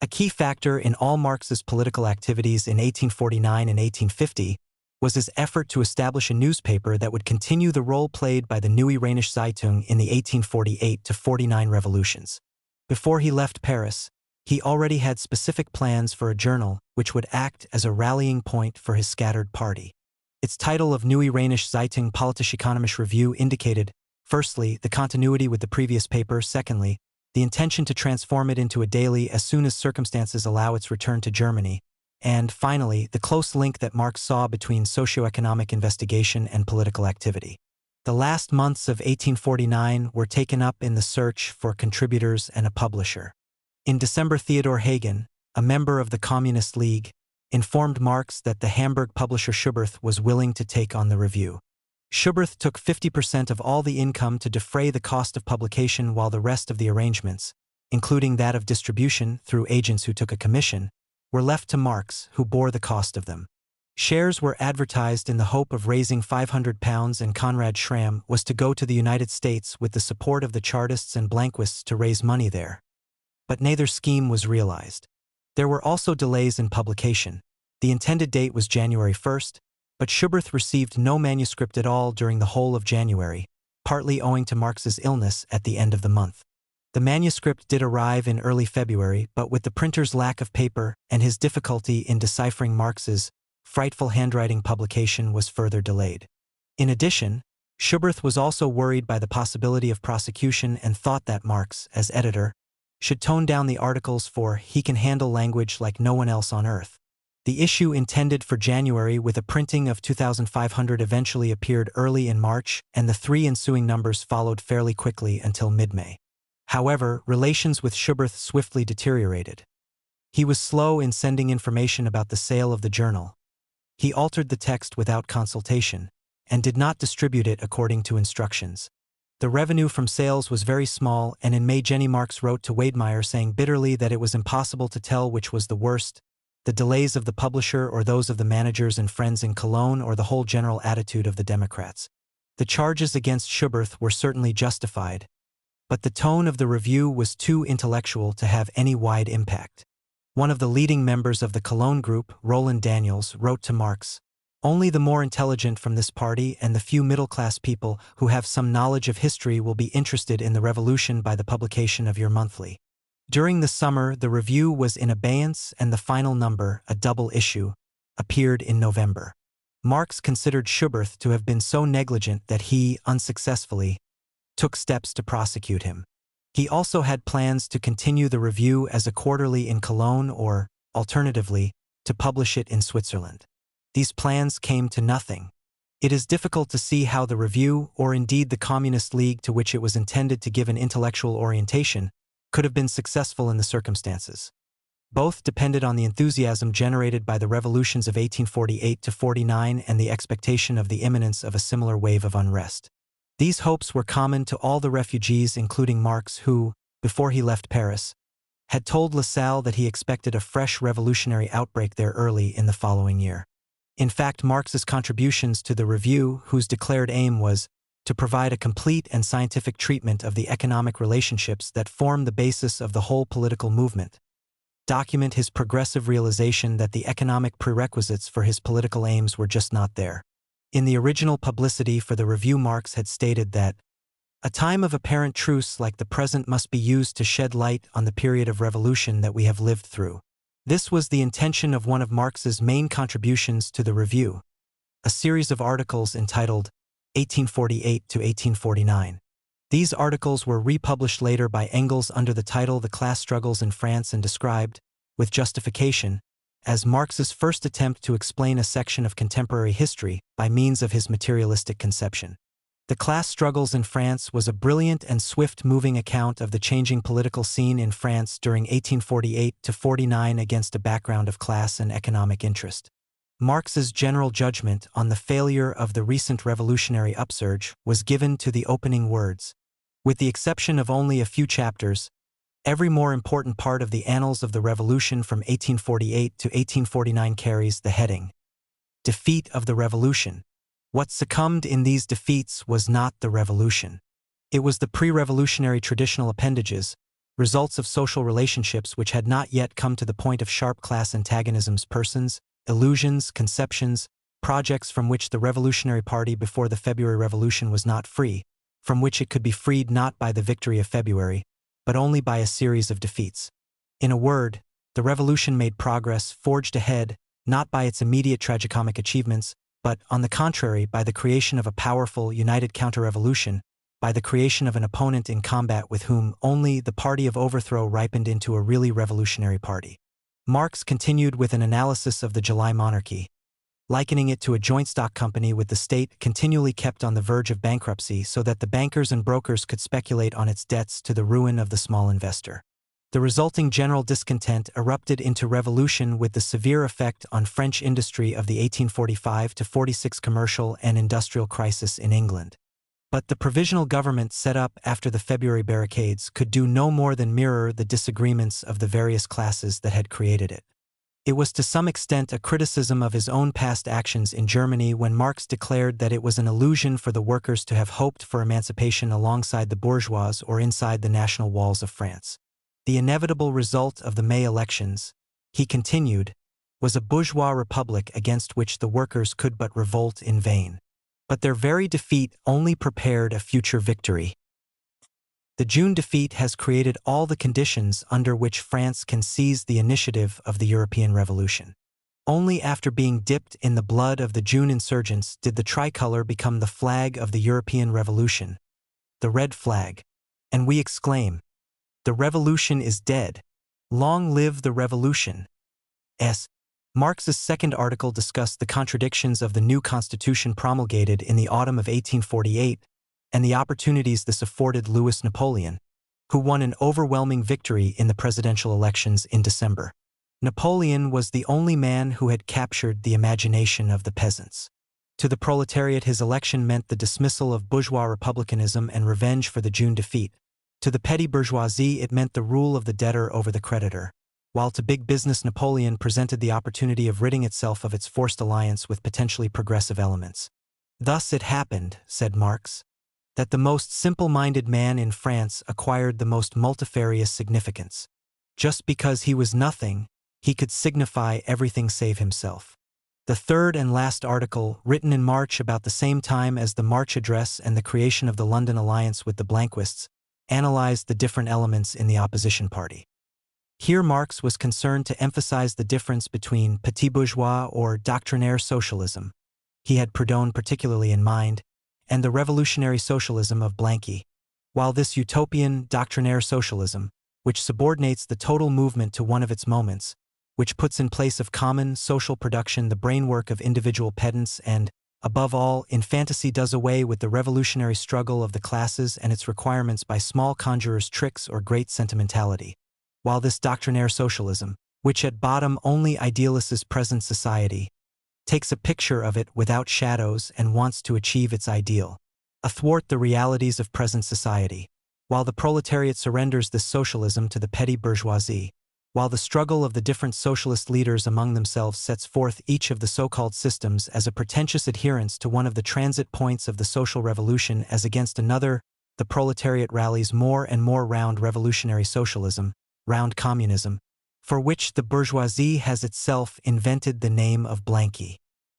A key factor in all Marx's political activities in 1849 and 1850 was his effort to establish a newspaper that would continue the role played by the Neue Rheinische Zeitung in the 1848–49 revolutions. Before he left Paris, he already had specific plans for a journal which would act as a rallying point for his scattered party. Its title of Neue Rheinische Zeitung Politisch-Ökonomische Review indicated, firstly, the continuity with the previous paper, secondly, the intention to transform it into a daily as soon as circumstances allow its return to Germany, and, finally, the close link that Marx saw between socio-economic investigation and political activity. The last months of 1849 were taken up in the search for contributors and a publisher. In December, Theodor Hagen, a member of the Communist League, informed Marx that the Hamburg publisher Schubert was willing to take on the review. Schubert took 50% of all the income to defray the cost of publication, while the rest of the arrangements, including that of distribution through agents who took a commission, were left to Marx, who bore the cost of them. Shares were advertised in the hope of raising £500, and Konrad Schramm was to go to the United States with the support of the Chartists and Blanquists to raise money there. But neither scheme was realized. There were also delays in publication. The intended date was January 1st, but Schubert received no manuscript at all during the whole of January, partly owing to Marx's illness at the end of the month. The manuscript did arrive in early February, but with the printer's lack of paper and his difficulty in deciphering Marx's frightful handwriting, publication was further delayed. In addition, Schubert was also worried by the possibility of prosecution and thought that Marx, as editor, should tone down the articles, for he can handle language like no one else on earth. The issue intended for January, with a printing of 2,500, eventually appeared early in March, and the 3 ensuing numbers followed fairly quickly until mid-May. However, relations with Schubert swiftly deteriorated. He was slow in sending information about the sale of the journal. He altered the text without consultation, and did not distribute it according to instructions. The revenue from sales was very small, and in May Jenny Marx wrote to Wedemeyer saying bitterly that it was impossible to tell which was the worst, the delays of the publisher or those of the managers and friends in Cologne, or the whole general attitude of the Democrats. The charges against Schubert were certainly justified, but the tone of the review was too intellectual to have any wide impact. One of the leading members of the Cologne group, Roland Daniels, wrote to Marx, "Only the more intelligent from this party and the few middle-class people who have some knowledge of history will be interested in the revolution by the publication of your monthly." During the summer, the review was in abeyance, and the final number, a double issue, appeared in November. Marx considered Schubert to have been so negligent that he, unsuccessfully, took steps to prosecute him. He also had plans to continue the review as a quarterly in Cologne, or, alternatively, to publish it in Switzerland. These plans came to nothing. It is difficult to see how the review, or indeed the Communist League to which it was intended to give an intellectual orientation, could have been successful in the circumstances. Both depended on the enthusiasm generated by the revolutions of 1848–49 and the expectation of the imminence of a similar wave of unrest. These hopes were common to all the refugees, including Marx, who, before he left Paris, had told Lassalle that he expected a fresh revolutionary outbreak there early in the following year. In fact, Marx's contributions to the review, whose declared aim was to provide a complete and scientific treatment of the economic relationships that form the basis of the whole political movement, document his progressive realization that the economic prerequisites for his political aims were just not there. In the original publicity for the review, Marx had stated that a time of apparent truce like the present must be used to shed light on the period of revolution that we have lived through. This was the intention of one of Marx's main contributions to the review, a series of articles entitled 1848–1849. These articles were republished later by Engels under the title The Class Struggles in France, and described, with justification, as Marx's first attempt to explain a section of contemporary history by means of his materialistic conception. The Class Struggles in France was a brilliant and swift-moving account of the changing political scene in France during 1848–49 against a background of class and economic interest. Marx's general judgment on the failure of the recent revolutionary upsurge was given to the opening words. With the exception of only a few chapters, every more important part of the annals of the revolution from 1848 to 1849 carries the heading, "Defeat of the Revolution." What succumbed in these defeats was not the revolution. It was the pre-revolutionary traditional appendages, results of social relationships which had not yet come to the point of sharp class antagonisms, persons, illusions, conceptions, projects from which the Revolutionary Party before the February Revolution was not free, from which it could be freed not by the victory of February, but only by a series of defeats. In a word, the revolution made progress, forged ahead, not by its immediate tragicomic achievements, but, on the contrary, by the creation of a powerful, united counter-revolution, by the creation of an opponent in combat with whom only the party of overthrow ripened into a really revolutionary party. Marx continued with an analysis of the July monarchy, likening it to a joint stock company with the state continually kept on the verge of bankruptcy so that the bankers and brokers could speculate on its debts to the ruin of the small investor. The resulting general discontent erupted into revolution with the severe effect on French industry of the 1845–46 commercial and industrial crisis in England. But the provisional government set up after the February barricades could do no more than mirror the disagreements of the various classes that had created it. It was to some extent a criticism of his own past actions in Germany when Marx declared that it was an illusion for the workers to have hoped for emancipation alongside the bourgeois or inside the national walls of France. The inevitable result of the May elections, he continued, was a bourgeois republic against which the workers could but revolt in vain. But their very defeat only prepared a future victory. The June defeat has created all the conditions under which France can seize the initiative of the European Revolution. Only after being dipped in the blood of the June insurgents did the tricolor become the flag of the European Revolution, the red flag, and we exclaim, "The revolution is dead. Long live the revolution!" Marx's second article discussed the contradictions of the new constitution promulgated in the autumn of 1848 and the opportunities this afforded Louis Napoleon, who won an overwhelming victory in the presidential elections in December. Napoleon was the only man who had captured the imagination of the peasants. To the proletariat, his election meant the dismissal of bourgeois republicanism and revenge for the June defeat. To the petty bourgeoisie, it meant the rule of the debtor over the creditor. While to big business, Napoleon presented the opportunity of ridding itself of its forced alliance with potentially progressive elements. Thus it happened, said Marx, that the most simple-minded man in France acquired the most multifarious significance. Just because he was nothing, he could signify everything save himself. The third and last article, written in March about the same time as the March Address and the creation of the London alliance with the Blanquists, analyzed the different elements in the opposition party. Here Marx was concerned to emphasize the difference between petit bourgeois or doctrinaire socialism, he had Proudhon particularly in mind, and the revolutionary socialism of Blanqui. While this utopian, doctrinaire socialism, which subordinates the total movement to one of its moments, which puts in place of common social production the brainwork of individual pedants and, above all, in fantasy does away with the revolutionary struggle of the classes and its requirements by small conjurers' tricks or great sentimentality. While this doctrinaire socialism, which at bottom only idealises present society, takes a picture of it without shadows and wants to achieve its ideal, athwart the realities of present society, while the proletariat surrenders this socialism to the petty bourgeoisie, while the struggle of the different socialist leaders among themselves sets forth each of the so-called systems as a pretentious adherence to one of the transit points of the social revolution as against another, the proletariat rallies more and more round revolutionary socialism, round communism, for which the bourgeoisie has itself invented the name of Blanqui.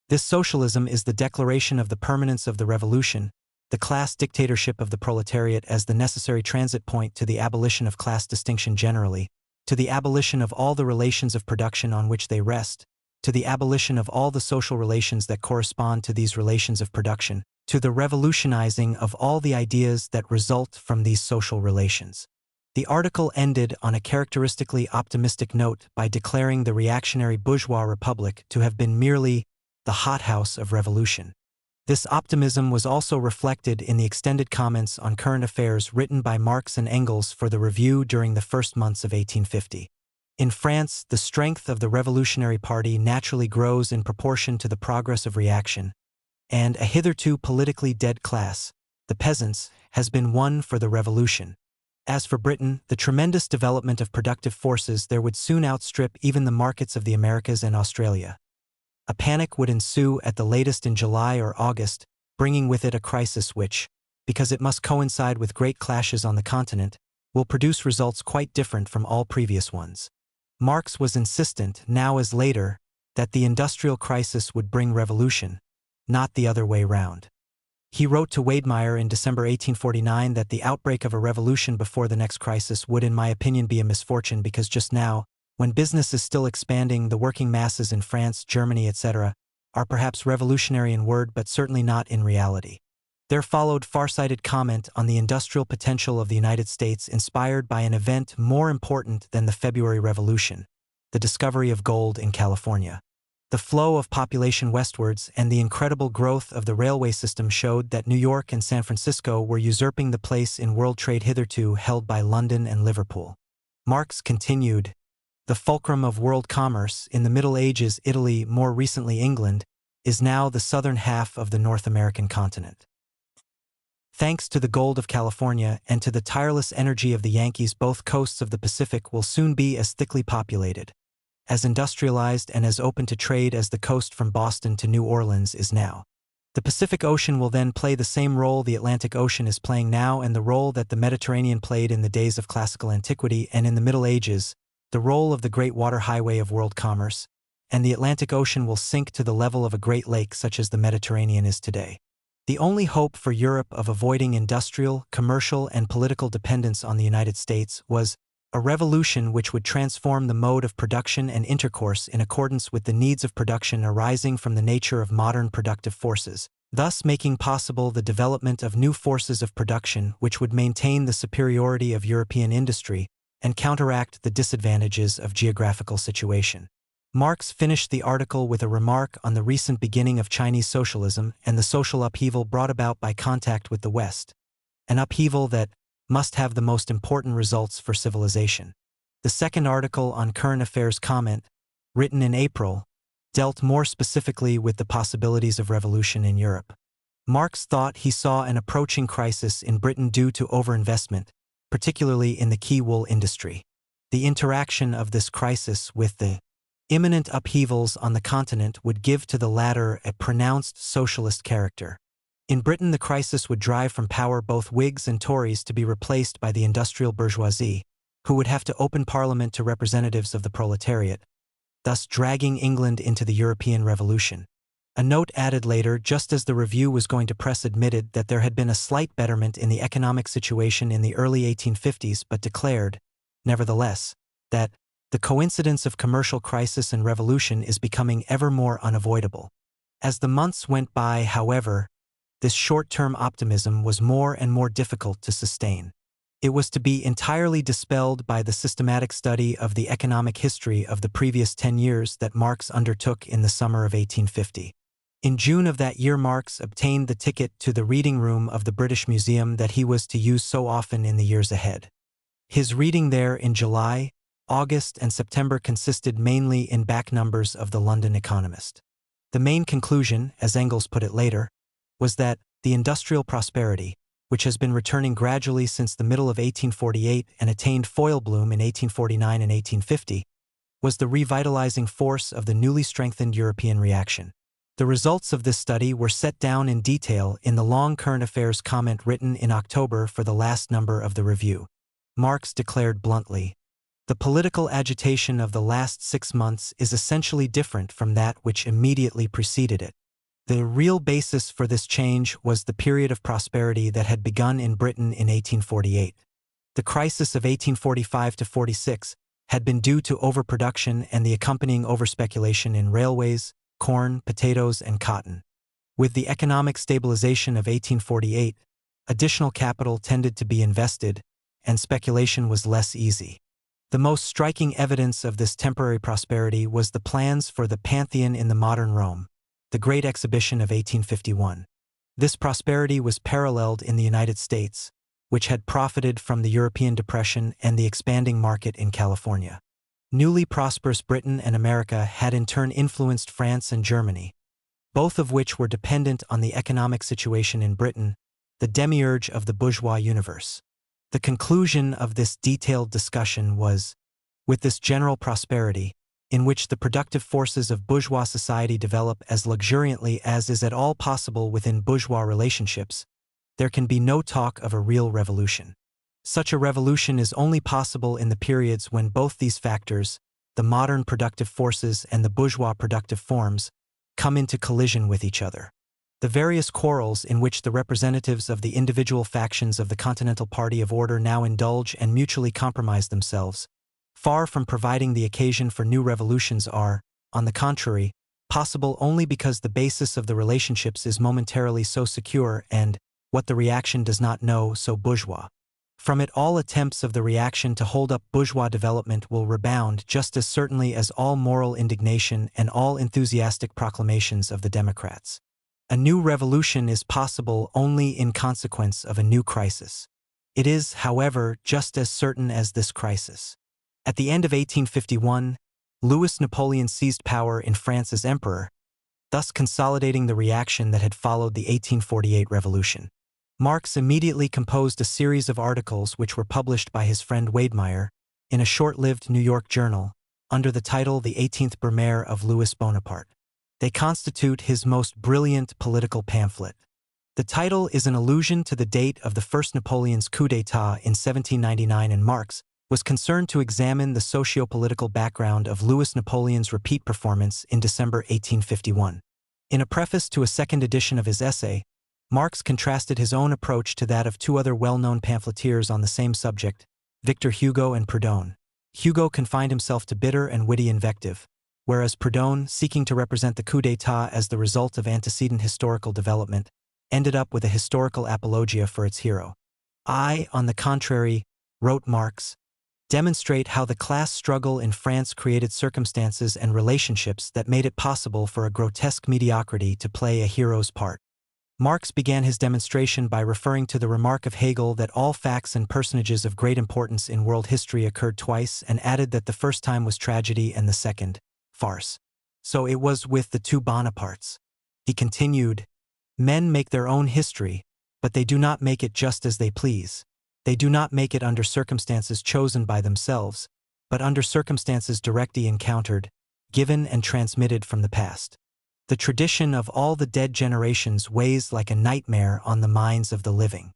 This socialism is the declaration of the permanence of the revolution, the class dictatorship of the proletariat as the necessary transit point to the abolition of class distinction generally, to the abolition of all the relations of production on which they rest, to the abolition of all the social relations that correspond to these relations of production, to the revolutionizing of all the ideas that result from these social relations. The article ended on a characteristically optimistic note by declaring the reactionary bourgeois republic to have been merely the hothouse of revolution. This optimism was also reflected in the extended comments on current affairs written by Marx and Engels for the Review during the first months of 1850. In France, the strength of the Revolutionary Party naturally grows in proportion to the progress of reaction, and a hitherto politically dead class, the peasants, has been won for the revolution. As for Britain, the tremendous development of productive forces there would soon outstrip even the markets of the Americas and Australia. A panic would ensue at the latest in July or August, bringing with it a crisis which, because it must coincide with great clashes on the continent, will produce results quite different from all previous ones. Marx was insistent, now as later, that the industrial crisis would bring revolution, not the other way round. He wrote to Wedemeyer in December 1849 that the outbreak of a revolution before the next crisis would, in my opinion, be a misfortune because just now, when business is still expanding, the working masses in France, Germany, etc., are perhaps revolutionary in word but certainly not in reality. There followed far-sighted comment on the industrial potential of the United States inspired by an event more important than the February Revolution, the discovery of gold in California. The flow of population westwards and the incredible growth of the railway system showed that New York and San Francisco were usurping the place in world trade hitherto held by London and Liverpool. Marx continued, "The fulcrum of world commerce, in the Middle Ages Italy, more recently England, is now the southern half of the North American continent. Thanks to the gold of California and to the tireless energy of the Yankees, both coasts of the Pacific will soon be as thickly populated, as industrialized and as open to trade as the coast from Boston to New Orleans is now. The Pacific Ocean will then play the same role the Atlantic Ocean is playing now and the role that the Mediterranean played in the days of classical antiquity and in the Middle Ages, the role of the great water highway of world commerce, and the Atlantic Ocean will sink to the level of a great lake such as the Mediterranean is today. The only hope for Europe of avoiding industrial, commercial, and political dependence on the United States was a revolution which would transform the mode of production and intercourse in accordance with the needs of production arising from the nature of modern productive forces, thus making possible the development of new forces of production which would maintain the superiority of European industry and counteract the disadvantages of geographical situation." Marx finished the article with a remark on the recent beginning of Chinese socialism and the social upheaval brought about by contact with the West, an upheaval that must have the most important results for civilization. The second article on current affairs comment, written in April, dealt more specifically with the possibilities of revolution in Europe. Marx thought he saw an approaching crisis in Britain due to overinvestment, particularly in the key wool industry. The interaction of this crisis with the imminent upheavals on the continent would give to the latter a pronounced socialist character. In Britain, the crisis would drive from power both Whigs and Tories to be replaced by the industrial bourgeoisie, who would have to open parliament to representatives of the proletariat, thus dragging England into the European Revolution. A note added later, just as the review was going to press, admitted that there had been a slight betterment in the economic situation in the early 1850s but declared, nevertheless, that the coincidence of commercial crisis and revolution is becoming ever more unavoidable. As the months went by, however, this short-term optimism was more and more difficult to sustain. It was to be entirely dispelled by the systematic study of the economic history of the previous 10 years that Marx undertook in the summer of 1850. In June of that year, Marx obtained the ticket to the reading room of the British Museum that he was to use so often in the years ahead. His reading there in July, August, and September consisted mainly in back numbers of the London Economist. The main conclusion, as Engels put it later, was that the industrial prosperity, which has been returning gradually since the middle of 1848 and attained foil bloom in 1849 and 1850, was the revitalizing force of the newly strengthened European reaction. The results of this study were set down in detail in the long current affairs comment written in October for the last number of the review. Marx declared bluntly, "The political agitation of the last 6 months is essentially different from that which immediately preceded it. The real basis for this change was the period of prosperity that had begun in Britain in 1848. The crisis of 1845 to 46 had been due to overproduction and the accompanying overspeculation in railways, corn, potatoes, and cotton. With the economic stabilization of 1848, additional capital tended to be invested, and speculation was less easy. The most striking evidence of this temporary prosperity was the plans for the Pantheon in the modern Rome, the Great Exhibition of 1851. This prosperity was paralleled in the United States, which had profited from the European depression and the expanding market in California. Newly prosperous Britain and America had in turn influenced France and Germany, both of which were dependent on the economic situation in Britain, the demiurge of the bourgeois universe. The conclusion of this detailed discussion was, with this general prosperity, in which the productive forces of bourgeois society develop as luxuriantly as is at all possible within bourgeois relationships, there can be no talk of a real revolution. Such a revolution is only possible in the periods when both these factors, the modern productive forces and the bourgeois productive forms, come into collision with each other. The various quarrels in which the representatives of the individual factions of the Continental Party of Order now indulge and mutually compromise themselves, far from providing the occasion for new revolutions, are, on the contrary, possible only because the basis of the relationships is momentarily so secure and, what the reaction does not know, so bourgeois. From it all attempts of the reaction to hold up bourgeois development will rebound just as certainly as all moral indignation and all enthusiastic proclamations of the Democrats. A new revolution is possible only in consequence of a new crisis. It is, however, just as certain as this crisis. At the end of 1851, Louis Napoleon seized power in France as emperor, thus consolidating the reaction that had followed the 1848 revolution. Marx immediately composed a series of articles which were published by his friend Wedemeyer in a short-lived New York journal under the title The 18th Brumaire of Louis Bonaparte. They constitute his most brilliant political pamphlet. The title is an allusion to the date of the first Napoleon's coup d'état in 1799, and Marx was concerned to examine the socio-political background of Louis Napoleon's repeat performance in December 1851. In a preface to a second edition of his essay, Marx contrasted his own approach to that of two other well-known pamphleteers on the same subject, Victor Hugo and Proudhon. Hugo confined himself to bitter and witty invective, whereas Proudhon, seeking to represent the coup d'état as the result of antecedent historical development, ended up with a historical apologia for its hero. I, on the contrary, wrote Marx, demonstrate how the class struggle in France created circumstances and relationships that made it possible for a grotesque mediocrity to play a hero's part. Marx began his demonstration by referring to the remark of Hegel that all facts and personages of great importance in world history occurred twice, and added that the first time was tragedy and the second, farce. So it was with the two Bonapartes. He continued, men make their own history, but they do not make it just as they please. They do not make it under circumstances chosen by themselves, but under circumstances directly encountered, given and transmitted from the past. The tradition of all the dead generations weighs like a nightmare on the minds of the living.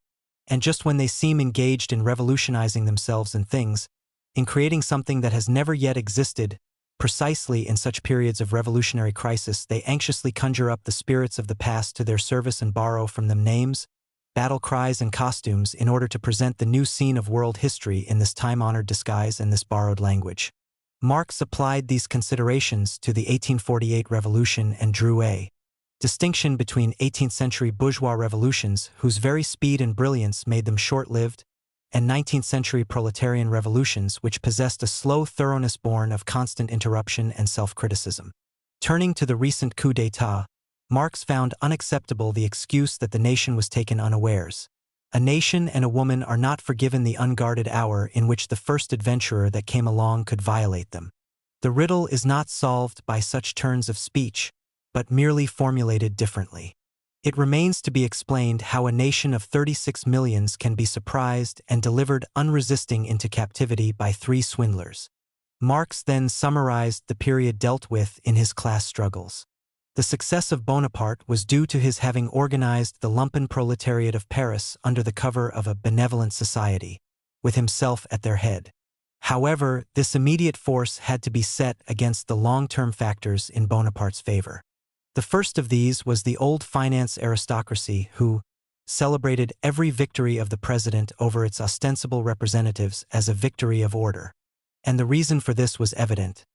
And just when they seem engaged in revolutionizing themselves and things, in creating something that has never yet existed, precisely in such periods of revolutionary crisis they anxiously conjure up the spirits of the past to their service and borrow from them names, battle cries and costumes in order to present the new scene of world history in this time-honored disguise and this borrowed language. Marx applied these considerations to the 1848 revolution and drew a distinction between 18th-century bourgeois revolutions whose very speed and brilliance made them short-lived, and 19th-century proletarian revolutions which possessed a slow thoroughness born of constant interruption and self-criticism. Turning to the recent coup d'état, Marx found unacceptable the excuse that the nation was taken unawares. A nation and a woman are not forgiven the unguarded hour in which the first adventurer that came along could violate them. The riddle is not solved by such turns of speech, but merely formulated differently. It remains to be explained how a nation of 36 millions can be surprised and delivered unresisting into captivity by three swindlers. Marx then summarized the period dealt with in his class struggles. The success of Bonaparte was due to his having organized the lumpen proletariat of Paris under the cover of a benevolent society, with himself at their head. However, this immediate force had to be set against the long-term factors in Bonaparte's favor. The first of these was the old finance aristocracy who celebrated every victory of the president over its ostensible representatives as a victory of order. And the reason for this was evident.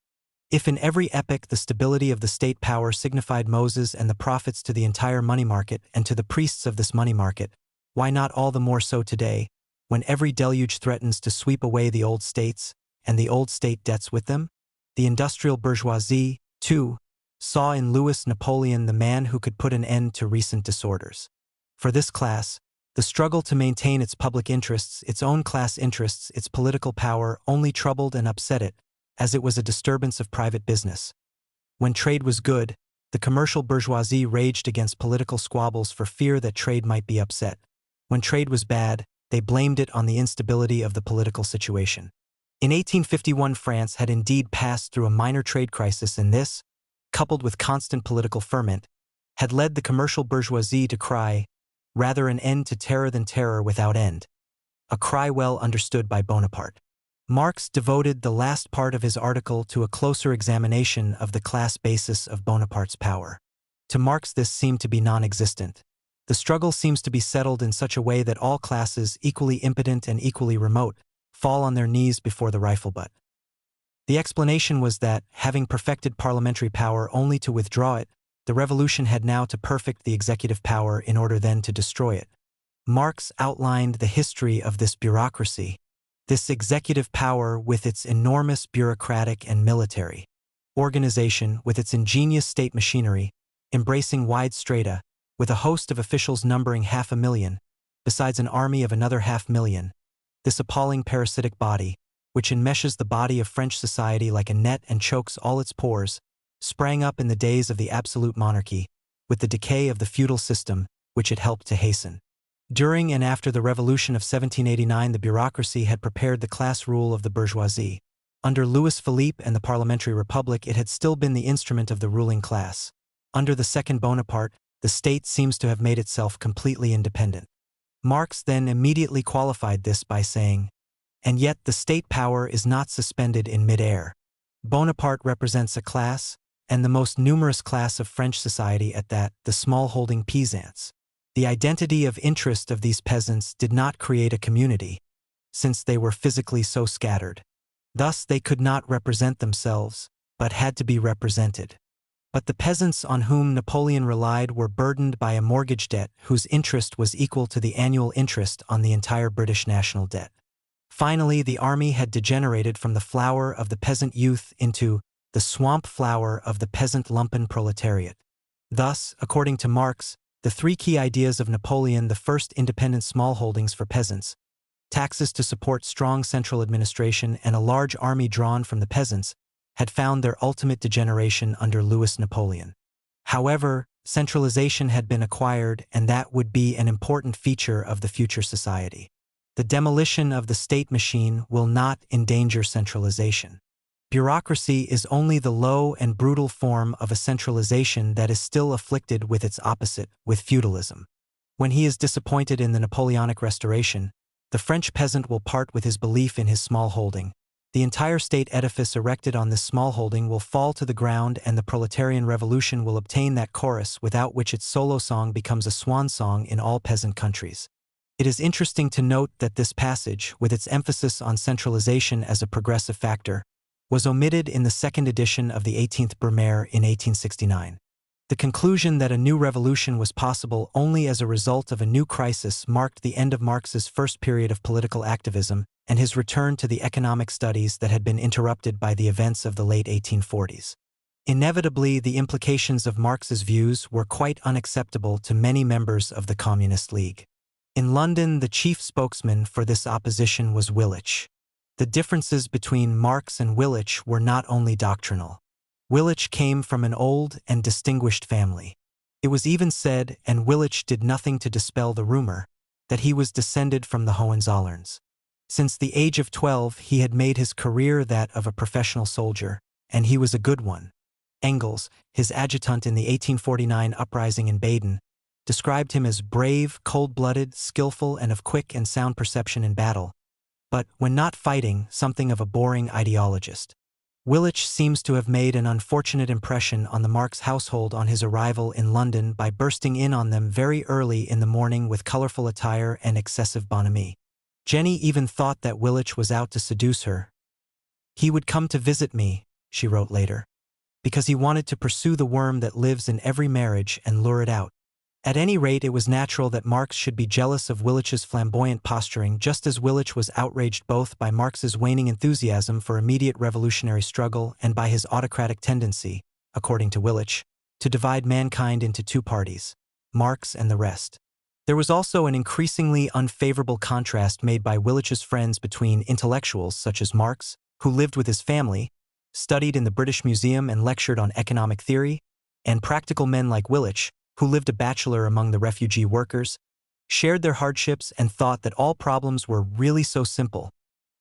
If in every epoch the stability of the state power signified Moses and the prophets to the entire money market and to the priests of this money market, why not all the more so today, when every deluge threatens to sweep away the old states, and the old state debts with them? The industrial bourgeoisie, too, saw in Louis Napoleon the man who could put an end to recent disorders. For this class, the struggle to maintain its public interests, its own class interests, its political power only troubled and upset it, as it was a disturbance of private business. When trade was good, the commercial bourgeoisie raged against political squabbles for fear that trade might be upset. When trade was bad, they blamed it on the instability of the political situation. In 1851, France had indeed passed through a minor trade crisis, and this, coupled with constant political ferment, had led the commercial bourgeoisie to cry, rather an end to terror than terror without end. a cry well understood by Bonaparte. Marx devoted the last part of his article to a closer examination of the class basis of Bonaparte's power. To Marx this seemed to be non-existent. The struggle seems to be settled in such a way that all classes, equally impotent and equally remote, fall on their knees before the rifle butt. The explanation was that, having perfected parliamentary power only to withdraw it, the revolution had now to perfect the executive power in order then to destroy it. Marx outlined the history of this bureaucracy, this executive power with its enormous bureaucratic and military organization, with its ingenious state machinery, embracing wide strata, with a host of officials numbering 500,000, besides an army of another 500,000, this appalling parasitic body, which enmeshes the body of French society like a net and chokes all its pores, sprang up in the days of the absolute monarchy, with the decay of the feudal system, which it helped to hasten. During and after the Revolution of 1789, the bureaucracy had prepared the class rule of the bourgeoisie. Under Louis Philippe and the Parliamentary Republic, it had still been the instrument of the ruling class. Under the Second Bonaparte, the state seems to have made itself completely independent. Marx then immediately qualified this by saying, "And yet the state power is not suspended in mid-air. Bonaparte represents a class, and the most numerous class of French society at that, the small-holding peasants. The identity of interest of these peasants did not create a community, since they were physically so scattered. Thus they could not represent themselves, but had to be represented. But the peasants on whom Napoleon relied were burdened by a mortgage debt whose interest was equal to the annual interest on the entire British national debt. Finally, the army had degenerated from the flower of the peasant youth into the swamp flower of the peasant lumpen proletariat. Thus, according to Marx, the three key ideas of Napoleon, the first, independent smallholdings for peasants, taxes to support strong central administration, and a large army drawn from the peasants, had found their ultimate degeneration under Louis Napoleon. However, centralization had been acquired, and that would be an important feature of the future society. The demolition of the state machine will not endanger centralization. Bureaucracy is only the low and brutal form of a centralization that is still afflicted with its opposite, with feudalism. When he is disappointed in the Napoleonic restoration, the French peasant will part with his belief in his small holding. The entire state edifice erected on this small holding will fall to the ground, and the proletarian revolution will obtain that chorus without which its solo song becomes a swan song in all peasant countries. It is interesting to note that this passage, with its emphasis on centralization as a progressive factor, was omitted in the second edition of the 18th Brumaire in 1869. The conclusion that a new revolution was possible only as a result of a new crisis marked the end of Marx's first period of political activism and his return to the economic studies that had been interrupted by the events of the late 1840s. Inevitably, the implications of Marx's views were quite unacceptable to many members of the Communist League. In London, the chief spokesman for this opposition was Willich. The differences between Marx and Willich were not only doctrinal. Willich came from an old and distinguished family. It was even said, and Willich did nothing to dispel the rumor, that he was descended from the Hohenzollerns. Since the age of 12, he had made his career that of a professional soldier, and he was a good one. Engels, his adjutant in the 1849 uprising in Baden, described him as brave, cold-blooded, skillful, and of quick and sound perception in battle, but, when not fighting, something of a boring ideologist. Willich seems to have made an unfortunate impression on the Marx household on his arrival in London by bursting in on them very early in the morning with colorful attire and excessive bonhomie. Jenny even thought that Willich was out to seduce her. "He would come to visit me," she wrote later, "because he wanted to pursue the worm that lives in every marriage and lure it out." At any rate, it was natural that Marx should be jealous of Willich's flamboyant posturing, just as Willich was outraged both by Marx's waning enthusiasm for immediate revolutionary struggle and by his autocratic tendency, according to Willich, to divide mankind into two parties, Marx and the rest. There was also an increasingly unfavorable contrast made by Willich's friends between intellectuals such as Marx, who lived with his family, studied in the British Museum and lectured on economic theory, and practical men like Willich, who lived a bachelor among the refugee workers, shared their hardships and thought that all problems were really so simple.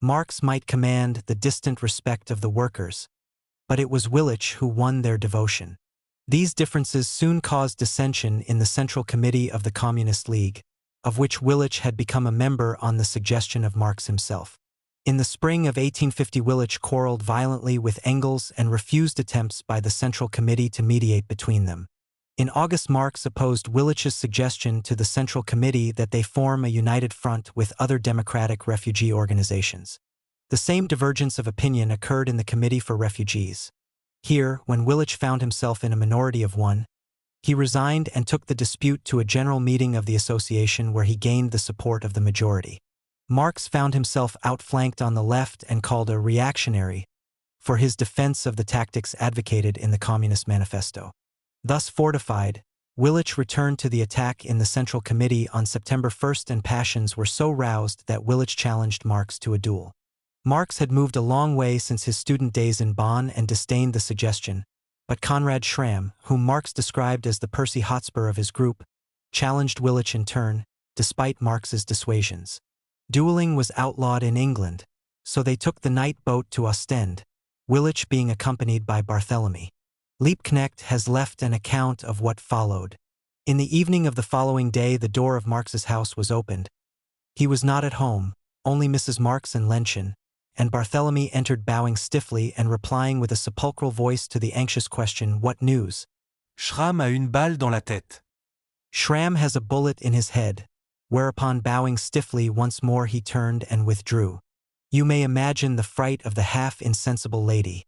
Marx might command the distant respect of the workers, but it was Willich who won their devotion. These differences soon caused dissension in the Central Committee of the Communist League, of which Willich had become a member on the suggestion of Marx himself. In the spring of 1850, Willich quarreled violently with Engels and refused attempts by the Central Committee to mediate between them. In August, Marx opposed Willich's suggestion to the Central Committee that they form a united front with other democratic refugee organizations. The same divergence of opinion occurred in the Committee for Refugees. Here, when Willich found himself in a minority of one, he resigned and took the dispute to a general meeting of the association where he gained the support of the majority. Marx found himself outflanked on the left and called a reactionary for his defense of the tactics advocated in the Communist Manifesto. Thus fortified, Willich returned to the attack in the Central Committee on September 1st, and passions were so roused that Willich challenged Marx to a duel. Marx had moved a long way since his student days in Bonn and disdained the suggestion, but Konrad Schramm, whom Marx described as the Percy Hotspur of his group, challenged Willich in turn, despite Marx's dissuasions. Dueling was outlawed in England, so they took the night boat to Ostend, Willich being accompanied by Barthélemy. Liebknecht has left an account of what followed. In the evening of the following day, the door of Marx's house was opened. He was not at home, only Mrs. Marx and Lenchen, and Barthélemy entered bowing stiffly and replying with a sepulchral voice to the anxious question, "What news?" Schramm a une balle dans la tête. Schramm has a bullet in his head, whereupon bowing stiffly once more he turned and withdrew. You may imagine the fright of the half-insensible lady.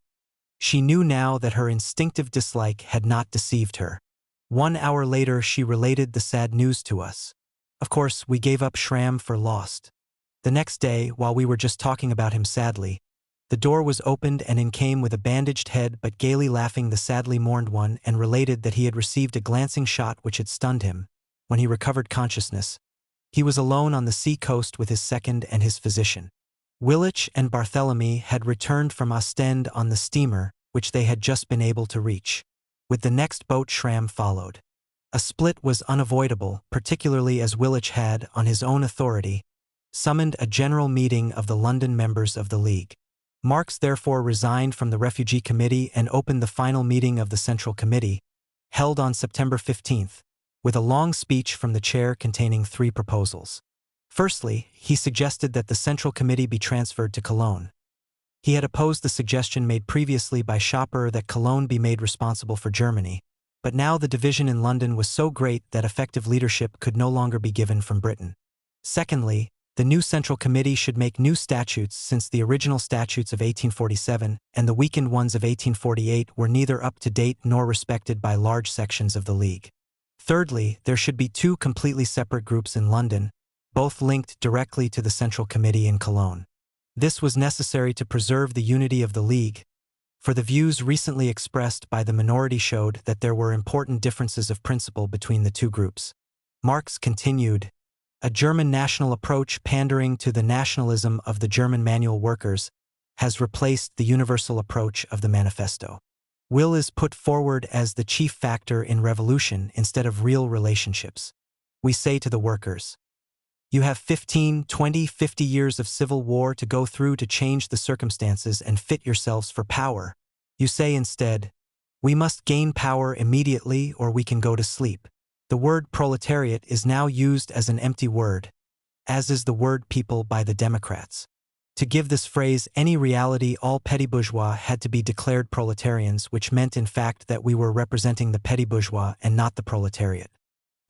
She knew now that her instinctive dislike had not deceived her. 1 hour later she related the sad news to us. Of course, we gave up Schramm for lost. The next day, while we were just talking about him sadly, the door was opened and in came with a bandaged head but gaily laughing the sadly mourned one, and related that he had received a glancing shot which had stunned him. When he recovered consciousness, he was alone on the sea coast with his second and his physician. Willich and Barthélemy had returned from Ostend on the steamer, which they had just been able to reach. With the next boat Schramm followed. A split was unavoidable, particularly as Willich had, on his own authority, summoned a general meeting of the London members of the League. Marx therefore resigned from the Refugee Committee and opened the final meeting of the Central Committee, held on September 15th, with a long speech from the chair containing 3 proposals. Firstly, he suggested that the Central Committee be transferred to Cologne. He had opposed the suggestion made previously by Schopper that Cologne be made responsible for Germany, but now the division in London was so great that effective leadership could no longer be given from Britain. Secondly, the new Central Committee should make new statutes, since the original statutes of 1847 and the weakened ones of 1848 were neither up to date nor respected by large sections of the League. Thirdly, there should be 2 completely separate groups in London, both linked directly to the Central Committee in Cologne. This was necessary to preserve the unity of the League, for the views recently expressed by the minority showed that there were important differences of principle between the 2 groups. Marx continued, "A German national approach pandering to the nationalism of the German manual workers has replaced the universal approach of the Manifesto. Will is put forward as the chief factor in revolution instead of real relationships. We say to the workers, you have 15, 20, 50 years of civil war to go through to change the circumstances and fit yourselves for power. You say instead, we must gain power immediately or we can go to sleep. The word proletariat is now used as an empty word, as is the word people by the Democrats. To give this phrase any reality, all petty bourgeois had to be declared proletarians, which meant in fact that we were representing the petty bourgeois and not the proletariat."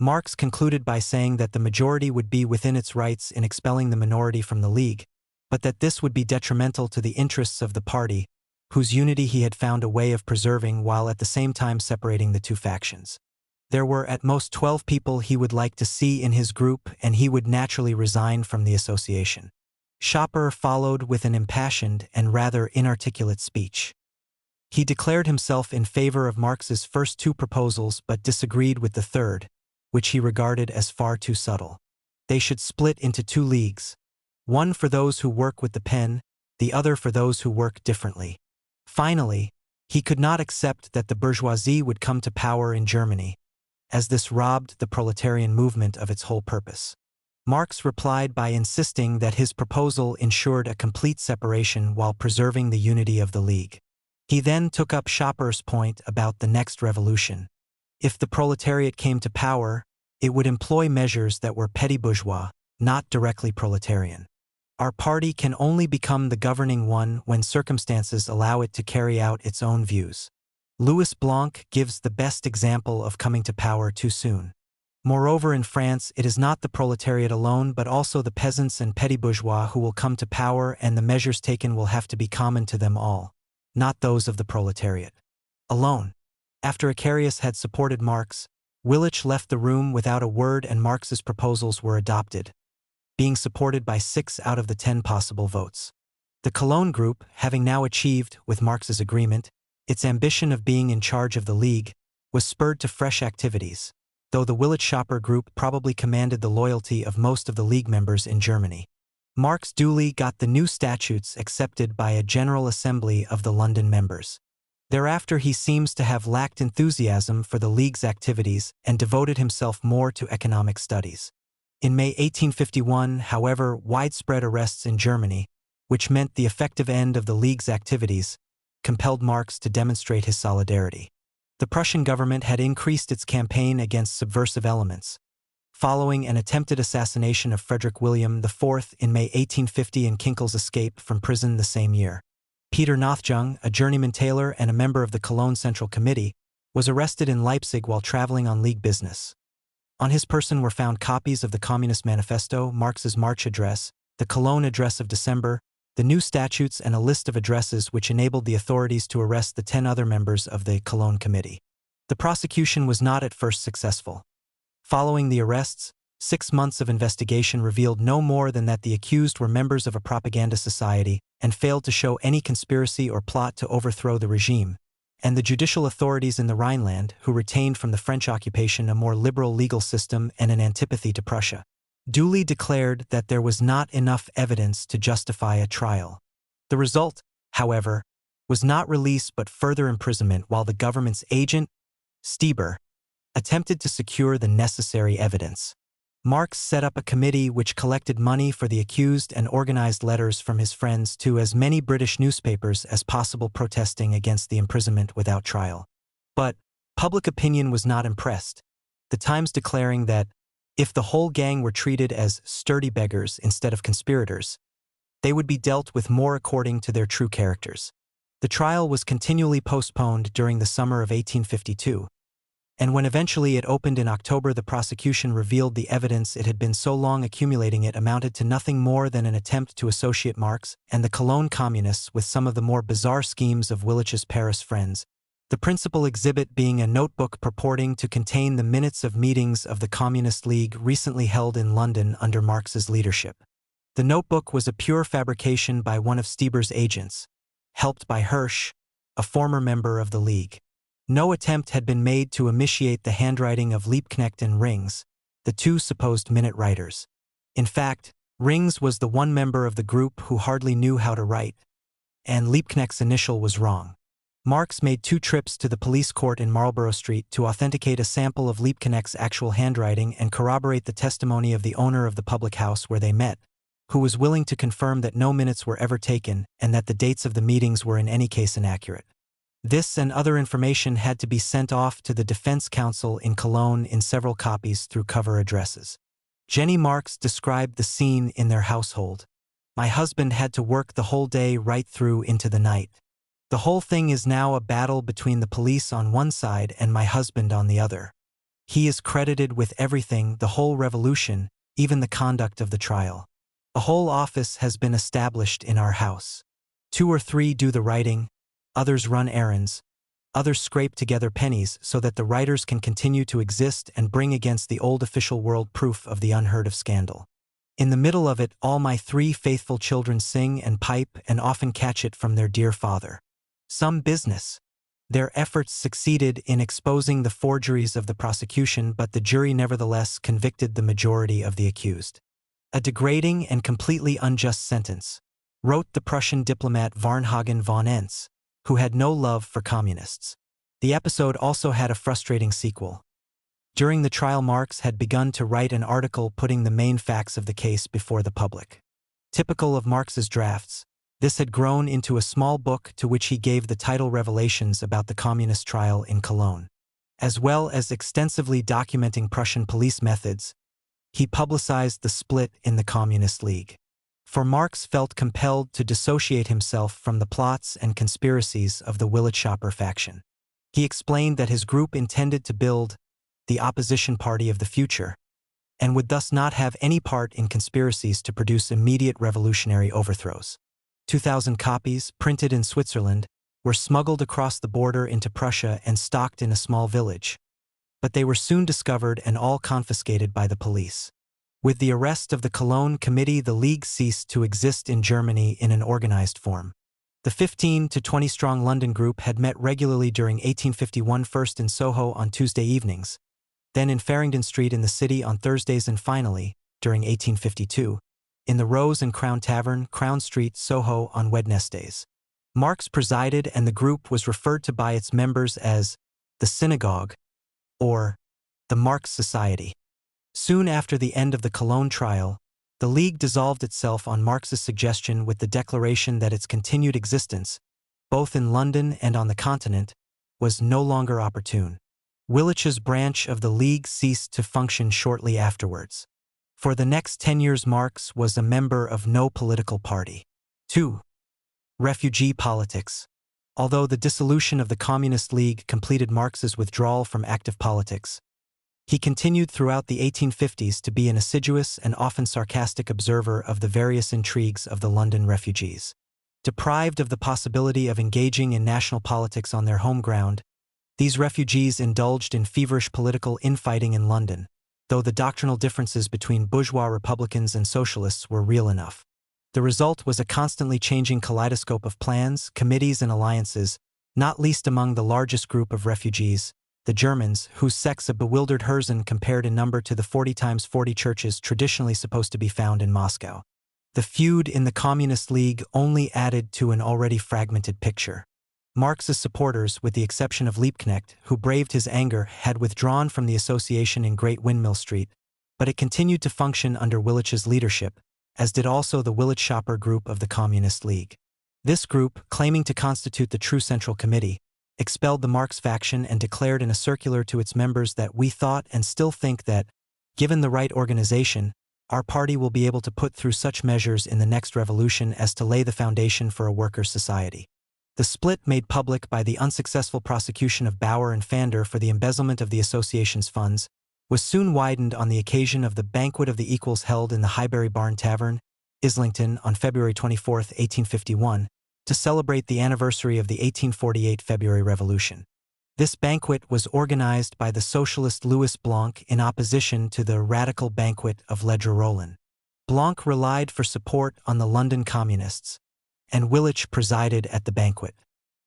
Marx concluded by saying that the majority would be within its rights in expelling the minority from the League, but that this would be detrimental to the interests of the party, whose unity he had found a way of preserving while at the same time separating the 2 factions. There were at most 12 people he would like to see in his group, and he would naturally resign from the association. Schopper followed with an impassioned and rather inarticulate speech. He declared himself in favor of Marx's first 2 proposals but disagreed with the third, which he regarded as far too subtle. They should split into 2 leagues, one for those who work with the pen, the other for those who work differently. Finally, he could not accept that the bourgeoisie would come to power in Germany, as this robbed the proletarian movement of its whole purpose. Marx replied by insisting that his proposal ensured a complete separation while preserving the unity of the League. He then took up Schopper's point about the next revolution. If the proletariat came to power, It would employ measures that were petty bourgeois, not directly proletarian. Our party can only become the governing one when circumstances allow it to carry out its own views. Louis Blanc gives the best example of coming to power too soon. Moreover, in France, it is not the proletariat alone but also the peasants and petty bourgeois who will come to power, and the measures taken will have to be common to them all, not those of the proletariat alone. After Icarius had supported Marx, Willich left the room without a word, and Marx's proposals were adopted, being supported by 6 out of the 10 possible votes. The Cologne group, having now achieved, with Marx's agreement, its ambition of being in charge of the League, was spurred to fresh activities, though the Willich-Schopper group probably commanded the loyalty of most of the League members in Germany. Marx duly got the new statutes accepted by a General Assembly of the London members. Thereafter he seems to have lacked enthusiasm for the League's activities and devoted himself more to economic studies. In May 1851, however, widespread arrests in Germany, which meant the effective end of the League's activities, compelled Marx to demonstrate his solidarity. The Prussian government had increased its campaign against subversive elements, following an attempted assassination of Frederick William IV in May 1850 and Kinkel's escape from prison the same year. Peter Nothjung, a journeyman tailor and a member of the Cologne Central Committee, was arrested in Leipzig while traveling on League business. On his person were found copies of the Communist Manifesto, Marx's March Address, the Cologne Address of December, the new statutes, and a list of addresses which enabled the authorities to arrest the 10 other members of the Cologne Committee. The prosecution was not at first successful. Following the arrests, 6 months of investigation revealed no more than that the accused were members of a propaganda society and failed to show any conspiracy or plot to overthrow the regime, and the judicial authorities in the Rhineland, who retained from the French occupation a more liberal legal system and an antipathy to Prussia, duly declared that there was not enough evidence to justify a trial. The result, however, was not release but further imprisonment, while the government's agent, Stieber, attempted to secure the necessary evidence. Marx set up a committee which collected money for the accused and organized letters from his friends to as many British newspapers as possible protesting against the imprisonment without trial. But public opinion was not impressed, the Times declaring that if the whole gang were treated as sturdy beggars instead of conspirators, they would be dealt with more according to their true characters. The trial was continually postponed during the summer of 1852, and when eventually it opened in October, the prosecution revealed the evidence it had been so long accumulating it amounted to nothing more than an attempt to associate Marx and the Cologne communists with some of the more bizarre schemes of Willich's Paris friends, the principal exhibit being a notebook purporting to contain the minutes of meetings of the Communist League recently held in London under Marx's leadership. The notebook was a pure fabrication by one of Stieber's agents, helped by Hirsch, a former member of the League. No attempt had been made to imitate the handwriting of Liebknecht and Rings, the 2 supposed minute writers. In fact, Rings was the one member of the group who hardly knew how to write, and Liebknecht's initial was wrong. Marx made 2 trips to the police court in Marlborough Street to authenticate a sample of Liebknecht's actual handwriting and corroborate the testimony of the owner of the public house where they met, who was willing to confirm that no minutes were ever taken and that the dates of the meetings were in any case inaccurate. This and other information had to be sent off to the Defense Council in Cologne in several copies through cover addresses. Jenny Marx described the scene in their household. "My husband had to work the whole day right through into the night. The whole thing is now a battle between the police on one side and my husband on the other. He is credited with everything, the whole revolution, even the conduct of the trial. A whole office has been established in our house. 2 or 3 do the writing, others run errands, others scrape together pennies so that the writers can continue to exist and bring against the old official world proof of the unheard of scandal. In the middle of it all my 3 faithful children sing and pipe and often catch it from their dear father. Some business." Their efforts succeeded in exposing the forgeries of the prosecution, but the jury nevertheless convicted the majority of the accused. "A degrading and completely unjust sentence," wrote the Prussian diplomat Varnhagen von Entz, who had no love for communists. The episode also had a frustrating sequel. During the trial, Marx had begun to write an article putting the main facts of the case before the public. Typical of Marx's drafts, this had grown into a small book to which he gave the title Revelations about the communist trial in Cologne. As well as extensively documenting Prussian police methods, he publicized the split in the Communist League. For Marx felt compelled to dissociate himself from the plots and conspiracies of the Willitschapper faction. He explained that his group intended to build the opposition party of the future, and would thus not have any part in conspiracies to produce immediate revolutionary overthrows. 2,000 copies, printed in Switzerland, were smuggled across the border into Prussia and stocked in a small village. But they were soon discovered and all confiscated by the police. With the arrest of the Cologne Committee, the League ceased to exist in Germany in an organized form. The 15 to 20-strong London group had met regularly during 1851, first in Soho on Tuesday evenings, then in Farringdon Street in the city on Thursdays, and finally, during 1852, in the Rose and Crown Tavern, Crown Street, Soho, on Wednesdays. Marx presided, and the group was referred to by its members as the Synagogue or the Marx Society. Soon after the end of the Cologne trial, the League dissolved itself on Marx's suggestion, with the declaration that its continued existence, both in London and on the continent, was no longer opportune. Willitsch's branch of the League ceased to function shortly afterwards. For the next 10 years Marx was a member of no political party. 2. Refugee politics. Although the dissolution of the Communist League completed Marx's withdrawal from active politics, he continued throughout the 1850s to be an assiduous and often sarcastic observer of the various intrigues of the London refugees. Deprived of the possibility of engaging in national politics on their home ground, these refugees indulged in feverish political infighting in London, though the doctrinal differences between bourgeois Republicans and socialists were real enough. The result was a constantly changing kaleidoscope of plans, committees, and alliances, not least among the largest group of refugees, the Germans, whose sects of bewildered Herzen compared in number to the 40 times 40 churches traditionally supposed to be found in Moscow. The feud in the Communist League only added to an already fragmented picture. Marx's supporters, with the exception of Liebknecht, who braved his anger, had withdrawn from the association in Great Windmill Street, but it continued to function under Willitsch's leadership, as did also the Willitschapper group of the Communist League. This group, claiming to constitute the true Central Committee, expelled the Marx faction and declared in a circular to its members that we thought and still think that, given the right organization, our party will be able to put through such measures in the next revolution as to lay the foundation for a workers' society. The split, made public by the unsuccessful prosecution of Bauer and Fander for the embezzlement of the association's funds, was soon widened on the occasion of the Banquet of the Equals held in the Highbury Barn Tavern, Islington, on February 24, 1851, to celebrate the anniversary of the 1848 February Revolution. This banquet was organized by the socialist Louis Blanc in opposition to the radical banquet of Ledru Rollin. Blanc relied for support on the London Communists, and Willitsch presided at the banquet.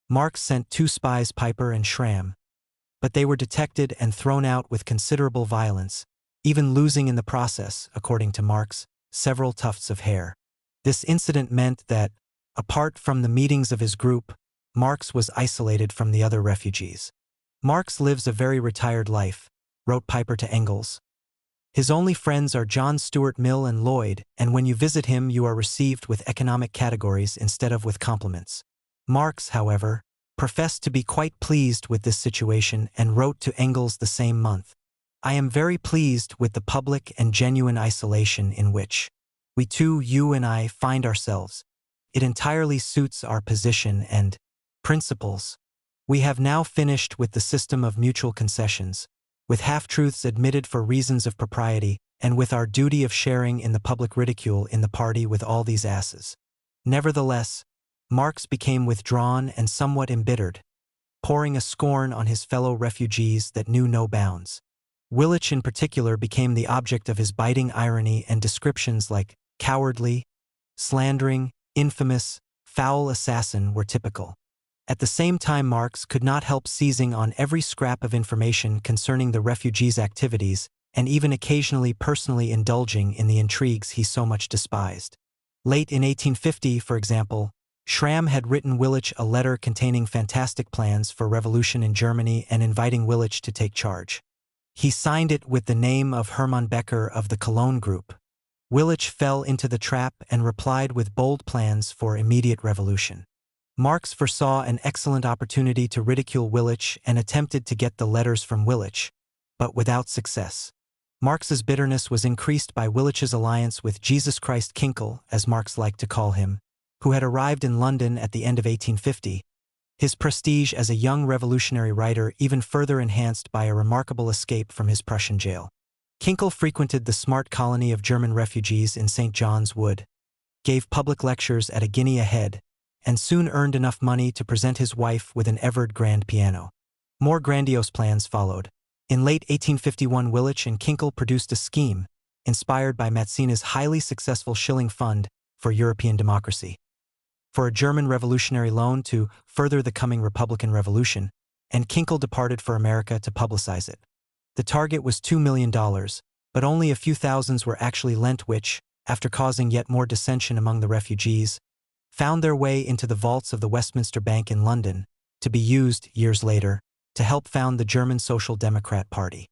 Marx sent 2 spies, Piper and Schramm, but they were detected and thrown out with considerable violence, even losing in the process, according to Marx, several tufts of hair. This incident meant that, apart from the meetings of his group, Marx was isolated from the other refugees. Marx lives a very retired life, wrote Piper to Engels. His only friends are John Stuart Mill and Lloyd, and when you visit him you are received with economic categories instead of with compliments. Marx, however, professed to be quite pleased with this situation and wrote to Engels the same month, "I am very pleased with the public and genuine isolation in which we two, you and I, find ourselves. It entirely suits our position and principles. We have now finished with the system of mutual concessions, with half-truths admitted for reasons of propriety, and with our duty of sharing in the public ridicule in the party with all these asses." Nevertheless, Marx became withdrawn and somewhat embittered, pouring a scorn on his fellow refugees that knew no bounds. Willitsch in particular became the object of his biting irony, and descriptions like cowardly, slandering, infamous, foul assassin were typical. At the same time, Marx could not help seizing on every scrap of information concerning the refugees' activities, and even occasionally personally indulging in the intrigues he so much despised. Late in 1850, for example, Schramm had written Willitsch a letter containing fantastic plans for revolution in Germany and inviting Willitsch to take charge. He signed it with the name of Hermann Becker of the Cologne Group. Willitsch fell into the trap and replied with bold plans for immediate revolution. Marx foresaw an excellent opportunity to ridicule Willich and attempted to get the letters from Willich, but without success. Marx's bitterness was increased by Willich's alliance with Jesus Christ Kinkel, as Marx liked to call him, who had arrived in London at the end of 1850, his prestige as a young revolutionary writer even further enhanced by a remarkable escape from his Prussian jail. Kinkel frequented the smart colony of German refugees in St. John's Wood, gave public lectures at a guinea a head, and soon earned enough money to present his wife with an Everard grand piano. More grandiose plans followed. In late 1851, Willich and Kinkel produced a scheme, inspired by Mazzini's highly successful Schilling Fund for European Democracy, for a German revolutionary loan to further the coming Republican Revolution, and Kinkel departed for America to publicize it. The target was $2 million, but only a few thousands were actually lent which, after causing yet more dissension among the refugees, found their way into the vaults of the Westminster Bank in London, to be used, years later, to help found the German Social Democrat Party.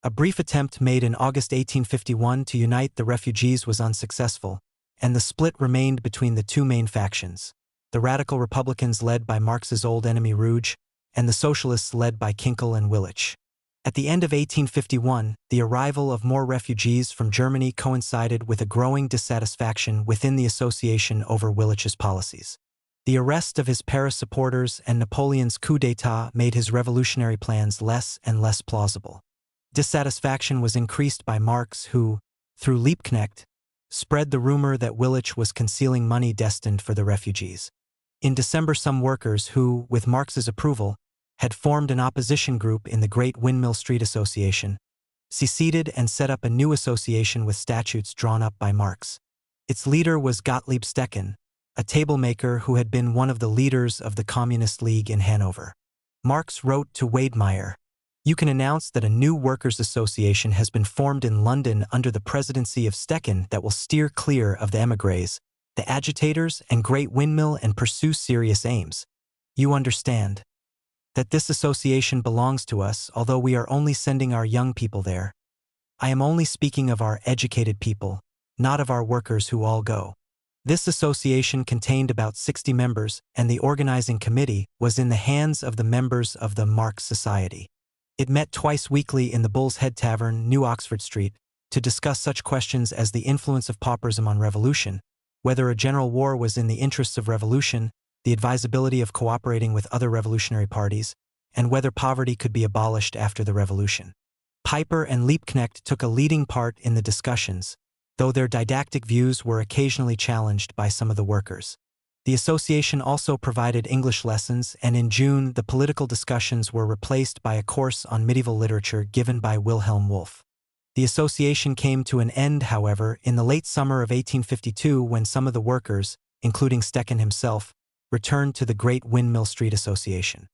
A brief attempt made in August 1851 to unite the refugees was unsuccessful, and the split remained between the two main factions, the radical Republicans led by Marx's old enemy Rouge, and the Socialists led by Kinkel and Willich. At the end of 1851, the arrival of more refugees from Germany coincided with a growing dissatisfaction within the association over Willich's policies. The arrest of his Paris supporters and Napoleon's coup d'état made his revolutionary plans less and less plausible. Dissatisfaction was increased by Marx who, through Liebknecht, spread the rumor that Willich was concealing money destined for the refugees. In December, some workers who, with Marx's approval, had formed an opposition group in the Great Windmill Street Association, seceded and set up a new association with statutes drawn up by Marx. Its leader was Gottlieb Stecken, a tablemaker who had been one of the leaders of the Communist League in Hanover. Marx wrote to Wedemeyer, "You can announce that a new workers' association has been formed in London under the presidency of Stecken that will steer clear of the émigrés, the agitators, and Great Windmill and pursue serious aims. You understand that this association belongs to us, although we are only sending our young people there. I am only speaking of our educated people, not of our workers who all go." This association contained about 60 members, and the organizing committee was in the hands of the members of the Marx Society. It met twice weekly in the Bull's Head Tavern, New Oxford Street, to discuss such questions as the influence of pauperism on revolution, whether a general war was in the interests of revolution, the advisability of cooperating with other revolutionary parties, and whether poverty could be abolished after the revolution. Piper and Liebknecht took a leading part in the discussions, though their didactic views were occasionally challenged by some of the workers. The association also provided English lessons, and in June the political discussions were replaced by a course on medieval literature given by Wilhelm Wolff. The association came to an end, however, in the late summer of 1852 when some of the workers, including Stecken himself, returned to the Great Windmill Street Association.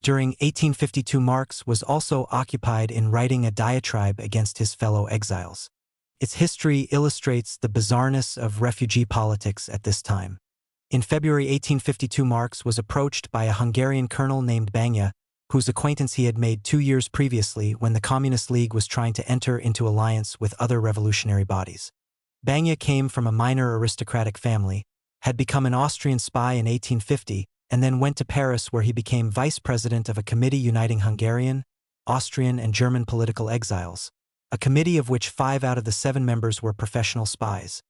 During 1852, Marx was also occupied in writing a diatribe against his fellow exiles. Its history illustrates the bizarreness of refugee politics at this time. In February 1852, Marx was approached by a Hungarian colonel named Banya, whose acquaintance he had made 2 years previously when the Communist League was trying to enter into alliance with other revolutionary bodies. Banya came from a minor aristocratic family, had become an Austrian spy in 1850, and then went to Paris where he became vice president of a committee uniting Hungarian, Austrian, and German political exiles, a committee of which 5 out of the 7 members were professional spies.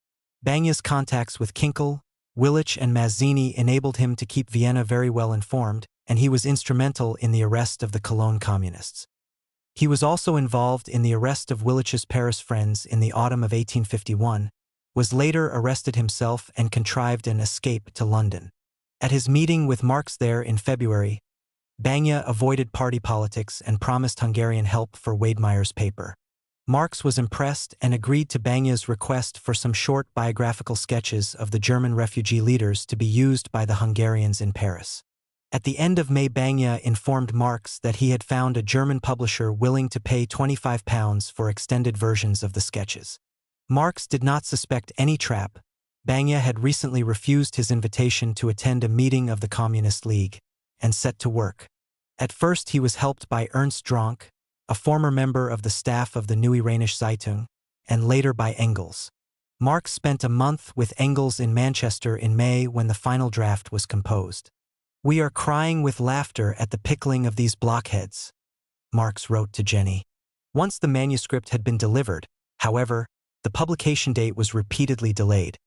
Banya's contacts with Kinkel, Willich, and Mazzini enabled him to keep Vienna very well informed, and he was instrumental in the arrest of the Cologne communists. He was also involved in the arrest of Willich's Paris friends in the autumn of 1851, was later arrested himself and contrived an escape to London. At his meeting with Marx there in February, Banya avoided party politics and promised Hungarian help for Wedemeyer's paper. Marx was impressed and agreed to Banya's request for some short biographical sketches of the German refugee leaders to be used by the Hungarians in Paris. At the end of May, Banya informed Marx that he had found a German publisher willing to pay £25 for extended versions of the sketches. Marx did not suspect any trap. Banya had recently refused his invitation to attend a meeting of the Communist League, and set to work. At first he was helped by Ernst Dronk, a former member of the staff of the Neue Rheinische Zeitung, and later by Engels. Marx spent a month with Engels in Manchester in May when the final draft was composed. "We are crying with laughter at the pickling of these blockheads," Marx wrote to Jenny. Once the manuscript had been delivered, however, the publication date was repeatedly delayed.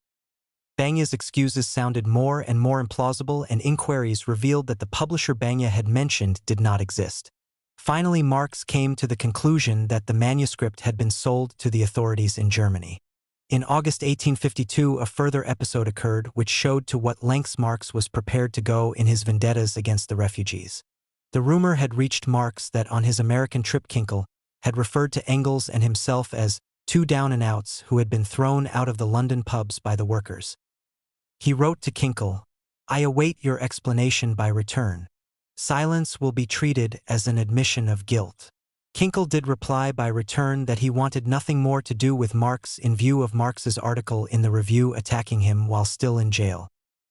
Banya's excuses sounded more and more implausible, and inquiries revealed that the publisher Banya had mentioned did not exist. Finally, Marx came to the conclusion that the manuscript had been sold to the authorities in Germany. In August 1852, a further episode occurred which showed to what lengths Marx was prepared to go in his vendettas against the refugees. The rumor had reached Marx that on his American trip Kinkel had referred to Engels and himself as two down-and-outs who had been thrown out of the London pubs by the workers. He wrote to Kinkel, "I await your explanation by return. Silence will be treated as an admission of guilt." Kinkel did reply by return that he wanted nothing more to do with Marx in view of Marx's article in the Review attacking him while still in jail.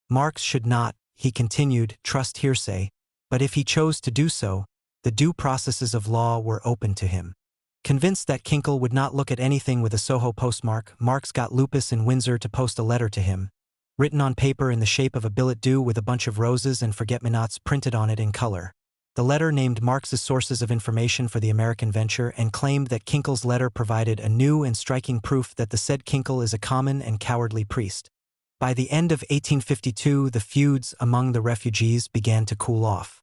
Marx should not, he continued, trust hearsay, but if he chose to do so, the due processes of law were open to him. Convinced that Kinkel would not look at anything with a Soho postmark, Marx got Lupus in Windsor to post a letter to him, written on paper in the shape of a billet doux with a bunch of roses and forget-me-nots printed on it in color. The letter named Marx's sources of information for the American venture and claimed that Kinkel's letter provided a new and striking proof that the said Kinkel is a common and cowardly priest. By the end of 1852, the feuds among the refugees began to cool off.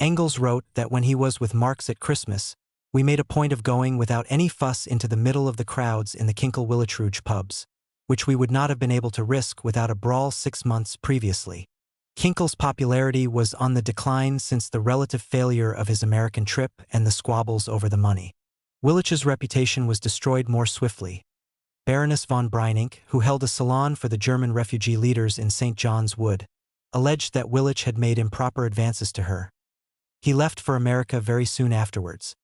Engels wrote that when he was with Marx at Christmas, "We made a point of going without any fuss into the middle of the crowds in the Kinkel-Willitruge pubs, which we would not have been able to risk without a brawl 6 months previously." Kinkel's popularity was on the decline since the relative failure of his American trip and the squabbles over the money. Willich's reputation was destroyed more swiftly. Baroness von Breinink, who held a salon for the German refugee leaders in St. John's Wood, alleged that Willich had made improper advances to her. He left for America very soon afterwards.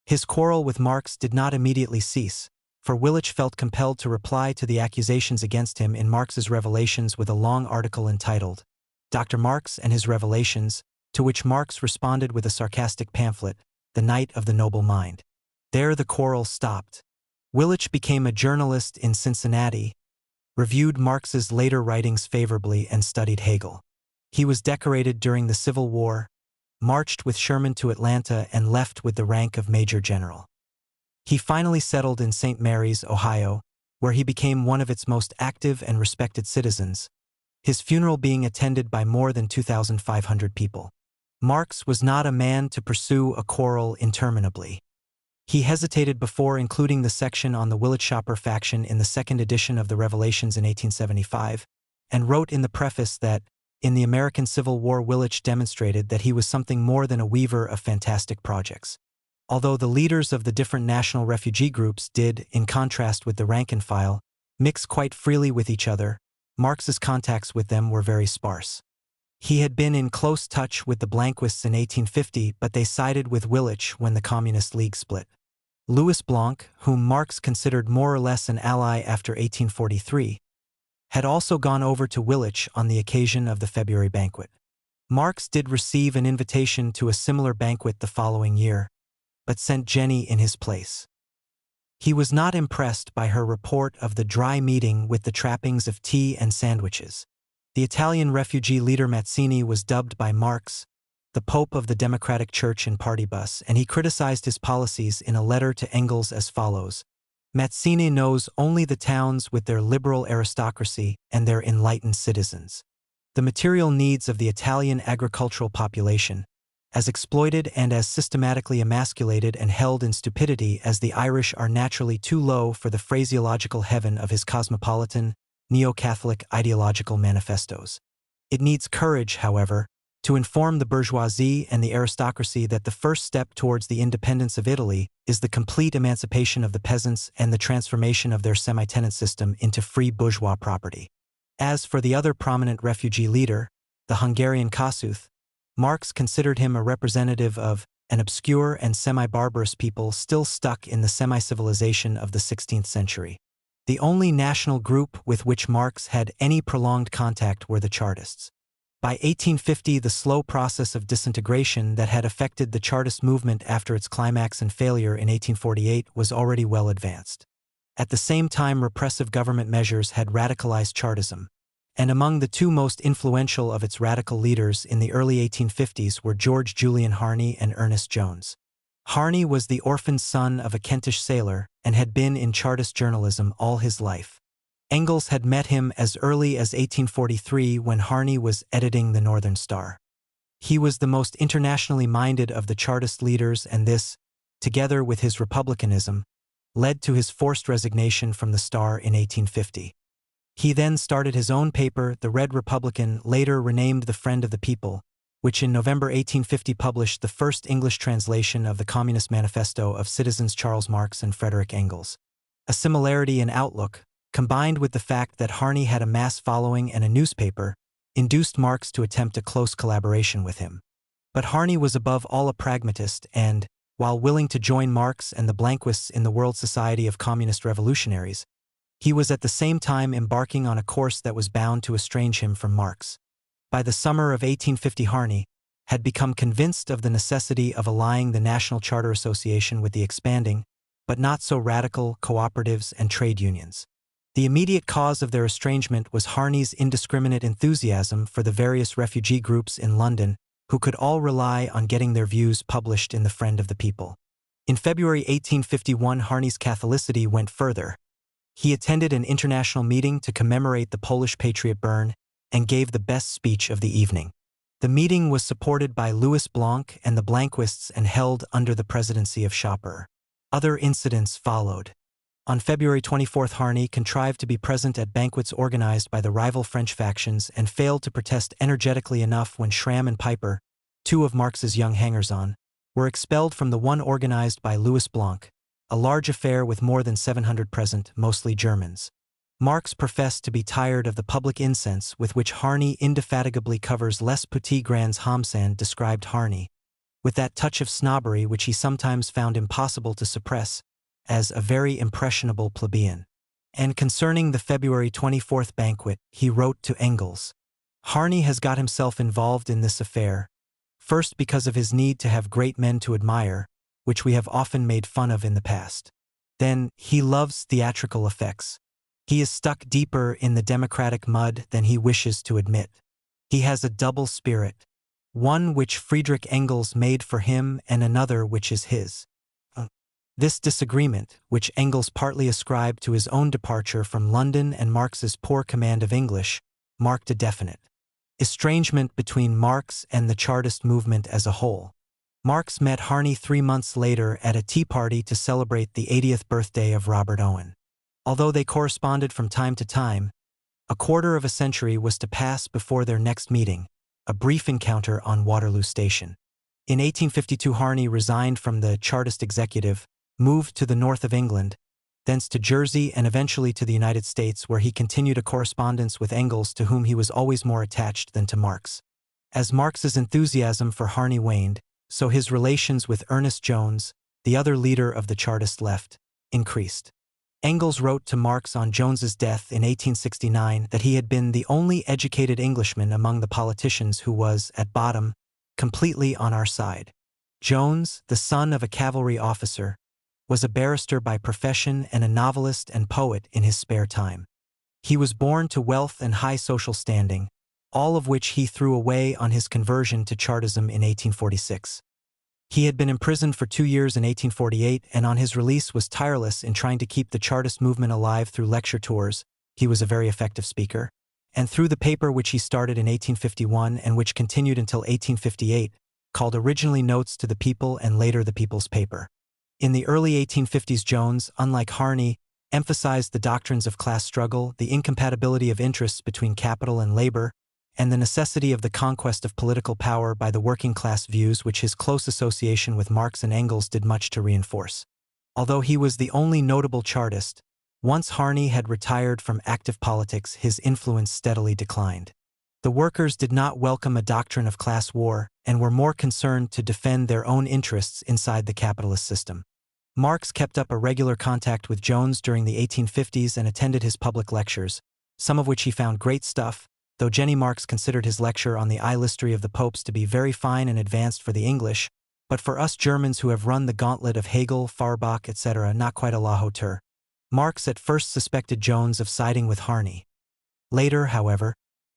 His quarrel with Marx did not immediately cease, for Willich felt compelled to reply to the accusations against him in Marx's Revelations with a long article entitled, "Dr. Marx and His Revelations," to which Marx responded with a sarcastic pamphlet, "The Night of the Noble Mind." There the quarrel stopped. Willich became a journalist in Cincinnati, reviewed Marx's later writings favorably, and studied Hegel. He was decorated during the Civil War, marched with Sherman to Atlanta, and left with the rank of Major General. He finally settled in St. Mary's, Ohio, where he became one of its most active and respected citizens, his funeral being attended by more than 2,500 people. Marx was not a man to pursue a quarrel interminably. He hesitated before including the section on the Willitschopper faction in the second edition of the Revelations in 1875, and wrote in the preface that, in the American Civil War, Willich demonstrated that he was something more than a weaver of fantastic projects. Although the leaders of the different national refugee groups did, in contrast with the rank and file, mix quite freely with each other, Marx's contacts with them were very sparse. He had been in close touch with the Blanquists in 1850, but they sided with Willich when the Communist League split. Louis Blanc, whom Marx considered more or less an ally after 1843, had also gone over to Willich on the occasion of the February banquet. Marx did receive an invitation to a similar banquet the following year, but sent Jenny in his place. He was not impressed by her report of the dry meeting with the trappings of tea and sandwiches. The Italian refugee leader Mazzini was dubbed by Marx the Pope of the Democratic Church in Party Bus, and he criticized his policies in a letter to Engels as follows: "Mazzini knows only the towns with their liberal aristocracy and their enlightened citizens. The material needs of the Italian agricultural population, as exploited and as systematically emasculated and held in stupidity as the Irish, are naturally too low for the phraseological heaven of his cosmopolitan, neo-Catholic ideological manifestos. It needs courage, however, to inform the bourgeoisie and the aristocracy that the first step towards the independence of Italy is the complete emancipation of the peasants and the transformation of their semi-tenant system into free bourgeois property." As for the other prominent refugee leader, the Hungarian Kossuth, Marx considered him a representative of an obscure and semi-barbarous people still stuck in the semi-civilization of the 16th century. The only national group with which Marx had any prolonged contact were the Chartists. By 1850, the slow process of disintegration that had affected the Chartist movement after its climax and failure in 1848 was already well advanced. At the same time, repressive government measures had radicalized Chartism, and among the two most influential of its radical leaders in the early 1850s were George Julian Harney and Ernest Jones. Harney was the orphaned son of a Kentish sailor and had been in Chartist journalism all his life. Engels had met him as early as 1843 when Harney was editing the Northern Star. He was the most internationally minded of the Chartist leaders, and this, together with his republicanism, led to his forced resignation from the Star in 1850. He then started his own paper, the Red Republican, later renamed the Friend of the People, which in November 1850 published the first English translation of the Communist Manifesto of citizens Karl Marx and Friedrich Engels. A similarity in outlook, combined with the fact that Harney had a mass following and a newspaper, induced Marx to attempt a close collaboration with him. But Harney was above all a pragmatist and, while willing to join Marx and the Blanquists in the World Society of Communist Revolutionaries, he was at the same time embarking on a course that was bound to estrange him from Marx. By the summer of 1850, Harney had become convinced of the necessity of allying the National Charter Association with the expanding, but not so radical, cooperatives and trade unions. The immediate cause of their estrangement was Harney's indiscriminate enthusiasm for the various refugee groups in London who could all rely on getting their views published in the Friend of the People. In February 1851, Harney's Catholicity went further. He attended an international meeting to commemorate the Polish patriot burn and gave the best speech of the evening. The meeting was supported by Louis Blanc and the Blanquists and held under the presidency of Schopper. Other incidents followed. On February 24, Harney contrived to be present at banquets organized by the rival French factions and failed to protest energetically enough when Schramm and Piper, two of Marx's young hangers-on, were expelled from the one organized by Louis Blanc, a large affair with more than 700 present, mostly Germans. Marx professed to be tired of the public incense with which Harney indefatigably covers Les Petits Grands Hommes, described Harney, with that touch of snobbery which he sometimes found impossible to suppress, as a very impressionable plebeian. And concerning the February 24 banquet, he wrote to Engels, "Harney has got himself involved in this affair, first because of his need to have great men to admire, which we have often made fun of in the past. Then, he loves theatrical effects. He is stuck deeper in the democratic mud than he wishes to admit. He has a double spirit, one which Friedrich Engels made for him and another which is his." This disagreement, which Engels partly ascribed to his own departure from London and Marx's poor command of English, marked a definite estrangement between Marx and the Chartist movement as a whole. Marx met Harney 3 months later at a tea party to celebrate the 80th birthday of Robert Owen. Although they corresponded from time to time, a quarter of a century was to pass before their next meeting, a brief encounter on Waterloo Station. In 1852, Harney resigned from the Chartist executive, moved to the north of England, thence to Jersey and eventually to the United States, where he continued a correspondence with Engels, to whom he was always more attached than to Marx. As Marx's enthusiasm for Harney waned, so his relations with Ernest Jones, the other leader of the Chartist left, increased. Engels wrote to Marx on Jones's death in 1869 that he had been the only educated Englishman among the politicians who was, at bottom, completely on our side. Jones, the son of a cavalry officer, was a barrister by profession and a novelist and poet in his spare time. He was born to wealth and high social standing, all of which he threw away on his conversion to Chartism in 1846. He had been imprisoned for 2 years in 1848 and on his release was tireless in trying to keep the Chartist movement alive through lecture tours. He was a very effective speaker, and through the paper which he started in 1851 and which continued until 1858, called originally Notes to the People and later the People's Paper. In the early 1850s, Jones, unlike Harney, emphasized the doctrines of class struggle, the incompatibility of interests between capital and labor, and the necessity of the conquest of political power by the working class, views which his close association with Marx and Engels did much to reinforce. Although he was the only notable Chartist, once Harney had retired from active politics, his influence steadily declined. The workers did not welcome a doctrine of class war and were more concerned to defend their own interests inside the capitalist system. Marx kept up a regular contact with Jones during the 1850s and attended his public lectures, some of which he found great stuff, though Jenny Marx considered his lecture on the History of the Popes to be very fine and advanced for the English, but for us Germans who have run the gauntlet of Hegel, Feuerbach, etc., not quite a la hauteur. Marx at first suspected Jones of siding with Harney. Later, however,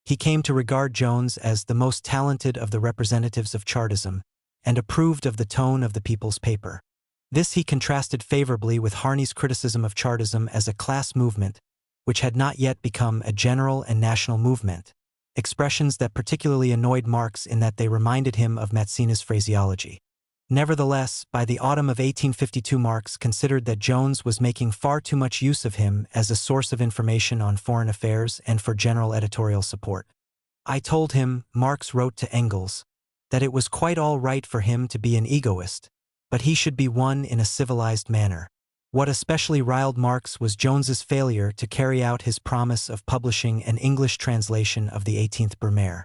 He came to regard Jones as the most talented of the representatives of Chartism, and approved of the tone of the People's paper. This he contrasted favorably with Harney's criticism of Chartism as a class movement, which had not yet become a general and national movement, expressions that particularly annoyed Marx in that they reminded him of Mazzini's phraseology. Nevertheless, by the autumn of 1852 Marx considered that Jones was making far too much use of him as a source of information on foreign affairs and for general editorial support. I told him, Marx wrote to Engels, that it was quite all right for him to be an egoist, but he should be one in a civilized manner. What especially riled Marx was Jones's failure to carry out his promise of publishing an English translation of the 18th Brumaire.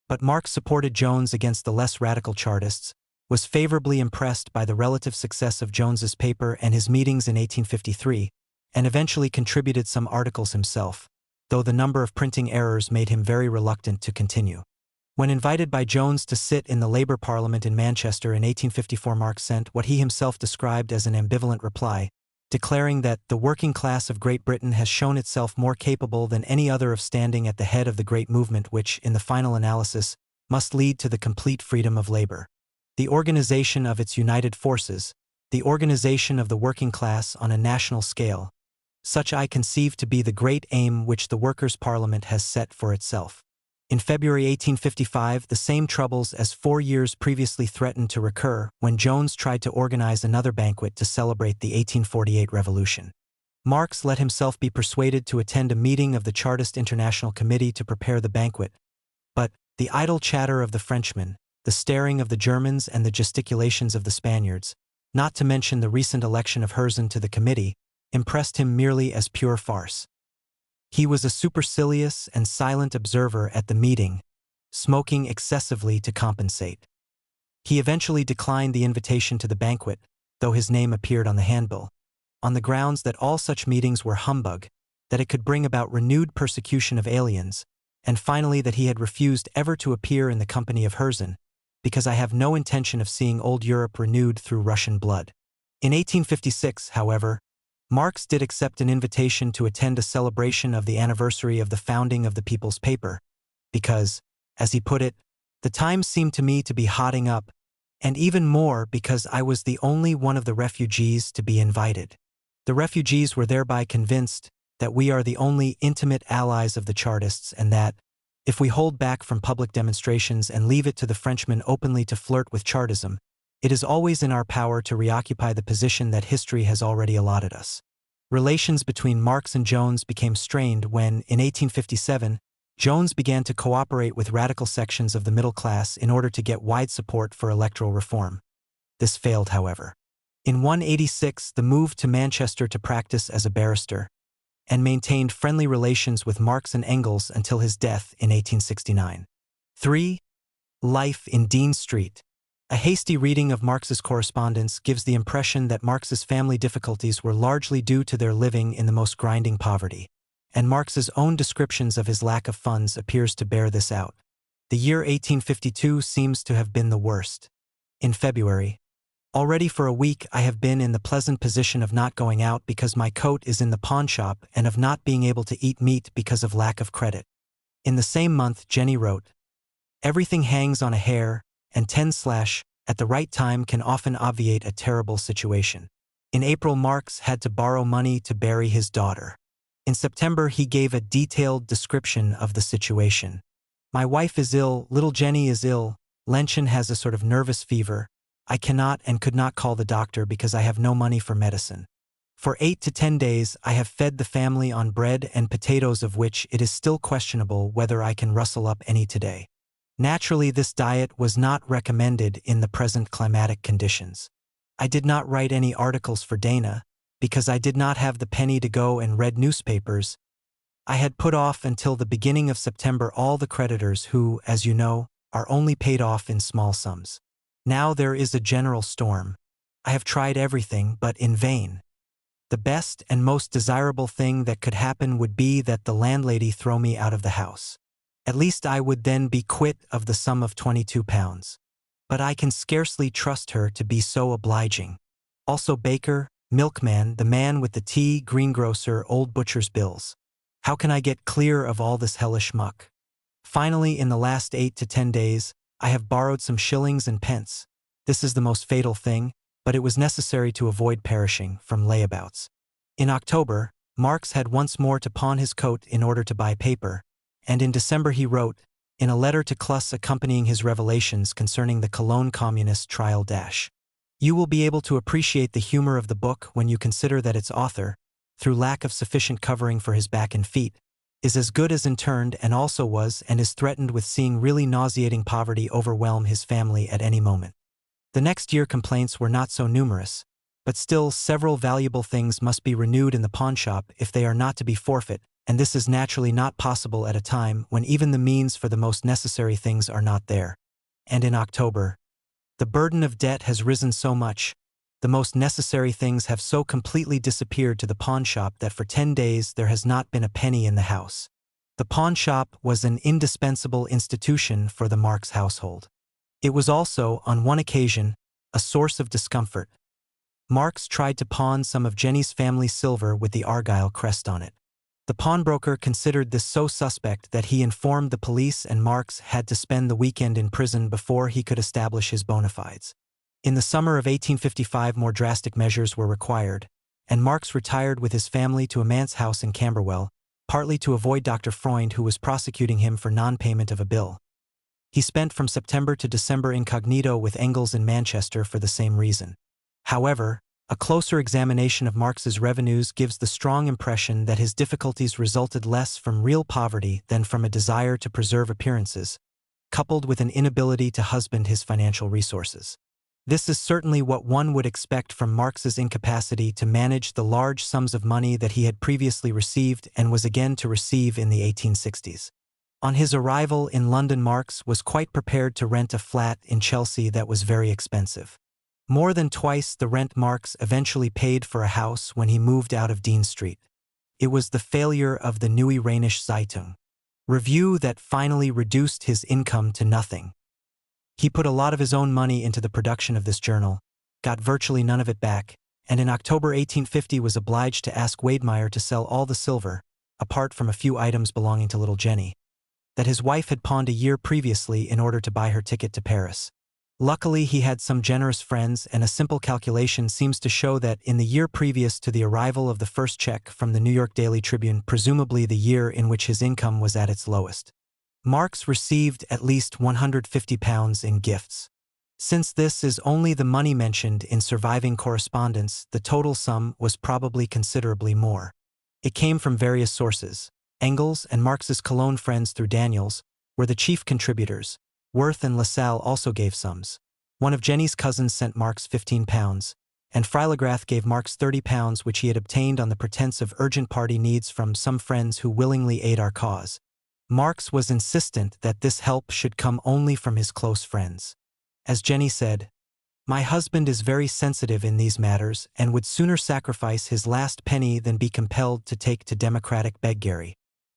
But Marx supported Jones against the less radical Chartists, was favorably impressed by the relative success of Jones's paper and his meetings in 1853, and eventually contributed some articles himself, though the number of printing errors made him very reluctant to continue. When invited by Jones to sit in the Labour Parliament in Manchester in 1854, Marx sent what he himself described as an ambivalent reply, declaring that the working class of Great Britain has shown itself more capable than any other of standing at the head of the great movement which, in the final analysis, must lead to the complete freedom of labor. The organization of its united forces, the organization of the working class on a national scale, such I conceive to be the great aim which the Workers' Parliament has set for itself. In February 1855, the same troubles as 4 years previously threatened to recur when Jones tried to organize another banquet to celebrate the 1848 revolution. Marx let himself be persuaded to attend a meeting of the Chartist International Committee to prepare the banquet, but the idle chatter of the Frenchmen, the staring of the Germans and the gesticulations of the Spaniards, not to mention the recent election of Herzen to the committee, impressed him merely as pure farce. He was a supercilious and silent observer at the meeting, smoking excessively to compensate. He eventually declined the invitation to the banquet, though his name appeared on the handbill, on the grounds that all such meetings were humbug, that it could bring about renewed persecution of aliens, and finally that he had refused ever to appear in the company of Herzen, because I have no intention of seeing old Europe renewed through Russian blood. In 1856, however, Marx did accept an invitation to attend a celebration of the anniversary of the founding of the People's paper, because, as he put it, the time seemed to me to be hotting up, and even more because I was the only one of the refugees to be invited. The refugees were thereby convinced that we are the only intimate allies of the Chartists and that, if we hold back from public demonstrations and leave it to the Frenchmen openly to flirt with Chartism, it is always in our power to reoccupy the position that history has already allotted us. Relations between Marx and Jones became strained when, in 1857, Jones began to cooperate with radical sections of the middle class in order to get wide support for electoral reform. This failed, however. In 1886, the move to Manchester to practice as a barrister, and maintained friendly relations with Marx and Engels until his death in 1869. 3. Life in Dean Street. A hasty reading of Marx's correspondence gives the impression that Marx's family difficulties were largely due to their living in the most grinding poverty, and Marx's own descriptions of his lack of funds appears to bear this out. The year 1852 seems to have been the worst. In February, already for a week I have been in the pleasant position of not going out because my coat is in the pawnshop and of not being able to eat meat because of lack of credit. In the same month Jenny wrote, "Everything hangs on a hair, and 10/ at the right time can often obviate a terrible situation." In April Marx had to borrow money to bury his daughter. In September he gave a detailed description of the situation. "My wife is ill, little Jenny is ill, Lenchen has a sort of nervous fever. I cannot and could not call the doctor because I have no money for medicine. For 8 to 10 days I have fed the family on bread and potatoes of which it is still questionable whether I can rustle up any today." Naturally, this diet was not recommended in the present climatic conditions. I did not write any articles for Dana, because I did not have the penny to go and read newspapers. I had put off until the beginning of September all the creditors who, as you know, are only paid off in small sums. Now there is a general storm. I have tried everything, but in vain. The best and most desirable thing that could happen would be that the landlady throw me out of the house. At least I would then be quit of the sum of £22. But I can scarcely trust her to be so obliging. Also baker, milkman, the man with the tea, greengrocer, old butcher's bills. How can I get clear of all this hellish muck? Finally, in the last 8 to 10 days, I have borrowed some shillings and pence. This is the most fatal thing, but it was necessary to avoid perishing from layabouts. In October, Marx had once more to pawn his coat in order to buy paper, and in December he wrote, in a letter to Kluss accompanying his revelations concerning the Cologne Communist trial. You will be able to appreciate the humor of the book when you consider that its author, through lack of sufficient covering for his back and feet, is as good as interned and also was and is threatened with seeing really nauseating poverty overwhelm his family at any moment. The next year complaints were not so numerous, but still several valuable things must be renewed in the pawnshop if they are not to be forfeit, and this is naturally not possible at a time when even the means for the most necessary things are not there. And in October, the burden of debt has risen so much, the most necessary things have so completely disappeared to the pawnshop that for 10 days there has not been a penny in the house. The pawnshop was an indispensable institution for the Marx household. It was also, on one occasion, a source of discomfort. Marx tried to pawn some of Jenny's family silver with the Argyle crest on it. The pawnbroker considered this so suspect that he informed the police, and Marx had to spend the weekend in prison before he could establish his bona fides. In the summer of 1855 more drastic measures were required, and Marx retired with his family to a manse house in Camberwell, partly to avoid Dr. Freund, who was prosecuting him for non-payment of a bill. He spent from September to December incognito with Engels in Manchester for the same reason. However, a closer examination of Marx's revenues gives the strong impression that his difficulties resulted less from real poverty than from a desire to preserve appearances, coupled with an inability to husband his financial resources. This is certainly what one would expect from Marx's incapacity to manage the large sums of money that he had previously received and was again to receive in the 1860s. On his arrival in London, Marx was quite prepared to rent a flat in Chelsea that was very expensive. More than twice the rent Marx eventually paid for a house when he moved out of Dean Street. It was the failure of the Neue Rheinische Zeitung Review that finally reduced his income to nothing. He put a lot of his own money into the production of this journal, got virtually none of it back, and in October 1850 was obliged to ask Wedemeyer to sell all the silver, apart from a few items belonging to little Jenny, that his wife had pawned a year previously in order to buy her ticket to Paris. Luckily, he had some generous friends, and a simple calculation seems to show that in the year previous to the arrival of the first check from the New York Daily Tribune, presumably the year in which his income was at its lowest, Marx received at least £150 in gifts. Since this is only the money mentioned in surviving correspondence, the total sum was probably considerably more. It came from various sources. Engels and Marx's Cologne friends through Daniels were the chief contributors. Worth and LaSalle also gave sums. One of Jenny's cousins sent Marx £15, and Freilagrath gave Marx £30, which he had obtained on the pretense of urgent party needs from some friends who willingly aid our cause. Marx was insistent that this help should come only from his close friends. As Jenny said, "My husband is very sensitive in these matters and would sooner sacrifice his last penny than be compelled to take to democratic beggary."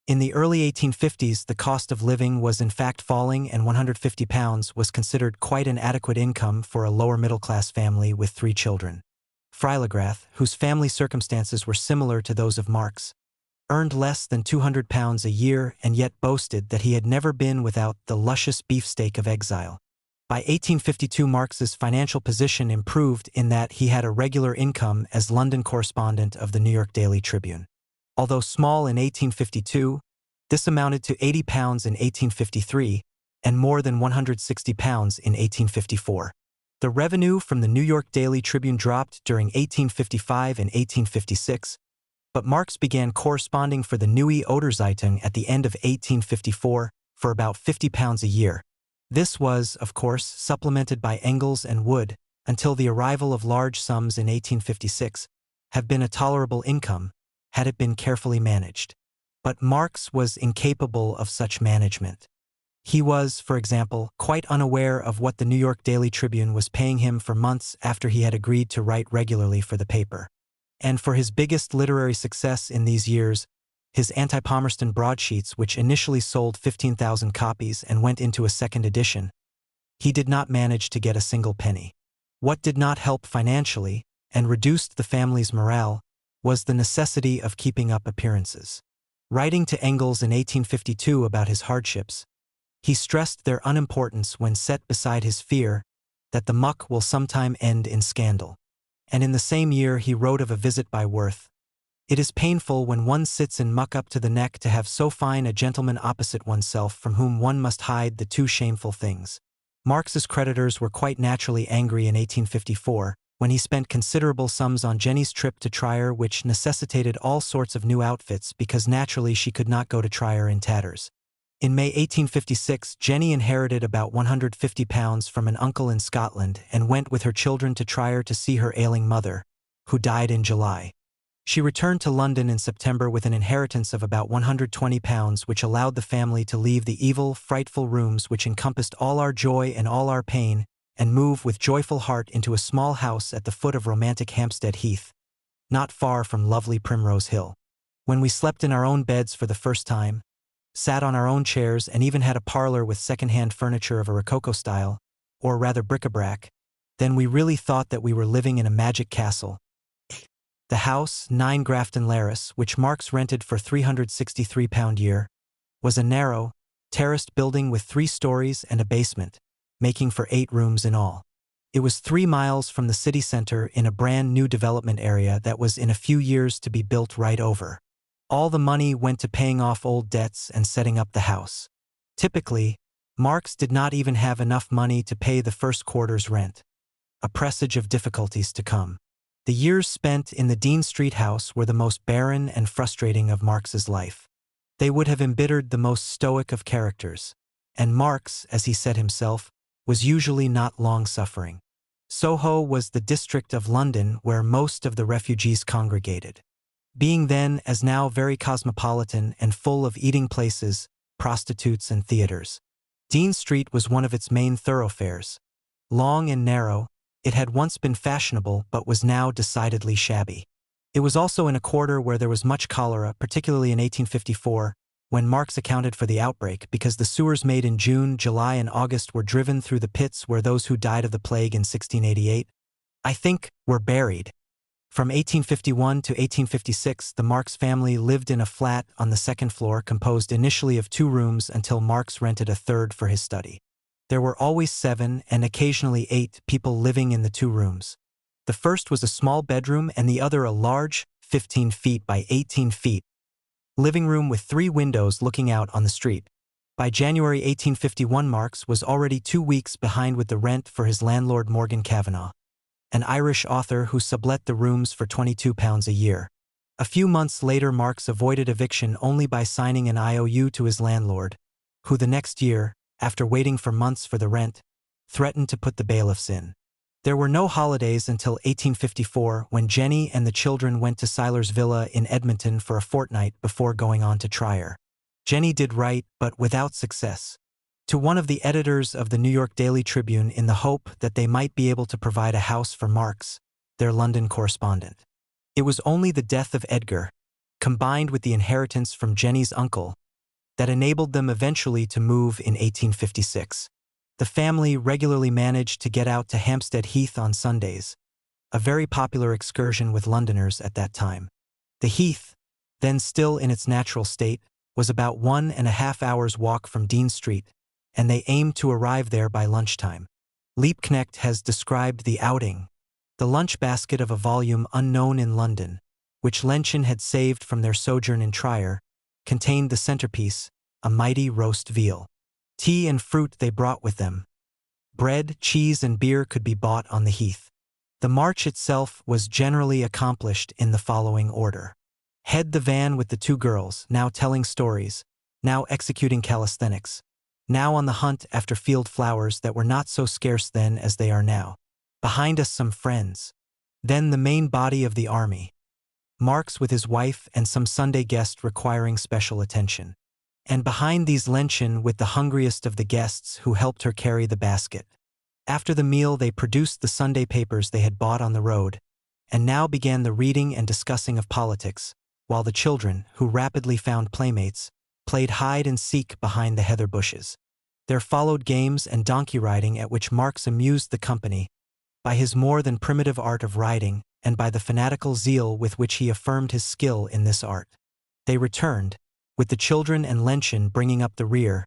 In the early 1850s, the cost of living was in fact falling, and £150 was considered quite an adequate income for a lower middle-class family with 3 children. Freilagrath, whose family circumstances were similar to those of Marx, earned less than £200 a year and yet boasted that he had never been without the luscious beefsteak of exile. By 1852, Marx's financial position improved in that he had a regular income as London correspondent of the New York Daily Tribune. Although small in 1852, this amounted to £80 in 1853 and more than £160 in 1854. The revenue from the New York Daily Tribune dropped during 1855 and 1856, but Marx began corresponding for the Neue Oder Zeitung at the end of 1854 for about £50 a year. This was, of course, supplemented by Engels and Wood, until the arrival of large sums in 1856, have been a tolerable income, had it been carefully managed. But Marx was incapable of such management. He was, for example, quite unaware of what the New York Daily Tribune was paying him for months after he had agreed to write regularly for the paper. And for his biggest literary success in these years, his anti-Palmerston broadsheets, which initially sold 15,000 copies and went into a second edition, he did not manage to get a single penny. What did not help financially, and reduced the family's morale, was the necessity of keeping up appearances. Writing to Engels in 1852 about his hardships, He stressed their unimportance when set beside his fear that the muck will sometime end in scandal. And in the same year he wrote of a visit by Worth, "It is painful when one sits in muck up to the neck to have so fine a gentleman opposite oneself from whom one must hide the two shameful things." Marx's creditors were quite naturally angry in 1854, when he spent considerable sums on Jenny's trip to Trier, which necessitated all sorts of new outfits because naturally she could not go to Trier in tatters. In May 1856, Jenny inherited about £150 from an uncle in Scotland and went with her children to Trier to see her ailing mother, who died in July. She returned to London in September with an inheritance of about £120, which allowed the family to leave the evil, frightful rooms which encompassed all our joy and all our pain, and move with joyful heart into a small house at the foot of romantic Hampstead Heath, not far from lovely Primrose Hill. When we slept in our own beds for the first time, sat on our own chairs, and even had a parlor with second-hand furniture of a Rococo style, or rather bric-a-brac, then we really thought that we were living in a magic castle. The house, 9 Grafton Laris, which Marx rented for £363 a year, was a narrow, terraced building with 3 stories and a basement, making for 8 rooms in all. It was 3 miles from the city center in a brand new development area that was in a few years to be built right over. All the money went to paying off old debts and setting up the house. Typically, Marx did not even have enough money to pay the first quarter's rent, a presage of difficulties to come. The years spent in the Dean Street house were the most barren and frustrating of Marx's life. They would have embittered the most stoic of characters, and Marx, as he said himself, was usually not long-suffering. Soho was the district of London where most of the refugees congregated. Being then, as now, very cosmopolitan and full of eating places, prostitutes, and theaters, Dean Street was one of its main thoroughfares. Long and narrow, it had once been fashionable but was now decidedly shabby. It was also in a quarter where there was much cholera, particularly in 1854, when Marx accounted for the outbreak, because the sewers made in June, July, and August were driven through the pits where those who died of the plague in 1688, I think, were buried. From 1851 to 1856, the Marx family lived in a flat on the second floor composed initially of 2 rooms until Marx rented a third for his study. There were always 7 and occasionally 8 people living in the 2 rooms. The first was a small bedroom and the other a large, 15 feet by 18 feet, living room with 3 windows looking out on the street. By January 1851, Marx was already 2 weeks behind with the rent for his landlord Morgan Kavanagh, an Irish author who sublet the rooms for £22 a year. A few months later, Marx avoided eviction only by signing an IOU to his landlord, who the next year, after waiting for months for the rent, threatened to put the bailiffs in. There were no holidays until 1854, when Jenny and the children went to Seiler's villa in Edmonton for a fortnight before going on to Trier. Jenny did write, but without success, to one of the editors of the New York Daily Tribune in the hope that they might be able to provide a house for Marx, their London correspondent. It was only the death of Edgar, combined with the inheritance from Jenny's uncle, that enabled them eventually to move in 1856. The family regularly managed to get out to Hampstead Heath on Sundays, a very popular excursion with Londoners at that time. The Heath, then still in its natural state, was about 1.5 hours' walk from Dean Street, and they aimed to arrive there by lunchtime. Liebknecht has described the outing, the lunch basket of a volume unknown in London, which Lenchen had saved from their sojourn in Trier, contained the centerpiece, a mighty roast veal. Tea and fruit they brought with them. Bread, cheese, and beer could be bought on the Heath. The march itself was generally accomplished in the following order. Head the van with the 2 girls, now telling stories, now executing calisthenics, now on the hunt after field flowers that were not so scarce then as they are now. Behind us some friends. Then the main body of the army. Marx with his wife and some Sunday guest requiring special attention. And behind these Lenchen with the hungriest of the guests who helped her carry the basket. After the meal they produced the Sunday papers they had bought on the road, and now began the reading and discussing of politics, while the children, who rapidly found playmates, played hide and seek behind the heather bushes. There followed games and donkey riding at which Marx amused the company by his more than primitive art of riding and by the fanatical zeal with which he affirmed his skill in this art. They returned, with the children and Lenchen bringing up the rear,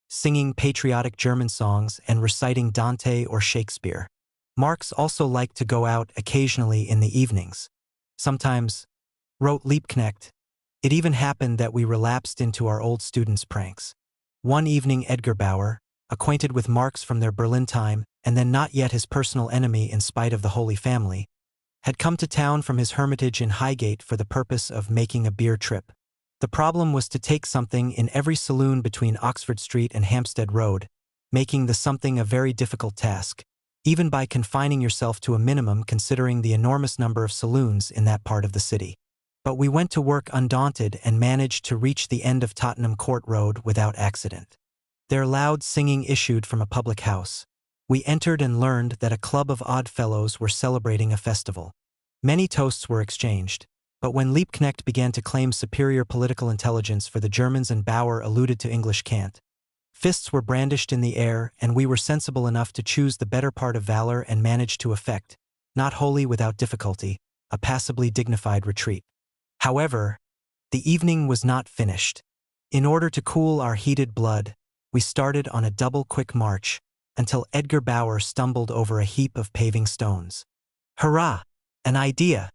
singing patriotic German songs and reciting Dante or Shakespeare. Marx also liked to go out occasionally in the evenings. Sometimes, wrote Liebknecht, it even happened that we relapsed into our old students' pranks. One evening Edgar Bauer, acquainted with Marx from their Berlin time and then not yet his personal enemy in spite of the Holy Family, had come to town from his hermitage in Highgate for the purpose of making a beer trip. The problem was to take something in every saloon between Oxford Street and Hampstead Road, making the something a very difficult task, even by confining yourself to a minimum considering the enormous number of saloons in that part of the city. But we went to work undaunted and managed to reach the end of Tottenham Court Road without accident. There loud singing issued from a public house. We entered and learned that a club of odd fellows were celebrating a festival. Many toasts were exchanged, but when Liebknecht began to claim superior political intelligence for the Germans and Bauer alluded to English cant, fists were brandished in the air and we were sensible enough to choose the better part of valor and manage to effect, not wholly without difficulty, a passably dignified retreat. However, the evening was not finished. In order to cool our heated blood, we started on a double quick march, until Edgar Bauer stumbled over a heap of paving stones. Hurrah! An idea!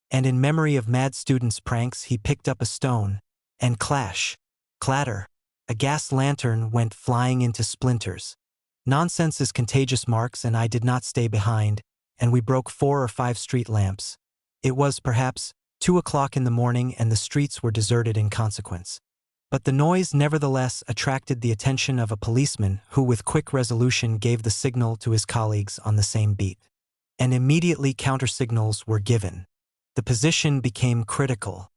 And in memory of mad students' pranks he picked up a stone, and clash, clatter, a gas lantern went flying into splinters. Nonsense is contagious, Marx and I did not stay behind, and we broke 4 or 5 street lamps. It was, perhaps, 2 o'clock in the morning and the streets were deserted in consequence. But the noise nevertheless attracted the attention of a policeman who with quick resolution gave the signal to his colleagues on the same beat. And immediately countersignals were given. The position became critical.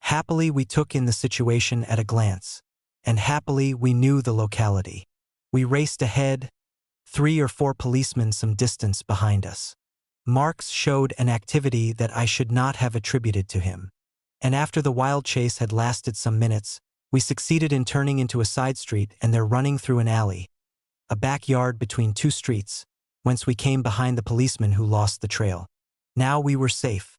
Happily we took in the situation at a glance, and happily we knew the locality. We raced ahead, 3 or 4 policemen some distance behind us. Marx showed an activity that I should not have attributed to him. And after the wild chase had lasted some minutes, we succeeded in turning into a side street and there running through an alley, a backyard between 2 streets, whence we came behind the policeman who lost the trail. Now we were safe.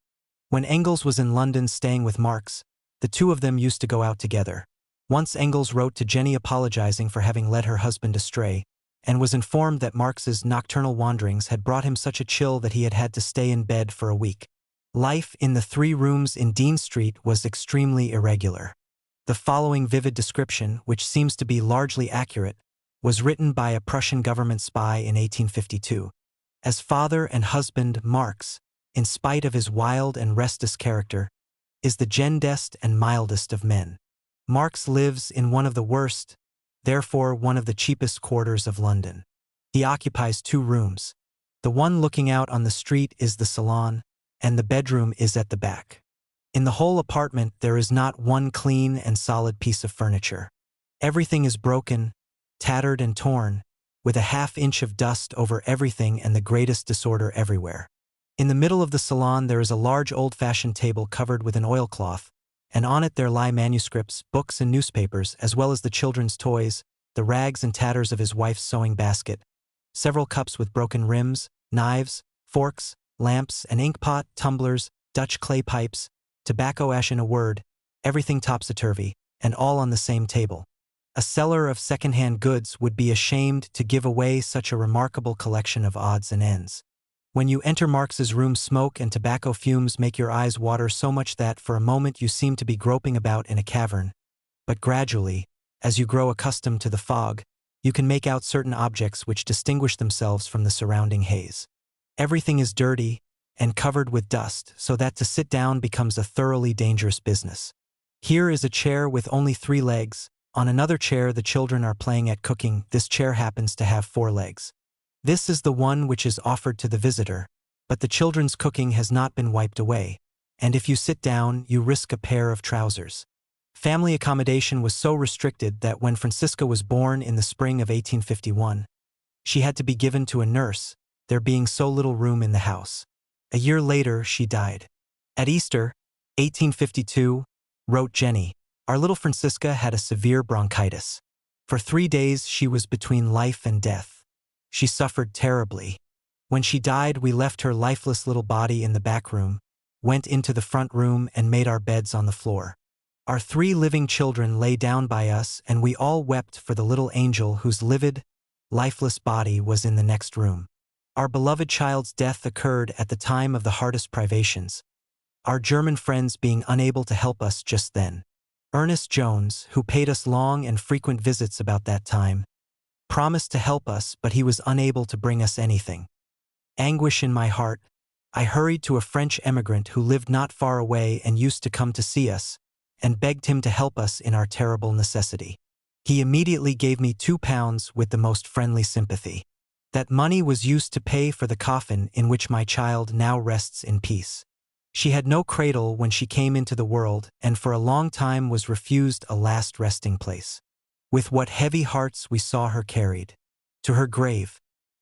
When Engels was in London staying with Marx, the 2 of them used to go out together. Once Engels wrote to Jenny apologizing for having led her husband astray, and was informed that Marx's nocturnal wanderings had brought him such a chill that he had had to stay in bed for a week. Life in the 3 rooms in Dean Street was extremely irregular. The following vivid description, which seems to be largely accurate, was written by a Prussian government spy in 1852. As father and husband, Marx, in spite of his wild and restless character, is the gentlest and mildest of men. Marx lives in one of the worst, therefore one of the cheapest quarters of London. He occupies 2 rooms. The one looking out on the street is the salon, and the bedroom is at the back. In the whole apartment there is not one clean and solid piece of furniture. Everything is broken, tattered and torn, with a half-inch of dust over everything and the greatest disorder everywhere. In the middle of the salon there is a large old-fashioned table covered with an oilcloth, and on it there lie manuscripts, books and newspapers, as well as the children's toys, the rags and tatters of his wife's sewing basket, several cups with broken rims, knives, forks, lamps, an inkpot, tumblers, Dutch clay pipes, tobacco ash, in a word, everything topsy-turvy, and all on the same table. A seller of second-hand goods would be ashamed to give away such a remarkable collection of odds and ends. When you enter Marx's room, smoke and tobacco fumes make your eyes water so much that for a moment you seem to be groping about in a cavern. But gradually, as you grow accustomed to the fog, you can make out certain objects which distinguish themselves from the surrounding haze. Everything is dirty and covered with dust, so that to sit down becomes a thoroughly dangerous business. Here is a chair with only 3 legs. On another chair the children are playing at cooking. This chair happens to have 4 legs. This is the one which is offered to the visitor, but the children's cooking has not been wiped away, and if you sit down you risk a pair of trousers. Family accommodation was so restricted that when Francisca was born in the spring of 1851, she had to be given to a nurse, there being so little room in the house. A year later she died. At Easter, 1852, wrote Jenny, our little Francisca had a severe bronchitis. For 3 days she was between life and death. She suffered terribly. When she died we left her lifeless little body in the back room, went into the front room and made our beds on the floor. Our 3 living children lay down by us, and we all wept for the little angel whose livid, lifeless body was in the next room. Our beloved child's death occurred at the time of the hardest privations, our German friends being unable to help us just then. Ernest Jones, who paid us long and frequent visits about that time, promised to help us, but he was unable to bring us anything. Anguish in my heart, I hurried to a French emigrant who lived not far away and used to come to see us, and begged him to help us in our terrible necessity. He immediately gave me £2 with the most friendly sympathy. That money was used to pay for the coffin in which my child now rests in peace. She had no cradle when she came into the world, and for a long time was refused a last resting place. With what heavy hearts we saw her carried to her grave.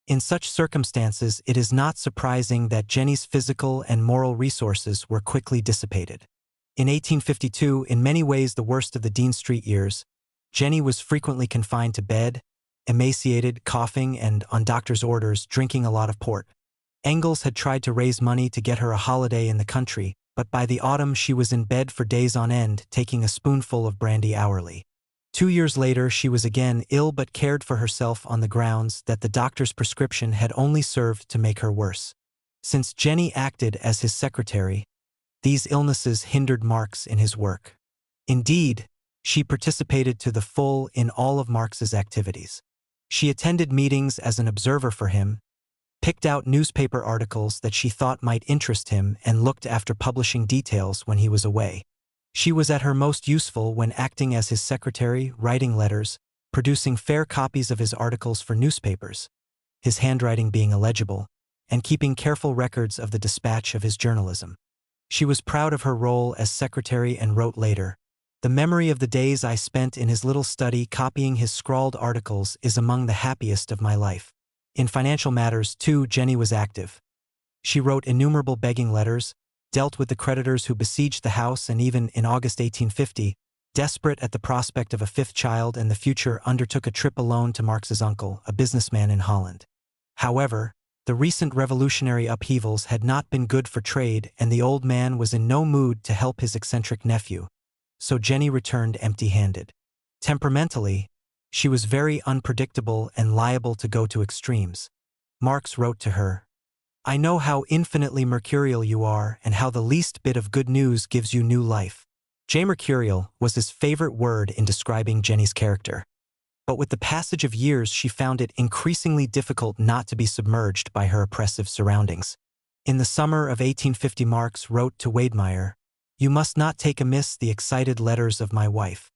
In such circumstances, it is not surprising that Jenny's physical and moral resources were quickly dissipated. In 1852, in many ways the worst of the Dean Street years, Jenny was frequently confined to bed, emaciated, coughing, and, on doctor's orders, drinking a lot of port. Engels had tried to raise money to get her a holiday in the country, but by the autumn she was in bed for days on end, taking a spoonful of brandy hourly. 2 years later she was again ill, but cared for herself on the grounds that the doctor's prescription had only served to make her worse. Since Jenny acted as his secretary, these illnesses hindered Marx in his work. Indeed, she participated to the full in all of Marx's activities. She attended meetings as an observer for him, picked out newspaper articles that she thought might interest him, and looked after publishing details when he was away. She was at her most useful when acting as his secretary, writing letters, producing fair copies of his articles for newspapers, his handwriting being illegible, and keeping careful records of the dispatch of his journalism. She was proud of her role as secretary and wrote later, "The memory of the days I spent in his little study copying his scrawled articles is among the happiest of my life." In financial matters, too, Jenny was active. She wrote innumerable begging letters, dealt with the creditors who besieged the house, and even, in August 1850, desperate at the prospect of a 5th child and the future, undertook a trip alone to Marx's uncle, a businessman in Holland. However, the recent revolutionary upheavals had not been good for trade, and the old man was in no mood to help his eccentric nephew, so Jenny returned empty-handed. Temperamentally, she was very unpredictable and liable to go to extremes. Marx wrote to her, "I know how infinitely mercurial you are and how the least bit of good news gives you new life." Mercurial was his favorite word in describing Jenny's character. But with the passage of years she found it increasingly difficult not to be submerged by her oppressive surroundings. In the summer of 1850 Marx wrote to Wedemeyer, "You must not take amiss the excited letters of my wife.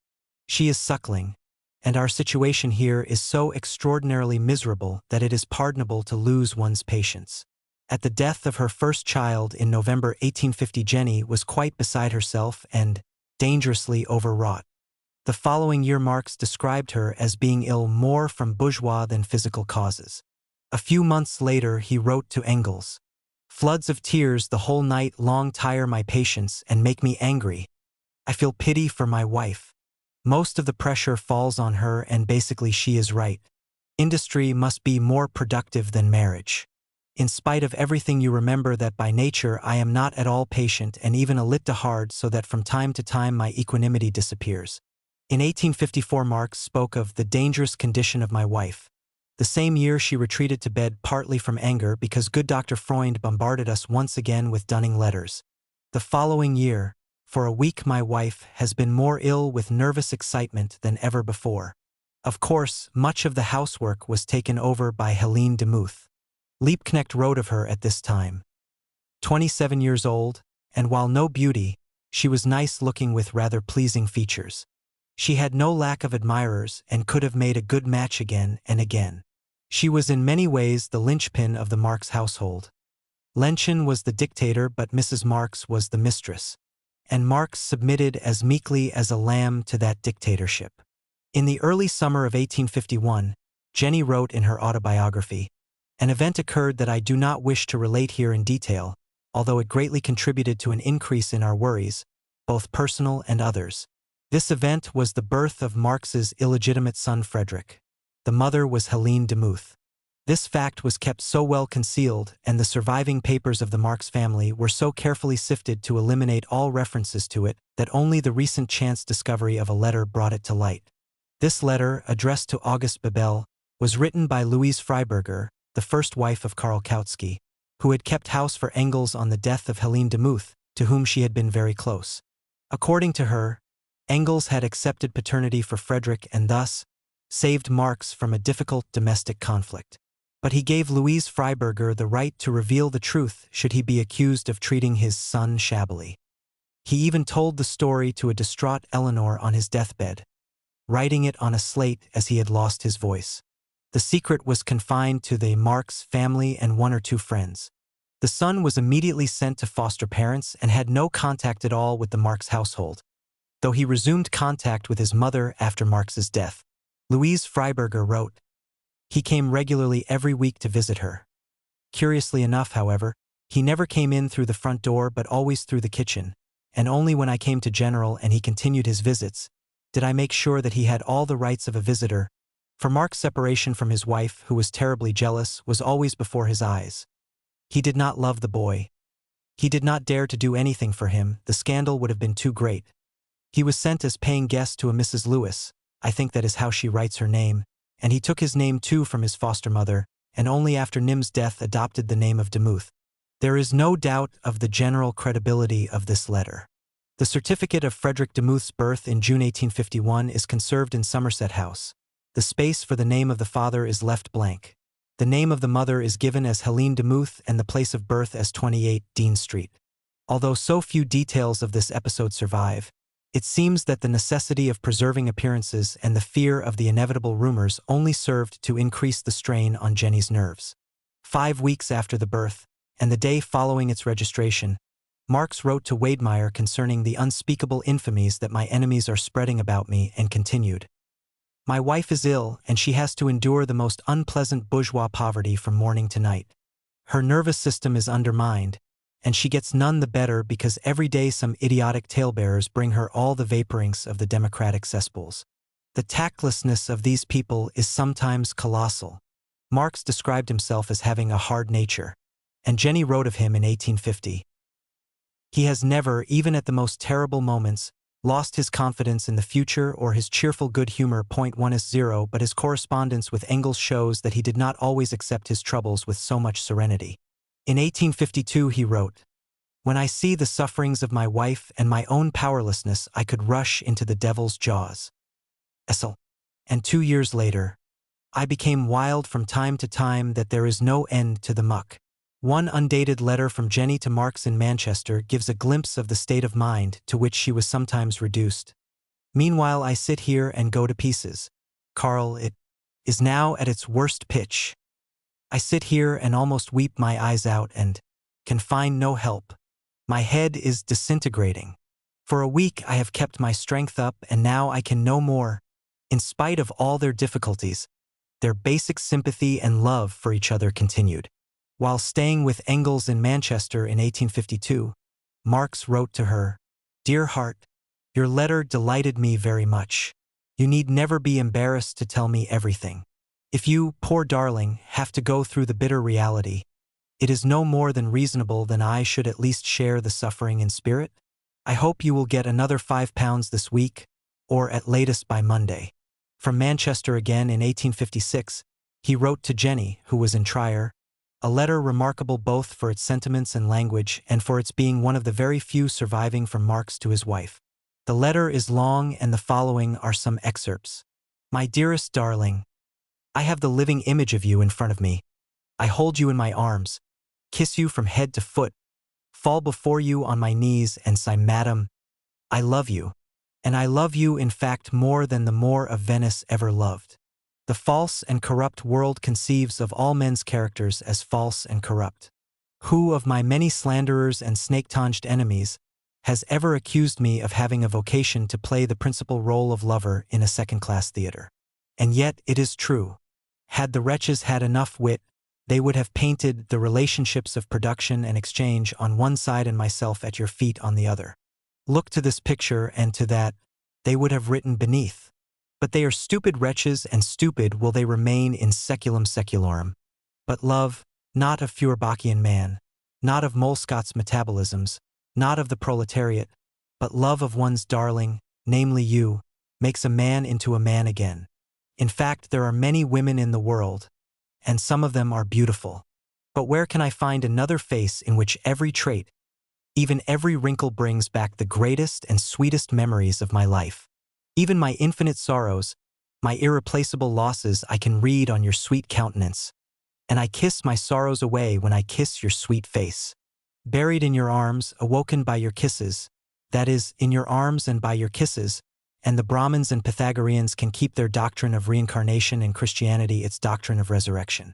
She is suckling, and our situation here is so extraordinarily miserable that it is pardonable to lose one's patience." At the death of her first child in November 1850, Jenny was quite beside herself and dangerously overwrought. The following year Marx described her as being ill more from bourgeois than physical causes. A few months later he wrote to Engels, "Floods of tears the whole night long tire my patience and make me angry. I feel pity for my wife. Most of the pressure falls on her, and basically she is right. Industry must be more productive than marriage. In spite of everything, you remember that by nature I am not at all patient and even a little hard, so that from time to time my equanimity disappears." In 1854 Marx spoke of the dangerous condition of my wife. The same year she retreated to bed, partly from anger because good Dr. Freund bombarded us once again with dunning letters. The following year, for a week my wife has been more ill with nervous excitement than ever before. Of course, much of the housework was taken over by Helene Demuth. Liebknecht wrote of her at this time, 27 years old, and while no beauty, she was nice-looking with rather pleasing features. She had no lack of admirers and could have made a good match again and again. She was in many ways the linchpin of the Marx household. Lenchen was the dictator, but Mrs. Marx was the mistress, and Marx submitted as meekly as a lamb to that dictatorship. In the early summer of 1851, Jenny wrote in her autobiography, "An event occurred that I do not wish to relate here in detail, although it greatly contributed to an increase in our worries, both personal and others. This event was the birth of Marx's illegitimate son Frederick. The mother was Helene Demuth. This fact was kept so well concealed, and the surviving papers of the Marx family were so carefully sifted to eliminate all references to it that only the recent chance discovery of a letter brought it to light. This letter, addressed to August Bebel, was written by Louise Freiberger, the first wife of Karl Kautsky, who had kept house for Engels on the death of Helene Demuth, to whom she had been very close. According to her, Engels had accepted paternity for Frederick and thus saved Marx from a difficult domestic conflict. But he gave Louise Freiberger the right to reveal the truth should he be accused of treating his son shabbily. He even told the story to a distraught Eleanor on his deathbed, writing it on a slate as he had lost his voice. The secret was confined to the Marx family and one or two friends. The son was immediately sent to foster parents and had no contact at all with the Marx household, though he resumed contact with his mother after Marx's death. Louise Freiberger wrote, "He came regularly every week to visit her. Curiously enough, however, he never came in through the front door but always through the kitchen, and only when I came to General and he continued his visits, did I make sure that he had all the rights of a visitor, for Marx's separation from his wife, who was terribly jealous, was always before his eyes. He did not love the boy. He did not dare to do anything for him, the scandal would have been too great. He was sent as paying guest to a Mrs. Lewis, I think that is how she writes her name, and he took his name too from his foster mother, and only after Nim's death adopted the name of Demuth. There is no doubt of the general credibility of this letter. The certificate of Frederick Demuth's birth in June 1851 is conserved in Somerset House. The space for the name of the father is left blank. The name of the mother is given as Helene Demuth and the place of birth as 28 Dean Street. Although so few details of this episode survive, it seems that the necessity of preserving appearances and the fear of the inevitable rumors only served to increase the strain on Jenny's nerves. 5 weeks after the birth, and the day following its registration, Marx wrote to Wedemeyer concerning the unspeakable infamies that my enemies are spreading about me and continued, "My wife is ill and she has to endure the most unpleasant bourgeois poverty from morning to night. Her nervous system is undermined, and she gets none the better because every day some idiotic talebearers bring her all the vaporings of the democratic cesspools. The tactlessness of these people is sometimes colossal." Marx described himself as having a hard nature, and Jenny wrote of him in 1850. "He has never, even at the most terrible moments, lost his confidence in the future or his cheerful good humor. 1 but his correspondence with Engels shows that he did not always accept his troubles with so much serenity. In 1852 he wrote, "When I see the sufferings of my wife and my own powerlessness, I could rush into the devil's jaws." Essel. And 2 years later, "I became wild from time to time that there is no end to the muck." One undated letter from Jenny to Marx in Manchester gives a glimpse of the state of mind to which she was sometimes reduced. "Meanwhile I sit here and go to pieces. Karl, it is now at its worst pitch. I sit here and almost weep my eyes out and can find no help. My head is disintegrating. For a week I have kept my strength up and now I can no more." In spite of all their difficulties, their basic sympathy and love for each other continued. While staying with Engels in Manchester in 1852, Marx wrote to her, "Dear heart, your letter delighted me very much. You need never be embarrassed to tell me everything. If you, poor darling, have to go through the bitter reality, it is no more than reasonable that I should at least share the suffering in spirit. I hope you will get another £5 this week, or at latest by Monday." From Manchester again in 1856, he wrote to Jenny, who was in Trier, a letter remarkable both for its sentiments and language and for its being one of the very few surviving from Marx to his wife. The letter is long and the following are some excerpts. "My dearest darling, I have the living image of you in front of me. I hold you in my arms, kiss you from head to foot, fall before you on my knees and say, 'Madam, I love you,' and I love you in fact more than the Moor of Venice ever loved. The false and corrupt world conceives of all men's characters as false and corrupt. Who of my many slanderers and snake-tongued enemies has ever accused me of having a vocation to play the principal role of lover in a second-class theater? And yet it is true. Had the wretches had enough wit, they would have painted the relationships of production and exchange on one side and myself at your feet on the other. Look to this picture and to that, they would have written beneath. But they are stupid wretches, and stupid will they remain in seculum seculorum. but love, not of Feuerbachkian man, not of Molescott's metabolisms, not of the proletariat, but love of one's darling, namely you, makes a man into a man again. In fact, there are many women in the world, and some of them are beautiful. But where can I find another face in which every trait, even every wrinkle brings back the greatest and sweetest memories of my life? Even my infinite sorrows, my irreplaceable losses I can read on your sweet countenance, and I kiss my sorrows away when I kiss your sweet face. Buried in your arms, awoken by your kisses, that is, in your arms and by your kisses, and the Brahmins and Pythagoreans can keep their doctrine of reincarnation and Christianity its doctrine of resurrection.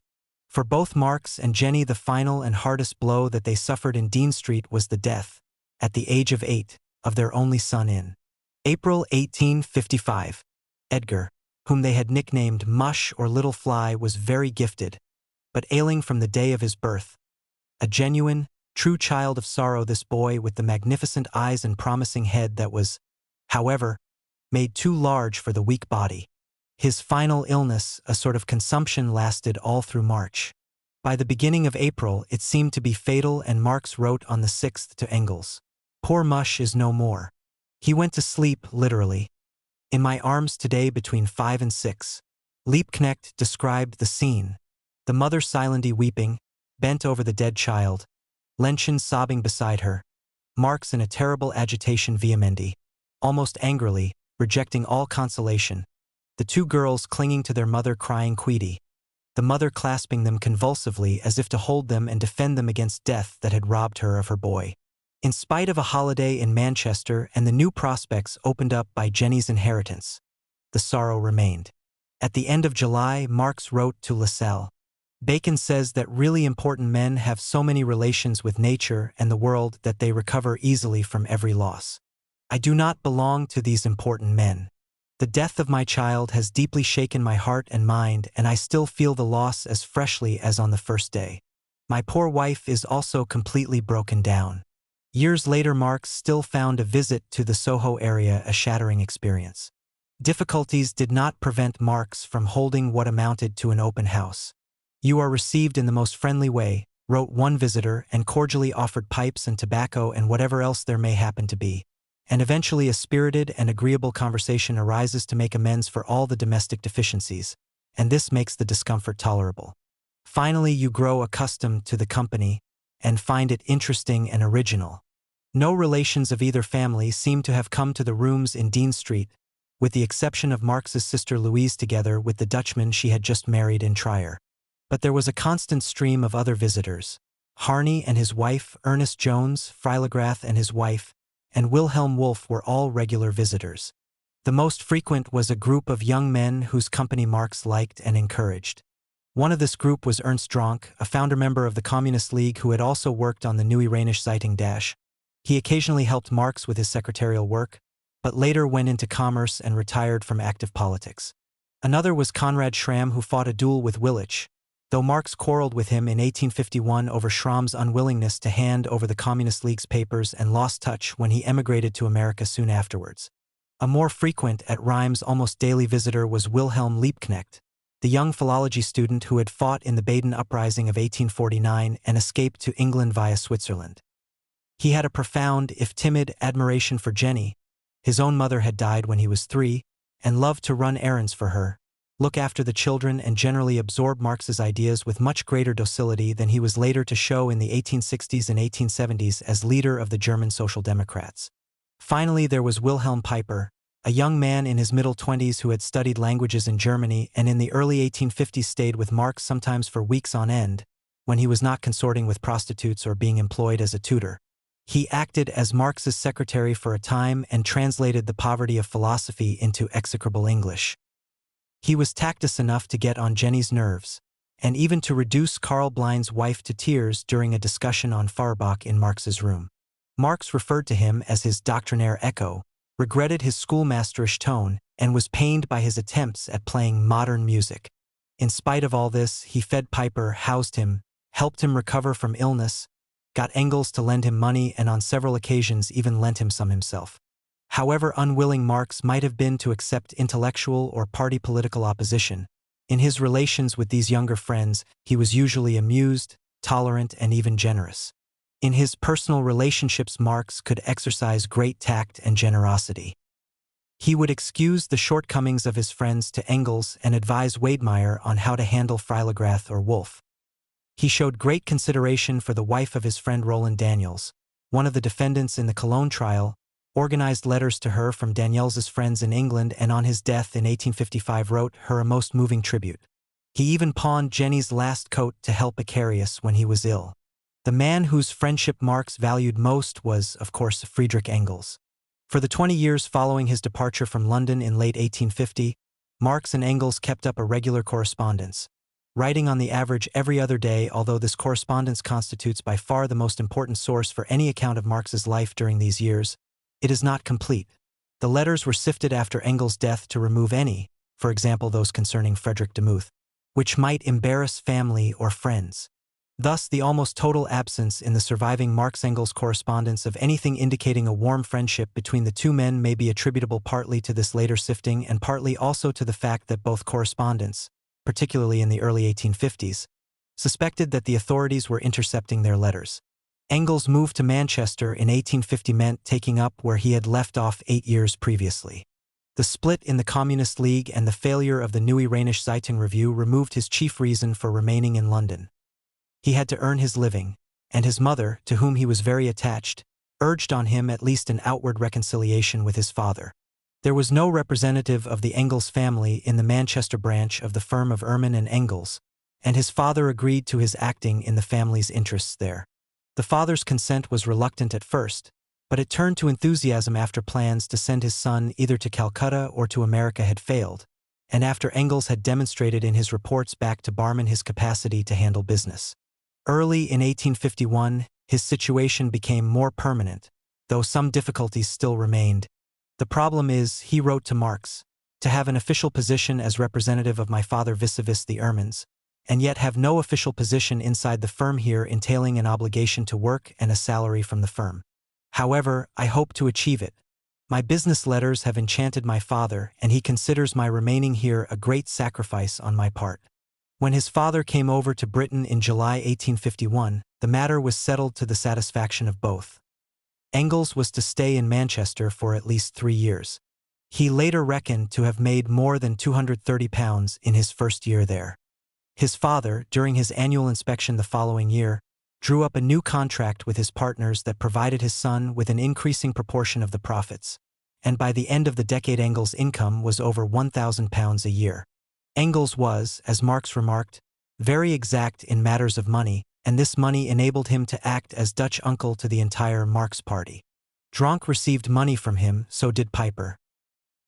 For both Marx and Jenny, the final and hardest blow that they suffered in Dean Street was the death, at the age of 8, of their only son in April 1855. Edgar, whom they had nicknamed Mush or Little Fly, was very gifted, but ailing from the day of his birth. A genuine, true child of sorrow, this boy with the magnificent eyes and promising head that was, however, made too large for the weak body. His final illness, a sort of consumption, lasted all through March. By the beginning of April, it seemed to be fatal, and Marx wrote on the 6th to Engels, "Poor Mush is no more. He went to sleep, literally, in my arms today between 5 and 6. Liebknecht described the scene. The mother silently weeping, bent over the dead child, Lenchen sobbing beside her, Marx in a terrible agitation vehemently, almost angrily, rejecting all consolation, the two girls clinging to their mother crying Queedy, the mother clasping them convulsively as if to hold them and defend them against death that had robbed her of her boy. In spite of a holiday in Manchester and the new prospects opened up by Jenny's inheritance, the sorrow remained. At the end of July, Marx wrote to Lassalle, "Bacon says that really important men have so many relations with nature and the world that they recover easily from every loss. I do not belong to these important men. The death of my child has deeply shaken my heart and mind, and I still feel the loss as freshly as on the first day. My poor wife is also completely broken down." Years later, Marx still found a visit to the Soho area a shattering experience. Difficulties did not prevent Marx from holding what amounted to an open house. "You are received in the most friendly way," wrote one visitor, and cordially offered pipes and tobacco and whatever else there may happen to be. And eventually a spirited and agreeable conversation arises to make amends for all the domestic deficiencies, and this makes the discomfort tolerable. Finally, you grow accustomed to the company and find it interesting and original. No relations of either family seem to have come to the rooms in Dean Street, with the exception of Marx's sister Louise, together with the Dutchman she had just married in Trier. But there was a constant stream of other visitors. Harney and his wife, Ernest Jones, Freilagrath and his wife, and Wilhelm Wolff were all regular visitors. The most frequent was a group of young men whose company Marx liked and encouraged. One of this group was Ernst Dronk, a founder member of the Communist League who had also worked on the Neue Rheinische Zeitung. He occasionally helped Marx with his secretarial work, but later went into commerce and retired from active politics. Another was Konrad Schramm, who fought a duel with Willich, though Marx quarreled with him in 1851 over Schramm's unwillingness to hand over the Communist League's papers and lost touch when he emigrated to America soon afterwards. A more frequent, at Rheims almost daily visitor, was Wilhelm Liebknecht, the young philology student who had fought in the Baden Uprising of 1849 and escaped to England via Switzerland. He had a profound, if timid, admiration for Jenny. His own mother had died when he was 3, and loved to run errands for her, look after the children, and generally absorb Marx's ideas with much greater docility than he was later to show in the 1860s and 1870s as leader of the German Social Democrats. Finally, there was Wilhelm Peiper, a young man in his middle 20s who had studied languages in Germany and in the early 1850s stayed with Marx sometimes for weeks on end, when he was not consorting with prostitutes or being employed as a tutor. He acted as Marx's secretary for a time and translated The Poverty of Philosophy into execrable English. He was tactless enough to get on Jenny's nerves, and even to reduce Karl Blind's wife to tears during a discussion on Feuerbach in Marx's room. Marx referred to him as his doctrinaire echo, regretted his schoolmasterish tone, and was pained by his attempts at playing modern music. In spite of all this, he fed Peiper, housed him, helped him recover from illness, got Engels to lend him money, and on several occasions even lent him some himself. However unwilling Marx might have been to accept intellectual or party political opposition, In his relations with these younger friends, he was usually amused, tolerant, and even generous. In his personal relationships, Marx could exercise great tact and generosity. He would excuse the shortcomings of his friends to Engels and advise Wedemeyer on how to handle Freilagrath or Wolff. He showed great consideration for the wife of his friend Roland Daniels, one of the defendants in the Cologne trial, organized letters to her from Daniels's friends in England, and on his death in 1855 wrote her a most moving tribute. He even pawned Jenny's last coat to help Icarius when he was ill. The man whose friendship Marx valued most was, of course, Friedrich Engels. For the 20 years following his departure from London in late 1850, Marx and Engels kept up a regular correspondence, writing on the average every other day. Although this correspondence constitutes by far the most important source for any account of Marx's life during these years, it is not complete. The letters were sifted after Engels' death to remove any, for example those concerning Frederick Demuth, which might embarrass family or friends. Thus, the almost total absence in the surviving Marx-Engels correspondence of anything indicating a warm friendship between the two men may be attributable partly to this later sifting and partly also to the fact that both correspondents, particularly in the early 1850s, suspected that the authorities were intercepting their letters. Engels' move to Manchester in 1850 meant taking up where he had left off 8 years previously. The split in the Communist League and the failure of the Neue Rheinische Zeitung review removed his chief reason for remaining in London. He had to earn his living, and his mother, to whom he was very attached, urged on him at least an outward reconciliation with his father. There was no representative of the Engels family in the Manchester branch of the firm of Ehrman and Engels, and his father agreed to his acting in the family's interests there. The father's consent was reluctant at first, but it turned to enthusiasm after plans to send his son either to Calcutta or to America had failed, and after Engels had demonstrated in his reports back to Barman his capacity to handle business. Early in 1851, his situation became more permanent, though some difficulties still remained. The problem is, he wrote to Marx, to have an official position as representative of my father vis-a-vis the Ehrmans, and yet have no official position inside the firm here entailing an obligation to work and a salary from the firm. However, I hope to achieve it. My business letters have enchanted my father, and he considers my remaining here a great sacrifice on my part. When his father came over to Britain in July 1851, the matter was settled to the satisfaction of both. Engels was to stay in Manchester for at least 3 years. He later reckoned to have made more than £230 in his first year there. His father, during his annual inspection the following year, drew up a new contract with his partners that provided his son with an increasing proportion of the profits, and by the end of the decade Engels' income was over £1,000 a year. Engels was, as Marx remarked, very exact in matters of money, and this money enabled him to act as Dutch uncle to the entire Marx party. Dronk received money from him, so did Piper.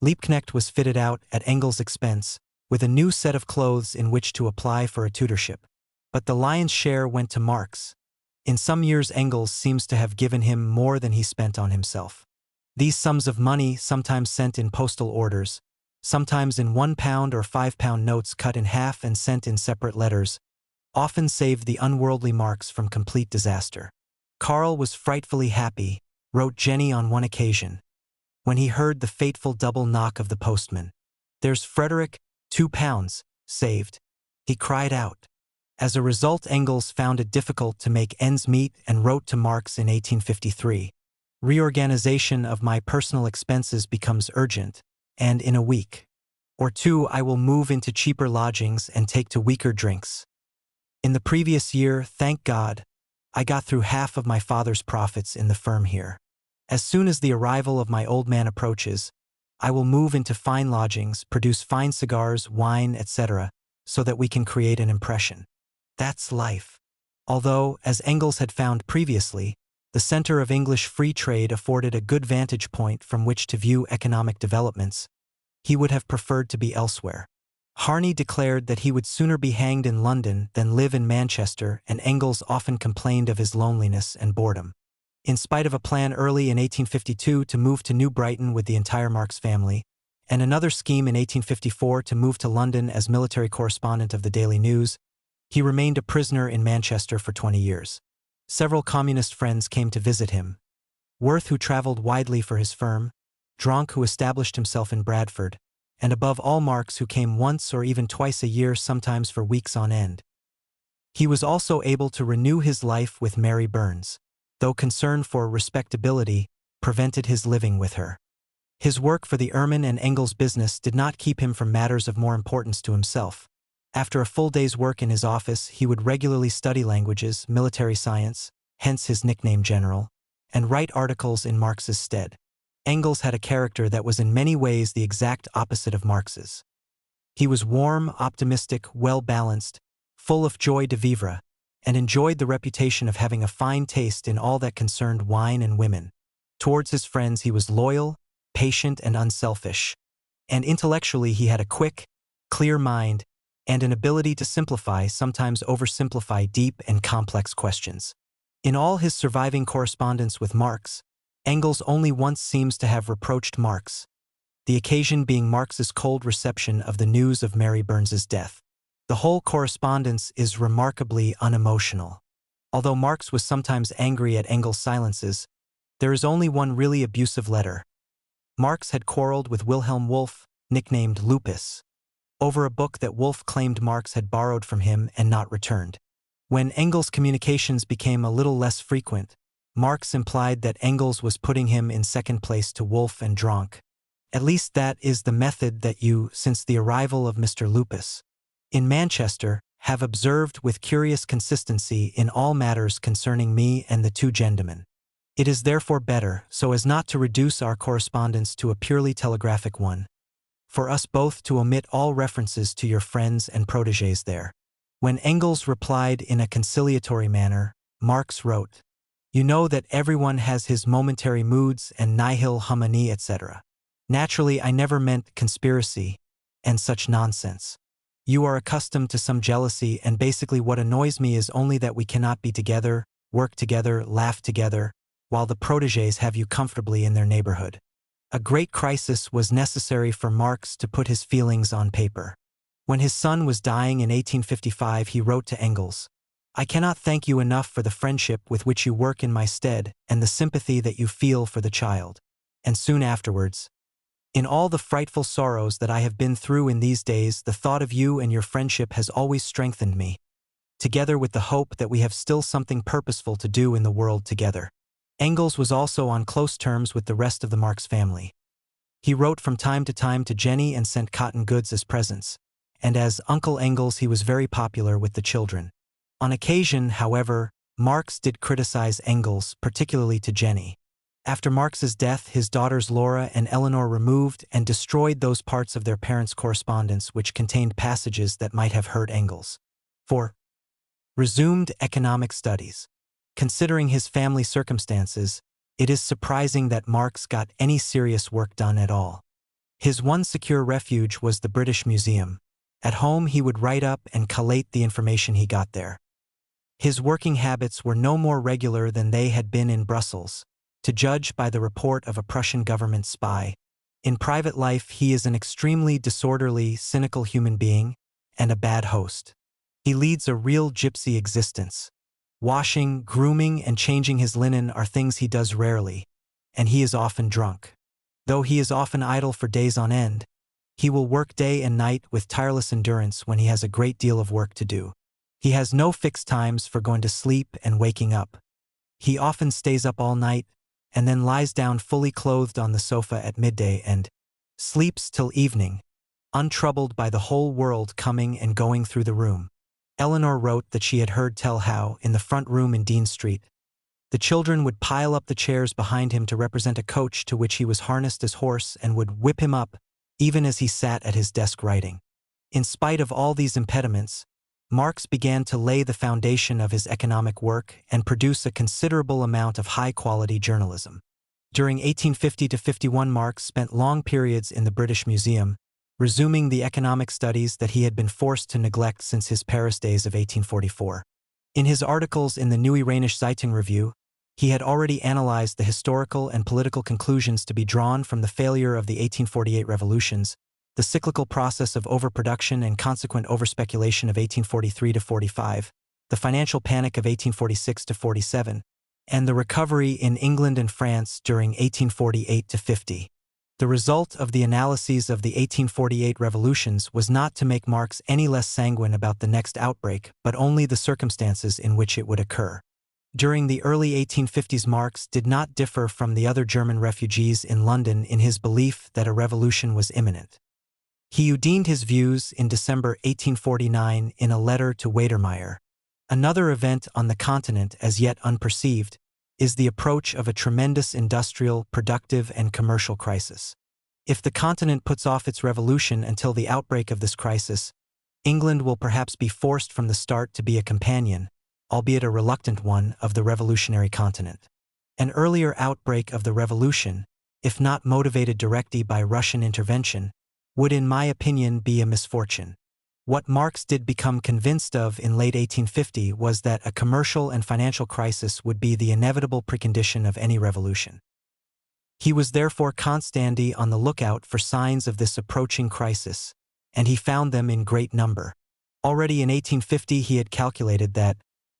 Liebknecht was fitted out, at Engels' expense, with a new set of clothes in which to apply for a tutorship. But the lion's share went to Marx. In some years Engels seems to have given him more than he spent on himself. These sums of money, sometimes sent in postal orders, sometimes in £1 or £5 notes cut in half and sent in separate letters, often saved the unworldly Marx from complete disaster. Karl was frightfully happy, wrote Jenny on one occasion, when he heard the fateful double knock of the postman. "There's Frederick, £2, saved," he cried out. As a result, Engels found it difficult to make ends meet and wrote to Marx in 1853, "Reorganization of my personal expenses becomes urgent, and in a week or 2 I will move into cheaper lodgings and take to weaker drinks." In the previous year, thank God, I got through half of my father's profits in the firm here. As soon as the arrival of my old man approaches, I will move into fine lodgings, produce fine cigars, wine, etc., so that we can create an impression. That's life. Although, as Engels had found previously, the center of English free trade afforded a good vantage point from which to view economic developments, he would have preferred to be elsewhere. Harney declared that he would sooner be hanged in London than live in Manchester, and Engels often complained of his loneliness and boredom. In spite of a plan early in 1852 to move to New Brighton with the entire Marx family, and another scheme in 1854 to move to London as military correspondent of the Daily News, he remained a prisoner in Manchester for 20 years. Several communist friends came to visit him. Worth, who traveled widely for his firm, Dronk, who established himself in Bradford, and above all Marx, who came once or even twice a year, sometimes for weeks on end. He was also able to renew his life with Mary Burns, though concern for respectability prevented his living with her. His work for the Ehrman and Engels business did not keep him from matters of more importance to himself. After a full day's work in his office, he would regularly study languages, military science, hence his nickname General, and write articles in Marx's stead. Engels had a character that was in many ways the exact opposite of Marx's. He was warm, optimistic, well-balanced, full of joie de vivre, and enjoyed the reputation of having a fine taste in all that concerned wine and women. Towards his friends he was loyal, patient, and unselfish. And intellectually he had a quick, clear mind and an ability to simplify, sometimes oversimplify, deep and complex questions. In all his surviving correspondence with Marx, Engels only once seems to have reproached Marx, the occasion being Marx's cold reception of the news of Mary Burns's death. The whole correspondence is remarkably unemotional. Although Marx was sometimes angry at Engels' silences, there is only one really abusive letter. Marx had quarreled with Wilhelm Wolff, nicknamed Lupus, over a book that Wolff claimed Marx had borrowed from him and not returned. When Engels' communications became a little less frequent, Marx implied that Engels was putting him in second place to Wolff and Dronk. At least that is the method that you, since the arrival of Mr. Lupus in Manchester, have observed with curious consistency in all matters concerning me and the two gentlemen. It is therefore better, so as not to reduce our correspondence to a purely telegraphic one, for us both to omit all references to your friends and protégés there. When Engels replied in a conciliatory manner, Marx wrote, "You know that everyone has his momentary moods and nihil humani etc. Naturally, I never meant conspiracy and such nonsense. You are accustomed to some jealousy, and basically what annoys me is only that we cannot be together, work together, laugh together, while the protégés have you comfortably in their neighborhood." A great crisis was necessary for Marx to put his feelings on paper. When his son was dying in 1855, he wrote to Engels, "I cannot thank you enough for the friendship with which you work in my stead and the sympathy that you feel for the child." And soon afterwards, "In all the frightful sorrows that I have been through in these days, the thought of you and your friendship has always strengthened me, together with the hope that we have still something purposeful to do in the world together." Engels was also on close terms with the rest of the Marx family. He wrote from time to time to Jenny and sent cotton goods as presents, and as Uncle Engels he was very popular with the children. On occasion, however, Marx did criticize Engels, particularly to Jenny. After Marx's death, his daughters Laura and Eleanor removed and destroyed those parts of their parents' correspondence which contained passages that might have hurt Engels. 4. Resumed economic studies. Considering his family circumstances, it is surprising that Marx got any serious work done at all. His one secure refuge was the British Museum. At home he would write up and collate the information he got there. His working habits were no more regular than they had been in Brussels, to judge by the report of a Prussian government spy. In private life he is an extremely disorderly, cynical human being, and a bad host. He leads a real gypsy existence. Washing, grooming, and changing his linen are things he does rarely, and he is often drunk. Though he is often idle for days on end, he will work day and night with tireless endurance when he has a great deal of work to do. He has no fixed times for going to sleep and waking up. He often stays up all night, and then lies down fully clothed on the sofa at midday and sleeps till evening, untroubled by the whole world coming and going through the room. Eleanor wrote that she had heard tell how, in the front room in Dean Street, the children would pile up the chairs behind him to represent a coach to which he was harnessed as horse and would whip him up, even as he sat at his desk writing. In spite of all these impediments, Marx began to lay the foundation of his economic work and produce a considerable amount of high-quality journalism. During 1850 to 51, Marx spent long periods in the British Museum, resuming the economic studies that he had been forced to neglect since his Paris days of 1844. In his articles in the Neue Rheinische Zeitung Review, he had already analyzed the historical and political conclusions to be drawn from the failure of the 1848 revolutions, the cyclical process of overproduction and consequent overspeculation of 1843 to 45, the financial panic of 1846 to 47, and the recovery in England and France during 1848 to 50. The result of the analyses of the 1848 revolutions was not to make Marx any less sanguine about the next outbreak, but only the circumstances in which it would occur. During the early 1850s, Marx did not differ from the other German refugees in London in his belief that a revolution was imminent. He udined his views in December 1849 in a letter to Weytermeyer. Another event on the continent as yet unperceived is the approach of a tremendous industrial, productive, and commercial crisis. If the continent puts off its revolution until the outbreak of this crisis, England will perhaps be forced from the start to be a companion, albeit a reluctant one, of the revolutionary continent. An earlier outbreak of the revolution, if not motivated directly by Russian intervention, would in my opinion be a misfortune. What Marx did become convinced of in late 1850 was that a commercial and financial crisis would be the inevitable precondition of any revolution. He was therefore constantly on the lookout for signs of this approaching crisis, and he found them in great number. Already in 1850 he had calculated that,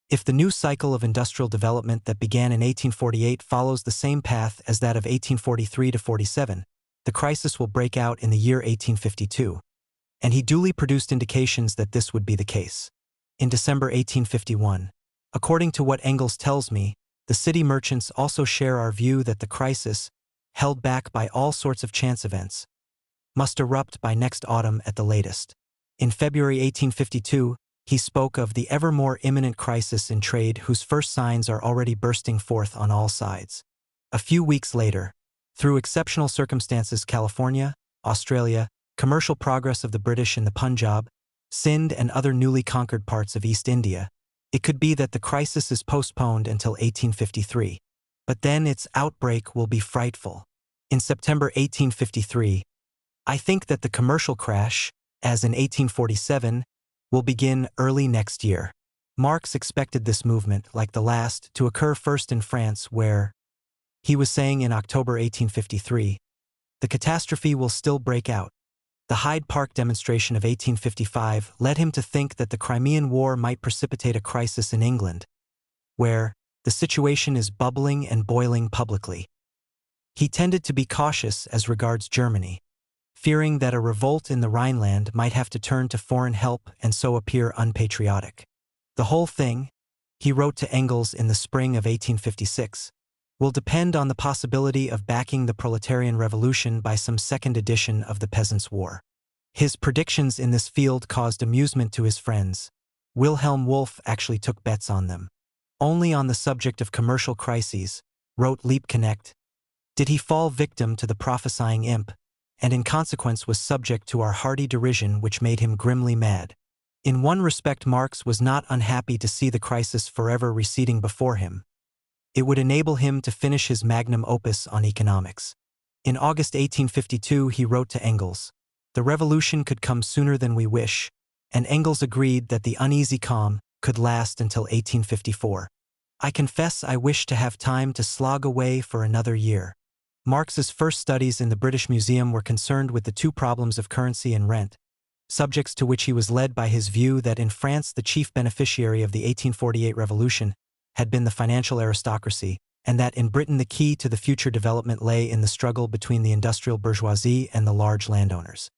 if the new cycle of industrial development that began in 1848 follows the same path as that of 1843 to 47, the crisis will break out in the year 1852. And he duly produced indications that this would be the case. In December 1851, according to what Engels tells me, the city merchants also share our view that the crisis, held back by all sorts of chance events, must erupt by next autumn at the latest. In February 1852, he spoke of the ever more imminent crisis in trade whose first signs are already bursting forth on all sides. A few weeks later, through exceptional circumstances, California, Australia, commercial progress of the British in the Punjab, Sindh and other newly conquered parts of East India, it could be that the crisis is postponed until 1853. But then its outbreak will be frightful. In September 1853, I think that the commercial crash, as in 1847, will begin early next year. Marx expected this movement, like the last, to occur first in France where, he was saying in October 1853, the catastrophe will still break out. The Hyde Park demonstration of 1855 led him to think that the Crimean War might precipitate a crisis in England, where the situation is bubbling and boiling publicly. He tended to be cautious as regards Germany, fearing that a revolt in the Rhineland might have to turn to foreign help and so appear unpatriotic. The whole thing, he wrote to Engels in the spring of 1856, will depend on the possibility of backing the proletarian revolution by some second edition of the Peasants' War. His predictions in this field caused amusement to his friends. Wilhelm Wolff actually took bets on them. Only on the subject of commercial crises, wrote Liebknecht, did he fall victim to the prophesying imp, and in consequence was subject to our hearty derision which made him grimly mad. In one respect Marx was not unhappy to see the crisis forever receding before him. It would enable him to finish his magnum opus on economics. In August 1852 he wrote to Engels, the revolution could come sooner than we wish, and Engels agreed that the uneasy calm could last until 1854. I confess I wish to have time to slog away for another year. Marx's first studies in the British Museum were concerned with the two problems of currency and rent, subjects to which he was led by his view that in France the chief beneficiary of the 1848 revolution had been the financial aristocracy, and that in Britain the key to the future development lay in the struggle between the industrial bourgeoisie and the large landowners.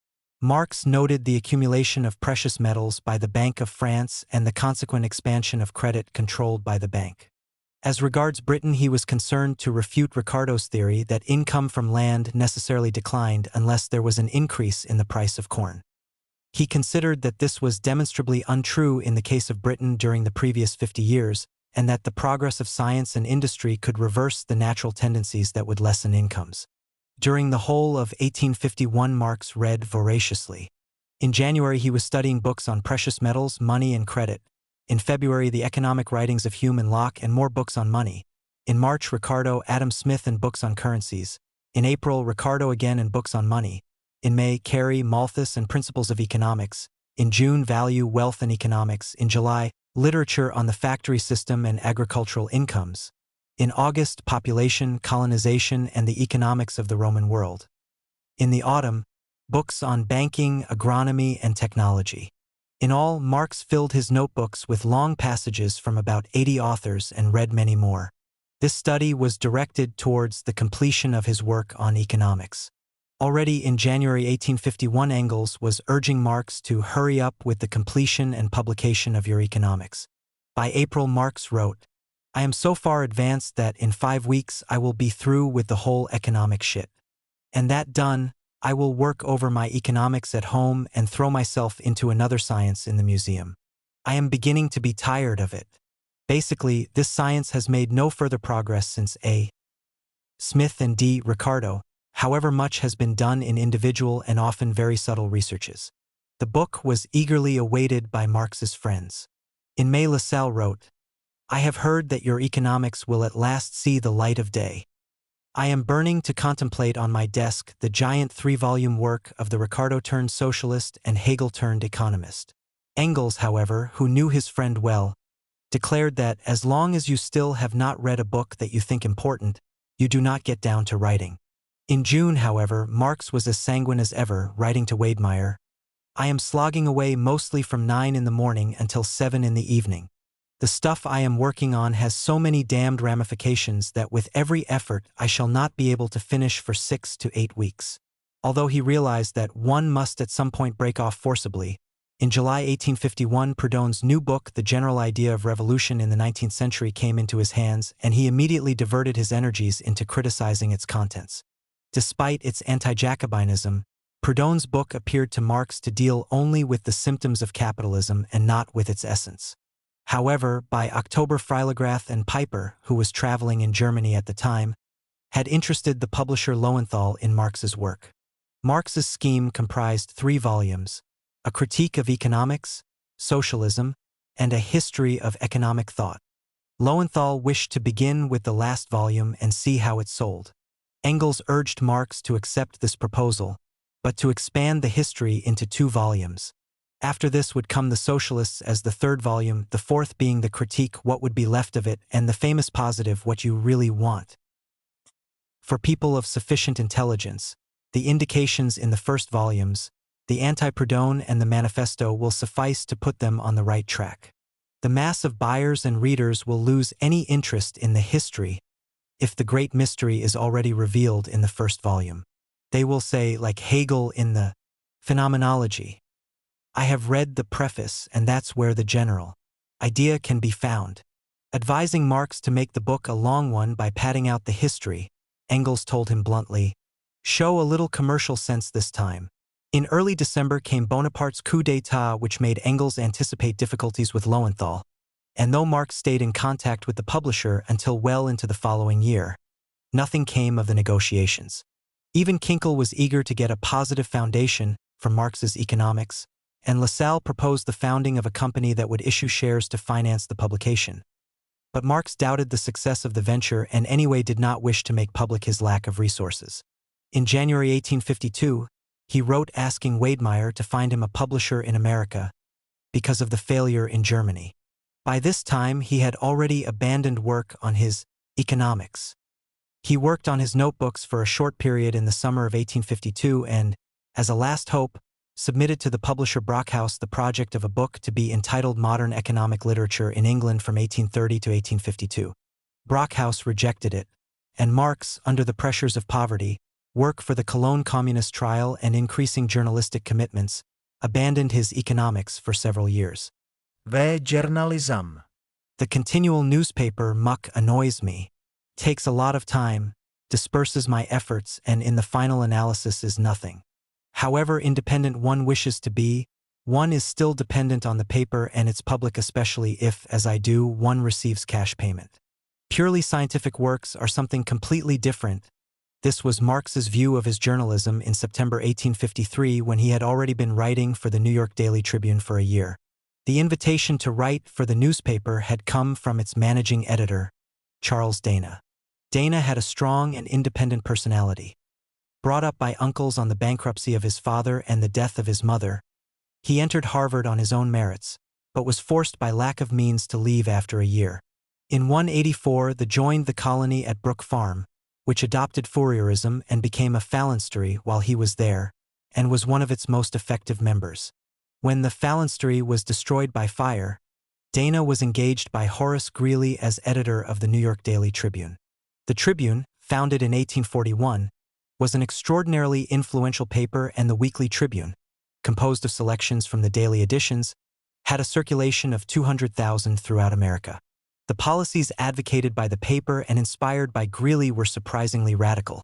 Marx noted the accumulation of precious metals by the Bank of France and the consequent expansion of credit controlled by the bank. As regards Britain, he was concerned to refute Ricardo's theory that income from land necessarily declined unless there was an increase in the price of corn. He considered that this was demonstrably untrue in the case of Britain during the previous 50 years, and that the progress of science and industry could reverse the natural tendencies that would lessen incomes. During the whole of 1851 Marx read voraciously. In January he was studying books on precious metals, money and credit. In February the economic writings of Hume and Locke and more books on money. In March Ricardo, Adam Smith and books on currencies. In April Ricardo again and books on money. In May Carey, Malthus and Principles of Economics. In June Value, Wealth and Economics. In July Literature on the Factory System and Agricultural Incomes. In August Population, Colonization and the Economics of the Roman World. In the autumn books on banking, agronomy and technology. In all, Marx filled his notebooks with long passages from about 80 authors and read many more. This study was directed towards the completion of his work on economics. Already in January 1851, Engels was urging Marx to hurry up with the completion and publication of your economics. By April, Marx wrote, "I am so far advanced that in 5 weeks I will be through with the whole economic shit. And that done, I will work over my economics at home and throw myself into another science in the museum. I am beginning to be tired of it." Basically, this science has made no further progress since A. Smith and D. Ricardo, however much has been done in individual and often very subtle researches. The book was eagerly awaited by Marx's friends. In May, Lassalle wrote, "I have heard that your economics will at last see the light of day. I am burning to contemplate on my desk the giant 3-volume work of the Ricardo-turned-socialist and Hegel-turned-economist." Engels, however, who knew his friend well, declared that as long as you still have not read a book that you think important, you do not get down to writing. In June, however, Marx was as sanguine as ever, writing to Wedemeyer, "I am slogging away mostly from 9 in the morning until 7 in the evening. The stuff I am working on has so many damned ramifications that with every effort I shall not be able to finish for 6 to 8 weeks." Although he realized that one must at some point break off forcibly, in July 1851, Proudhon's new book, The General Idea of Revolution in the 19th Century, came into his hands, and he immediately diverted his energies into criticizing its contents. Despite its anti-Jacobinism, Proudhon's book appeared to Marx to deal only with the symptoms of capitalism and not with its essence. However, by October, Freiligrath and Piper, who was traveling in Germany at the time, had interested the publisher Lowenthal in Marx's work. Marx's scheme comprised 3 volumes: A Critique of Economics, Socialism, and A History of Economic Thought. Lowenthal wished to begin with the last volume and see how it sold. Engels urged Marx to accept this proposal, but to expand the history into 2 volumes. After this would come the Socialists as the 3rd volume, the 4th being the Critique, What Would Be Left of It, and the famous positive, What You Really Want. For people of sufficient intelligence, the indications in the first volumes, the anti-Proudhon and the manifesto, will suffice to put them on the right track. The mass of buyers and readers will lose any interest in the history if the great mystery is already revealed in the first volume. They will say, like Hegel in the Phenomenology, "I have read the preface, and that's where the general idea can be found." Advising Marx to make the book a long one by padding out the history, Engels told him bluntly, "Show a little commercial sense this time." In early December came Bonaparte's coup d'état, which made Engels anticipate difficulties with Lowenthal, and though Marx stayed in contact with the publisher until well into the following year, nothing came of the negotiations. Even Kinkel was eager to get a positive foundation for Marx's economics, and Lassalle proposed the founding of a company that would issue shares to finance the publication. But Marx doubted the success of the venture and anyway did not wish to make public his lack of resources. In January 1852, he wrote asking Wedemeyer to find him a publisher in America because of the failure in Germany. By this time, he had already abandoned work on his economics. He worked on his notebooks for a short period in the summer of 1852 and, as a last hope, submitted to the publisher Brockhaus the project of a book to be entitled Modern Economic Literature in England from 1830 to 1852. Brockhaus rejected it, and Marx, under the pressures of poverty, work for the Cologne Communist trial, and increasing journalistic commitments, abandoned his economics for several years. The journalism. The continual newspaper muck annoys me, takes a lot of time, disperses my efforts, and in the final analysis is nothing. However independent one wishes to be, one is still dependent on the paper and its public, especially if, as I do, one receives cash payment. Purely scientific works are something completely different. This was Marx's view of his journalism in September 1853 when he had already been writing for the New York Daily Tribune for a year. The invitation to write for the newspaper had come from its managing editor, Charles Dana. Dana had a strong and independent personality. Brought up by uncles on the bankruptcy of his father and the death of his mother, he entered Harvard on his own merits, but was forced by lack of means to leave after a year. In 1884, he joined the colony at Brook Farm, which adopted Fourierism and became a phalanstery while he was there, and was one of its most effective members. When the phalanstery was destroyed by fire, Dana was engaged by Horace Greeley as editor of the New York Daily Tribune. The Tribune, founded in 1841, was an extraordinarily influential paper, and the Weekly Tribune, composed of selections from the daily editions, had a circulation of 200,000 throughout America. The policies advocated by the paper and inspired by Greeley were surprisingly radical.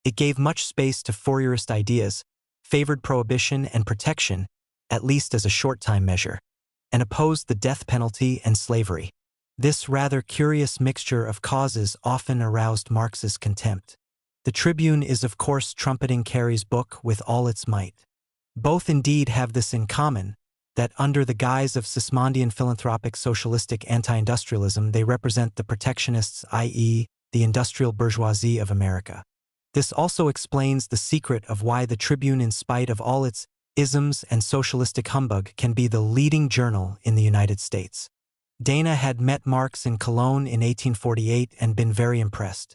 It gave much space to Fourierist ideas, favored prohibition and protection, at least as a short-time measure, and opposed the death penalty and slavery. This rather curious mixture of causes often aroused Marx's contempt. The Tribune is of course trumpeting Carey's book with all its might. Both indeed have this in common, that under the guise of Sismondian philanthropic socialistic anti-industrialism they represent the protectionists, i.e., the industrial bourgeoisie of America. This also explains the secret of why the Tribune, in spite of all its isms and socialistic humbug, can be the leading journal in the United States. Dana had met Marx in Cologne in 1848 and been very impressed.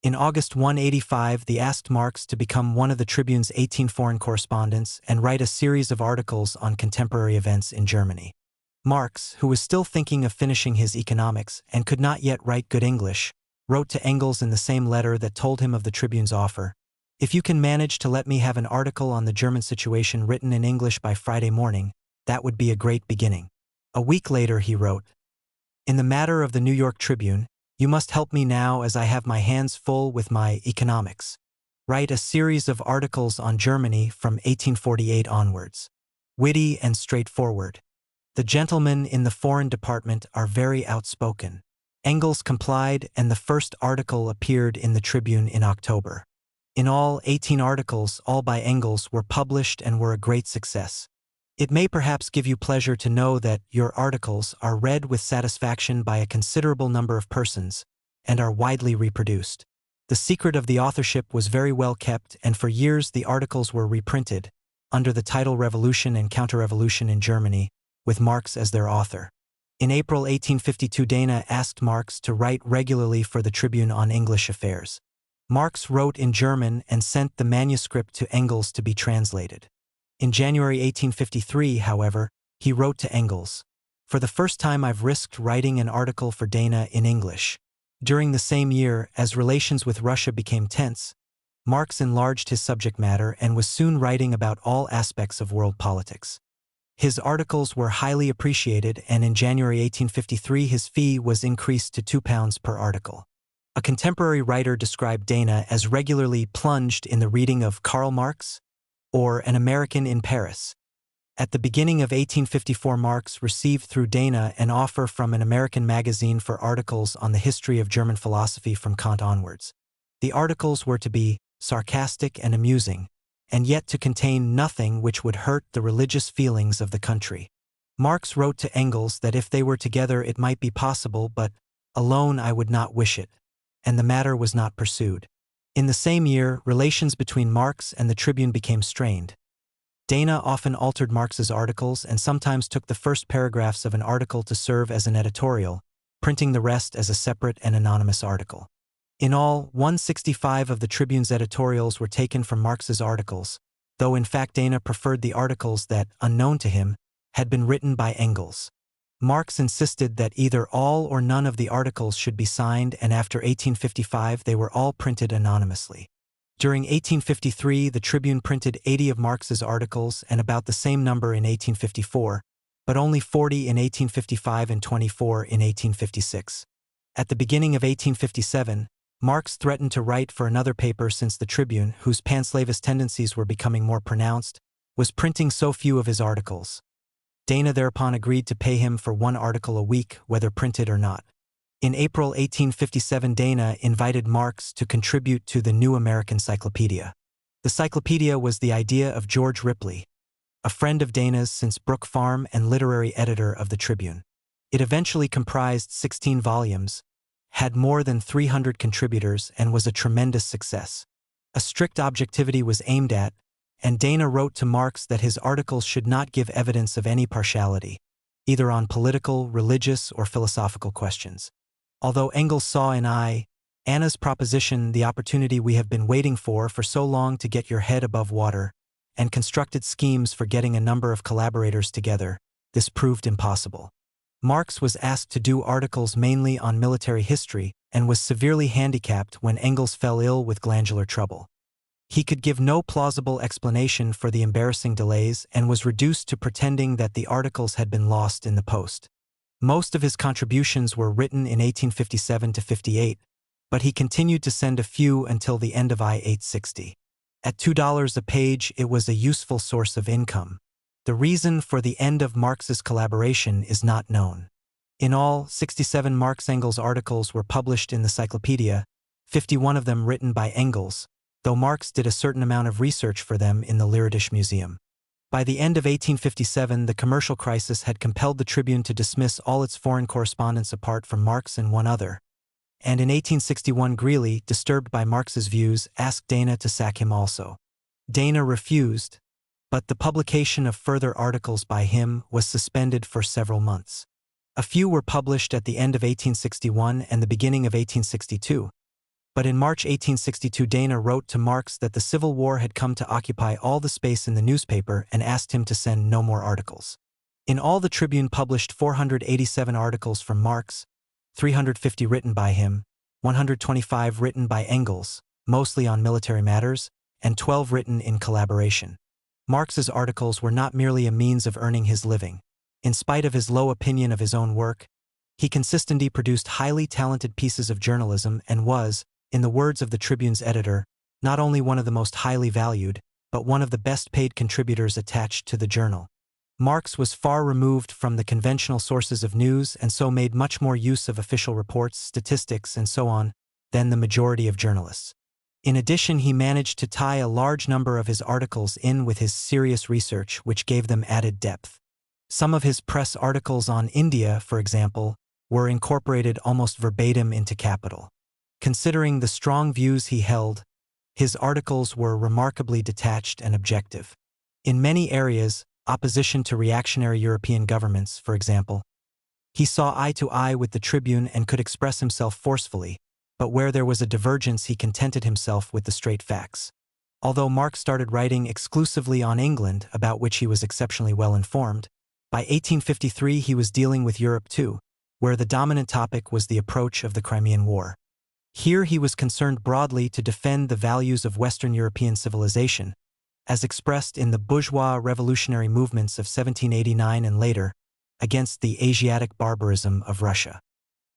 In August 1885, they asked Marx to become one of the Tribune's 18 foreign correspondents and write a series of articles on contemporary events in Germany. Marx, who was still thinking of finishing his economics and could not yet write good English, wrote to Engels in the same letter that told him of the Tribune's offer. "If you can manage to let me have an article on the German situation written in English by Friday morning, that would be a great beginning." A week later he wrote, "In the matter of the New York Tribune, you must help me now as I have my hands full with my economics. Write a series of articles on Germany from 1848 onwards. Witty and straightforward. The gentlemen in the foreign department are very outspoken." Engels complied, and the first article appeared in the Tribune in October. In all, 18 articles, all by Engels, were published and were a great success. It may perhaps give you pleasure to know that your articles are read with satisfaction by a considerable number of persons, and are widely reproduced. The secret of the authorship was very well kept, and for years the articles were reprinted, under the title Revolution and Counter-Revolution in Germany, with Marx as their author. In April 1852, Dana asked Marx to write regularly for the Tribune on English affairs. Marx wrote in German and sent the manuscript to Engels to be translated. In January 1853, however, he wrote to Engels, "For the first time I've risked writing an article for Dana in English." During the same year, as relations with Russia became tense, Marx enlarged his subject matter and was soon writing about all aspects of world politics. His articles were highly appreciated, and in January 1853 his fee was increased to £2 per article. A contemporary writer described Dana as regularly plunged in the reading of Karl Marx, or An American in Paris. At the beginning of 1854, Marx received through Dana an offer from an American magazine for articles on the history of German philosophy from Kant onwards. The articles were to be sarcastic and amusing, and yet to contain nothing which would hurt the religious feelings of the country. Marx wrote to Engels that if they were together it might be possible, but alone I would not wish it, and the matter was not pursued. In the same year, relations between Marx and the Tribune became strained. Dana often altered Marx's articles and sometimes took the first paragraphs of an article to serve as an editorial, printing the rest as a separate and anonymous article. In all, 165 of the Tribune's editorials were taken from Marx's articles, though in fact Dana preferred the articles that, unknown to him, had been written by Engels. Marx insisted that either all or none of the articles should be signed, and after 1855 they were all printed anonymously. During 1853, the Tribune printed 80 of Marx's articles and about the same number in 1854, but only 40 in 1855 and 24 in 1856. At the beginning of 1857, Marx threatened to write for another paper since the Tribune, whose panslavist tendencies were becoming more pronounced, was printing so few of his articles. Dana thereupon agreed to pay him for one article a week, whether printed or not. In April 1857, Dana invited Marx to contribute to the New American Cyclopedia. The cyclopedia was the idea of George Ripley, a friend of Dana's since Brook Farm and literary editor of the Tribune. It eventually comprised 16 volumes, had more than 300 contributors, and was a tremendous success. A strict objectivity was aimed at, and Dana wrote to Marx that his articles should not give evidence of any partiality, either on political, religious, or philosophical questions. Although Engels saw in Anna's proposition the opportunity we have been waiting for so long to get your head above water, and constructed schemes for getting a number of collaborators together, this proved impossible. Marx was asked to do articles mainly on military history and was severely handicapped when Engels fell ill with glandular trouble. He could give no plausible explanation for the embarrassing delays and was reduced to pretending that the articles had been lost in the post. Most of his contributions were written in 1857 to 58, but he continued to send a few until the end of I-860. At $2 a page, it was a useful source of income. The reason for the end of Marx's collaboration is not known. In all, 67 Marx-Engels articles were published in the Cyclopedia, 51 of them written by Engels, though Marx did a certain amount of research for them in the Lyrische Museum. By the end of 1857, the commercial crisis had compelled the Tribune to dismiss all its foreign correspondence apart from Marx and one other. And in 1861, Greeley, disturbed by Marx's views, asked Dana to sack him also. Dana refused, but the publication of further articles by him was suspended for several months. A few were published at the end of 1861 and the beginning of 1862. But in March 1862, Dana wrote to Marx that the Civil War had come to occupy all the space in the newspaper and asked him to send no more articles. In all, the Tribune published 487 articles from Marx, 350 written by him, 125 written by Engels, mostly on military matters, and 12 written in collaboration. Marx's articles were not merely a means of earning his living. In spite of his low opinion of his own work, he consistently produced highly talented pieces of journalism and was, in the words of the Tribune's editor, not only one of the most highly valued, but one of the best-paid contributors attached to the journal. Marx was far removed from the conventional sources of news and so made much more use of official reports, statistics, and so on, than the majority of journalists. In addition, he managed to tie a large number of his articles in with his serious research, which gave them added depth. Some of his press articles on India, for example, were incorporated almost verbatim into Capital. Considering the strong views he held, his articles were remarkably detached and objective. In many areas, opposition to reactionary European governments, for example, he saw eye to eye with the Tribune and could express himself forcefully, but where there was a divergence he contented himself with the straight facts. Although Marx started writing exclusively on England, about which he was exceptionally well informed, by 1853 he was dealing with Europe too, where the dominant topic was the approach of the Crimean War. Here he was concerned broadly to defend the values of Western European civilization, as expressed in the bourgeois revolutionary movements of 1789 and later, against the Asiatic barbarism of Russia.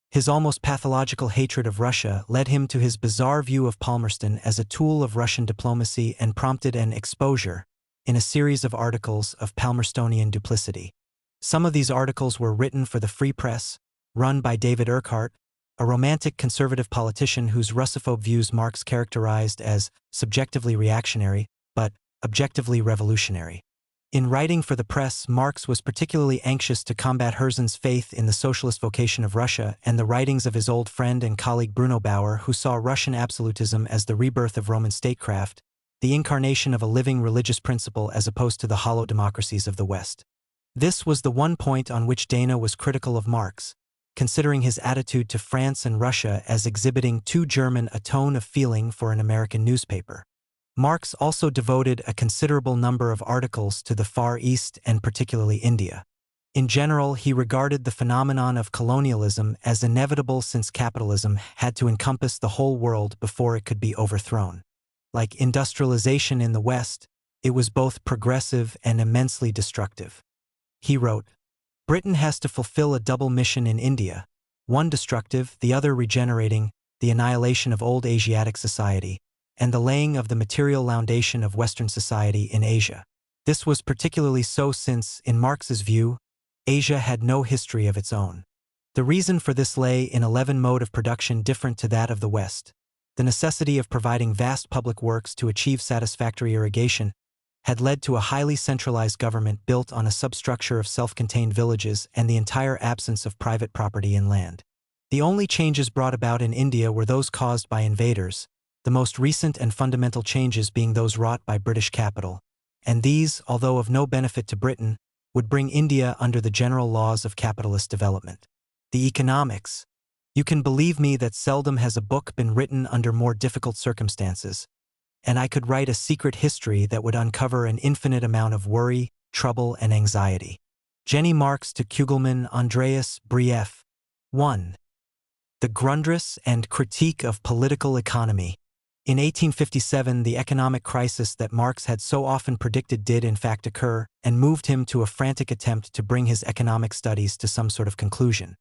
His almost pathological hatred of Russia led him to his bizarre view of Palmerston as a tool of Russian diplomacy and prompted an exposure, in a series of articles, of Palmerstonian duplicity. Some of these articles were written for the Free Press, run by David Urquhart, a romantic conservative politician whose Russophobe views Marx characterized as subjectively reactionary, but objectively revolutionary. In writing for the press, Marx was particularly anxious to combat Herzen's faith in the socialist vocation of Russia and the writings of his old friend and colleague Bruno Bauer, who saw Russian absolutism as the rebirth of Roman statecraft, the incarnation of a living religious principle as opposed to the hollow democracies of the West. This was the one point on which Dana was critical of Marx, considering his attitude to France and Russia as exhibiting too German a tone of feeling for an American newspaper. Marx also devoted a considerable number of articles to the Far East and particularly India. In general, he regarded the phenomenon of colonialism as inevitable since capitalism had to encompass the whole world before it could be overthrown. Like industrialization in the West, it was both progressive and immensely destructive. He wrote, "Britain has to fulfill a double mission in India, one destructive, the other regenerating, the annihilation of old Asiatic society, and the laying of the material foundation of Western society in Asia." This was particularly so since, in Marx's view, Asia had no history of its own. The reason for this lay in a leaven mode of production different to that of the West. The necessity of providing vast public works to achieve satisfactory irrigation had led to a highly centralized government built on a substructure of self-contained villages and the entire absence of private property in land. The only changes brought about in India were those caused by invaders, the most recent and fundamental changes being those wrought by British capital, and these, although of no benefit to Britain, would bring India under the general laws of capitalist development. The economics. You can believe me that seldom has a book been written under more difficult circumstances, and I could write a secret history that would uncover an infinite amount of worry, trouble, and anxiety. Jenny Marx to Kugelmann Andreas Brief. 1. The Grundriss and Critique of Political Economy. In 1857, the economic crisis that Marx had so often predicted did in fact occur, and moved him to a frantic attempt to bring his economic studies to some sort of conclusion.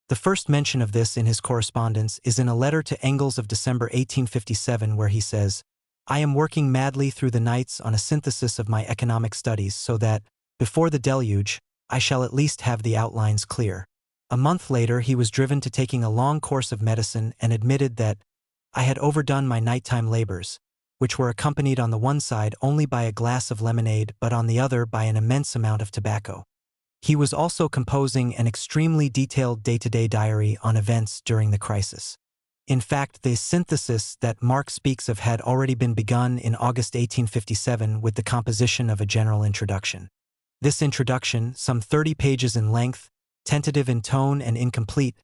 The first mention of this in his correspondence is in a letter to Engels of December 1857, where he says, "I am working madly through the nights on a synthesis of my economic studies so that, before the deluge, I shall at least have the outlines clear." A month later, he was driven to taking a long course of medicine and admitted that I had overdone my nighttime labors, which were accompanied on the one side only by a glass of lemonade but on the other by an immense amount of tobacco. He was also composing an extremely detailed day-to-day diary on events during the crisis. In fact, the synthesis that Marx speaks of had already been begun in August 1857 with the composition of a general introduction. This introduction, some 30 pages in length, tentative in tone and incomplete,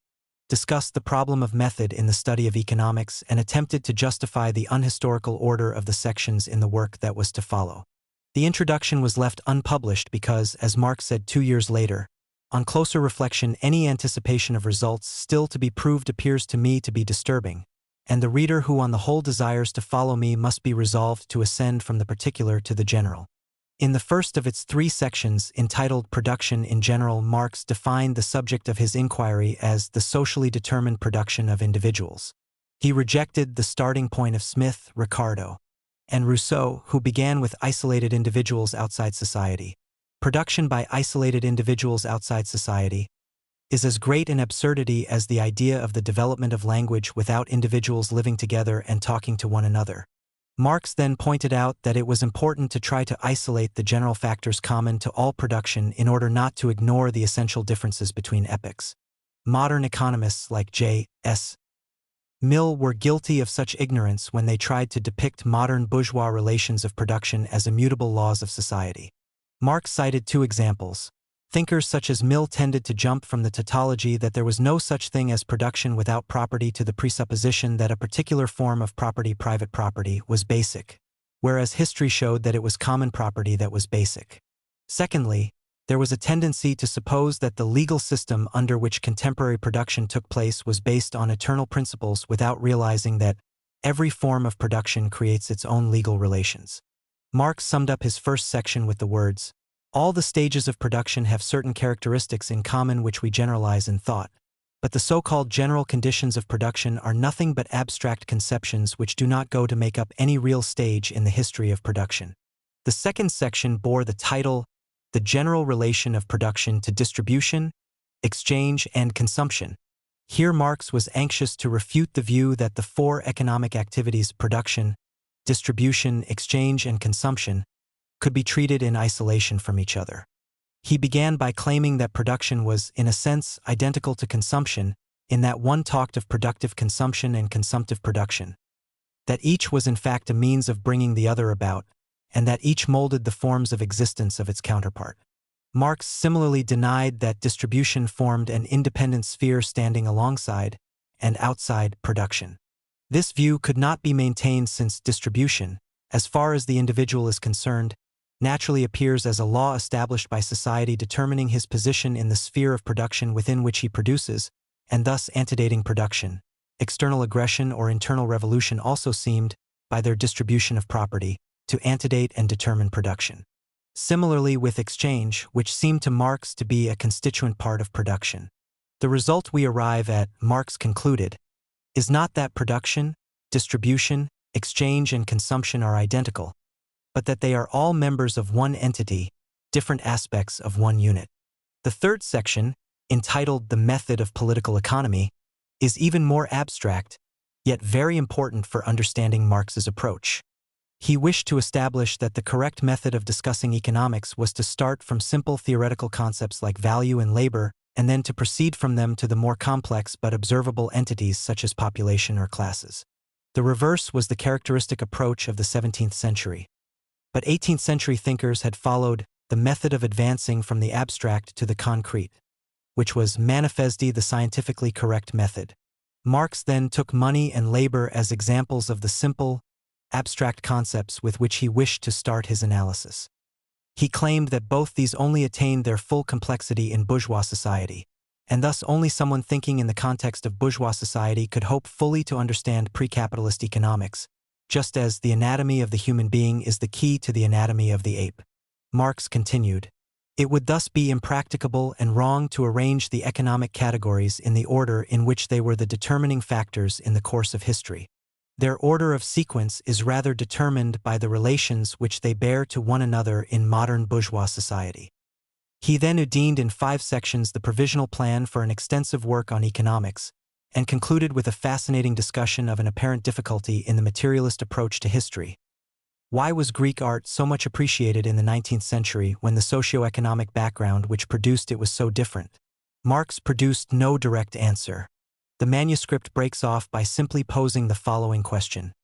discussed the problem of method in the study of economics and attempted to justify the unhistorical order of the sections in the work that was to follow. The introduction was left unpublished because, as Marx said 2 years later, "On closer reflection, any anticipation of results still to be proved appears to me to be disturbing, and the reader who on the whole desires to follow me must be resolved to ascend from the particular to the general." In the first of its 3 sections, entitled Production in General, Marx defined the subject of his inquiry as the socially determined production of individuals. He rejected the starting point of Smith, Ricardo, and Rousseau, who began with isolated individuals outside society. Production by isolated individuals outside society is as great an absurdity as the idea of the development of language without individuals living together and talking to one another. Marx then pointed out that it was important to try to isolate the general factors common to all production in order not to ignore the essential differences between epochs. Modern economists like J.S. Mill were guilty of such ignorance when they tried to depict modern bourgeois relations of production as immutable laws of society. Marx cited 2 examples. Thinkers such as Mill tended to jump from the tautology that there was no such thing as production without property to the presupposition that a particular form of property, private property, was basic, whereas history showed that it was common property that was basic. Secondly, there was a tendency to suppose that the legal system under which contemporary production took place was based on eternal principles without realizing that every form of production creates its own legal relations. Marx summed up his first section with the words, "All the stages of production have certain characteristics in common which we generalize in thought, but the so-called general conditions of production are nothing but abstract conceptions which do not go to make up any real stage in the history of production." The second section bore the title, "The General Relation of Production to Distribution, Exchange, and Consumption." Here Marx was anxious to refute the view that the 4 economic activities, production, distribution, exchange, and consumption, could be treated in isolation from each other. He began by claiming that production was, in a sense, identical to consumption, in that one talked of productive consumption and consumptive production, that each was in fact a means of bringing the other about, and that each molded the forms of existence of its counterpart. Marx similarly denied that distribution formed an independent sphere standing alongside and outside production. This view could not be maintained since distribution, as far as the individual is concerned, naturally appears as a law established by society determining his position in the sphere of production within which he produces, and thus antedating production. External aggression or internal revolution also seemed, by their distribution of property, to antedate and determine production. Similarly with exchange, which seemed to Marx to be a constituent part of production. The result we arrive at, Marx concluded, is not that production, distribution, exchange, and consumption are identical, but that they are all members of one entity, different aspects of one unit. The third section, entitled The Method of Political Economy, is even more abstract, yet very important for understanding Marx's approach. He wished to establish that the correct method of discussing economics was to start from simple theoretical concepts like value and labor, and then to proceed from them to the more complex but observable entities such as population or classes. The reverse was the characteristic approach of the 17th century. But 18th century thinkers had followed the method of advancing from the abstract to the concrete, which was manifestly the scientifically correct method. Marx then took money and labor as examples of the simple, abstract concepts with which he wished to start his analysis. He claimed that both these only attained their full complexity in bourgeois society, and thus only someone thinking in the context of bourgeois society could hope fully to understand pre-capitalist economics, just as the anatomy of the human being is the key to the anatomy of the ape. Marx continued, "It would thus be impracticable and wrong to arrange the economic categories in the order in which they were the determining factors in the course of history. Their order of sequence is rather determined by the relations which they bear to one another in modern bourgeois society." He then outlined in 5 sections the provisional plan for an extensive work on economics, and concluded with a fascinating discussion of an apparent difficulty in the materialist approach to history. Why was Greek art so much appreciated in the 19th century when the socio-economic background which produced it was so different? Marx produced no direct answer. The manuscript breaks off by simply posing the following question: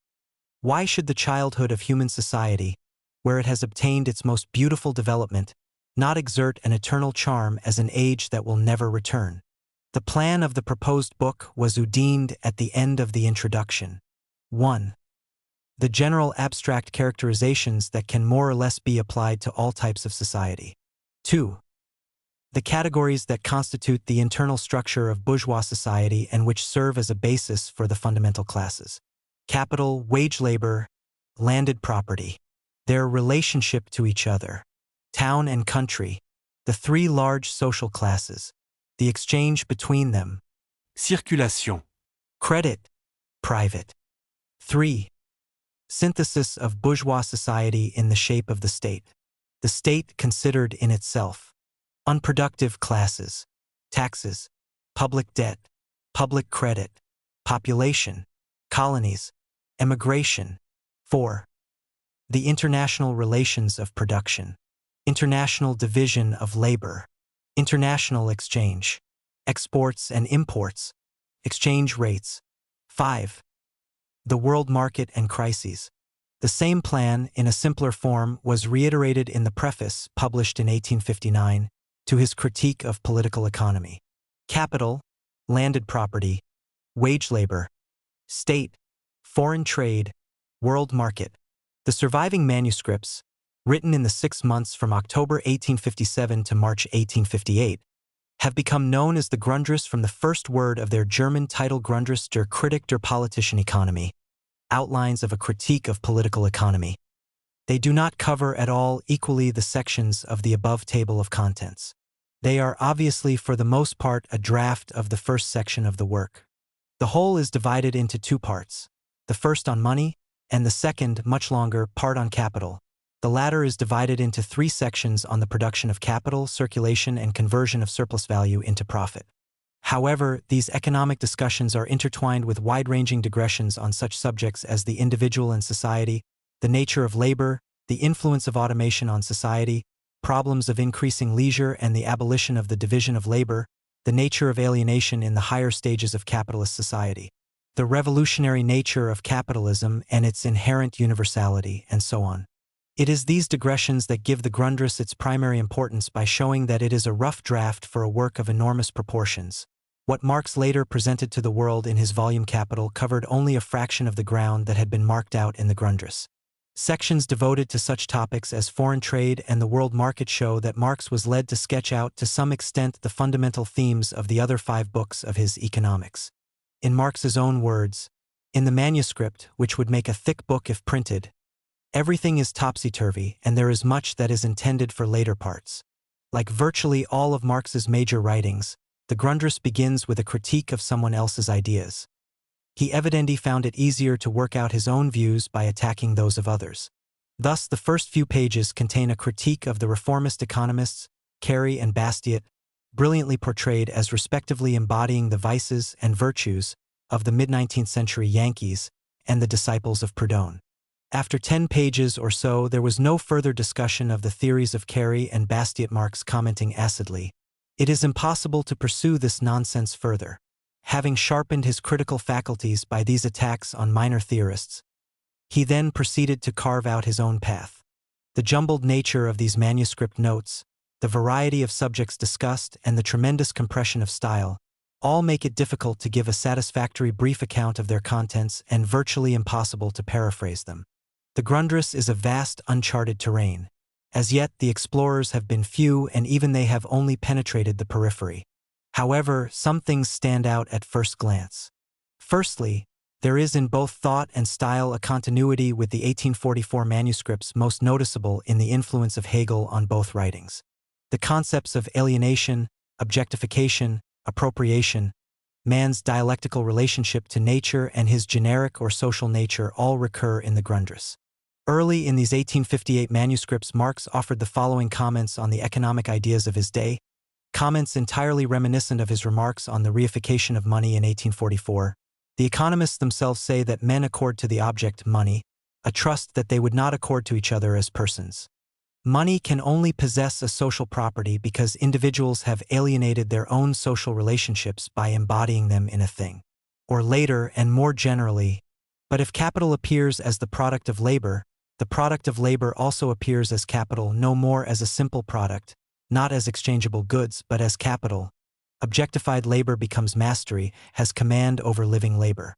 why should the childhood of human society, where it has obtained its most beautiful development, not exert an eternal charm as an age that will never return? The plan of the proposed book was outlined at the end of the introduction. 1. The general abstract characterizations that can more or less be applied to all types of society. 2. The categories that constitute the internal structure of bourgeois society and which serve as a basis for the fundamental classes: capital, wage labor, landed property, their relationship to each other, town and country, the 3 large social classes, the exchange between them, Circulation. credit, private. 3. Synthesis of bourgeois society in the shape of the state considered in itself, unproductive classes, taxes, public debt, public credit, population, colonies, emigration. 4. The international relations of production, international division of labor, international exchange, exports and imports, exchange rates. 5. The world market and crises. The same plan, in a simpler form, was reiterated in the preface, published in 1859, to his critique of political economy. Capital, landed property, wage labor, state, foreign trade, world market. The surviving manuscripts, written in the 6 months from October 1857 to March 1858, have become known as the Grundrisse from the first word of their German title Grundrisse der Kritik der politischen Ökonomie, outlines of a critique of political economy. They do not cover at all equally the sections of the above table of contents. They are obviously for the most part a draft of the first section of the work. The whole is divided into 2 parts, the first on money, and the second, much longer, part on capital. The latter is divided into 3 sections on the production of capital, circulation, and conversion of surplus value into profit. However, these economic discussions are intertwined with wide-ranging digressions on such subjects as the individual and society, the nature of labor, the influence of automation on society, problems of increasing leisure and the abolition of the division of labor, the nature of alienation in the higher stages of capitalist society, the revolutionary nature of capitalism and its inherent universality, and so on. It is these digressions that give the Grundrisse its primary importance by showing that it is a rough draft for a work of enormous proportions. What Marx later presented to the world in his volume Capital covered only a fraction of the ground that had been marked out in the Grundrisse. Sections devoted to such topics as foreign trade and the world market show that Marx was led to sketch out to some extent the fundamental themes of the other 5 books of his economics. In Marx's own words, in the manuscript, which would make a thick book if printed, everything is topsy-turvy and there is much that is intended for later parts. Like virtually all of Marx's major writings, the Grundrisse begins with a critique of someone else's ideas. He evidently found it easier to work out his own views by attacking those of others. Thus, the first few pages contain a critique of the reformist economists, Carey and Bastiat, brilliantly portrayed as respectively embodying the vices and virtues of the mid-19th century Yankees and the disciples of Proudhon. After 10 pages or so, there was no further discussion of the theories of Carey and Bastiat. Marx commenting acidly, "It is impossible to pursue this nonsense further." Having sharpened his critical faculties by these attacks on minor theorists, he then proceeded to carve out his own path. The jumbled nature of these manuscript notes, the variety of subjects discussed, and the tremendous compression of style, all make it difficult to give a satisfactory brief account of their contents and virtually impossible to paraphrase them. The Grundrisse is a vast, uncharted terrain. As yet, the explorers have been few and even they have only penetrated the periphery. However, some things stand out at first glance. Firstly, There is in both thought and style a continuity with the 1844 manuscripts, most noticeable in the influence of Hegel on both writings. The concepts of alienation, objectification, appropriation, man's dialectical relationship to nature and his generic or social nature all recur in the Grundrisse. Early in these 1858 manuscripts, Marx offered the following comments on the economic ideas of his day, comments entirely reminiscent of his remarks on the reification of money in 1844. The economists themselves say that men accord to the object, money, a trust that they would not accord to each other as persons. Money can only possess a social property because individuals have alienated their own social relationships by embodying them in a thing. Or later and more generally, but if capital appears as the product of labor also appears as capital, no more as a simple product, not as exchangeable goods, but as capital. Objectified labor becomes mastery, has command over living labor.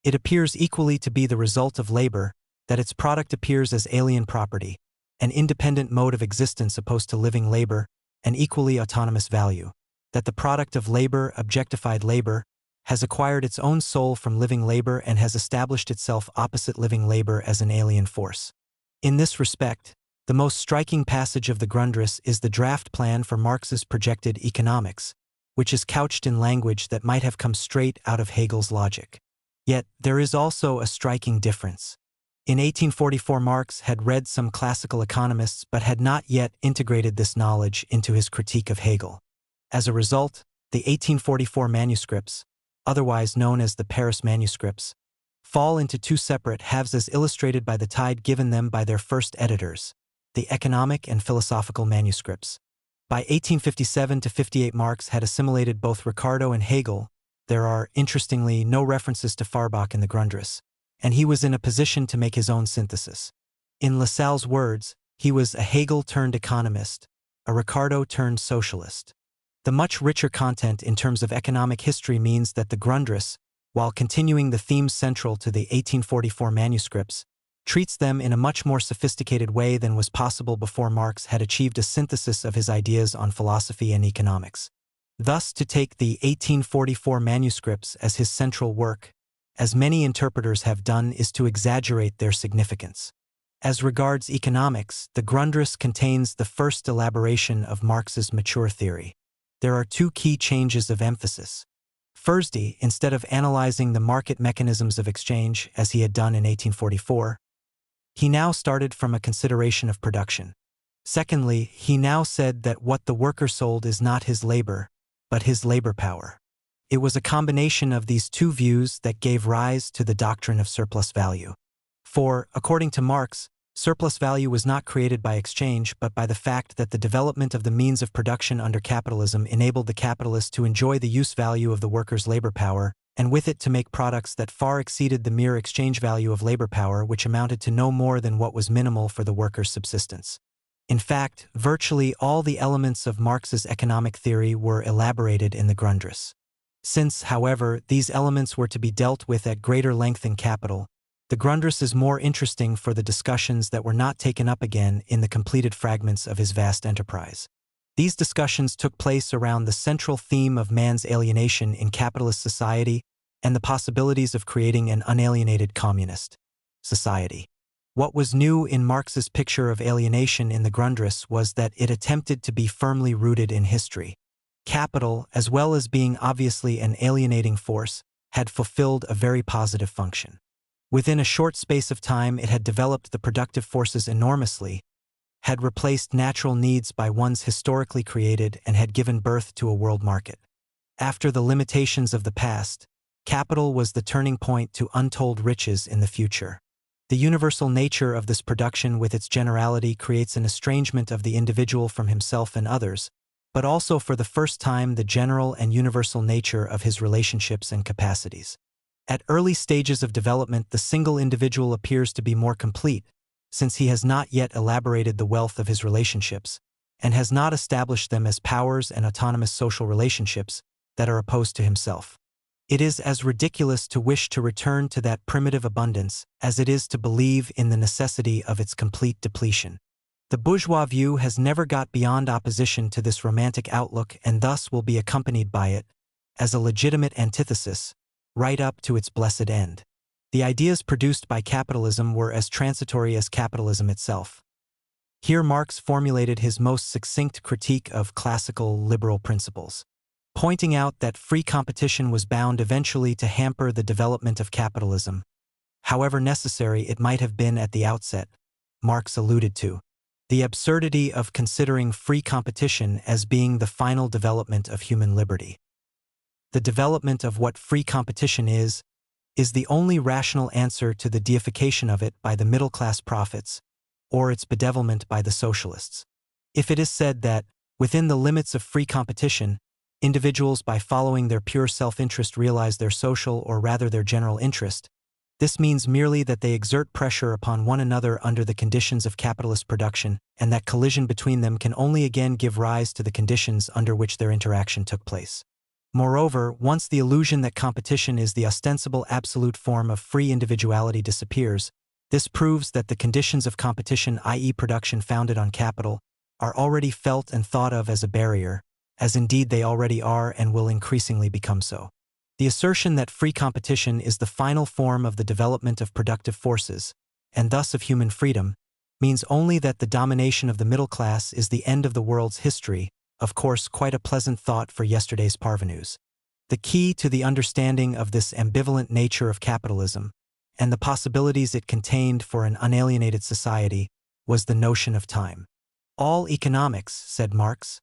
It appears equally to be the result of labor, that its product appears as alien property, an independent mode of existence opposed to living labor, an equally autonomous value, that the product of labor, objectified labor, has acquired its own soul from living labor and has established itself opposite living labor as an alien force. In this respect, the most striking passage of the Grundrisse is the draft plan for Marx's projected economics, which is couched in language that might have come straight out of Hegel's logic. Yet, there is also a striking difference. In 1844, Marx had read some classical economists but had not yet integrated this knowledge into his critique of Hegel. As a result, the 1844 manuscripts, otherwise known as the Paris manuscripts, fall into two separate halves as illustrated by the tide given them by their first editors, the economic and philosophical manuscripts. By 1857–58, Marx had assimilated both Ricardo and Hegel. There are, interestingly, no references to Feuerbach in the Grundrisse, and he was in a position to make his own synthesis. In Lassalle's words, he was a Hegel-turned-economist, a Ricardo-turned-socialist. The much richer content in terms of economic history means that the Grundrisse, while continuing the themes central to the 1844 manuscripts, treats them in a much more sophisticated way than was possible before Marx had achieved a synthesis of his ideas on philosophy and economics. Thus, to take the 1844 manuscripts as his central work, as many interpreters have done, is to exaggerate their significance. As regards economics, the Grundrisse contains the first elaboration of Marx's mature theory. There are two key changes of emphasis. Firstly, instead of analyzing the market mechanisms of exchange, as he had done in 1844, he now started from a consideration of production. Secondly, he now said that what the worker sold is not his labor, but his labor power. It was a combination of these two views that gave rise to the doctrine of surplus value. For, according to Marx, surplus value was not created by exchange but by the fact that the development of the means of production under capitalism enabled the capitalist to enjoy the use value of the worker's labor power, and with it to make products that far exceeded the mere exchange value of labor power, which amounted to no more than what was minimal for the worker's subsistence. In fact, virtually all the elements of Marx's economic theory were elaborated in the Grundrisse. Since, however, these elements were to be dealt with at greater length in Capital, the Grundrisse is more interesting for the discussions that were not taken up again in the completed fragments of his vast enterprise. These discussions took place around the central theme of man's alienation in capitalist society and the possibilities of creating an unalienated communist society. What was new in Marx's picture of alienation in the Grundrisse was that it attempted to be firmly rooted in history. Capital, as well as being obviously an alienating force, had fulfilled a very positive function. Within a short space of time, it had developed the productive forces enormously, had replaced natural needs by ones historically created, and had given birth to a world market. After the limitations of the past, capital was the turning point to untold riches in the future. The universal nature of this production with its generality creates an estrangement of the individual from himself and others, but also for the first time the general and universal nature of his relationships and capacities. At early stages of development, the single individual appears to be more complete, since he has not yet elaborated the wealth of his relationships, and has not established them as powers and autonomous social relationships that are opposed to himself. It is as ridiculous to wish to return to that primitive abundance as it is to believe in the necessity of its complete depletion. The bourgeois view has never got beyond opposition to this romantic outlook and thus will be accompanied by it, as a legitimate antithesis, right up to its blessed end. The ideas produced by capitalism were as transitory as capitalism itself. Here Marx formulated his most succinct critique of classical liberal principles, pointing out that free competition was bound eventually to hamper the development of capitalism, however necessary it might have been at the outset. Marx alluded to the absurdity of considering free competition as being the final development of human liberty. The development of what free competition is the only rational answer to the deification of it by the middle-class prophets, or its bedevilment by the socialists. If it is said that, within the limits of free competition, individuals by following their pure self-interest realize their social or rather their general interest, this means merely that they exert pressure upon one another under the conditions of capitalist production, and that collision between them can only again give rise to the conditions under which their interaction took place. Moreover, once the illusion that competition is the ostensible absolute form of free individuality disappears, this proves that the conditions of competition, i.e. production founded on capital, are already felt and thought of as a barrier, as indeed they already are and will increasingly become so. The assertion that free competition is the final form of the development of productive forces, and thus of human freedom, means only that the domination of the middle class is the end of the world's history, of course quite a pleasant thought for yesterday's parvenus. The key to the understanding of this ambivalent nature of capitalism, and the possibilities it contained for an unalienated society, was the notion of time. All economics, said Marx,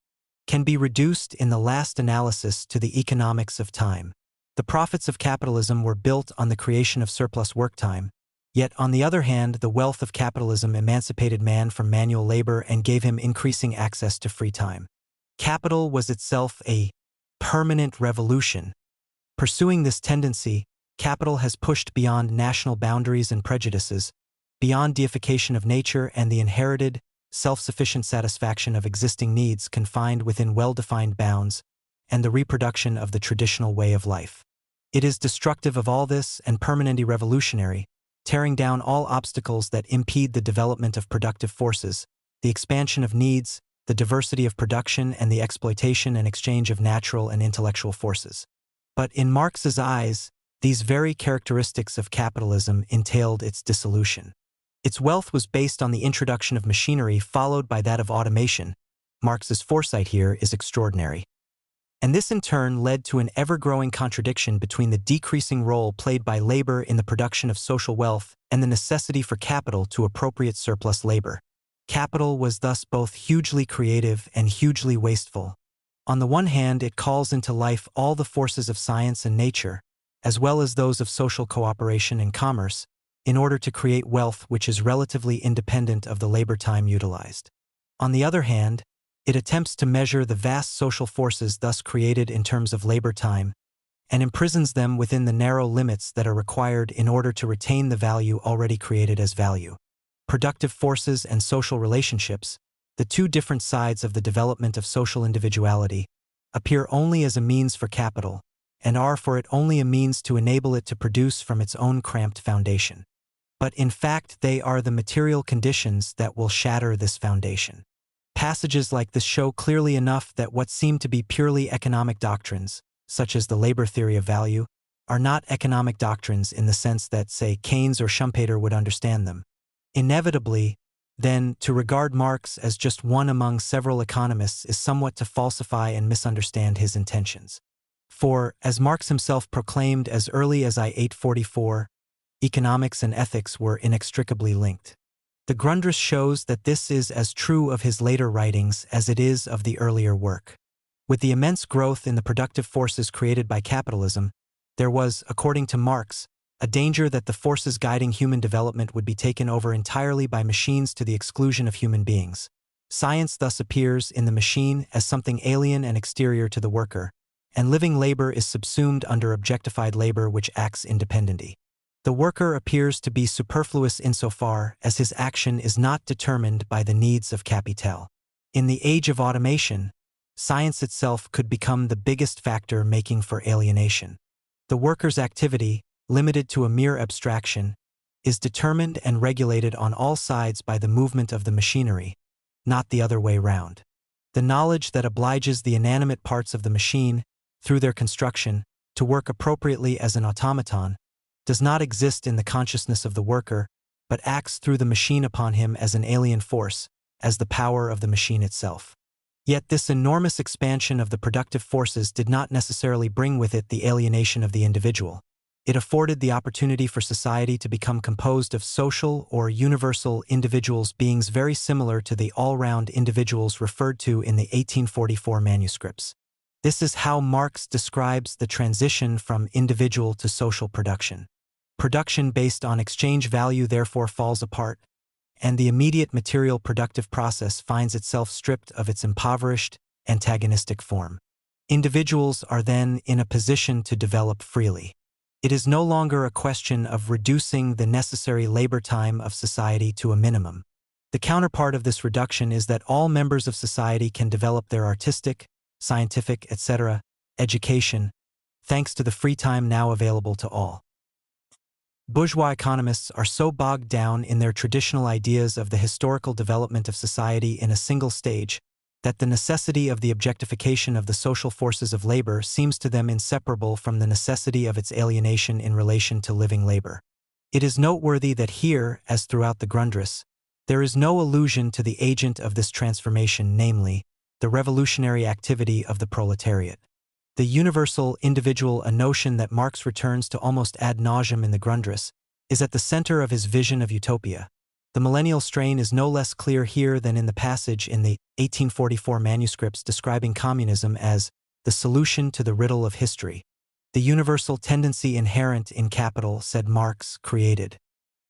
can be reduced in the last analysis to the economics of time. The profits of capitalism were built on the creation of surplus work time, yet on the other hand the wealth of capitalism emancipated man from manual labor and gave him increasing access to free time. Capital was itself a permanent revolution. Pursuing this tendency, capital has pushed beyond national boundaries and prejudices, beyond deification of nature and the inherited, self-sufficient satisfaction of existing needs confined within well-defined bounds, and the reproduction of the traditional way of life. It is destructive of all this and permanently revolutionary, tearing down all obstacles that impede the development of productive forces, the expansion of needs, the diversity of production, and the exploitation and exchange of natural and intellectual forces. But in Marx's eyes, these very characteristics of capitalism entailed its dissolution. Its wealth was based on the introduction of machinery followed by that of automation. Marx's foresight here is extraordinary. And this in turn led to an ever-growing contradiction between the decreasing role played by labor in the production of social wealth and the necessity for capital to appropriate surplus labor. Capital was thus both hugely creative and hugely wasteful. On the one hand, it calls into life all the forces of science and nature, as well as those of social cooperation and commerce, in order to create wealth which is relatively independent of the labor time utilized. On the other hand, it attempts to measure the vast social forces thus created in terms of labor time, and imprisons them within the narrow limits that are required in order to retain the value already created as value. Productive forces and social relationships, the two different sides of the development of social individuality, appear only as a means for capital, and are for it only a means to enable it to produce from its own cramped foundation. But in fact they are the material conditions that will shatter this foundation. Passages like this show clearly enough that what seem to be purely economic doctrines, such as the labor theory of value, are not economic doctrines in the sense that, say, Keynes or Schumpeter would understand them. Inevitably, then, to regard Marx as just one among several economists is somewhat to falsify and misunderstand his intentions. For, as Marx himself proclaimed as early as I-844, economics and ethics were inextricably linked. The Grundrisse shows that this is as true of his later writings as it is of the earlier work. With the immense growth in the productive forces created by capitalism, there was, according to Marx, a danger that the forces guiding human development would be taken over entirely by machines to the exclusion of human beings. Science thus appears in the machine as something alien and exterior to the worker, and living labor is subsumed under objectified labor which acts independently. The worker appears to be superfluous insofar as his action is not determined by the needs of capital. In the age of automation, science itself could become the biggest factor making for alienation. The worker's activity, limited to a mere abstraction, is determined and regulated on all sides by the movement of the machinery, not the other way round. The knowledge that obliges the inanimate parts of the machine, through their construction, to work appropriately as an automaton, does not exist in the consciousness of the worker, but acts through the machine upon him as an alien force, as the power of the machine itself. Yet this enormous expansion of the productive forces did not necessarily bring with it the alienation of the individual. It afforded the opportunity for society to become composed of social or universal individuals, beings very similar to the all-round individuals referred to in the 1844 manuscripts. This is how Marx describes the transition from individual to social production. Production based on exchange value therefore falls apart, and the immediate material productive process finds itself stripped of its impoverished, antagonistic form. Individuals are then in a position to develop freely. It is no longer a question of reducing the necessary labor time of society to a minimum. The counterpart of this reduction is that all members of society can develop their artistic, scientific, etc., education, thanks to the free time now available to all. Bourgeois economists are so bogged down in their traditional ideas of the historical development of society in a single stage that the necessity of the objectification of the social forces of labor seems to them inseparable from the necessity of its alienation in relation to living labor. It is noteworthy that here, as throughout the Grundrisse, there is no allusion to the agent of this transformation, namely, the revolutionary activity of the proletariat. The universal individual, a notion that Marx returns to almost ad nauseam in the Grundrisse, is at the center of his vision of utopia. The millennial strain is no less clear here than in the passage in the 1844 manuscripts describing communism as the solution to the riddle of history. The universal tendency inherent in capital, said Marx, created,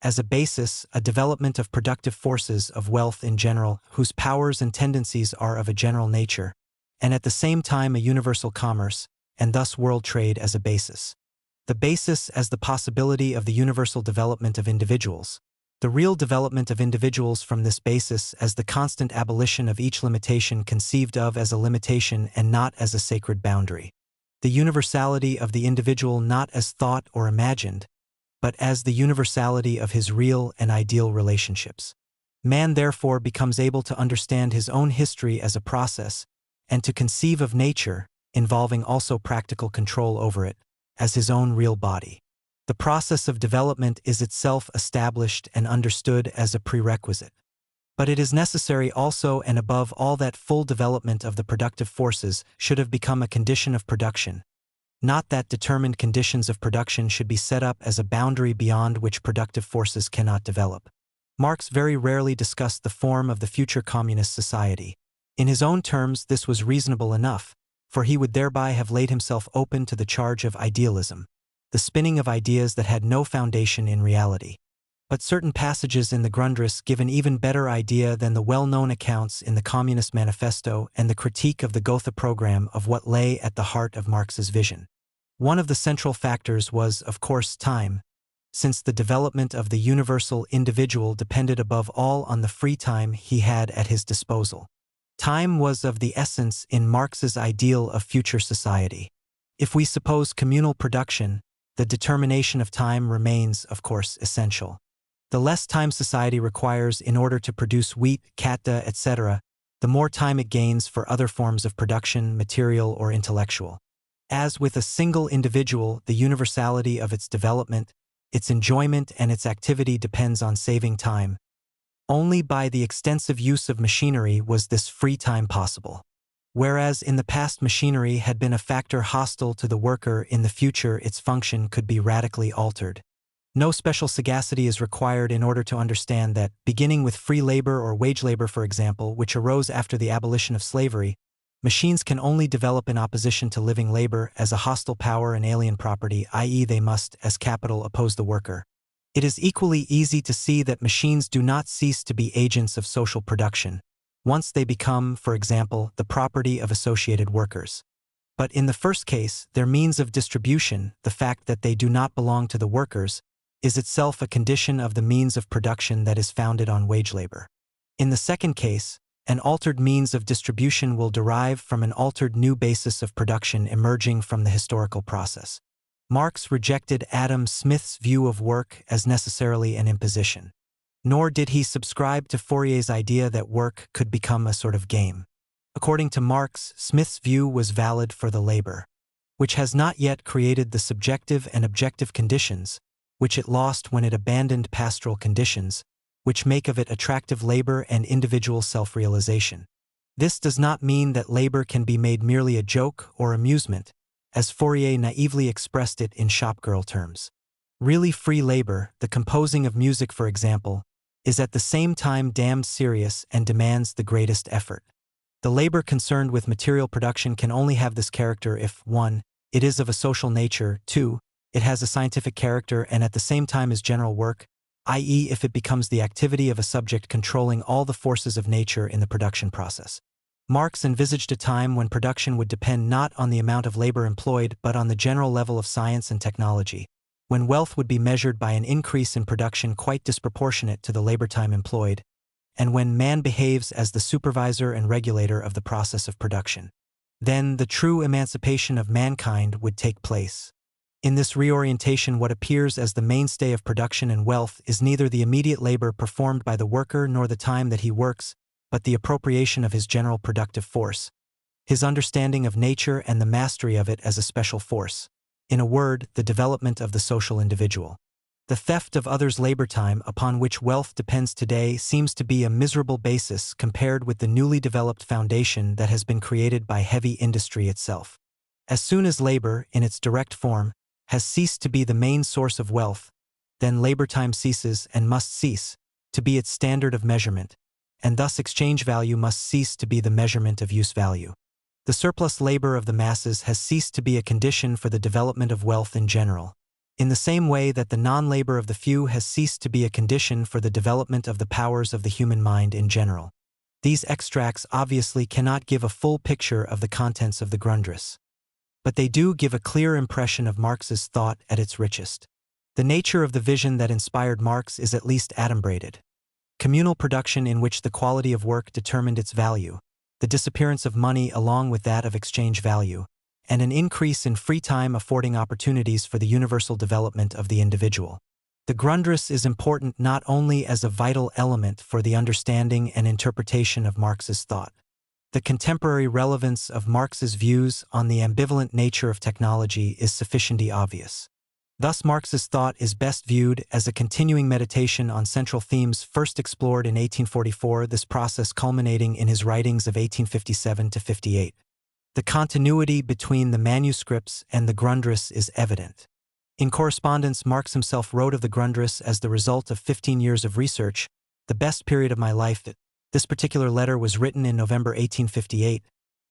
as a basis, a development of productive forces of wealth in general, whose powers and tendencies are of a general nature, and at the same time a universal commerce, and thus world trade as a basis. The basis as the possibility of the universal development of individuals. The real development of individuals from this basis as the constant abolition of each limitation conceived of as a limitation and not as a sacred boundary. The universality of the individual not as thought or imagined, but as the universality of his real and ideal relationships. Man therefore becomes able to understand his own history as a process, and to conceive of nature, involving also practical control over it, as his own real body. The process of development is itself established and understood as a prerequisite. But it is necessary also and above all that full development of the productive forces should have become a condition of production, not that determined conditions of production should be set up as a boundary beyond which productive forces cannot develop. Marx very rarely discussed the form of the future communist society. In his own terms, this was reasonable enough, for he would thereby have laid himself open to the charge of idealism, the spinning of ideas that had no foundation in reality. But certain passages in the Grundrisse give an even better idea than the well-known accounts in the Communist Manifesto and the critique of the Gotha program of what lay at the heart of Marx's vision. One of the central factors was, of course, time, since the development of the universal individual depended above all on the free time he had at his disposal. Time was of the essence in Marx's ideal of future society. If we suppose communal production, the determination of time remains, of course, essential. The less time society requires in order to produce wheat, kata, etc., the more time it gains for other forms of production, material or intellectual. As with a single individual, the universality of its development, its enjoyment and its activity depends on saving time. Only by the extensive use of machinery was this free time possible. Whereas in the past machinery had been a factor hostile to the worker, in the future its function could be radically altered. No special sagacity is required in order to understand that, beginning with free labor or wage labor for example, which arose after the abolition of slavery, machines can only develop in opposition to living labor as a hostile power and alien property, i.e. they must, as capital, oppose the worker. It is equally easy to see that machines do not cease to be agents of social production, once they become, for example, the property of associated workers. But in the first case, their means of distribution, the fact that they do not belong to the workers, is itself a condition of the means of production that is founded on wage labor. In the second case, an altered means of distribution will derive from an altered new basis of production emerging from the historical process. Marx rejected Adam Smith's view of work as necessarily an imposition. Nor did he subscribe to Fourier's idea that work could become a sort of game. According to Marx, Smith's view was valid for the labor, which has not yet created the subjective and objective conditions, which it lost when it abandoned pastoral conditions, which make of it attractive labor and individual self-realization. This does not mean that labor can be made merely a joke or amusement, as Fourier naively expressed it in shopgirl terms. Really free labor, the composing of music for example, is at the same time damned serious and demands the greatest effort. The labor concerned with material production can only have this character if 1. It is of a social nature, 2. It has a scientific character and at the same time is general work, i.e. if it becomes the activity of a subject controlling all the forces of nature in the production process. Marx envisaged a time when production would depend not on the amount of labor employed but on the general level of science and technology, when wealth would be measured by an increase in production quite disproportionate to the labor time employed, and when man behaves as the supervisor and regulator of the process of production. Then the true emancipation of mankind would take place. In this reorientation, what appears as the mainstay of production and wealth is neither the immediate labor performed by the worker nor the time that he works, but the appropriation of his general productive force, his understanding of nature and the mastery of it as a special force. In a word, the development of the social individual. The theft of others' labor time upon which wealth depends today seems to be a miserable basis compared with the newly developed foundation that has been created by heavy industry itself. As soon as labor, in its direct form, has ceased to be the main source of wealth, then labor time ceases and must cease to be its standard of measurement, and thus exchange value must cease to be the measurement of use value. The surplus labor of the masses has ceased to be a condition for the development of wealth in general, in the same way that the non-labor of the few has ceased to be a condition for the development of the powers of the human mind in general. These extracts obviously cannot give a full picture of the contents of the Grundrisse, but they do give a clear impression of Marx's thought at its richest. The nature of the vision that inspired Marx is at least adumbrated. Communal production in which the quality of work determined its value, the disappearance of money along with that of exchange value, and an increase in free time affording opportunities for the universal development of the individual. The Grundrisse is important not only as a vital element for the understanding and interpretation of Marx's thought. The contemporary relevance of Marx's views on the ambivalent nature of technology is sufficiently obvious. Thus Marx's thought is best viewed as a continuing meditation on central themes first explored in 1844, this process culminating in his writings of 1857 to 58. The continuity between the manuscripts and the Grundrisse is evident. In correspondence, Marx himself wrote of the Grundrisse as the result of 15 years of research, the best period of my life. This particular letter was written in November 1858,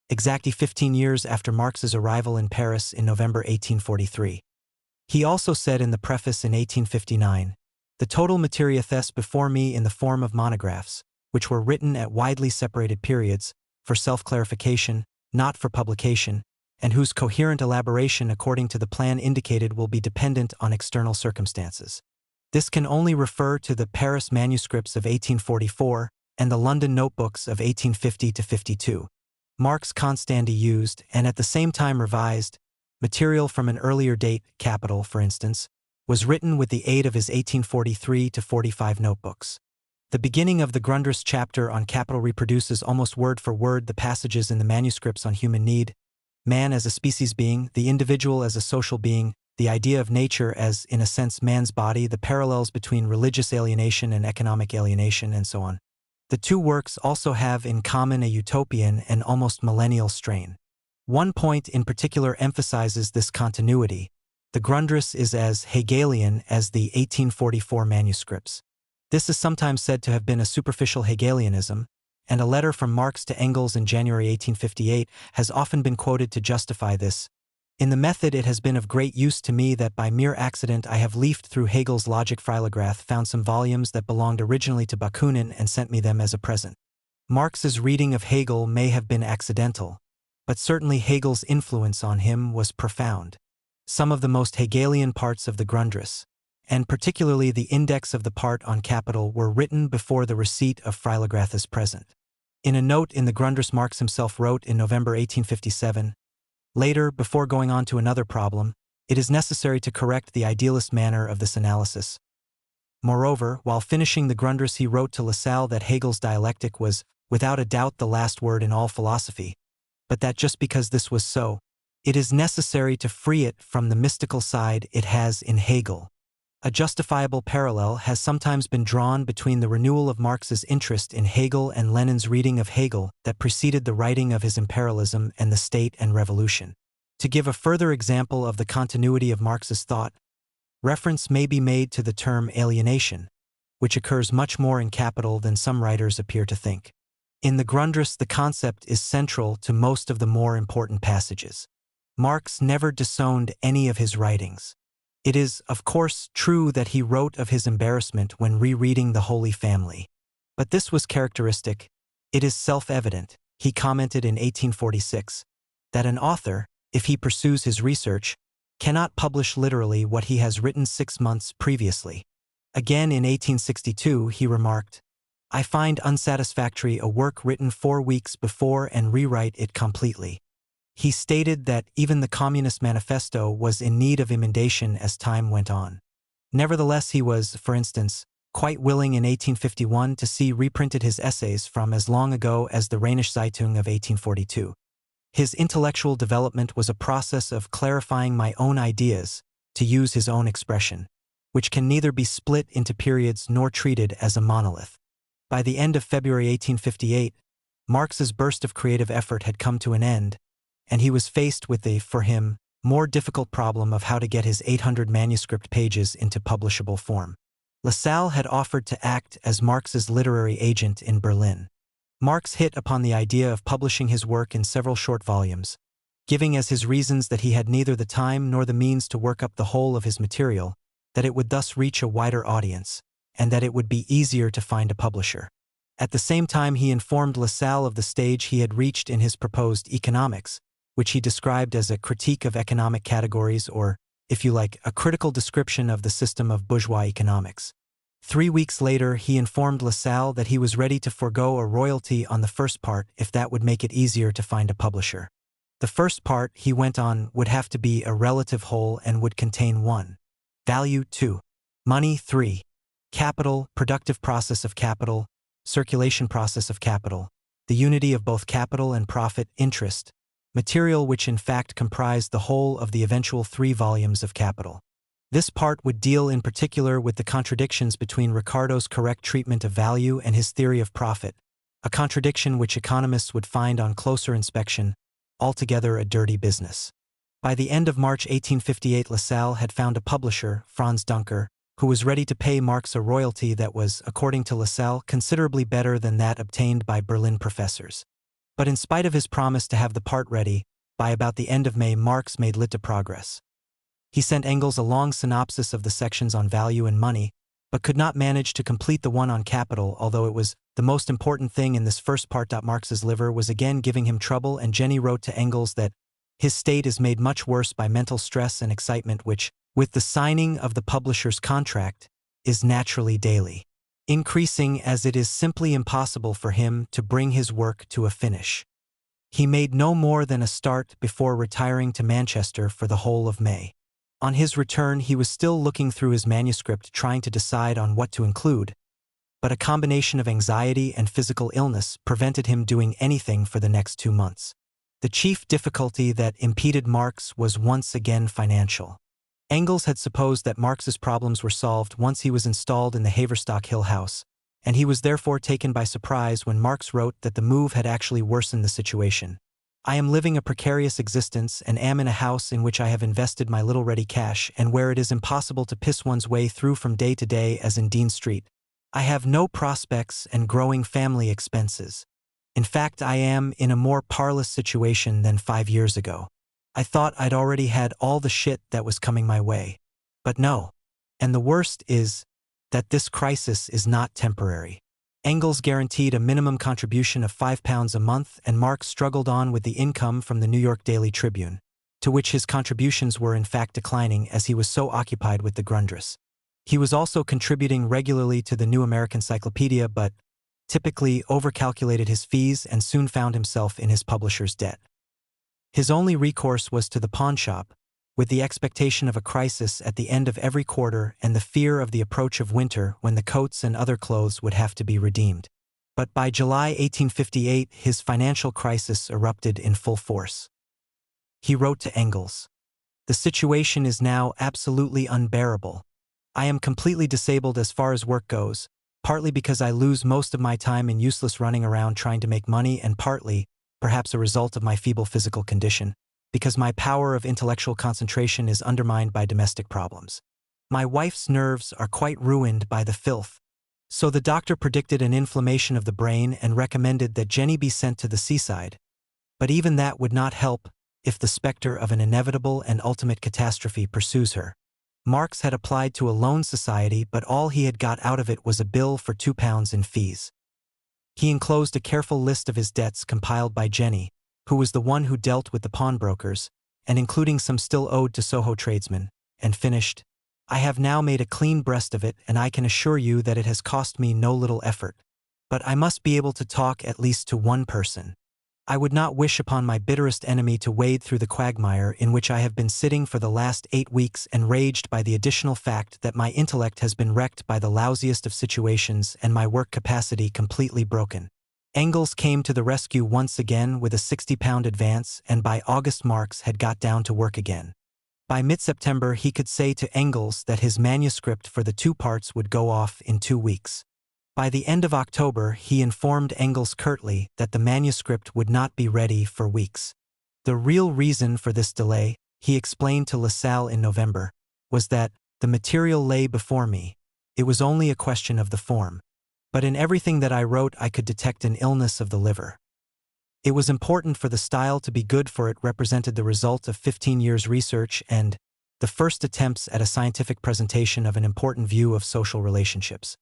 exactly 15 years after Marx's arrival in Paris in November 1843. He also said in the preface in 1859, "The total materia thess before me in the form of monographs, which were written at widely separated periods, for self-clarification, not for publication, and whose coherent elaboration according to the plan indicated will be dependent on external circumstances. This can only refer to the Paris manuscripts of 1844, and the London notebooks of 1850 to 52. Marx constantly used, and at the same time revised, material from an earlier date, Capital, for instance, was written with the aid of his 1843 to 45 notebooks. The beginning of the Grundrisse chapter on Capital reproduces almost word for word the passages in the manuscripts on human need, man as a species being, the individual as a social being, the idea of nature as, in a sense, man's body, the parallels between religious alienation and economic alienation, and so on. The two works also have in common a utopian and almost millennial strain. One point in particular emphasizes this continuity. The Grundrisse is as Hegelian as the 1844 manuscripts. This is sometimes said to have been a superficial Hegelianism, and a letter from Marx to Engels in January 1858 has often been quoted to justify this. In the method, it has been of great use to me that by mere accident I have leafed through Hegel's Logic Freilagrath, found some volumes that belonged originally to Bakunin and sent me them as a present. Marx's reading of Hegel may have been accidental, but certainly Hegel's influence on him was profound. Some of the most Hegelian parts of the Grundrisse, and particularly the index of the part on Capital, were written before the receipt of Freilagrath's present. In a note in the Grundrisse, Marx himself wrote in November 1857, "Later, before going on to another problem, it is necessary to correct the idealist manner of this analysis." Moreover, while finishing the Grundrisse, he wrote to Lassalle that Hegel's dialectic was, without a doubt, the last word in all philosophy, but that just because this was so, it is necessary to free it from the mystical side it has in Hegel. A justifiable parallel has sometimes been drawn between the renewal of Marx's interest in Hegel and Lenin's reading of Hegel that preceded the writing of his Imperialism and the State and Revolution. To give a further example of the continuity of Marx's thought, reference may be made to the term alienation, which occurs much more in Capital than some writers appear to think. In the Grundrisse, the concept is central to most of the more important passages. Marx never disowned any of his writings. It is, of course, true that he wrote of his embarrassment when rereading the Holy Family. But this was characteristic. It is self-evident, he commented in 1846, that an author, if he pursues his research, cannot publish literally what he has written 6 months previously. Again in 1862 he remarked, "I find unsatisfactory a work written 4 weeks before and rewrite it completely." He stated that even the Communist Manifesto was in need of emendation as time went on. Nevertheless, he was, for instance, quite willing in 1851 to see reprinted his essays from as long ago as the Rheinische Zeitung of 1842. His intellectual development was a process of clarifying my own ideas, to use his own expression, which can neither be split into periods nor treated as a monolith. By the end of February 1858, Marx's burst of creative effort had come to an end, and he was faced with the, for him, more difficult problem of how to get his 800 manuscript pages into publishable form. Lassalle had offered to act as Marx's literary agent in Berlin. Marx hit upon the idea of publishing his work in several short volumes, giving as his reasons that he had neither the time nor the means to work up the whole of his material, that it would thus reach a wider audience, and that it would be easier to find a publisher. At the same time, he informed Lassalle of the stage he had reached in his proposed Economics, which he described as a critique of economic categories or, if you like, a critical description of the system of bourgeois economics. 3 weeks later, he informed Lassalle that he was ready to forego a royalty on the first part if that would make it easier to find a publisher. The first part, he went on, would have to be a relative whole and would contain 1. Value 2. Money 3. Capital, productive process of capital, circulation process of capital, the unity of both capital and profit, interest, material which in fact comprised the whole of the eventual 3 volumes of Capital. This part would deal in particular with the contradictions between Ricardo's correct treatment of value and his theory of profit, a contradiction which economists would find on closer inspection altogether a dirty business. By the end of March 1858, Lassalle had found a publisher, Franz Duncker, who was ready to pay Marx a royalty that was, according to Lassalle, considerably better than that obtained by Berlin professors. But in spite of his promise to have the part ready, by about the end of May, Marx made little progress. He sent Engels a long synopsis of the sections on value and money, but could not manage to complete the one on capital, although it was the most important thing in this first part. Marx's liver was again giving him trouble, and Jenny wrote to Engels that his state is made much worse by mental stress and excitement which, with the signing of the publisher's contract, is naturally daily increasing, as it is simply impossible for him to bring his work to a finish. He made no more than a start before retiring to Manchester for the whole of May. On his return, he was still looking through his manuscript, trying to decide on what to include, but a combination of anxiety and physical illness prevented him doing anything for the next 2 months. The chief difficulty that impeded Marx was once again financial. Engels had supposed that Marx's problems were solved once he was installed in the Haverstock Hill house, and he was therefore taken by surprise when Marx wrote that the move had actually worsened the situation. "I am living a precarious existence and am in a house in which I have invested my little ready cash and where it is impossible to piss one's way through from day to day as in Dean Street. I have no prospects and growing family expenses. In fact, I am in a more parlous situation than 5 years ago. I thought I'd already had all the shit that was coming my way. But no. And the worst is that this crisis is not temporary." Engels guaranteed a minimum contribution of £5 a month, and Marx struggled on with the income from the New York Daily Tribune, to which his contributions were in fact declining as he was so occupied with the Grundrisse. He was also contributing regularly to the New American Cyclopedia, but typically overcalculated his fees and soon found himself in his publisher's debt. His only recourse was to the pawnshop, with the expectation of a crisis at the end of every quarter and the fear of the approach of winter when the coats and other clothes would have to be redeemed. But by July 1858, his financial crisis erupted in full force. He wrote to Engels, "The situation is now absolutely unbearable. I am completely disabled as far as work goes, partly because I lose most of my time in useless running around trying to make money, and partly, perhaps a result of my feeble physical condition, because my power of intellectual concentration is undermined by domestic problems. My wife's nerves are quite ruined by the filth. So the doctor predicted an inflammation of the brain and recommended that Jenny be sent to the seaside. But even that would not help if the specter of an inevitable and ultimate catastrophe pursues her. Marx had applied to a loan society, but all he had got out of it was a bill for £2 in fees. He enclosed a careful list of his debts compiled by Jenny, who was the one who dealt with the pawnbrokers, and including some still owed to Soho tradesmen, and finished, "I have now made a clean breast of it, and I can assure you that it has cost me no little effort. But I must be able to talk at least to one person. I would not wish upon my bitterest enemy to wade through the quagmire in which I have been sitting for the last 8 weeks, enraged by the additional fact that my intellect has been wrecked by the lousiest of situations and my work capacity completely broken." Engels came to the rescue once again with a £60 advance, and by August Marx had got down to work again. By mid-September he could say to Engels that his manuscript for the 2 parts would go off in 2 weeks. By the end of October he informed Engels curtly that the manuscript would not be ready for weeks. The real reason for this delay, he explained to Lassalle in November, was that the material lay before me. It was only a question of the form. But in everything that I wrote I could detect an illness of the liver. It was important for the style to be good, for it represented the result of 15 years' research and the first attempts at a scientific presentation of an important view of social relationships.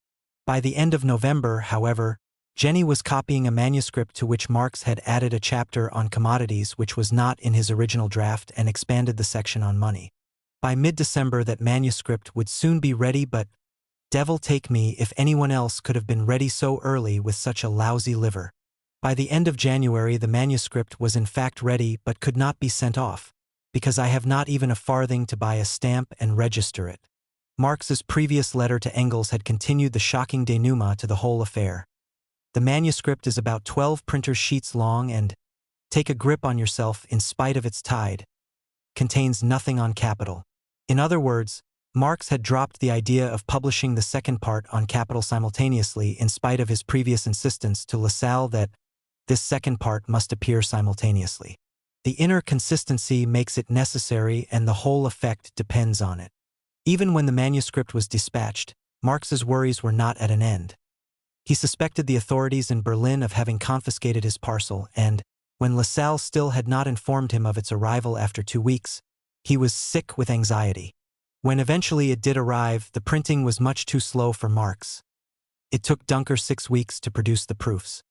By the end of November, however, Jenny was copying a manuscript to which Marx had added a chapter on commodities which was not in his original draft and expanded the section on money. By mid-December that manuscript would soon be ready, but devil take me if anyone else could have been ready so early with such a lousy liver. By the end of January the manuscript was in fact ready but could not be sent off, because I have not even a farthing to buy a stamp and register it. Marx's previous letter to Engels had continued the shocking denouement to the whole affair. The manuscript is about 12 printer's sheets long and, take a grip on yourself in spite of its tide, contains nothing on capital. In other words, Marx had dropped the idea of publishing the second part on capital simultaneously in spite of his previous insistence to Lassalle that this second part must appear simultaneously. The inner consistency makes it necessary, and the whole effect depends on it. Even when the manuscript was dispatched, Marx's worries were not at an end. He suspected the authorities in Berlin of having confiscated his parcel, and, when Lassalle still had not informed him of its arrival after 2 weeks, he was sick with anxiety. When eventually it did arrive, the printing was much too slow for Marx. It took Dunker 6 weeks to produce the proofs.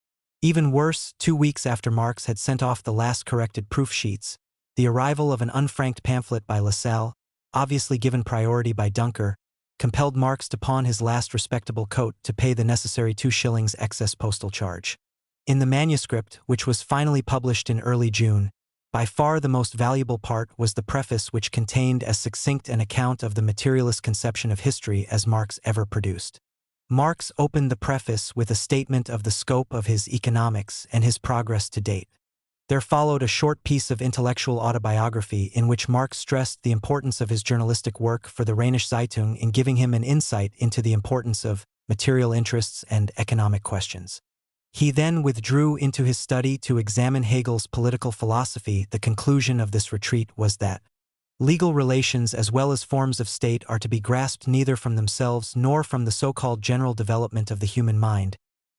Even worse, 2 weeks after Marx had sent off the last corrected proof sheets, the arrival of an unfranked pamphlet by Lassalle, obviously given priority by Dunker, compelled Marx to pawn his last respectable coat to pay the necessary 2 shillings excess postal charge. In the manuscript, which was finally published in early June, by far the most valuable part was the preface, which contained as succinct an account of the materialist conception of history as Marx ever produced. Marx opened the preface with a statement of the scope of his economics and his progress to date. There followed a short piece of intellectual autobiography in which Marx stressed the importance of his journalistic work for the Rheinische Zeitung in giving him an insight into the importance of material interests and economic questions. He then withdrew into his study to examine Hegel's political philosophy. The conclusion of this retreat was that legal relations as well as forms of state are to be grasped neither from themselves nor from the so-called general development of the human mind,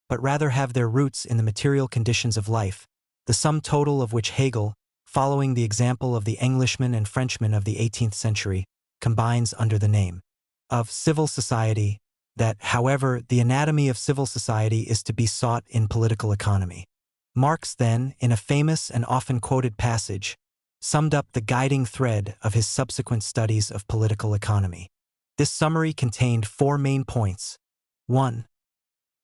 but rather have their roots in the material conditions of life, the sum total of which Hegel, following the example of the Englishmen and Frenchmen of the 18th century, combines under the name of civil society. That, however, the anatomy of civil society is to be sought in political economy. Marx then, in a famous and often quoted passage, summed up the guiding thread of his subsequent studies of political economy. This summary contained 4 main points. 1.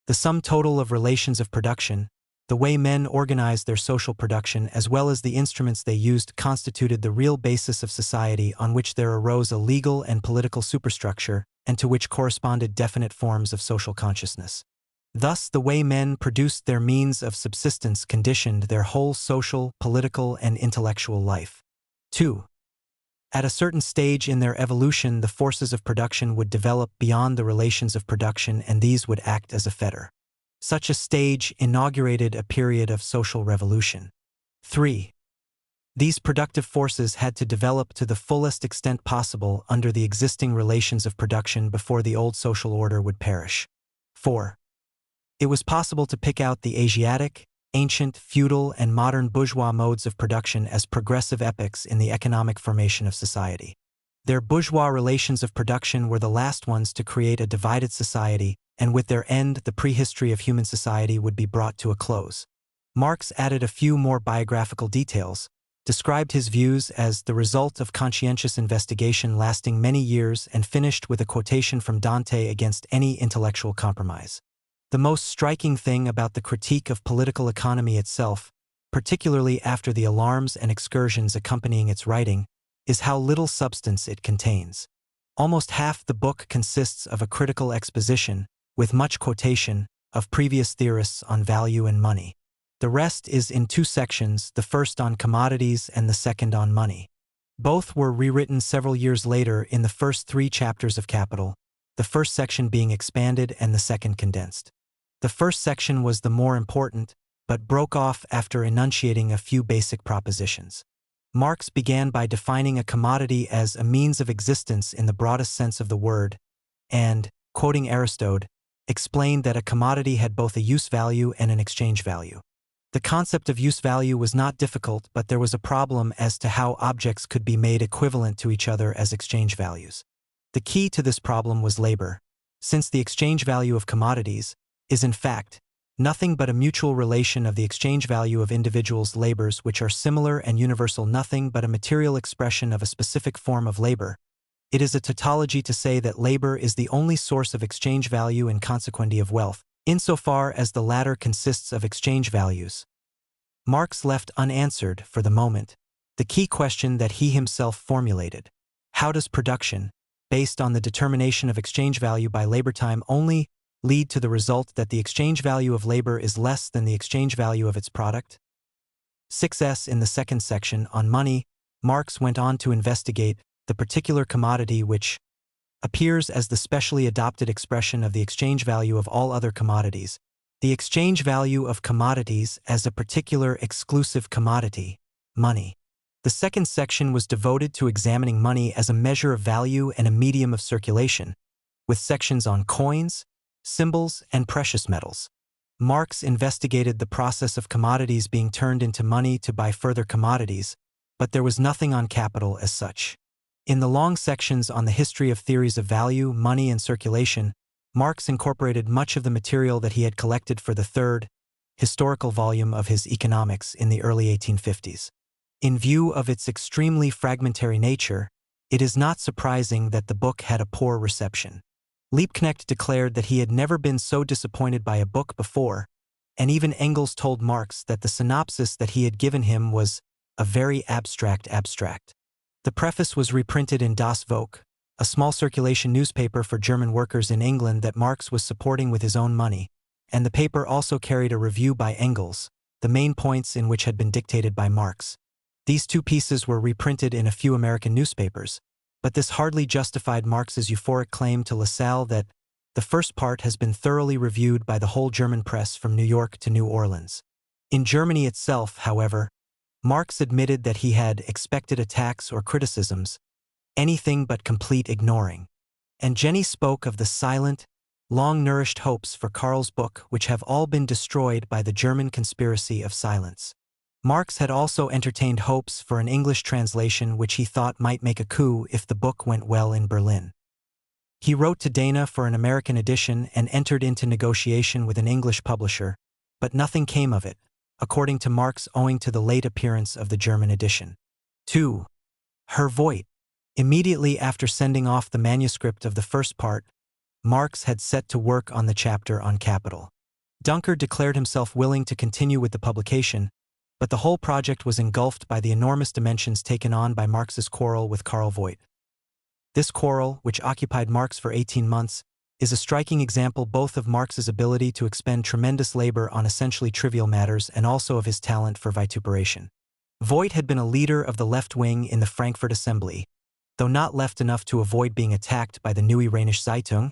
The sum total of relations of production, the way men organized their social production as well as the instruments they used, constituted the real basis of society, on which there arose a legal and political superstructure, and to which corresponded definite forms of social consciousness. Thus, the way men produced their means of subsistence conditioned their whole social, political, and intellectual life. 2. At a certain stage in their evolution, the forces of production would develop beyond the relations of production, and these would act as a fetter. Such a stage inaugurated a period of social revolution. 3. These productive forces had to develop to the fullest extent possible under the existing relations of production before the old social order would perish. 4. It was possible to pick out the Asiatic, ancient, feudal, and modern bourgeois modes of production as progressive epochs in the economic formation of society. Their bourgeois relations of production were the last ones to create a divided society, and with their end, the prehistory of human society would be brought to a close. Marx added a few more biographical details, described his views as the result of conscientious investigation lasting many years, and finished with a quotation from Dante against any intellectual compromise. The most striking thing about the critique of political economy itself, particularly after the alarms and excursions accompanying its writing, is how little substance it contains. Almost half the book consists of a critical exposition, with much quotation, of previous theorists on value and money. The rest is in two sections, the first on commodities and the second on money. Both were rewritten several years later in the first 3 chapters of Capital, the first section being expanded and the second condensed. The first section was the more important, but broke off after enunciating a few basic propositions. Marx began by defining a commodity as a means of existence in the broadest sense of the word, and, quoting Aristotle, explained that a commodity had both a use value and an exchange value. The concept of use value was not difficult, but there was a problem as to how objects could be made equivalent to each other as exchange values. The key to this problem was labor, since the exchange value of commodities is in fact nothing but a mutual relation of the exchange value of individuals' labors which are similar and universal, nothing but a material expression of a specific form of labor. It is a tautology to say that labor is the only source of exchange value and consequently of wealth, insofar as the latter consists of exchange values. Marx left unanswered, for the moment, the key question that he himself formulated. How does production, based on the determination of exchange value by labor time only, lead to the result that the exchange value of labor is less than the exchange value of its product? 6s. In the second section, on money, Marx went on to investigate the particular commodity which appears as the specially adopted expression of the exchange value of all other commodities, the exchange value of commodities as a particular exclusive commodity, money. The second section was devoted to examining money as a measure of value and a medium of circulation, with sections on coins, symbols, and precious metals. Marx investigated the process of commodities being turned into money to buy further commodities, but there was nothing on capital as such. In the long sections on the history of theories of value, money, and circulation, Marx incorporated much of the material that he had collected for the third, historical volume of his Economics in the early 1850s. In view of its extremely fragmentary nature, it is not surprising that the book had a poor reception. Liebknecht declared that he had never been so disappointed by a book before, and even Engels told Marx that the synopsis that he had given him was a very abstract. The preface was reprinted in Das Volk, a small circulation newspaper for German workers in England that Marx was supporting with his own money, and the paper also carried a review by Engels, the main points in which had been dictated by Marx. These 2 pieces were reprinted in a few American newspapers, but this hardly justified Marx's euphoric claim to Lassalle that the first part has been thoroughly reviewed by the whole German press from New York to New Orleans. In Germany itself, however, Marx admitted that he had expected attacks or criticisms, anything but complete ignoring. And Jenny spoke of the silent, long-nourished hopes for Karl's book which have all been destroyed by the German conspiracy of silence. Marx had also entertained hopes for an English translation which he thought might make a coup if the book went well in Berlin. He wrote to Dana for an American edition and entered into negotiation with an English publisher, but nothing came of it, according to Marx, owing to the late appearance of the German edition. 2. Herr Voigt. Immediately after sending off the manuscript of the first part, Marx had set to work on the chapter on capital. Dunker declared himself willing to continue with the publication, but the whole project was engulfed by the enormous dimensions taken on by Marx's quarrel with Karl Voigt. This quarrel, which occupied Marx for 18 months, is a striking example both of Marx's ability to expend tremendous labor on essentially trivial matters and also of his talent for vituperation. Voigt had been a leader of the left wing in the Frankfurt Assembly, though not left enough to avoid being attacked by the Neue Rheinische Zeitung,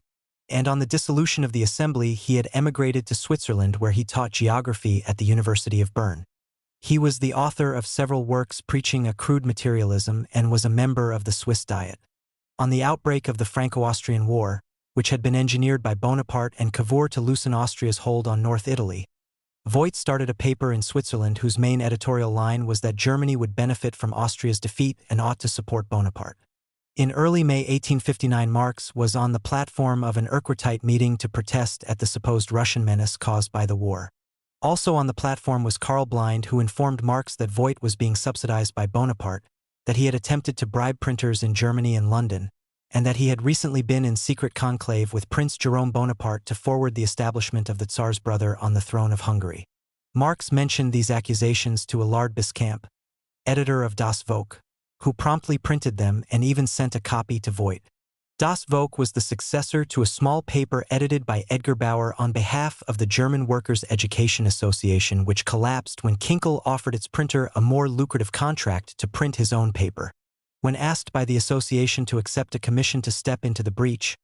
and on the dissolution of the assembly he had emigrated to Switzerland where he taught geography at the University of Bern. He was the author of several works preaching a crude materialism and was a member of the Swiss Diet. On the outbreak of the Franco-Austrian War, which had been engineered by Bonaparte and Cavour to loosen Austria's hold on North Italy, Voigt started a paper in Switzerland whose main editorial line was that Germany would benefit from Austria's defeat and ought to support Bonaparte. In early May 1859, Marx was on the platform of an Erquartite meeting to protest at the supposed Russian menace caused by the war. Also on the platform was Karl Blind, who informed Marx that Voigt was being subsidized by Bonaparte, that he had attempted to bribe printers in Germany and London, and that he had recently been in secret conclave with Prince Jerome Bonaparte to forward the establishment of the Tsar's brother on the throne of Hungary. Marx mentioned these accusations to Allard Biscamp, editor of Das Volk, who promptly printed them and even sent a copy to Voigt. Das Volk was the successor to a small paper edited by Edgar Bauer on behalf of the German Workers' Education Association, which collapsed when Kinkel offered its printer a more lucrative contract to print his own paper. When asked by the association to accept a commission to step into the breach,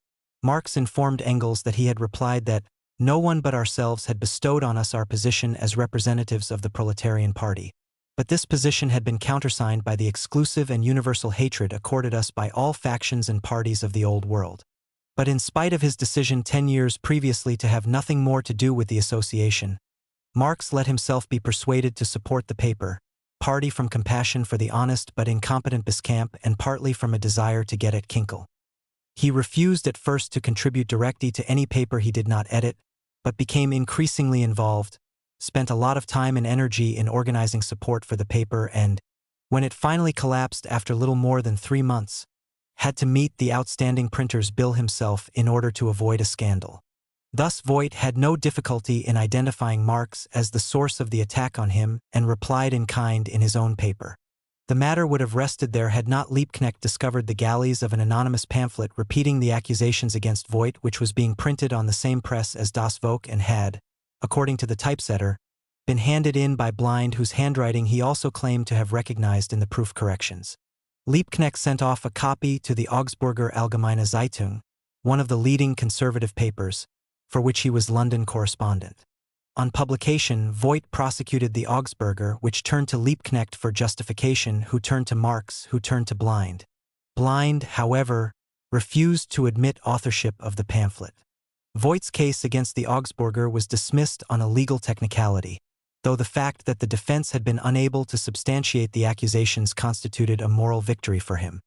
Marx informed Engels that he had replied that no one but ourselves had bestowed on us our position as representatives of the proletarian party. But this position had been countersigned by the exclusive and universal hatred accorded us by all factions and parties of the old world. But in spite of his decision 10 years previously to have nothing more to do with the association, Marx let himself be persuaded to support the paper, partly from compassion for the honest but incompetent Biscamp and partly from a desire to get at Kinkel. He refused at first to contribute directly to any paper he did not edit, but became increasingly involved, spent a lot of time and energy in organizing support for the paper and, when it finally collapsed after little more than 3 months, had to meet the outstanding printer's bill himself in order to avoid a scandal. Thus Voigt had no difficulty in identifying Marx as the source of the attack on him and replied in kind in his own paper. The matter would have rested there had not Liebknecht discovered the galleys of an anonymous pamphlet repeating the accusations against Voigt, which was being printed on the same press as Das Volk and had, according to the typesetter, been handed in by Blind, whose handwriting he also claimed to have recognized in the proof corrections. Liebknecht sent off a copy to the Augsburger Allgemeine Zeitung, one of the leading conservative papers, for which he was London correspondent. On publication, Voigt prosecuted the Augsburger, which turned to Liebknecht for justification, who turned to Marx, who turned to Blind. Blind, however, refused to admit authorship of the pamphlet. Voigt's case against the Augsburger was dismissed on a legal technicality, though the fact that the defense had been unable to substantiate the accusations constituted a moral victory for him.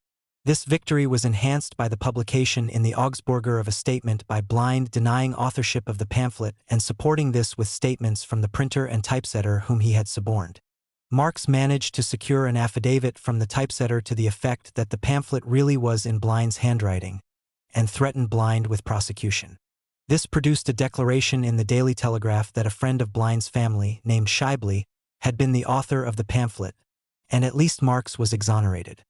This victory was enhanced by the publication in the Augsburger of a statement by Blind denying authorship of the pamphlet and supporting this with statements from the printer and typesetter whom he had suborned. Marx managed to secure an affidavit from the typesetter to the effect that the pamphlet really was in Blind's handwriting, and threatened Blind with prosecution. This produced a declaration in the Daily Telegraph that a friend of Blind's family, named Scheibli, had been the author of the pamphlet, and at least Marx was exonerated.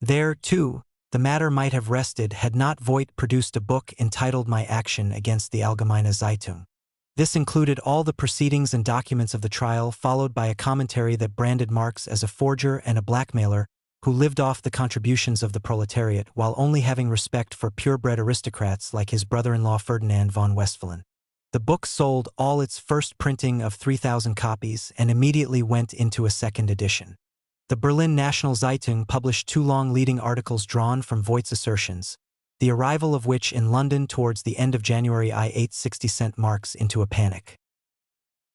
There, too, the matter might have rested had not Voigt produced a book entitled My Action Against the Allgemeine Zeitung. This included all the proceedings and documents of the trial, followed by a commentary that branded Marx as a forger and a blackmailer who lived off the contributions of the proletariat while only having respect for purebred aristocrats like his brother-in-law Ferdinand von Westphalen. The book sold all its first printing of 3,000 copies and immediately went into a second edition. The Berlin National Zeitung published 2 long leading articles drawn from Voigt's assertions, the arrival of which in London towards the end of January 860 sent Marx into a panic.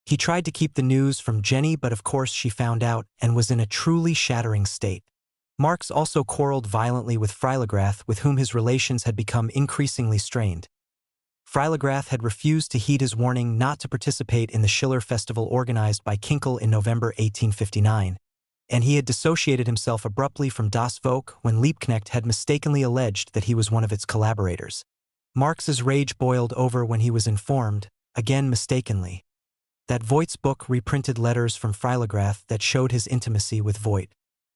He tried to keep the news from Jenny, but of course she found out and was in a truly shattering state. Marx also quarreled violently with Freiligrath, with whom his relations had become increasingly strained. Freiligrath had refused to heed his warning not to participate in the Schiller Festival organized by Kinkel in November 1859. And he had dissociated himself abruptly from Das Volk when Liebknecht had mistakenly alleged that he was one of its collaborators. Marx's rage boiled over when he was informed, again mistakenly, that Voigt's book reprinted letters from Freiligrath that showed his intimacy with Voigt.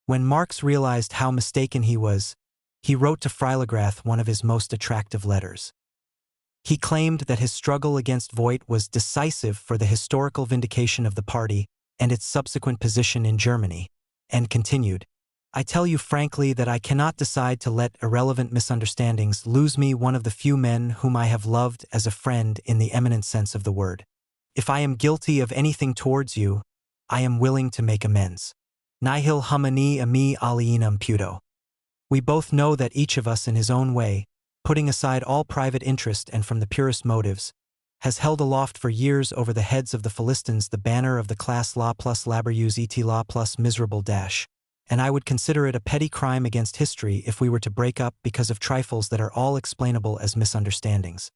When Marx realized how mistaken he was, he wrote to Freiligrath one of his most attractive letters. He claimed that his struggle against Voigt was decisive for the historical vindication of the party and its subsequent position in Germany, and continued, I tell you frankly that I cannot decide to let irrelevant misunderstandings lose me one of the few men whom I have loved as a friend in the eminent sense of the word. If I am guilty of anything towards you, I am willing to make amends. Nihil humani a me alienum puto. We both know that each of us in his own way, putting aside all private interest and from the purest motives, has held aloft for years over the heads of the Philistines the banner of the class law plus laborious et law plus miserable dash, and I would consider it a petty crime against history if we were to break up because of trifles that are all explainable as misunderstandings.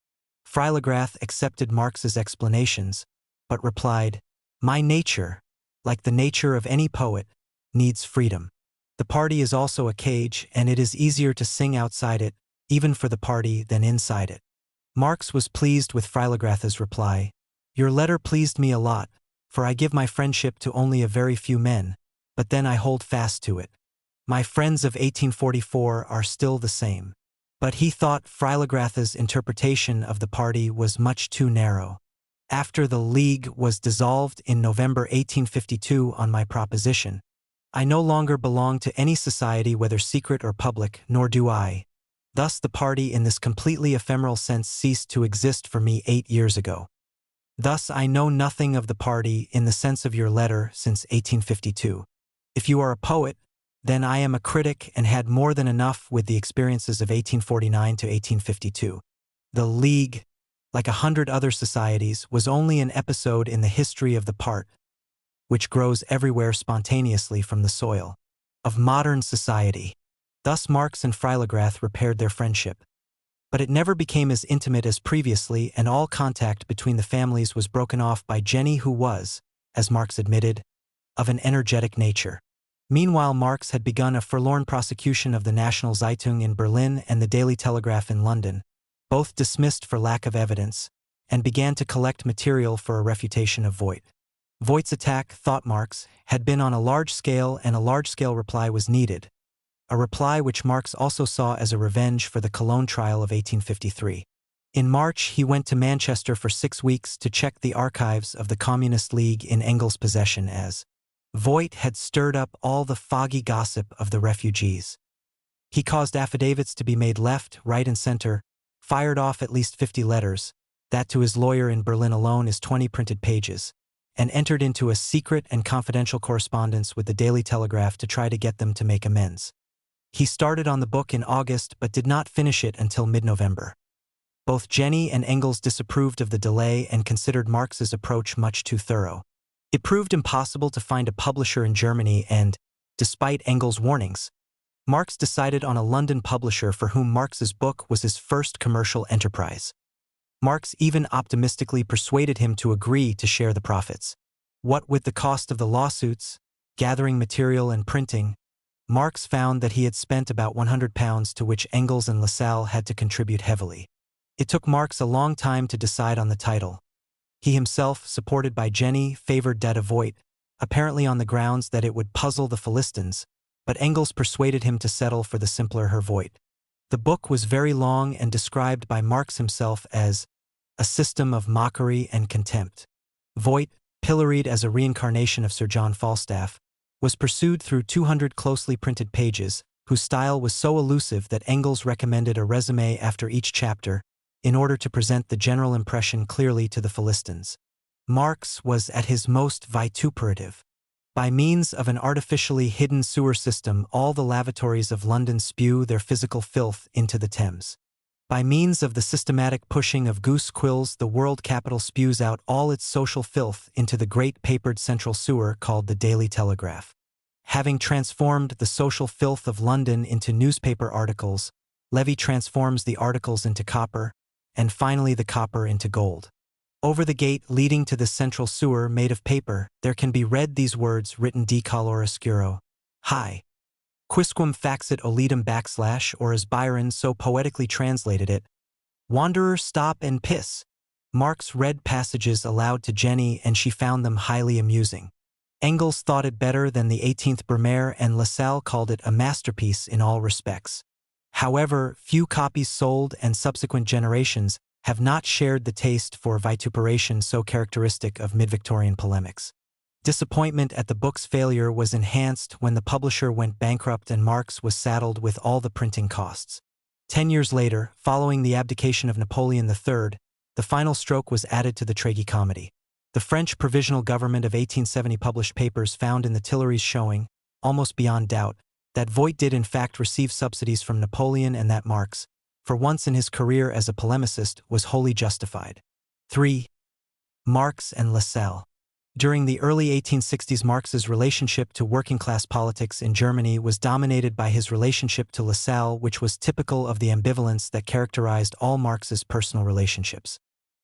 Freilagrath accepted Marx's explanations, but replied, "My nature, like the nature of any poet, needs freedom. The party is also a cage, and it is easier to sing outside it, even for the party, than inside it." Marx was pleased with Freilagrath's reply. "Your letter pleased me a lot, for I give my friendship to only a very few men, but then I hold fast to it. My friends of 1844 are still the same." But he thought Freilagrath's interpretation of the party was much too narrow. After the League was dissolved in November 1852 on my proposition, I no longer belong to any society whether secret or public, nor do I. Thus the party in this completely ephemeral sense ceased to exist for me 8 years ago. Thus I know nothing of the party in the sense of your letter since 1852. If you are a poet, then I am a critic and had more than enough with the experiences of 1849 to 1852. The League, like 100 other societies, was only an episode in the history of the part, which grows everywhere spontaneously from the soil of modern society. Thus Marx and Freilagrath repaired their friendship. But it never became as intimate as previously, and all contact between the families was broken off by Jenny, who was, as Marx admitted, of an energetic nature. Meanwhile, Marx had begun a forlorn prosecution of the National Zeitung in Berlin and the Daily Telegraph in London, both dismissed for lack of evidence, and began to collect material for a refutation of Voigt. Voigt's attack, thought Marx, had been on a large scale, and a large-scale reply was needed, a reply which Marx also saw as a revenge for the Cologne trial of 1853. In March, he went to Manchester for 6 weeks to check the archives of the Communist League in Engels' possession, as Voigt had stirred up all the foggy gossip of the refugees. He caused affidavits to be made left, right, and center, fired off at least 50 letters, that to his lawyer in Berlin alone is 20 printed pages, and entered into a secret and confidential correspondence with the Daily Telegraph to try to get them to make amends. He started on the book in August but did not finish it until mid-November. Both Jenny and Engels disapproved of the delay and considered Marx's approach much too thorough. It proved impossible to find a publisher in Germany and, despite Engels' warnings, Marx decided on a London publisher for whom Marx's book was his first commercial enterprise. Marx even optimistically persuaded him to agree to share the profits. What with the cost of the lawsuits, gathering material, and printing, Marx found that he had spent about £100, to which Engels and Lassalle had to contribute heavily. It took Marx a long time to decide on the title. He himself, supported by Jenny, favored Dat of Voigt, apparently on the grounds that it would puzzle the Philistines, but Engels persuaded him to settle for the simpler Herr Voigt. The book was very long and described by Marx himself as a system of mockery and contempt. Voigt, pilloried as a reincarnation of Sir John Falstaff, was pursued through 200 closely printed pages, whose style was so elusive that Engels recommended a resume after each chapter, in order to present the general impression clearly to the Philistines. Marx was at his most vituperative. By means of an artificially hidden sewer system, all the lavatories of London spew their physical filth into the Thames. By means of the systematic pushing of goose quills, the world capital spews out all its social filth into the great papered central sewer called the Daily Telegraph. Having transformed the social filth of London into newspaper articles, Levy transforms the articles into copper, and finally the copper into gold. Over the gate leading to the central sewer made of paper, there can be read these words written de color oscuro: Hi. Quisquam faxit olidum / or as Byron so poetically translated it, Wanderer, stop and piss. Marx read passages aloud to Jenny, and she found them highly amusing. Engels thought it better than the 18th Brumaire, and Lassalle called it a masterpiece in all respects. However, few copies sold, and subsequent generations have not shared the taste for vituperation so characteristic of mid-Victorian polemics. Disappointment at the book's failure was enhanced when the publisher went bankrupt and Marx was saddled with all the printing costs. 10 years later, following the abdication of Napoleon III, the final stroke was added to the tragicomedy. The French Provisional Government of 1870 published papers found in the Tuileries showing, almost beyond doubt, that Voigt did in fact receive subsidies from Napoleon and that Marx, for once in his career as a polemicist, was wholly justified. 3. Marx and Lassalle. During the early 1860s, Marx's relationship to working-class politics in Germany was dominated by his relationship to Lassalle, which was typical of the ambivalence that characterized all Marx's personal relationships.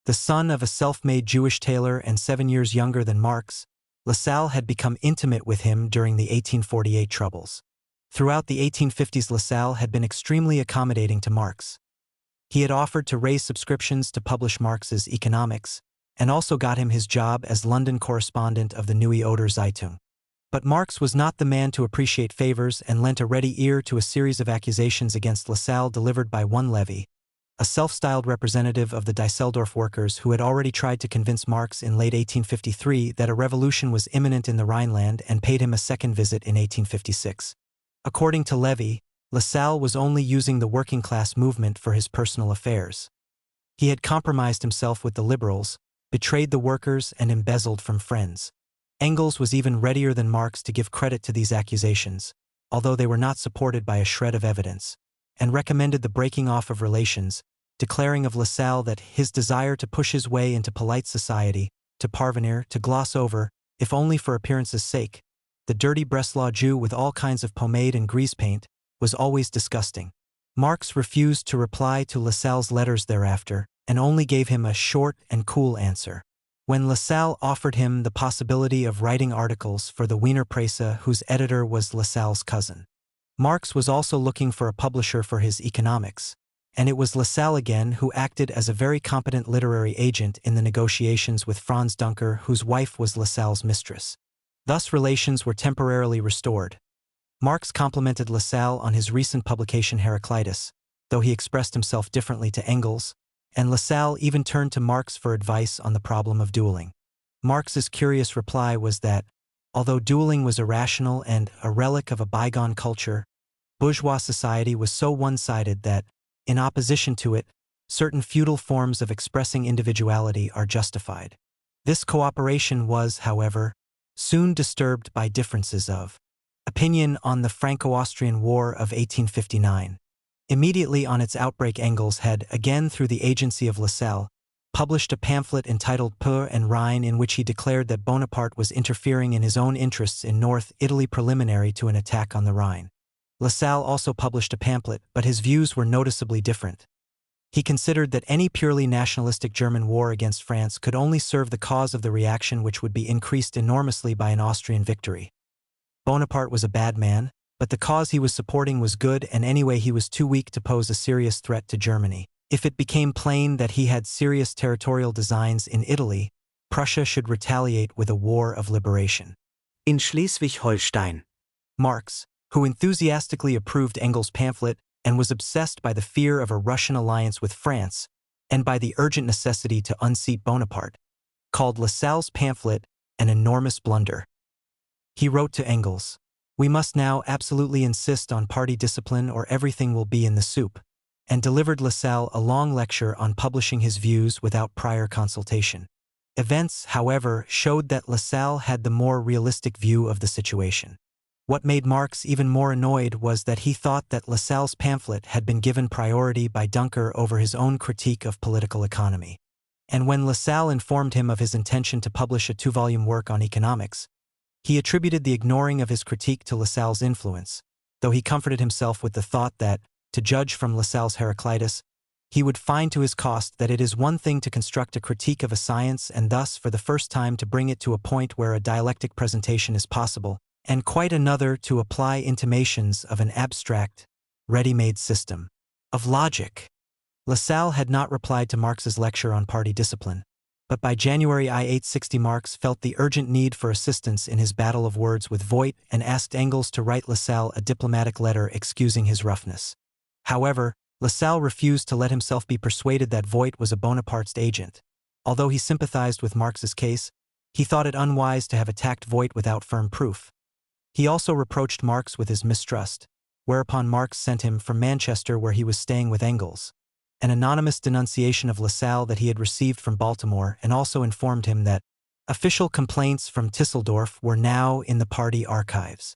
The son of a self-made Jewish tailor and 7 years younger than Marx, Lassalle had become intimate with him during the 1848 troubles. Throughout the 1850s, Lassalle had been extremely accommodating to Marx. He had offered to raise subscriptions to publish Marx's Economics, and also got him his job as London correspondent of the Neue Oder Zeitung. But Marx was not the man to appreciate favors and lent a ready ear to a series of accusations against Lassalle delivered by one Levy, a self-styled representative of the Düsseldorf workers who had already tried to convince Marx in late 1853 that a revolution was imminent in the Rhineland and paid him a second visit in 1856. According to Levy, Lassalle was only using the working-class movement for his personal affairs. He had compromised himself with the liberals, betrayed the workers, and embezzled from friends. Engels was even readier than Marx to give credit to these accusations, although they were not supported by a shred of evidence, and recommended the breaking off of relations, declaring of Lassalle that his desire to push his way into polite society, to parvenir, to gloss over, if only for appearance's sake, the dirty Breslau Jew with all kinds of pomade and grease paint, was always disgusting. Marx refused to reply to Lassalle's letters thereafter, and only gave him a short and cool answer. When Lassalle offered him the possibility of writing articles for the Wiener Presse, whose editor was Lassalle's cousin. Marx was also looking for a publisher for his Economics, and it was Lassalle again who acted as a very competent literary agent in the negotiations with Franz Duncker, whose wife was Lassalle's mistress. Thus relations were temporarily restored. Marx complimented Lassalle on his recent publication Heraclitus, though he expressed himself differently to Engels, and Lassalle even turned to Marx for advice on the problem of dueling. Marx's curious reply was that, although dueling was irrational and a relic of a bygone culture, bourgeois society was so one-sided that, in opposition to it, certain feudal forms of expressing individuality are justified. This cooperation was, however, soon disturbed by differences of opinion on the Franco-Austrian War of 1859. Immediately on its outbreak, Engels had, again through the agency of Lassalle, published a pamphlet entitled Pur and Rhine, in which he declared that Bonaparte was interfering in his own interests in North Italy preliminary to an attack on the Rhine. Lassalle also published a pamphlet, but his views were noticeably different. He considered that any purely nationalistic German war against France could only serve the cause of the reaction, which would be increased enormously by an Austrian victory. Bonaparte was a bad man, but the cause he was supporting was good, and anyway he was too weak to pose a serious threat to Germany. If it became plain that he had serious territorial designs in Italy, Prussia should retaliate with a war of liberation. In Schleswig-Holstein. Marx, who enthusiastically approved Engels' pamphlet and was obsessed by the fear of a Russian alliance with France and by the urgent necessity to unseat Bonaparte, called Lassalle's pamphlet an enormous blunder. He wrote to Engels, "We must now absolutely insist on party discipline or everything will be in the soup," and delivered Lassalle a long lecture on publishing his views without prior consultation. Events, however, showed that Lassalle had the more realistic view of the situation. What made Marx even more annoyed was that he thought that Lassalle's pamphlet had been given priority by Duncker over his own critique of political economy. And when Lassalle informed him of his intention to publish a 2-volume work on economics, he attributed the ignoring of his critique to Lassalle's influence, though he comforted himself with the thought that, to judge from Lassalle's Heraclitus, he would find to his cost that it is one thing to construct a critique of a science and thus for the first time to bring it to a point where a dialectic presentation is possible, and quite another to apply intimations of an abstract, ready-made system of logic. Lassalle had not replied to Marx's lecture on party discipline, but by January 1860 Marx felt the urgent need for assistance in his battle of words with Voigt and asked Engels to write Lassalle a diplomatic letter excusing his roughness. However, Lassalle refused to let himself be persuaded that Voigt was a Bonapartist agent. Although he sympathized with Marx's case, He thought it unwise to have attacked Voigt without firm proof. He also reproached Marx with his mistrust, whereupon Marx sent him from Manchester, where he was staying with Engels, an anonymous denunciation of LaSalle that he had received from Baltimore, and also informed him that official complaints from Tisseldorf were now in the party archives.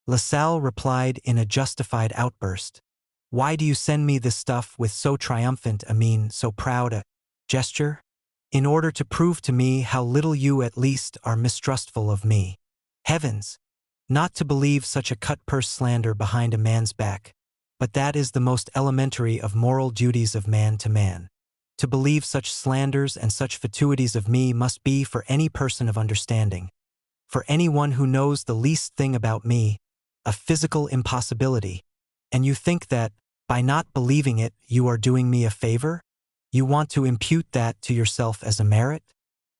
LaSalle replied in a justified outburst, "Why do you send me this stuff with so triumphant a mien, so proud a gesture? In order to prove to me how little you at least are mistrustful of me. Heavens! Not to believe such a cut-purse slander behind a man's back, but that is the most elementary of moral duties of man to man. To believe such slanders and such fatuities of me must be for any person of understanding, for any one who knows the least thing about me, a physical impossibility. And you think that, by not believing it, you are doing me a favor? You want to impute that to yourself as a merit?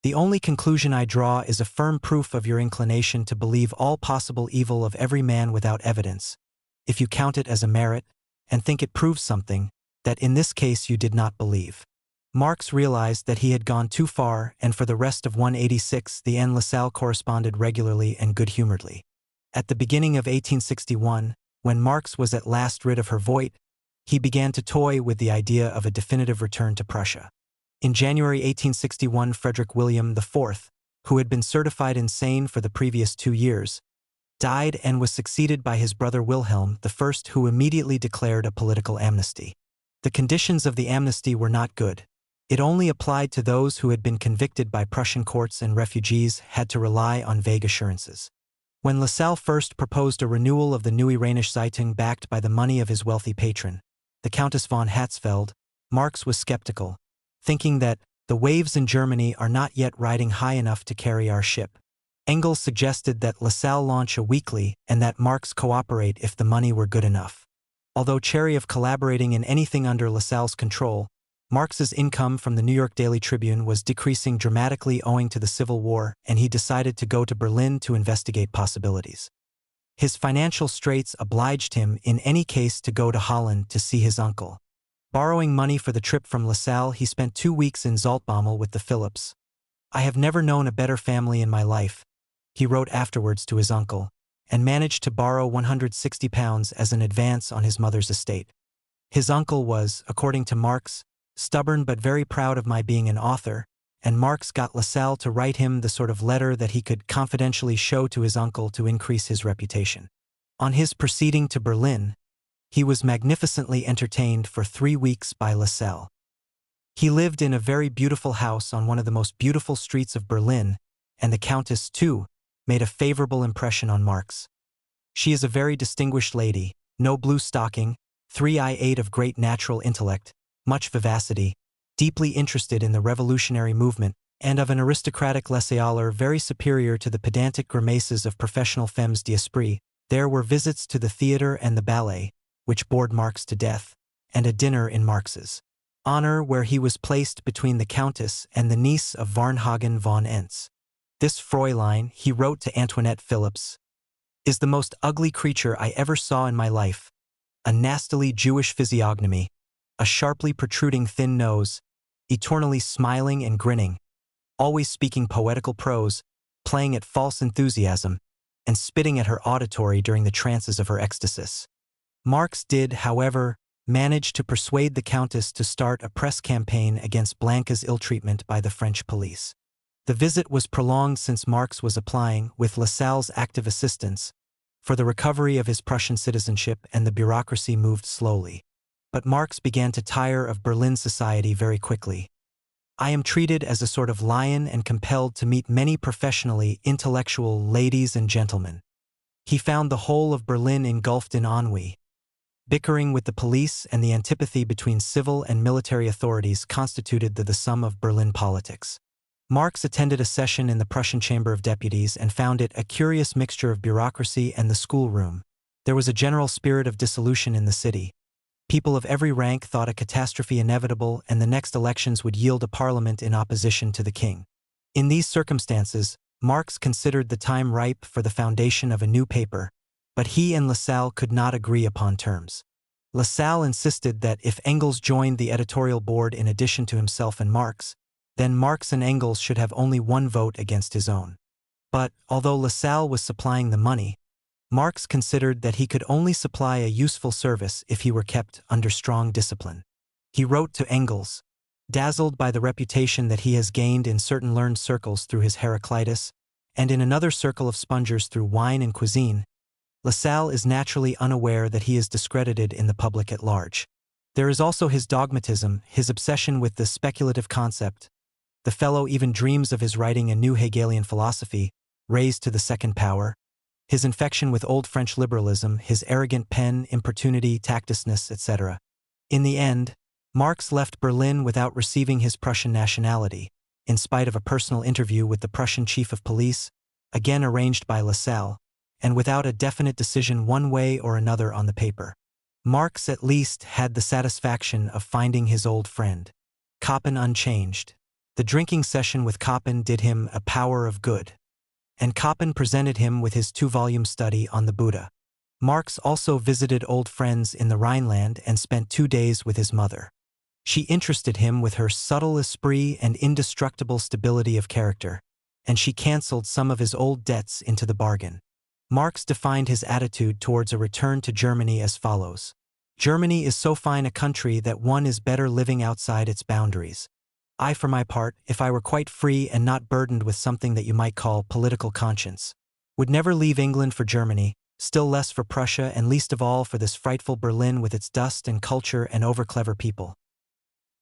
The only conclusion I draw is a firm proof of your inclination to believe all possible evil of every man without evidence, if you count it as a merit, and think it proves something, that in this case you did not believe." Marx realized that he had gone too far, and for the rest of 186 the and LaSalle corresponded regularly and good-humoredly. At the beginning of 1861, when Marx was at last rid of her Voigt, he began to toy with the idea of a definitive return to Prussia. In January 1861, Frederick William IV, who had been certified insane for the previous 2 years, died and was succeeded by his brother Wilhelm I, who immediately declared a political amnesty. The conditions of the amnesty were not good. It only applied to those who had been convicted by Prussian courts, and refugees had to rely on vague assurances. When LaSalle first proposed a renewal of the Neue Rheinische Zeitung backed by the money of his wealthy patron, the Countess von Hatzfeld, Marx was skeptical, thinking that the waves in Germany are not yet riding high enough to carry our ship. Engels suggested that LaSalle launch a weekly and that Marx cooperate if the money were good enough. Although chary of collaborating in anything under LaSalle's control, Marx's income from the New York Daily Tribune was decreasing dramatically owing to the Civil War, and he decided to go to Berlin to investigate possibilities. His financial straits obliged him in any case to go to Holland to see his uncle. Borrowing money for the trip from LaSalle, he spent 2 weeks in Zaltbommel with the Phillips. "I have never known a better family in my life," he wrote afterwards to his uncle, and managed to borrow £160 as an advance on his mother's estate. His uncle was, according to Marx, stubborn but very proud of my being an author, and Marx got LaSalle to write him the sort of letter that he could confidentially show to his uncle to increase his reputation. On his proceeding to Berlin, he was magnificently entertained for 3 weeks by LaSalle. He lived in a very beautiful house on one of the most beautiful streets of Berlin, and the Countess, too, made a favorable impression on Marx. She is a very distinguished lady, no blue stocking, 3'8" of great natural intellect, much vivacity, deeply interested in the revolutionary movement, and of an aristocratic laissez-aller very superior to the pedantic grimaces of professional femmes d'esprit. There were visits to the theater and the ballet, which bored Marx to death, and a dinner in Marx's honor where he was placed between the Countess and the niece of Varnhagen von Entz. "This Fräulein," he wrote to Antoinette Phillips, "is the most ugly creature I ever saw in my life. A nastily Jewish physiognomy, a sharply protruding thin nose, eternally smiling and grinning, always speaking poetical prose, playing at false enthusiasm, and spitting at her auditory during the trances of her ecstasis." Marx did, however, manage to persuade the Countess to start a press campaign against Blanca's ill-treatment by the French police. The visit was prolonged since Marx was applying, with LaSalle's active assistance, for the recovery of his Prussian citizenship, and the bureaucracy moved slowly. But Marx began to tire of Berlin society very quickly. "I am treated as a sort of lion and compelled to meet many professionally intellectual ladies and gentlemen." He found the whole of Berlin engulfed in ennui. Bickering with the police and the antipathy between civil and military authorities constituted the sum of Berlin politics. Marx attended a session in the Prussian Chamber of Deputies and found it a curious mixture of bureaucracy and the schoolroom. There was a general spirit of dissolution in the city. People of every rank thought a catastrophe inevitable, and the next elections would yield a parliament in opposition to the king. In these circumstances, Marx considered the time ripe for the foundation of a new paper, but he and LaSalle could not agree upon terms. LaSalle insisted that if Engels joined the editorial board in addition to himself and Marx, then Marx and Engels should have only one vote against his own. But, although Lassalle was supplying the money, Marx considered that he could only supply a useful service if he were kept under strong discipline. He wrote to Engels, dazzled by the reputation that he has gained in certain learned circles through his Heraclitus, and in another circle of spongers through wine and cuisine, Lassalle is naturally unaware that he is discredited in the public at large. There is also his dogmatism, his obsession with the speculative concept. The fellow even dreams of his writing a new Hegelian philosophy, raised to the second power. His infection with old French liberalism, his arrogant pen, importunity, tactlessness, etc. In the end, Marx left Berlin without receiving his Prussian nationality, in spite of a personal interview with the Prussian chief of police, again arranged by Lassalle, and without a definite decision one way or another on the paper. Marx at least had the satisfaction of finding his old friend, Koppen, unchanged. The drinking session with Koppen did him a power of good, and Koppen presented him with his 2-volume study on the Buddha. Marx also visited old friends in the Rhineland and spent 2 days with his mother. She interested him with her subtle esprit and indestructible stability of character, and she cancelled some of his old debts into the bargain. Marx defined his attitude towards a return to Germany as follows. Germany is so fine a country that one is better living outside its boundaries. I, for my part, if I were quite free and not burdened with something that you might call political conscience, would never leave England for Germany, still less for Prussia, and least of all for this frightful Berlin with its dust and culture and over-clever people.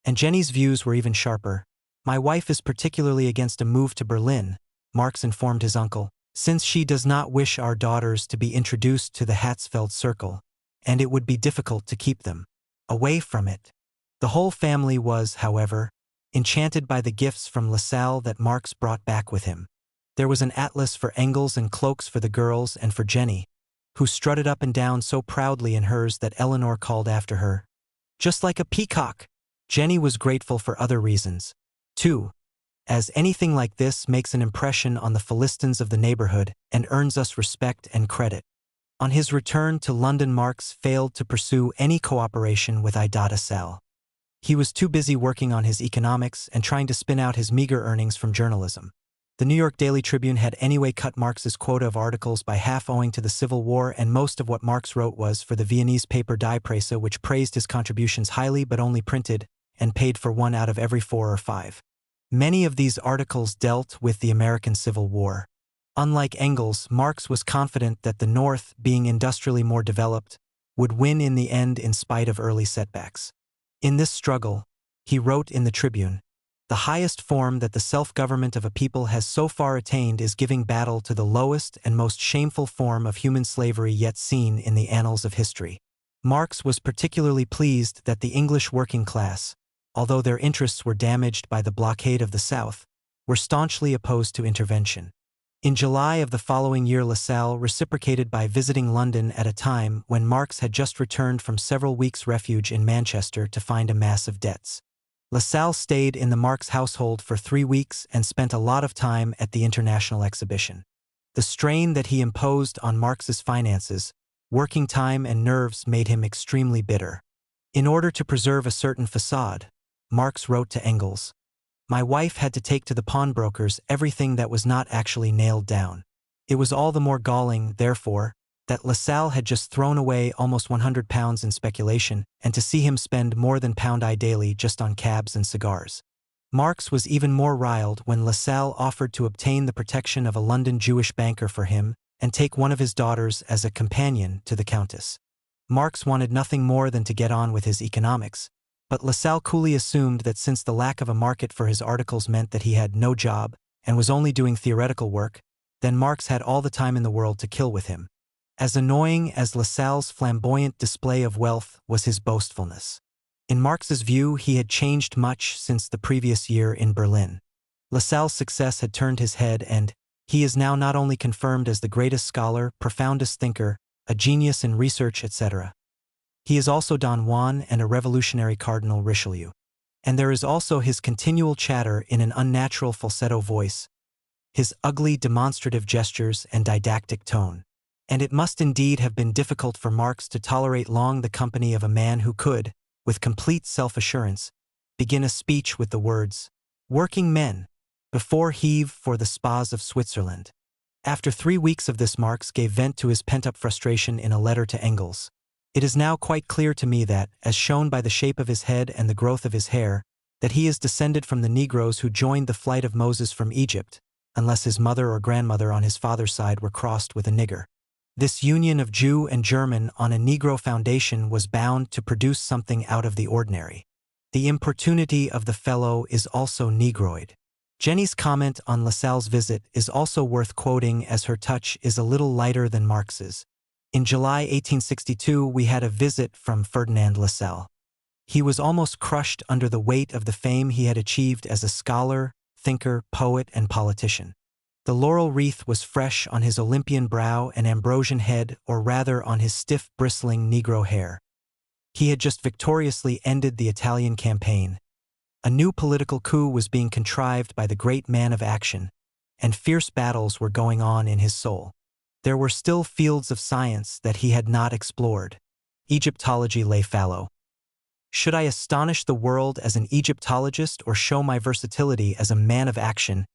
And Jenny's views were even sharper. My wife is particularly against a move to Berlin, Marx informed his uncle, since she does not wish our daughters to be introduced to the Hatzfeld circle, and it would be difficult to keep them away from it. The whole family was, however, enchanted by the gifts from Lassalle that Marx brought back with him. There was an atlas for Engels and cloaks for the girls and for Jenny, who strutted up and down so proudly in hers that Eleanor called after her, "Just like a peacock." Jenny was grateful for other reasons, too, as anything like this makes an impression on the Philistines of the neighborhood and earns us respect and credit. On his return to London, Marx failed to pursue any cooperation with Lassalle. He was too busy working on his economics and trying to spin out his meager earnings from journalism. The New York Daily Tribune had anyway cut Marx's quota of articles by half owing to the Civil War, and most of what Marx wrote was for the Viennese paper Die Presse, which praised his contributions highly but only printed and paid for 1 out of every 4 or 5. Many of these articles dealt with the American Civil War. Unlike Engels, Marx was confident that the North, being industrially more developed, would win in the end in spite of early setbacks. In this struggle, he wrote in the Tribune, "The highest form that the self-government of a people has so far attained is giving battle to the lowest and most shameful form of human slavery yet seen in the annals of history." Marx was particularly pleased that the English working class, although their interests were damaged by the blockade of the South, were staunchly opposed to intervention. In July of the following year, Lassalle reciprocated by visiting London at a time when Marx had just returned from several weeks' refuge in Manchester to find a mass of debts. Lassalle stayed in the Marx household for 3 weeks and spent a lot of time at the International Exhibition. The strain that he imposed on Marx's finances, working time and nerves made him extremely bitter. In order to preserve a certain facade, Marx wrote to Engels, "My wife had to take to the pawnbrokers everything that was not actually nailed down." It was all the more galling, therefore, that Lassalle had just thrown away almost £100 in speculation, and to see him spend more than £1 daily just on cabs and cigars. Marx was even more riled when Lassalle offered to obtain the protection of a London Jewish banker for him and take one of his daughters as a companion to the Countess. Marx wanted nothing more than to get on with his economics, but Lassalle coolly assumed that since the lack of a market for his articles meant that he had no job and was only doing theoretical work, then Marx had all the time in the world to kill with him. As annoying as Lassalle's flamboyant display of wealth was his boastfulness. In Marx's view, he had changed much since the previous year in Berlin. Lassalle's success had turned his head, and he is now not only confirmed as the greatest scholar, profoundest thinker, a genius in research, etc. He is also Don Juan and a revolutionary Cardinal Richelieu. And there is also his continual chatter in an unnatural falsetto voice, his ugly demonstrative gestures and didactic tone. And it must indeed have been difficult for Marx to tolerate long the company of a man who could, with complete self-assurance, begin a speech with the words, Working men, before heave for the spas of Switzerland. After 3 weeks of this, Marx gave vent to his pent-up frustration in a letter to Engels. It is now quite clear to me that, as shown by the shape of his head and the growth of his hair, that he is descended from the Negroes who joined the flight of Moses from Egypt, unless his mother or grandmother on his father's side were crossed with a nigger. This union of Jew and German on a Negro foundation was bound to produce something out of the ordinary. The importunity of the fellow is also Negroid. Jenny's comment on Lassalle's visit is also worth quoting, as her touch is a little lighter than Marx's. In July 1862 we had a visit from Ferdinand Lassalle. He was almost crushed under the weight of the fame he had achieved as a scholar, thinker, poet, and politician. The laurel wreath was fresh on his Olympian brow and Ambrosian head, or rather on his stiff, bristling Negro hair. He had just victoriously ended the Italian campaign. A new political coup was being contrived by the great man of action, and fierce battles were going on in his soul. There were still fields of science that he had not explored. Egyptology lay fallow. Should I astonish the world as an Egyptologist or show my versatility as a man of action,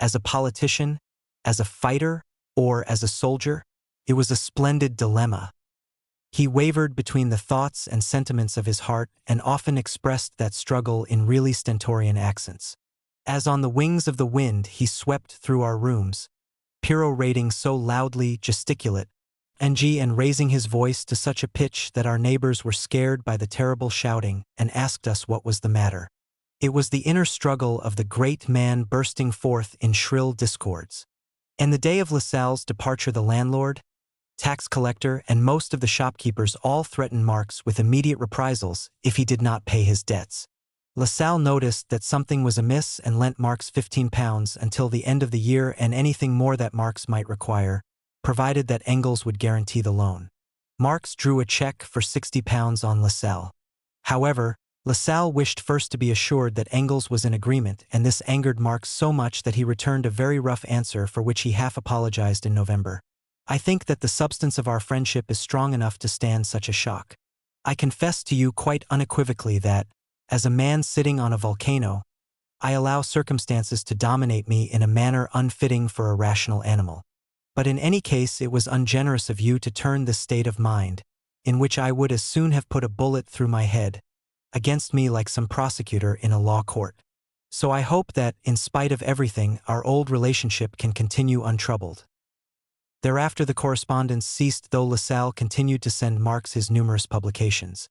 as a politician, as a fighter, or as a soldier? It was a splendid dilemma. He wavered between the thoughts and sentiments of his heart and often expressed that struggle in really stentorian accents. As on the wings of the wind he swept through our rooms, perorating so loudly, gesticulate, and raising his voice to such a pitch that our neighbors were scared by the terrible shouting and asked us what was the matter. It was the inner struggle of the great man bursting forth in shrill discords. And the day of Lassalle's departure the landlord, tax collector, and most of the shopkeepers all threatened Marx with immediate reprisals if he did not pay his debts. Lassalle noticed that something was amiss and lent Marx £15 until the end of the year and anything more that Marx might require, provided that Engels would guarantee the loan. Marx drew a check for £60 on Lassalle. However, Lassalle wished first to be assured that Engels was in agreement, and this angered Marx so much that he returned a very rough answer for which he half apologized in November. I think that the substance of our friendship is strong enough to stand such a shock. I confess to you quite unequivocally that, as a man sitting on a volcano, I allow circumstances to dominate me in a manner unfitting for a rational animal. But in any case it was ungenerous of you to turn this state of mind, in which I would as soon have put a bullet through my head, against me like some prosecutor in a law court. So I hope that, in spite of everything, our old relationship can continue untroubled. Thereafter the correspondence ceased, though Lassalle continued to send Marx his numerous publications.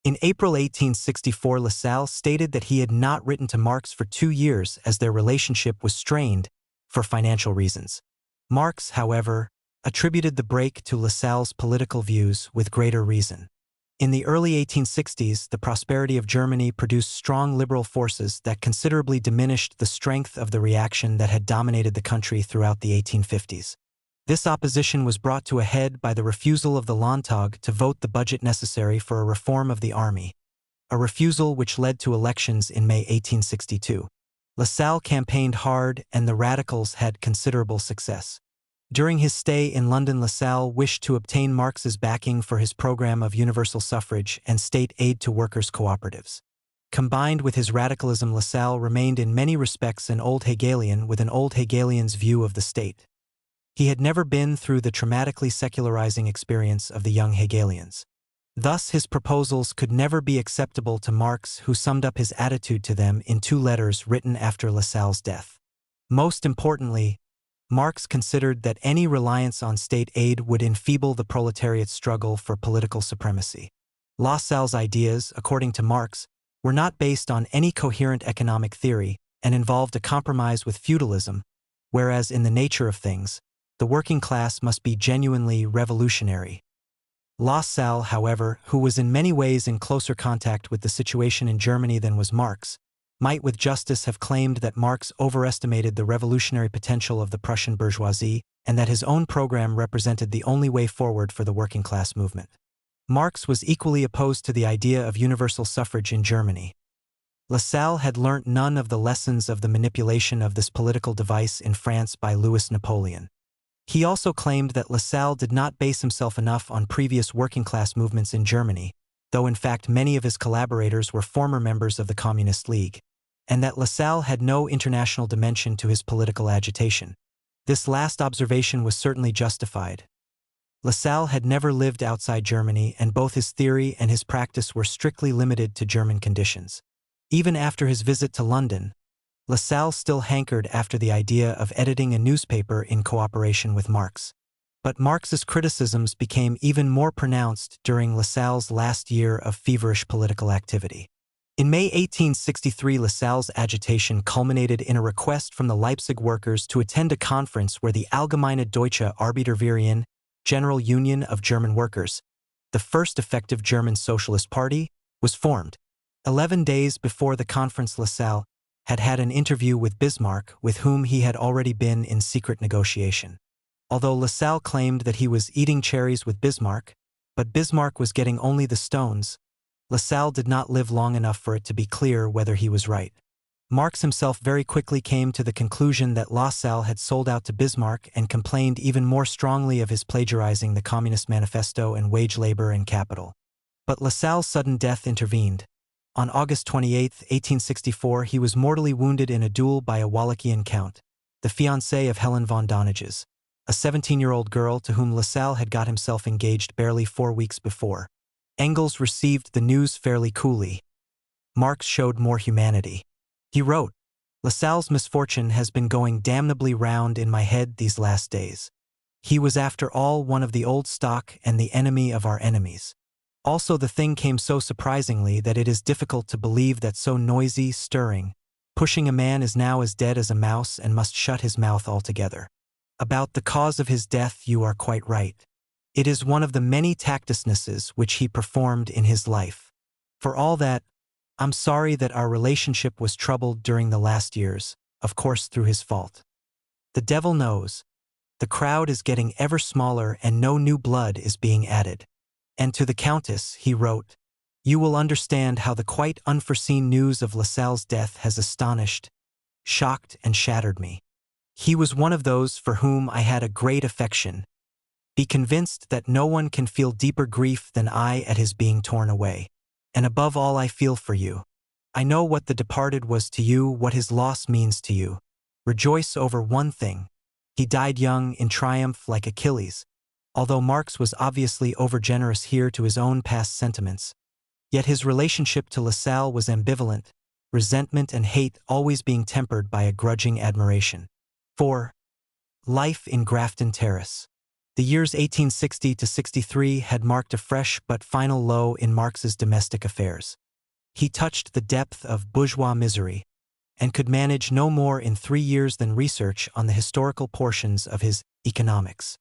In April 1864 Lassalle stated that he had not written to Marx for 2 years as their relationship was strained for financial reasons. Marx, however, attributed the break to Lassalle's political views with greater reason. In the early 1860s, the prosperity of Germany produced strong liberal forces that considerably diminished the strength of the reaction that had dominated the country throughout the 1850s. This opposition was brought to a head by the refusal of the Landtag to vote the budget necessary for a reform of the army, a refusal which led to elections in May 1862. Lassalle campaigned hard, and the radicals had considerable success. During his stay in London, Lassalle wished to obtain Marx's backing for his program of universal suffrage and state aid to workers' cooperatives. Combined with his radicalism, Lassalle remained in many respects an old Hegelian with an old Hegelian's view of the state. He had never been through the traumatically secularizing experience of the young Hegelians. Thus his proposals could never be acceptable to Marx, who summed up his attitude to them in 2 letters written after Lassalle's death. Most importantly, Marx considered that any reliance on state aid would enfeeble the proletariat's struggle for political supremacy. Lassalle's ideas, according to Marx, were not based on any coherent economic theory and involved a compromise with feudalism, whereas in the nature of things, the working class must be genuinely revolutionary. Lassalle, however, who was in many ways in closer contact with the situation in Germany than was Marx, might with justice have claimed that Marx overestimated the revolutionary potential of the Prussian bourgeoisie and that his own program represented the only way forward for the working class movement. Marx was equally opposed to the idea of universal suffrage in Germany. Lassalle had learnt none of the lessons of the manipulation of this political device in France by Louis Napoleon. He also claimed that Lassalle did not base himself enough on previous working-class movements in Germany, though in fact many of his collaborators were former members of the Communist League. and that LaSalle had no international dimension to his political agitation. This last observation was certainly justified. LaSalle had never lived outside Germany, and both his theory and his practice were strictly limited to German conditions. Even after his visit to London, LaSalle still hankered after the idea of editing a newspaper in cooperation with Marx. But Marx's criticisms became even more pronounced during LaSalle's last year of feverish political activity. In May 1863, LaSalle's agitation culminated in a request from the Leipzig workers to attend a conference where the Allgemeine Deutsche Arbeiterverein, General Union of German Workers, the first effective German Socialist Party, was formed. 11 days before the conference, LaSalle had had an interview with Bismarck, with whom he had already been in secret negotiation. Although LaSalle claimed that he was eating cherries with Bismarck, but Bismarck was getting only the stones, LaSalle did not live long enough for it to be clear whether he was right. Marx himself very quickly came to the conclusion that LaSalle had sold out to Bismarck and complained even more strongly of his plagiarizing the Communist Manifesto and Wage Labor and Capital. But LaSalle's sudden death intervened. On August 28, 1864, he was mortally wounded in a duel by a Wallachian count, the fiancée of Helen von Donages, a 17-year-old girl to whom LaSalle had got himself engaged barely 4 weeks before. Engels received the news fairly coolly. Marx showed more humanity. He wrote, "LaSalle's misfortune has been going damnably round in my head these last days. He was after all one of the old stock and the enemy of our enemies. Also the thing came so surprisingly that it is difficult to believe that so noisy, stirring, pushing a man is now as dead as a mouse and must shut his mouth altogether. About the cause of his death you are quite right. It is one of the many tactlessnesses which he performed in his life. For all that, I'm sorry that our relationship was troubled during the last years, of course through his fault. The devil knows. The crowd is getting ever smaller and no new blood is being added." And to the Countess, he wrote, "You will understand how the quite unforeseen news of LaSalle's death has astonished, shocked, and shattered me. He was one of those for whom I had a great affection. Be convinced that no one can feel deeper grief than I at his being torn away. And above all I feel for you. I know what the departed was to you, what his loss means to you. Rejoice over one thing. He died young, in triumph, like Achilles." Although Marx was obviously overgenerous here to his own past sentiments, yet his relationship to LaSalle was ambivalent, resentment and hate always being tempered by a grudging admiration. 4. Life in Grafton Terrace. The years 1860 to 63 had marked a fresh but final low in Marx's domestic affairs. He touched the depth of bourgeois misery, and could manage no more in 3 years than research on the historical portions of his Economics.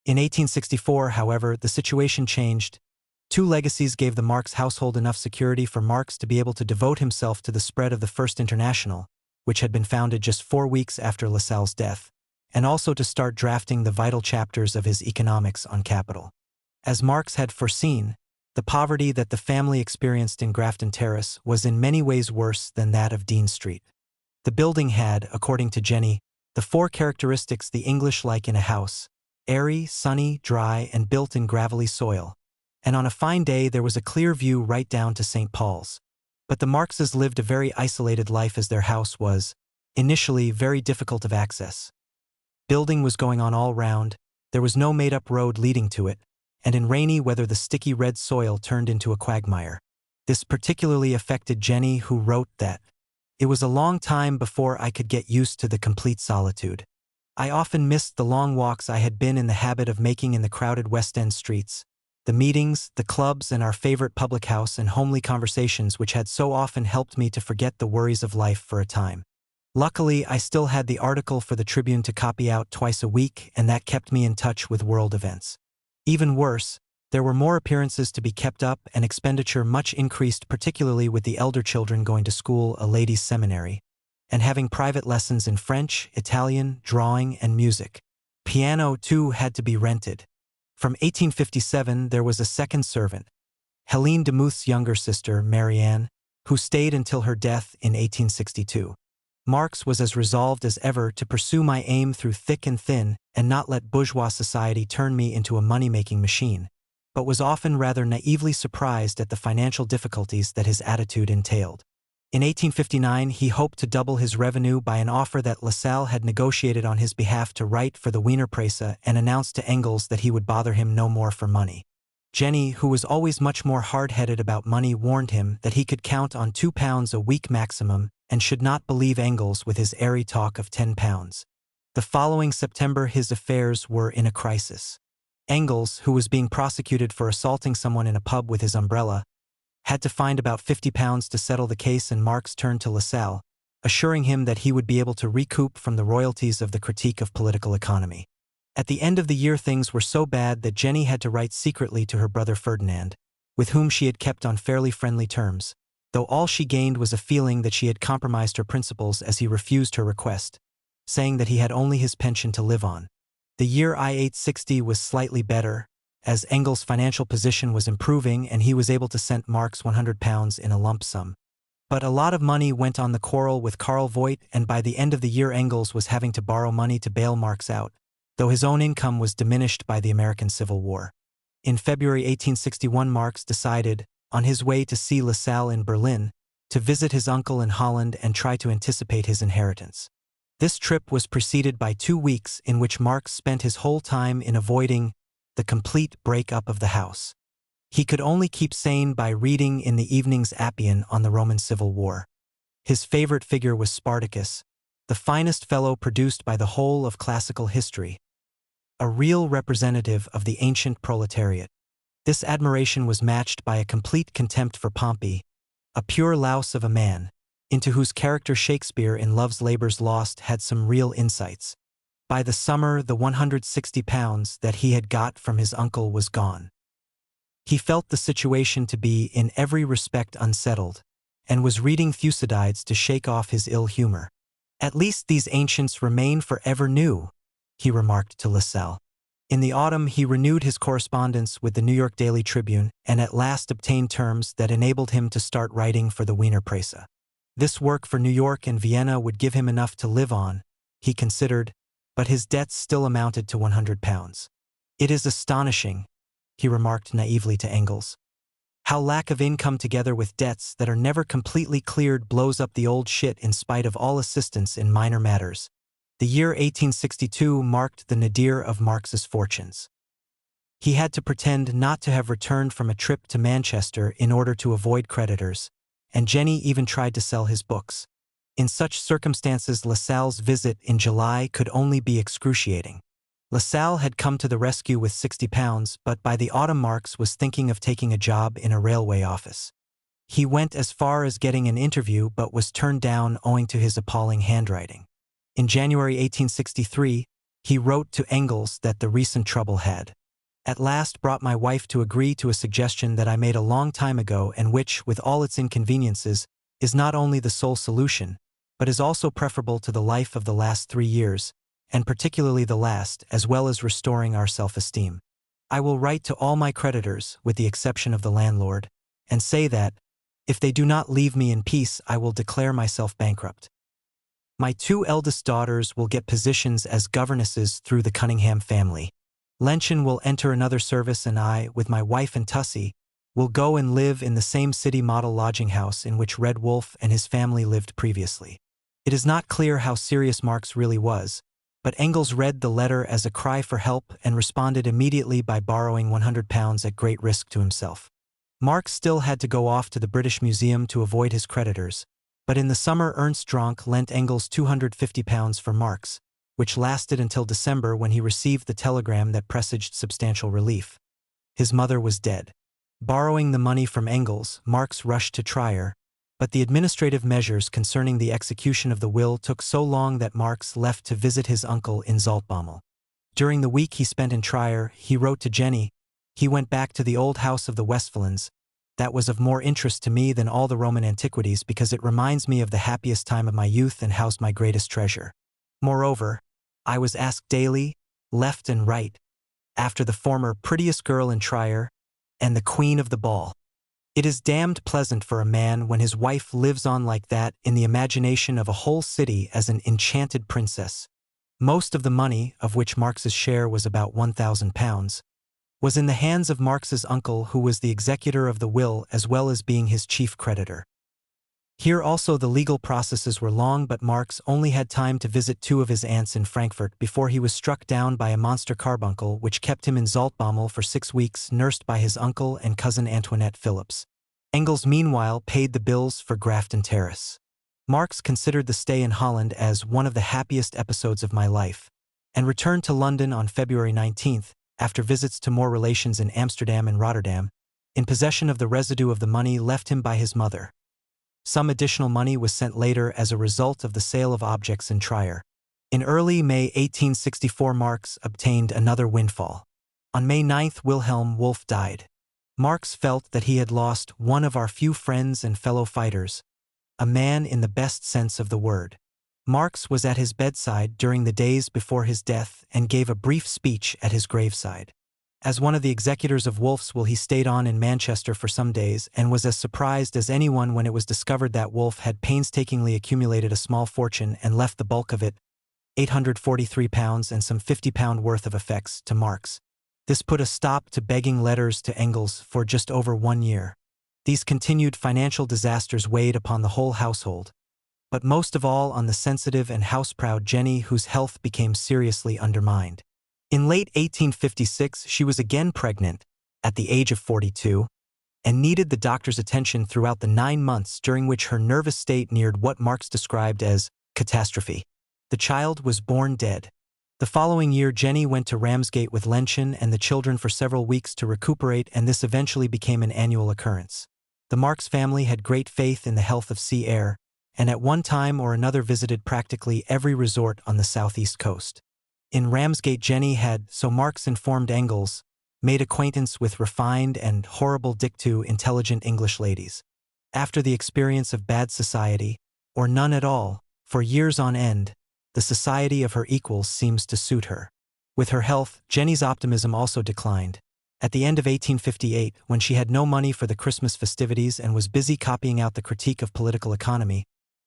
In 1864, however, the situation changed. 2 legacies gave the Marx household enough security for Marx to be able to devote himself to the spread of the First International, which had been founded just 4 weeks after LaSalle's death, and also to start drafting the vital chapters of his Economics on Capital. As Marx had foreseen, the poverty that the family experienced in Grafton Terrace was in many ways worse than that of Dean Street. The building had, according to Jenny, the 4 characteristics the English like in a house: airy, sunny, dry, and built in gravelly soil. And on a fine day there was a clear view right down to St. Paul's. But the Marxes lived a very isolated life, as their house was, initially, very difficult of access. Building was going on all round, there was no made-up road leading to it, and in rainy weather the sticky red soil turned into a quagmire. This particularly affected Jenny, who wrote that, "It was a long time before I could get used to the complete solitude. I often missed the long walks I had been in the habit of making in the crowded West End streets, the meetings, the clubs, and our favorite public house, and homely conversations which had so often helped me to forget the worries of life for a time. Luckily, I still had the article for the Tribune to copy out twice a week, and that kept me in touch with world events. Even worse, there were more appearances to be kept up and expenditure much increased, particularly with the elder children going to school, a ladies' seminary, and having private lessons in French, Italian, drawing, and music. Piano, too, had to be rented. From 1857 there was a second servant, Helene de Muth's younger sister, Marianne, who stayed until her death in 1862. Marx was as resolved as ever to pursue my aim through thick and thin and not let bourgeois society turn me into a money-making machine, but was often rather naively surprised at the financial difficulties that his attitude entailed. In 1859, he hoped to double his revenue by an offer that Lassalle had negotiated on his behalf to write for the Wiener Presse and announced to Engels that he would bother him no more for money. Jenny, who was always much more hard-headed about money, warned him that he could count on £2 a week maximum and should not believe Engels with his airy talk of £10. The following September, his affairs were in a crisis. Engels, who was being prosecuted for assaulting someone in a pub with his umbrella, had to find about £50 to settle the case, and Marx turned to Lassalle, assuring him that he would be able to recoup from the royalties of the Critique of Political Economy. At the end of the year, things were so bad that Jenny had to write secretly to her brother Ferdinand, with whom she had kept on fairly friendly terms, though all she gained was a feeling that she had compromised her principles as he refused her request, saying that he had only his pension to live on. The year 1860 was slightly better, as Engels' financial position was improving and he was able to send Marx £100 in a lump sum. But a lot of money went on the quarrel with Karl Voigt, and by the end of the year Engels was having to borrow money to bail Marx out, though his own income was diminished by the American Civil War. In February 1861, Marx decided, on his way to see Lassalle in Berlin, to visit his uncle in Holland and try to anticipate his inheritance. This trip was preceded by 2 weeks in which Marx spent his whole time in avoiding the complete breakup of the house. He could only keep sane by reading in the evenings Appian on the Roman Civil War. His favorite figure was Spartacus, the finest fellow produced by the whole of classical history, a real representative of the ancient proletariat. This admiration was matched by a complete contempt for Pompey, a pure louse of a man, into whose character Shakespeare in Love's Labour's Lost had some real insights. By the summer, the £160 that he had got from his uncle was gone. He felt the situation to be in every respect unsettled, and was reading Thucydides to shake off his ill humor. "At least these ancients remain forever new," he remarked to Lassalle. In the autumn, he renewed his correspondence with the New York Daily Tribune and at last obtained terms that enabled him to start writing for the Wiener Presse. This work for New York and Vienna would give him enough to live on, he considered, but his debts still amounted to £100. "It is astonishing," he remarked naively to Engels, "how lack of income together with debts that are never completely cleared blows up the old shit in spite of all assistance in minor matters." The year 1862 marked the nadir of Marx's fortunes. He had to pretend not to have returned from a trip to Manchester in order to avoid creditors, and Jenny even tried to sell his books. In such circumstances, Lassalle's visit in July could only be excruciating. Lassalle had come to the rescue with £60, but by the autumn Marx was thinking of taking a job in a railway office. He went as far as getting an interview but was turned down owing to his appalling handwriting. In January 1863, he wrote to Engels that the recent trouble had at last brought my wife to agree to a suggestion that I made a long time ago and which, with all its inconveniences, is not only the sole solution, but is also preferable to the life of the last 3 years, and particularly the last, as well as restoring our self-esteem. I will write to all my creditors, with the exception of the landlord, and say that, if they do not leave me in peace, I will declare myself bankrupt. My 2 eldest daughters will get positions as governesses through the Cunningham family. Lenchen will enter another service, and I, with my wife and Tussie, will go and live in the same city model lodging house in which Red Wolf and his family lived previously. It is not clear how serious Marx really was, but Engels read the letter as a cry for help and responded immediately by borrowing £100 at great risk to himself. Marx still had to go off to the British Museum to avoid his creditors, but in the summer Ernst Drank lent Engels £250 for Marx, which lasted until December, when he received the telegram that presaged substantial relief. His mother was dead. Borrowing the money from Engels, Marx rushed to Trier, but the administrative measures concerning the execution of the will took so long that Marx left to visit his uncle in Zaltbommel. During the week he spent in Trier, he wrote to Jenny, "He went back to the old house of the Westphalians. That was of more interest to me than all the Roman antiquities, because it reminds me of the happiest time of my youth and housed my greatest treasure. Moreover, I was asked daily, left and right, after the former prettiest girl in Trier and the queen of the ball. It is damned pleasant for a man when his wife lives on like that in the imagination of a whole city as an enchanted princess." Most of the money, of which Marx's share was about £1,000, was in the hands of Marx's uncle, who was the executor of the will as well as being his chief creditor. Here also the legal processes were long, but Marx only had time to visit 2 of his aunts in Frankfurt before he was struck down by a monster carbuncle which kept him in Zaltbommel for 6 weeks, nursed by his uncle and cousin Antoinette Phillips. Engels meanwhile paid the bills for Grafton Terrace. Marx considered the stay in Holland as one of the happiest episodes of my life, and returned to London on February 19, after visits to more relations in Amsterdam and Rotterdam, in possession of the residue of the money left him by his mother. Some additional money was sent later as a result of the sale of objects in Trier. In early May 1864 Marx obtained another windfall. On May 9 Wilhelm Wolff died. Marx felt that he had lost one of our few friends and fellow fighters, a man in the best sense of the word. Marx was at his bedside during the days before his death and gave a brief speech at his graveside. As one of the executors of Wolff's will, he stayed on in Manchester for some days and was as surprised as anyone when it was discovered that Wolff had painstakingly accumulated a small fortune and left the bulk of it, £843 and some £50 worth of effects, to Marx. This put a stop to begging letters to Engels for just over 1 year. These continued financial disasters weighed upon the whole household, but most of all on the sensitive and house-proud Jenny, whose health became seriously undermined. In late 1856 she was again pregnant, at the age of 42, and needed the doctor's attention throughout the 9 months during which her nervous state neared what Marx described as catastrophe. The child was born dead. The following year Jenny went to Ramsgate with Lenchen and the children for several weeks to recuperate, and this eventually became an annual occurrence. The Marx family had great faith in the health of sea air, and at one time or another visited practically every resort on the southeast coast. In Ramsgate Jenny had, so Marx informed Engels, made acquaintance with refined and horrible dictu intelligent English ladies. After the experience of bad society, or none at all, for years on end, the society of her equals seems to suit her. With her health, Jenny's optimism also declined. At the end of 1858, when she had no money for the Christmas festivities and was busy copying out the Critique of Political Economy,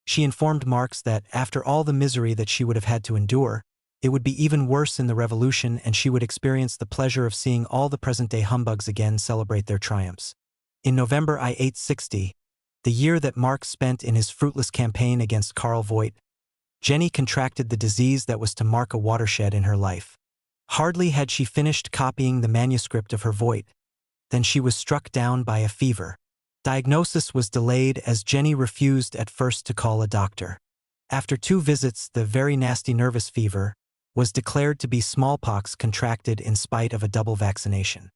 she informed Marx that, after all the misery that she would have had to endure, it would be even worse in the Revolution, and she would experience the pleasure of seeing all the present-day humbugs again celebrate their triumphs. In November 1860, the year that Marx spent in his fruitless campaign against Karl Voigt, Jenny contracted the disease that was to mark a watershed in her life. Hardly had she finished copying the manuscript of her Voigt than she was struck down by a fever. Diagnosis was delayed as Jenny refused at first to call a doctor. After 2 visits, the very nasty nervous fever was declared to be smallpox contracted in spite of a double vaccination.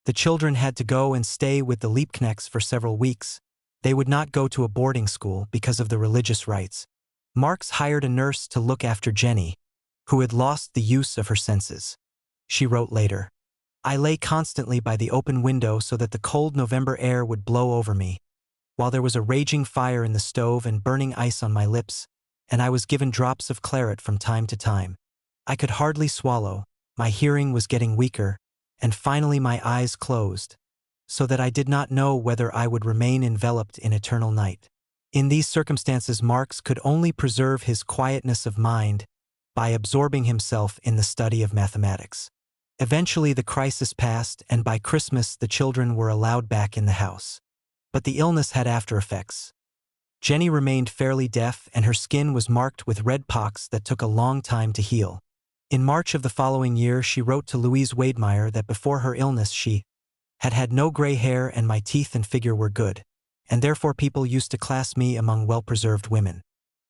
The children had to go and stay with the Liebknechts for several weeks. They would not go to a boarding school because of the religious rites. Marx hired a nurse to look after Jenny, who had lost the use of her senses. She wrote later, "I lay constantly by the open window so that the cold November air would blow over me, while there was a raging fire in the stove and burning ice on my lips, and I was given drops of claret from time to time. I could hardly swallow, my hearing was getting weaker, and finally my eyes closed, so that I did not know whether I would remain enveloped in eternal night." In these circumstances Marx could only preserve his quietness of mind by absorbing himself in the study of mathematics. Eventually the crisis passed, and by Christmas the children were allowed back in the house. But the illness had after effects. Jenny remained fairly deaf, and her skin was marked with red pox that took a long time to heal. In March of the following year she wrote to Louise Wademeyer that before her illness she had had no gray hair and my teeth and figure were good, and therefore people used to class me among well-preserved women.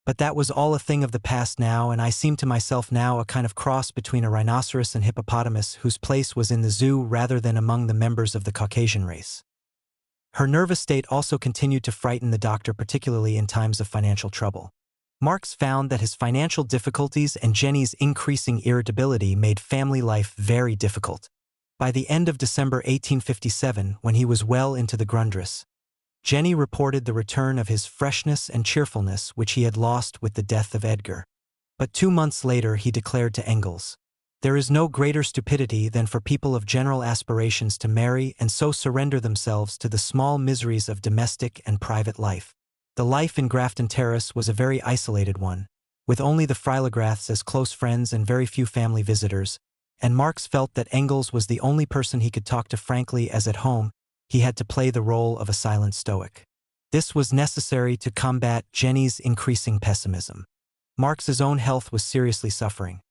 But that was all a thing of the past now, and I seem to myself now a kind of cross between a rhinoceros and hippopotamus whose place was in the zoo rather than among the members of the Caucasian race. Her nervous state also continued to frighten the doctor, particularly in times of financial trouble. Marx found that his financial difficulties and Jenny's increasing irritability made family life very difficult. By the end of December 1857, when he was well into the Grundrisse, Jenny reported the return of his freshness and cheerfulness which he had lost with the death of Edgar. But 2 months later he declared to Engels, "There is no greater stupidity than for people of general aspirations to marry and so surrender themselves to the small miseries of domestic and private life." The life in Grafton Terrace was a very isolated one, with only the Freilagraths as close friends and very few family visitors, and Marx felt that Engels was the only person he could talk to frankly, as at home he had to play the role of a silent stoic. This was necessary to combat Jenny's increasing pessimism. Marx's own health was seriously suffering.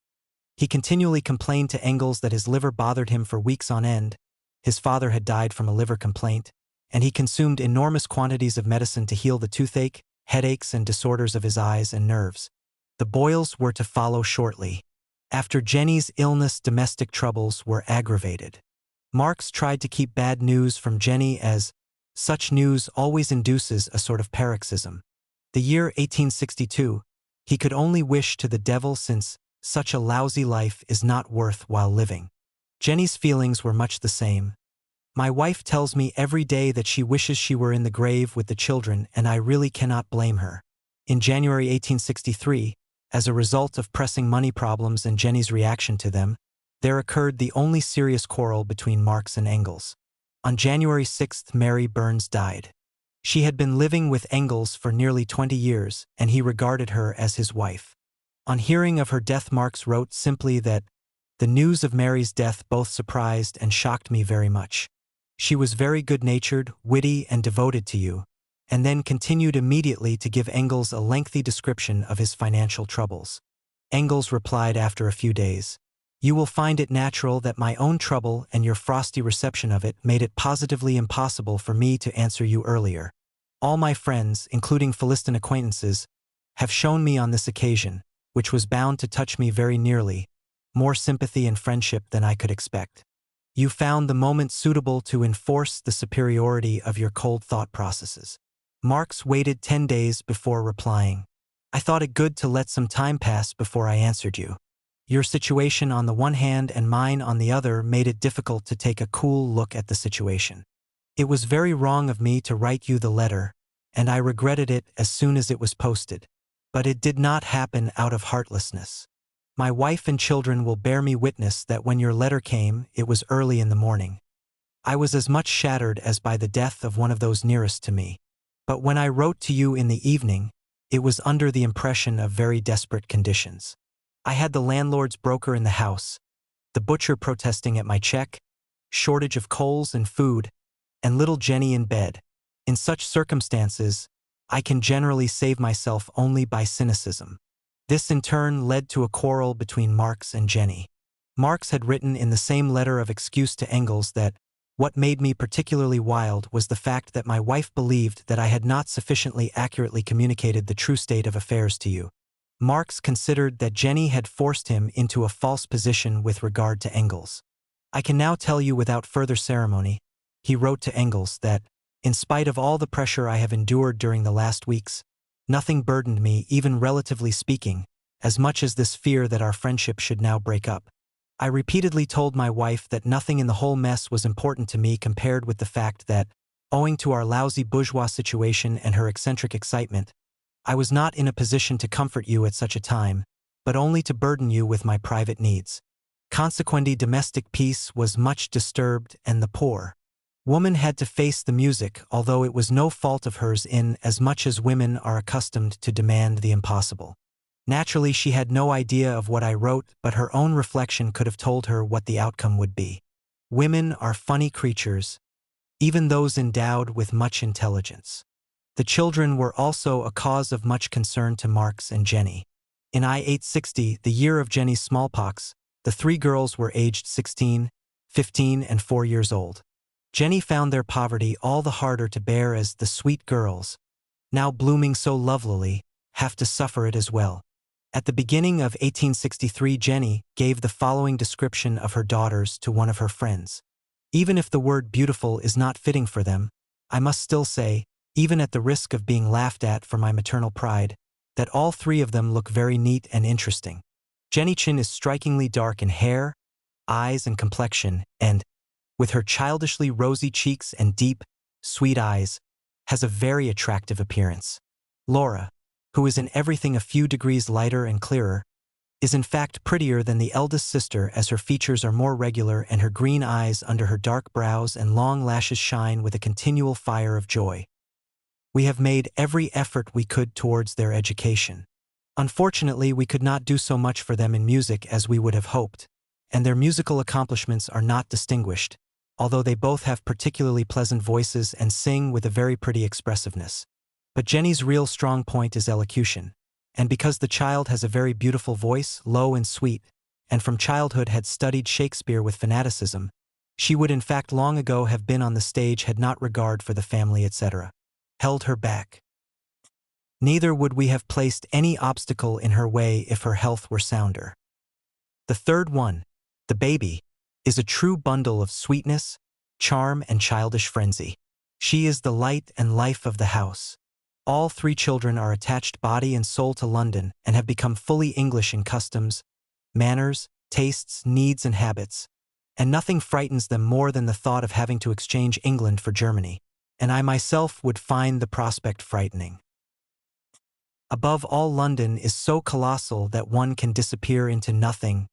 He continually complained to Engels that his liver bothered him for weeks on end. His father had died from a liver complaint, and he consumed enormous quantities of medicine to heal the toothache, headaches, and disorders of his eyes and nerves. The boils were to follow shortly. After Jenny's illness, domestic troubles were aggravated. Marx tried to keep bad news from Jenny, as such news always induces a sort of paroxysm. The year 1862, he could only wish to the devil, since such a lousy life is not worth while living. Jenny's feelings were much the same. My wife tells me every day that she wishes she were in the grave with the children, and I really cannot blame her. In January 1863, as a result of pressing money problems and Jenny's reaction to them, there occurred the only serious quarrel between Marx and Engels. On January 6, Mary Burns died. She had been living with Engels for nearly 20 years, and he regarded her as his wife. On hearing of her death, Marx wrote simply that the news of Mary's death both surprised and shocked me very much. She was very good-natured, witty, and devoted to you, and then continued immediately to give Engels a lengthy description of his financial troubles. Engels replied after a few days, "You will find it natural that my own trouble and your frosty reception of it made it positively impossible for me to answer you earlier. All my friends, including Philistine acquaintances, have shown me on this occasion, which was bound to touch me very nearly, more sympathy and friendship than I could expect. You found the moment suitable to enforce the superiority of your cold thought processes." Marx waited 10 days before replying. "I thought it good to let some time pass before I answered you. Your situation on the one hand and mine on the other made it difficult to take a cool look at the situation. It was very wrong of me to write you the letter, and I regretted it as soon as it was posted. But it did not happen out of heartlessness. My wife and children will bear me witness that when your letter came, it was early in the morning. I was as much shattered as by the death of one of those nearest to me. But when I wrote to you in the evening, it was under the impression of very desperate conditions. I had the landlord's broker in the house, the butcher protesting at my check, shortage of coals and food, and little Jenny in bed. In such circumstances, I can generally save myself only by cynicism." This in turn led to a quarrel between Marx and Jenny. Marx had written in the same letter of excuse to Engels that what made me particularly wild was the fact that my wife believed that I had not sufficiently accurately communicated the true state of affairs to you. Marx considered that Jenny had forced him into a false position with regard to Engels. "I can now tell you without further ceremony," he wrote to Engels, "that, in spite of all the pressure I have endured during the last weeks, nothing burdened me, even relatively speaking, as much as this fear that our friendship should now break up. I repeatedly told my wife that nothing in the whole mess was important to me compared with the fact that, owing to our lousy bourgeois situation and her eccentric excitement, I was not in a position to comfort you at such a time, but only to burden you with my private needs. Consequently, domestic peace was much disturbed, and the poor woman had to face the music, although it was no fault of hers, in as much as women are accustomed to demand the impossible. Naturally, she had no idea of what I wrote, but her own reflection could have told her what the outcome would be. Women are funny creatures, even those endowed with much intelligence." The children were also a cause of much concern to Marx and Jenny. In 1860, the year of Jenny's smallpox, the 3 girls were aged 16, 15, and 4 years old. Jenny found their poverty all the harder to bear, as the sweet girls, now blooming so lovelily, have to suffer it as well. At the beginning of 1863, Jenny gave the following description of her daughters to one of her friends. "Even if the word beautiful is not fitting for them, I must still say, even at the risk of being laughed at for my maternal pride, that all 3 of them look very neat and interesting. Jenny Chin is strikingly dark in hair, eyes, and complexion, and, with her childishly rosy cheeks and deep, sweet eyes, has a very attractive appearance. Laura, who is in everything a few degrees lighter and clearer, is in fact prettier than the eldest sister, as her features are more regular and her green eyes under her dark brows and long lashes shine with a continual fire of joy. We have made every effort we could towards their education. Unfortunately, we could not do so much for them in music as we would have hoped, and their musical accomplishments are not distinguished, although they both have particularly pleasant voices and sing with a very pretty expressiveness. But Jenny's real strong point is elocution. And because the child has a very beautiful voice, low and sweet, and from childhood had studied Shakespeare with fanaticism, she would in fact long ago have been on the stage had not regard for the family etc. held her back. Neither would we have placed any obstacle in her way if her health were sounder. The third one, the baby, is a true bundle of sweetness, charm, and childish frenzy. She is the light and life of the house. All three children are attached body and soul to London and have become fully English in customs, manners, tastes, needs, and habits, and nothing frightens them more than the thought of having to exchange England for Germany, and I myself would find the prospect frightening. Above all, London is so colossal that one can disappear into nothing.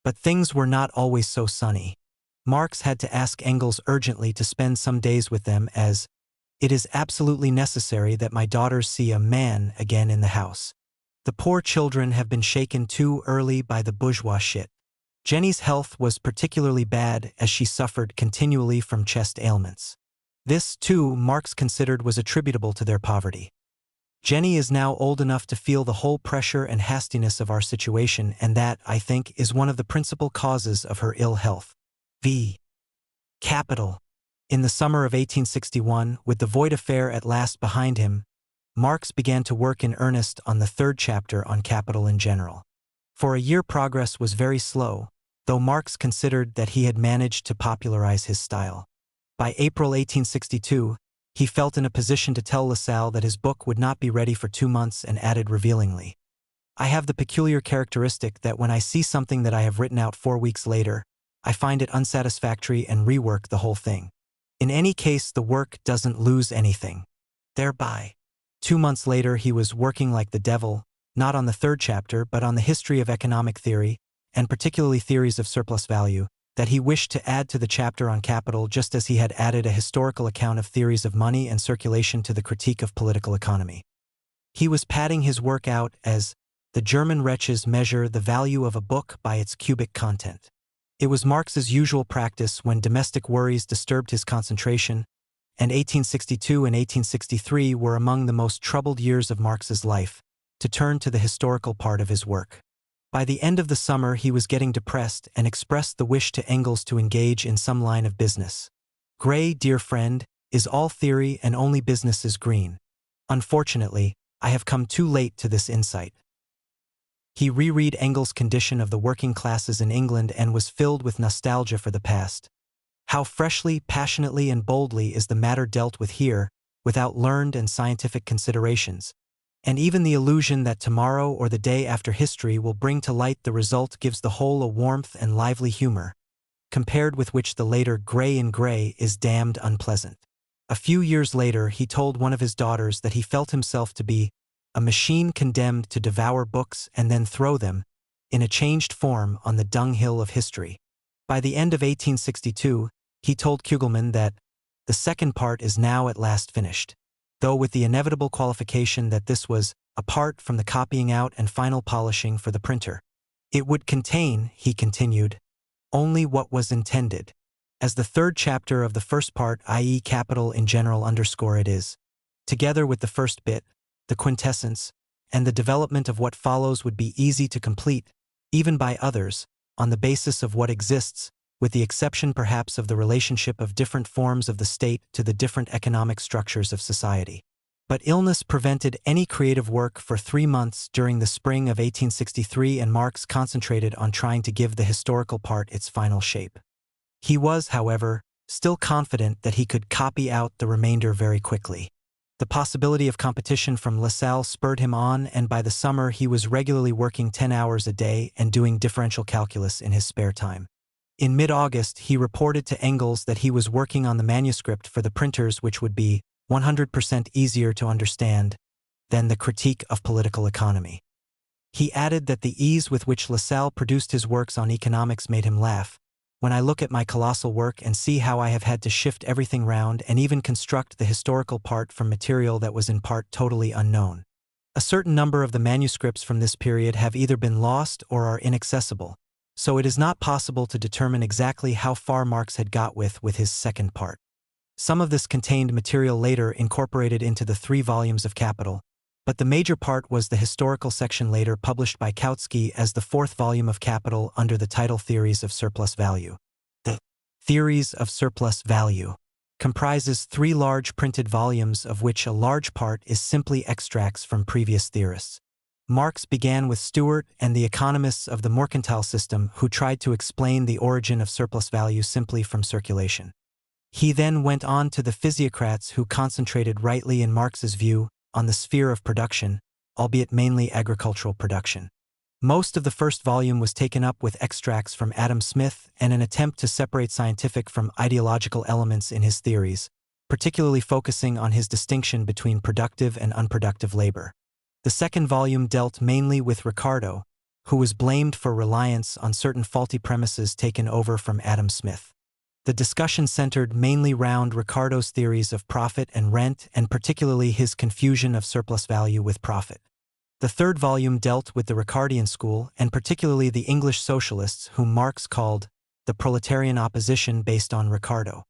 But things were not always so sunny. Marx had to ask Engels urgently to spend some days with them, as it is absolutely necessary that my daughters see a man again in the house. The poor children have been shaken too early by the bourgeois shit. Jenny's health was particularly bad as she suffered continually from chest ailments. This, too, Marx considered was attributable to their poverty. Jenny is now old enough to feel the whole pressure and hastiness of our situation, and that, I think, is one of the principal causes of her ill health. V. Capital. In the summer of 1861, with the Voigt affair at last behind him, Marx began to work in earnest on the third chapter on capital in general. For a year progress was very slow, though Marx considered that he had managed to popularize his style. By April 1862, he felt in a position to tell Lassalle that his book would not be ready for 2 months and added revealingly, "I have the peculiar characteristic that when I see something that I have written out 4 weeks later, I find it unsatisfactory and rework the whole thing. In any case, the work doesn't lose anything thereby." 2 months later, he was working like the devil, not on the third chapter, but on the history of economic theory, and particularly theories of surplus value, that he wished to add to the chapter on capital, just as he had added a historical account of theories of money and circulation to the critique of political economy. He was padding his work out as the German wretches measure the value of a book by its cubic content. It was Marx's usual practice when domestic worries disturbed his concentration, and 1862 and 1863 were among the most troubled years of Marx's life, to turn to the historical part of his work. By the end of the summer he was getting depressed and expressed the wish to Engels to engage in some line of business. "Gray, dear friend, is all theory and only business is green. Unfortunately, I have come too late to this insight." He reread Engels' condition of the working classes in England and was filled with nostalgia for the past. How freshly, passionately, and boldly is the matter dealt with here, without learned and scientific considerations. And even the illusion that tomorrow or the day after history will bring to light the result gives the whole a warmth and lively humor, compared with which the later Gray in Gray is damned unpleasant. A few years later he told one of his daughters that he felt himself to be a machine condemned to devour books and then throw them, in a changed form, on the dunghill of history. By the end of 1862, he told Kugelmann that the second part is now at last finished, though with the inevitable qualification that this was apart from the copying out and final polishing for the printer. It would contain, he continued, only what was intended. As the third chapter of the first part, i.e. capital in general, underscore it is, together with the first bit, the quintessence, and the development of what follows would be easy to complete, even by others, on the basis of what exists, with the exception perhaps of the relationship of different forms of the state to the different economic structures of society. But illness prevented any creative work for 3 months during the spring of 1863, and Marx concentrated on trying to give the historical part its final shape. He was, however, still confident that he could copy out the remainder very quickly. The possibility of competition from Lassalle spurred him on, and by the summer he was regularly working 10 hours a day and doing differential calculus in his spare time. In mid-August, he reported to Engels that he was working on the manuscript for the printers, which would be 100% easier to understand than the critique of political economy. He added that the ease with which Lassalle produced his works on economics made him laugh. "When I look at my colossal work and see how I have had to shift everything round and even construct the historical part from material that was in part totally unknown. A certain number of the manuscripts from this period have either been lost or are inaccessible, so it is not possible to determine exactly how far Marx had got with his second part. Some of this contained material later incorporated into the 3 volumes of Capital, but the major part was the historical section later published by Kautsky as the 4th volume of Capital under the title Theories of Surplus Value. The Theories of Surplus Value comprises 3 large printed volumes of which a large part is simply extracts from previous theorists. Marx began with Stuart and the economists of the mercantile system who tried to explain the origin of surplus value simply from circulation. He then went on to the physiocrats who concentrated rightly in Marx's view on the sphere of production, albeit mainly agricultural production. Most of the first volume was taken up with extracts from Adam Smith and an attempt to separate scientific from ideological elements in his theories, particularly focusing on his distinction between productive and unproductive labor. The second volume dealt mainly with Ricardo, who was blamed for reliance on certain faulty premises taken over from Adam Smith. The discussion centered mainly round Ricardo's theories of profit and rent and particularly his confusion of surplus value with profit. The third volume dealt with the Ricardian school and particularly the English socialists whom Marx called the proletarian opposition based on Ricardo.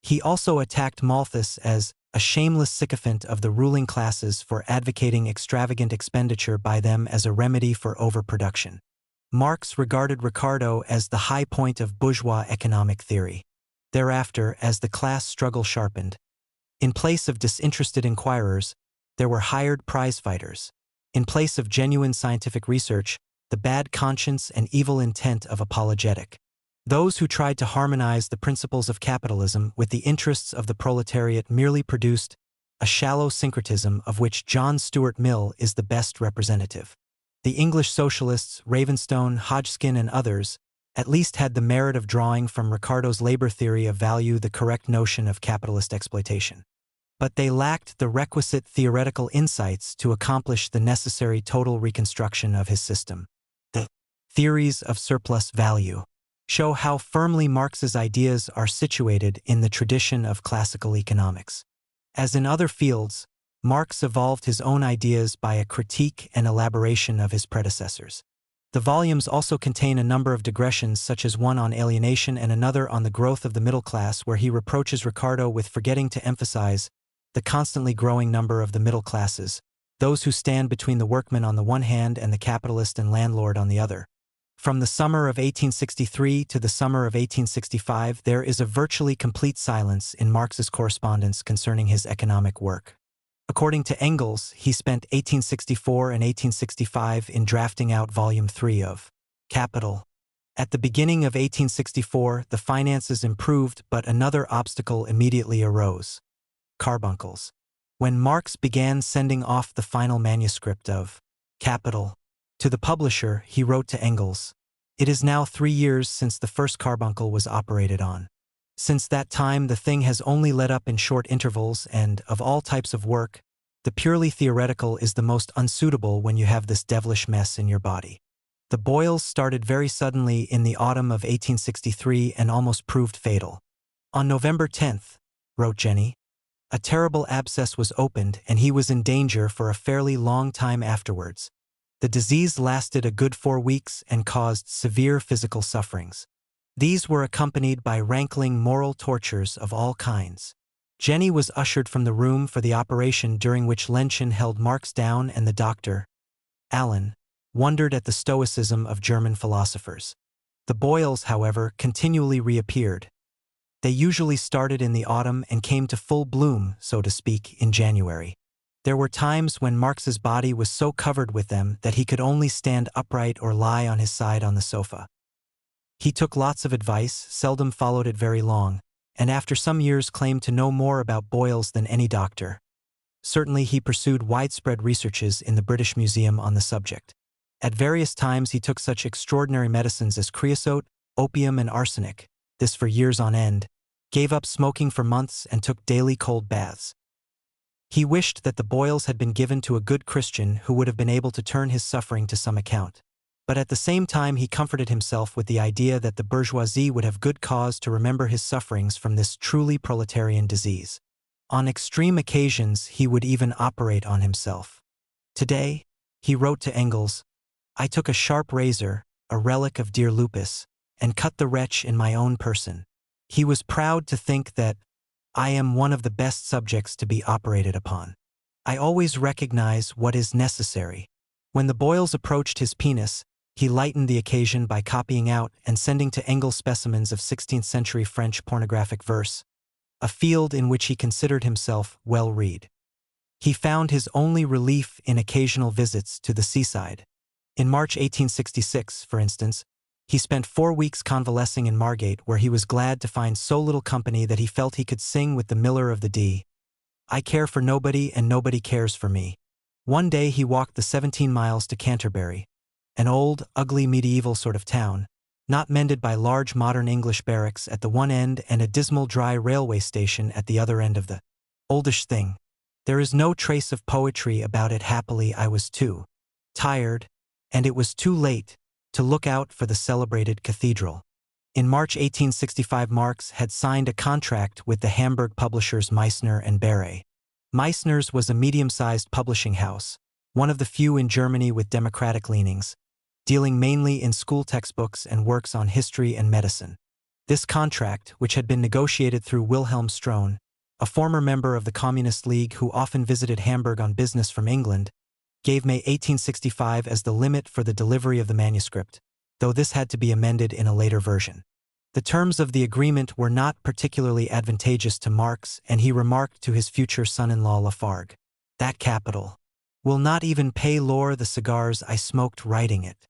He also attacked Malthus as a shameless sycophant of the ruling classes for advocating extravagant expenditure by them as a remedy for overproduction. Marx regarded Ricardo as the high point of bourgeois economic theory. Thereafter, as the class struggle sharpened, in place of disinterested inquirers, there were hired prize-fighters. In place of genuine scientific research, the bad conscience and evil intent of apologetic. Those who tried to harmonize the principles of capitalism with the interests of the proletariat merely produced a shallow syncretism of which John Stuart Mill is the best representative. The English socialists, Ravenstone, Hodgkin, and others, at least had the merit of drawing from Ricardo's labor theory of value the correct notion of capitalist exploitation. But they lacked the requisite theoretical insights to accomplish the necessary total reconstruction of his system. The theories of surplus value show how firmly Marx's ideas are situated in the tradition of classical economics. As in other fields, Marx evolved his own ideas by a critique and elaboration of his predecessors. The volumes also contain a number of digressions such as one on alienation and another on the growth of the middle class where he reproaches Ricardo with forgetting to emphasize the constantly growing number of the middle classes, those who stand between the workman on the one hand and the capitalist and landlord on the other. From the summer of 1863 to the summer of 1865 there is a virtually complete silence in Marx's correspondence concerning his economic work. According to Engels, he spent 1864 and 1865 in drafting out Volume 3 of Capital. At the beginning of 1864, the finances improved, but another obstacle immediately arose: carbuncles. When Marx began sending off the final manuscript of Capital to the publisher, he wrote to Engels, "It is now 3 years since the first carbuncle was operated on. Since that time the thing has only let up in short intervals and, of all types of work, the purely theoretical is the most unsuitable when you have this devilish mess in your body." The boils started very suddenly in the autumn of 1863 and almost proved fatal. On November 10th, wrote Jenny, a terrible abscess was opened and he was in danger for a fairly long time afterwards. The disease lasted a good 4 weeks and caused severe physical sufferings. These were accompanied by rankling moral tortures of all kinds. Jenny was ushered from the room for the operation during which Lenchen held Marx down and the doctor, Allen, wondered at the stoicism of German philosophers. The boils, however, continually reappeared. They usually started in the autumn and came to full bloom, so to speak, in January. There were times when Marx's body was so covered with them that he could only stand upright or lie on his side on the sofa. He took lots of advice, seldom followed it very long, and after some years claimed to know more about boils than any doctor. Certainly he pursued widespread researches in the British Museum on the subject. At various times he took such extraordinary medicines as creosote, opium, and arsenic, this for years on end, gave up smoking for months and took daily cold baths. He wished that the boils had been given to a good Christian who would have been able to turn his suffering to some account. But at the same time he comforted himself with the idea that the bourgeoisie would have good cause to remember his sufferings from this truly proletarian disease. On extreme occasions he would even operate on himself. Today, he wrote to Engels, "I took a sharp razor, a relic of dear Lupus, and cut the wretch in my own person. He was proud to think that I am one of the best subjects to be operated upon. I always recognize what is necessary. When the boils approached his penis, he lightened the occasion by copying out and sending to Engels specimens of 16th-century French pornographic verse, a field in which he considered himself well-read. He found his only relief in occasional visits to the seaside. In March 1866, for instance, he spent 4 weeks convalescing in Margate, where he was glad to find so little company that he felt he could sing with the miller of the Dee. I care for nobody and nobody cares for me. One day he walked the 17 miles to Canterbury, an old, ugly medieval sort of town, not mended by large modern English barracks at the one end and a dismal dry railway station at the other end of the oldish thing. There is no trace of poetry about it. Happily, I was too tired, and it was too late, to look out for the celebrated cathedral. In March 1865, Marx had signed a contract with the Hamburg publishers Meissner and Barré. Meissner's was a medium-sized publishing house, one of the few in Germany with democratic leanings, dealing mainly in school textbooks and works on history and medicine. This contract, which had been negotiated through Wilhelm Strohn, a former member of the Communist League who often visited Hamburg on business from England, gave May 1865 as the limit for the delivery of the manuscript, though this had to be amended in a later version. The terms of the agreement were not particularly advantageous to Marx, and he remarked to his future son-in-law Lafargue, "That capital will not even pay Lore the cigars I smoked writing it."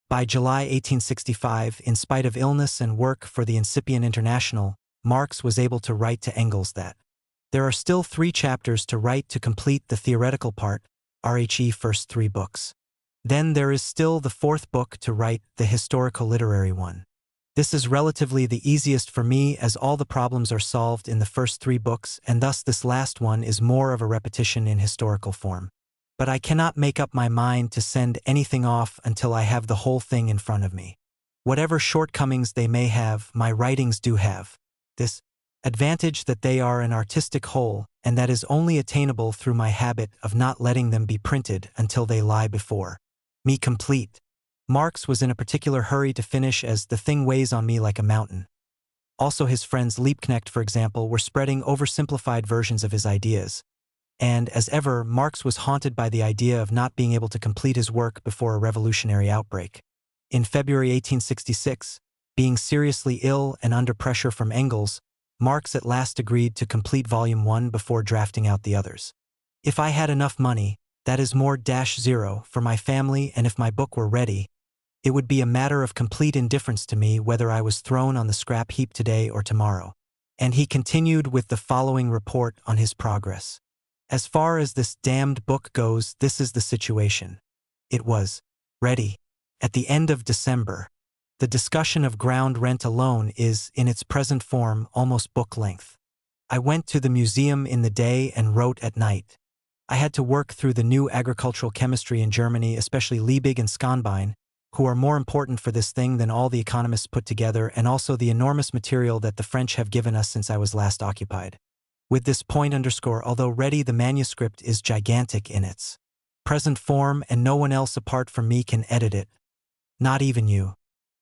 By July 1865, in spite of illness and work for the incipient International, Marx was able to write to Engels that there are still 3 chapters to write to complete the theoretical part, RHE first 3 books. Then there is still the 4th book to write, the historical-literary one. This is relatively the easiest for me, as all the problems are solved in the first 3 books, and thus this last one is more of a repetition in historical form. But I cannot make up my mind to send anything off until I have the whole thing in front of me. Whatever shortcomings they may have, my writings do have this advantage that they are an artistic whole, and that is only attainable through my habit of not letting them be printed until they lie before me complete. Marx was in a particular hurry to finish, as the thing weighs on me like a mountain. Also, his friends Liebknecht, for example, were spreading oversimplified versions of his ideas. And, as ever, Marx was haunted by the idea of not being able to complete his work before a revolutionary outbreak. In February 1866, being seriously ill and under pressure from Engels, Marx at last agreed to complete Volume 1 before drafting out the others. If I had enough money, that is more-0, for my family, and if my book were ready, it would be a matter of complete indifference to me whether I was thrown on the scrap heap today or tomorrow. And he continued with the following report on his progress. As far as this damned book goes, this is the situation. It was ready at the end of December. The discussion of ground rent alone is, in its present form, almost book length. I went to the museum in the day and wrote at night. I had to work through the new agricultural chemistry in Germany, especially Liebig and Skonbein, who are more important for this thing than all the economists put together, and also the enormous material that the French have given us since I was last occupied. With this point underscore, although ready, the manuscript is gigantic in its present form, and no one else apart from me can edit it. Not even you.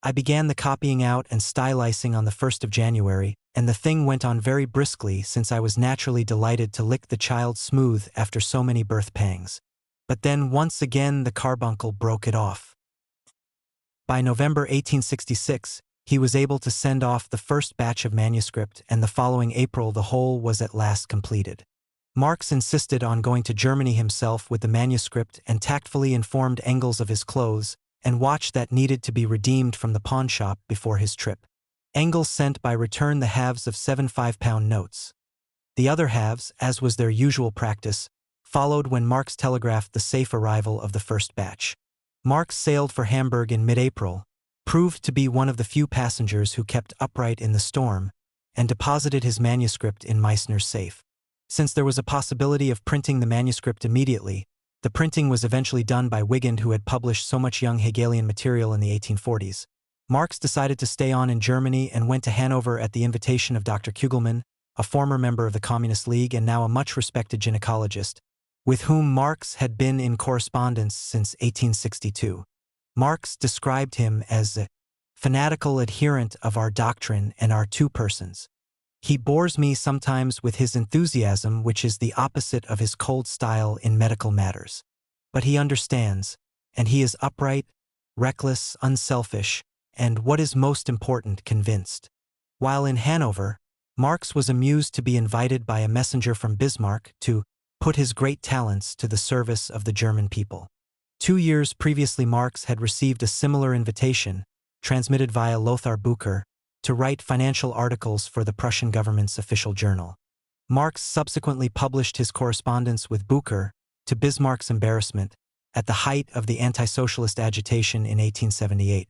I began the copying out and stylizing on the 1st of January, and the thing went on very briskly, since I was naturally delighted to lick the child smooth after so many birth pangs. But then once again the carbuncle broke it off. By November 1866, he was able to send off the first batch of manuscript, and the following April the whole was at last completed. Marx insisted on going to Germany himself with the manuscript and tactfully informed Engels of his clothes and watch that needed to be redeemed from the pawnshop before his trip. Engels sent by return the halves of 7 5-pound notes. The other halves, as was their usual practice, followed when Marx telegraphed the safe arrival of the first batch. Marx sailed for Hamburg in mid-April, proved to be one of the few passengers who kept upright in the storm, and deposited his manuscript in Meissner's safe. Since there was a possibility of printing the manuscript immediately, the printing was eventually done by Wigand, who had published so much young Hegelian material in the 1840s. Marx decided to stay on in Germany and went to Hanover at the invitation of Dr. Kugelmann, a former member of the Communist League and now a much-respected gynecologist, with whom Marx had been in correspondence since 1862. Marx described him as a fanatical adherent of our doctrine and our two persons. He bores me sometimes with his enthusiasm, which is the opposite of his cold style in medical matters. But he understands, and he is upright, reckless, unselfish, and, what is most important, convinced. While in Hanover, Marx was amused to be invited by a messenger from Bismarck to put his great talents to the service of the German people. 2 years previously, Marx had received a similar invitation, transmitted via Lothar Bücher, to write financial articles for the Prussian government's official journal. Marx subsequently published his correspondence with Bücher, to Bismarck's embarrassment, at the height of the anti-socialist agitation in 1878.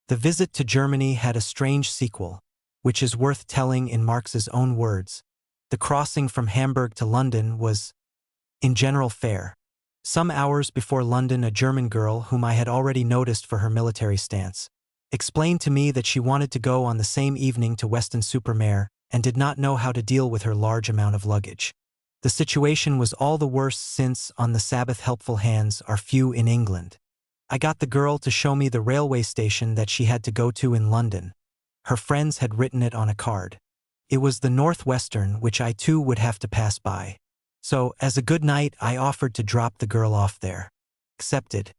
The visit to Germany had a strange sequel, which is worth telling in Marx's own words. The crossing from Hamburg to London was, in general, fair. Some hours before London, a German girl, whom I had already noticed for her military stance, explained to me that she wanted to go on the same evening to Weston-super-Mare and did not know how to deal with her large amount of luggage. The situation was all the worse since, on the Sabbath, helpful hands are few in England. I got the girl to show me the railway station that she had to go to in London. Her friends had written it on a card. It was the North Western, which I too would have to pass by. So, as a good night, I offered to drop the girl off there. Accepted.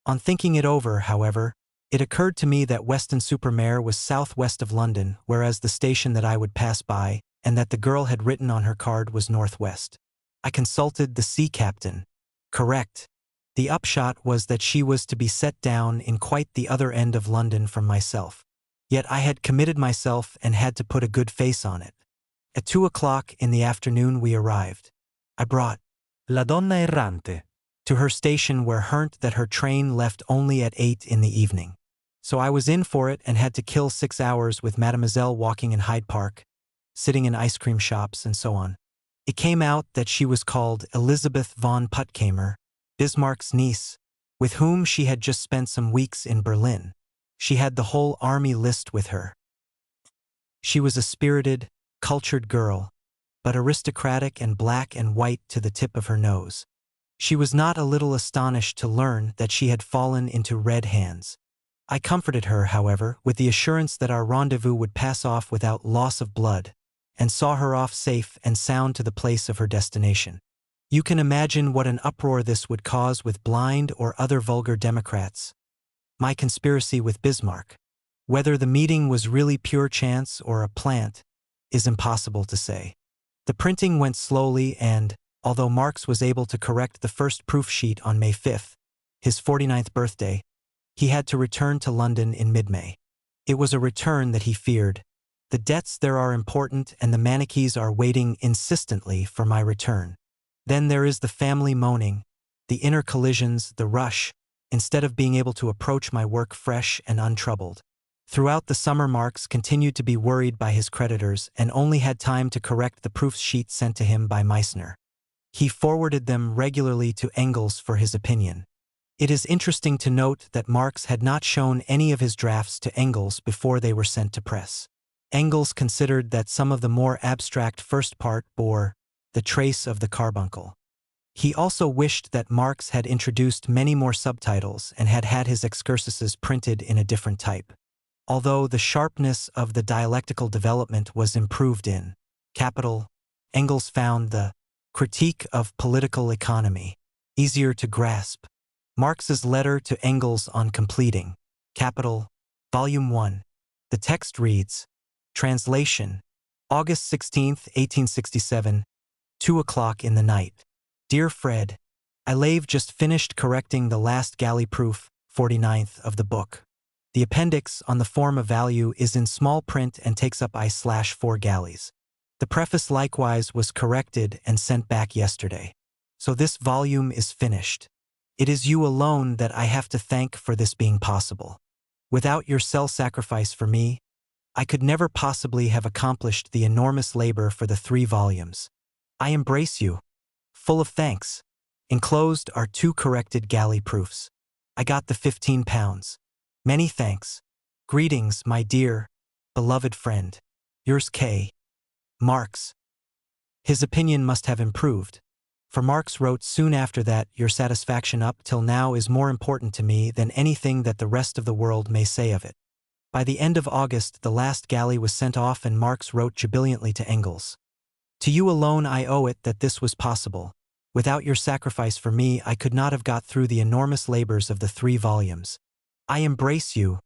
On thinking it over, however, it occurred to me that Weston-super-Mare was southwest of London, whereas the station that I would pass by, and that the girl had written on her card, was northwest. I consulted the sea captain. Correct. The upshot was that she was to be set down in quite the other end of London from myself. Yet I had committed myself and had to put a good face on it. At 2 o'clock in the afternoon we arrived. I brought La donna errante. to her station, where learnt that her train left only at 8 in the evening. So I was in for it and had to kill 6 hours with Mademoiselle walking in Hyde Park, sitting in ice cream shops, and so on. It came out that she was called Elizabeth von Puttkamer, Bismarck's niece, with whom she had just spent some weeks in Berlin. She had the whole army list with her. She was a spirited, cultured girl, but aristocratic and black and white to the tip of her nose. She was not a little astonished to learn that she had fallen into red hands. I comforted her, however, with the assurance that our rendezvous would pass off without loss of blood, and saw her off safe and sound to the place of her destination. You can imagine what an uproar this would cause with blind or other vulgar Democrats. My conspiracy with Bismarck. Whether the meeting was really pure chance or a plant is impossible to say. The printing went slowly and, although Marx was able to correct the first proof sheet on May 5, his 49th birthday, he had to return to London in mid-May. It was a return that he feared. The debts there are important, and the Manichees are waiting insistently for my return. Then there is the family moaning, the inner collisions, the rush, instead of being able to approach my work fresh and untroubled. Throughout the summer, Marx continued to be worried by his creditors and only had time to correct the proof sheets sent to him by Meissner. He forwarded them regularly to Engels for his opinion. It is interesting to note that Marx had not shown any of his drafts to Engels before they were sent to press. Engels considered that some of the more abstract first part bore the trace of the carbuncle. He also wished that Marx had introduced many more subtitles and had had his excursuses printed in a different type. Although the sharpness of the dialectical development was improved in Capital, Engels found the Critique of Political Economy easier to grasp. Marx's letter to Engels on completing Capital, Volume 1. The text reads, Translation, August 16, 1867, 2 o'clock in the night. Dear Fred, I've just finished correcting the last galley proof, 49th, of the book. The appendix on the form of value is in small print and takes up I/4 galleys. The preface likewise was corrected and sent back yesterday. So this volume is finished. It is you alone that I have to thank for this being possible. Without your self-sacrifice for me, I could never possibly have accomplished the enormous labor for the 3 volumes. I embrace you. Full of thanks. Enclosed are 2 corrected galley proofs. I got the £15. Many thanks. Greetings, my dear, beloved friend. Yours K. Marx. His opinion must have improved, For Marx wrote soon after that, "Your satisfaction up till now is more important to me than anything that the rest of the world may say of it." By the end of August, the last galley was sent off, and Marx wrote jubilantly to Engels, "To you alone I owe it that this was possible. Without your sacrifice for me, I could not have got through the enormous labors of the 3 volumes. I embrace you,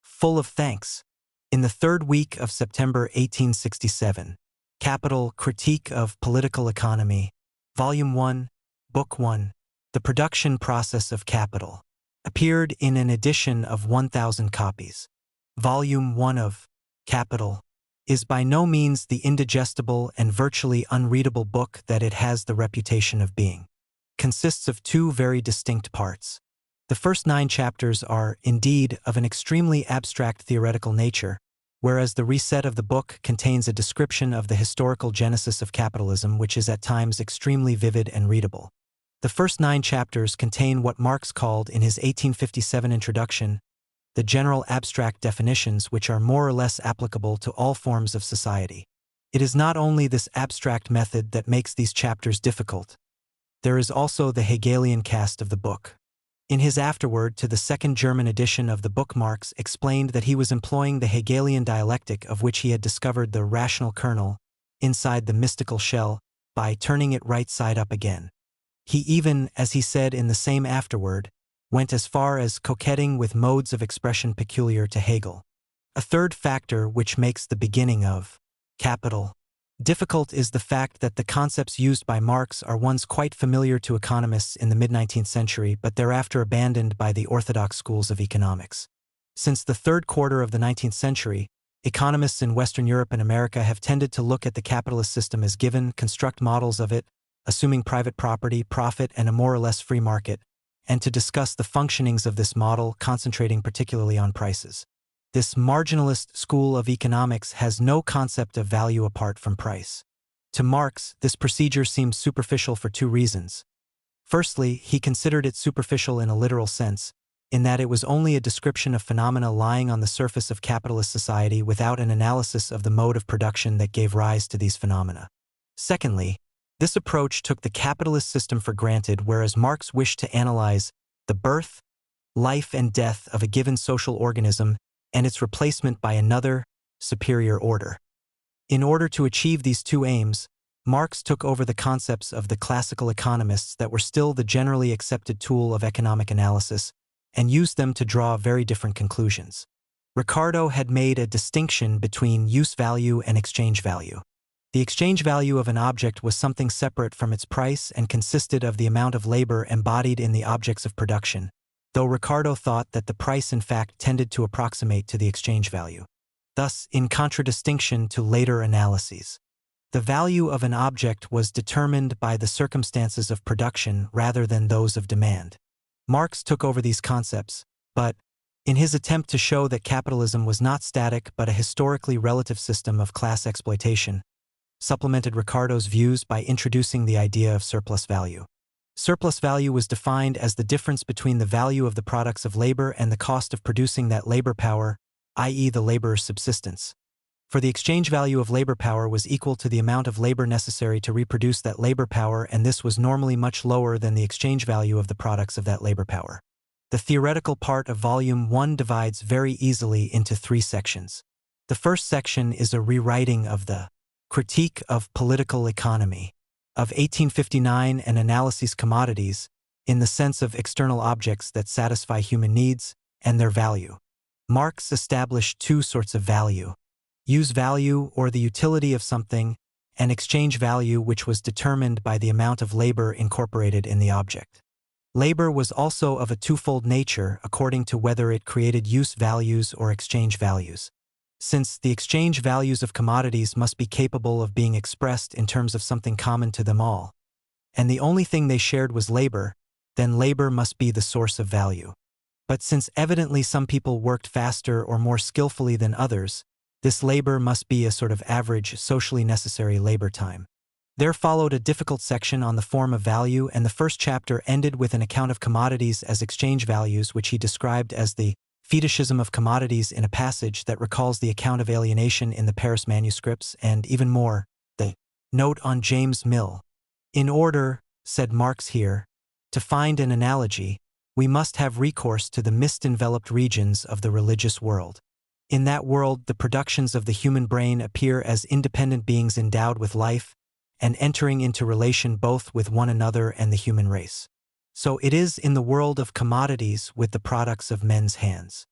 full of thanks." In the 3rd week of September 1867, Capital, Critique of Political Economy, Volume 1, Book 1, The Production Process of Capital, appeared in an edition of 1,000 copies. Volume 1 of Capital is by no means the indigestible and virtually unreadable book that it has the reputation of being. Consists of 2 very distinct parts. The first 9 chapters are, indeed, of an extremely abstract theoretical nature, whereas the reset of the book contains a description of the historical genesis of capitalism which is at times extremely vivid and readable. The first 9 chapters contain what Marx called in his 1857 introduction the general abstract definitions which are more or less applicable to all forms of society. It is not only this abstract method that makes these chapters difficult. There is also the Hegelian cast of the book. In his afterword to the second German edition of the book, Marx explained that he was employing the Hegelian dialectic of which he had discovered the rational kernel inside the mystical shell by turning it right side up again. He even, as he said in the same afterword, went as far as coquetting with modes of expression peculiar to Hegel. A third factor which makes the beginning of Capital difficult is the fact that the concepts used by Marx are ones quite familiar to economists in the mid-19th century but thereafter abandoned by the orthodox schools of economics. Since the 3rd quarter of the 19th century, economists in Western Europe and America have tended to look at the capitalist system as given, construct models of it, assuming private property, profit, and a more or less free market, and to discuss the functionings of this model, concentrating particularly on prices. This marginalist school of economics has no concept of value apart from price. To Marx, this procedure seems superficial for 2 reasons. Firstly, he considered it superficial in a literal sense, in that it was only a description of phenomena lying on the surface of capitalist society without an analysis of the mode of production that gave rise to these phenomena. Secondly, this approach took the capitalist system for granted, whereas Marx wished to analyze the birth, life, and death of a given social organism and its replacement by another, superior order. In order to achieve these 2 aims, Marx took over the concepts of the classical economists that were still the generally accepted tool of economic analysis and used them to draw very different conclusions. Ricardo had made a distinction between use value and exchange value. The exchange value of an object was something separate from its price and consisted of the amount of labor embodied in the objects of production, though Ricardo thought that the price in fact tended to approximate to the exchange value. Thus, in contradistinction to later analyses, the value of an object was determined by the circumstances of production rather than those of demand. Marx took over these concepts, but, in his attempt to show that capitalism was not static but a historically relative system of class exploitation, supplemented Ricardo's views by introducing the idea of surplus value. Surplus value was defined as the difference between the value of the products of labor and the cost of producing that labor power, i.e. the laborer's subsistence. For the exchange value of labor power was equal to the amount of labor necessary to reproduce that labor power, and this was normally much lower than the exchange value of the products of that labor power. The theoretical part of Volume 1 divides very easily into 3 sections. The first section is a rewriting of the Critique of Political Economy of 1859 and analyses commodities in the sense of external objects that satisfy human needs and their value. Marx established 2 sorts of value: use value, or the utility of something, and exchange value, which was determined by the amount of labor incorporated in the object. Labor was also of a 2-fold nature according to whether it created use values or exchange values. Since the exchange values of commodities must be capable of being expressed in terms of something common to them all, and the only thing they shared was labor, then labor must be the source of value. But since evidently some people worked faster or more skillfully than others, this labor must be a sort of average, socially necessary labor time. There followed a difficult section on the form of value, and the first chapter ended with an account of commodities as exchange values, which he described as the fetishism of commodities in a passage that recalls the account of alienation in the Paris manuscripts, and even more, the note on James Mill. In order, said Marx here, to find an analogy, we must have recourse to the mist-enveloped regions of the religious world. In that world, the productions of the human brain appear as independent beings endowed with life and entering into relation both with one another and the human race. So it is in the world of commodities with the products of men's hands.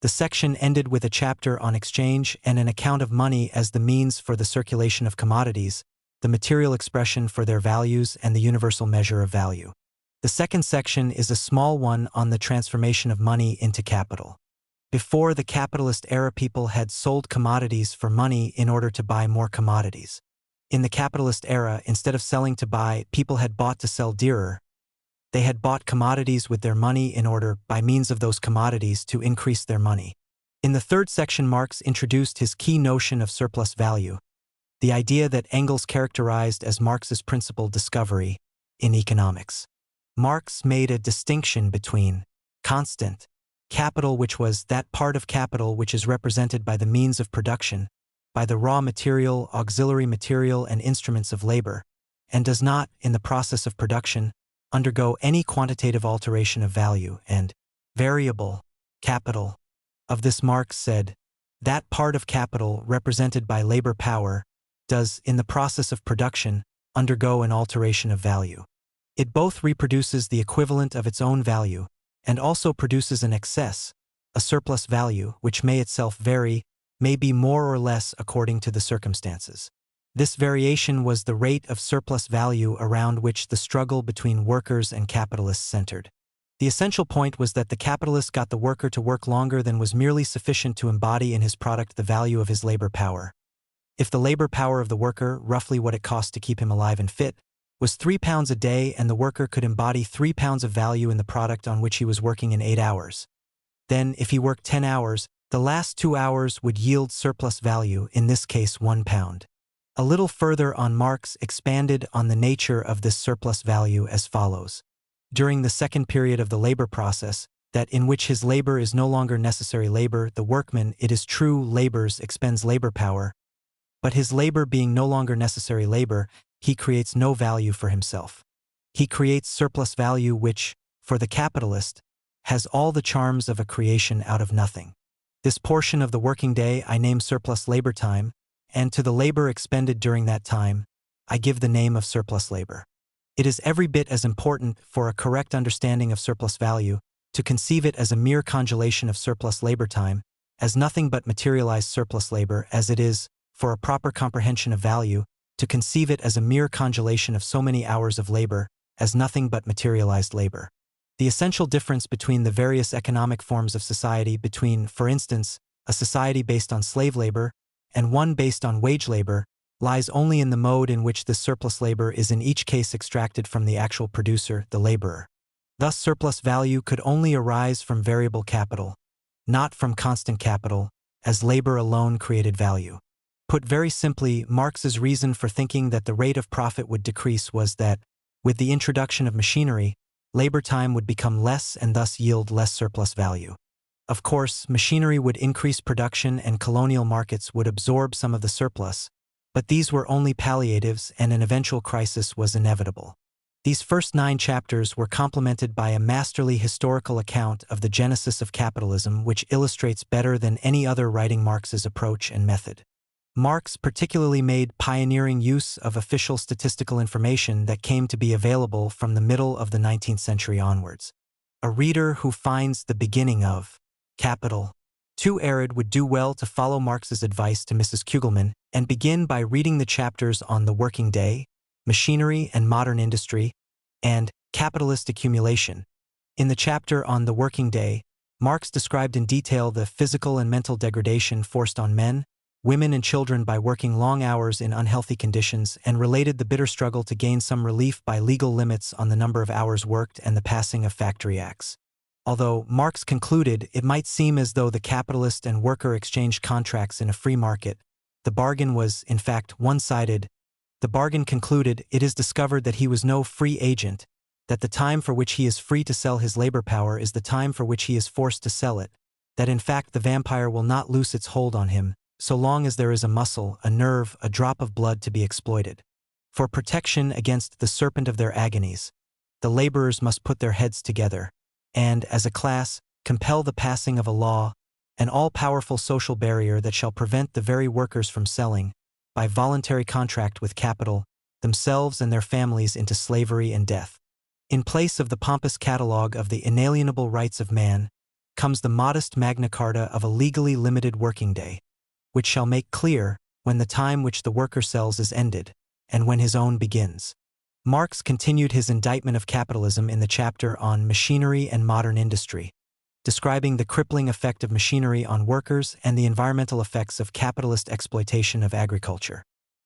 The section ended with a chapter on exchange and an account of money as the means for the circulation of commodities, the material expression for their values and the universal measure of value. The second section is a small one on the transformation of money into capital. Before the capitalist era, people had sold commodities for money in order to buy more commodities. In the capitalist era, instead of selling to buy, people had bought to sell dearer. They had bought commodities with their money in order, by means of those commodities, to increase their money. In the third section, Marx introduced his key notion of surplus value, the idea that Engels characterized as Marx's principal discovery in economics. Marx made a distinction between constant capital, which was that part of capital which is represented by the means of production, by the raw material, auxiliary material, and instruments of labor, and does not, in the process of production, undergo any quantitative alteration of value, and variable capital. Of this, Marx said, that part of capital represented by labor power does, in the process of production, undergo an alteration of value. It both reproduces the equivalent of its own value and also produces an excess, a surplus value, which may itself vary, may be more or less according to the circumstances. This variation was the rate of surplus value around which the struggle between workers and capitalists centered. The essential point was that the capitalist got the worker to work longer than was merely sufficient to embody in his product the value of his labor power. If the labor power of the worker, roughly what it cost to keep him alive and fit, was £3 a day, and the worker could embody £3 of value in the product on which he was working in 8 hours. Then, if he worked 10 hours, the last 2 hours would yield surplus value, in this case £1. A little further on, Marx expanded on the nature of this surplus value as follows. During the second period of the labor process, that in which his labor is no longer necessary labor, the workman, it is true, labors, expends labor power, but his labor being no longer necessary labor, he creates no value for himself. He creates surplus value which, for the capitalist, has all the charms of a creation out of nothing. This portion of the working day I name surplus labor time, and to the labor expended during that time, I give the name of surplus labor. It is every bit as important, for a correct understanding of surplus value, to conceive it as a mere congelation of surplus labor time, as nothing but materialized surplus labor, as it is, for a proper comprehension of value, to conceive it as a mere congelation of so many hours of labor, as nothing but materialized labor. The essential difference between the various economic forms of society, between, for instance, a society based on slave labor and one based on wage labor, lies only in the mode in which this surplus labor is in each case extracted from the actual producer, the laborer. Thus, surplus value could only arise from variable capital, not from constant capital, as labor alone created value. Put very simply, Marx's reason for thinking that the rate of profit would decrease was that, with the introduction of machinery, labor time would become less and thus yield less surplus value. Of course, machinery would increase production and colonial markets would absorb some of the surplus, but these were only palliatives and an eventual crisis was inevitable. These first 9 chapters were complemented by a masterly historical account of the genesis of capitalism, which illustrates better than any other writing Marx's approach and method. Marx particularly made pioneering use of official statistical information that came to be available from the middle of the 19th century onwards. A reader who finds the beginning of Capital too arid would do well to follow Marx's advice to Mrs. Kugelman and begin by reading the chapters on the working day, machinery and modern industry, and capitalist accumulation. In the chapter on the working day, Marx described in detail the physical and mental degradation forced on men, women and children by working long hours in unhealthy conditions, and related the bitter struggle to gain some relief by legal limits on the number of hours worked and the passing of factory acts. Although, Marx concluded, it might seem as though the capitalist and worker exchanged contracts in a free market, the bargain was, in fact, one-sided. The bargain concluded, it is discovered that he was no free agent, that the time for which he is free to sell his labor power is the time for which he is forced to sell it, that in fact the vampire will not loose its hold on him, so long as there is a muscle, a nerve, a drop of blood to be exploited. For protection against the serpent of their agonies, the laborers must put their heads together, and, as a class, compel the passing of a law, an all-powerful social barrier that shall prevent the very workers from selling, by voluntary contract with capital, themselves and their families into slavery and death. In place of the pompous catalogue of the inalienable rights of man, comes the modest Magna Carta of a legally limited working day, which shall make clear when the time which the worker sells is ended, and when his own begins. Marx continued his indictment of capitalism in the chapter on Machinery and Modern Industry, describing the crippling effect of machinery on workers and the environmental effects of capitalist exploitation of agriculture.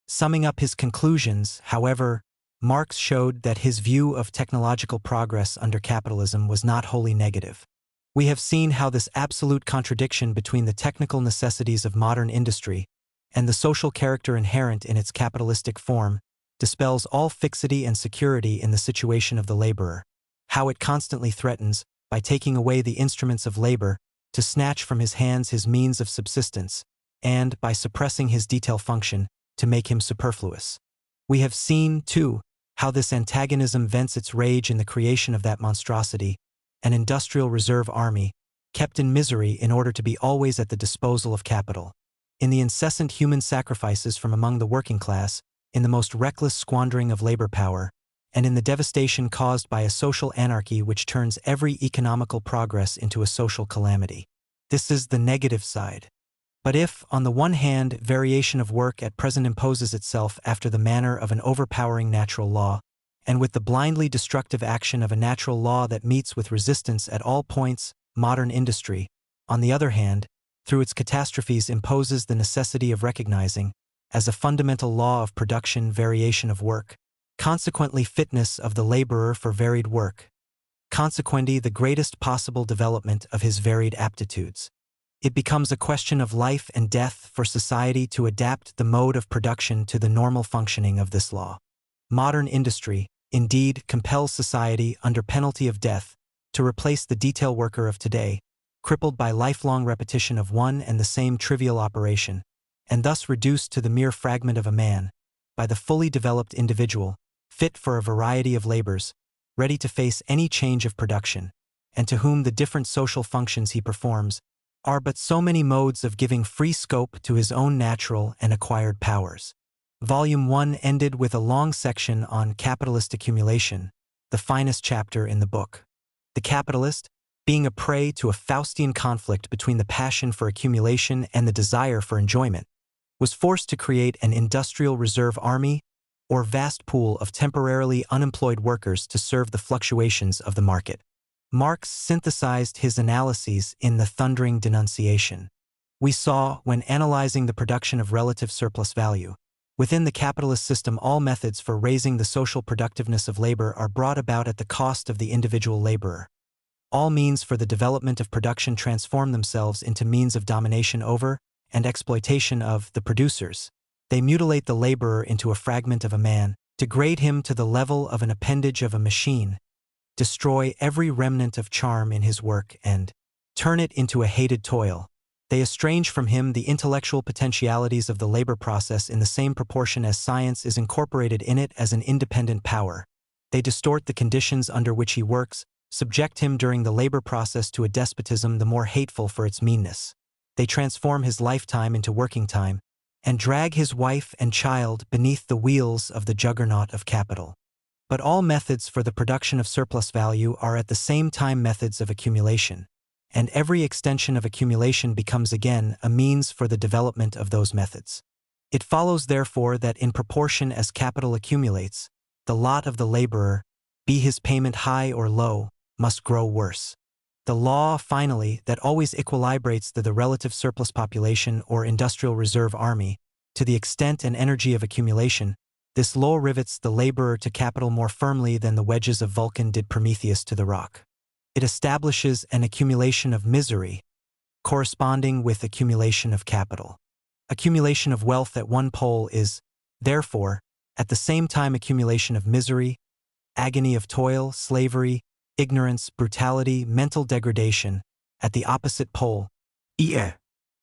Summing up his conclusions, however, Marx showed that his view of technological progress under capitalism was not wholly negative. We have seen how this absolute contradiction between the technical necessities of modern industry and the social character inherent in its capitalistic form dispels all fixity and security in the situation of the laborer, how it constantly threatens, by taking away the instruments of labor, to snatch from his hands his means of subsistence, and, by suppressing his detail function, to make him superfluous. We have seen, too, how this antagonism vents its rage in the creation of that monstrosity, an industrial reserve army, kept in misery in order to be always at the disposal of capital, in the incessant human sacrifices from among the working class, in the most reckless squandering of labor power, and in the devastation caused by a social anarchy which turns every economical progress into a social calamity. This is the negative side. But if, on the one hand, variation of work at present imposes itself after the manner of an overpowering natural law, and with the blindly destructive action of a natural law that meets with resistance at all points, modern industry, on the other hand, through its catastrophes imposes the necessity of recognizing, as a fundamental law of production, variation of work, consequently fitness of the laborer for varied work, consequently the greatest possible development of his varied aptitudes. It becomes a question of life and death for society to adapt the mode of production to the normal functioning of this law. Modern industry, indeed, compels society, under penalty of death, to replace the detail worker of today, crippled by lifelong repetition of one and the same trivial operation, and thus reduced to the mere fragment of a man, by the fully developed individual, fit for a variety of labors, ready to face any change of production, and to whom the different social functions he performs are but so many modes of giving free scope to his own natural and acquired powers. Volume 1 ended with a long section on capitalist accumulation, the finest chapter in the book. The capitalist, being a prey to a Faustian conflict between the passion for accumulation and the desire for enjoyment, was forced to create an industrial reserve army, or vast pool of temporarily unemployed workers to serve the fluctuations of the market. Marx synthesized his analyses in the thundering denunciation. We saw, when analyzing the production of relative surplus value, within the capitalist system all methods for raising the social productiveness of labor are brought about at the cost of the individual laborer. All means for the development of production transform themselves into means of domination over, and exploitation of, the producers. They mutilate the laborer into a fragment of a man, degrade him to the level of an appendage of a machine, destroy every remnant of charm in his work, and turn it into a hated toil. They estrange from him the intellectual potentialities of the labor process in the same proportion as science is incorporated in it as an independent power. They distort the conditions under which he works, subject him during the labor process to a despotism the more hateful for its meanness. They transform his lifetime into working time, and drag his wife and child beneath the wheels of the juggernaut of capital. But all methods for the production of surplus value are at the same time methods of accumulation, and every extension of accumulation becomes again a means for the development of those methods. It follows therefore that in proportion as capital accumulates, the lot of the laborer, be his payment high or low, must grow worse. The law, finally, that always equilibrates the relative surplus population or industrial reserve army, to the extent and energy of accumulation, this law rivets the laborer to capital more firmly than the wedges of Vulcan did Prometheus to the rock. It establishes an accumulation of misery, corresponding with accumulation of capital. Accumulation of wealth at one pole is, therefore, at the same time accumulation of misery, agony of toil, slavery, ignorance, brutality, mental degradation, at the opposite pole,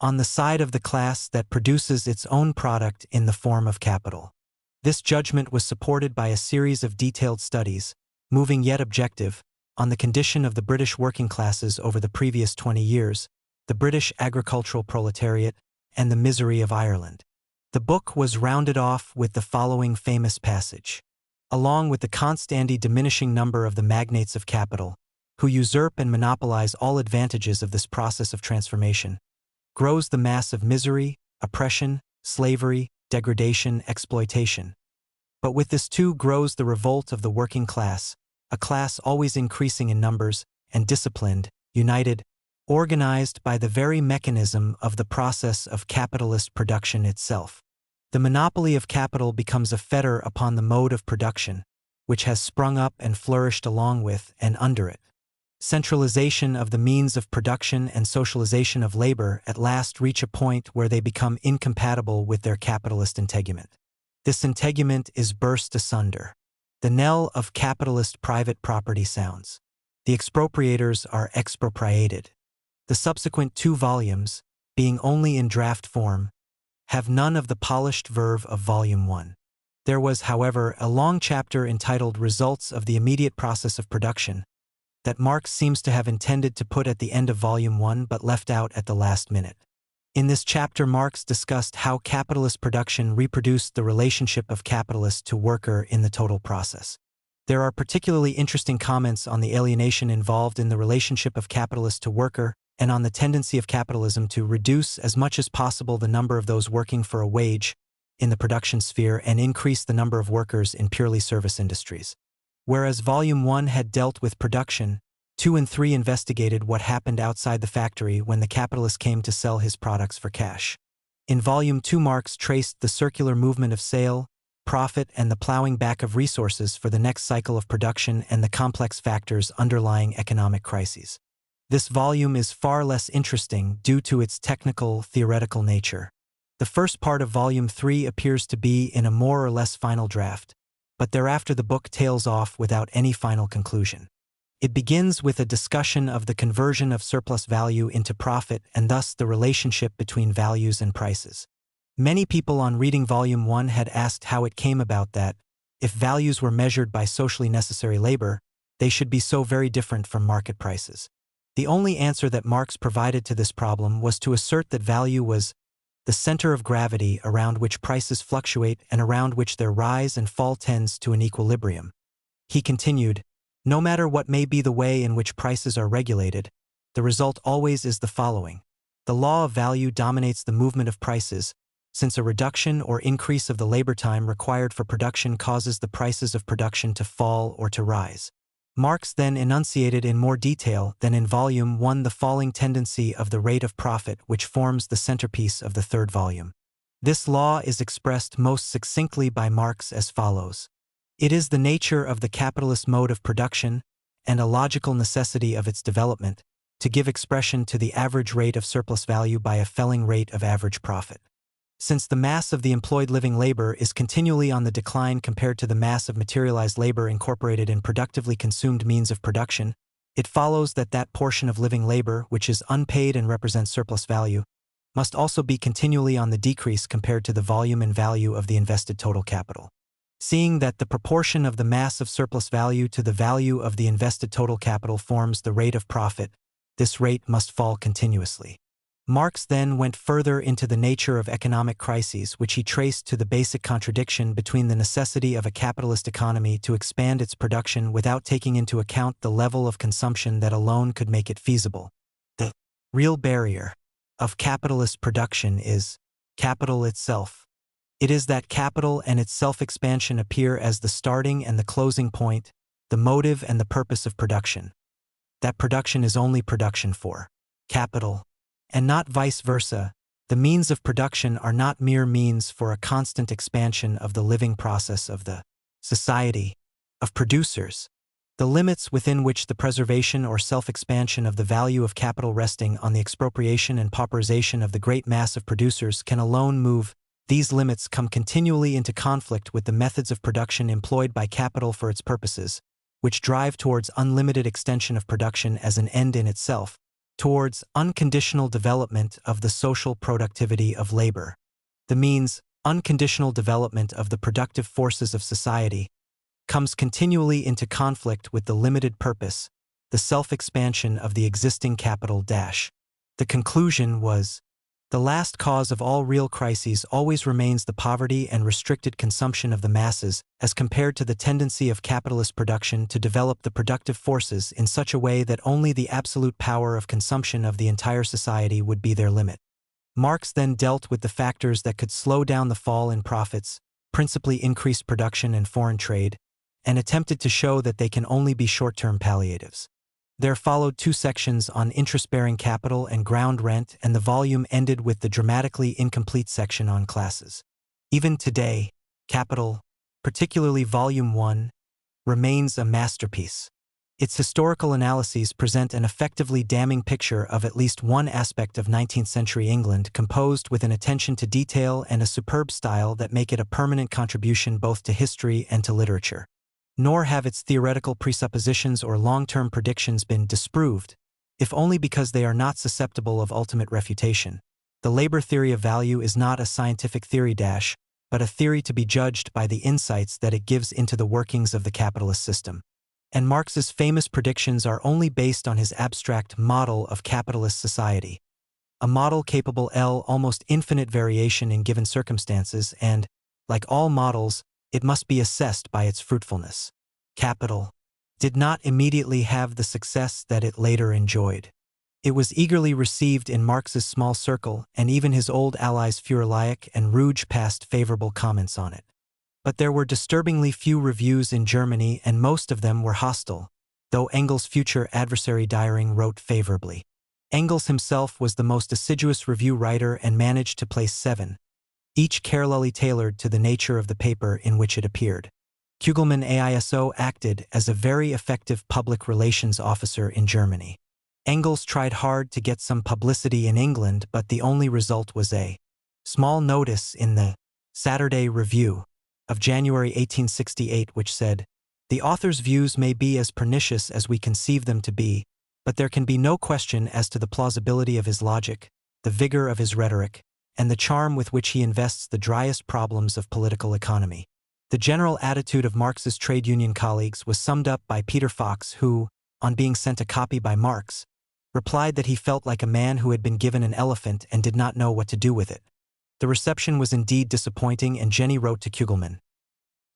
on the side of the class that produces its own product in the form of capital. This judgment was supported by a series of detailed studies, moving yet objective, on the condition of the British working classes over the previous 20 years, the British agricultural proletariat, and the misery of Ireland. The book was rounded off with the following famous passage. Along with the constantly diminishing number of the magnates of capital, who usurp and monopolize all advantages of this process of transformation, grows the mass of misery, oppression, slavery, degradation, exploitation. But with this too grows the revolt of the working class, a class always increasing in numbers, and disciplined, united, organized by the very mechanism of the process of capitalist production itself. The monopoly of capital becomes a fetter upon the mode of production, which has sprung up and flourished along with and under it. Centralization of the means of production and socialization of labor at last reach a point where they become incompatible with their capitalist integument. This integument is burst asunder. The knell of capitalist private property sounds. The expropriators are expropriated. The subsequent 2 volumes, being only in draft form, have none of the polished verve of Volume 1. There was, however, a long chapter entitled Results of the Immediate Process of Production, that Marx seems to have intended to put at the end of Volume 1 but left out at the last minute. In this chapter, Marx discussed how capitalist production reproduced the relationship of capitalist to worker in the total process. There are particularly interesting comments on the alienation involved in the relationship of capitalist to worker and on the tendency of capitalism to reduce as much as possible the number of those working for a wage in the production sphere and increase the number of workers in purely service industries. Whereas Volume 1 had dealt with production, 2 and 3 investigated what happened outside the factory when the capitalist came to sell his products for cash. In Volume 2, Marx traced the circular movement of sale, profit, and the plowing back of resources for the next cycle of production and the complex factors underlying economic crises. This volume is far less interesting due to its technical, theoretical nature. The first part of Volume 3 appears to be in a more or less final draft, but thereafter the book tails off without any final conclusion. It begins with a discussion of the conversion of surplus value into profit and thus the relationship between values and prices. Many people on reading Volume 1 had asked how it came about that, if values were measured by socially necessary labor, they should be so very different from market prices. The only answer that Marx provided to this problem was to assert that value was the center of gravity around which prices fluctuate and around which their rise and fall tends to an equilibrium. He continued, no matter what may be the way in which prices are regulated, the result always is the following. The law of value dominates the movement of prices, since a reduction or increase of the labor time required for production causes the prices of production to fall or to rise. Marx then enunciated in more detail than in Volume 1 the falling tendency of the rate of profit which forms the centerpiece of the third volume. This law is expressed most succinctly by Marx as follows. It is the nature of the capitalist mode of production, and a logical necessity of its development, to give expression to the average rate of surplus value by a felling rate of average profit. Since the mass of the employed living labor is continually on the decline compared to the mass of materialized labor incorporated in productively consumed means of production, it follows that that portion of living labor which is unpaid and represents surplus value must also be continually on the decrease compared to the volume and value of the invested total capital. Seeing that the proportion of the mass of surplus value to the value of the invested total capital forms the rate of profit, this rate must fall continuously. Marx then went further into the nature of economic crises, which he traced to the basic contradiction between the necessity of a capitalist economy to expand its production without taking into account the level of consumption that alone could make it feasible. The real barrier of capitalist production is capital itself. It is that capital and its self-expansion appear as the starting and the closing point, the motive and the purpose of production. That production is only production for capital, and not vice versa. The means of production are not mere means for a constant expansion of the living process of the society of producers. The limits within which the preservation or self-expansion of the value of capital resting on the expropriation and pauperization of the great mass of producers can alone move. These limits come continually into conflict with the methods of production employed by capital for its purposes, which drive towards unlimited extension of production as an end in itself, towards unconditional development of the social productivity of labor. The means, unconditional development of the productive forces of society, comes continually into conflict with the limited purpose, the self-expansion of the existing capital dash. The conclusion was, the last cause of all real crises always remains the poverty and restricted consumption of the masses as compared to the tendency of capitalist production to develop the productive forces in such a way that only the absolute power of consumption of the entire society would be their limit. Marx then dealt with the factors that could slow down the fall in profits, principally increased production and foreign trade, and attempted to show that they can only be short-term palliatives. There followed 2 sections on interest-bearing capital and ground rent, and the volume ended with the dramatically incomplete section on classes. Even today, Capital, particularly Volume 1, remains a masterpiece. Its historical analyses present an effectively damning picture of at least one aspect of 19th-century England, composed with an attention to detail and a superb style that make it a permanent contribution both to history and to literature. Nor have its theoretical presuppositions or long-term predictions been disproved, if only because they are not susceptible of ultimate refutation. The labor theory of value is not a scientific theory but a theory to be judged by the insights that it gives into the workings of the capitalist system. And Marx's famous predictions are only based on his abstract model of capitalist society, a model capable of almost infinite variation in given circumstances and, like all models, it must be assessed by its fruitfulness. Capital did not immediately have the success that it later enjoyed. It was eagerly received in Marx's small circle, and even his old allies Furlaich and Ruge passed favorable comments on it. But there were disturbingly few reviews in Germany, and most of them were hostile, though Engels' future adversary Dyring wrote favorably. Engels himself was the most assiduous review writer and managed to place 7, each carefully tailored to the nature of the paper in which it appeared. Kugelmann AISO acted as a very effective public relations officer in Germany. Engels tried hard to get some publicity in England, but the only result was a small notice in the Saturday Review of January 1868 which said, "The author's views may be as pernicious as we conceive them to be, but there can be no question as to the plausibility of his logic, the vigor of his rhetoric, and the charm with which he invests the driest problems of political economy." The general attitude of Marx's trade union colleagues was summed up by Peter Fox, who, on being sent a copy by Marx, replied that he felt like a man who had been given an elephant and did not know what to do with it. The reception was indeed disappointing, and Jenny wrote to Kugelmann,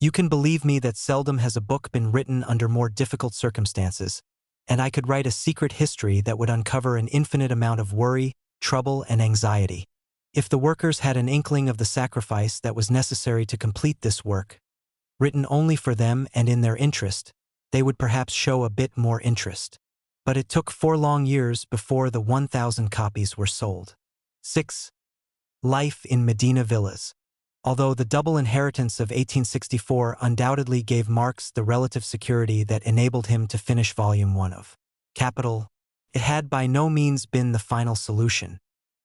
"You can believe me that seldom has a book been written under more difficult circumstances, and I could write a secret history that would uncover an infinite amount of worry, trouble, and anxiety. If the workers had an inkling of the sacrifice that was necessary to complete this work, written only for them and in their interest, they would perhaps show a bit more interest. But it took 4 long years before the 1,000 copies were sold." 6. Life in Medina villas. Although the double inheritance of 1864 undoubtedly gave Marx the relative security that enabled him to finish Volume 1 of Capital, it had by no means been the final solution.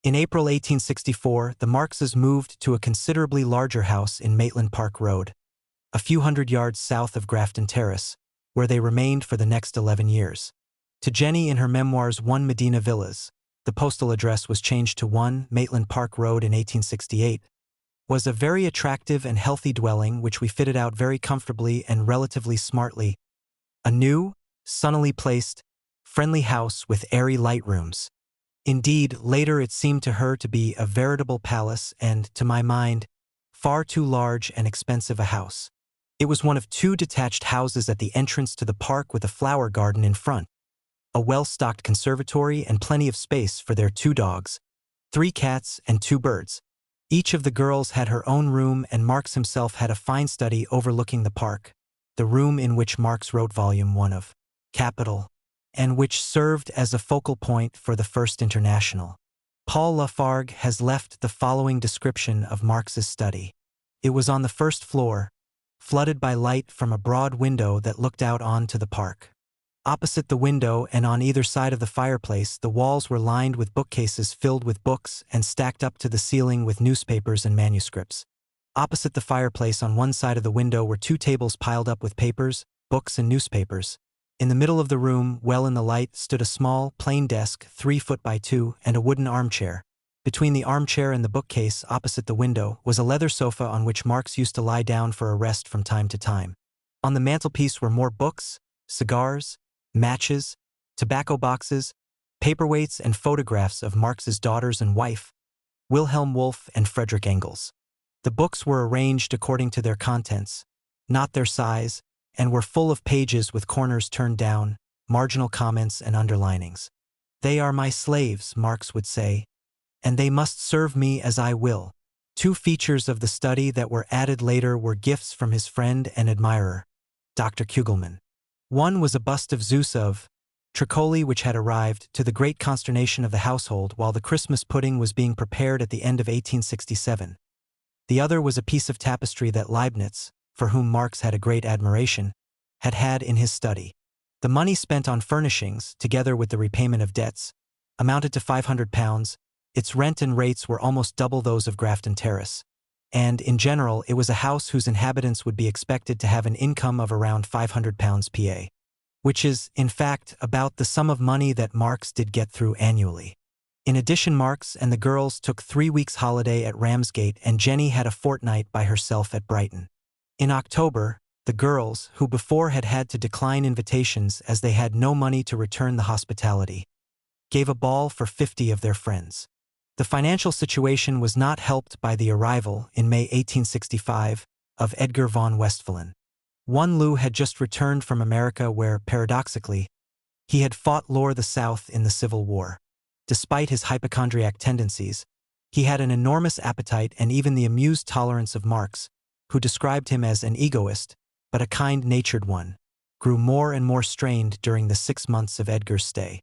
In April 1864, the Marxes moved to a considerably larger house in Maitland Park Road, a few hundred yards south of Grafton Terrace, where they remained for the next 11 years. To Jenny in her memoirs 1 Medina Villas, the postal address was changed to 1 Maitland Park Road in 1868, was a very attractive and healthy dwelling which we fitted out very comfortably and relatively smartly. A new, sunnily placed, friendly house with airy light rooms. Indeed, later it seemed to her to be a veritable palace and, to my mind, far too large and expensive a house. It was one of 2 detached houses at the entrance to the park with a flower garden in front, a well-stocked conservatory and plenty of space for their 2 dogs, 3 cats and 2 birds. Each of the girls had her own room, and Marx himself had a fine study overlooking the park, the room in which Marx wrote Volume 1 of Capital, and which served as a focal point for the First International. Paul Lafargue has left the following description of Marx's study. It was on the first floor, flooded by light from a broad window that looked out onto the park. Opposite the window and on either side of the fireplace, the walls were lined with bookcases filled with books and stacked up to the ceiling with newspapers and manuscripts. Opposite the fireplace on one side of the window were 2 tables piled up with papers, books, and newspapers. In the middle of the room, well in the light, stood a small, plain desk 3 foot by 2 and a wooden armchair, Between the armchair and the bookcase opposite the window was a leather sofa on which Marx used to lie down for a rest from time to time. On the mantelpiece were more books, cigars, matches, tobacco boxes, paperweights, and photographs of Marx's daughters and wife, Wilhelm Wolff and Friedrich Engels. The books were arranged according to their contents, not their size, and were full of pages with corners turned down, marginal comments and underlinings. "They are my slaves," Marx would say, "and they must serve me as I will." Two features of the study that were added later were gifts from his friend and admirer, Dr. Kugelmann. One was a bust of Zeus of Tricoli, which had arrived, to the great consternation of the household, while the Christmas pudding was being prepared at the end of 1867. The other was a piece of tapestry that Leibniz, for whom Marx had a great admiration, had had in his study. The money spent on furnishings, together with the repayment of debts, amounted to £500. Its rent and rates were almost double those of Grafton Terrace, and, in general, it was a house whose inhabitants would be expected to have an income of around £500 pa, which is, in fact, about the sum of money that Marx did get through annually. In addition, Marx and the girls took 3 weeks' holiday at Ramsgate, and Jenny had a fortnight by herself at Brighton. In October, the girls, who before had had to decline invitations as they had no money to return the hospitality, gave a ball for 50 of their friends. The financial situation was not helped by the arrival, in May 1865, of Edgar von Westphalen. Lou had just returned from America where, paradoxically, he had fought the South in the Civil War. Despite his hypochondriac tendencies, he had an enormous appetite and even the amused tolerance of Marx, who described him as an egoist, but a kind-natured one, grew more and more strained during the 6 months of Edgar's stay.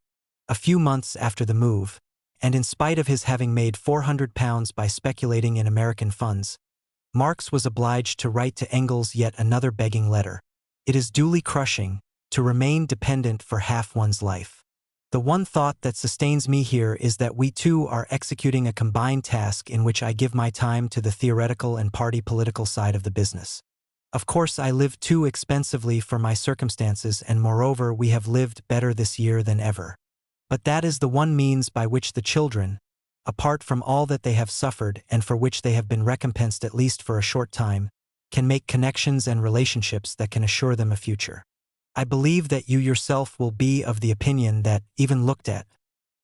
A few months after the move, and in spite of his having made £400 by speculating in American funds, Marx was obliged to write to Engels yet another begging letter. "It is duly crushing to remain dependent for half one's life. The one thought that sustains me here is that we two are executing a combined task in which I give my time to the theoretical and party political side of the business. Of course I live too expensively for my circumstances, and moreover we have lived better this year than ever. But that is the one means by which the children, apart from all that they have suffered and for which they have been recompensed at least for a short time, can make connections and relationships that can assure them a future. I believe that you yourself will be of the opinion that, even looked at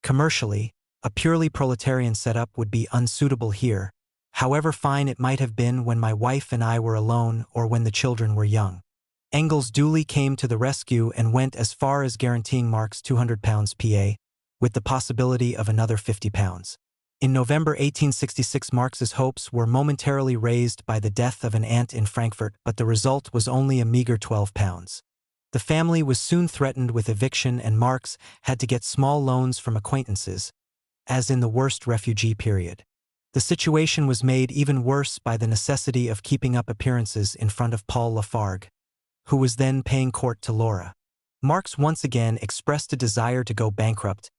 commercially, a purely proletarian setup would be unsuitable here, however fine it might have been when my wife and I were alone or when the children were young." Engels duly came to the rescue and went as far as guaranteeing Marx £200 pa, with the possibility of another £50. In November 1866, Marx's hopes were momentarily raised by the death of an aunt in Frankfurt, but the result was only a meager £12. The family was soon threatened with eviction, and Marx had to get small loans from acquaintances, as in the worst refugee period. The situation was made even worse by the necessity of keeping up appearances in front of Paul Lafargue, who was then paying court to Laura. Marx once again expressed a desire to go bankrupt,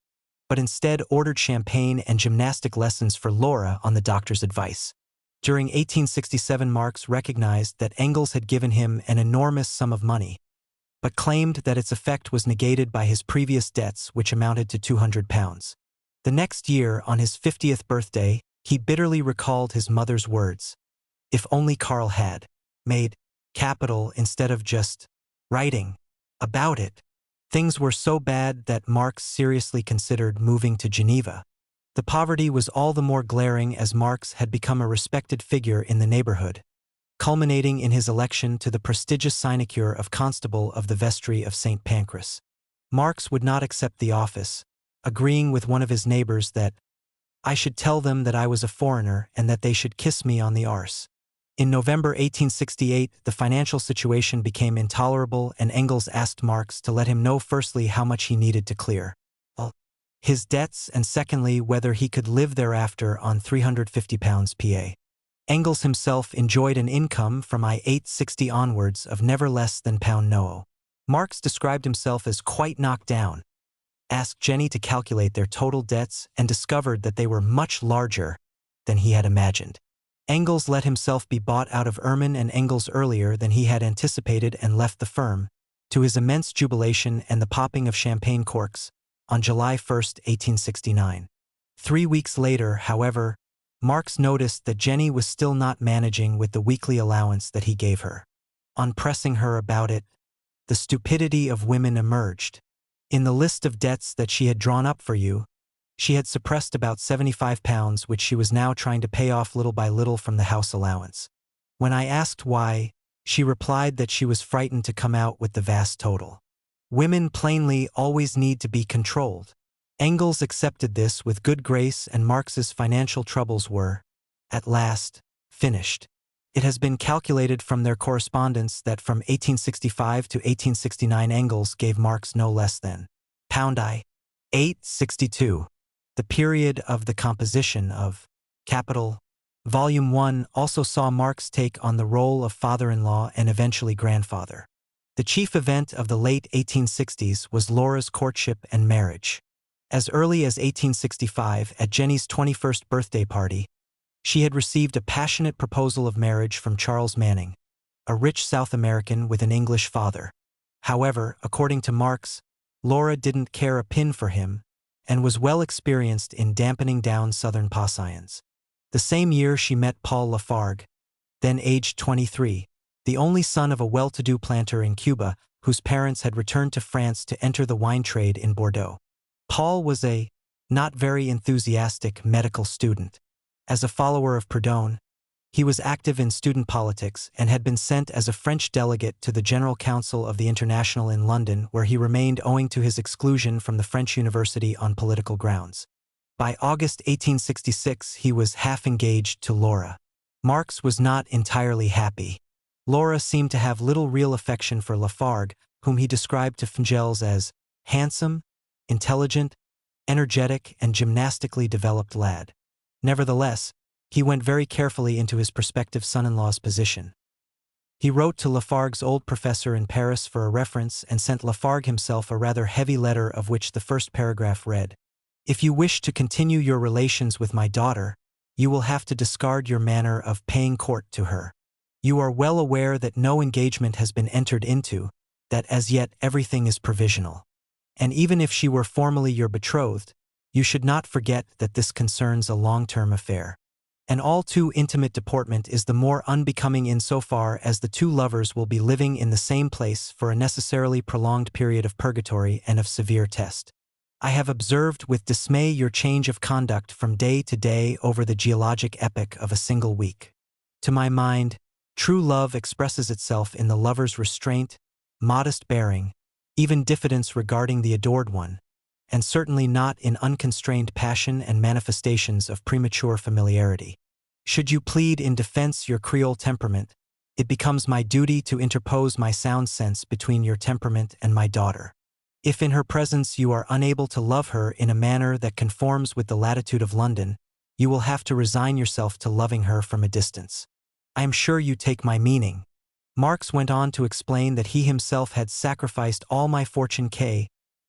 but instead ordered champagne and gymnastic lessons for Laura on the doctor's advice. During 1867, Marx recognized that Engels had given him an enormous sum of money, but claimed that its effect was negated by his previous debts, which amounted to £200. The next year, on his 50th birthday, he bitterly recalled his mother's words. If only Karl had made capital instead of just writing about it. Things were so bad that Marx seriously considered moving to Geneva. The poverty was all the more glaring as Marx had become a respected figure in the neighborhood, culminating in his election to the prestigious sinecure of Constable of the Vestry of St. Pancras. Marx would not accept the office, agreeing with one of his neighbors that I should tell them that I was a foreigner and that they should kiss me on the arse. In November 1868, the financial situation became intolerable, and Engels asked Marx to let him know firstly how much he needed to clear his debts, and secondly whether he could live thereafter on £350 pa. Engels himself enjoyed an income from I-860 onwards of never less than £9. Marx described himself as quite knocked down, asked Jenny to calculate their total debts, and discovered that they were much larger than he had imagined. Engels let himself be bought out of Ehrman and Engels earlier than he had anticipated and left the firm, to his immense jubilation and the popping of champagne corks, on July 1, 1869. 3 weeks later, however, Marx noticed that Jenny was still not managing with the weekly allowance that he gave her. On pressing her about it, the stupidity of women emerged. In the list of debts that she had drawn up for you, she had suppressed about £75, which she was now trying to pay off little by little from the house allowance. When I asked why, she replied that she was frightened to come out with the vast total. Women plainly always need to be controlled. Engels accepted this with good grace, and Marx's financial troubles were, at last, finished. It has been calculated from their correspondence that from 1865 to 1869 Engels gave Marx no less than £862. The period of the composition of Capital, Volume 1 also saw Marx take on the role of father-in-law and eventually grandfather. The chief event of the late 1860s was Laura's courtship and marriage. As early as 1865, at Jenny's 21st birthday party, she had received a passionate proposal of marriage from Charles Manning, a rich South American with an English father. However, according to Marx, Laura didn't care a pin for him and was well experienced in dampening down Southern pasiones. The same year she met Paul Lafargue, then aged 23, the only son of a well-to-do planter in Cuba whose parents had returned to France to enter the wine trade in Bordeaux. Paul was a not very enthusiastic medical student. As a follower of Proudhon, he was active in student politics and had been sent as a French delegate to the General Council of the International in London, where he remained owing to his exclusion from the French university on political grounds. By August 1866, he was half engaged to Laura. Marx was not entirely happy. Laura seemed to have little real affection for Lafargue, whom he described to Engels as handsome, intelligent, energetic, and gymnastically developed lad. Nevertheless, he went very carefully into his prospective son-in-law's position. He wrote to Lafargue's old professor in Paris for a reference and sent Lafargue himself a rather heavy letter, of which the first paragraph read, "If you wish to continue your relations with my daughter, you will have to discard your manner of paying court to her. You are well aware that no engagement has been entered into, that as yet everything is provisional. And even if she were formally your betrothed, you should not forget that this concerns a long-term affair. An all too intimate deportment is the more unbecoming insofar as the two lovers will be living in the same place for a necessarily prolonged period of purgatory and of severe test. I have observed with dismay your change of conduct from day to day over the geologic epoch of a single week. To my mind, true love expresses itself in the lover's restraint, modest bearing, even diffidence regarding the adored one, and certainly not in unconstrained passion and manifestations of premature familiarity. Should you plead in defense your Creole temperament, it becomes my duty to interpose my sound sense between your temperament and my daughter. If in her presence you are unable to love her in a manner that conforms with the latitude of London, you will have to resign yourself to loving her from a distance. I am sure you take my meaning." Marx went on to explain that he himself had sacrificed all my fortune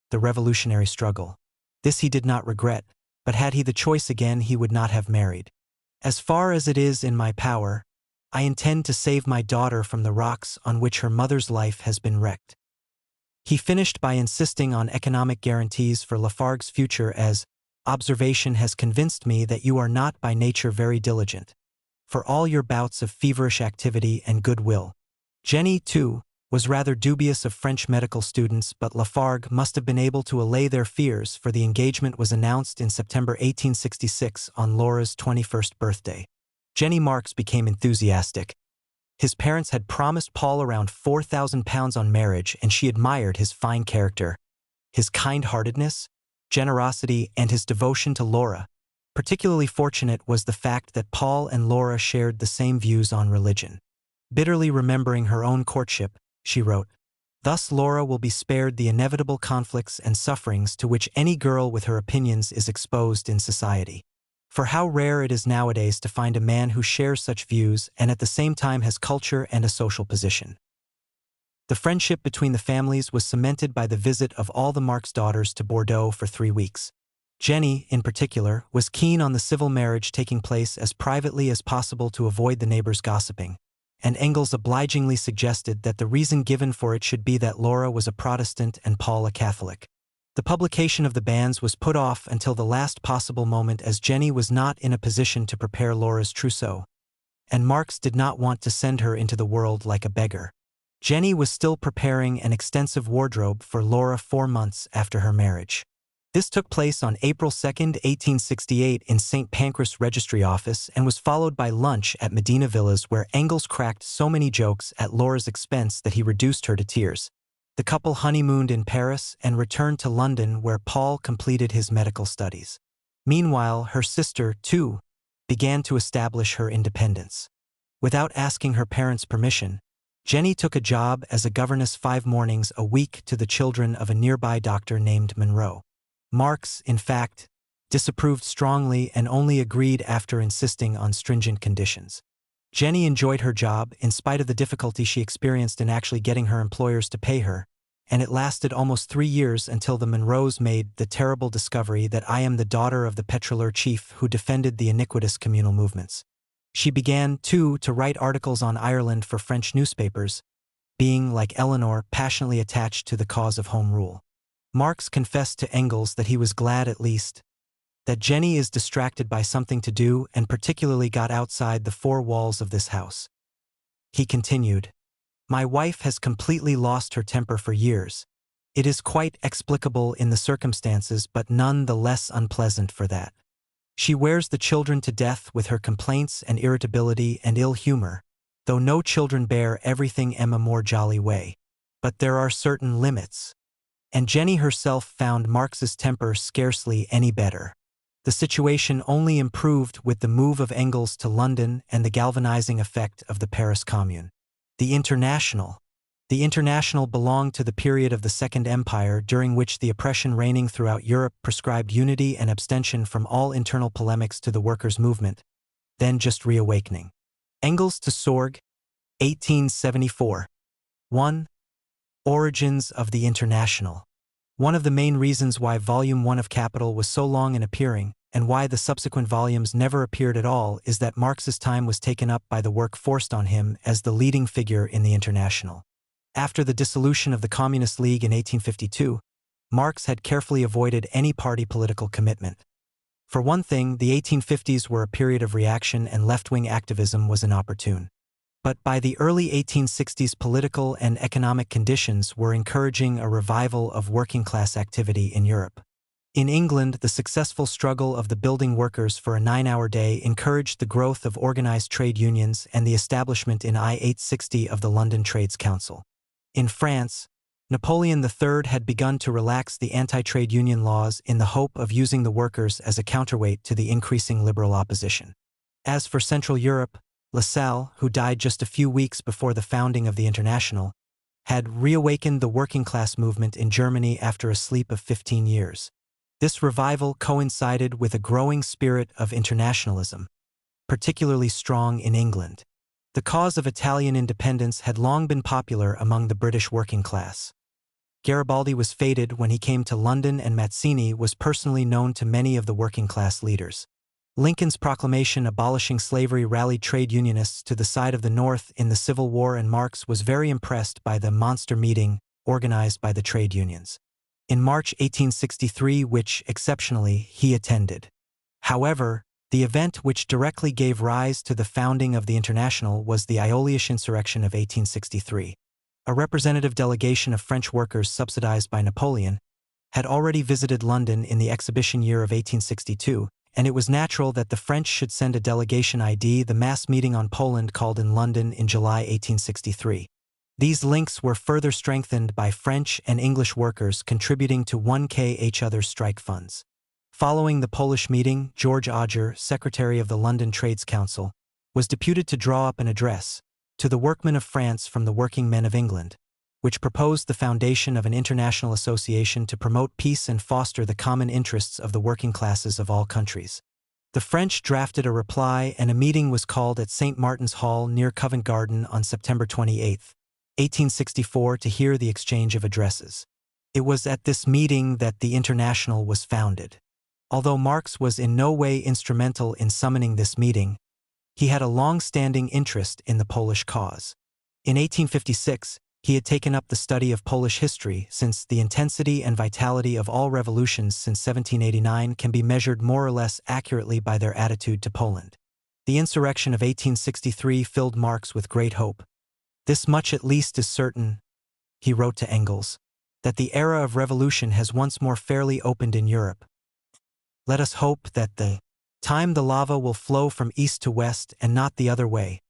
the revolutionary struggle. This he did not regret, but had he the choice again he would not have married. "As far as it is in my power, I intend to save my daughter from the rocks on which her mother's life has been wrecked." He finished by insisting on economic guarantees for Lafargue's future as, "Observation has convinced me that you are not by nature very diligent. For all your bouts of feverish activity and goodwill." Jenny, too, was rather dubious of French medical students, but Lafargue must have been able to allay their fears, for the engagement was announced in September 1866 on Laura's 21st birthday. Jenny Marx became enthusiastic. His parents had promised Paul around £4,000 on marriage, and she admired his fine character, his kind-heartedness, generosity, and his devotion to Laura. Particularly fortunate was the fact that Paul and Laura shared the same views on religion. Bitterly remembering her own courtship, she wrote, "Thus Laura will be spared the inevitable conflicts and sufferings to which any girl with her opinions is exposed in society. For how rare it is nowadays to find a man who shares such views and at the same time has culture and a social position." The friendship between the families was cemented by the visit of all the Marx daughters to Bordeaux for 3 weeks. Jenny, in particular, was keen on the civil marriage taking place as privately as possible to avoid the neighbors gossiping, and Engels obligingly suggested that the reason given for it should be that Laura was a Protestant and Paul a Catholic. The publication of the bans was put off until the last possible moment as Jenny was not in a position to prepare Laura's trousseau, and Marx did not want to send her into the world like a beggar. Jenny was still preparing an extensive wardrobe for Laura 4 months after her marriage. This took place on April 2, 1868 in St. Pancras Registry Office and was followed by lunch at Medina Villas where Engels cracked so many jokes at Laura's expense that he reduced her to tears. The couple honeymooned in Paris and returned to London where Paul completed his medical studies. Meanwhile, her sister, too, began to establish her independence. Without asking her parents' permission, Jenny took a job as a governess 5 mornings a week to the children of a nearby doctor named Monroe. Marx, in fact, disapproved strongly and only agreed after insisting on stringent conditions. Jenny enjoyed her job in spite of the difficulty she experienced in actually getting her employers to pay her, and it lasted almost 3 years until the Monroes made the terrible discovery that I am the daughter of the petroleur chief who defended the iniquitous communal movements. She began, too, to write articles on Ireland for French newspapers, being, like Eleanor, passionately attached to the cause of Home Rule. Marx confessed to Engels that he was glad at least that Jenny is distracted by something to do and particularly got outside the 4 walls of this house. He continued, "My wife has completely lost her temper for years. It is quite explicable in the circumstances but none the less unpleasant for that. She wears the children to death with her complaints and irritability and ill humor, though no children bear everything in a more jolly way. But there are certain limits." And Jenny herself found Marx's temper scarcely any better. The situation only improved with the move of Engels to London and the galvanizing effect of the Paris Commune. The International belonged to the period of the Second Empire during which the oppression reigning throughout Europe prescribed unity and abstention from all internal polemics to the workers' movement, then just reawakening. Engels to Sorg, 1874. 1. Origins of the International. One of the main reasons why Volume 1 of Capital was so long in appearing, and why the subsequent volumes never appeared at all, is that Marx's time was taken up by the work forced on him as the leading figure in the International. After the dissolution of the Communist League in 1852, Marx had carefully avoided any party political commitment. For one thing, the 1850s were a period of reaction and left-wing activism was inopportune. But by the early 1860s, political and economic conditions were encouraging a revival of working-class activity in Europe. In England, the successful struggle of the building workers for a 9-hour day encouraged the growth of organized trade unions and the establishment in I-860 of the London Trades Council. In France, Napoleon III had begun to relax the anti-trade union laws in the hope of using the workers as a counterweight to the increasing liberal opposition. As for Central Europe, Lassalle, who died just a few weeks before the founding of the International, had reawakened the working-class movement in Germany after a sleep of 15 years. This revival coincided with a growing spirit of internationalism, particularly strong in England. The cause of Italian independence had long been popular among the British working class. Garibaldi was feted when he came to London, and Mazzini was personally known to many of the working-class leaders. Lincoln's proclamation abolishing slavery rallied trade unionists to the side of the North in the Civil War, and Marx was very impressed by the monster meeting organized by the trade unions in March 1863, which, exceptionally, he attended. However, the event which directly gave rise to the founding of the International was the Iolish insurrection of 1863. A representative delegation of French workers subsidized by Napoleon had already visited London in the exhibition year of 1862, and it was natural that the French should send a delegation. The mass meeting on Poland called in London in July 1863. These links were further strengthened by French and English workers contributing to 1 other strike funds. Following the Polish meeting, George Auger, secretary of the London Trades Council, was deputed to draw up an address to the workmen of France from the working men of England, which proposed the foundation of an international association to promote peace and foster the common interests of the working classes of all countries. The French drafted a reply, and a meeting was called at St. Martin's Hall near Covent Garden on September 28, 1864, to hear the exchange of addresses. It was at this meeting that the International was founded. Although Marx was in no way instrumental in summoning this meeting, he had a long-standing interest in the Polish cause. In 1856, He had taken up the study of Polish history since the intensity and vitality of all revolutions since 1789 can be measured more or less accurately by their attitude to Poland. The insurrection of 1863 filled Marx with great hope. "This much at least is certain," he wrote to Engels, "that the era of revolution has once more fairly opened in Europe. Let us hope that the time the lava will flow from east to west and not the other way,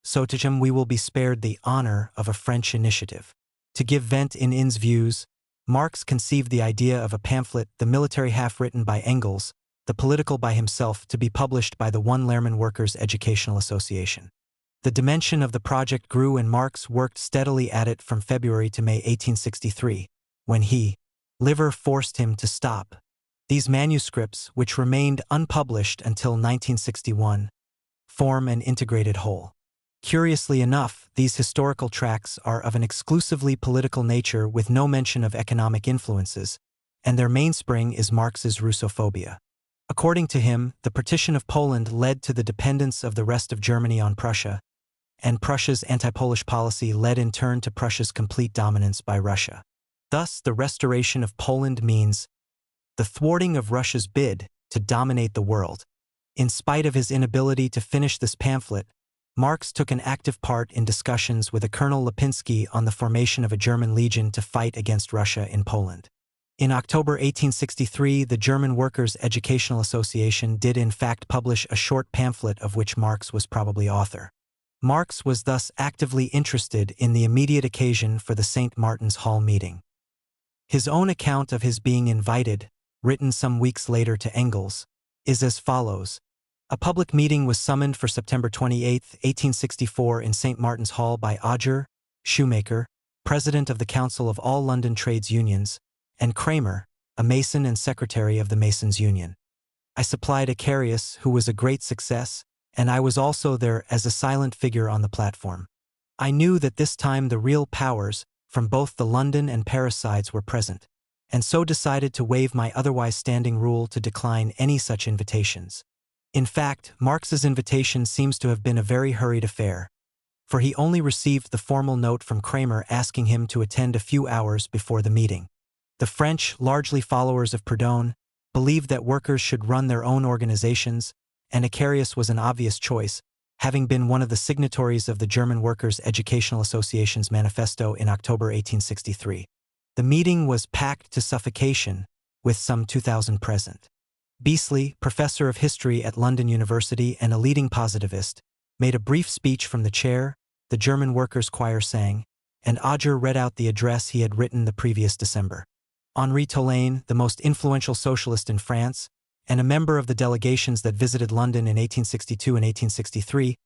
so to him we will be spared the honor of a French initiative." To give vent in views, Marx conceived the idea of a pamphlet, the military half written by Engels, the political by himself, to be published by the One Lehrman Workers' Educational Association. The dimension of the project grew and Marx worked steadily at it from February to May 1863, when liver forced him to stop. These manuscripts, which remained unpublished until 1961, form an integrated whole. Curiously enough, these historical tracts are of an exclusively political nature with no mention of economic influences, and their mainspring is Marx's Russophobia. According to him, the partition of Poland led to the dependence of the rest of Germany on Prussia, and Prussia's anti-Polish policy led in turn to Prussia's complete dominance by Russia. Thus, the restoration of Poland means the thwarting of Russia's bid to dominate the world. In spite of his inability to finish this pamphlet, Marx took an active part in discussions with a Colonel Lipinski on the formation of a German legion to fight against Russia in Poland. In October 1863, the German Workers' Educational Association did in fact publish a short pamphlet of which Marx was probably author. Marx was thus actively interested in the immediate occasion for the St. Martin's Hall meeting. His own account of his being invited, written some weeks later to Engels, is as follows. A public meeting was summoned for September 28, 1864 in St. Martin's Hall by Auger, shoemaker, president of the Council of all London Trades Unions, and Kramer, a mason and secretary of the Masons' Union. I supplied Acarius, who was a great success, and I was also there as a silent figure on the platform. I knew that this time the real powers, from both the London and Paris sides, were present, and so decided to waive my otherwise standing rule to decline any such invitations. In fact, Marx's invitation seems to have been a very hurried affair, for he only received the formal note from Kramer asking him to attend a few hours before the meeting. The French, largely followers of Proudhon, believed that workers should run their own organizations, and Acarius was an obvious choice, having been one of the signatories of the German Workers' Educational Association's manifesto in October 1863. The meeting was packed to suffocation, with some 2,000 present. Beasley, professor of history at London University and a leading positivist, made a brief speech from the chair, the German Workers' Choir sang, and Auger read out the address he had written the previous December. Henri Tolaine, the most influential socialist in France, and a member of the delegations that visited London in 1862 and 1863,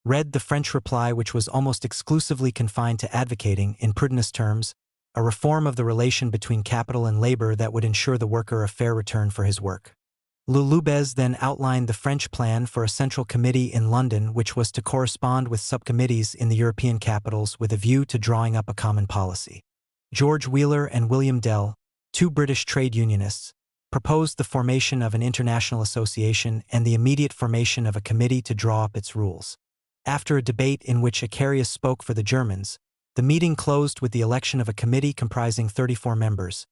read the French reply, which was almost exclusively confined to advocating, in Proudhonist terms, a reform of the relation between capital and labor that would ensure the worker a fair return for his work. Lulubez then outlined the French plan for a central committee in London which was to correspond with subcommittees in the European capitals with a view to drawing up a common policy. George Wheeler and William Dell, two British trade unionists, proposed the formation of an international association and the immediate formation of a committee to draw up its rules. After a debate in which Acarius spoke for the Germans, the meeting closed with the election of a committee comprising 34 members,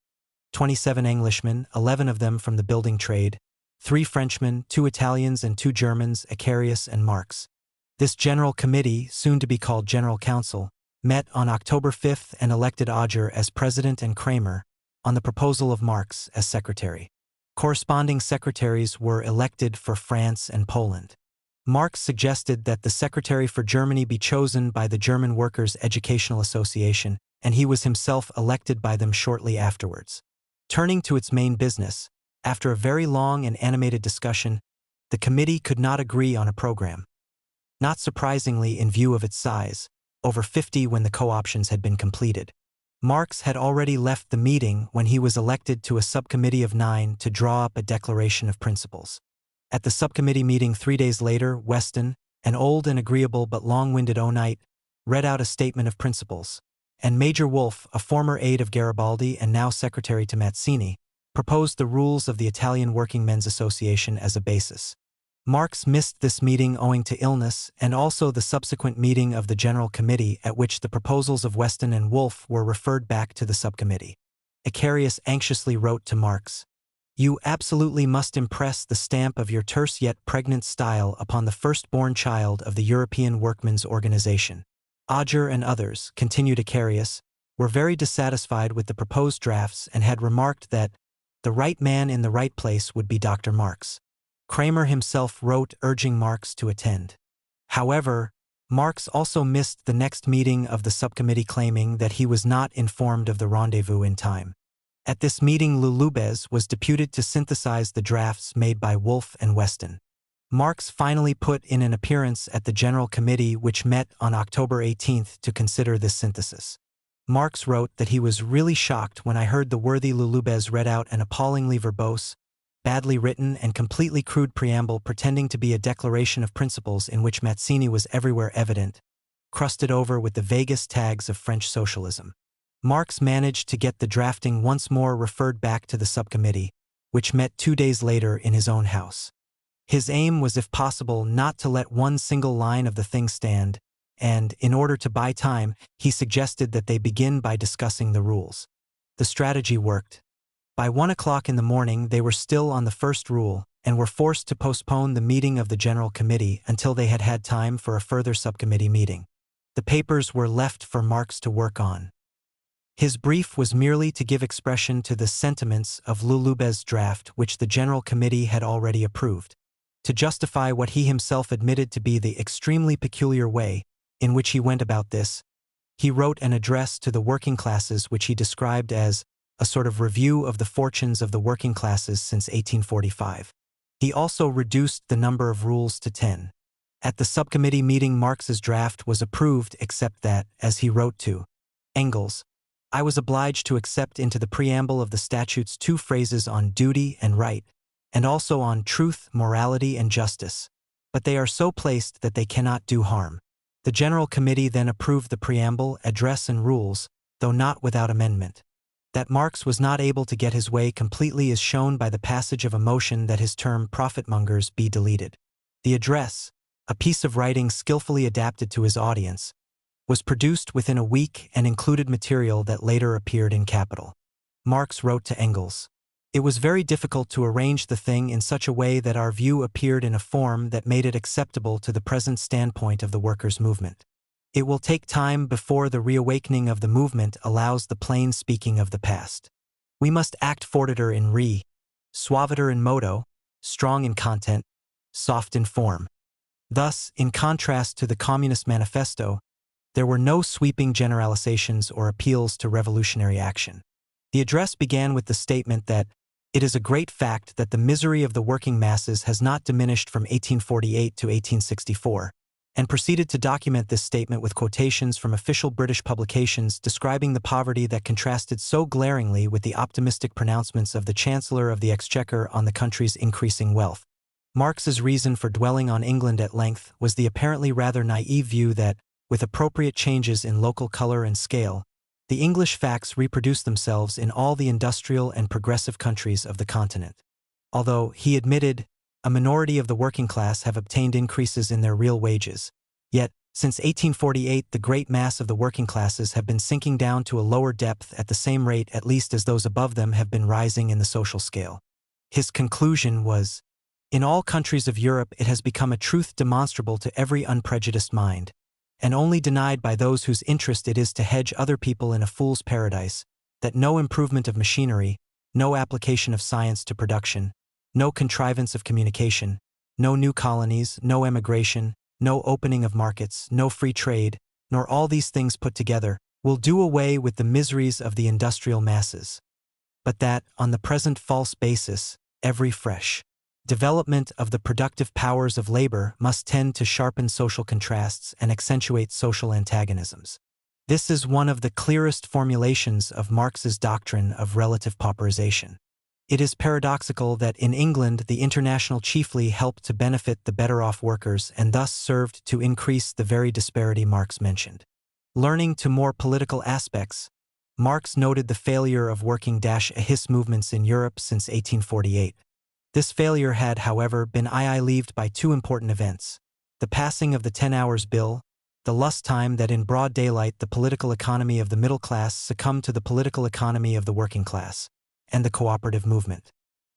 27 Englishmen, 11 of them from the building trade, 3 Frenchmen, 2 Italians and 2 Germans, Acarius and Marx. This General Committee, soon to be called General Council, met on October 5 and elected Auger as president and Kramer, on the proposal of Marx, as secretary. Corresponding secretaries were elected for France and Poland. Marx suggested that the secretary for Germany be chosen by the German Workers' Educational Association, and he was himself elected by them shortly afterwards. Turning to its main business, after a very long and animated discussion, the committee could not agree on a program. Not surprisingly in view of its size, over 50 when the co-options had been completed. Marx had already left the meeting when he was elected to a subcommittee of 9 to draw up a declaration of principles. At the subcommittee meeting 3 days later, Weston, an old and agreeable but long-winded Ownite, read out a statement of principles, and Major Wolfe, a former aide of Garibaldi and now secretary to Mazzini, proposed the rules of the Italian Working Men's Association as a basis. Marx missed this meeting owing to illness and also the subsequent meeting of the General Committee at which the proposals of Weston and Wolff were referred back to the subcommittee. Icarius anxiously wrote to Marx, "You absolutely must impress the stamp of your terse yet pregnant style upon the firstborn child of the European Workmen's Organization." Auger and others, continued Icarius, were very dissatisfied with the proposed drafts and had remarked that the right man in the right place would be Dr. Marx. Kramer himself wrote urging Marx to attend. However, Marx also missed the next meeting of the subcommittee, claiming that he was not informed of the rendezvous in time. At this meeting, Lulubez was deputed to synthesize the drafts made by Wolff and Weston. Marx finally put in an appearance at the General Committee, which met on October 18 to consider this synthesis. Marx wrote that he was really shocked when I heard the worthy Lulubez read out an appallingly verbose, badly written and completely crude preamble pretending to be a declaration of principles in which Mazzini was everywhere evident, crusted over with the vaguest tags of French socialism. Marx managed to get the drafting once more referred back to the subcommittee, which met 2 days later in his own house. His aim was, if possible, not to let one single line of the thing stand, and, in order to buy time, he suggested that they begin by discussing the rules. The strategy worked. By 1 o'clock in the morning they were still on the first rule, and were forced to postpone the meeting of the General Committee until they had had time for a further subcommittee meeting. The papers were left for Marx to work on. His brief was merely to give expression to the sentiments of Lulubez's draft, which the General Committee had already approved, to justify what he himself admitted to be the extremely peculiar way in which he went about this. He wrote an address to the working classes which he described as a sort of review of the fortunes of the working classes since 1845. He also reduced the number of rules to 10. At the subcommittee meeting, Marx's draft was approved, except that, as he wrote to Engels, "I was obliged to accept into the preamble of the statutes 2 phrases on duty and right, and also on truth, morality, and justice, but they are so placed that they cannot do harm." The General Committee then approved the preamble, address, and rules, though not without amendment. That Marx was not able to get his way completely is shown by the passage of a motion that his term "profitmongers" be deleted. The address, a piece of writing skillfully adapted to his audience, was produced within a week and included material that later appeared in Capital. Marx wrote to Engels, "It was very difficult to arrange the thing in such a way that our view appeared in a form that made it acceptable to the present standpoint of the workers' movement. It will take time before the reawakening of the movement allows the plain speaking of the past. We must act fortiter in re, suaviter in modo, strong in content, soft in form." Thus, in contrast to the Communist Manifesto, there were no sweeping generalizations or appeals to revolutionary action. The address began with the statement that it is a great fact that the misery of the working masses has not diminished from 1848 to 1864, and proceeded to document this statement with quotations from official British publications describing the poverty that contrasted so glaringly with the optimistic pronouncements of the Chancellor of the Exchequer on the country's increasing wealth. Marx's reason for dwelling on England at length was the apparently rather naive view that, with appropriate changes in local color and scale, the English facts reproduce themselves in all the industrial and progressive countries of the continent. Although, he admitted, a minority of the working class have obtained increases in their real wages, yet, since 1848 the great mass of the working classes have been sinking down to a lower depth at the same rate at least as those above them have been rising in the social scale. His conclusion was, "In all countries of Europe it has become a truth demonstrable to every unprejudiced mind, and only denied by those whose interest it is to hedge other people in a fool's paradise, that no improvement of machinery, no application of science to production, no contrivance of communication, no new colonies, no emigration, no opening of markets, no free trade, nor all these things put together, will do away with the miseries of the industrial masses. But that, on the present false basis, every fresh development of the productive powers of labor must tend to sharpen social contrasts and accentuate social antagonisms." This is one of the clearest formulations of Marx's doctrine of relative pauperization. It is paradoxical that in England the International chiefly helped to benefit the better-off workers and thus served to increase the very disparity Marx mentioned. Learning to more political aspects, Marx noted the failure of working-ahis movements in Europe since 1848. This failure had, however, been relieved by two important events: the passing of the 10 Hours Bill, the last time that in broad daylight the political economy of the middle class succumbed to the political economy of the working class, and the cooperative movement.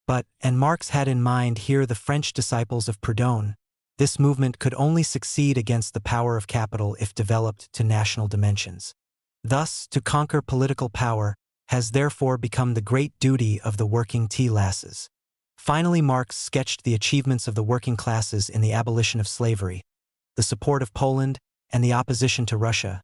But, and Marx had in mind here the French disciples of Proudhon, this movement could only succeed against the power of capital if developed to national dimensions. Thus, to conquer political power has therefore become the great duty of the working lasses. Finally, Marx sketched the achievements of the working classes in the abolition of slavery, the support of Poland, and the opposition to Russia,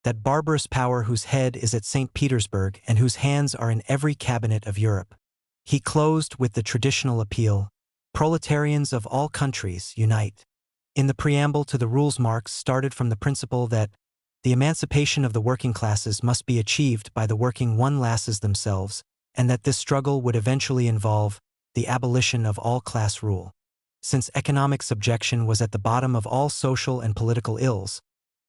that barbarous power whose head is at St. Petersburg and whose hands are in every cabinet of Europe. He closed with the traditional appeal, "Proletarians of all countries, unite." In the preamble to the rules, Marx started from the principle that the emancipation of the working classes must be achieved by the working lasses themselves, and that this struggle would eventually involve the abolition of all class rule. Since economic subjection was at the bottom of all social and political ills,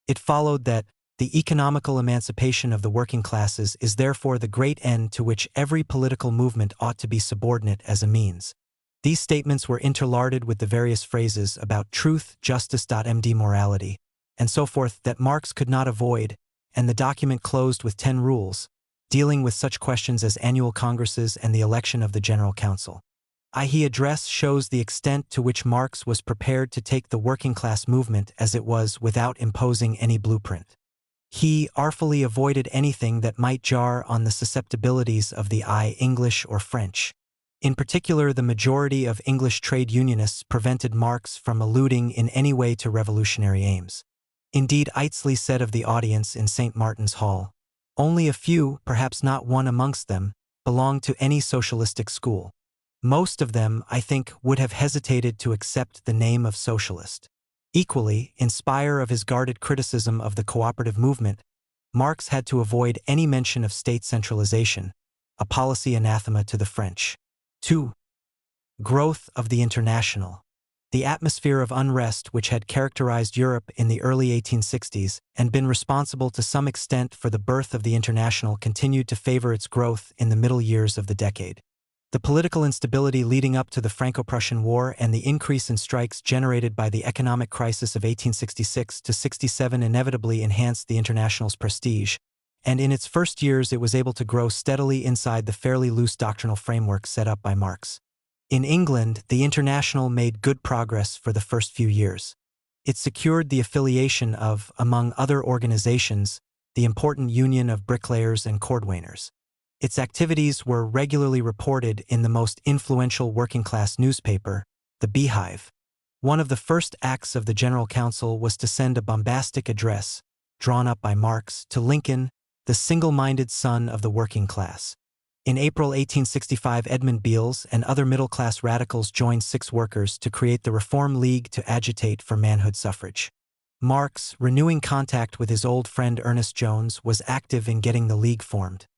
it followed that the economical emancipation of the working classes is therefore the great end to which every political movement ought to be subordinate as a means. These statements were interlarded with the various phrases about truth, justice, morality, and so forth that Marx could not avoid, and the document closed with 10 rules, dealing with such questions as annual congresses and the election of the General Council. His address shows the extent to which Marx was prepared to take the working class movement as it was without imposing any blueprint. He artfully avoided anything that might jar on the susceptibilities of the English or French. In particular, the majority of English trade unionists prevented Marx from alluding in any way to revolutionary aims. Indeed, Eitzley said of the audience in St. Martin's Hall, "Only a few, perhaps not one amongst them, belonged to any socialistic school. Most of them, I think, would have hesitated to accept the name of socialist." Equally, in spite of his guarded criticism of the cooperative movement, Marx had to avoid any mention of state centralization, a policy anathema to the French. 2. Growth of the International. The atmosphere of unrest which had characterized Europe in the early 1860s and been responsible to some extent for the birth of the International continued to favor its growth in the middle years of the decade. The political instability leading up to the Franco-Prussian War and the increase in strikes generated by the economic crisis of 1866–67 inevitably enhanced the International's prestige, and in its first years it was able to grow steadily inside the fairly loose doctrinal framework set up by Marx. In England, the International made good progress for the first few years. It secured the affiliation of, among other organizations, the important Union of Bricklayers and Cordwainers. Its activities were regularly reported in the most influential working-class newspaper, the Beehive. One of the first acts of the General Council was to send a bombastic address, drawn up by Marx, to Lincoln, the single-minded son of the working class. In April 1865, Edmund Beals and other middle-class radicals joined 6 workers to create the Reform League to agitate for manhood suffrage. Marx, renewing contact with his old friend Ernest Jones, was active in getting the League formed.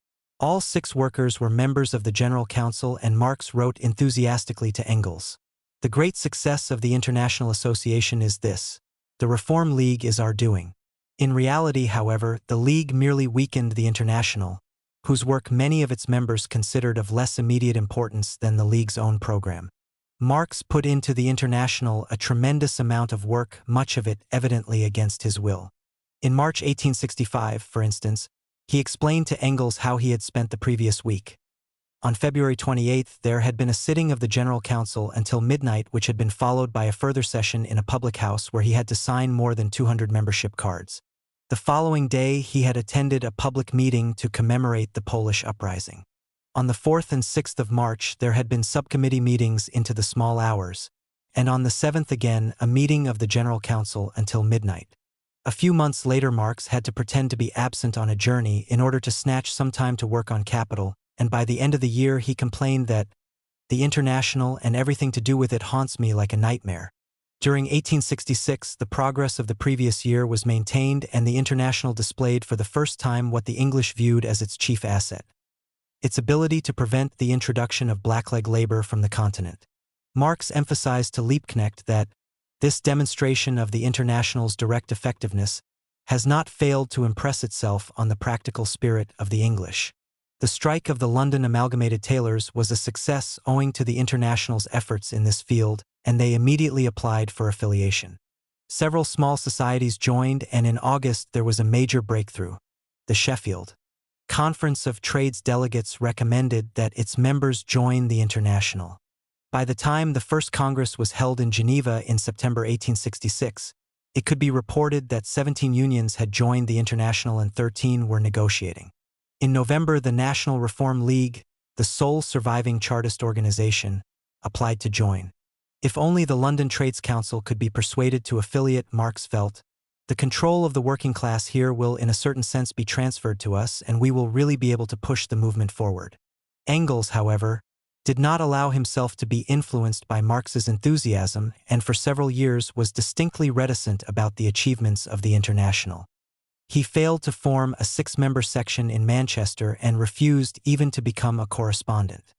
All 6 workers were members of the General Council, and Marx wrote enthusiastically to Engels, "The great success of the International Association is this: the Reform League is our doing." In reality, however, the League merely weakened the International, whose work many of its members considered of less immediate importance than the League's own program. Marx put into the International a tremendous amount of work, much of it evidently against his will. In March 1865, for instance, he explained to Engels how he had spent the previous week. On February 28, there had been a sitting of the General Council until midnight, which had been followed by a further session in a public house where he had to sign more than 200 membership cards. The following day, he had attended a public meeting to commemorate the Polish uprising. On the 4th and 6th of March, there had been subcommittee meetings into the small hours, and on the 7th again, a meeting of the General Council until midnight. A few months later, Marx had to pretend to be absent on a journey in order to snatch some time to work on Capital, and by the end of the year he complained that the International and everything to do with it haunts me like a nightmare. During 1866, the progress of the previous year was maintained, and the International displayed for the first time what the English viewed as its chief asset: its ability to prevent the introduction of blackleg labor from the continent. Marx emphasized to Liebknecht that this demonstration of the International's direct effectiveness has not failed to impress itself on the practical spirit of the English. The strike of the London Amalgamated Tailors was a success owing to the International's efforts in this field, and they immediately applied for affiliation. Several small societies joined, and in August there was a major breakthrough. The Sheffield Conference of Trades delegates recommended that its members join the International. By the time the first Congress was held in Geneva in September 1866, it could be reported that 17 unions had joined the International and 13 were negotiating. In November, the National Reform League, the sole surviving Chartist organization, applied to join. If only the London Trades Council could be persuaded to affiliate, Marx felt, the control of the working class here will in a certain sense be transferred to us and we will really be able to push the movement forward. Engels, however, did not allow himself to be influenced by Marx's enthusiasm and for several years was distinctly reticent about the achievements of the International. He failed to form a 6-member section in Manchester and refused even to become a correspondent.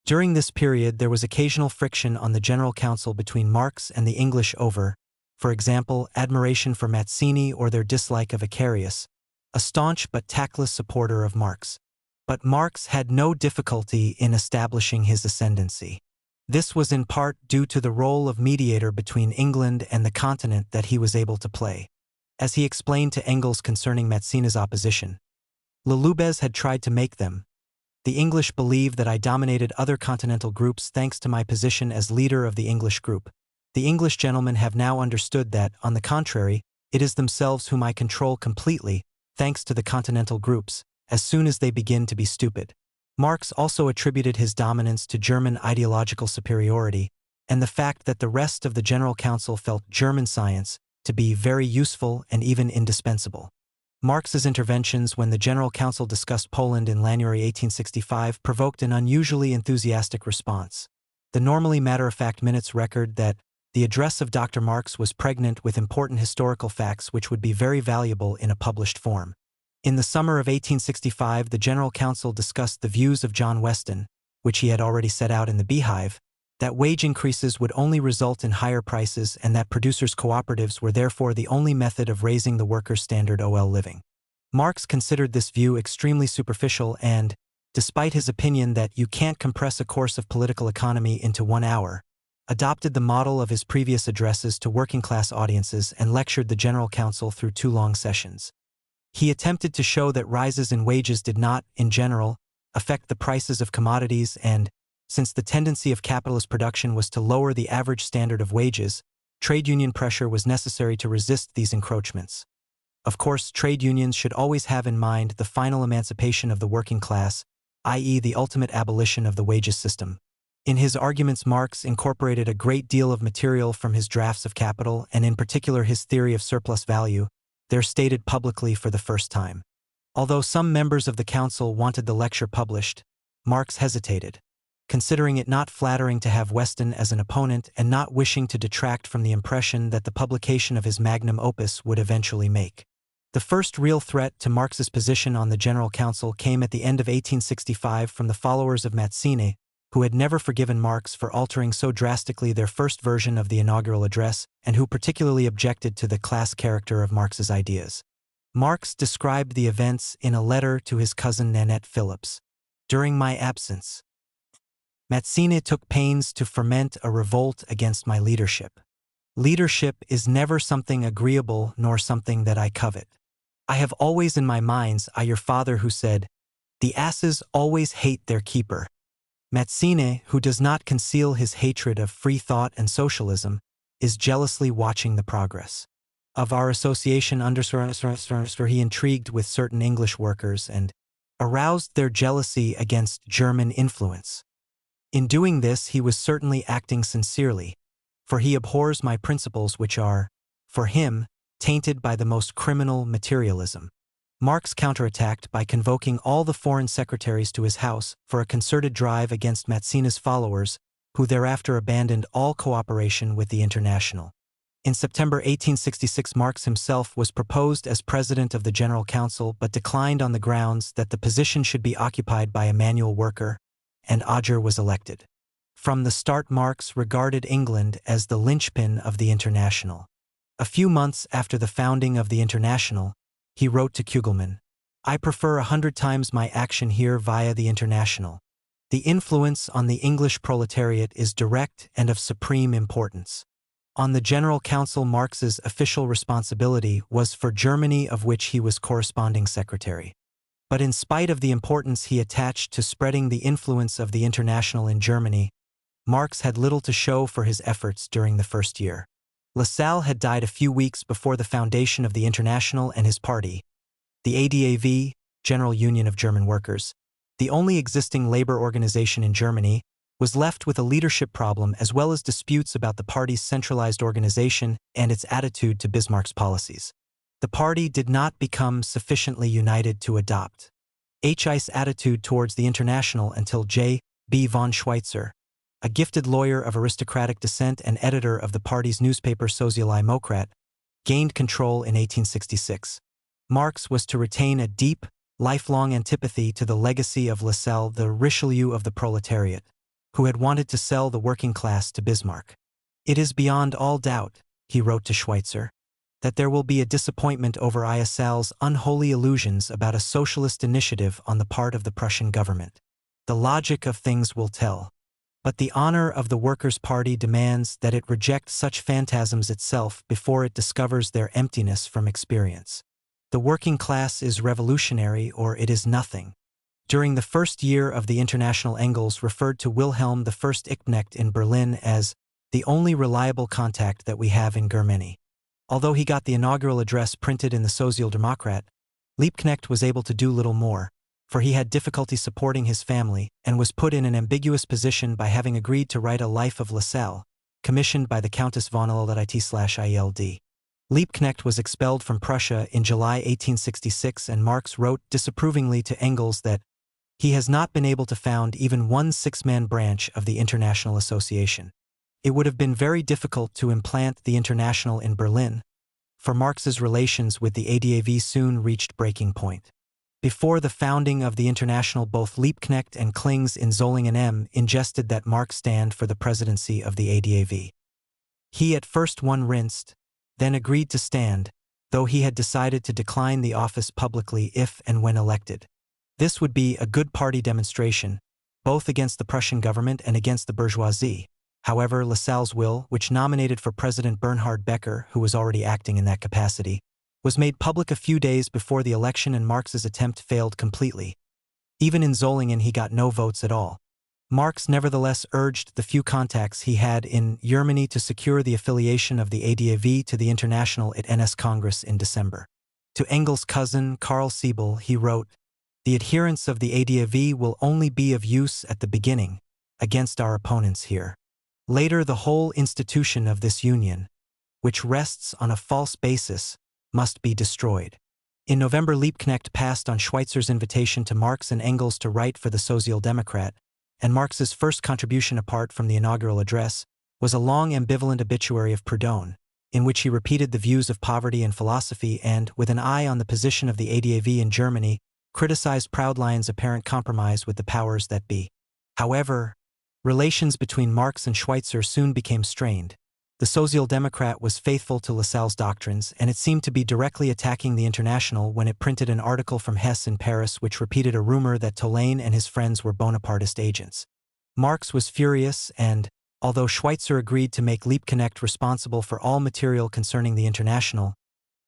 During this period there was occasional friction on the General Council between Marx and the English over, for example, admiration for Mazzini or their dislike of Icarius, a staunch but tactless supporter of Marx. But Marx had no difficulty in establishing his ascendancy. This was in part due to the role of mediator between England and the continent that he was able to play. As he explained to Engels concerning Mazzini's opposition, Lulubez had tried to make them. The English believe that I dominated other continental groups thanks to my position as leader of the English group. The English gentlemen have now understood that, on the contrary, it is themselves whom I control completely, thanks to the continental groups, as soon as they begin to be stupid. Marx also attributed his dominance to German ideological superiority, and the fact that the rest of the General Council felt German science to be very useful and even indispensable. Marx's interventions when the General Council discussed Poland in January 1865 provoked an unusually enthusiastic response. The normally matter-of-fact minutes record that the address of Dr. Marx was pregnant with important historical facts which would be very valuable in a published form. In the summer of 1865, the General Council discussed the views of John Weston, which he had already set out in the Beehive, that wage increases would only result in higher prices and that producers' cooperatives were therefore the only method of raising the workers' standard of living. Marx considered this view extremely superficial and, despite his opinion that you can't compress a course of political economy into 1 hour, adopted the model of his previous addresses to working-class audiences and lectured the General Council through 2 long sessions. He attempted to show that rises in wages did not, in general, affect the prices of commodities and, since the tendency of capitalist production was to lower the average standard of wages, trade union pressure was necessary to resist these encroachments. Of course, trade unions should always have in mind the final emancipation of the working class, i.e. the ultimate abolition of the wages system. In his arguments, Marx incorporated a great deal of material from his drafts of Capital and in particular his theory of surplus value, there stated publicly for the first time. Although some members of the council wanted the lecture published, Marx hesitated, considering it not flattering to have Weston as an opponent and not wishing to detract from the impression that the publication of his magnum opus would eventually make. The first real threat to Marx's position on the General Council came at the end of 1865 from the followers of Mazzini, who had never forgiven Marx for altering so drastically their first version of the inaugural address and who particularly objected to the class character of Marx's ideas. Marx described the events in a letter to his cousin Nanette Phillips. During my absence, Mazzini took pains to ferment a revolt against my leadership. Leadership is never something agreeable nor something that I covet. I have always in my mind's eye your father who said, "The asses always hate their keeper." Mazzini, who does not conceal his hatred of free thought and socialism, is jealously watching the progress of our association under he intrigued with certain English workers and aroused their jealousy against German influence. In doing this he was certainly acting sincerely, for he abhors my principles which are, for him, tainted by the most criminal materialism. Marx counterattacked by convoking all the foreign secretaries to his house for a concerted drive against Mazzini's followers, who thereafter abandoned all cooperation with the International. In September 1866 Marx himself was proposed as president of the General Council but declined on the grounds that the position should be occupied by a manual worker, and Auger was elected. From the start Marx regarded England as the linchpin of the International. A few months after the founding of the International, he wrote to Kugelmann, I prefer 100 times my action here via the International. The influence on the English proletariat is direct and of supreme importance. On the General Council, Marx's official responsibility was for Germany, of which he was corresponding secretary. But in spite of the importance he attached to spreading the influence of the International in Germany, Marx had little to show for his efforts during the first year. Lassalle had died a few weeks before the foundation of the International, and his party, the ADAV, General Union of German Workers, the only existing labor organization in Germany, was left with a leadership problem as well as disputes about the party's centralized organization and its attitude to Bismarck's policies. The party did not become sufficiently united to adopt HI's attitude towards the International until J. B. von Schweitzer, a gifted lawyer of aristocratic descent and editor of the party's newspaper Sozialdemokrat, gained control in 1866. Marx was to retain a deep, lifelong antipathy to the legacy of Lassalle, the Richelieu of the proletariat, who had wanted to sell the working class to Bismarck. "It is beyond all doubt," he wrote to Schweitzer, "that there will be a disappointment over Lassalle's unholy illusions about a socialist initiative on the part of the Prussian government. The logic of things will tell. But the honor of the Workers' Party demands that it reject such phantasms itself before it discovers their emptiness from experience. The working class is revolutionary or it is nothing." During the first year of the International, Engels referred to Wilhelm I Liebknecht in Berlin as the only reliable contact that we have in Germany. Although he got the inaugural address printed in the Sozialdemokrat, Liebknecht was able to do little more, for he had difficulty supporting his family and was put in an ambiguous position by having agreed to write a Life of Lassalle, commissioned by the Countess von Ild. Liebknecht was expelled from Prussia in July 1866, and Marx wrote disapprovingly to Engels that he has not been able to found even one six-man branch of the International Association. It would have been very difficult to implant the International in Berlin, for Marx's relations with the ADAV soon reached breaking point. Before the founding of the International, both Liebknecht and Klings in Solingen am ingested that Marx stand for the presidency of the ADAV. He at first rinsed, then agreed to stand, though he had decided to decline the office publicly if and when elected. This would be a good party demonstration, both against the Prussian government and against the bourgeoisie. However, Lassalle's will, which nominated for President Bernhard Becker, who was already acting in that capacity, was made public a few days before the election, and Marx's attempt failed completely. Even in Solingen he got no votes at all. Marx nevertheless urged the few contacts he had in Germany to secure the affiliation of the ADAV to the International at NS Congress in December. To Engels' cousin, Karl Siebel, he wrote, "The adherents of the ADAV will only be of use at the beginning, against our opponents here. Later the whole institution of this union, which rests on a false basis, must be destroyed." In November, Liebknecht passed on Schweitzer's invitation to Marx and Engels to write for the Sozialdemokrat, and Marx's first contribution apart from the inaugural address was a long ambivalent obituary of Proudhon, in which he repeated the views of poverty and philosophy and, with an eye on the position of the ADAV in Germany, criticized Proudhon's apparent compromise with the powers that be. However, relations between Marx and Schweitzer soon became strained. The Sozialdemokrat was faithful to Lassalle's doctrines, and it seemed to be directly attacking the International when it printed an article from Hesse in Paris which repeated a rumor that Tolaine and his friends were Bonapartist agents. Marx was furious and, although Schweitzer agreed to make Liebknecht responsible for all material concerning the International,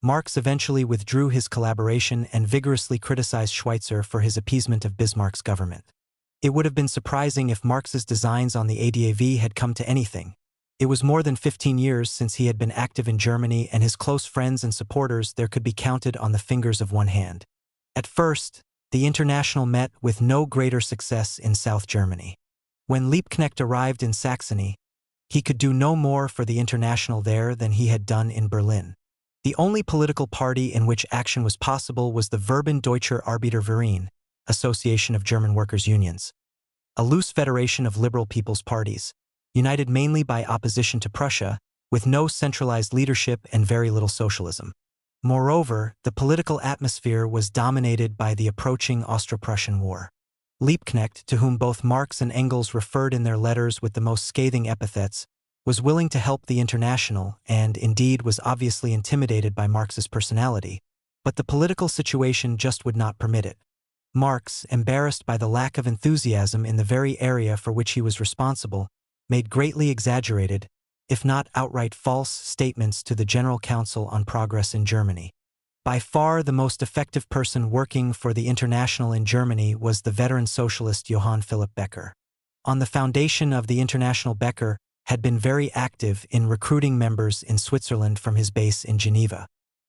Marx eventually withdrew his collaboration and vigorously criticized Schweitzer for his appeasement of Bismarck's government. It would have been surprising if Marx's designs on the ADAV had come to anything. It was more than 15 years since he had been active in Germany, and his close friends and supporters there could be counted on the fingers of one hand. At first, the International met with no greater success in South Germany. When Liebknecht arrived in Saxony, he could do no more for the International there than he had done in Berlin. The only political party in which action was possible was the Verband Deutscher Arbeiterverein, Association of German Workers' Unions, a loose federation of liberal people's parties, united mainly by opposition to Prussia, with no centralized leadership and very little socialism. Moreover, the political atmosphere was dominated by the approaching Austro-Prussian War. Liebknecht, to whom both Marx and Engels referred in their letters with the most scathing epithets, was willing to help the International and, indeed, was obviously intimidated by Marx's personality, But the political situation just would not permit it. Marx, embarrassed by the lack of enthusiasm in the very area for which he was responsible, made greatly exaggerated, if not outright false, statements to the General Council on progress in Germany. By far the most effective person working for the International in Germany was the veteran socialist Johann Philipp Becker. On the foundation of the International, Becker had been very active in recruiting members in Switzerland from his base in Geneva.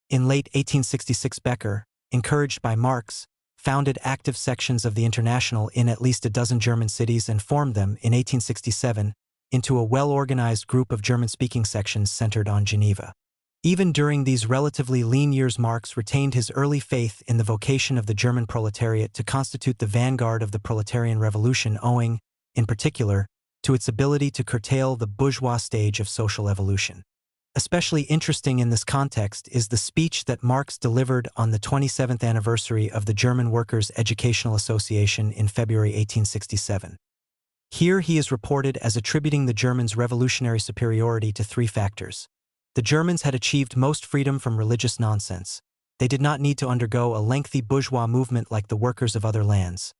In late 1866, Becker, encouraged by Marx, founded active sections of the International in at least a dozen German cities and formed them, in 1867, into a well-organized group of German-speaking sections centered on Geneva. Even during these relatively lean years, Marx retained his early faith in the vocation of the German proletariat to constitute the vanguard of the proletarian revolution, owing, in particular, to its ability to curtail the bourgeois stage of social evolution. Especially interesting in this context is the speech that Marx delivered on the 27th anniversary of the German Workers' Educational Association in February 1867. Here he is reported as attributing the Germans' revolutionary superiority to three factors. The Germans had achieved most freedom from religious nonsense. They did not need to undergo a lengthy bourgeois movement like the workers of other lands.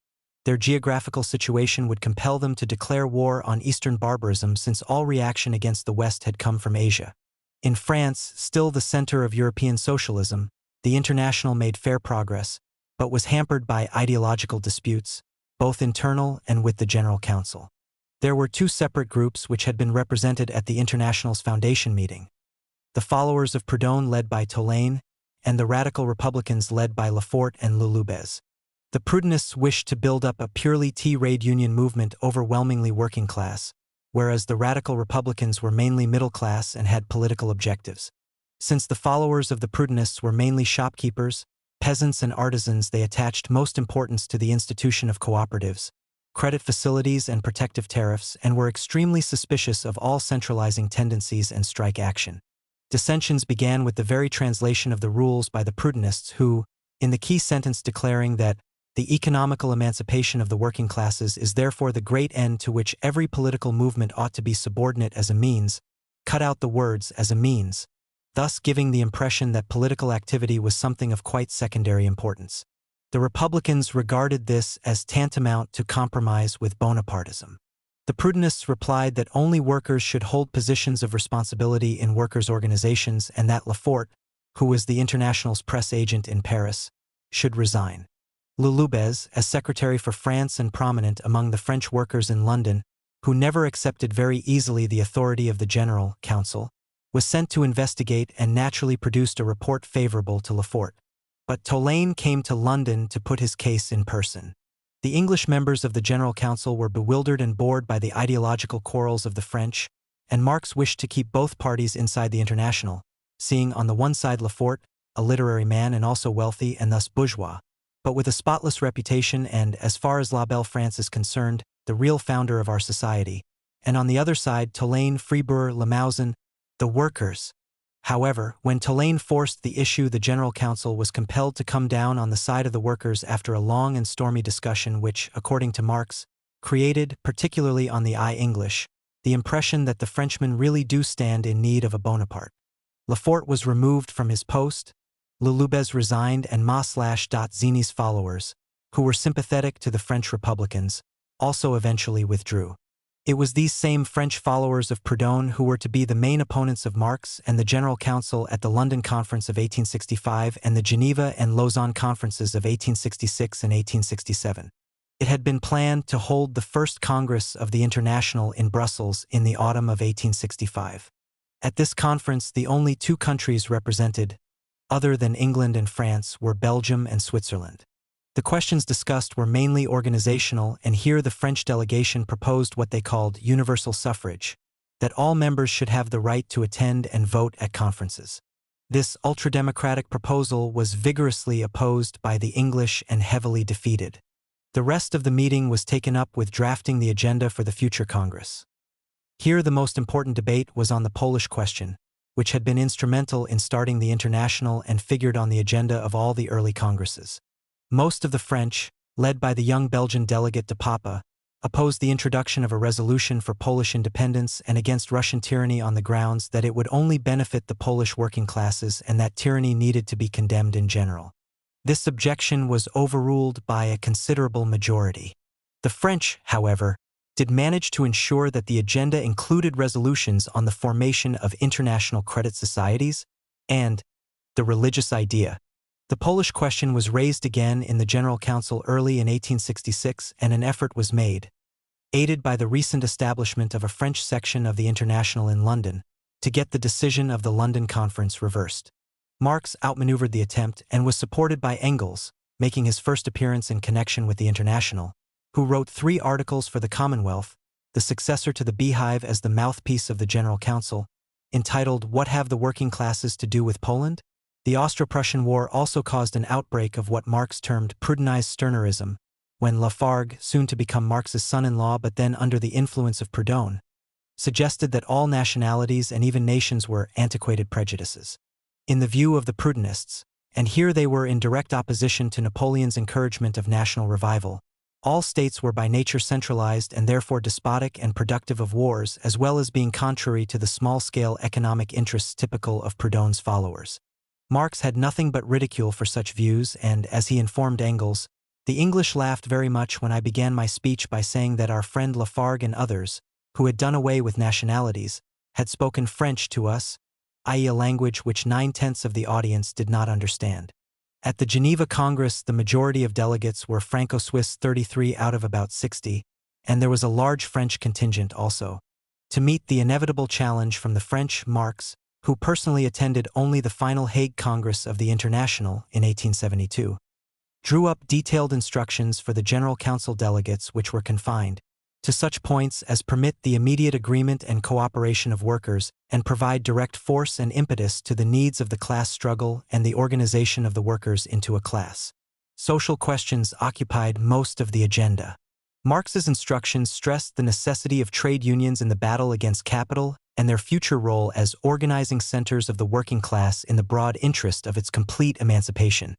Their geographical situation would compel them to declare war on Eastern barbarism, since all reaction against the West had come from Asia. In France, still the center of European socialism, the International made fair progress, but was hampered by ideological disputes, both internal and with the General Council. There were two separate groups which had been represented at the International's foundation meeting: the followers of Proudhon led by Tolaine, and the radical Republicans led by Lefort and Lulubez. The Proudhonists wished to build up a purely trade union movement overwhelmingly working class, whereas the radical Republicans were mainly middle class and had political objectives. Since the followers of the Proudhonists were mainly shopkeepers, peasants and artisans, they attached most importance to the institution of cooperatives, credit facilities and protective tariffs, and were extremely suspicious of all centralizing tendencies and strike action. Dissensions began with the very translation of the rules by the Proudhonists, who, in the key sentence declaring that the economical emancipation of the working classes is therefore the great end to which every political movement ought to be subordinate as a means, cut out the words as a means, thus giving the impression that political activity was something of quite secondary importance. The Republicans regarded this as tantamount to compromise with Bonapartism. The Proudhonists replied that only workers should hold positions of responsibility in workers' organizations, and that Lefort, who was the International's press agent in Paris, should resign. Lulubez, as secretary for France and prominent among the French workers in London, who never accepted very easily the authority of the General Council, was sent to investigate and naturally produced a report favorable to Lefort. But Tolaine came to London to put his case in person. The English members of the General Council were bewildered and bored by the ideological quarrels of the French, and Marx wished to keep both parties inside the International, seeing on the one side Lefort, a literary man and also wealthy and thus bourgeois, but with a spotless reputation and, as far as La Belle France is concerned, the real founder of our society, and on the other side Tolaine, Fribourg, Lemausen, the workers. However, when Tolaine forced the issue, the General Council was compelled to come down on the side of the workers after a long and stormy discussion which, according to Marx, created, particularly on the English, the impression that the Frenchmen really do stand in need of a Bonaparte. Lefort was removed from his post, Lulubez resigned, and Maslach.Zini's followers, who were sympathetic to the French Republicans, also eventually withdrew. It was these same French followers of Proudhon who were to be the main opponents of Marx and the General Council at the London Conference of 1865 and the Geneva and Lausanne Conferences of 1866 and 1867. It had been planned to hold the first Congress of the International in Brussels in the autumn of 1865. At this conference, the only two countries represented, other than England and France, were Belgium and Switzerland. The questions discussed were mainly organizational, and here the French delegation proposed what they called universal suffrage, that all members should have the right to attend and vote at conferences. This ultra-democratic proposal was vigorously opposed by the English and heavily defeated. The rest of the meeting was taken up with drafting the agenda for the future Congress. Here the most important debate was on the Polish question, which had been instrumental in starting the International and figured on the agenda of all the early Congresses. Most of the French, led by the young Belgian delegate de Papa, opposed the introduction of a resolution for Polish independence and against Russian tyranny on the grounds that it would only benefit the Polish working classes and that tyranny needed to be condemned in general. This objection was overruled by a considerable majority. The French, however, did manage to ensure that the agenda included resolutions on the formation of international credit societies and the religious idea. The Polish question was raised again in the General Council early in 1866, and an effort was made, aided by the recent establishment of a French section of the International in London, to get the decision of the London Conference reversed. Marx outmaneuvered the attempt and was supported by Engels, making his first appearance in connection with the International, who wrote 3 articles for the Commonwealth, the successor to the Beehive as the mouthpiece of the General Council, entitled What Have the Working Classes to Do with Poland? The Austro-Prussian War also caused an outbreak of what Marx termed Proudhonist Stirnerism, when Lafargue, soon to become Marx's son-in-law but then under the influence of Proudhon, suggested that all nationalities and even nations were antiquated prejudices. In the view of the Proudhonists, and here they were in direct opposition to Napoleon's encouragement of national revival, all states were by nature centralized and therefore despotic and productive of wars, as well as being contrary to the small-scale economic interests typical of Proudhon's followers. Marx had nothing but ridicule for such views, and, as he informed Engels, the English laughed very much when I began my speech by saying that our friend Lafargue and others, who had done away with nationalities, had spoken French to us, i.e. a language which 9/10 of the audience did not understand. At the Geneva Congress, the majority of delegates were Franco-Swiss, 33 out of about 60, and there was a large French contingent also. To meet the inevitable challenge from the French, Marx, who personally attended only the final Hague Congress of the International in 1872, drew up detailed instructions for the General Council delegates which were confined to such points as permit the immediate agreement and cooperation of workers and provide direct force and impetus to the needs of the class struggle and the organization of the workers into a class. Social questions occupied most of the agenda. Marx's instructions stressed the necessity of trade unions in the battle against capital and their future role as organizing centers of the working class in the broad interest of its complete emancipation.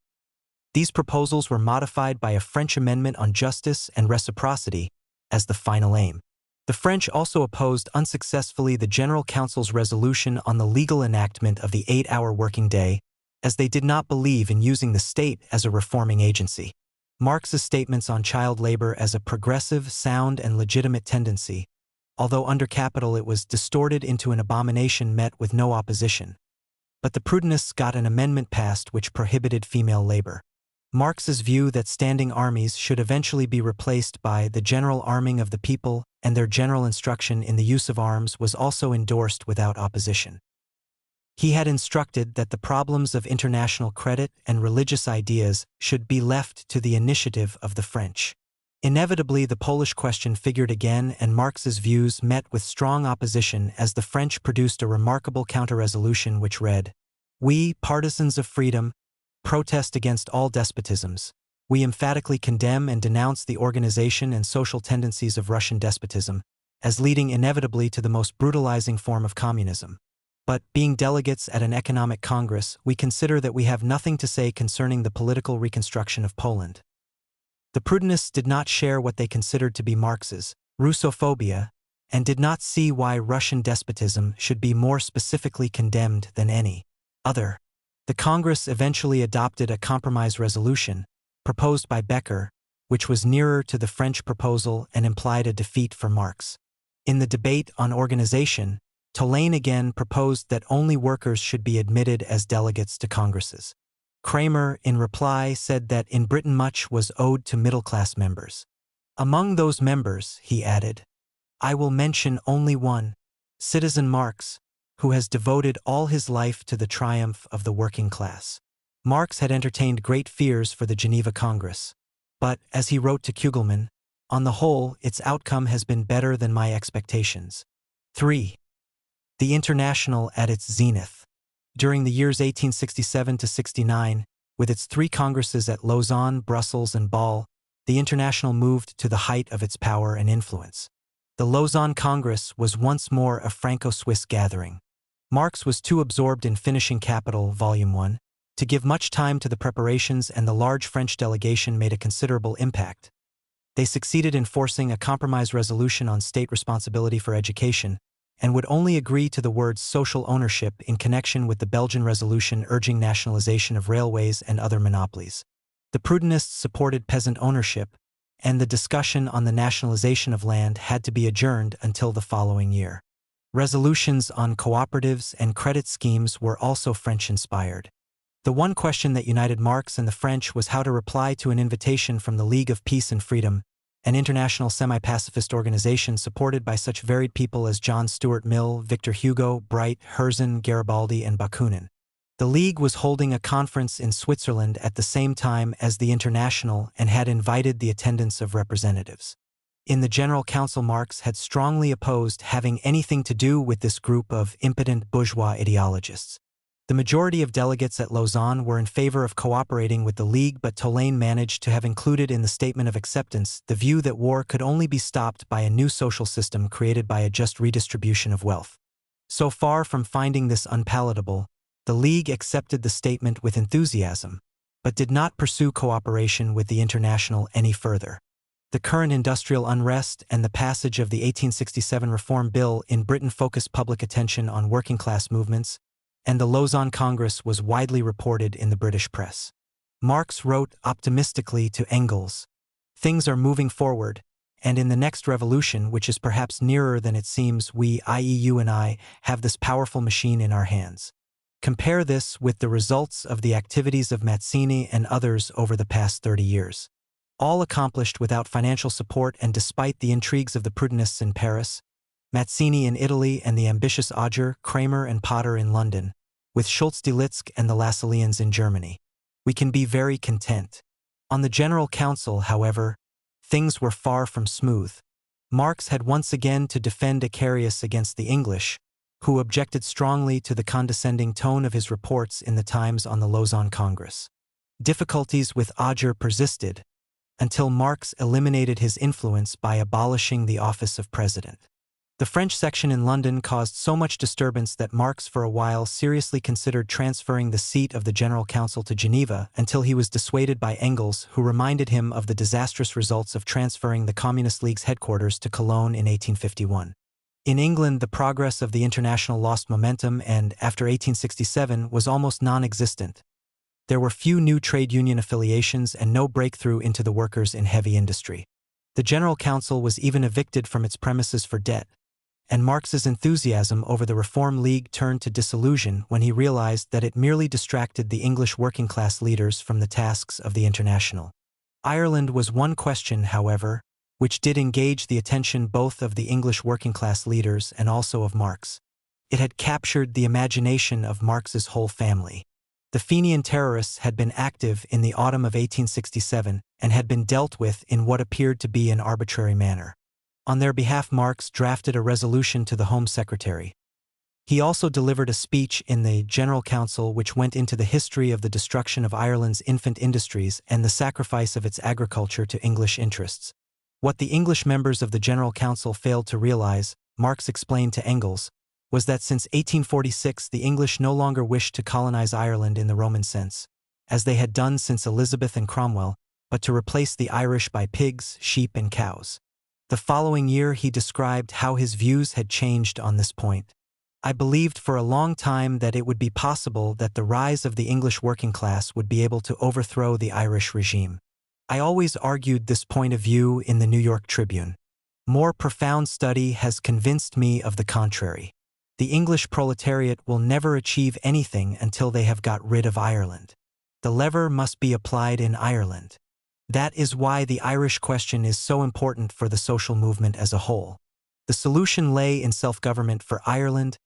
These proposals were modified by a French amendment on justice and reciprocity as the final aim. The French also opposed unsuccessfully the General Council's resolution on the legal enactment of the 8-hour working day, as they did not believe in using the state as a reforming agency. Marx's statements on child labor as a progressive, sound, and legitimate tendency, although under capital it was distorted into an abomination, met with no opposition. But the Proudhonists got an amendment passed which prohibited female labor. Marx's view that standing armies should eventually be replaced by the general arming of the people and their general instruction in the use of arms was also endorsed without opposition. He had instructed that the problems of international credit and religious ideas should be left to the initiative of the French. Inevitably, the Polish question figured again, and Marx's views met with strong opposition as the French produced a remarkable counter-resolution which read, "We, partisans of freedom, protest against all despotisms. We emphatically condemn and denounce the organization and social tendencies of Russian despotism, as leading inevitably to the most brutalizing form of communism. But, being delegates at an economic congress, we consider that we have nothing to say concerning the political reconstruction of Poland." The Proudhonists did not share what they considered to be Marx's Russophobia, and did not see why Russian despotism should be more specifically condemned than any other. The Congress eventually adopted a compromise resolution, proposed by Becker, which was nearer to the French proposal and implied a defeat for Marx. In the debate on organization, Tolaine again proposed that only workers should be admitted as delegates to congresses. Kramer, in reply, said that in Britain much was owed to middle-class members. Among those members, he added, I will mention only one, Citizen Marx, who has devoted all his life to the triumph of the working class. Marx had entertained great fears for the Geneva Congress, but, as he wrote to Kugelmann, on the whole, its outcome has been better than my expectations. 3. The International at its zenith. During the years 1867 to 69, with its 3 congresses at Lausanne, Brussels, and Bâle, the International moved to the height of its power and influence. The Lausanne Congress was once more a Franco-Swiss gathering. Marx was too absorbed in finishing Capital, Volume 1, to give much time to the preparations, and the large French delegation made a considerable impact. They succeeded in forcing a compromise resolution on state responsibility for education, and would only agree to the words social ownership in connection with the Belgian resolution urging nationalization of railways and other monopolies. The Prudentists supported peasant ownership, and the discussion on the nationalization of land had to be adjourned until the following year. Resolutions on cooperatives and credit schemes were also French-inspired. The one question that united Marx and the French was how to reply to an invitation from the League of Peace and Freedom, an international semi-pacifist organization supported by such varied people as John Stuart Mill, Victor Hugo, Bright, Herzen, Garibaldi, and Bakunin. The League was holding a conference in Switzerland at the same time as the International and had invited the attendance of representatives. In the General Council, Marx had strongly opposed having anything to do with this group of impotent bourgeois ideologists. The majority of delegates at Lausanne were in favor of cooperating with the League, but Tolaine managed to have included in the statement of acceptance the view that war could only be stopped by a new social system created by a just redistribution of wealth. So far from finding this unpalatable, the League accepted the statement with enthusiasm, but did not pursue cooperation with the International any further. The current industrial unrest and the passage of the 1867 Reform Bill in Britain focused public attention on working-class movements, and the Lausanne Congress was widely reported in the British press. Marx wrote optimistically to Engels, "Things are moving forward, and in the next revolution, which is perhaps nearer than it seems, we, i.e. you and I, have this powerful machine in our hands." Compare this with the results of the activities of Mazzini and others over the past 30 years. All accomplished without financial support and despite the intrigues of the Prudentists in Paris, Mazzini in Italy and the ambitious Auger, Kramer and Potter in London, with Schultz-Delitzsch and the Lassalleans in Germany. We can be very content. On the General Council, however, things were far from smooth. Marx had once again to defend Icarius against the English, who objected strongly to the condescending tone of his reports in the Times on the Lausanne Congress. Difficulties with Auger persisted until Marx eliminated his influence by abolishing the office of president. The French section in London caused so much disturbance that Marx for a while seriously considered transferring the seat of the General Council to Geneva until he was dissuaded by Engels, who reminded him of the disastrous results of transferring the Communist League's headquarters to Cologne in 1851. In England, the progress of the International lost momentum and, after 1867, was almost non-existent. There were few new trade union affiliations and no breakthrough into the workers in heavy industry. The General Council was even evicted from its premises for debt, and Marx's enthusiasm over the Reform League turned to disillusion when he realized that it merely distracted the English working-class leaders from the tasks of the International. Ireland was one question, however, which did engage the attention both of the English working-class leaders and also of Marx. It had captured the imagination of Marx's whole family. The Fenian terrorists had been active in the autumn of 1867 and had been dealt with in what appeared to be an arbitrary manner. On their behalf, Marx drafted a resolution to the Home Secretary. He also delivered a speech in the General Council which went into the history of the destruction of Ireland's infant industries and the sacrifice of its agriculture to English interests. What the English members of the General Council failed to realize, Marx explained to Engels, was that since 1846 the English no longer wished to colonize Ireland in the Roman sense, as they had done since Elizabeth and Cromwell, but to replace the Irish by pigs, sheep and cows. The following year he described how his views had changed on this point. "I believed for a long time that it would be possible that the rise of the English working class would be able to overthrow the Irish regime. I always argued this point of view in the New York Tribune. More profound study has convinced me of the contrary. The English proletariat will never achieve anything until they have got rid of Ireland. The lever must be applied in Ireland. That is why the Irish question is so important for the social movement as a whole. The solution lay in self-government for Ireland,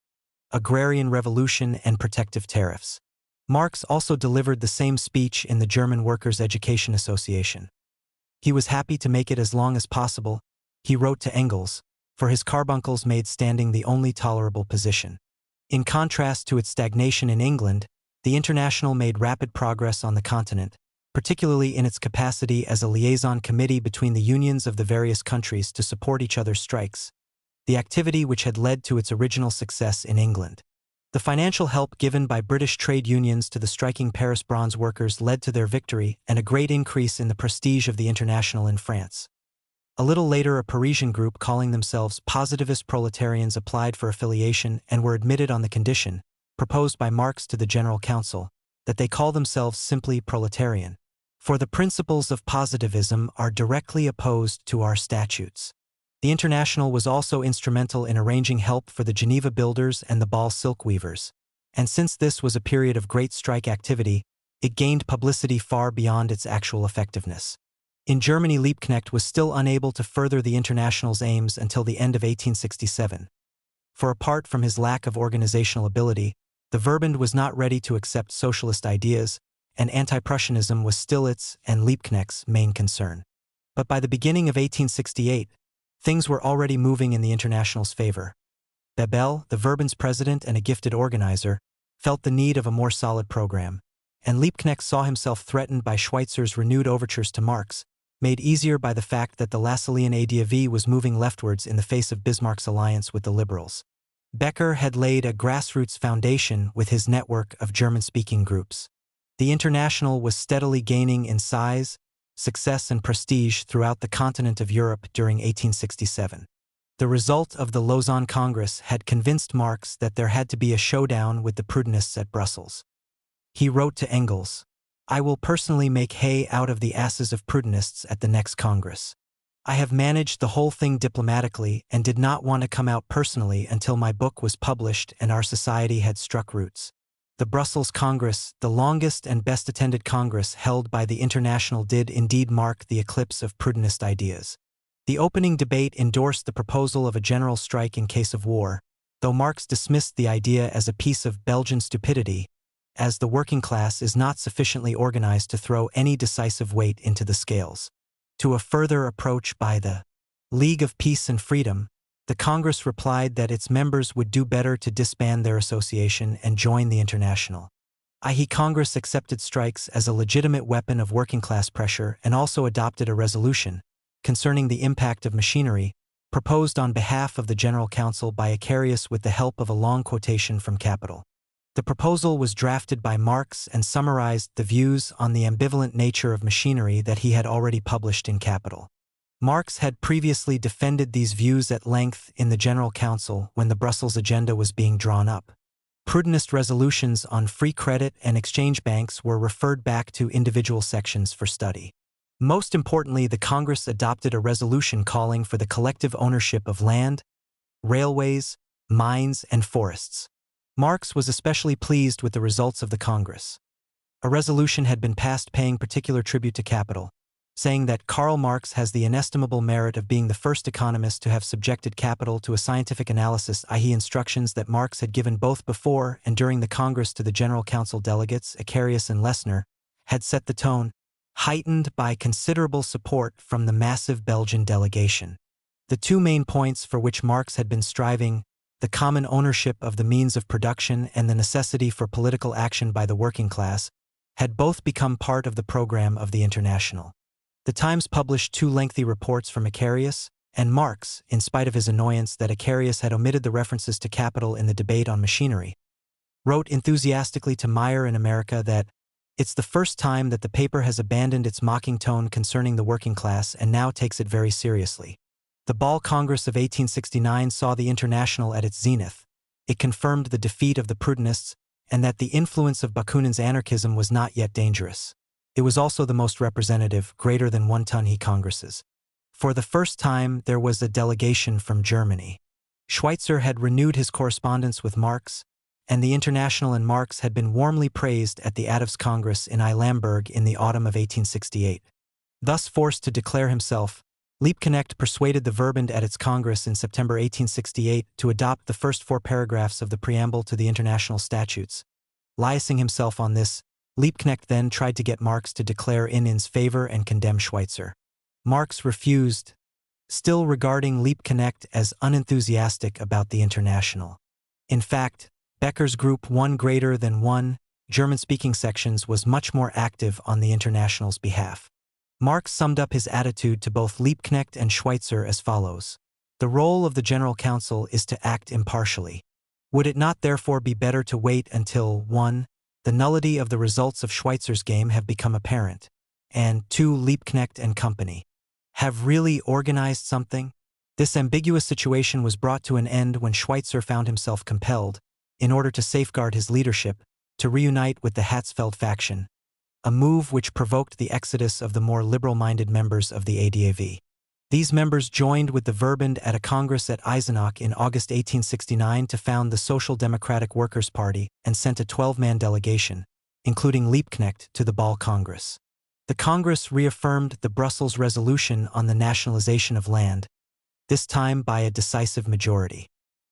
agrarian revolution and protective tariffs." Marx also delivered the same speech in the German Workers' Education Association. He was happy to make it as long as possible, he wrote to Engels, for his carbuncles made standing the only tolerable position. In contrast to its stagnation in England, the International made rapid progress on the continent, particularly in its capacity as a liaison committee between the unions of the various countries to support each other's strikes, the activity which had led to its original success in England. The financial help given by British trade unions to the striking Paris bronze workers led to their victory and a great increase in the prestige of the International in France. A little later, a Parisian group calling themselves Positivist Proletarians applied for affiliation and were admitted on the condition, proposed by Marx to the General Council, that they call themselves simply proletarian. For the principles of positivism are directly opposed to our statutes. The International was also instrumental in arranging help for the Geneva builders and the Ball silk weavers. And since this was a period of great strike activity, it gained publicity far beyond its actual effectiveness. In Germany, Liebknecht was still unable to further the International's aims until the end of 1867. For apart from his lack of organizational ability, the Verband was not ready to accept socialist ideas, and anti-Prussianism was still its and Liebknecht's main concern. But by the beginning of 1868, things were already moving in the International's favor. Bebel, the Verband's president and a gifted organizer, felt the need of a more solid program, and Liebknecht saw himself threatened by Schweitzer's renewed overtures to Marx, made easier by the fact that the Lassallean AUDIOBOOK was moving leftwards in the face of Bismarck's alliance with the liberals. Becker had laid a grassroots foundation with his network of German-speaking groups. The International was steadily gaining in size, success and prestige throughout the continent of Europe during 1867. The result of the Lausanne Congress had convinced Marx that there had to be a showdown with the Proudhonists at Brussels. He wrote to Engels, "I will personally make hay out of the asses of Proudhonists at the next Congress. I have managed the whole thing diplomatically and did not want to come out personally until my book was published and our society had struck roots." The Brussels Congress, the longest and best-attended Congress held by the International, did indeed mark the eclipse of Proudhonist ideas. The opening debate endorsed the proposal of a general strike in case of war, though Marx dismissed the idea as a piece of Belgian stupidity, as the working class is not sufficiently organized to throw any decisive weight into the scales. To a further approach by the League of Peace and Freedom, the Congress replied that its members would do better to disband their association and join the International. I.e., Congress accepted strikes as a legitimate weapon of working-class pressure and also adopted a resolution concerning the impact of machinery, proposed on behalf of the General Council by Acarius with the help of a long quotation from Capital. The proposal was drafted by Marx and summarized the views on the ambivalent nature of machinery that he had already published in Capital. Marx had previously defended these views at length in the General Council when the Brussels agenda was being drawn up. Proudhonist resolutions on free credit and exchange banks were referred back to individual sections for study. Most importantly, the Congress adopted a resolution calling for the collective ownership of land, railways, mines, and forests. Marx was especially pleased with the results of the Congress. A resolution had been passed paying particular tribute to capital, saying that Karl Marx has the inestimable merit of being the first economist to have subjected capital to a scientific analysis, i.e. instructions that Marx had given both before and during the Congress to the General Council delegates, Acarius and Lessner, had set the tone, heightened by considerable support from the massive Belgian delegation. The two main points for which Marx had been striving, the common ownership of the means of production and the necessity for political action by the working class, had both become part of the program of the International. The Times published two lengthy reports from Acarius, and Marx, in spite of his annoyance that Acarius had omitted the references to capital in the debate on machinery, wrote enthusiastically to Meyer in America that it's the first time that the paper has abandoned its mocking tone concerning the working class and now takes it very seriously. The Ball Congress of 1869 saw the International at its zenith. It confirmed the defeat of the Proudhonists and that the influence of Bakunin's anarchism was not yet dangerous. It was also the most representative, greater than 1 ton congresses. For the first time, there was a delegation from Germany. Schweitzer had renewed his correspondence with Marx, and the International and Marx had been warmly praised at the ADOS Congress in Eilamberg in the autumn of 1868. Thus forced to declare himself, Liebknecht persuaded the Verband at its Congress in September 1868 to adopt the first 4 paragraphs of the preamble to the International Statutes. Liasing himself on this, Liebknecht then tried to get Marx to declare in his favor and condemn Schweitzer. Marx refused, still regarding Liebknecht as unenthusiastic about the International. In fact, Becker's Group 1 greater than 1, German-speaking sections was much more active on the International's behalf. Marx summed up his attitude to both Liebknecht and Schweitzer as follows. The role of the General Council is to act impartially. Would it not therefore be better to wait until 1. The nullity of the results of Schweitzer's game have become apparent, and 2. Liebknecht and company have really organized something? This ambiguous situation was brought to an end when Schweitzer found himself compelled, in order to safeguard his leadership, to reunite with the Hatzfeld faction, a move which provoked the exodus of the more liberal-minded members of the ADAV. These members joined with the Verband at a congress at Eisenach in August 1869 to found the Social Democratic Workers' Party and sent a 12-man delegation, including Liebknecht, to the Ball Congress. The Congress reaffirmed the Brussels Resolution on the nationalization of land, this time by a decisive majority.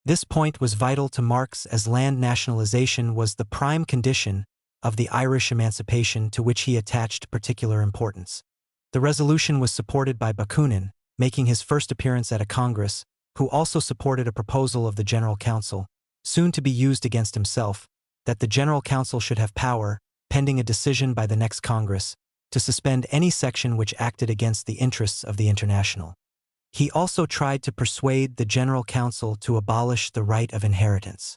This point was vital to Marx as land nationalization was the prime condition of the Irish emancipation to which he attached particular importance. The resolution was supported by Bakunin, making his first appearance at a Congress, who also supported a proposal of the General Council, soon to be used against himself, that the General Council should have power, pending a decision by the next Congress, to suspend any section which acted against the interests of the International. He also tried to persuade the General Council to abolish the right of inheritance.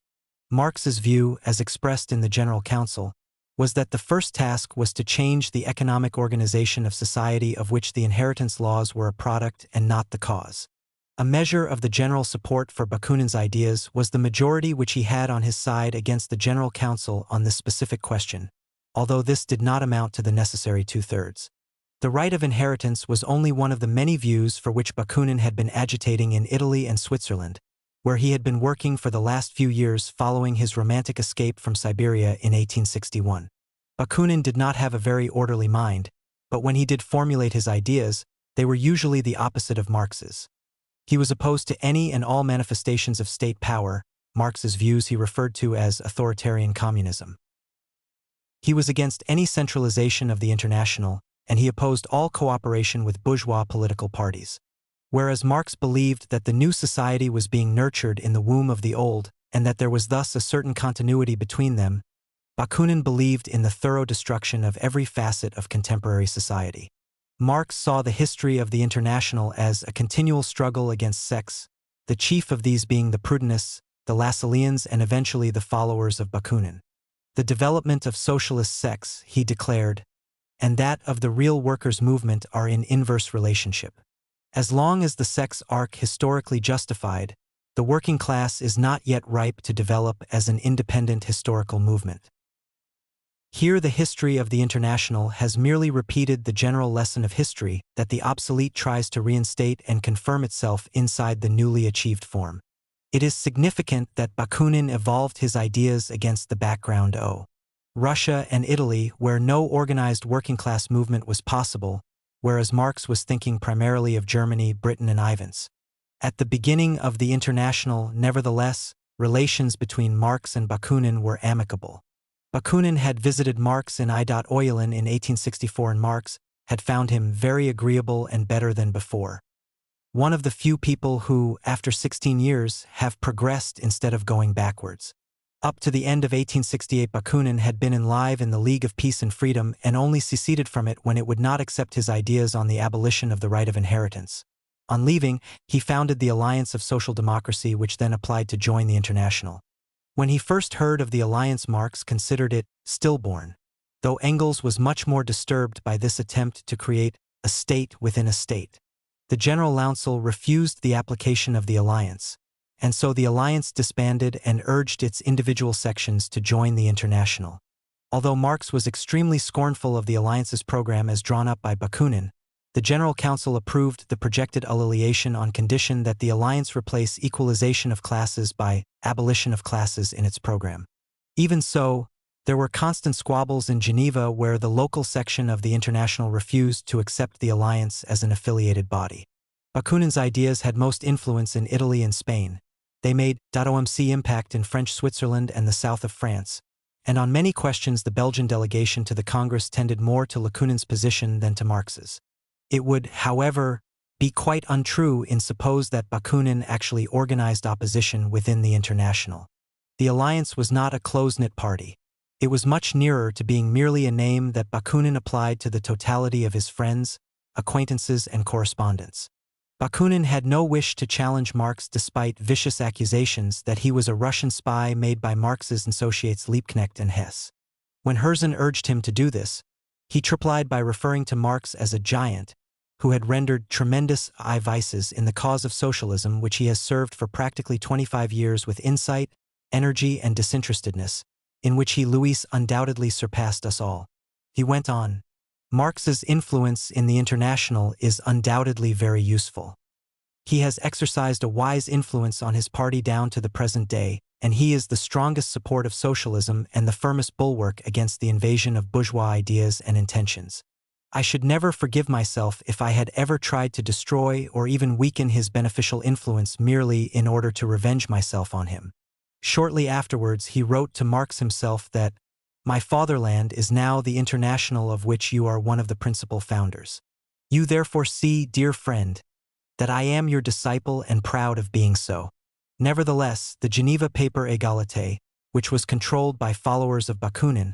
Marx's view, as expressed in the General Council, was that the first task was to change the economic organization of society of which the inheritance laws were a product and not the cause. A measure of the general support for Bakunin's ideas was the majority which he had on his side against the General Council on this specific question, although this did not amount to the necessary two-thirds. The right of inheritance was only one of the many views for which Bakunin had been agitating in Italy and Switzerland, where he had been working for the last few years following his romantic escape from Siberia in 1861. Bakunin did not have a very orderly mind, but when he did formulate his ideas, they were usually the opposite of Marx's. He was opposed to any and all manifestations of state power, Marx's views he referred to as authoritarian communism. He was against any centralization of the International, and he opposed all cooperation with bourgeois political parties. Whereas Marx believed that the new society was being nurtured in the womb of the old, and that there was thus a certain continuity between them, Bakunin believed in the thorough destruction of every facet of contemporary society. Marx saw the history of the International as a continual struggle against sects, the chief of these being the Proudhonists, the Lassalleans, and eventually the followers of Bakunin. The development of socialist sects, he declared, and that of the real workers' movement are in inverse relationship. As long as the sects are historically justified, the working class is not yet ripe to develop as an independent historical movement. Here the history of the International has merely repeated the general lesson of history that the obsolete tries to reinstate and confirm itself inside the newly achieved form. It is significant that Bakunin evolved his ideas against the background of Russia and Italy, where no organized working-class movement was possible, whereas Marx was thinking primarily of Germany, Britain, and Ivans. At the beginning of the International, nevertheless, relations between Marx and Bakunin were amicable. Bakunin had visited Marx in Oyalin in 1864 and Marx had found him very agreeable and better than before. One of the few people who, after 16 years, have progressed instead of going backwards. Up to the end of 1868, Bakunin had been alive in the League of Peace and Freedom and only seceded from it when it would not accept his ideas on the abolition of the right of inheritance. On leaving, he founded the Alliance of Social Democracy, which then applied to join the International. When he first heard of the alliance, Marx considered it stillborn, though Engels was much more disturbed by this attempt to create a state within a state. The General Council refused the application of the alliance, and so the alliance disbanded and urged its individual sections to join the International. Although Marx was extremely scornful of the alliance's program as drawn up by Bakunin, the General Council approved the projected alleviation on condition that the alliance replace equalization of classes by abolition of classes in its program. Even so, there were constant squabbles in Geneva where the local section of the International refused to accept the alliance as an affiliated body. Bakunin's ideas had most influence in Italy and Spain. They made .omc impact in French Switzerland and the south of France, and on many questions the Belgian delegation to the Congress tended more to Bakunin's position than to Marx's. It would, however, be quite untrue in suppose that Bakunin actually organized opposition within the International. The alliance was not a close-knit party. It was much nearer to being merely a name that Bakunin applied to the totality of his friends, acquaintances, and correspondents. Bakunin had no wish to challenge Marx despite vicious accusations that he was a Russian spy made by Marx's associates Liebknecht and Hess. When Herzen urged him to do this, he replied by referring to Marx as a giant, who had rendered tremendous vices in the cause of socialism, which he has served for practically 25 years with insight, energy, and disinterestedness, in which he, Luis, undoubtedly surpassed us all. He went on, Marx's influence in the International is undoubtedly very useful. He has exercised a wise influence on his party down to the present day, and he is the strongest support of socialism and the firmest bulwark against the invasion of bourgeois ideas and intentions. I should never forgive myself if I had ever tried to destroy or even weaken his beneficial influence merely in order to revenge myself on him. Shortly afterwards, he wrote to Marx himself that, "My fatherland is now the International of which you are one of the principal founders. You therefore see, dear friend, that I am your disciple and proud of being so." Nevertheless, the Geneva paper Égalité, which was controlled by followers of Bakunin,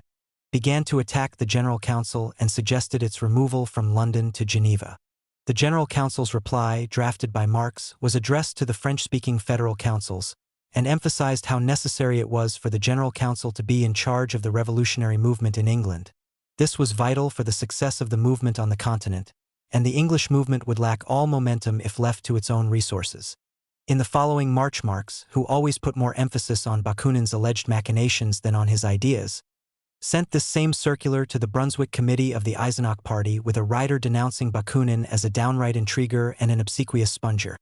began to attack the General Council and suggested its removal from London to Geneva. The General Council's reply, drafted by Marx, was addressed to the French-speaking federal councils, and emphasized how necessary it was for the General Council to be in charge of the revolutionary movement in England. This was vital for the success of the movement on the continent, and the English movement would lack all momentum if left to its own resources. In the following March, Marx, who always put more emphasis on Bakunin's alleged machinations than on his ideas, sent this same circular to the Brunswick Committee of the Eisenach Party with a rider denouncing Bakunin as a downright intriguer and an obsequious sponger.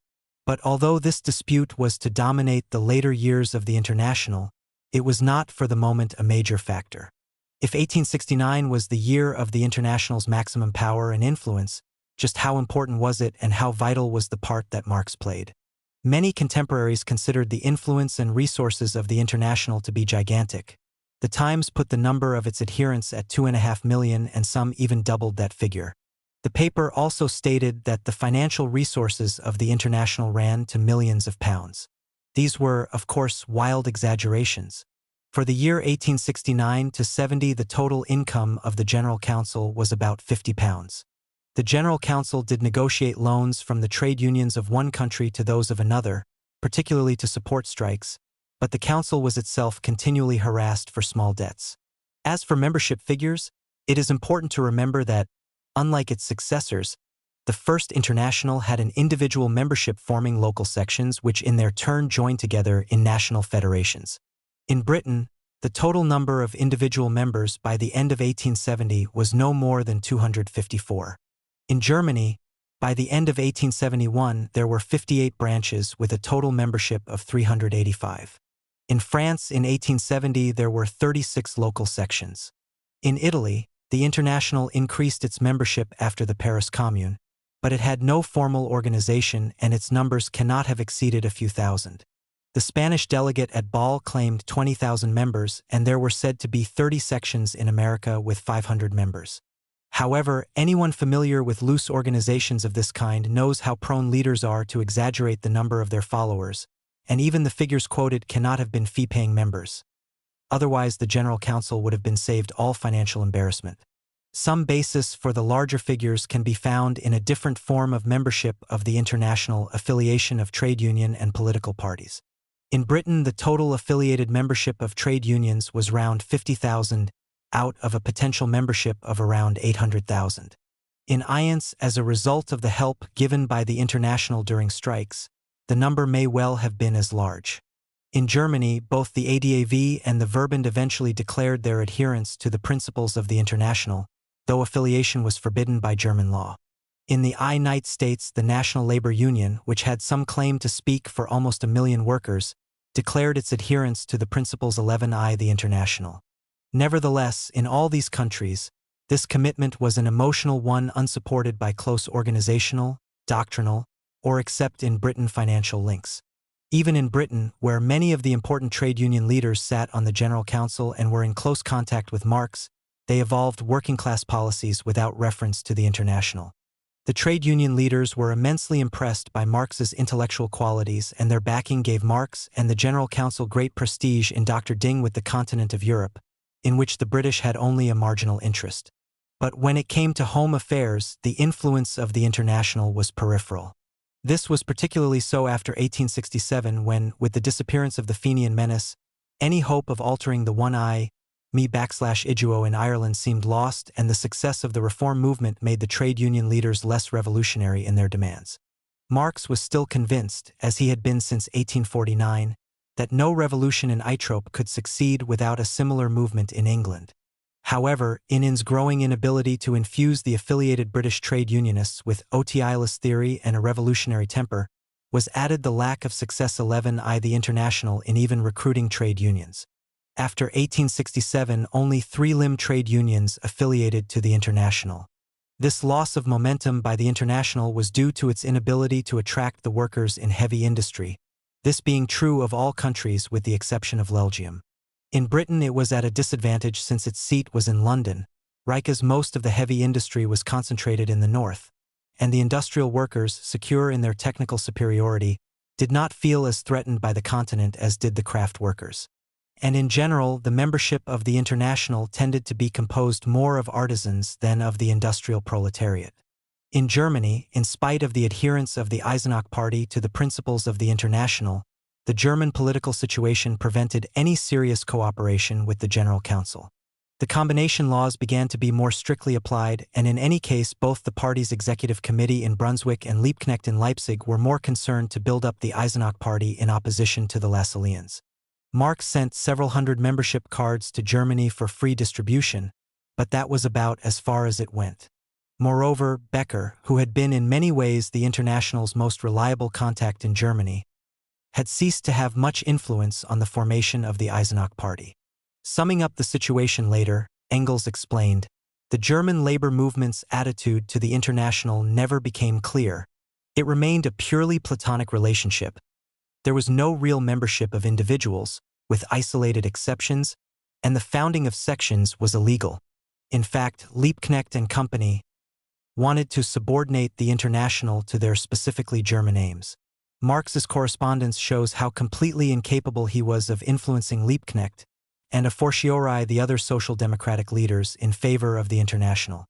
But although this dispute was to dominate the later years of the International, it was not for the moment a major factor. If 1869 was the year of the International's maximum power and influence, just how important was it and how vital was the part that Marx played? Many contemporaries considered the influence and resources of the International to be gigantic. The Times put the number of its adherents at 2.5 million, and some even doubled that figure. The paper also stated that the financial resources of the International ran to millions of pounds. These were, of course, wild exaggerations. For the year 1869 to 70, the total income of the General Council was about £50. The General Council did negotiate loans from the trade unions of one country to those of another, particularly to support strikes, but the Council was itself continually harassed for small debts. As for membership figures, it is important to remember that, unlike its successors, the First International had an individual membership forming local sections which in their turn joined together in national federations. In Britain, the total number of individual members by the end of 1870 was no more than 254. In Germany, by the end of 1871, there were 58 branches with a total membership of 385. In France, in 1870, there were 36 local sections. In Italy, the International increased its membership after the Paris Commune, but it had no formal organization and its numbers cannot have exceeded a few thousand. The Spanish delegate at Ball claimed 20,000 members, and there were said to be 30 sections in America with 500 members. However, anyone familiar with loose organizations of this kind knows how prone leaders are to exaggerate the number of their followers, and even the figures quoted cannot have been fee-paying members. Otherwise, the General Council would have been saved all financial embarrassment. Some basis for the larger figures can be found in a different form of membership of the International affiliation of trade union and political parties. In Britain, the total affiliated membership of trade unions was round 50,000, out of a potential membership of around 800,000. In Iance, as a result of the help given by the International during strikes, the number may well have been as large. In Germany, both the ADAV and the Verband eventually declared their adherence to the principles of the International, though affiliation was forbidden by German law. In the United States, the National Labor Union, which had some claim to speak for almost 1 million workers, declared its adherence to the principles 11I the International. Nevertheless, in all these countries, this commitment was an emotional one unsupported by close organizational, doctrinal, or except in Britain financial links. Even in Britain, where many of the important trade union leaders sat on the General Council and were in close contact with Marx, they evolved working-class policies without reference to the International. The trade union leaders were immensely impressed by Marx's intellectual qualities, and their backing gave Marx and the General Council great prestige in doctoring with the continent of Europe, in which the British had only a marginal interest. But when it came to home affairs, the influence of the International was peripheral. This was particularly so after 1867 when, with the disappearance of the Fenian menace, any hope of altering the one-eye Me/Iguo in Ireland seemed lost, and the success of the reform movement made the trade union leaders less revolutionary in their demands. Marx was still convinced, as he had been since 1849, that no revolution in Aitrope could succeed without a similar movement in England. However, IN's growing inability to infuse the affiliated British trade unionists with Otiilist theory and a revolutionary temper was added the lack of success 11I the International in even recruiting trade unions. After 1867, only 3 limb trade unions affiliated to the International. This loss of momentum by the International was due to its inability to attract the workers in heavy industry, this being true of all countries with the exception of Belgium. In Britain it was at a disadvantage since its seat was in London, as most of the heavy industry was concentrated in the north, and the industrial workers, secure in their technical superiority, did not feel as threatened by the continent as did the craft workers. And in general, the membership of the International tended to be composed more of artisans than of the industrial proletariat. In Germany, in spite of the adherence of the Eisenach Party to the principles of the International, the German political situation prevented any serious cooperation with the General Council. The combination laws began to be more strictly applied, and in any case both the party's executive committee in Brunswick and Liebknecht in Leipzig were more concerned to build up the Eisenach Party in opposition to the Lassalleans. Marx sent several hundred membership cards to Germany for free distribution, but that was about as far as it went. Moreover, Becker, who had been in many ways the International's most reliable contact in Germany, had ceased to have much influence on the formation of the Eisenach Party. Summing up the situation later, Engels explained, "The German labor movement's attitude to the International never became clear. It remained a purely platonic relationship. There was no real membership of individuals, with isolated exceptions, and the founding of sections was illegal. In fact, Liebknecht and company wanted to subordinate the International to their specifically German aims." Marx's correspondence shows how completely incapable he was of influencing Liebknecht, and a fortiori the other social democratic leaders, in favor of the International.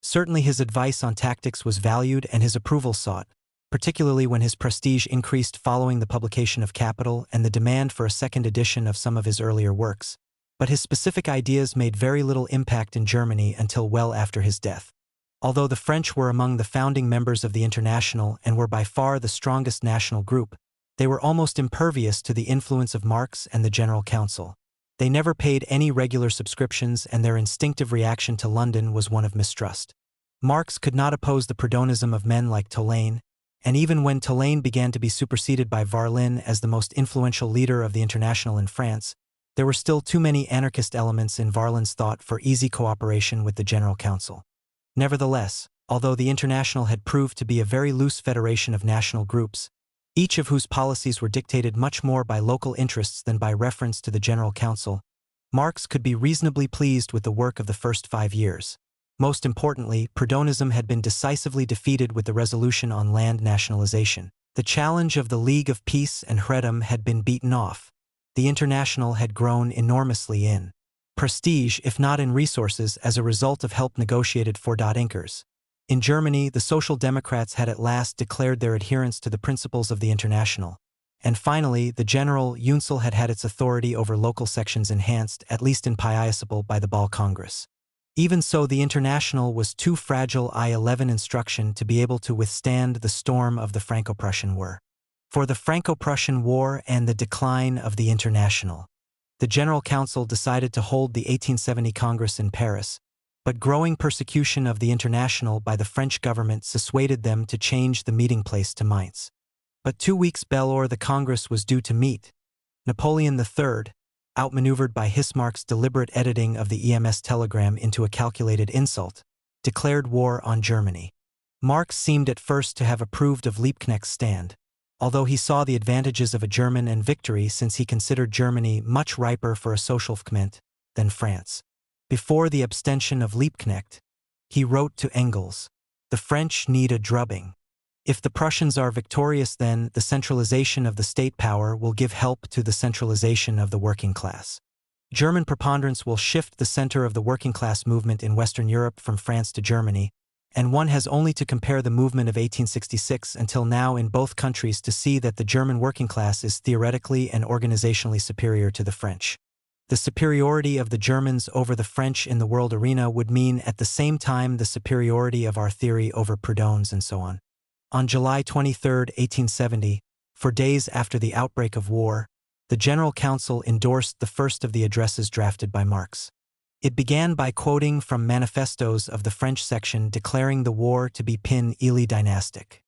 Certainly his advice on tactics was valued and his approval sought, particularly when his prestige increased following the publication of Capital and the demand for a second edition of some of his earlier works, but his specific ideas made very little impact in Germany until well after his death. Although the French were among the founding members of the International and were by far the strongest national group, they were almost impervious to the influence of Marx and the General Council. They never paid any regular subscriptions, and their instinctive reaction to London was one of mistrust. Marx could not oppose the Proudhonism of men like Tolaine, and even when Tolaine began to be superseded by Varlin as the most influential leader of the International in France, there were still too many anarchist elements in Varlin's thought for easy cooperation with the General Council. Nevertheless, although the International had proved to be a very loose federation of national groups, each of whose policies were dictated much more by local interests than by reference to the General Council, Marx could be reasonably pleased with the work of the first 5 years. Most importantly, Proudhonism had been decisively defeated with the resolution on land nationalization. The challenge of the League of Peace and Hredem had been beaten off. The International had grown enormously in prestige, if not in resources, as a result of help negotiated for Inkers. In Germany, the Social Democrats had at last declared their adherence to the principles of the International. And finally, the General Uncel had had its authority over local sections enhanced, at least in principle, by the Ball Congress. Even so, the International was too fragile I-11 instruction to be able to withstand the storm of the Franco-Prussian War. For the Franco-Prussian War and the decline of the International, the General Council decided to hold the 1870 Congress in Paris, but growing persecution of the International by the French government dissuaded them to change the meeting place to Mainz. But 2 weeks before the Congress was due to meet, Napoleon III, outmaneuvered by Bismarck's deliberate editing of the EMS telegram into a calculated insult, declared war on Germany. Marx seemed at first to have approved of Liebknecht's stand, although he saw the advantages of a German and victory since he considered Germany much riper for a Socialgement than France. Before the abstention of Liebknecht, he wrote to Engels, "The French need a drubbing. If the Prussians are victorious, then the centralization of the state power will give help to the centralization of the working class. German preponderance will shift the center of the working class movement in Western Europe from France to Germany, and one has only to compare the movement of 1866 until now in both countries to see that the German working class is theoretically and organizationally superior to the French. The superiority of the Germans over the French in the world arena would mean at the same time the superiority of our theory over Proudhon's and so on. On July 23, 1870, 4 days after the outbreak of war, the General Council endorsed the first of the addresses drafted by Marx. It began by quoting from manifestos of the French section declaring the war to be pin ili dynastic.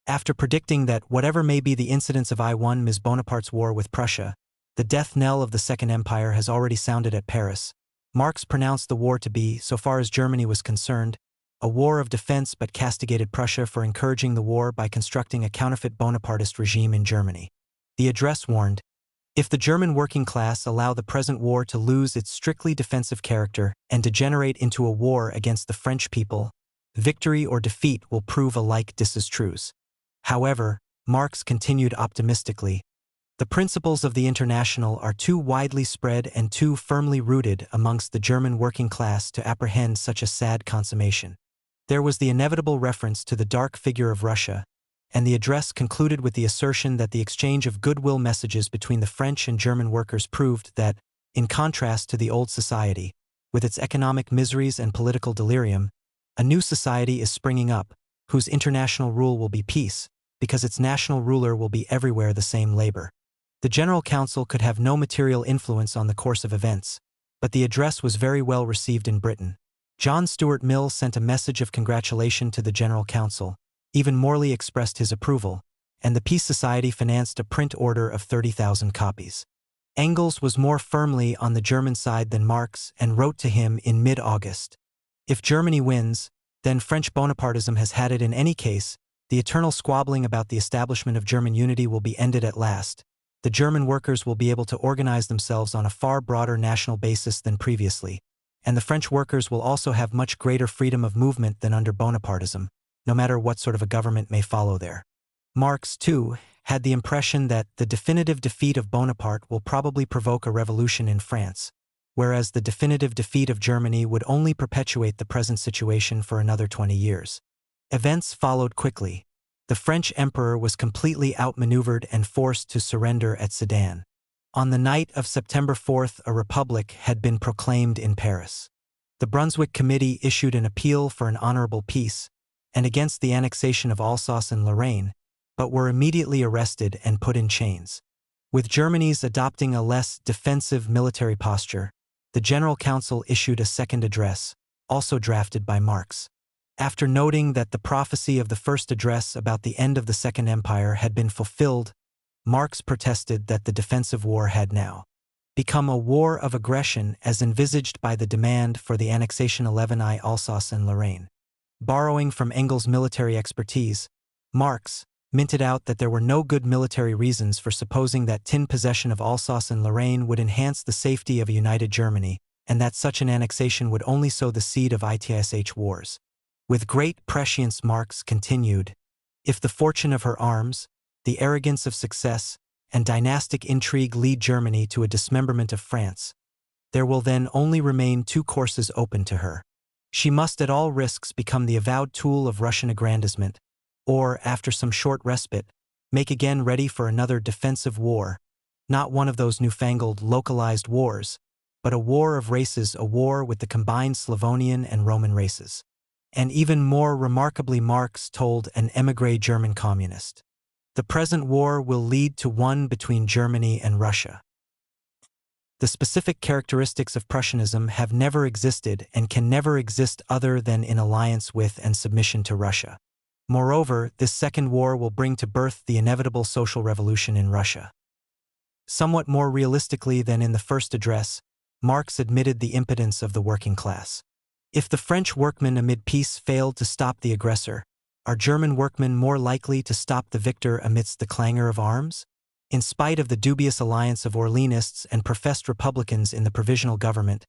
After predicting that whatever may be the incidents of I Ms. Bonaparte's war with Prussia, the death knell of the Second Empire has already sounded at Paris, Marx pronounced the war to be, so far as Germany was concerned, a war of defense, but castigated Prussia for encouraging the war by constructing a counterfeit Bonapartist regime in Germany. The address warned, if the German working class allow the present war to lose its strictly defensive character and degenerate into a war against the French people, victory or defeat will prove alike disastrous. However, Marx continued optimistically, the principles of the International are too widely spread and too firmly rooted amongst the German working class to apprehend such a sad consummation. There was the inevitable reference to the dark figure of Russia, and the address concluded with the assertion that the exchange of goodwill messages between the French and German workers proved that, in contrast to the old society, with its economic miseries and political delirium, a new society is springing up, whose international rule will be peace, because its national ruler will be everywhere the same labor. The General Council could have no material influence on the course of events, but the address was very well received in Britain. John Stuart Mill sent a message of congratulation to the General Council, even Morley expressed his approval, and the Peace Society financed a print order of 30,000 copies. Engels was more firmly on the German side than Marx and wrote to him in mid-August, if Germany wins, then French Bonapartism has had it in any case, the eternal squabbling about the establishment of German unity will be ended at last. The German workers will be able to organize themselves on a far broader national basis than previously, and the French workers will also have much greater freedom of movement than under Bonapartism, no matter what sort of a government may follow there. Marx, too, had the impression that the definitive defeat of Bonaparte will probably provoke a revolution in France, whereas the definitive defeat of Germany would only perpetuate the present situation for another 20 years. Events followed quickly. The French emperor was completely outmaneuvered and forced to surrender at Sedan. On the night of September 4th, a republic had been proclaimed in Paris. The Brunswick Committee issued an appeal for an honorable peace and against the annexation of Alsace and Lorraine, but were immediately arrested and put in chains. With Germany's adopting a less defensive military posture, the General Council issued a second address, also drafted by Marx. After noting that the prophecy of the first address about the end of the Second Empire had been fulfilled, Marx protested that the defensive war had now become a war of aggression as envisaged by the demand for the annexation 11I Alsace and Lorraine. Borrowing from Engels' military expertise, Marx minted out that there were no good military reasons for supposing that possession of Alsace and Lorraine would enhance the safety of a united Germany, and that such an annexation would only sow the seed of ITSH wars. With great prescience Marx continued, if the fortune of her arms, the arrogance of success, and dynastic intrigue lead Germany to a dismemberment of France, there will then only remain two courses open to her. She must at all risks become the avowed tool of Russian aggrandizement, or, after some short respite, make again ready for another defensive war, not one of those newfangled localized wars, but a war of races, a war with the combined Slavonian and Roman races. And even more remarkably, Marx told an émigré German communist, the present war will lead to one between Germany and Russia. The specific characteristics of Prussianism have never existed and can never exist other than in alliance with and submission to Russia. Moreover, this second war will bring to birth the inevitable social revolution in Russia. Somewhat more realistically than in the first address, Marx admitted the impotence of the working class. If the French workmen amid peace failed to stop the aggressor, are German workmen more likely to stop the victor amidst the clangor of arms? In spite of the dubious alliance of Orleanists and professed Republicans in the provisional government,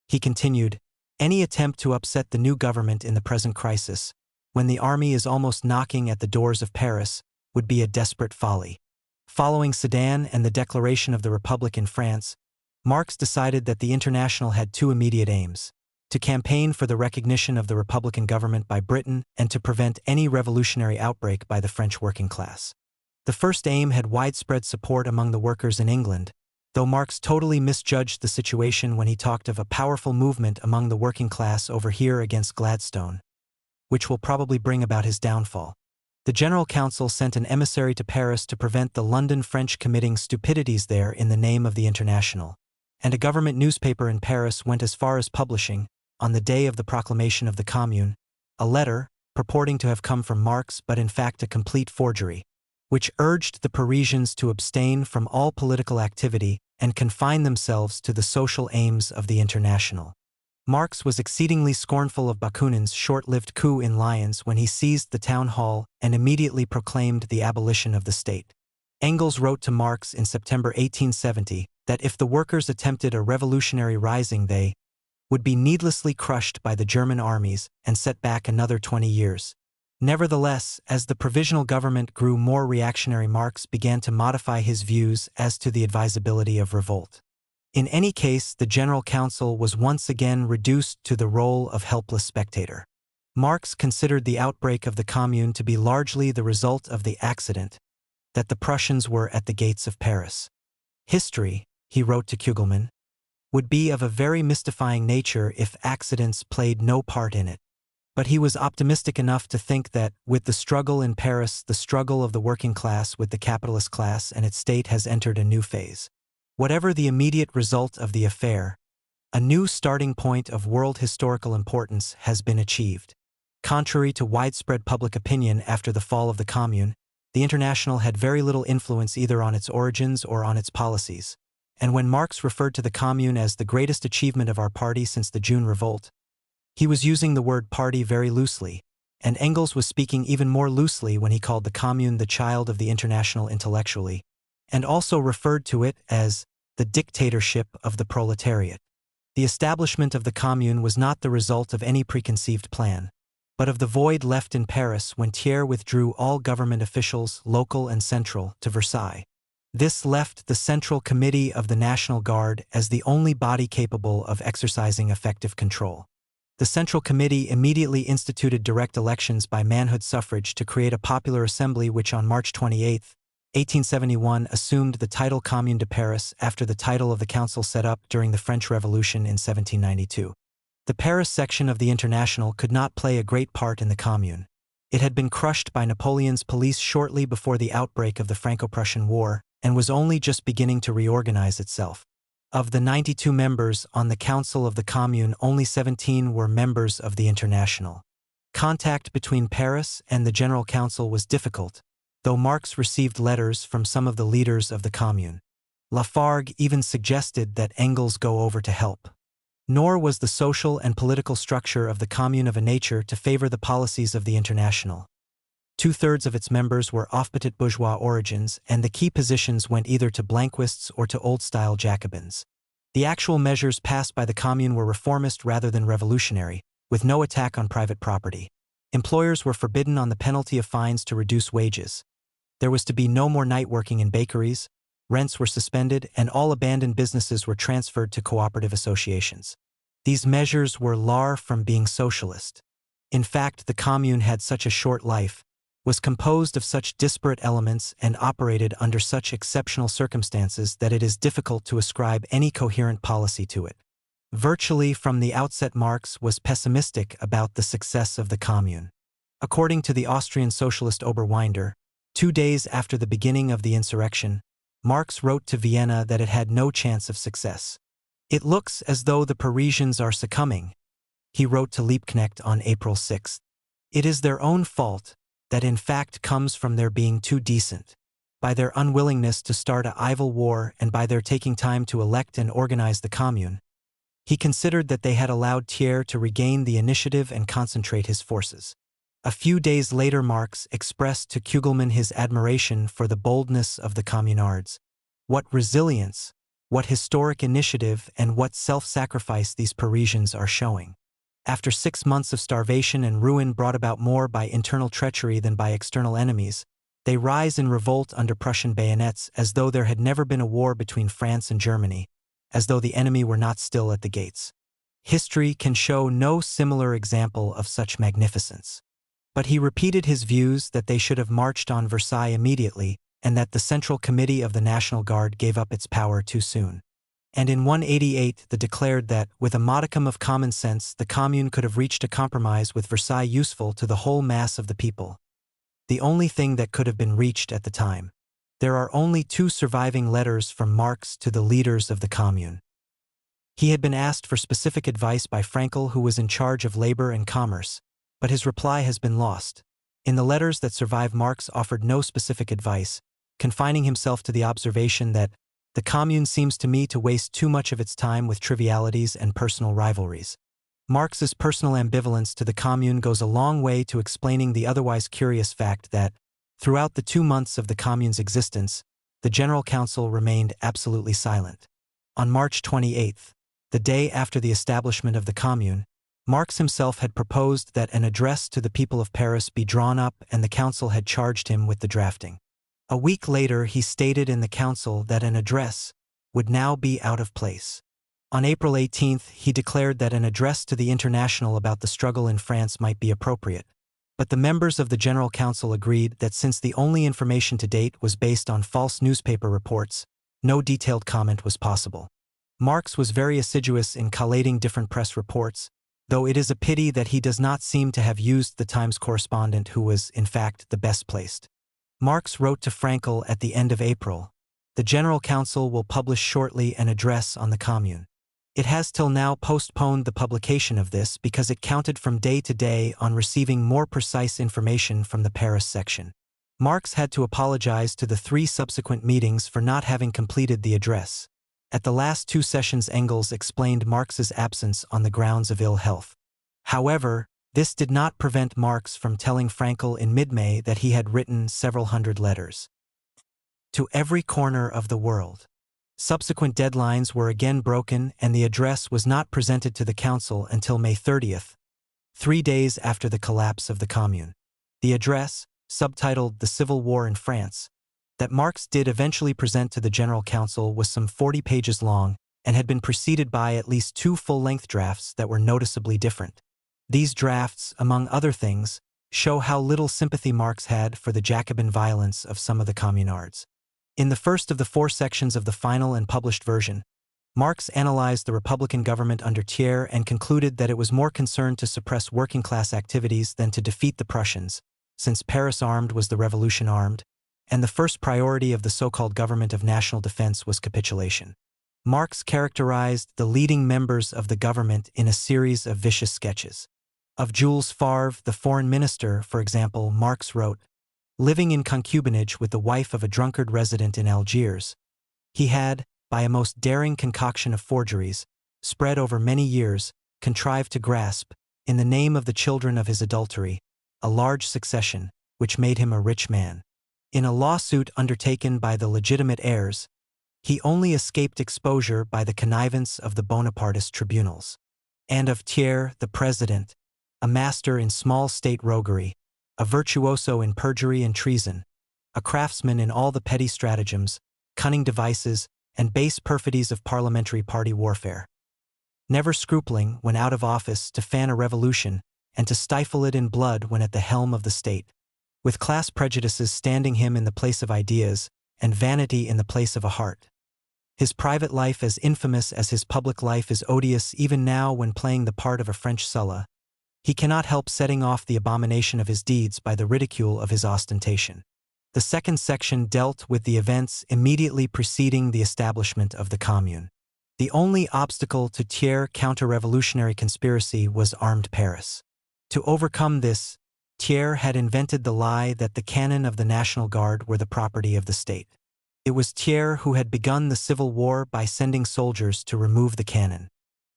he continued, any attempt to upset the new government in the present crisis, when the army is almost knocking at the doors of Paris, would be a desperate folly. Following Sedan and the declaration of the Republic in France, Marx decided that the International had two immediate aims: to campaign for the recognition of the Republican government by Britain and to prevent any revolutionary outbreak by the French working class. The first aim had widespread support among the workers in England, though Marx totally misjudged the situation when he talked of a powerful movement among the working class over here against Gladstone, which will probably bring about his downfall. The General Council sent an emissary to Paris to prevent the London French committing stupidities there in the name of the International, and a government newspaper in Paris went as far as publishing, on the day of the proclamation of the Commune, a letter, purporting to have come from Marx but in fact a complete forgery, which urged the Parisians to abstain from all political activity and confine themselves to the social aims of the International. Marx was exceedingly scornful of Bakunin's short-lived coup in Lyons when he seized the town hall and immediately proclaimed the abolition of the state. Engels wrote to Marx in September 1870 that if the workers attempted a revolutionary rising they would be needlessly crushed by the German armies and set back another 20 years. Nevertheless, as the provisional government grew more reactionary, Marx began to modify his views as to the advisability of revolt. In any case, the General Council was once again reduced to the role of helpless spectator. Marx considered the outbreak of the Commune to be largely the result of the accident that the Prussians were at the gates of Paris. History, he wrote to Kugelmann, would be of a very mystifying nature if accidents played no part in it. But he was optimistic enough to think that, with the struggle in Paris, the struggle of the working class with the capitalist class and its state has entered a new phase. Whatever the immediate result of the affair, a new starting point of world historical importance has been achieved. Contrary to widespread public opinion after the fall of the Commune, the International had very little influence either on its origins or on its policies. And when Marx referred to the Commune as the greatest achievement of our party since the June Revolt, he was using the word party very loosely, and Engels was speaking even more loosely when he called the Commune the child of the International intellectually, and also referred to it as the dictatorship of the proletariat. The establishment of the Commune was not the result of any preconceived plan, but of the void left in Paris when Thiers withdrew all government officials, local and central, to Versailles. This left the Central Committee of the National Guard as the only body capable of exercising effective control. The Central Committee immediately instituted direct elections by manhood suffrage to create a popular assembly which on March 28, 1871 assumed the title Commune de Paris after the title of the council set up during the French Revolution in 1792. The Paris section of the International could not play a great part in the Commune. It had been crushed by Napoleon's police shortly before the outbreak of the Franco-Prussian War and was only just beginning to reorganize itself. Of the 92 members on the Council of the Commune, only 17 were members of the International. Contact between Paris and the General Council was difficult, though Marx received letters from some of the leaders of the Commune. Lafargue even suggested that Engels go over to help. Nor was the social and political structure of the Commune of a nature to favor the policies of the International. Two-thirds of its members were of petit bourgeois origins, and the key positions went either to Blanquists or to old-style Jacobins. The actual measures passed by the Commune were reformist rather than revolutionary, with no attack on private property. Employers were forbidden on the penalty of fines to reduce wages. There was to be no more night working in bakeries, rents were suspended, and all abandoned businesses were transferred to cooperative associations. These measures were far from being socialist. In fact, the Commune had such a short life, was composed of such disparate elements and operated under such exceptional circumstances that it is difficult to ascribe any coherent policy to it. Virtually from the outset, Marx was pessimistic about the success of the Commune. According to the Austrian socialist Oberwinder, 2 days after the beginning of the insurrection, Marx wrote to Vienna that it had no chance of success. "It looks as though the Parisians are succumbing," he wrote to Liebknecht on April 6. "It is their own fault, that in fact comes from their being too decent, by their unwillingness to start a civil war and by their taking time to elect and organize the Commune." He considered that they had allowed Thiers to regain the initiative and concentrate his forces. A few days later, Marx expressed to Kugelmann his admiration for the boldness of the communards. What resilience, what historic initiative, and what self-sacrifice these Parisians are showing. After 6 months of starvation and ruin brought about more by internal treachery than by external enemies, they rise in revolt under Prussian bayonets as though there had never been a war between France and Germany, as though the enemy were not still at the gates. History can show no similar example of such magnificence. But he repeated his views that they should have marched on Versailles immediately, and that the Central Committee of the National Guard gave up its power too soon. And in 188 the declared that, with a modicum of common sense, the Commune could have reached a compromise with Versailles useful to the whole mass of the people. The only thing that could have been reached at the time. There are only 2 surviving letters from Marx to the leaders of the Commune. He had been asked for specific advice by Fraenkel, who was in charge of labor and commerce, but his reply has been lost. In the letters that survive, Marx offered no specific advice, confining himself to the observation that the Commune seems to me to waste too much of its time with trivialities and personal rivalries. Marx's personal ambivalence to the Commune goes a long way to explaining the otherwise curious fact that, throughout the 2 months of the Commune's existence, the General Council remained absolutely silent. On March 28, the day after the establishment of the Commune, Marx himself had proposed that an address to the people of Paris be drawn up, and the Council had charged him with the drafting. A week later he stated in the Council that an address would now be out of place. On April 18 he declared that an address to the International about the struggle in France might be appropriate. But the members of the General Council agreed that since the only information to date was based on false newspaper reports, no detailed comment was possible. Marx was very assiduous in collating different press reports, though it is a pity that he does not seem to have used the Times correspondent, who was, in fact, the best placed. Marx wrote to Fraenkel at the end of April, "The General Council will publish shortly an address on the Commune. It has till now postponed the publication of this because it counted from day to day on receiving more precise information from the Paris section." Marx had to apologize to the 3 subsequent meetings for not having completed the address. At the last 2 sessions Engels explained Marx's absence on the grounds of ill health. However, this did not prevent Marx from telling Fraenkel in mid-May that he had written several hundred letters to every corner of the world. Subsequent deadlines were again broken, and the address was not presented to the Council until May 30, 3 days after the collapse of the Commune. The address, subtitled "The Civil War in France," that Marx did eventually present to the General Council was some 40 pages long and had been preceded by at least 2 full-length drafts that were noticeably different. These drafts, among other things, show how little sympathy Marx had for the Jacobin violence of some of the communards. In the first of the 4 sections of the final and published version, Marx analyzed the Republican government under Thiers and concluded that it was more concerned to suppress working-class activities than to defeat the Prussians, since Paris armed was the revolution armed, and the first priority of the so-called government of national defense was capitulation. Marx characterized the leading members of the government in a series of vicious sketches. Of Jules Favre, the foreign minister, for example, Marx wrote, "Living in concubinage with the wife of a drunkard resident in Algiers, he had, by a most daring concoction of forgeries, spread over many years, contrived to grasp, in the name of the children of his adultery, a large succession, which made him a rich man. In a lawsuit undertaken by the legitimate heirs, he only escaped exposure by the connivance of the Bonapartist tribunals." And of Thiers, the president, a master in small state roguery, a virtuoso in perjury and treason, a craftsman in all the petty stratagems, cunning devices, and base perfidies of parliamentary party warfare, never scrupling, when out of office, to fan a revolution and to stifle it in blood when at the helm of the state, with class prejudices standing him in the place of ideas and vanity in the place of a heart. His private life as infamous as his public life is odious even now when playing the part of a French Sulla. He cannot help setting off the abomination of his deeds by the ridicule of his ostentation. The second section dealt with the events immediately preceding the establishment of the Commune. The only obstacle to Thiers' counter-revolutionary conspiracy was armed Paris. To overcome this, Thiers had invented the lie that the cannon of the National Guard were the property of the state. It was Thiers who had begun the civil war by sending soldiers to remove the cannon.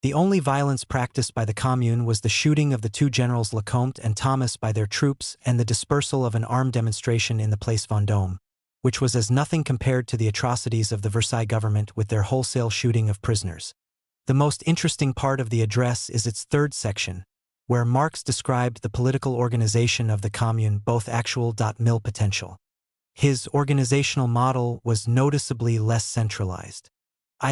The only violence practiced by the Commune was the shooting of the 2 generals Lecomte and Thomas by their troops and the dispersal of an armed demonstration in the Place Vendôme, which was as nothing compared to the atrocities of the Versailles government with their wholesale shooting of prisoners. The most interesting part of the address is its 3rd section, where Marx described the political organization of the Commune, both actual and mil potential. His organizational model was noticeably less centralized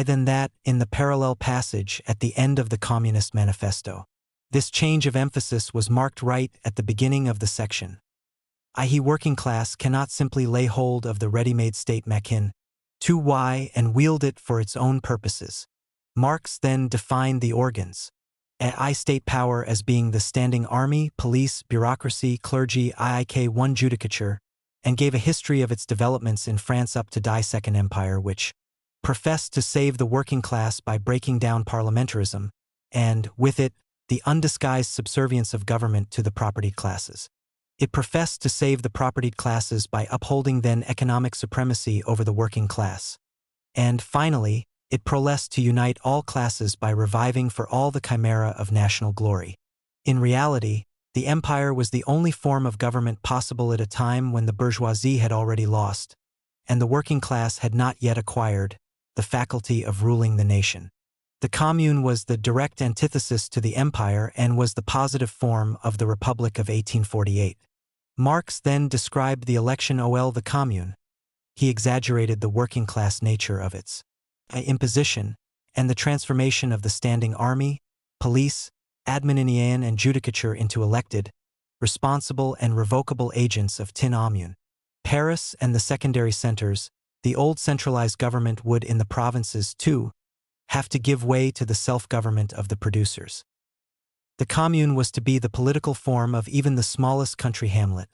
than that in the parallel passage at the end of the Communist Manifesto. This change of emphasis was marked right at the beginning of the section. i.e. working class cannot simply lay hold of the ready-made state machine, and wield it for its own purposes. Marx then defined the organs, I state power as being the standing army, police, bureaucracy, clergy, one judicature, and gave a history of its developments in France up to die Second Empire, which professed to save the working class by breaking down parliamentarism, and, with it, the undisguised subservience of government to the propertied classes. It professed to save the propertied classes by upholding then economic supremacy over the working class. And, finally, it professed to unite all classes by reviving for all the chimera of national glory. In reality, the empire was the only form of government possible at a time when the bourgeoisie had already lost, and the working class had not yet acquired, the faculty of ruling the nation. The Commune was the direct antithesis to the empire and was the positive form of the Republic of 1848. Marx then described the election ol the Commune. He exaggerated the working class nature of its imposition and the transformation of the standing army, police, administration and judicature into elected, responsible and revocable agents of tin commune. Paris and the secondary centers, the old centralized government would in the provinces, too, have to give way to the self-government of the producers. The commune was to be the political form of even the smallest country hamlet,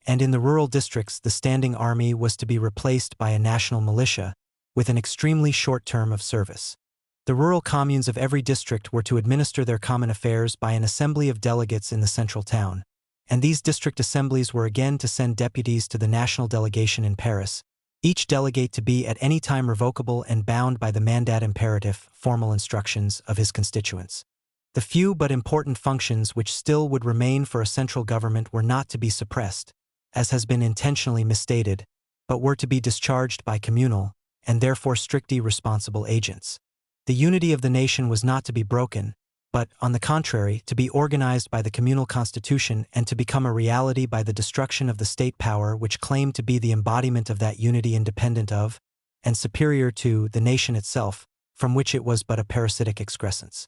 and in the rural districts the standing army was to be replaced by a national militia, with an extremely short term of service. The rural communes of every district were to administer their common affairs by an assembly of delegates in the central town, and these district assemblies were again to send deputies to the national delegation in Paris, each delegate to be at any time revocable and bound by the mandat imperative, formal instructions of his constituents. The few but important functions which still would remain for a central government were not to be suppressed, as has been intentionally misstated, but were to be discharged by communal, and therefore strictly responsible agents. The unity of the nation was not to be broken, but, on the contrary, to be organized by the communal constitution and to become a reality by the destruction of the state power which claimed to be the embodiment of that unity independent of, and superior to, the nation itself, from which it was but a parasitic excrescence.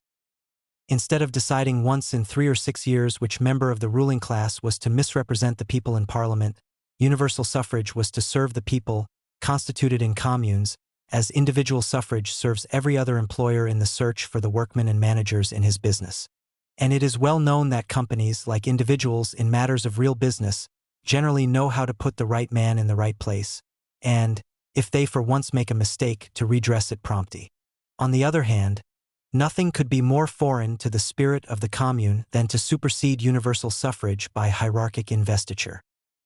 Instead of deciding once in 3 or 6 years which member of the ruling class was to misrepresent the people in Parliament, universal suffrage was to serve the people, constituted in communes, as individual suffrage serves every other employer in the search for the workmen and managers in his business. And it is well known that companies, like individuals in matters of real business, generally know how to put the right man in the right place, and, if they for once make a mistake, to redress it promptly. On the other hand, nothing could be more foreign to the spirit of the commune than to supersede universal suffrage by hierarchic investiture.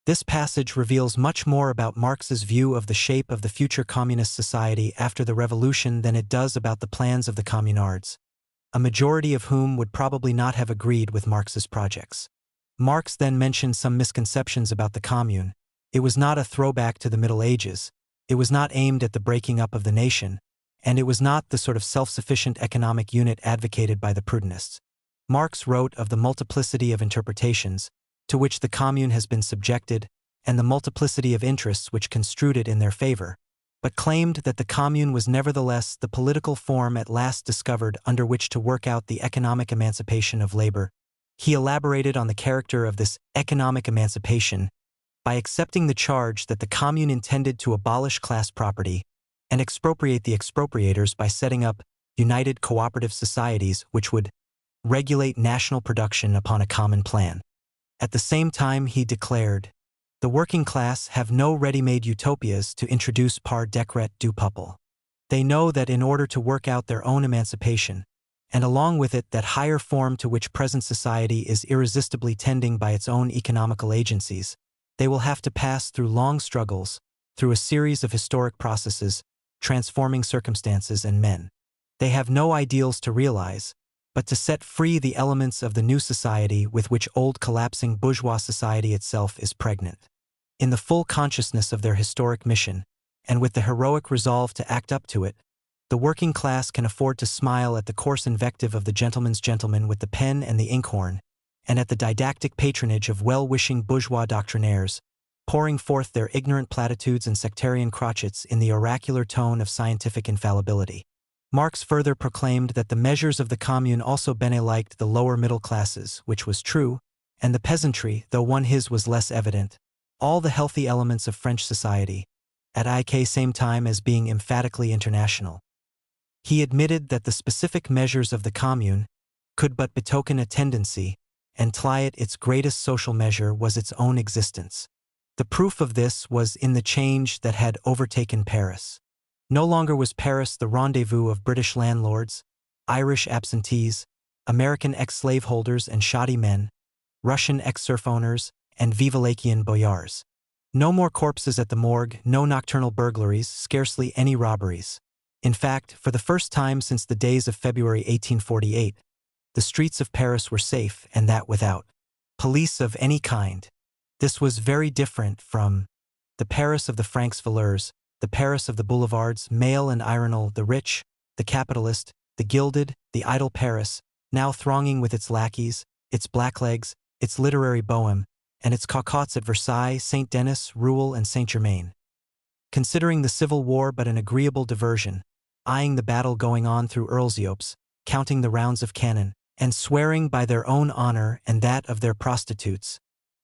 This passage reveals much more about Marx's view of the shape of the future communist society after the revolution than it does about the plans of the communards, a majority of whom would probably not have agreed with Marx's projects. Marx then mentioned some misconceptions about the commune. It was not a throwback to the Middle Ages, it was not aimed at the breaking up of the nation, and it was not the sort of self-sufficient economic unit advocated by the Proudhonists. Marx wrote of the multiplicity of interpretations to which the commune has been subjected and the multiplicity of interests which construed it in their favor, but claimed that the commune was nevertheless the political form at last discovered under which to work out the economic emancipation of labor. He elaborated on the character of this economic emancipation by accepting the charge that the commune intended to abolish class property and expropriate the expropriators by setting up united cooperative societies which would regulate national production upon a common plan. At the same time, he declared, "The working class have no ready-made utopias to introduce par décret du peuple. They know that in order to work out their own emancipation, and along with it that higher form to which present society is irresistibly tending by its own economical agencies, they will have to pass through long struggles, through a series of historic processes, transforming circumstances and men. They have no ideals to realize, but to set free the elements of the new society with which old collapsing bourgeois society itself is pregnant. In the full consciousness of their historic mission, and with the heroic resolve to act up to it, the working class can afford to smile at the coarse invective of the gentleman's gentleman with the pen and the inkhorn, and at the didactic patronage of well-wishing bourgeois doctrinaires, pouring forth their ignorant platitudes and sectarian crotchets in the oracular tone of scientific infallibility. Marx further proclaimed that the measures of the commune also benelliked the lower middle classes, which was true, and the peasantry, though one his was less evident, all the healthy elements of French society, at IK same time as being emphatically international. He admitted that the specific measures of the Commune could but betoken a tendency, and tlie it its greatest social measure was its own existence. The proof of this was in the change that had overtaken Paris. No longer was Paris the rendezvous of British landlords, Irish absentees, American ex-slaveholders and shoddy men, Russian ex-serf owners, and Vivallachian boyars. No more corpses at the morgue, no nocturnal burglaries, scarcely any robberies. In fact, for the first time since the days of February 1848, the streets of Paris were safe, and that without police of any kind. This was very different from the Paris of the Francs voleurs, the Paris of the boulevards, male and ironal, the rich, the capitalist, the gilded, the idle Paris, now thronging with its lackeys, its blacklegs, its literary bohème, and its cocottes at Versailles, Saint-Denis, Rouen, and Saint-Germain. Considering the Civil War but an agreeable diversion, eyeing the battle going on through Earlsopes, counting the rounds of cannon, and swearing by their own honor and that of their prostitutes,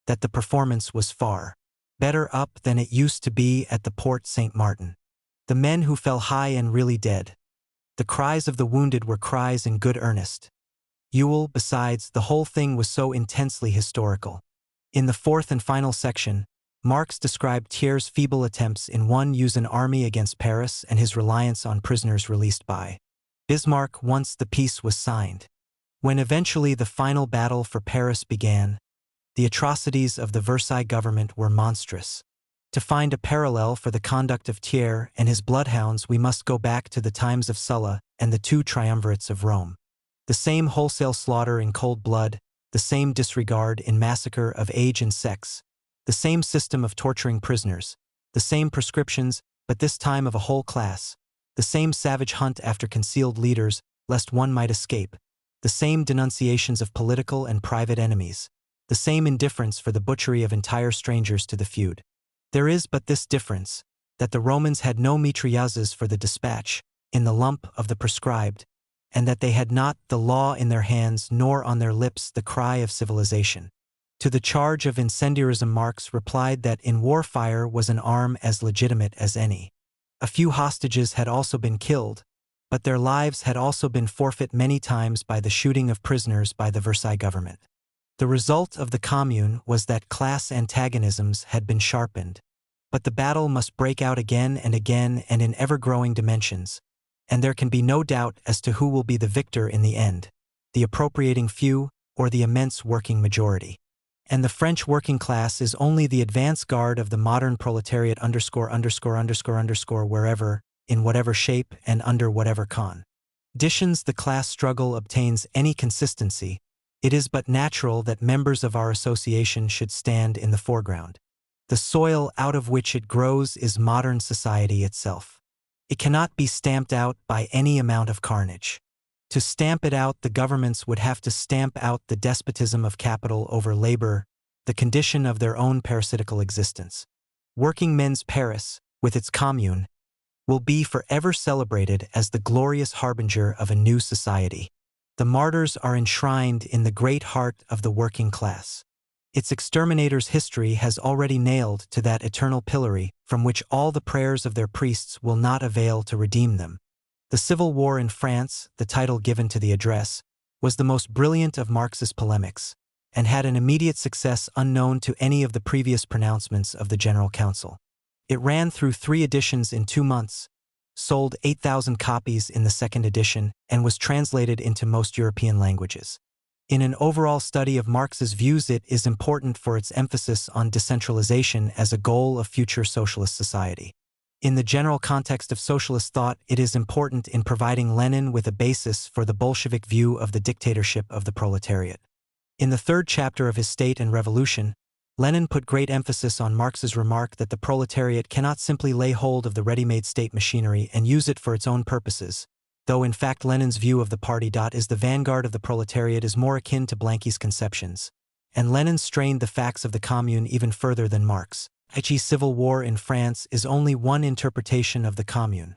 that the performance was far better up than it used to be at the Porte Saint-Martin. The men who fell high and really dead. The cries of the wounded were cries in good earnest. Besides, the whole thing was so intensely historical. In the fourth and final section, Marx described Thiers' feeble attempts in use an army against Paris and his reliance on prisoners released by Bismarck once the peace was signed. When eventually the final battle for Paris began, the atrocities of the Versailles government were monstrous. To find a parallel for the conduct of Thiers and his bloodhounds, we must go back to the times of Sulla and the two triumvirates of Rome. The same wholesale slaughter in cold blood, the same disregard in massacre of age and sex, the same system of torturing prisoners, the same prescriptions, but this time of a whole class, the same savage hunt after concealed leaders, lest one might escape, the same denunciations of political and private enemies, the same indifference for the butchery of entire strangers to the feud. There is but this difference, that the Romans had no mitrailleuses for the dispatch, in the lump of the prescribed, and that they had not the law in their hands nor on their lips the cry of civilization. To the charge of incendiarism Marx replied that in war fire was an arm as legitimate as any. A few hostages had also been killed, but their lives had also been forfeit many times by the shooting of prisoners by the Versailles government. The result of the Commune was that class antagonisms had been sharpened, but the battle must break out again and in ever-growing dimensions, and there can be no doubt as to who will be the victor in the end, the appropriating few or the immense working majority. And the French working class is only the advance guard of the modern proletariat wherever, in whatever shape and under whatever conditions the class struggle obtains any consistency. It is but natural that members of our association should stand in the foreground. The soil out of which it grows is modern society itself. It cannot be stamped out by any amount of carnage. To stamp it out, the governments would have to stamp out the despotism of capital over labor, the condition of their own parasitical existence. Working men's Paris, with its commune, will be forever celebrated as the glorious harbinger of a new society. The martyrs are enshrined in the great heart of the working class. Its exterminator's history has already nailed to that eternal pillory from which all the prayers of their priests will not avail to redeem them. The Civil War in France, the title given to the address, was the most brilliant of Marx's polemics, and had an immediate success unknown to any of the previous pronouncements of the General Council. It ran through 3 editions in 2 months, sold 8,000 copies in the second edition, and was translated into most European languages. In an overall study of Marx's views, it is important for its emphasis on decentralization as a goal of future socialist society. In the general context of socialist thought, it is important in providing Lenin with a basis for the Bolshevik view of the dictatorship of the proletariat. In the 3rd chapter of his State and Revolution, Lenin put great emphasis on Marx's remark that the proletariat cannot simply lay hold of the ready-made state machinery and use it for its own purposes, though in fact Lenin's view of the party is the vanguard of the proletariat is more akin to Blanky's conceptions, and Lenin strained the facts of the Commune even further than Marx. The Civil War in France is only one interpretation of the Commune.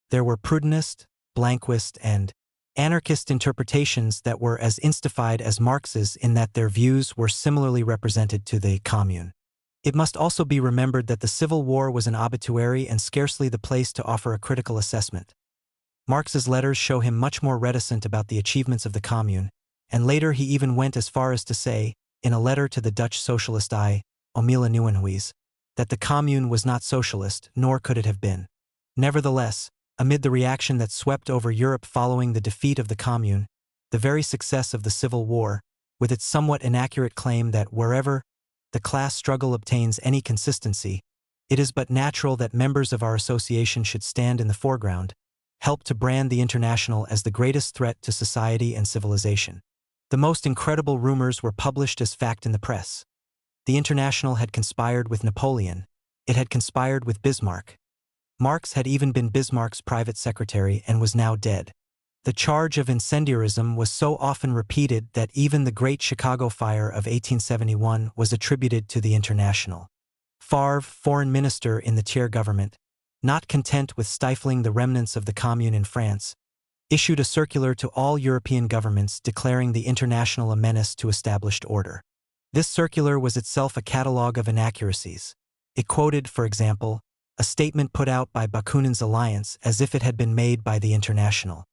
There were Proudhonist, Blanquist, and anarchist interpretations that were as instified as Marx's in that their views were similarly represented to the Commune. It must also be remembered that the Civil War was an obituary and scarcely the place to offer a critical assessment. Marx's letters show him much more reticent about the achievements of the Commune, and later he even went as far as to say, in a letter to the Dutch socialist Omila Nieuwenhuis, that the Commune was not socialist, nor could it have been. Nevertheless, amid the reaction that swept over Europe following the defeat of the Commune, the very success of the Civil War, with its somewhat inaccurate claim that wherever the class struggle obtains any consistency, it is but natural that members of our association should stand in the foreground, helped to brand the International as the greatest threat to society and civilization. The most incredible rumors were published as fact in the press. The International had conspired with Napoleon. It had conspired with Bismarck. Marx had even been Bismarck's private secretary and was now dead. The charge of incendiarism was so often repeated that even the Great Chicago Fire of 1871 was attributed to the International. Favre, foreign minister in the Thiers government, not content with stifling the remnants of the Commune in France, issued a circular to all European governments declaring the International a menace to established order. This circular was itself a catalogue of inaccuracies. It quoted, for example, a statement put out by Bakunin's alliance as if it had been made by the International.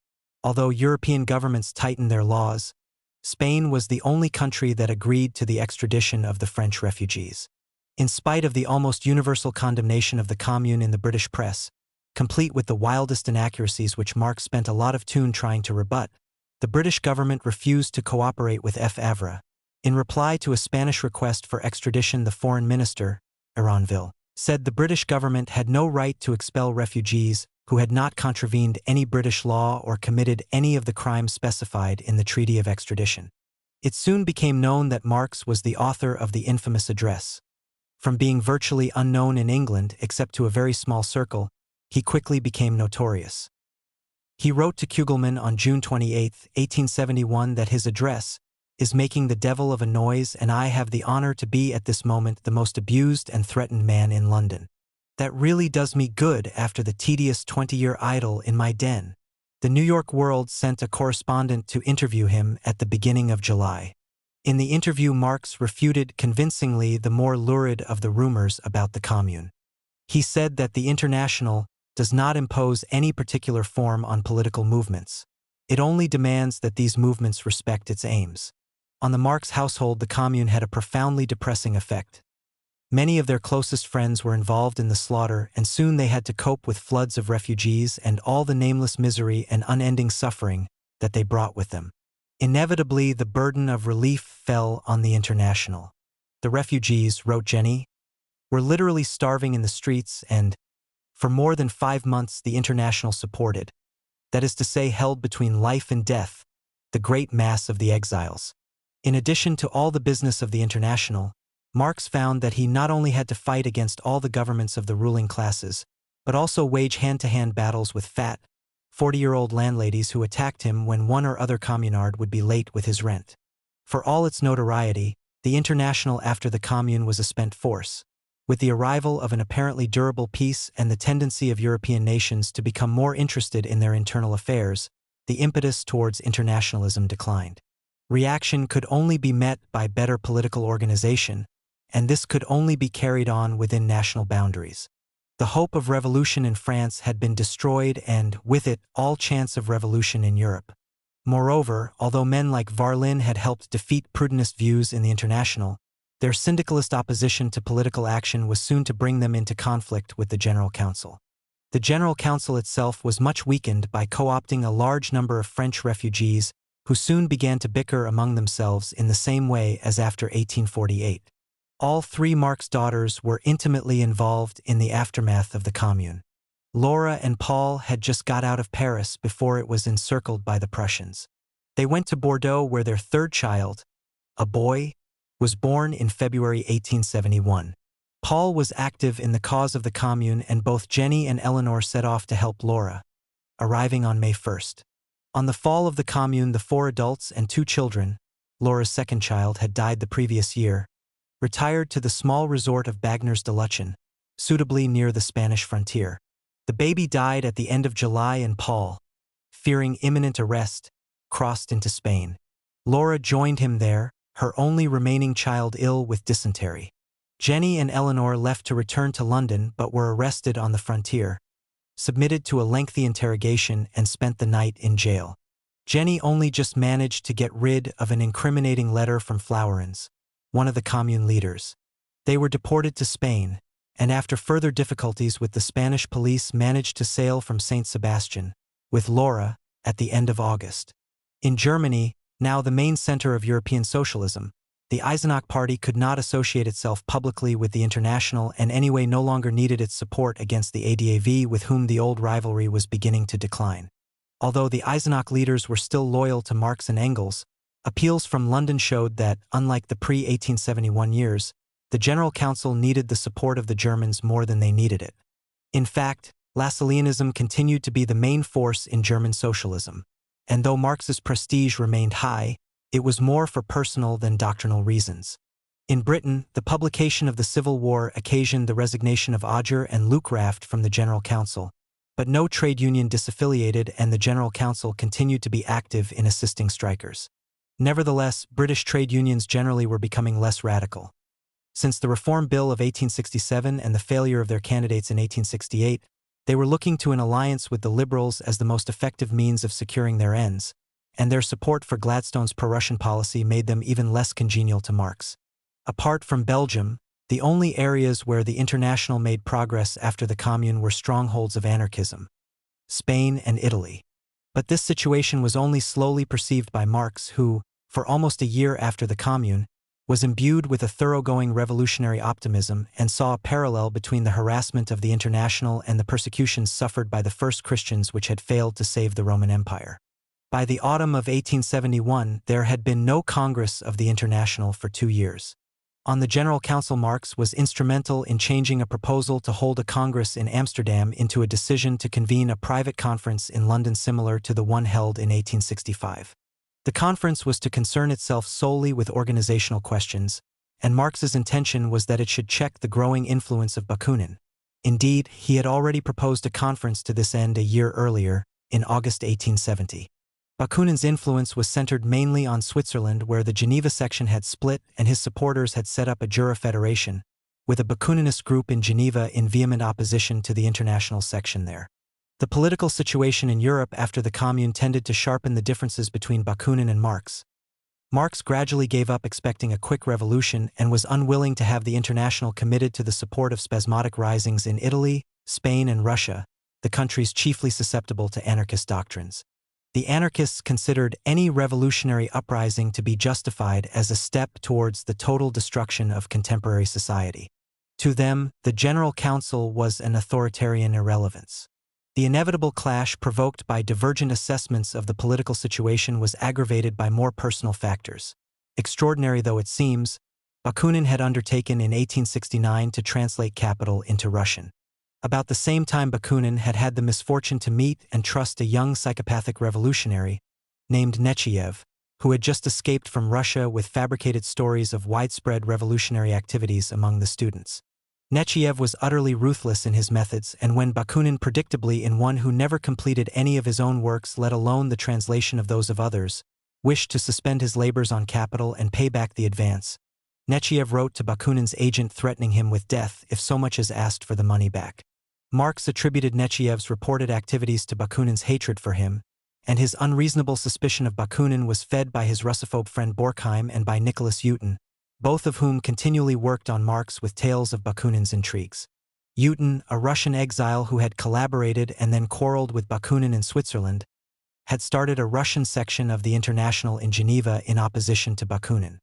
Although European governments tightened their laws, Spain was the only country that agreed to the extradition of the French refugees. In spite of the almost universal condemnation of the Commune in the British press, complete with the wildest inaccuracies which Marx spent a lot of tune trying to rebut, the British government refused to cooperate with Favre. In reply to a Spanish request for extradition, the foreign minister, Eranville, said the British government had no right to expel refugees who had not contravened any British law or committed any of the crimes specified in the Treaty of Extradition. It soon became known that Marx was the author of the infamous address. From being virtually unknown in England except to a very small circle, he quickly became notorious. He wrote to Kugelmann on June 28, 1871 that his address is making the devil of a noise and I have the honor to be at this moment the most abused and threatened man in London. That really does me good after the tedious 20-year idle in my den. The New York World sent a correspondent to interview him at the beginning of July. In the interview, Marx refuted convincingly the more lurid of the rumors about the Commune. He said that the International does not impose any particular form on political movements. It only demands that these movements respect its aims. On the Marx household, the Commune had a profoundly depressing effect. Many of their closest friends were involved in the slaughter, and soon they had to cope with floods of refugees and all the nameless misery and unending suffering that they brought with them. Inevitably, the burden of relief fell on the International. The refugees, wrote Jenny, were literally starving in the streets and, for more than 5 months, the International supported, that is to say, held between life and death, the great mass of the exiles. In addition to all the business of the International, Marx found that he not only had to fight against all the governments of the ruling classes, but also wage hand-to-hand battles with fat, 40-year-old landladies who attacked him when one or other communard would be late with his rent. For all its notoriety, the International after the Commune was a spent force. With the arrival of an apparently durable peace and the tendency of European nations to become more interested in their internal affairs, the impetus towards internationalism declined. Reaction could only be met by better political organization, and this could only be carried on within national boundaries. The hope of revolution in France had been destroyed and, with it, all chance of revolution in Europe. Moreover, although men like Varlin had helped defeat Prudentist views in the International, their syndicalist opposition to political action was soon to bring them into conflict with the General Council. The General Council itself was much weakened by co-opting a large number of French refugees who soon began to bicker among themselves in the same way as after 1848. All 3 Marx daughters were intimately involved in the aftermath of the Commune. Laura and Paul had just got out of Paris before it was encircled by the Prussians. They went to Bordeaux where their 3rd child, a boy, was born in February 1871. Paul was active in the cause of the Commune and both Jenny and Eleanor set off to help Laura, arriving on May 1st. On the fall of the Commune, the 4 adults and 2 children, Laura's 2nd child had died the previous year, retired to the small resort of Bagnères de Luchen, suitably near the Spanish frontier. The baby died at the end of July and Paul, fearing imminent arrest, crossed into Spain. Laura joined him there, her only remaining child ill with dysentery. Jenny and Eleanor left to return to London but were arrested on the frontier, submitted to a lengthy interrogation, and spent the night in jail. Jenny only just managed to get rid of an incriminating letter from Flowerens, one of the commune leaders. They were deported to Spain, and after further difficulties with the Spanish police managed to sail from Saint Sebastian, with Laura, at the end of August. In Germany, now the main center of European socialism, the Eisenach Party could not associate itself publicly with the International and anyway no longer needed its support against the ADAV, with whom the old rivalry was beginning to decline. Although the Eisenach leaders were still loyal to Marx and Engels, appeals from London showed that, unlike the pre-1871 years, the General Council needed the support of the Germans more than they needed it. In fact, Lassalleanism continued to be the main force in German socialism, and though Marx's prestige remained high, it was more for personal than doctrinal reasons. In Britain, the publication of the Civil War occasioned the resignation of Odger and Luckraft from the General Council, but no trade union disaffiliated and the General Council continued to be active in assisting strikers. Nevertheless, British trade unions generally were becoming less radical. Since the Reform Bill of 1867 and the failure of their candidates in 1868, they were looking to an alliance with the Liberals as the most effective means of securing their ends, and their support for Gladstone's pro-Russian policy made them even less congenial to Marx. Apart from Belgium, the only areas where the International made progress after the Commune were strongholds of anarchism: Spain and Italy. But this situation was only slowly perceived by Marx, who, for almost a year after the Commune, was imbued with a thoroughgoing revolutionary optimism and saw a parallel between the harassment of the International and the persecutions suffered by the first Christians which had failed to save the Roman Empire. By the autumn of 1871, there had been no Congress of the International for 2 years. On the General Council, Marx was instrumental in changing a proposal to hold a Congress in Amsterdam into a decision to convene a private conference in London similar to the one held in 1865. The conference was to concern itself solely with organizational questions, and Marx's intention was that it should check the growing influence of Bakunin. Indeed, he had already proposed a conference to this end a year earlier, in August 1870. Bakunin's influence was centered mainly on Switzerland, where the Geneva section had split and his supporters had set up a Jura Federation, with a Bakuninist group in Geneva in vehement opposition to the international section there. The political situation in Europe after the Commune tended to sharpen the differences between Bakunin and Marx. Marx gradually gave up expecting a quick revolution and was unwilling to have the International committed to the support of spasmodic risings in Italy, Spain, and Russia, the countries chiefly susceptible to anarchist doctrines. The anarchists considered any revolutionary uprising to be justified as a step towards the total destruction of contemporary society. To them, the General Council was an authoritarian irrelevance. The inevitable clash provoked by divergent assessments of the political situation was aggravated by more personal factors. Extraordinary though it seems, Bakunin had undertaken in 1869 to translate Capital into Russian. About the same time, Bakunin had had the misfortune to meet and trust a young psychopathic revolutionary named Nechayev, who had just escaped from Russia with fabricated stories of widespread revolutionary activities among the students. Nechayev was utterly ruthless in his methods, and when Bakunin, predictably in one who never completed any of his own works, let alone the translation of those of others, wished to suspend his labors on Capital and pay back the advance, Nechayev wrote to Bakunin's agent threatening him with death if so much as asked for the money back. Marx attributed Nechayev's reported activities to Bakunin's hatred for him, and his unreasonable suspicion of Bakunin was fed by his Russophobe friend Borkheim and by Nicholas Eutin, both of whom continually worked on Marx with tales of Bakunin's intrigues. Eutin, a Russian exile who had collaborated and then quarreled with Bakunin in Switzerland, had started a Russian section of the International in Geneva in opposition to Bakunin.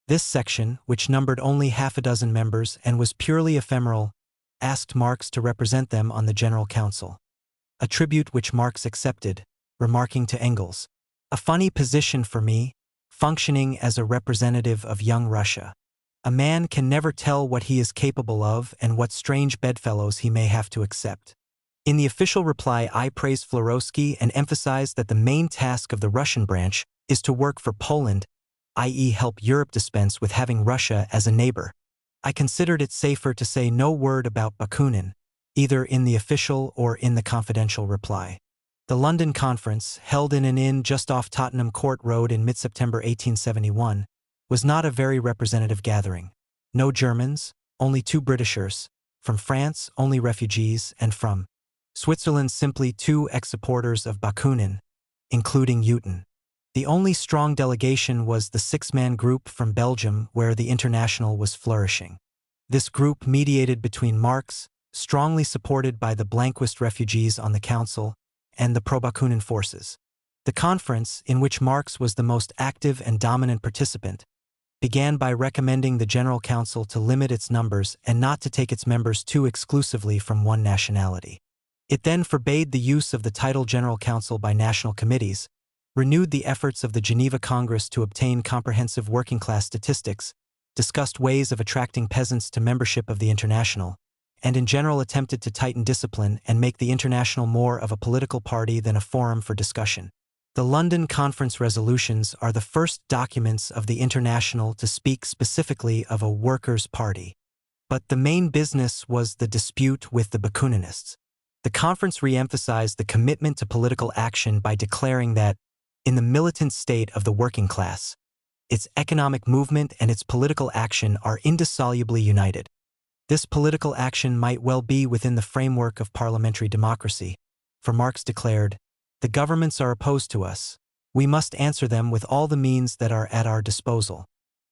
This section, which numbered only half a dozen members and was purely ephemeral, asked Marx to represent them on the General Council, a tribute which Marx accepted, remarking to Engels, "A funny position for me, functioning as a representative of young Russia. A man can never tell what he is capable of and what strange bedfellows he may have to accept." In the official reply, I praised Florovsky and emphasized that the main task of the Russian branch is to work for Poland, i.e. help Europe dispense with having Russia as a neighbor. I considered it safer to say no word about Bakunin, either in the official or in the confidential reply. The London Conference, held in an inn just off Tottenham Court Road in mid-September 1871, was not a very representative gathering. No Germans, only 2 Britishers, from France only refugees, and from Switzerland simply 2 ex-supporters of Bakunin, including Uton. The only strong delegation was the 6-man group from Belgium where the International was flourishing. This group mediated between Marx, strongly supported by the Blanquist refugees on the council, and the pro-Bakunin forces. The conference, in which Marx was the most active and dominant participant, began by recommending the General Council to limit its numbers and not to take its members too exclusively from one nationality. It then forbade the use of the title General Council by national committees, renewed the efforts of the Geneva Congress to obtain comprehensive working-class statistics, discussed ways of attracting peasants to membership of the International, and in general attempted to tighten discipline and make the International more of a political party than a forum for discussion. The London Conference resolutions are the first documents of the International to speak specifically of a workers' party. But the main business was the dispute with the Bakuninists. The conference re-emphasized the commitment to political action by declaring that, in the militant state of the working class, its economic movement and its political action are indissolubly united. This political action might well be within the framework of parliamentary democracy, for Marx declared, "The governments are opposed to us. We must answer them with all the means that are at our disposal.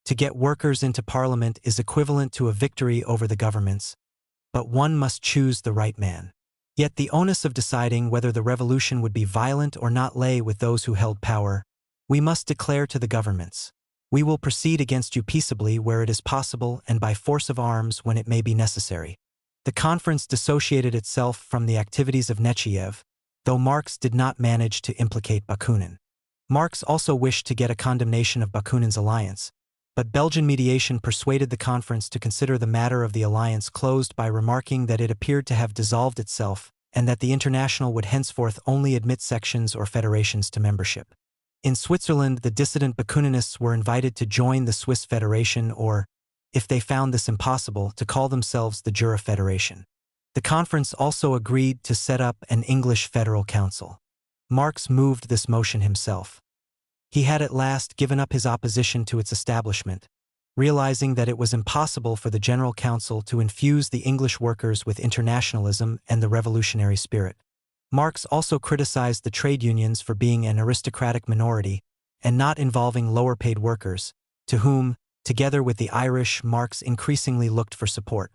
To get workers into parliament is equivalent to a victory over the governments, but one must choose the right man." Yet the onus of deciding whether the revolution would be violent or not lay with those who held power. We must declare to the governments, "We will proceed against you peaceably where it is possible and by force of arms when it may be necessary." The conference dissociated itself from the activities of Nechayev, though Marx did not manage to implicate Bakunin. Marx also wished to get a condemnation of Bakunin's alliance, but Belgian mediation persuaded the conference to consider the matter of the alliance closed by remarking that it appeared to have dissolved itself and that the International would henceforth only admit sections or federations to membership. In Switzerland, the dissident Bakuninists were invited to join the Swiss Federation or, if they found this impossible, to call themselves the Jura Federation. The conference also agreed to set up an English Federal Council. Marx moved this motion himself. He had at last given up his opposition to its establishment, realizing that it was impossible for the General Council to infuse the English workers with internationalism and the revolutionary spirit. Marx also criticized the trade unions for being an aristocratic minority and not involving lower-paid workers, to whom, together with the Irish, Marx increasingly looked for support.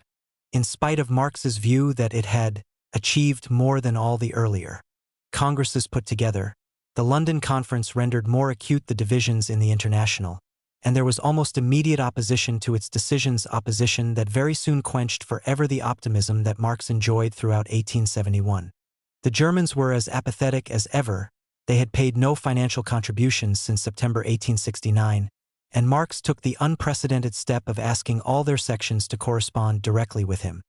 In spite of Marx's view that it had achieved more than all the earlier congresses put together, the London Conference rendered more acute the divisions in the International, and there was almost immediate opposition to its decisions, opposition that very soon quenched forever the optimism that Marx enjoyed throughout 1871. The Germans were as apathetic as ever. They had paid no financial contributions since September 1869, and Marx took the unprecedented step of asking all their sections to correspond directly with him.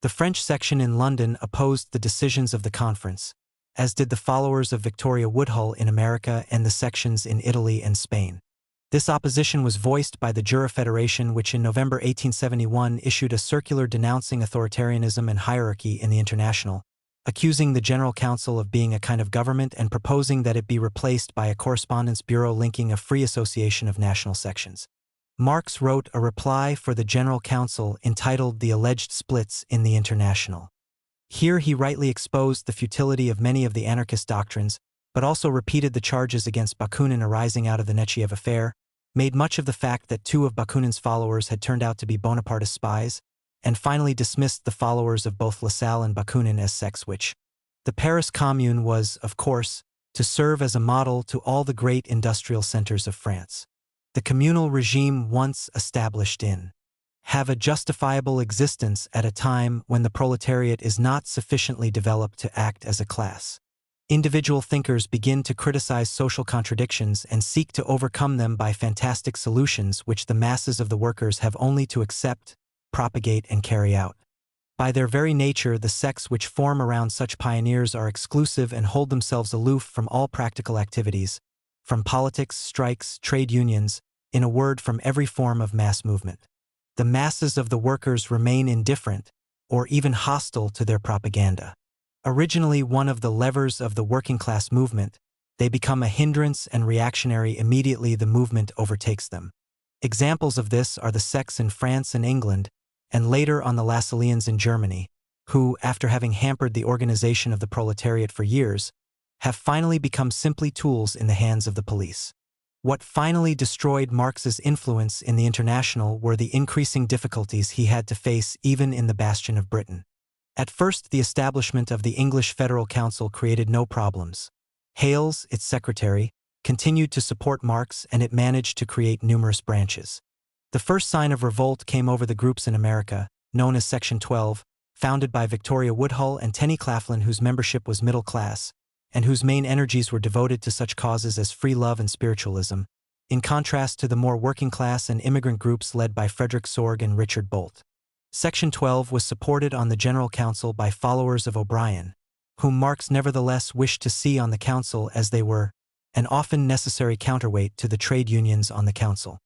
The French section in London opposed the decisions of the conference, as did the followers of Victoria Woodhull in America and the sections in Italy and Spain. This opposition was voiced by the Jura Federation, which in November 1871 issued a circular denouncing authoritarianism and hierarchy in the International, accusing the General Council of being a kind of government and proposing that it be replaced by a correspondence bureau linking a free association of national sections. Marx wrote a reply for the General Council entitled "The Alleged Splits in the International." Here he rightly exposed the futility of many of the anarchist doctrines, but also repeated the charges against Bakunin arising out of the Nechayev affair, made much of the fact that 2 of Bakunin's followers had turned out to be Bonapartist spies, and finally dismissed the followers of both Lassalle and Bakunin as sects which, the Paris Commune was, of course, to serve as a model to all the great industrial centers of France. The communal regime once established in have a justifiable existence at a time when the proletariat is not sufficiently developed to act as a class. Individual thinkers begin to criticize social contradictions and seek to overcome them by fantastic solutions which the masses of the workers have only to accept, propagate, and carry out. By their very nature, the sects which form around such pioneers are exclusive and hold themselves aloof from all practical activities, from politics, strikes, trade unions, in a word, from every form of mass movement. The masses of the workers remain indifferent, or even hostile to their propaganda. Originally one of the levers of the working-class movement, they become a hindrance and reactionary immediately the movement overtakes them. Examples of this are the sects in France and England, and later on the Lassalleans in Germany, who, after having hampered the organization of the proletariat for years, have finally become simply tools in the hands of the police. What finally destroyed Marx's influence in the International were the increasing difficulties he had to face even in the bastion of Britain. At first, the establishment of the English Federal Council created no problems. Hales, its secretary, continued to support Marx, and it managed to create numerous branches. The first sign of revolt came over the groups in America, known as Section 12, founded by Victoria Woodhull and Tenny Claflin, whose membership was middle class, and whose main energies were devoted to such causes as free love and spiritualism, in contrast to the more working class and immigrant groups led by Frederick Sorge and Richard Bolt. Section 12 was supported on the General Council by followers of O'Brien, whom Marx nevertheless wished to see on the council, as they were an often necessary counterweight to the trade unions on the council.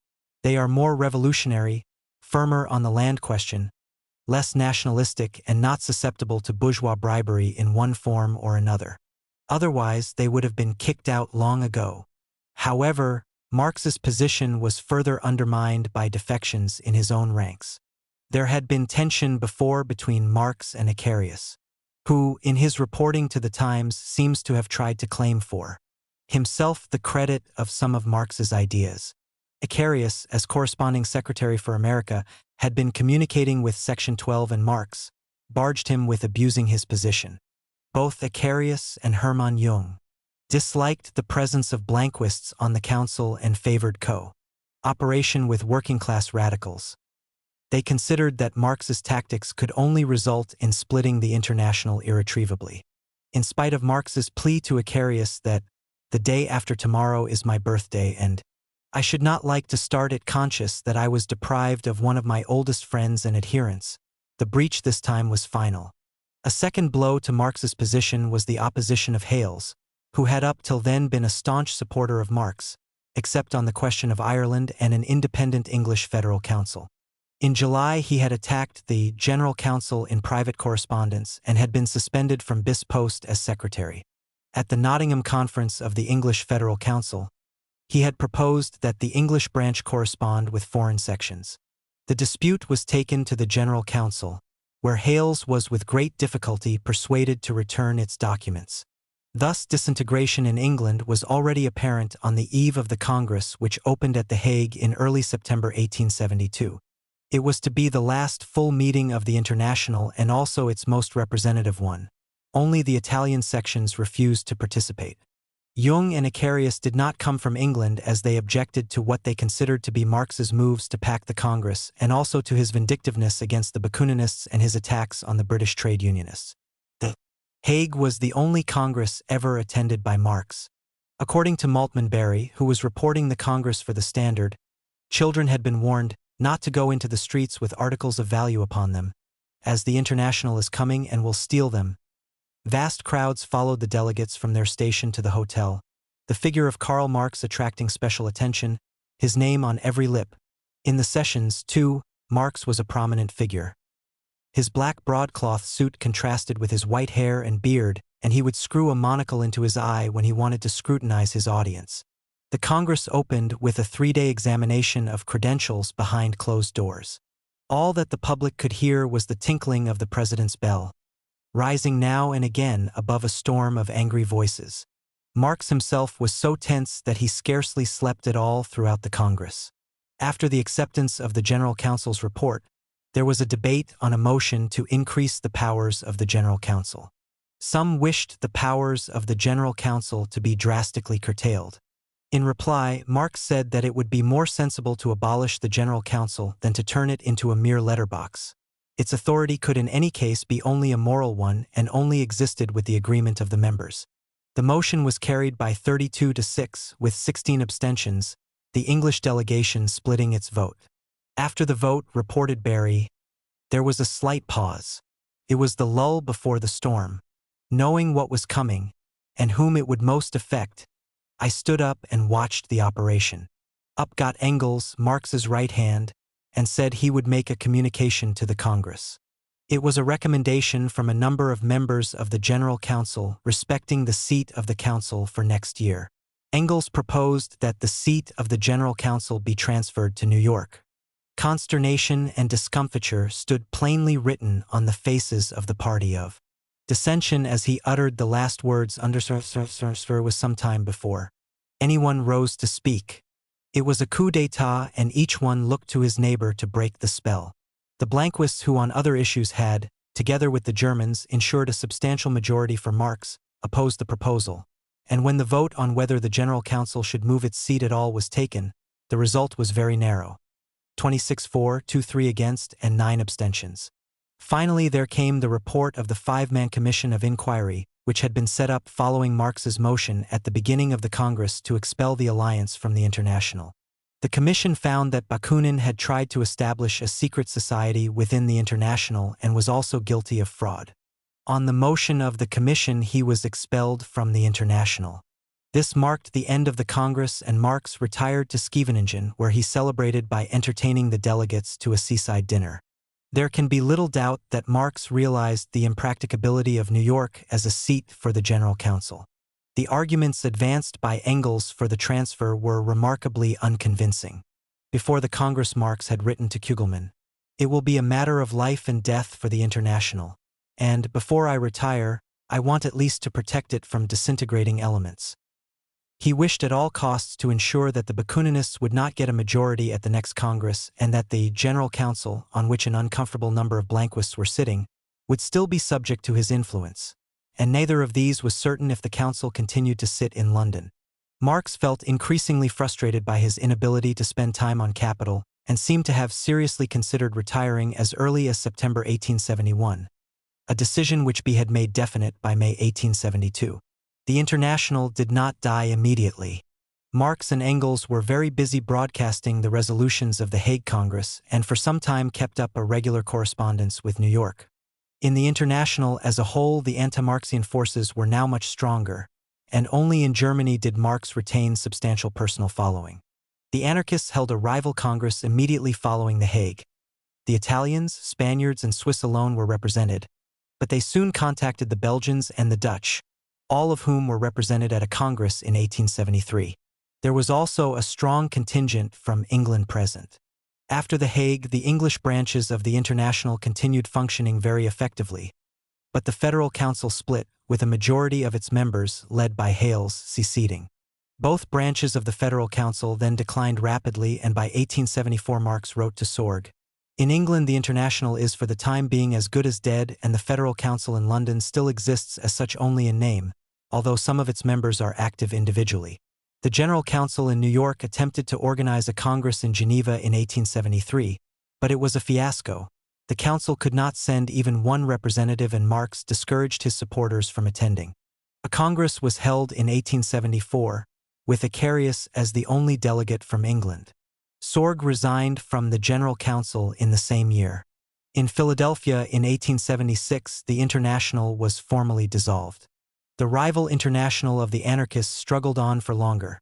They are more revolutionary, firmer on the land question, less nationalistic, and not susceptible to bourgeois bribery in one form or another. Otherwise, they would have been kicked out long ago. However, Marx's position was further undermined by defections in his own ranks. There had been tension before between Marx and Icarius, who, in his reporting to the Times, seems to have tried to claim for himself the credit of some of Marx's ideas. Icarius, as corresponding secretary for America, had been communicating with Section 12, and Marx barged him with abusing his position. Both Icarius and Hermann Jung disliked the presence of Blanquists on the council and favored co-operation with working-class radicals. They considered that Marx's tactics could only result in splitting the International irretrievably. In spite of Marx's plea to Icarius that the day after tomorrow is my birthday and I should not like to start it conscious that I was deprived of one of my oldest friends and adherents, the breach this time was final. A second blow to Marx's position was the opposition of Hales, who had up till then been a staunch supporter of Marx, except on the question of Ireland and an independent English Federal Council. In July, he had attacked the General Council in private correspondence and had been suspended from bis post as secretary. At the Nottingham Conference of the English Federal Council, he had proposed that the English branch correspond with foreign sections. The dispute was taken to the General Council, where Hales was with great difficulty persuaded to return its documents. Thus, disintegration in England was already apparent on the eve of the Congress, which opened at The Hague in early September 1872. It was to be the last full meeting of the International and also its most representative one. Only the Italian sections refused to participate. Jung and Icarius did not come from England, as they objected to what they considered to be Marx's moves to pack the Congress, and also to his vindictiveness against the Bakuninists and his attacks on the British trade unionists. The Hague was the only Congress ever attended by Marx. According to Maltman Barry, who was reporting the Congress for the Standard, children had been warned not to go into the streets with articles of value upon them, as the International is coming and will steal them. Vast crowds followed the delegates from their station to the hotel, the figure of Karl Marx attracting special attention, his name on every lip. In the sessions, too, Marx was a prominent figure. His black broadcloth suit contrasted with his white hair and beard, and he would screw a monocle into his eye when he wanted to scrutinize his audience. The Congress opened with a 3-day examination of credentials behind closed doors. All that the public could hear was the tinkling of the president's bell, rising now and again above a storm of angry voices. Marx himself was so tense that he scarcely slept at all throughout the Congress. After the acceptance of the General Council's report, there was a debate on a motion to increase the powers of the General Council. Some wished the powers of the General Council to be drastically curtailed. In reply, Marx said that it would be more sensible to abolish the General Council than to turn it into a mere letterbox. Its authority could in any case be only a moral one and only existed with the agreement of the members. The motion was carried by 32-6, with 16 abstentions, the English delegation splitting its vote. After the vote, reported Barry, there was a slight pause. It was the lull before the storm. Knowing what was coming, and whom it would most affect, I stood up and watched the operation. Up got Engels, Marx's right hand, and said he would make a communication to the Congress. It was a recommendation from a number of members of the General Council respecting the seat of the Council for next year. Engels proposed that the seat of the General Council be transferred to New York. Consternation and discomfiture stood plainly written on the faces of the party of dissension as he uttered the last words was some time before anyone rose to speak. It was a coup d'état, and each one looked to his neighbor to break the spell. The Blanquists, who on other issues had, together with the Germans, ensured a substantial majority for Marx, opposed the proposal. And when the vote on whether the General Council should move its seat at all was taken, the result was very narrow. 26 for, 2-3 against, and 9 abstentions. Finally there came the report of the 5-man Commission of Inquiry, which had been set up following Marx's motion at the beginning of the Congress to expel the alliance from the International. The commission found that Bakunin had tried to establish a secret society within the International and was also guilty of fraud. On the motion of the commission he was expelled from the International. This marked the end of the Congress, and Marx retired to Scheveningen, where he celebrated by entertaining the delegates to a seaside dinner. There can be little doubt that Marx realized the impracticability of New York as a seat for the General Council. The arguments advanced by Engels for the transfer were remarkably unconvincing. Before the Congress, Marx had written to Kugelmann, "It will be a matter of life and death for the International, and, before I retire, I want at least to protect it from disintegrating elements." He wished at all costs to ensure that the Bakuninists would not get a majority at the next Congress, and that the General Council, on which an uncomfortable number of Blanquists were sitting, would still be subject to his influence. And neither of these was certain if the Council continued to sit in London. Marx felt increasingly frustrated by his inability to spend time on capital, and seemed to have seriously considered retiring as early as September 1871, a decision which he had made definite by May 1872. The International did not die immediately. Marx and Engels were very busy broadcasting the resolutions of the Hague Congress, and for some time kept up a regular correspondence with New York. In the International as a whole, the anti-Marxian forces were now much stronger, and only in Germany did Marx retain substantial personal following. The anarchists held a rival congress immediately following the Hague. The Italians, Spaniards, and Swiss alone were represented, but they soon contacted the Belgians and the Dutch, all of whom were represented at a congress in 1873. There was also a strong contingent from England present. After the Hague, the English branches of the International continued functioning very effectively, but the Federal Council split, with a majority of its members, led by Hales, seceding. Both branches of the Federal Council then declined rapidly, and by 1874 Marx wrote to Sorg, "In England the International is for the time being as good as dead, and the Federal Council in London still exists as such only in name, although some of its members are active individually." The General Council in New York attempted to organize a congress in Geneva in 1873, but it was a fiasco. The council could not send even one representative, and Marx discouraged his supporters from attending. A congress was held in 1874, with Icarius as the only delegate from England. Sorg resigned from the General Council in the same year. In Philadelphia in 1876, the International was formally dissolved. The rival International of the anarchists struggled on for longer.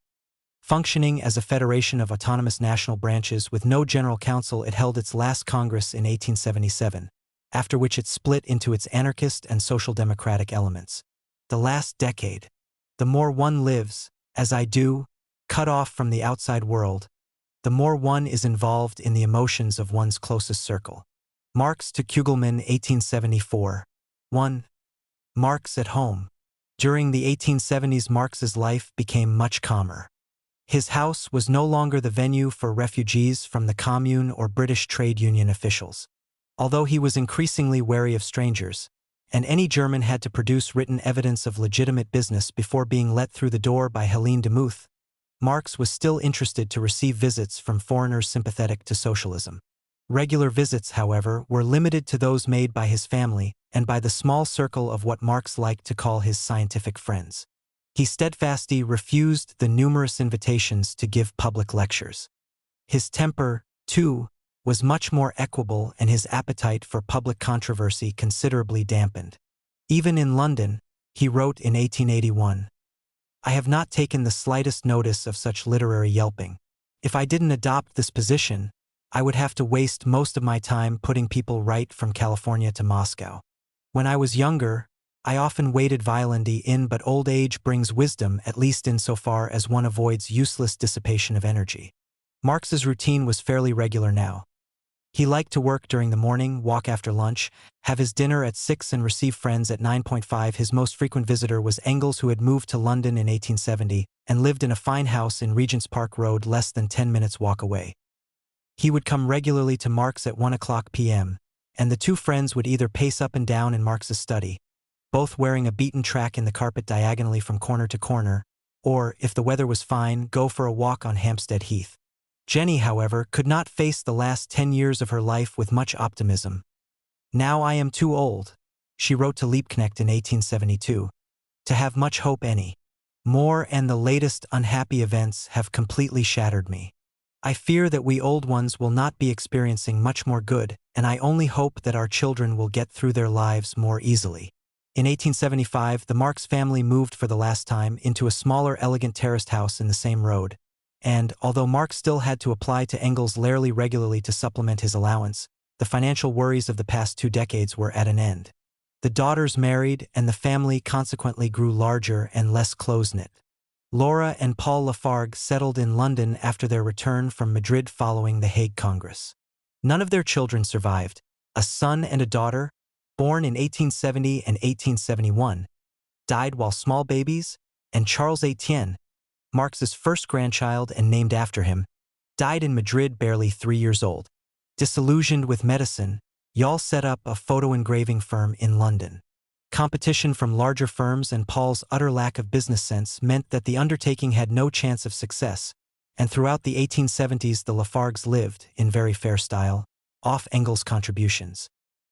Functioning as a federation of autonomous national branches with no General Council, it held its last Congress in 1877, after which it split into its anarchist and social democratic elements. The last decade. The more one lives, as I do, cut off from the outside world, the more one is involved in the emotions of one's closest circle. Marx to Kugelmann, 1874. 1. Marx at home. During the 1870s, Marx's life became much calmer. His house was no longer the venue for refugees from the Commune or British trade union officials. Although he was increasingly wary of strangers, and any German had to produce written evidence of legitimate business before being let through the door by Helene de Muth, Marx was still interested to receive visits from foreigners sympathetic to socialism. Regular visits, however, were limited to those made by his family and by the small circle of what Marx liked to call his scientific friends. He steadfastly refused the numerous invitations to give public lectures. His temper, too, was much more equable, and his appetite for public controversy considerably dampened. Even in London, he wrote in 1881, "I have not taken the slightest notice of such literary yelping. If I didn't adopt this position, I would have to waste most of my time putting people right from California to Moscow. When I was younger, I often waded violently in, but old age brings wisdom, at least in so far as one avoids useless dissipation of energy." Marx's routine was fairly regular now. He liked to work during the morning, walk after lunch, have his dinner at 6 and receive friends at 9.5. His most frequent visitor was Engels, who had moved to London in 1870 and lived in a fine house in Regent's Park Road less than 10 minutes walk away. He would come regularly to Marx at 1:00 p.m., and the two friends would either pace up and down in Marx's study, both wearing a beaten track in the carpet diagonally from corner to corner, or, if the weather was fine, go for a walk on Hampstead Heath. Jenny, however, could not face the last 10 years of her life with much optimism. "Now I am too old," she wrote to Liebknecht in 1872, "to have much hope any more, and the latest unhappy events have completely shattered me. I fear that we old ones will not be experiencing much more good, and I only hope that our children will get through their lives more easily." In 1875, the Marx family moved for the last time into a smaller, elegant terraced house in the same road, and, although Marx still had to apply to Engels fairly regularly to supplement his allowance, the financial worries of the past 2 decades were at an end. The daughters married, and the family consequently grew larger and less close-knit. Laura and Paul Lafargue settled in London after their return from Madrid following the Hague Congress. None of their children survived. A son and a daughter, born in 1870 and 1871, died while small babies, and Charles Etienne, Marx's first grandchild and named after him, died in Madrid barely 3 years old. Disillusioned with medicine, Yall set up a photo engraving firm in London. Competition from larger firms and Paul's utter lack of business sense meant that the undertaking had no chance of success, and throughout the 1870s the Lafargues lived, in very fair style, off Engels' contributions.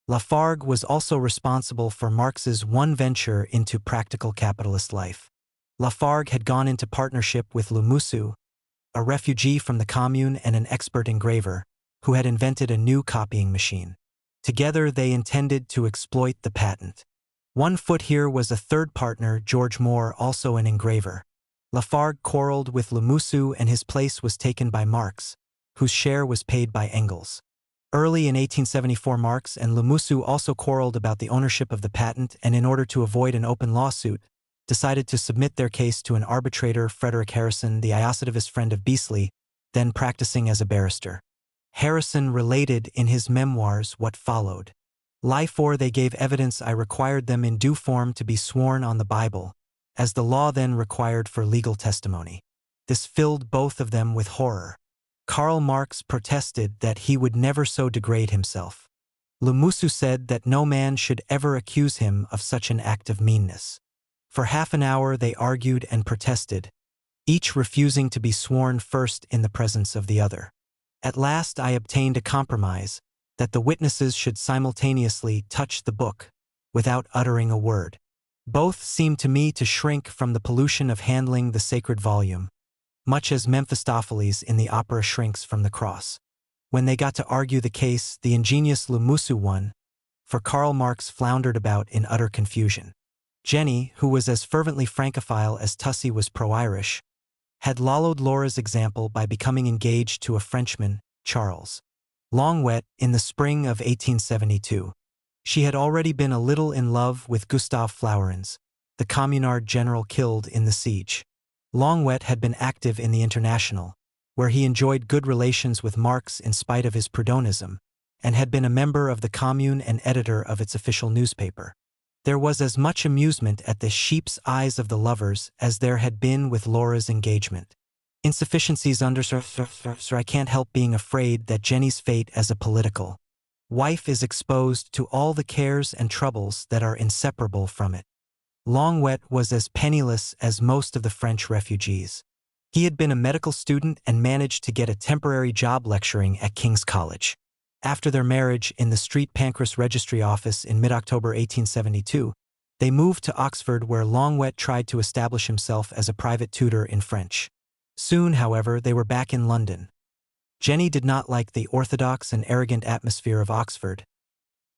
Lafargue was also responsible for Marx's one venture into practical capitalist life. Lafargue had gone into partnership with Lemussou, a refugee from the Commune and an expert engraver, who had invented a new copying machine. Together they intended to exploit the patent. One foot here was a third partner, George Moore, also an engraver. Lafargue quarreled with Lemussou and his place was taken by Marx, whose share was paid by Engels. Early in 1874, Marx and Lemussou also quarreled about the ownership of the patent, and in order to avoid an open lawsuit, decided to submit their case to an arbitrator, Frederick Harrison, the Iosetivist friend of Beasley, then practicing as a barrister. Harrison related in his memoirs what followed. "For they gave evidence I required them in due form to be sworn on the Bible, as the law then required for legal testimony. This filled both of them with horror. Karl Marx protested that he would never so degrade himself. Lemussou said that no man should ever accuse him of such an act of meanness. For half an hour they argued and protested, each refusing to be sworn first in the presence of the other. At last I obtained a compromise, that the witnesses should simultaneously touch the book, without uttering a word. Both seemed to me to shrink from the pollution of handling the sacred volume, much as Mephistopheles in the opera shrinks from the cross. When they got to argue the case, the ingenious Lemussou won, for Karl Marx floundered about in utter confusion. Jenny, who was as fervently Francophile as Tussie was pro-Irish, had followed Laura's example by becoming engaged to a Frenchman, Charles Longwet, in the spring of 1872. She had already been a little in love with Gustave Flourens, the communard general killed in the siege. Longwet had been active in the International, where he enjoyed good relations with Marx in spite of his Proudhonism, and had been a member of the Commune and editor of its official newspaper. There was as much amusement at the sheep's eyes of the lovers as there had been with Laura's engagement. Insufficiencies under Sir, I can't help being afraid that Jenny's fate as a political wife is exposed to all the cares and troubles that are inseparable from it. Longwet was as penniless as most of the French refugees. He had been a medical student and managed to get a temporary job lecturing at King's College. After their marriage in the Street Pancras Registry Office in mid-October 1872, they moved to Oxford, where Longwet tried to establish himself as a private tutor in French. Soon, however, they were back in London. Jenny did not like the orthodox and arrogant atmosphere of Oxford,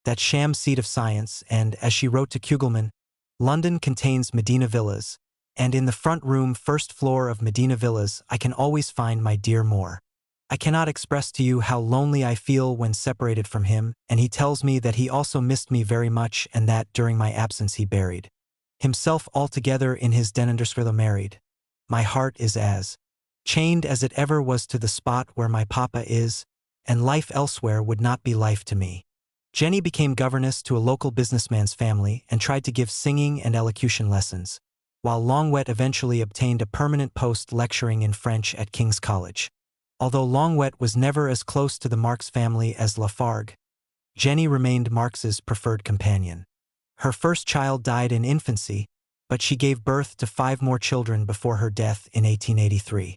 that sham seat of science, and, as she wrote to Kugelmann, London contains Medina Villas, and in the front room, first floor of Medina Villas, I can always find my dear Moore. I cannot express to you how lonely I feel when separated from him, and he tells me that he also missed me very much and that, during my absence, he buried himself altogether in his Denundersville married. My heart is as chained as it ever was to the spot where my papa is, and life elsewhere would not be life to me. Jenny became governess to a local businessman's family and tried to give singing and elocution lessons, while Longwet eventually obtained a permanent post lecturing in French at King's College. Although Longwet was never as close to the Marx family as Lafargue, Jenny remained Marx's preferred companion. Her first child died in infancy, but she gave birth to 5 more children before her death in 1883.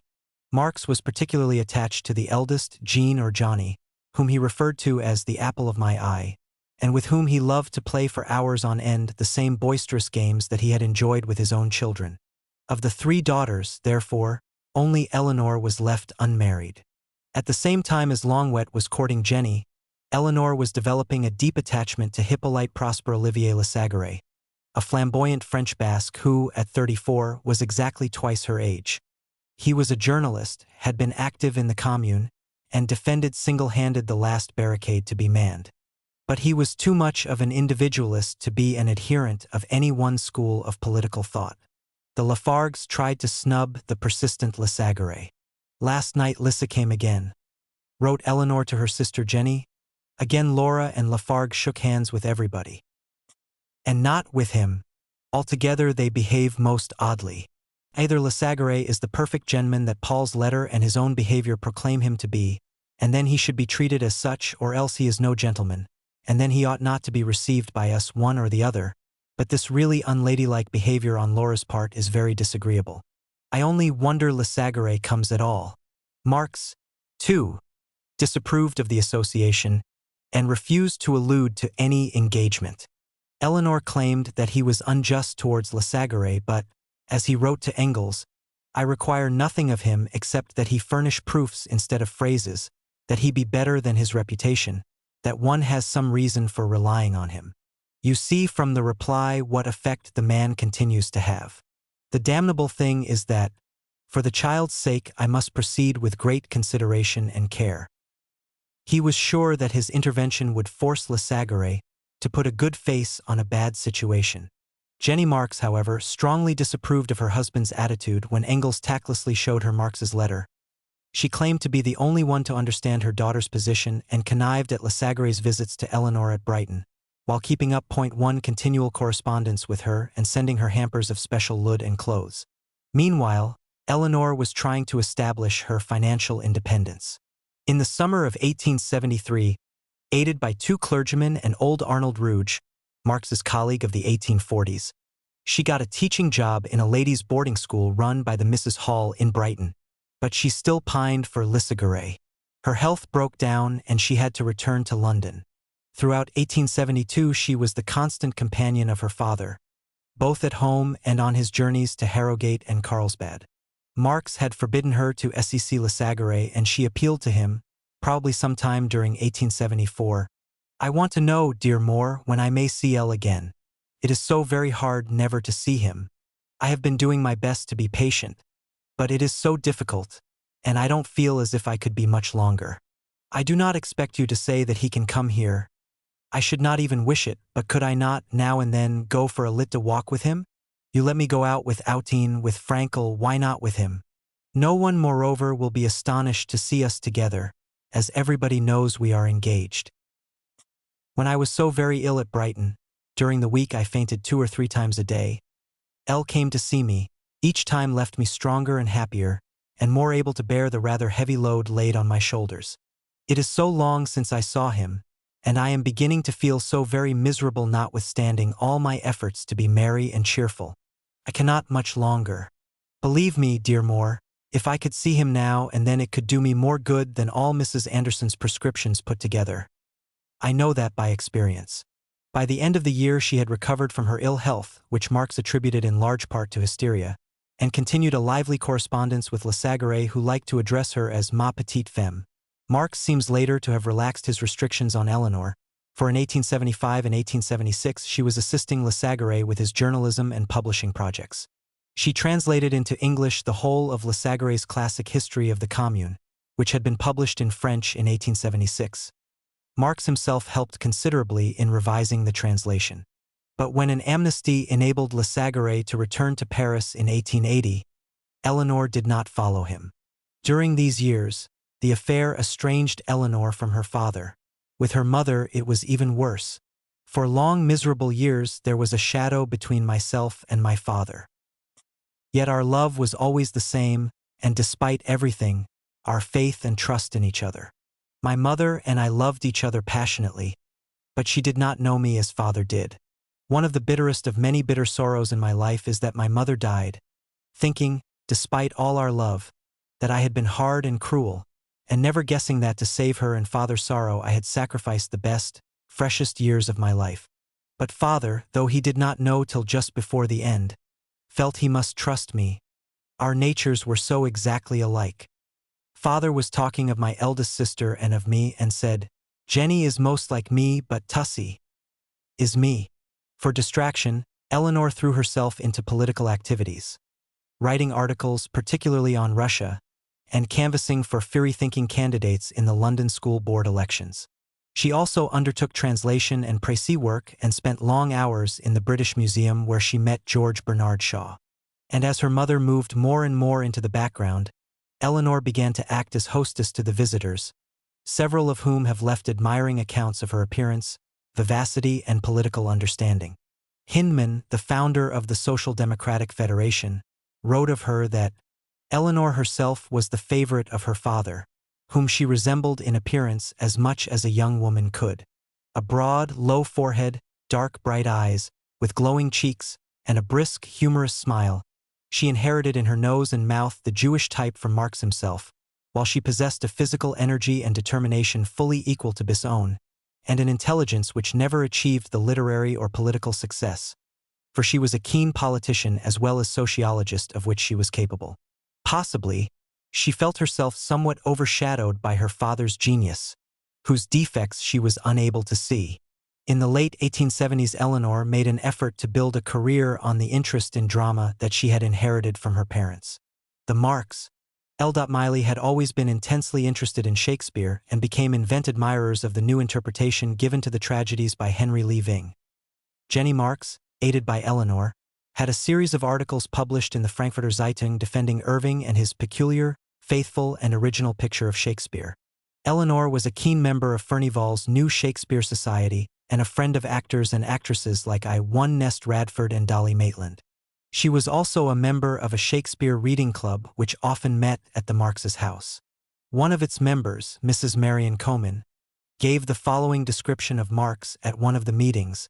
Marx was particularly attached to the eldest, Jean or Johnny, whom he referred to as the apple of my eye, and with whom he loved to play for hours on end the same boisterous games that he had enjoyed with his own children. Of the 3 daughters, therefore, only Eleanor was left unmarried. At the same time as Longwet was courting Jenny, Eleanor was developing a deep attachment to Hippolyte Prosper Olivier Lesagre, a flamboyant French Basque who, at 34, was exactly twice her age. He was a journalist, had been active in the Commune, and defended single-handed the last barricade to be manned. But he was too much of an individualist to be an adherent of any one school of political thought. The Lafargues tried to snub the persistent Lesagre. Last night Lissa came again, wrote Eleanor to her sister Jenny. Again Laura and Lafargue shook hands with everybody. And not with him. Altogether they behave most oddly. Either Lesagre is the perfect gentleman that Paul's letter and his own behavior proclaim him to be, and then he should be treated as such, or else he is no gentleman, and then he ought not to be received by us, one or the other. But this really unladylike behavior on Laura's part is very disagreeable. I only wonder Lesagre comes at all. Marx, too, disapproved of the association and refused to allude to any engagement. Eleanor claimed that he was unjust towards Lesagre, but, as he wrote to Engels, I require nothing of him except that he furnish proofs instead of phrases, that he be better than his reputation, that one has some reason for relying on him. You see from the reply what effect the man continues to have. The damnable thing is that, for the child's sake, I must proceed with great consideration and care. He was sure that his intervention would force Lesagre to put a good face on a bad situation. Jenny Marx, however, strongly disapproved of her husband's attitude when Engels tactlessly showed her Marx's letter. She claimed to be the only one to understand her daughter's position and connived at Lesagre's visits to Eleanor at Brighton, while keeping up .1 continual correspondence with her and sending her hampers of special lud and clothes. Meanwhile, Eleanor was trying to establish her financial independence. In the summer of 1873, aided by 2 clergymen and old Arnold Rouge, Marx's colleague of the 1840s, she got a teaching job in a ladies' boarding school run by the Mrs. Hall in Brighton. But she still pined for Lesagre. Her health broke down and she had to return to London. Throughout 1872 she was the constant companion of her father, both at home and on his journeys to Harrogate and Carlsbad. Marx had forbidden her to see Lesagre and she appealed to him, probably sometime during 1874. I want to know, dear Moore, when I may see L again. It is so very hard never to see him. I have been doing my best to be patient, but it is so difficult, and I don't feel as if I could be much longer. I do not expect you to say that he can come here. I should not even wish it, but could I not, now and then, go for a little walk with him? You let me go out with Outing, with Frankel, why not with him? No one, moreover, will be astonished to see us together, as everybody knows we are engaged. When I was so very ill at Brighton, during the week I fainted 2 or 3 times a day. L came to see me, each time left me stronger and happier, and more able to bear the rather heavy load laid on my shoulders. It is so long since I saw him, and I am beginning to feel so very miserable notwithstanding all my efforts to be merry and cheerful. I cannot much longer. Believe me, dear Moore, if I could see him now and then it could do me more good than all Mrs. Anderson's prescriptions put together. I know that by experience. By the end of the year she had recovered from her ill health, which Marx attributed in large part to hysteria, and continued a lively correspondence with Lesagre, who liked to address her as ma petite femme. Marx seems later to have relaxed his restrictions on Eleanor, for in 1875 and 1876 she was assisting Lesagre with his journalism and publishing projects. She translated into English the whole of Lesagre's classic history of the Commune, which had been published in French in 1876. Marx himself helped considerably in revising the translation. But when an amnesty enabled Lesagre to return to Paris in 1880, Eleanor did not follow him. During these years, The affair estranged Eleanor from her father. With her mother it was even worse. For long miserable years there was a shadow between myself and my father. Yet our love was always the same, and despite everything, our faith and trust in each other. My mother and I loved each other passionately, but she did not know me as father did. One of the bitterest of many bitter sorrows in my life is that my mother died, thinking, despite all our love, that I had been hard and cruel, and never guessing that to save her and father's sorrow I had sacrificed the best, freshest years of my life. But father, though he did not know till just before the end, felt he must trust me. Our natures were so exactly alike. Father was talking of my eldest sister and of me and said, "Jenny is most like me, but Tussie is me." For distraction, Eleanor threw herself into political activities, writing articles particularly on Russia, and canvassing for free-thinking candidates in the London School Board elections. She also undertook translation and précis work and spent long hours in the British Museum where she met George Bernard Shaw. And as her mother moved more and more into the background, Eleanor began to act as hostess to the visitors, several of whom have left admiring accounts of her appearance, vivacity, and political understanding. Hindman, the founder of the Social Democratic Federation, wrote of her that Eleanor herself was the favorite of her father, whom she resembled in appearance as much as a young woman could. A broad, low forehead, dark, bright eyes, with glowing cheeks, and a brisk, humorous smile, she inherited in her nose and mouth the Jewish type from Marx himself, while she possessed a physical energy and determination fully equal to Bis's own, and an intelligence which never achieved the literary or political success, for she was a keen politician as well as sociologist of which she was capable. Possibly, she felt herself somewhat overshadowed by her father's genius, whose defects she was unable to see. In the late 1870s, Eleanor made an effort to build a career on the interest in drama that she had inherited from her parents. The Marx, L. Miley had always been intensely interested in Shakespeare and became invented admirers of the new interpretation given to the tragedies by Henry Lee Ving. Jenny Marx, aided by Eleanor, had a series of articles published in the Frankfurter Zeitung defending Irving and his peculiar, faithful, and original picture of Shakespeare. Eleanor was a keen member of Furnivall's New Shakespeare Society and a friend of actors and actresses like One Nest Radford and Dolly Maitland. She was also a member of a Shakespeare reading club which often met at the Marx's house. One of its members, Mrs. Marion Coman, gave the following description of Marx at one of the meetings.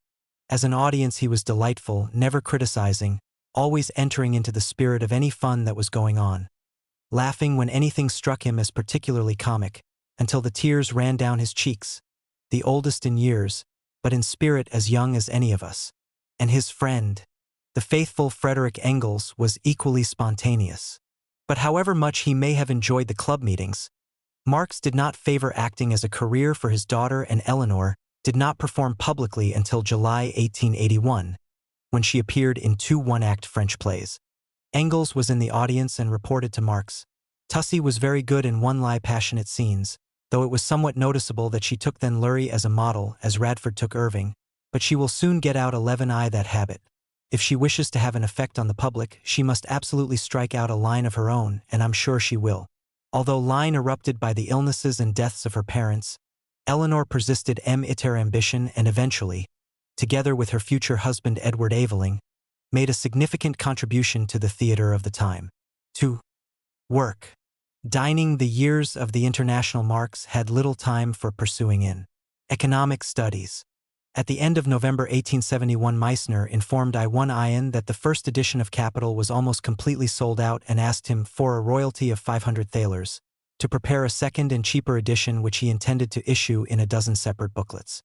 As an audience he was delightful, never criticizing, always entering into the spirit of any fun that was going on, laughing when anything struck him as particularly comic, until the tears ran down his cheeks, the oldest in years, but in spirit as young as any of us. And his friend, the faithful Frederick Engels, was equally spontaneous. But however much he may have enjoyed the club meetings, Marx did not favor acting as a career for his daughter, and Eleanor did not perform publicly until July 1881, when she appeared in 2 one-act French plays. Engels was in the audience and reported to Marx, "Tussie was very good in one-lie passionate scenes, though it was somewhat noticeable that she took then Lurie as a model, as Radford took Irving, but she will soon get out 11I that habit. If she wishes to have an effect on the public, she must absolutely strike out a line of her own, and I'm sure she will." Although line erupted by the illnesses and deaths of her parents, Eleanor persisted iter ambition and eventually, together with her future husband Edward Aveling, made a significant contribution to the theater of the time. 2. Work. Dining the years of the International Marx had little time for pursuing in economic studies. At the end of November 1871, Meissner informed Ian that the first edition of Capital was almost completely sold out and asked him for a royalty of 500 thalers to prepare a second and cheaper edition which he intended to issue in a dozen separate booklets.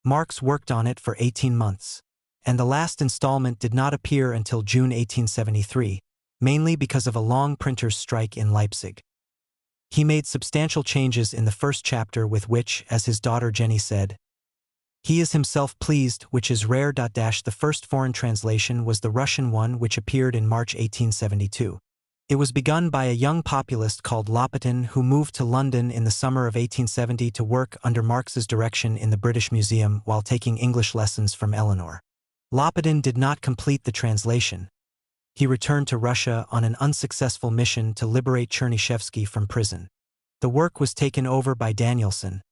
Marx worked on it for 18 months, and the last installment did not appear until June 1873, mainly because of a long printer's strike in Leipzig. He made substantial changes in the first chapter with which, as his daughter Jenny said, he is himself pleased, which is rare. The first foreign translation was the Russian one which appeared in March 1872. It was begun by a young populist called Lopatin who moved to London in the summer of 1870 to work under Marx's direction in the British Museum while taking English lessons from Eleanor. Lopatin did not complete the translation. He returned to Russia on an unsuccessful mission to liberate Chernyshevsky from prison. The work was taken over by Danielson,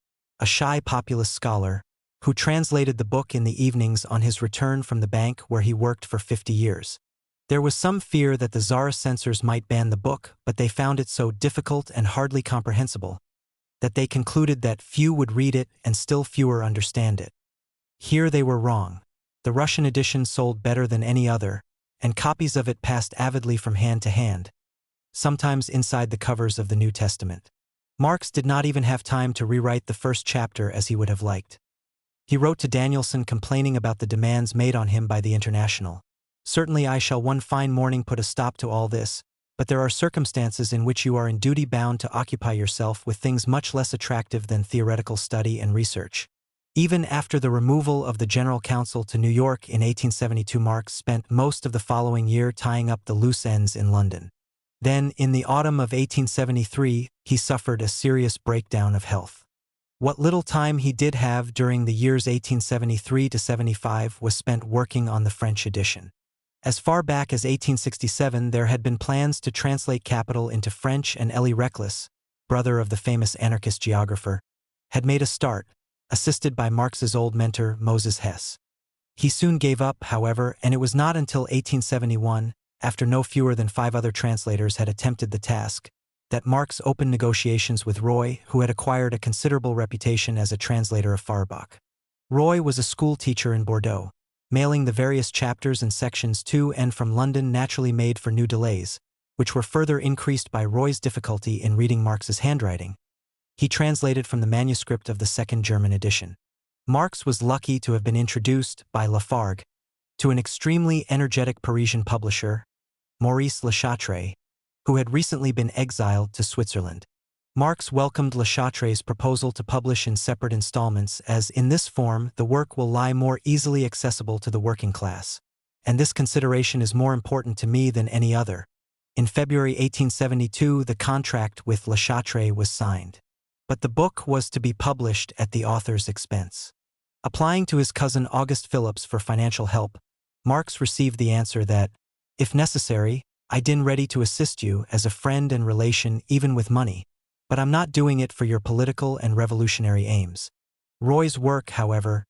a shy populist scholar, who translated the book in the evenings on his return from the bank where he worked for 50 years. There was some fear that the Tsarist censors might ban the book, but they found it so difficult and hardly comprehensible that they concluded that few would read it and still fewer understand it. Here they were wrong. The Russian edition sold better than any other, and copies of it passed avidly from hand to hand, sometimes inside the covers of the New Testament. Marx did not even have time to rewrite the first chapter as he would have liked. He wrote to Danielson complaining about the demands made on him by the International. Certainly I shall one fine morning put a stop to all this, but there are circumstances in which you are in duty bound to occupy yourself with things much less attractive than theoretical study and research. Even after the removal of the General Council to New York in 1872, Marx spent most of the following year tying up the loose ends in London. Then, in the autumn of 1873, he suffered a serious breakdown of health. What little time he did have during the years 1873 to 75 was spent working on the French edition. As far back as 1867, there had been plans to translate Capital into French, and Elie Reclus, brother of the famous anarchist geographer, had made a start, assisted by Marx's old mentor Moses Hess. He soon gave up, however, and it was not until 1871, after no fewer than 5 other translators had attempted the task, that Marx opened negotiations with Roy, who had acquired a considerable reputation as a translator of Feuerbach. Roy was a school teacher in Bordeaux. Mailing the various chapters and sections to and from London naturally made for new delays, which were further increased by Roy's difficulty in reading Marx's handwriting. He translated from the manuscript of the second German edition. Marx was lucky to have been introduced, by Lafargue, to an extremely energetic Parisian publisher, Maurice Le Châtre, who had recently been exiled to Switzerland. Marx welcomed Le Châtre's proposal to publish in separate installments, as in this form the work will lie more easily accessible to the working class. And this consideration is more important to me than any other. In February 1872, the contract with Le Châtre was signed. But the book was to be published at the author's expense. Applying to his cousin August Phillips for financial help, Marx received the answer that, if necessary, I'd been ready to assist you as a friend and relation even with money, but I'm not doing it for your political and revolutionary aims. Roy's work, however,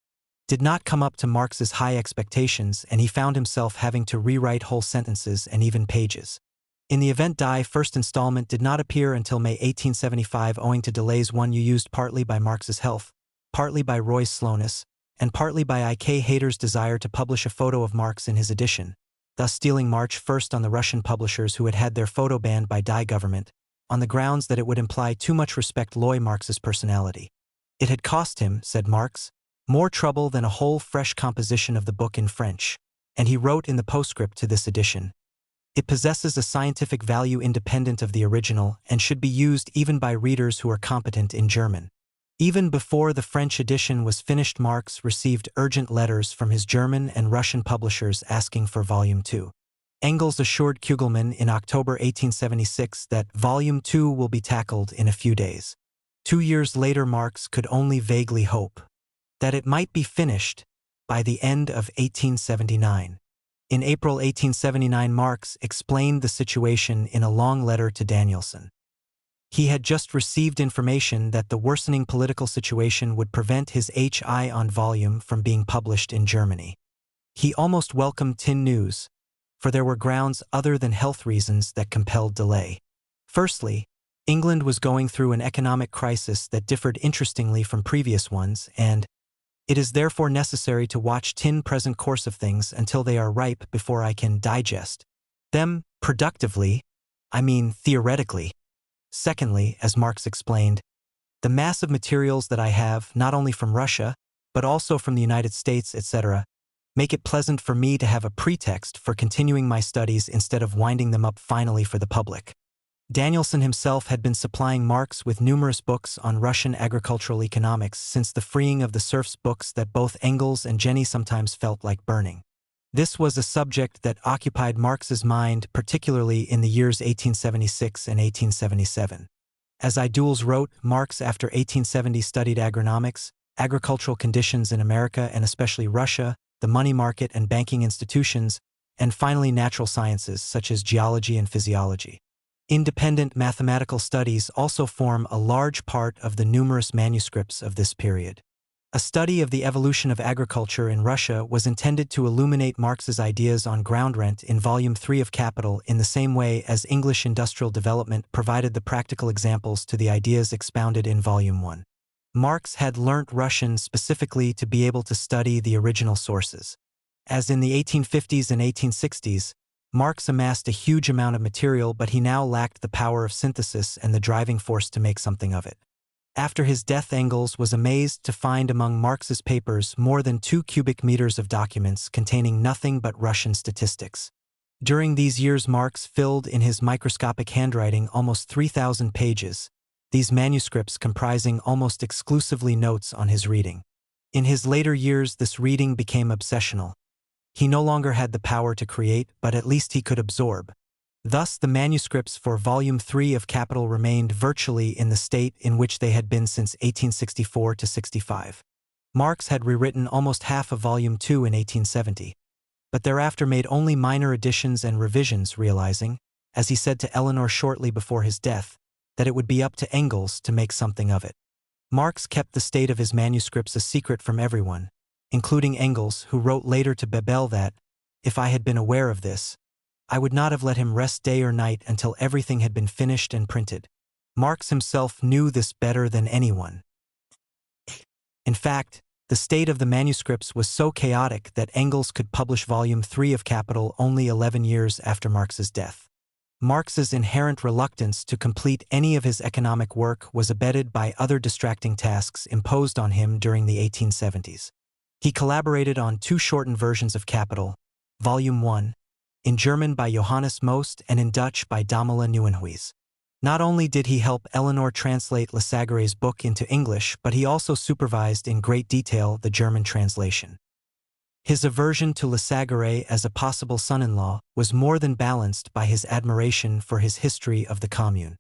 did not come up to Marx's high expectations, and he found himself having to rewrite whole sentences and even pages. In the event, Die first installment did not appear until May 1875 owing to delays used partly by Marx's health, partly by Roy's slowness, and partly by I.K. Hayter's desire to publish a photo of Marx in his edition, thus stealing March 1st on the Russian publishers who had had their photo banned by Die government, on the grounds that it would imply too much respect for Marx's personality. It had cost him, said Marx, more trouble than a whole fresh composition of the book in French, and he wrote in the postscript to this edition, "It possesses a scientific value independent of the original and should be used even by readers who are competent in German." Even before the French edition was finished, Marx received urgent letters from his German and Russian publishers asking for Volume 2. Engels assured Kugelmann in October 1876 that Volume 2 will be tackled in a few days. 2 years later, Marx could only vaguely hope that it might be finished by the end of 1879. In April 1879, Marx explained the situation in a long letter to Danielson. He had just received information that the worsening political situation would prevent his HI on volume from being published in Germany. He almost welcomed tin news, for there were grounds other than health reasons that compelled delay. Firstly, England was going through an economic crisis that differed interestingly from previous ones, and it is therefore necessary to watch tin present course of things until they are ripe before I can digest them productively, I mean theoretically. Secondly, as Marx explained, the mass of materials that I have, not only from Russia, but also from the United States, etc., make it pleasant for me to have a pretext for continuing my studies instead of winding them up finally for the public. Danielson himself had been supplying Marx with numerous books on Russian agricultural economics since the freeing of the serfs, books that both Engels and Jenny sometimes felt like burning. This was a subject that occupied Marx's mind, particularly in the years 1876 and 1877. As Idules wrote, Marx after 1870 studied agronomics, agricultural conditions in America and especially Russia, the money market and banking institutions, and finally natural sciences such as geology and physiology. Independent mathematical studies also form a large part of the numerous manuscripts of this period. A study of the evolution of agriculture in Russia was intended to illuminate Marx's ideas on ground rent in Volume 3 of Capital in the same way as English industrial development provided the practical examples to the ideas expounded in Volume 1. Marx had learnt Russian specifically to be able to study the original sources. As in the 1850s and 1860s, Marx amassed a huge amount of material, but he now lacked the power of synthesis and the driving force to make something of it. After his death, Engels was amazed to find among Marx's papers more than 2 cubic meters of documents containing nothing but Russian statistics. During these years, Marx filled in his microscopic handwriting almost 3,000 pages, these manuscripts comprising almost exclusively notes on his reading. In his later years, this reading became obsessional. He no longer had the power to create, but at least he could absorb. Thus, the manuscripts for Volume 3 of Capital remained virtually in the state in which they had been since 1864 to 65. Marx had rewritten almost half of Volume 2 in 1870, but thereafter made only minor additions and revisions, realizing, as he said to Eleanor shortly before his death, that it would be up to Engels to make something of it. Marx kept the state of his manuscripts a secret from everyone, including Engels, who wrote later to Bebel that, if I had been aware of this, I would not have let him rest day or night until everything had been finished and printed. Marx himself knew this better than anyone. In fact, the state of the manuscripts was so chaotic that Engels could publish Volume 3 of Capital only 11 years after Marx's death. Marx's inherent reluctance to complete any of his economic work was abetted by other distracting tasks imposed on him during the 1870s. He collaborated on 2 shortened versions of Capital, Volume 1, in German by Johannes Most and in Dutch by Damela Nieuwenhuis. Not only did he help Eleanor translate Lasagare's book into English, but he also supervised in great detail the German translation. His aversion to Lasagare as a possible son-in-law was more than balanced by his admiration for his history of the Commune.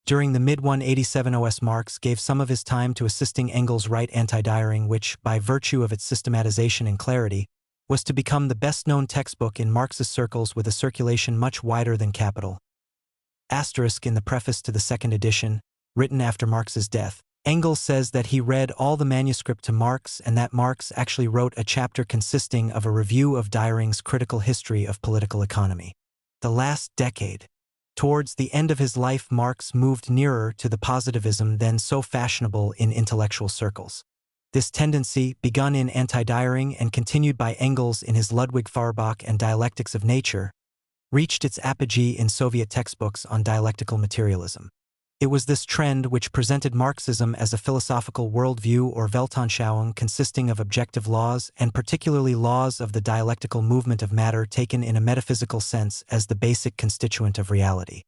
During the mid-1887 OS, Marx gave some of his time to assisting Engels write Anti-Diering, which, by virtue of its systematization and clarity, was to become the best-known textbook in Marxist circles with a circulation much wider than Capital. Asterisk in the preface to the second edition, written after Marx's death, Engels says that he read all the manuscript to Marx and that Marx actually wrote a chapter consisting of a review of Diering's critical history of political economy. The last decade. Towards the end of his life, Marx moved nearer to the positivism then so fashionable in intellectual circles. This tendency, begun in Anti-Diering and continued by Engels in his Ludwig Feuerbach and Dialectics of Nature, reached its apogee in Soviet textbooks on dialectical materialism. It was this trend which presented Marxism as a philosophical worldview or Weltanschauung consisting of objective laws and particularly laws of the dialectical movement of matter taken in a metaphysical sense as the basic constituent of reality.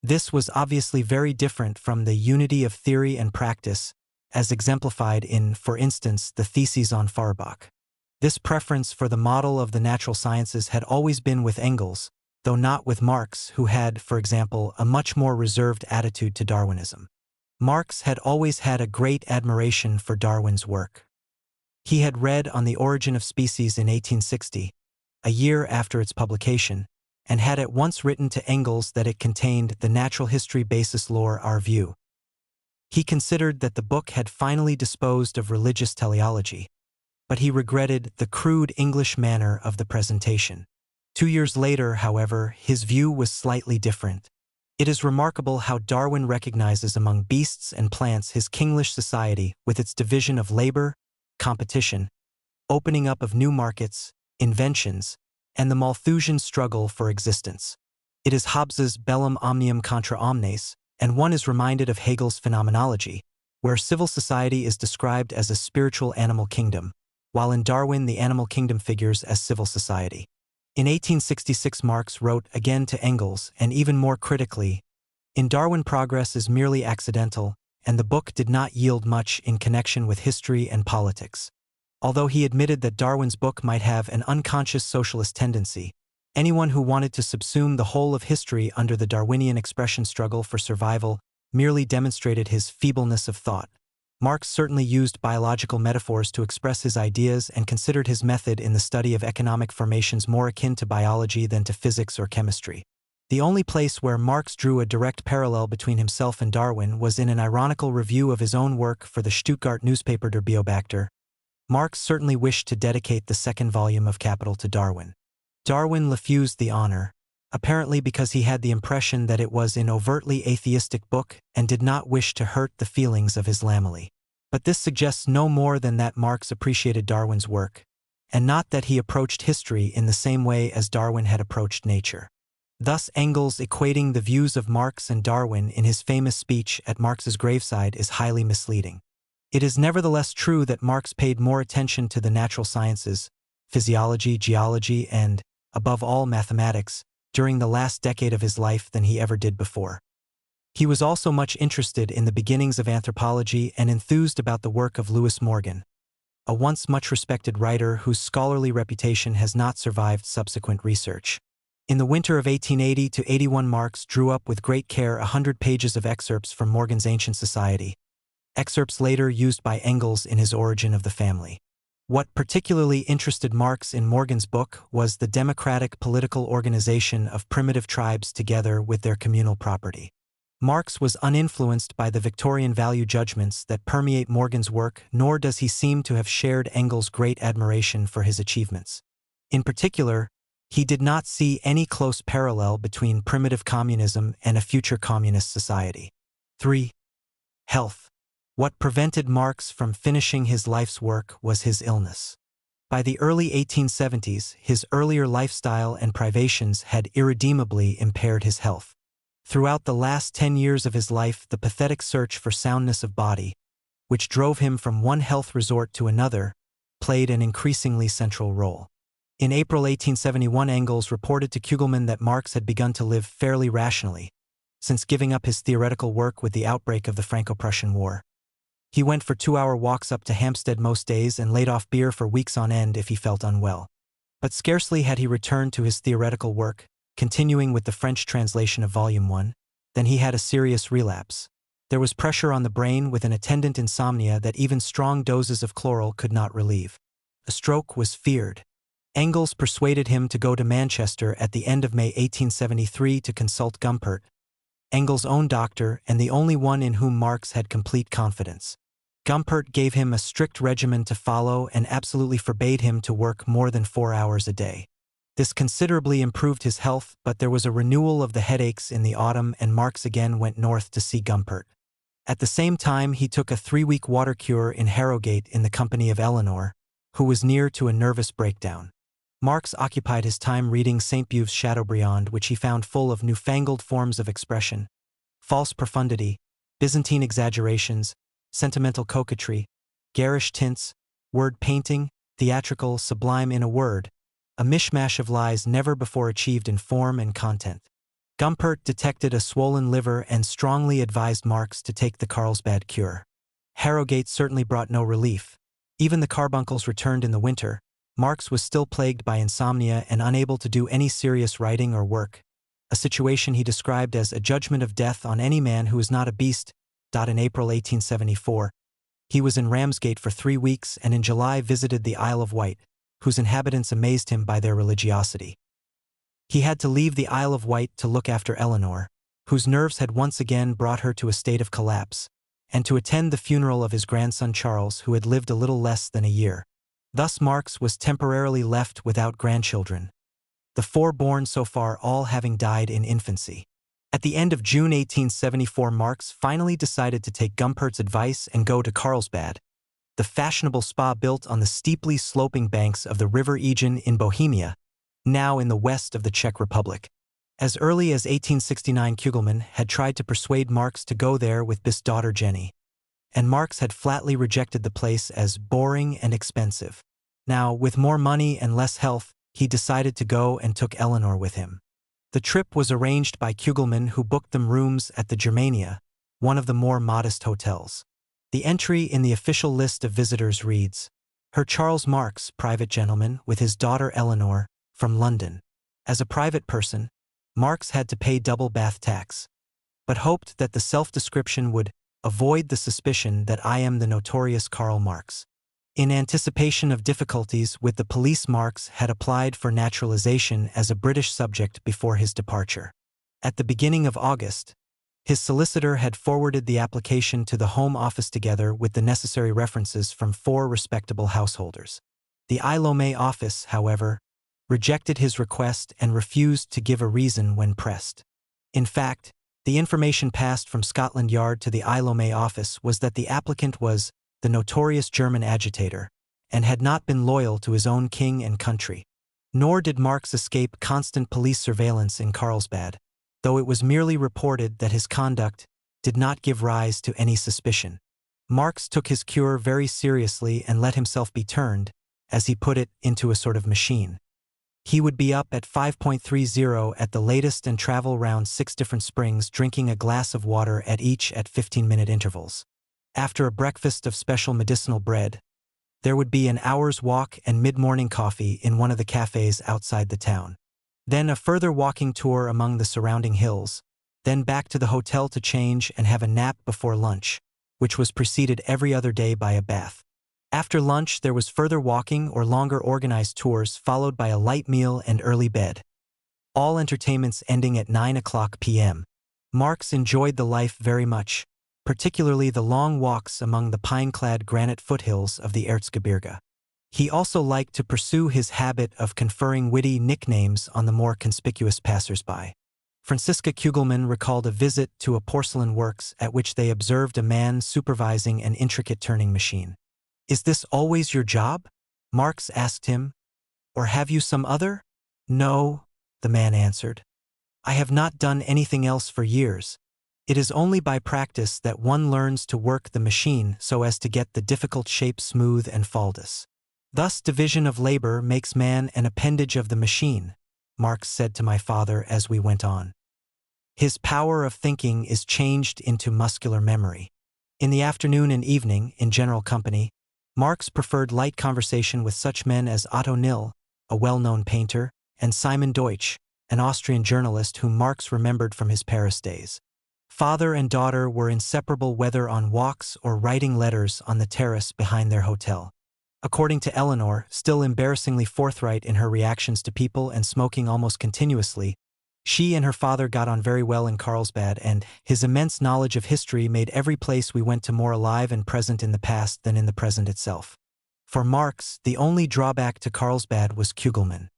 This was obviously very different from the unity of theory and practice, as exemplified in, for instance, the Theses on Feuerbach. This preference for the model of the natural sciences had always been with Engels, though not with Marx, who had, for example, a much more reserved attitude to Darwinism. Marx had always had a great admiration for Darwin's work. He had read On the Origin of Species in 1860, a year after its publication, and had at once written to Engels that it contained the natural history basis lore our view. He considered that the book had finally disposed of religious teleology, but he regretted the crude English manner of the presentation. 2 years later, however, his view was slightly different. It is remarkable how Darwin recognizes among beasts and plants his kinglish society with its division of labor, competition, opening up of new markets, inventions, and the Malthusian struggle for existence. It is Hobbes's bellum omnium contra omnes, and one is reminded of Hegel's phenomenology, where civil society is described as a spiritual animal kingdom, while in Darwin the animal kingdom figures as civil society. In 1866, Marx wrote again to Engels, and even more critically, "In Darwin progress is merely accidental, and the book did not yield much in connection with history and politics." Although he admitted that Darwin's book might have an unconscious socialist tendency, anyone who wanted to subsume the whole of history under the Darwinian expression struggle for survival merely demonstrated his feebleness of thought. Marx certainly used biological metaphors to express his ideas and considered his method in the study of economic formations more akin to biology than to physics or chemistry. The only place where Marx drew a direct parallel between himself and Darwin was in an ironical review of his own work for the Stuttgart newspaper Der Beobachter. Marx certainly wished to dedicate the second volume of Capital to Darwin. Darwin refused the honor, apparently because he had the impression that it was an overtly atheistic book and did not wish to hurt the feelings of his family. But this suggests no more than that Marx appreciated Darwin's work, and not that he approached history in the same way as Darwin had approached nature. Thus Engels equating the views of Marx and Darwin in his famous speech at Marx's graveside is highly misleading. It is nevertheless true that Marx paid more attention to the natural sciences, physiology, geology, and, above all, mathematics, during the last decade of his life than he ever did before. He was also much interested in the beginnings of anthropology and enthused about the work of Lewis Morgan, a once much respected writer whose scholarly reputation has not survived subsequent research. In the winter of 1880 to 81, Marx drew up with great care 100 pages of excerpts from Morgan's Ancient Society, excerpts later used by Engels in his Origin of the Family. What particularly interested Marx in Morgan's book was the democratic political organization of primitive tribes together with their communal property. Marx was uninfluenced by the Victorian value judgments that permeate Morgan's work, nor does he seem to have shared Engels' great admiration for his achievements. In particular, he did not see any close parallel between primitive communism and a future communist society. 3. Health. What prevented Marx from finishing his life's work was his illness. By the early 1870s, his earlier lifestyle and privations had irredeemably impaired his health. Throughout the last 10 years of his life, the pathetic search for soundness of body, which drove him from one health resort to another, played an increasingly central role. In April 1871, Engels reported to Kugelmann that Marx had begun to live fairly rationally, since giving up his theoretical work with the outbreak of the Franco-Prussian War. He went for 2-hour walks up to Hampstead most days and laid off beer for weeks on end if he felt unwell. But scarcely had he returned to his theoretical work, continuing with the French translation of Volume 1, then he had a serious relapse. There was pressure on the brain with an attendant insomnia that even strong doses of chloral could not relieve. A stroke was feared. Engels persuaded him to go to Manchester at the end of May 1873 to consult Gumpert, Engels' own doctor and the only one in whom Marx had complete confidence. Gumpert gave him a strict regimen to follow and absolutely forbade him to work more than 4 hours a day. This considerably improved his health, but there was a renewal of the headaches in the autumn and Marx again went north to see Gumpert. At the same time, he took a 3-week water cure in Harrogate in the company of Eleanor, who was near to a nervous breakdown. Marx occupied his time reading Sainte-Beuve's Chateaubriand, which he found full of newfangled forms of expression, false profundity, Byzantine exaggerations, sentimental coquetry, garish tints, word painting, theatrical, sublime in a word, a mishmash of lies never before achieved in form and content. Gumpert detected a swollen liver and strongly advised Marx to take the Carlsbad cure. Harrogate certainly brought no relief. Even the carbuncles returned in the winter. Marx was still plagued by insomnia and unable to do any serious writing or work, a situation he described as a judgment of death on any man who is not a beast. In April 1874, he was in Ramsgate for 3 weeks and in July visited the Isle of Wight, whose inhabitants amazed him by their religiosity. He had to leave the Isle of Wight to look after Eleanor, whose nerves had once again brought her to a state of collapse, and to attend the funeral of his grandson Charles, who had lived a little less than a year. Thus Marx was temporarily left without grandchildren, the 4 born so far all having died in infancy. At the end of June 1874, Marx finally decided to take Gumpert's advice and go to Carlsbad, the fashionable spa built on the steeply sloping banks of the River Aegean in Bohemia, now in the west of the Czech Republic. As early as 1869, Kugelmann had tried to persuade Marx to go there with his daughter Jenny, and Marx had flatly rejected the place as boring and expensive. Now, with more money and less health, he decided to go and took Eleanor with him. The trip was arranged by Kugelmann, who booked them rooms at the Germania, one of the more modest hotels. The entry in the official list of visitors reads, Herr Charles Marx, private gentleman, with his daughter Eleanor, from London. As a private person, Marx had to pay double bath tax, but hoped that the self-description would avoid the suspicion that I am the notorious Karl Marx. In anticipation of difficulties with the police, Marx had applied for naturalization as a British subject before his departure. At the beginning of August, his solicitor had forwarded the application to the Home Office together with the necessary references from 4 respectable householders. The Ilome office, however, rejected his request and refused to give a reason when pressed. In fact, the information passed from Scotland Yard to the Ilome office was that the applicant was the notorious German agitator and had not been loyal to his own king and country. Nor did Marx escape constant police surveillance in Carlsbad, though it was merely reported that his conduct did not give rise to any suspicion. Marx took his cure very seriously and let himself be turned, as he put it, into a sort of machine. He would be up at 5:30 at the latest and travel round 6 different springs, drinking a glass of water at each at 15-minute intervals. After a breakfast of special medicinal bread, there would be an hour's walk and mid-morning coffee in one of the cafes outside the town. Then a further walking tour among the surrounding hills, then back to the hotel to change and have a nap before lunch, which was preceded every other day by a bath. After lunch there was further walking or longer organized tours followed by a light meal and early bed. All entertainments ending at 9 p.m. Marx enjoyed the life very much, particularly the long walks among the pine-clad granite foothills of the Erzgebirge. He also liked to pursue his habit of conferring witty nicknames on the more conspicuous passers-by. Franziska Kugelmann recalled a visit to a porcelain works at which they observed a man supervising an intricate turning machine. "Is this always your job?" Marx asked him. "Or have you some other?" "No," the man answered. "I have not done anything else for years. It is only by practice that one learns to work the machine so as to get the difficult shape smooth and faultless. Thus division of labor makes man an appendage of the machine," Marx said to my father as we went on. His power of thinking is changed into muscular memory. In the afternoon and evening, in general company, Marx preferred light conversation with such men as Otto Nil, a well-known painter, and Simon Deutsch, an Austrian journalist whom Marx remembered from his Paris days. Father and daughter were inseparable whether on walks or writing letters on the terrace behind their hotel. According to Eleanor, still embarrassingly forthright in her reactions to people and smoking almost continuously, she and her father got on very well in Carlsbad, and his immense knowledge of history made every place we went to more alive and present in the past than in the present itself. For Marx, the only drawback to Carlsbad was Kugelmann.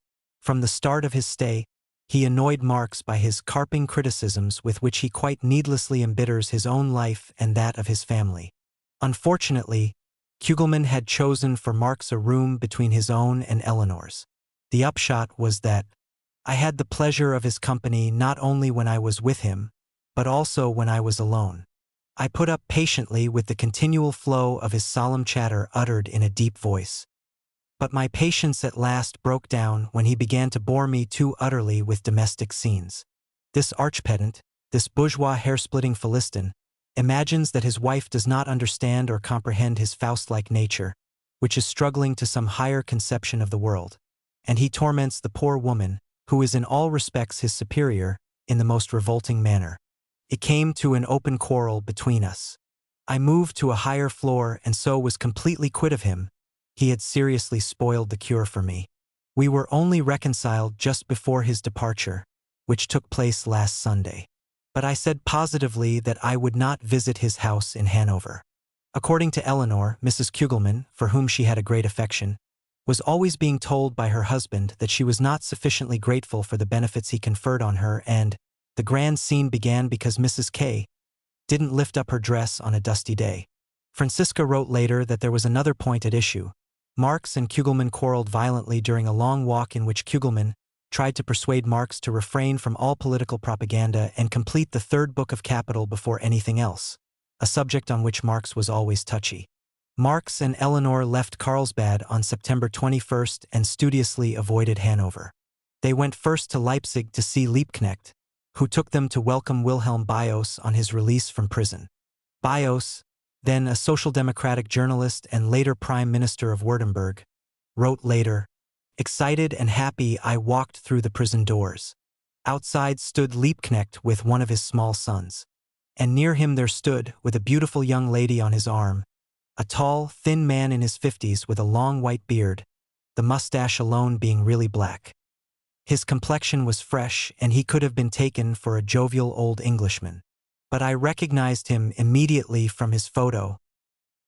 From the start of his stay, he annoyed Marx by his carping criticisms with which he quite needlessly embitters his own life and that of his family. Unfortunately, Kugelmann had chosen for Marx a room between his own and Eleanor's. The upshot was that I had the pleasure of his company not only when I was with him, but also when I was alone. I put up patiently with the continual flow of his solemn chatter uttered in a deep voice. But my patience at last broke down when he began to bore me too utterly with domestic scenes. This arch-pedant, this bourgeois hair-splitting Philistine, imagines that his wife does not understand or comprehend his Faust-like nature, which is struggling to some higher conception of the world, and he torments the poor woman, who is in all respects his superior, in the most revolting manner. It came to an open quarrel between us. I moved to a higher floor and so was completely quit of him. He had seriously spoiled the cure for me. We were only reconciled just before his departure, which took place last Sunday. But I said positively that I would not visit his house in Hanover. According to Eleanor, Mrs. Kugelmann, for whom she had a great affection, was always being told by her husband that she was not sufficiently grateful for the benefits he conferred on her, and the grand scene began because Mrs. K. didn't lift up her dress on a dusty day. Franziska wrote later that there was another point at issue. Marx and Kugelmann quarreled violently during a long walk in which Kugelmann tried to persuade Marx to refrain from all political propaganda and complete the 3rd book of Capital before anything else, a subject on which Marx was always touchy. Marx and Eleanor left Carlsbad on September 21st and studiously avoided Hanover. They went first to Leipzig to see Liebknecht, who took them to welcome Wilhelm Bios on his release from prison. Bios, then a social democratic journalist and later Prime Minister of Württemberg, wrote later, "Excited and happy I walked through the prison doors. Outside stood Liebknecht with one of his small sons. And near him there stood, with a beautiful young lady on his arm, a tall, thin man in his 50s with a long white beard, the mustache alone being really black. His complexion was fresh and he could have been taken for a jovial old Englishman. But I recognized him immediately from his photo.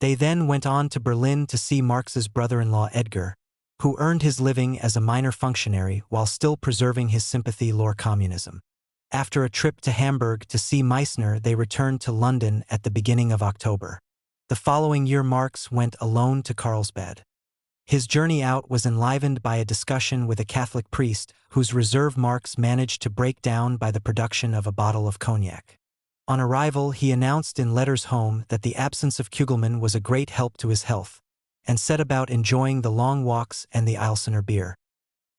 They then went on to Berlin to see Marx's brother-in-law Edgar, who earned his living as a minor functionary while still preserving his sympathy for communism. After a trip to Hamburg to see Meissner, they returned to London at the beginning of October. The following year Marx went alone to Carlsbad. His journey out was enlivened by a discussion with a Catholic priest whose reserve Marx managed to break down by the production of a bottle of cognac. On arrival, he announced in letters home that the absence of Kugelmann was a great help to his health, and set about enjoying the long walks and the Ilsener beer.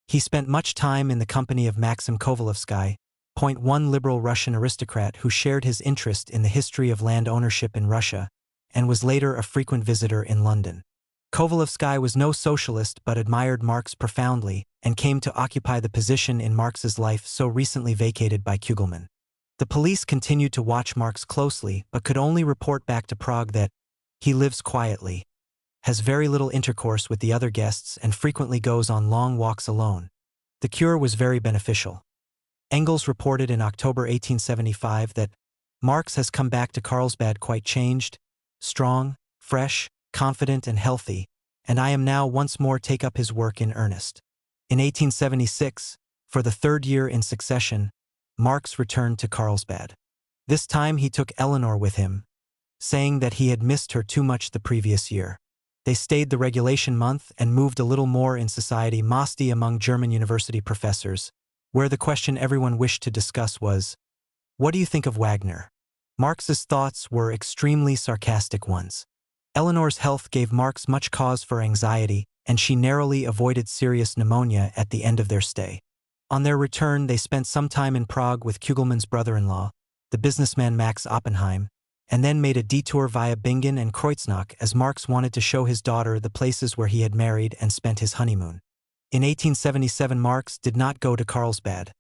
He spent much time in the company of Maxim Kovalevsky, one liberal Russian aristocrat who shared his interest in the history of land ownership in Russia, and was later a frequent visitor in London. Kovalevsky was no socialist but admired Marx profoundly, and came to occupy the position in Marx's life so recently vacated by Kugelmann. The police continued to watch Marx closely but could only report back to Prague that he lives quietly, has very little intercourse with the other guests and frequently goes on long walks alone. The cure was very beneficial. Engels reported in October 1875 that Marx has come back to Carlsbad quite changed, strong, fresh, confident and healthy, and I am now once more take up his work in earnest. In 1876, for the third year in succession, Marx returned to Carlsbad. This time he took Eleanor with him, saying that he had missed her too much the previous year. They stayed the regulation month and moved a little more in society, mostly among German university professors, where the question everyone wished to discuss was, "What do you think of Wagner?" Marx's thoughts were extremely sarcastic ones. Eleanor's health gave Marx much cause for anxiety, and she narrowly avoided serious pneumonia at the end of their stay. On their return, they spent some time in Prague with Kugelmann's brother-in-law, the businessman Max Oppenheim, and then made a detour via Bingen and Kreuznach as Marx wanted to show his daughter the places where he had married and spent his honeymoon. In 1877 Marx did not go to Carlsbad.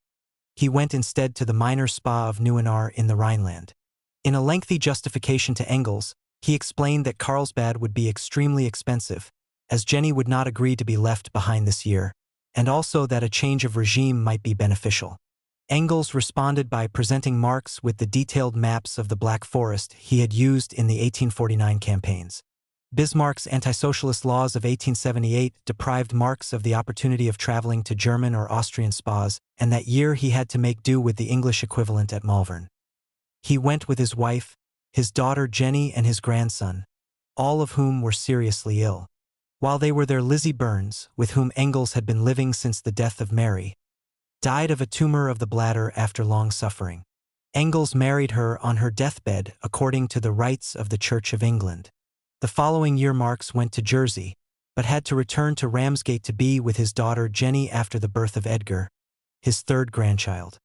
He went instead to the minor spa of Neuenahr in the Rhineland. In a lengthy justification to Engels, he explained that Carlsbad would be extremely expensive, as Jenny would not agree to be left behind this year, and also that a change of regime might be beneficial. Engels responded by presenting Marx with the detailed maps of the Black Forest he had used in the 1849 campaigns. Bismarck's anti-socialist laws of 1878 deprived Marx of the opportunity of traveling to German or Austrian spas, and that year he had to make do with the English equivalent at Malvern. He went with his wife, his daughter Jenny and his grandson, all of whom were seriously ill. While they were there, Lizzie Burns, with whom Engels had been living since the death of Mary, died of a tumor of the bladder after long suffering. Engels married her on her deathbed according to the rites of the Church of England. The following year Marx went to Jersey, but had to return to Ramsgate to be with his daughter Jenny after the birth of Edgar, his third grandchild.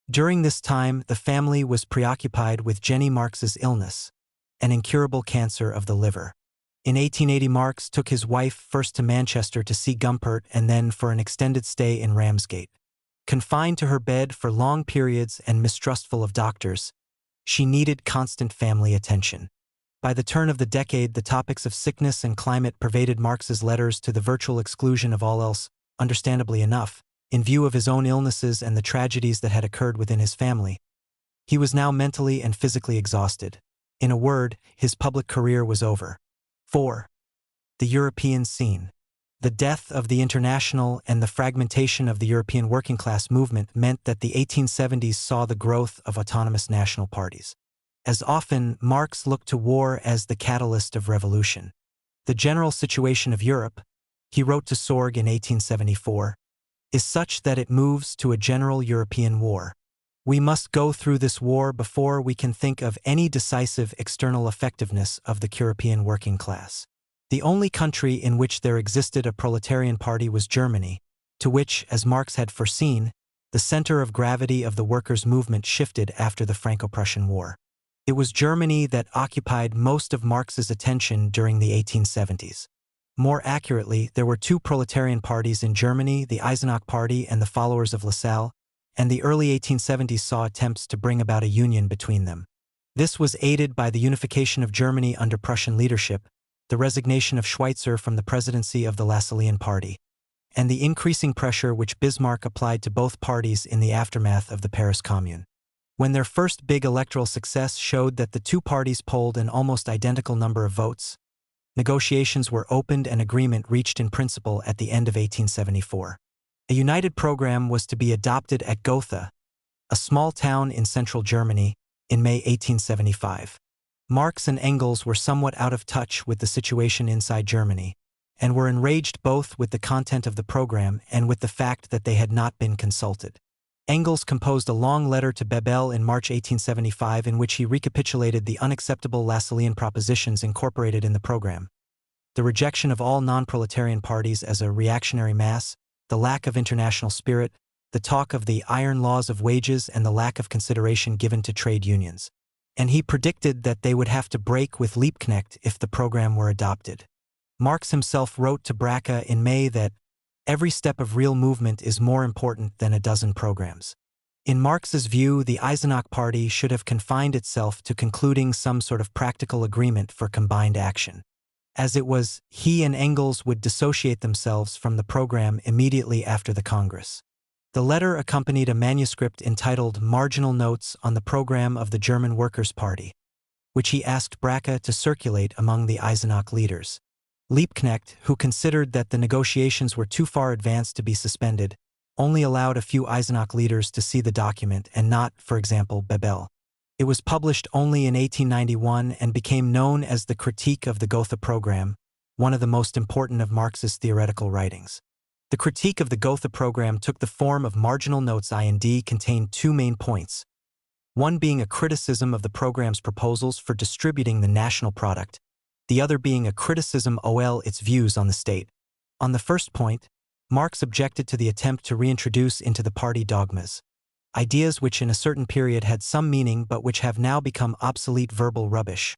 During this time, the family was preoccupied with Jenny Marx's illness, an incurable cancer of the liver. In 1880 Marx took his wife first to Manchester to see Gumpert and then for an extended stay in Ramsgate. Confined to her bed for long periods and mistrustful of doctors, she needed constant family attention. By the turn of the decade, the topics of sickness and climate pervaded Marx's letters to the virtual exclusion of all else, understandably enough, in view of his own illnesses and the tragedies that had occurred within his family. He was now mentally and physically exhausted. In a word, his public career was over. 4. The European scene. The death of the International and the fragmentation of the European working class movement meant that the 1870s saw the growth of autonomous national parties. As often, Marx looked to war as the catalyst of revolution. The general situation of Europe, he wrote to Sorg in 1874, is such that it moves to a general European war. We must go through this war before we can think of any decisive external effectiveness of the European working class. The only country in which there existed a proletarian party was Germany, to which, as Marx had foreseen, the center of gravity of the workers' movement shifted after the Franco-Prussian War. It was Germany that occupied most of Marx's attention during the 1870s. More accurately, there were two proletarian parties in Germany, the Eisenach Party and the followers of Lassalle, and the early 1870s saw attempts to bring about a union between them. This was aided by the unification of Germany under Prussian leadership, the resignation of Schweitzer from the presidency of the Lassallean Party, and the increasing pressure which Bismarck applied to both parties in the aftermath of the Paris Commune. When their first big electoral success showed that the two parties polled an almost identical number of votes, negotiations were opened and agreement reached in principle at the end of 1874. A united program was to be adopted at Gotha, a small town in central Germany, in May 1875. Marx and Engels were somewhat out of touch with the situation inside Germany, and were enraged both with the content of the program and with the fact that they had not been consulted. Engels composed a long letter to Bebel in March 1875 in which he recapitulated the unacceptable Lassallean propositions incorporated in the program: the rejection of all non-proletarian parties as a reactionary mass, the lack of international spirit, the talk of the iron laws of wages, and the lack of consideration given to trade unions. And he predicted that they would have to break with Liebknecht if the program were adopted. Marx himself wrote to Braque in May that every step of real movement is more important than a dozen programs. In Marx's view, the Eisenach Party should have confined itself to concluding some sort of practical agreement for combined action. As it was, he and Engels would dissociate themselves from the program immediately after the Congress. The letter accompanied a manuscript entitled Marginal Notes on the Program of the German Workers' Party, which he asked Braque to circulate among the Eisenach leaders. Liebknecht, who considered that the negotiations were too far advanced to be suspended, only allowed a few Eisenach leaders to see the document and not, for example, Bebel. It was published only in 1891 and became known as the Critique of the Gotha Program, one of the most important of Marx's theoretical writings. The Critique of the Gotha Program took the form of marginal notes and contained two main points, one being a criticism of the program's proposals for distributing the national product, the other being a criticism of its views on the state. On the first point, Marx objected to the attempt to reintroduce into the party dogmas, ideas which in a certain period had some meaning but which have now become obsolete verbal rubbish.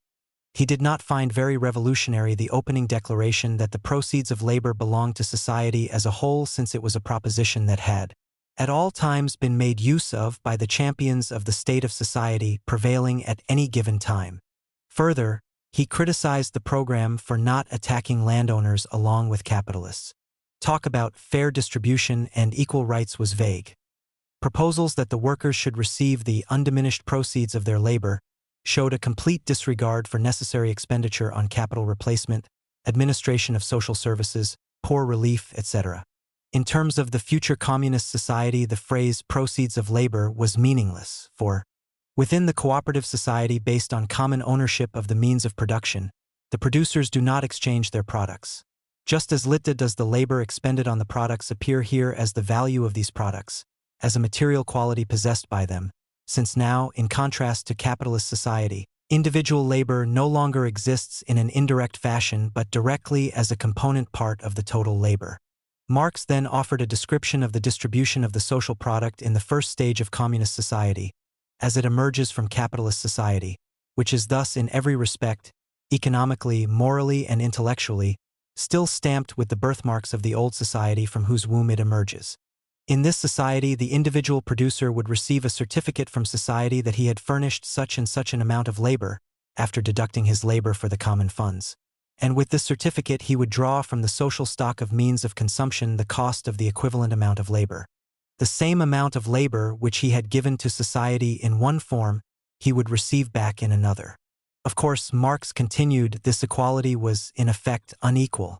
He did not find very revolutionary the opening declaration that the proceeds of labor belonged to society as a whole, since it was a proposition that had, at all times, been made use of by the champions of the state of society prevailing at any given time. Further, he criticized the program for not attacking landowners along with capitalists. Talk about fair distribution and equal rights was vague. Proposals that the workers should receive the undiminished proceeds of their labor showed a complete disregard for necessary expenditure on capital replacement, administration of social services, poor relief, etc. In terms of the future communist society, the phrase proceeds of labor was meaningless, for within the cooperative society based on common ownership of the means of production, the producers do not exchange their products. Just as little does the labor expended on the products appear here as the value of these products, as a material quality possessed by them, since now, in contrast to capitalist society, individual labor no longer exists in an indirect fashion but directly as a component part of the total labor. Marx then offered a description of the distribution of the social product in the first stage of communist society, as it emerges from capitalist society, which is thus in every respect, economically, morally, and intellectually, still stamped with the birthmarks of the old society from whose womb it emerges. In this society, the individual producer would receive a certificate from society that he had furnished such and such an amount of labor, after deducting his labor for the common funds. And with this certificate he would draw from the social stock of means of consumption the cost of the equivalent amount of labor. The same amount of labor which he had given to society in one form, he would receive back in another. Of course, Marx continued, this equality was, in effect, unequal.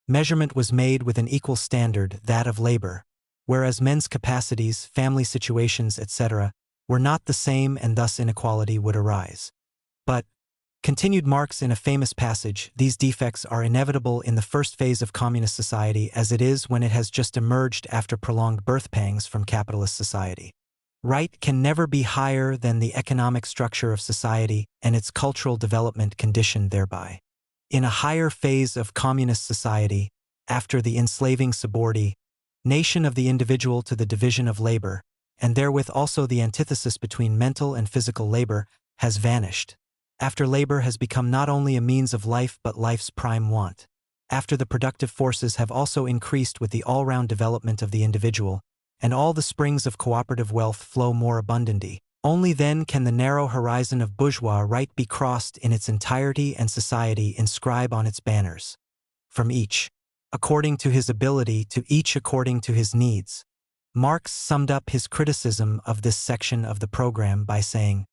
Measurement was made with an equal standard, that of labor, whereas men's capacities, family situations, etc., were not the same, and thus inequality would arise. But, continued Marx in a famous passage, these defects are inevitable in the first phase of communist society as it is when it has just emerged after prolonged birth pangs from capitalist society. Right can never be higher than the economic structure of society and its cultural development conditioned thereby. In a higher phase of communist society, after the enslaving subordination of the individual to the division of labor, and therewith also the antithesis between mental and physical labor, has vanished. After labor has become not only a means of life but life's prime want. After the productive forces have also increased with the all-round development of the individual, and all the springs of cooperative wealth flow more abundantly, only then can the narrow horizon of bourgeois right be crossed in its entirety and society inscribe on its banners, from each according to his ability, to each according to his needs. Marx summed up his criticism of this section of the program by saying,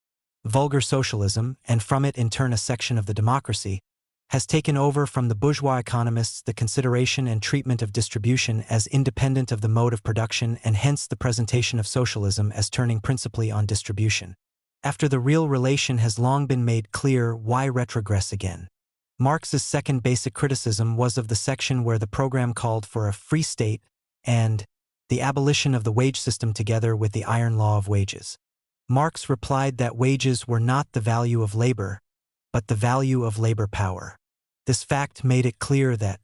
"Vulgar socialism, and from it in turn a section of the democracy, has taken over from the bourgeois economists the consideration and treatment of distribution as independent of the mode of production, and hence the presentation of socialism as turning principally on distribution. After the real relation has long been made clear, why retrogress again?" Marx's second basic criticism was of the section where the program called for a free state and the abolition of the wage system together with the iron law of wages. Marx replied that wages were not the value of labor, but the value of labor power. This fact made it clear that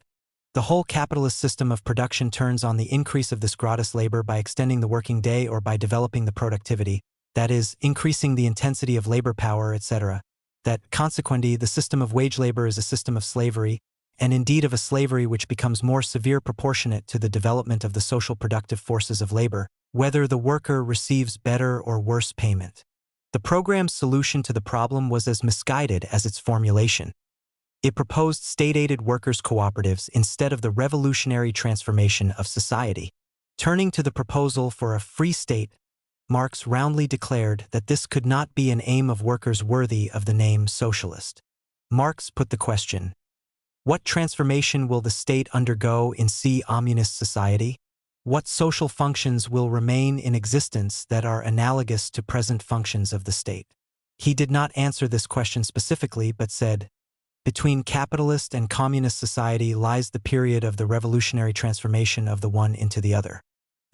the whole capitalist system of production turns on the increase of this gratis labor by extending the working day or by developing the productivity, that is, increasing the intensity of labor power, etc. That, consequently, the system of wage labor is a system of slavery, and indeed of a slavery which becomes more severe proportionate to the development of the social productive forces of labor, whether the worker receives better or worse payment. The program's solution to the problem was as misguided as its formulation. It proposed state-aided workers' cooperatives instead of the revolutionary transformation of society. Turning to the proposal for a free state, Marx roundly declared that this could not be an aim of workers worthy of the name socialist. Marx put the question, what transformation will the state undergo in communist society? What social functions will remain in existence that are analogous to present functions of the state? He did not answer this question specifically, but said, between capitalist and communist society lies the period of the revolutionary transformation of the one into the other.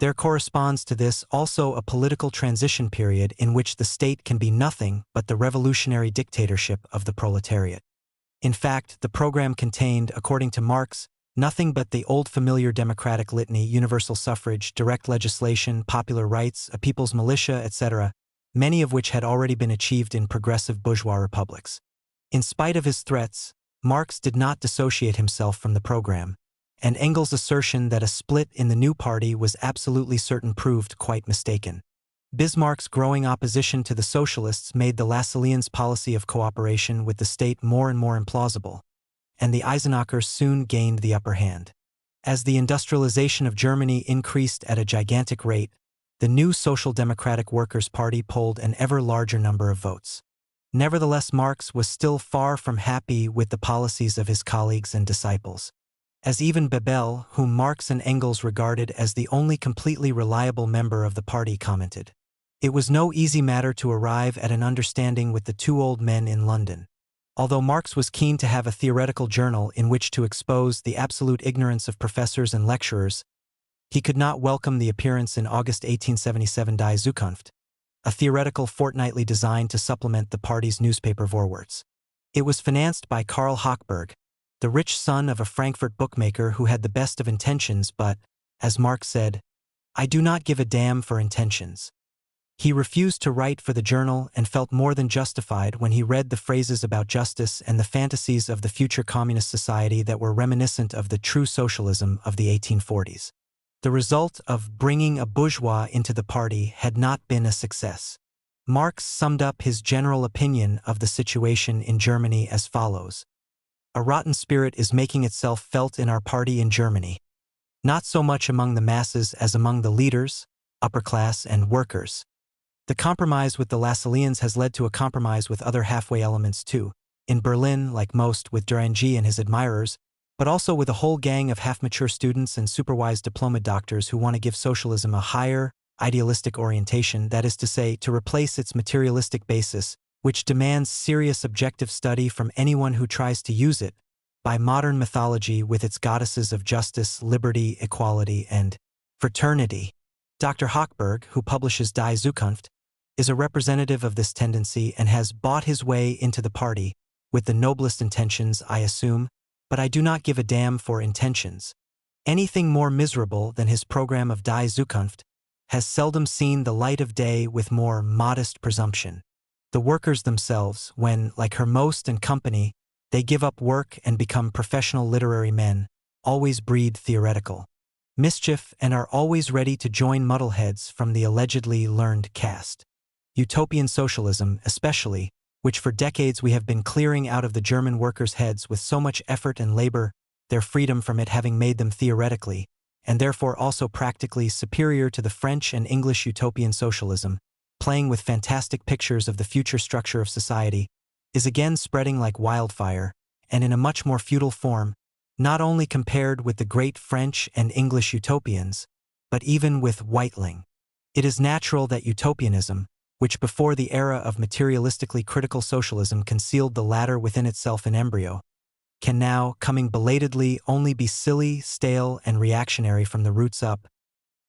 There corresponds to this also a political transition period in which the state can be nothing but the revolutionary dictatorship of the proletariat. In fact, the program contained, according to Marx, nothing but the old familiar democratic litany: universal suffrage, direct legislation, popular rights, a people's militia, etc., many of which had already been achieved in progressive bourgeois republics. In spite of his threats, Marx did not dissociate himself from the program, and Engels' assertion that a split in the new party was absolutely certain proved quite mistaken. Bismarck's growing opposition to the socialists made the Lassalleans' policy of cooperation with the state more and more implausible, and the Eisenachers soon gained the upper hand. As the industrialization of Germany increased at a gigantic rate, the new Social Democratic Workers' Party polled an ever larger number of votes. Nevertheless, Marx was still far from happy with the policies of his colleagues and disciples. As even Bebel, whom Marx and Engels regarded as the only completely reliable member of the party, commented, it was no easy matter to arrive at an understanding with the two old men in London. Although Marx was keen to have a theoretical journal in which to expose the absolute ignorance of professors and lecturers, he could not welcome the appearance in August 1877 Die Zukunft, a theoretical fortnightly designed to supplement the party's newspaper Vorwärts. It was financed by Karl Hochberg, the rich son of a Frankfurt bookmaker who had the best of intentions but, as Marx said, "I do not give a damn for intentions." He refused to write for the journal and felt more than justified when he read the phrases about justice and the fantasies of the future communist society that were reminiscent of the true socialism of the 1840s. The result of bringing a bourgeois into the party had not been a success. Marx summed up his general opinion of the situation in Germany as follows: a rotten spirit is making itself felt in our party in Germany, not so much among the masses as among the leaders, upper class, and workers. The compromise with the Lassalleans has led to a compromise with other halfway elements too, in Berlin, like most, with Durangy and his admirers, but also with a whole gang of half-mature students and superwise diplomaed doctors who want to give socialism a higher, idealistic orientation, that is to say, to replace its materialistic basis, which demands serious objective study from anyone who tries to use it, by modern mythology with its goddesses of justice, liberty, equality, and fraternity. Dr. Hochberg, who publishes Die Zukunft, is a representative of this tendency and has bought his way into the party, with the noblest intentions, I assume, but I do not give a damn for intentions. Anything more miserable than his program of Die Zukunft has seldom seen the light of day with more modest presumption. The workers themselves, when, like Hermost and company, they give up work and become professional literary men, always breed theoretical mischief and are always ready to join muddleheads from the allegedly learned caste. Utopian socialism, especially, which for decades we have been clearing out of the German workers' heads with so much effort and labor, their freedom from it having made them theoretically, and therefore also practically superior to the French and English utopian socialism, playing with fantastic pictures of the future structure of society, is again spreading like wildfire, and in a much more futile form, not only compared with the great French and English utopians, but even with Whiteling. It is natural that utopianism, which before the era of materialistically critical socialism concealed the latter within itself in embryo, can now, coming belatedly, only be silly, stale, and reactionary from the roots up.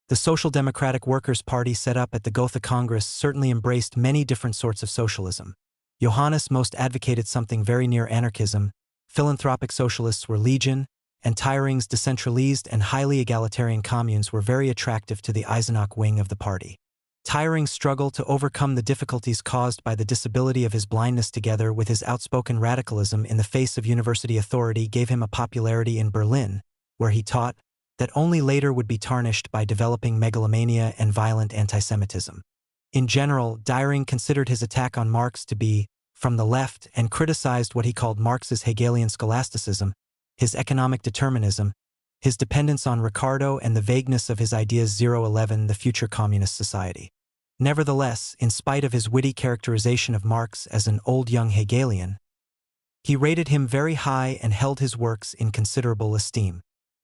The Social Democratic Workers' Party set up at the Gotha Congress certainly embraced many different sorts of socialism. Johannes most advocated something very near anarchism, philanthropic socialists were legion, and Thiering's decentralized and highly egalitarian communes were very attractive to the Eisenach wing of the party. Thiering's struggle to overcome the difficulties caused by the disability of his blindness together with his outspoken radicalism in the face of university authority gave him a popularity in Berlin, where he taught, that only later would be tarnished by developing megalomania and violent antisemitism. In general, Thiering considered his attack on Marx to be from the left and criticized what he called Marx's Hegelian scholasticism, his economic determinism, his dependence on Ricardo, and the vagueness of his ideas 011, the future communist society. Nevertheless, in spite of his witty characterization of Marx as an old young Hegelian, he rated him very high and held his works in considerable esteem.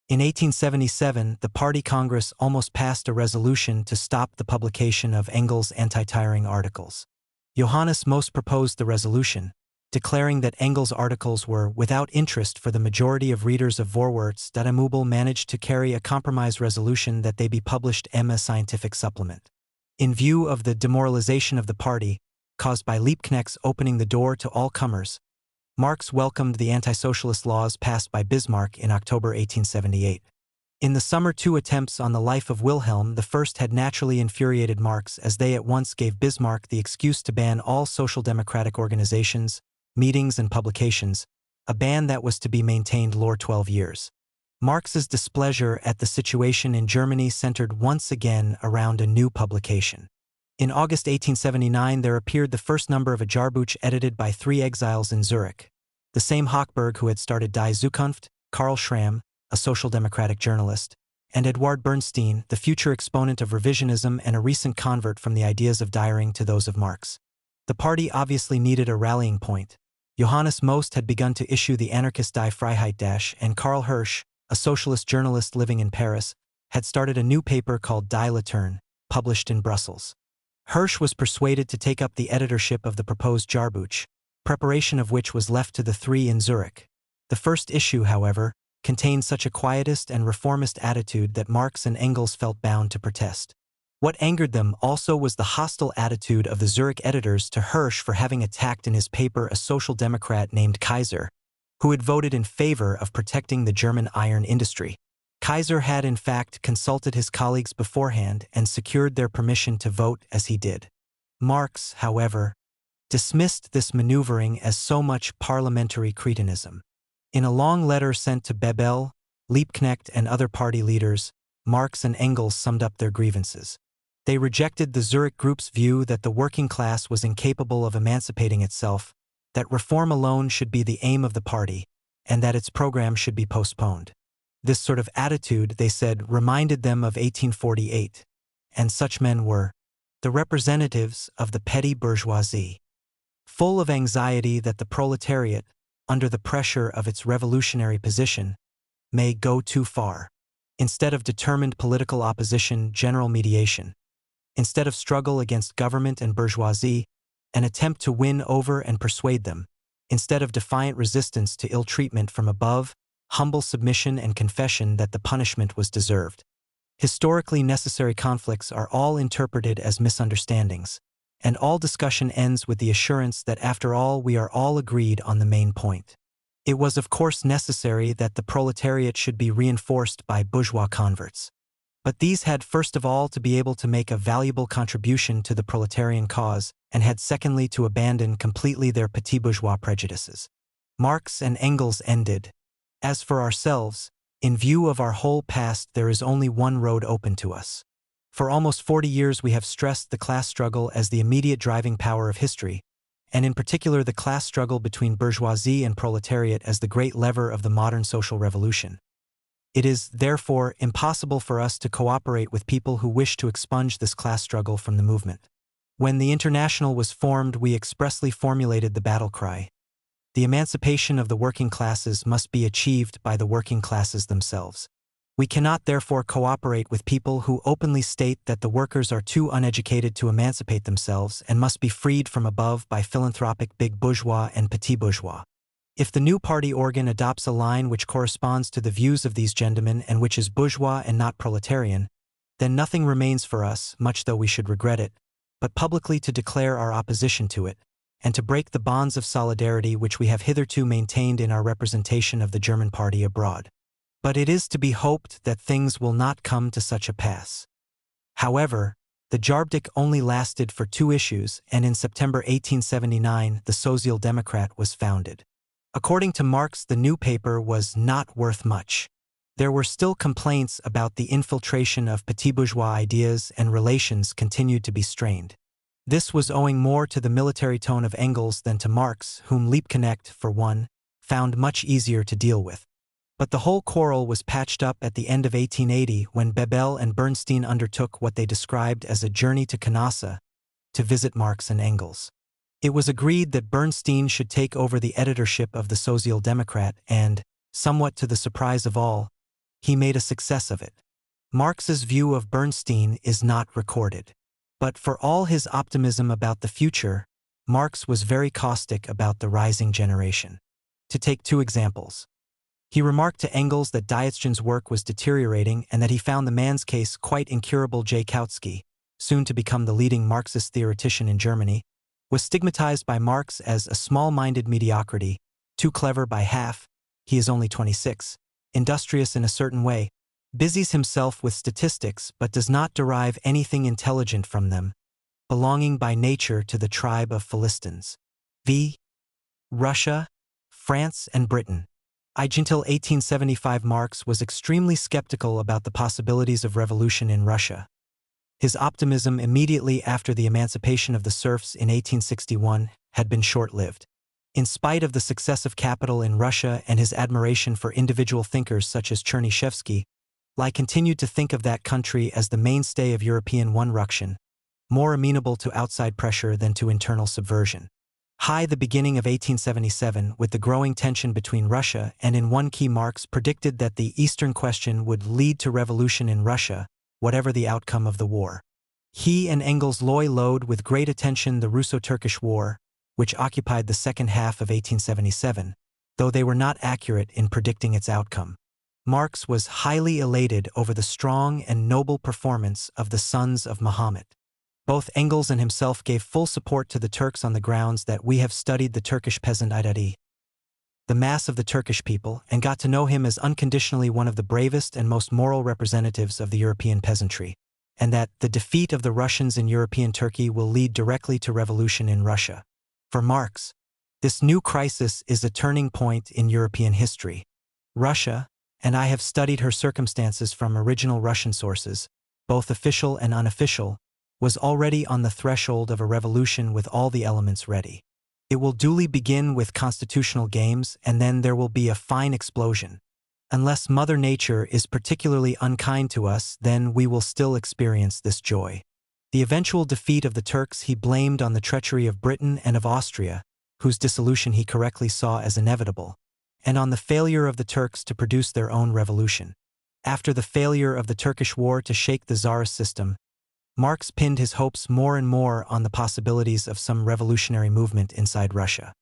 In 1877, the Party Congress almost passed a resolution to stop the publication of Engels' anti-Thiering articles. Johannes most proposed the resolution, declaring that Engels' articles were without interest for the majority of readers of Vorwärts. Mubel managed to carry a compromise resolution that they be published in a scientific supplement. In view of the demoralization of the party, caused by Liebknecht's opening the door to all comers, Marx welcomed the anti-socialist laws passed by Bismarck in October 1878. In the summer, 2 attempts on the life of Wilhelm I had naturally infuriated Marx, as they at once gave Bismarck the excuse to ban all social democratic organizations, meetings and publications, a ban that was to be maintained for 12 years. Marx's displeasure at the situation in Germany centered once again around a new publication. In August 1879 there appeared the first number of a Jahrbuch edited by 3 exiles in Zurich. The same Hochberg who had started Die Zukunft, Karl Schramm, a social democratic journalist, and Eduard Bernstein, the future exponent of revisionism and a recent convert from the ideas of Thiering to those of Marx. The party obviously needed a rallying point. Johannes Most had begun to issue the anarchist Die Freiheit and Karl Hirsch, a socialist journalist living in Paris, had started a new paper called Die Laterne, published in Brussels. Hirsch was persuaded to take up the editorship of the proposed Jahrbuch, preparation of which was left to the 3 in Zurich. The first issue, however, contained such a quietist and reformist attitude that Marx and Engels felt bound to protest. What angered them also was the hostile attitude of the Zurich editors to Hirsch for having attacked in his paper a social democrat named Kaiser, who had voted in favor of protecting the German iron industry. Kaiser had in fact consulted his colleagues beforehand and secured their permission to vote as he did. Marx, however, dismissed this maneuvering as so much parliamentary cretinism. In a long letter sent to Bebel, Liebknecht, and other party leaders, Marx and Engels summed up their grievances. They rejected the Zurich group's view that the working class was incapable of emancipating itself, that reform alone should be the aim of the party, and that its program should be postponed. This sort of attitude, they said, reminded them of 1848, and such men were the representatives of the petty bourgeoisie. Full of anxiety that the proletariat, under the pressure of its revolutionary position, may go too far. Instead of determined political opposition, general mediation. Instead of struggle against government and bourgeoisie, an attempt to win over and persuade them. Instead of defiant resistance to ill treatment from above, humble submission and confession that the punishment was deserved. Historically necessary conflicts are all interpreted as misunderstandings, and all discussion ends with the assurance that after all we are all agreed on the main point. It was of course necessary that the proletariat should be reinforced by bourgeois converts. But these had first of all to be able to make a valuable contribution to the proletarian cause, and had secondly to abandon completely their petit bourgeois prejudices. Marx and Engels ended. As for ourselves, in view of our whole past there is only one road open to us. For almost 40 years we have stressed the class struggle as the immediate driving power of history, and in particular the class struggle between bourgeoisie and proletariat as the great lever of the modern social revolution. It is, therefore, impossible for us to cooperate with people who wish to expunge this class struggle from the movement. When the International was formed, we expressly formulated the battle cry. The emancipation of the working classes must be achieved by the working classes themselves. We cannot therefore cooperate with people who openly state that the workers are too uneducated to emancipate themselves and must be freed from above by philanthropic big bourgeois and petit bourgeois. If the new party organ adopts a line which corresponds to the views of these gentlemen and which is bourgeois and not proletarian, then nothing remains for us, much though we should regret it, but publicly to declare our opposition to it, and to break the bonds of solidarity which we have hitherto maintained in our representation of the German party abroad. But it is to be hoped that things will not come to such a pass. However, the Jarbdik only lasted for 2 issues, and in September 1879 the Social Democrat was founded. According to Marx, the new paper was not worth much. There were still complaints about the infiltration of petit bourgeois ideas, and relations continued to be strained. This was owing more to the military tone of Engels than to Marx, whom Liebknecht, for one, found much easier to deal with. But the whole quarrel was patched up at the end of 1880 when Bebel and Bernstein undertook what they described as a journey to Canossa to visit Marx and Engels. It was agreed that Bernstein should take over the editorship of the Social Democrat and, somewhat to the surprise of all, he made a success of it. Marx's view of Bernstein is not recorded. But for all his optimism about the future, Marx was very caustic about the rising generation. To take 2 examples. He remarked to Engels that Dietzgen's work was deteriorating and that he found the man's case quite incurable. J. Kautsky, soon to become the leading Marxist theoretician in Germany, was stigmatized by Marx as a small-minded mediocrity, too clever by half, he is only 26, industrious in a certain way, busies himself with statistics but does not derive anything intelligent from them, belonging by nature to the tribe of Philistines. V. Russia, France and Britain. Until 1875 Marx was extremely skeptical about the possibilities of revolution in Russia. His optimism immediately after the emancipation of the serfs in 1861 had been short-lived. In spite of the success of capital in Russia and his admiration for individual thinkers such as Chernyshevsky, Lai continued to think of that country as the mainstay of European one-ruction, more amenable to outside pressure than to internal subversion. The beginning of 1877, with the growing tension between Russia and in one key, Marx predicted that the Eastern question would lead to revolution in Russia, whatever the outcome of the war. He and Engels loyed with great attention the Russo-Turkish War, which occupied the second half of 1877, though they were not accurate in predicting its outcome. Marx was highly elated over the strong and noble performance of the sons of Muhammad. Both Engels and himself gave full support to the Turks on the grounds that we have studied the Turkish peasant identity, the mass of the Turkish people, and got to know him as unconditionally one of the bravest and most moral representatives of the European peasantry, and that the defeat of the Russians in European Turkey will lead directly to revolution in Russia. For Marx, this new crisis is a turning point in European history. Russia, and I have studied her circumstances from original Russian sources, both official and unofficial, was already on the threshold of a revolution with all the elements ready. It will duly begin with constitutional games, and then there will be a fine explosion. Unless Mother Nature is particularly unkind to us, then we will still experience this joy. The eventual defeat of the Turks he blamed on the treachery of Britain and of Austria, whose dissolution he correctly saw as inevitable, and on the failure of the Turks to produce their own revolution. After the failure of the Turkish war to shake the Tsarist system, Marx pinned his hopes more and more on the possibilities of some revolutionary movement inside Russia.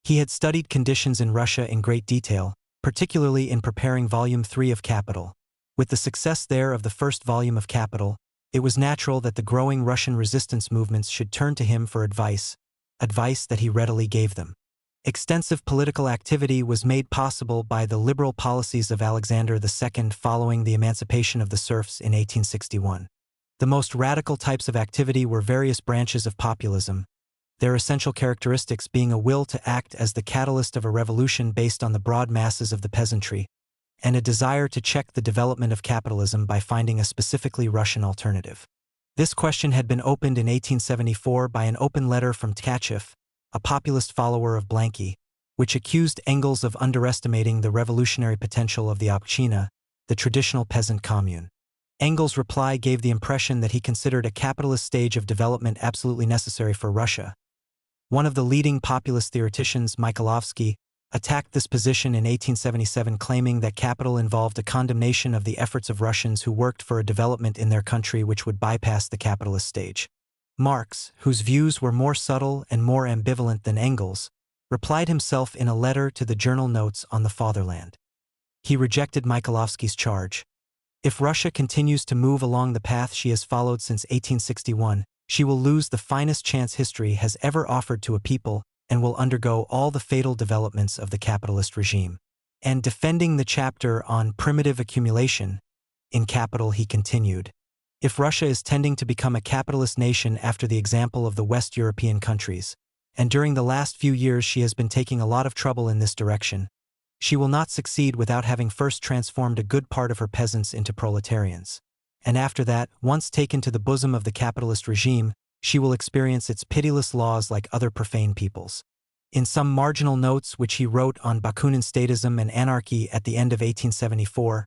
He had studied conditions in Russia in great detail, particularly in preparing Volume 3 of Capital. With the success there of the first volume of Capital, it was natural that the growing Russian resistance movements should turn to him for advice that he readily gave them. Extensive political activity was made possible by the liberal policies of Alexander II following the emancipation of the serfs in 1861. The most radical types of activity were various branches of populism, their essential characteristics being a will to act as the catalyst of a revolution based on the broad masses of the peasantry, and a desire to check the development of capitalism by finding a specifically Russian alternative. This question had been opened in 1874 by an open letter from Tkachev, a populist follower of Blanky, which accused Engels of underestimating the revolutionary potential of the Obczyna, the traditional peasant commune. Engels' reply gave the impression that he considered a capitalist stage of development absolutely necessary for Russia. One of the leading populist theoreticians, Mclellan, attacked this position in 1877, claiming that capital involved a condemnation of the efforts of Russians who worked for a development in their country which would bypass the capitalist stage. Marx, whose views were more subtle and more ambivalent than Engels, replied himself in a letter to the journal Notes on the Fatherland. He rejected Mclellan's charge. If Russia continues to move along the path she has followed since 1861, she will lose the finest chance history has ever offered to a people and will undergo all the fatal developments of the capitalist regime. And defending the chapter on primitive accumulation in capital, he continued, if Russia is tending to become a capitalist nation after the example of the West European countries, and during the last few years she has been taking a lot of trouble in this direction, she will not succeed without having first transformed a good part of her peasants into proletarians. And after that, once taken to the bosom of the capitalist regime, she will experience its pitiless laws like other profane peoples. In some marginal notes which he wrote on Bakunin statism and anarchy at the end of 1874,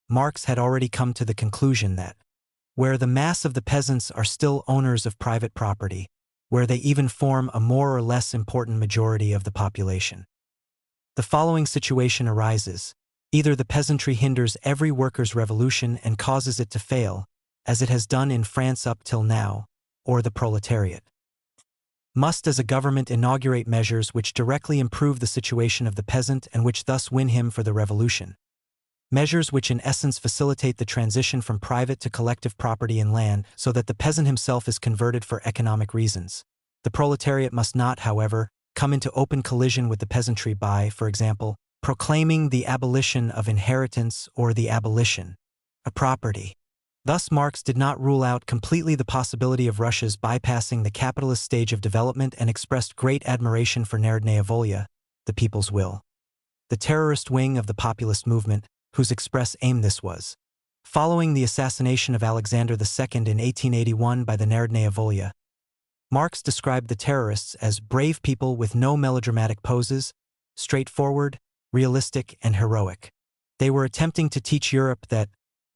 Marx had already come to the conclusion that, where the mass of the peasants are still owners of private property, where they even form a more or less important majority of the population, the following situation arises. Either the peasantry hinders every workers' revolution and causes it to fail, as it has done in France up till now, or the proletariat must as a government inaugurate measures which directly improve the situation of the peasant and which thus win him for the revolution. Measures which in essence facilitate the transition from private to collective property in land so that the peasant himself is converted for economic reasons. The proletariat must not, however, come into open collision with the peasantry by, for example, proclaiming the abolition of inheritance or the abolition of property. Thus Marx did not rule out completely the possibility of Russia's bypassing the capitalist stage of development and expressed great admiration for Narodnaya Volya, the people's will, the terrorist wing of the populist movement, whose express aim this was. Following the assassination of Alexander II in 1881 by the Narodnaya Volya, Marx described the terrorists as brave people with no melodramatic poses, straightforward, realistic, and heroic. They were attempting to teach Europe that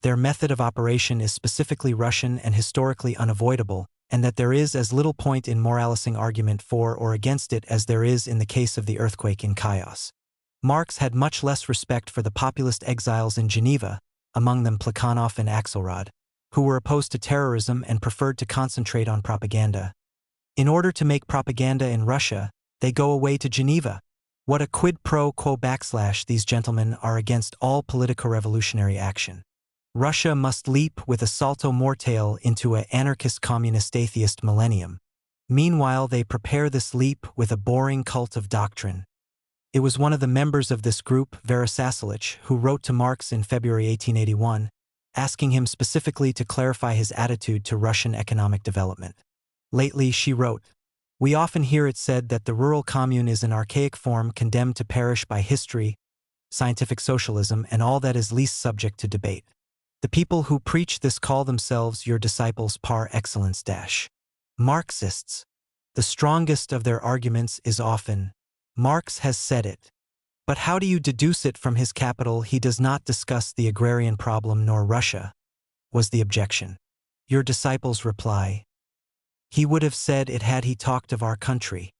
their method of operation is specifically Russian and historically unavoidable, and that there is as little point in moralizing argument for or against it as there is in the case of the earthquake in Chios. Marx had much less respect for the populist exiles in Geneva, among them Plekhanov and Axelrod, who were opposed to terrorism and preferred to concentrate on propaganda. In order to make propaganda in Russia, they go away to Geneva. What a quid pro quo / these gentlemen are against all politico-revolutionary action. Russia must leap with a salto mortale into an anarchist communist atheist millennium. Meanwhile they prepare this leap with a boring cult of doctrine. It was one of the members of this group, Vera Sasselich, who wrote to Marx in February 1881, asking him specifically to clarify his attitude to Russian economic development. Lately, she wrote, "We often hear it said that the rural commune is an archaic form condemned to perish by history, scientific socialism, and all that is least subject to debate. The people who preach this call themselves your disciples par excellence - Marxists. The strongest of their arguments is often, Marx has said it. But how do you deduce it from his capital? He does not discuss the agrarian problem nor Russia," was the objection. Your disciples reply, "He would have said it had he talked of our country."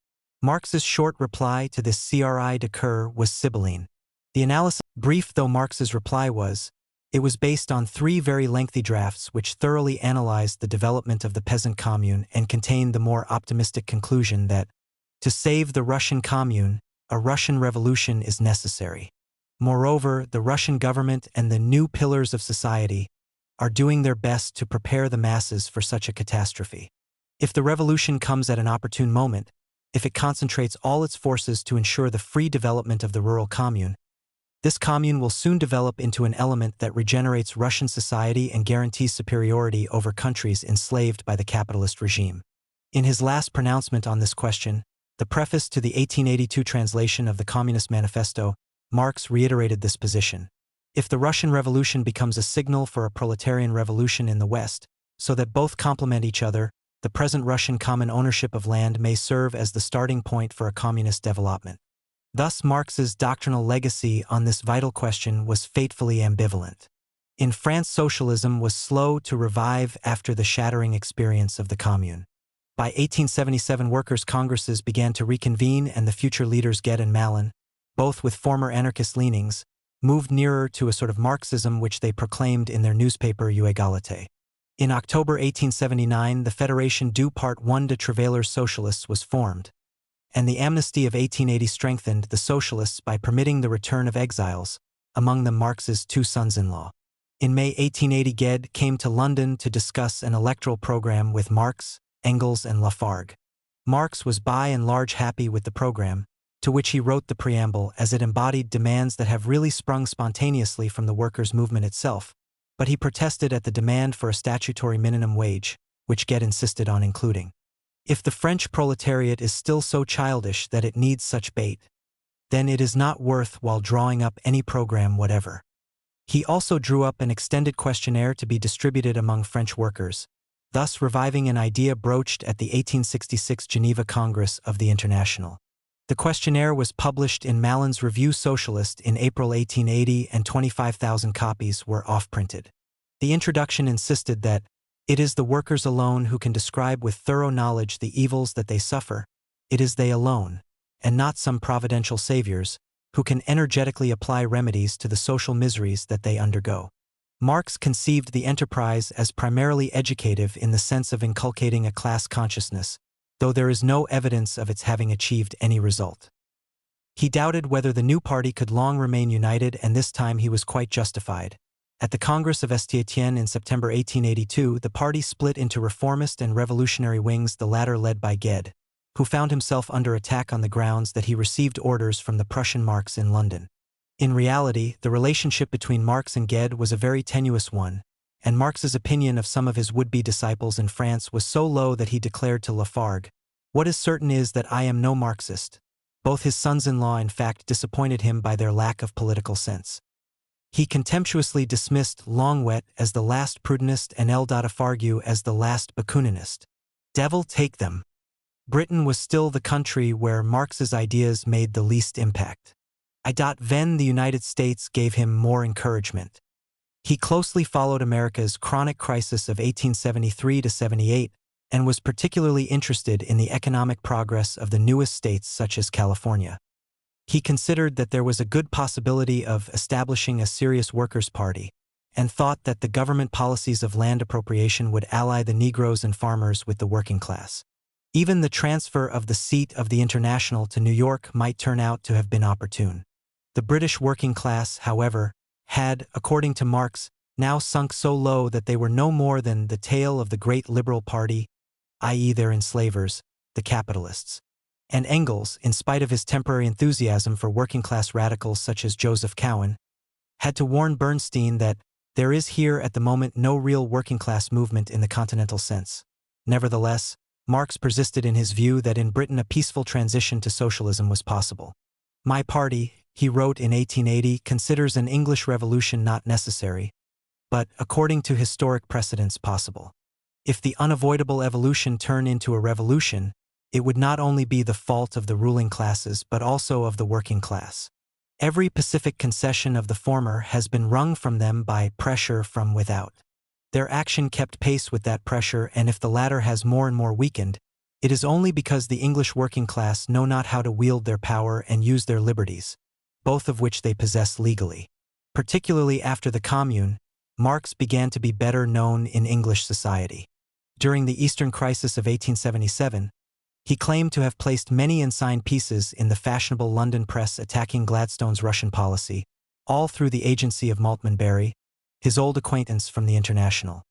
Marx's short reply to this cri de cœur was Sibylline. The analysis, brief though Marx's reply was, it was based on 3 very lengthy drafts which thoroughly analyzed the development of the peasant commune and contained the more optimistic conclusion that, to save the Russian commune, a Russian revolution is necessary. Moreover, the Russian government and the new pillars of society are doing their best to prepare the masses for such a catastrophe. If the revolution comes at an opportune moment, if it concentrates all its forces to ensure the free development of the rural commune, this commune will soon develop into an element that regenerates Russian society and guarantees superiority over countries enslaved by the capitalist regime. In his last pronouncement on this question, the preface to the 1882 translation of the Communist Manifesto, Marx reiterated this position. If the Russian Revolution becomes a signal for a proletarian revolution in the West, so that both complement each other, the present Russian common ownership of land may serve as the starting point for a communist development. Thus, Marx's doctrinal legacy on this vital question was fatefully ambivalent. In France, socialism was slow to revive after the shattering experience of the Commune. By 1877, workers' congresses began to reconvene, and the future leaders Gued and Mclellan, both with former anarchist leanings, moved nearer to a sort of Marxism which they proclaimed in their newspaper Égalité. In October 1879, the Fédération du Parti de Travailleurs Socialistes was formed, and the amnesty of 1880 strengthened the socialists by permitting the return of exiles, among them Marx's two sons-in-law. In May 1880, Gued came to London to discuss an electoral program with Marx, Engels, and Lafargue. Marx was by and large happy with the program, to which he wrote the preamble, as it embodied demands that have really sprung spontaneously from the workers' movement itself, but he protested at the demand for a statutory minimum wage, which Gued insisted on including. If the French proletariat is still so childish that it needs such bait, then it is not worth while drawing up any program whatever. He also drew up an extended questionnaire to be distributed among French workers, thus reviving an idea broached at the 1866 Geneva Congress of the International. The questionnaire was published in Mclellan's Revue Socialiste in April 1880, and 25,000 copies were off-printed. The introduction insisted that it is the workers alone who can describe with thorough knowledge the evils that they suffer. It is they alone, and not some providential saviors, who can energetically apply remedies to the social miseries that they undergo. Marx conceived the enterprise as primarily educative in the sense of inculcating a class consciousness, though there is no evidence of its having achieved any result. He doubted whether the new party could long remain united, and this time he was quite justified. At the Congress of St-Étienne in September 1882, the party split into reformist and revolutionary wings, the latter led by Gued, who found himself under attack on the grounds that he received orders from the Prussian Marx in London. In reality, the relationship between Marx and Gued was a very tenuous one, and Marx's opinion of some of his would-be disciples in France was so low that he declared to Lafargue, "What is certain is that I am no Marxist." Both his sons-in-law in fact disappointed him by their lack of political sense. He contemptuously dismissed Longuet as the last Proudhonist and L. Lafargue as the last Bakuninist. Devil take them! Britain was still the country where Marx's ideas made the least impact. Then the United States gave him more encouragement. He closely followed America's chronic crisis of 1873 to 78 and was particularly interested in the economic progress of the newest states such as California. He considered that there was a good possibility of establishing a serious workers' party, and thought that the government policies of land appropriation would ally the Negroes and farmers with the working class. Even the transfer of the seat of the International to New York might turn out to have been opportune. The British working class, however, had, according to Marx, now sunk so low that they were no more than the tail of the great liberal party, i.e. their enslavers, the capitalists. And Engels, in spite of his temporary enthusiasm for working-class radicals such as Joseph Cowen, had to warn Bernstein that there is here at the moment no real working-class movement in the continental sense. Nevertheless, Marx persisted in his view that in Britain a peaceful transition to socialism was possible. "My party," he wrote in 1880, "considers an English revolution not necessary, but, according to historic precedents, possible. If the unavoidable evolution turn into a revolution, it would not only be the fault of the ruling classes but also of the working class. Every pacific concession of the former has been wrung from them by pressure from without. Their action kept pace with that pressure, and if the latter has more and more weakened, it is only because the English working class know not how to wield their power and use their liberties, both of which they possess legally." Particularly after the Commune, Marx began to be better known in English society. During the Eastern Crisis of 1877, he claimed to have placed many ensign pieces in the fashionable London press attacking Gladstone's Russian policy, all through the agency of Maltman Barry, his old acquaintance from the International.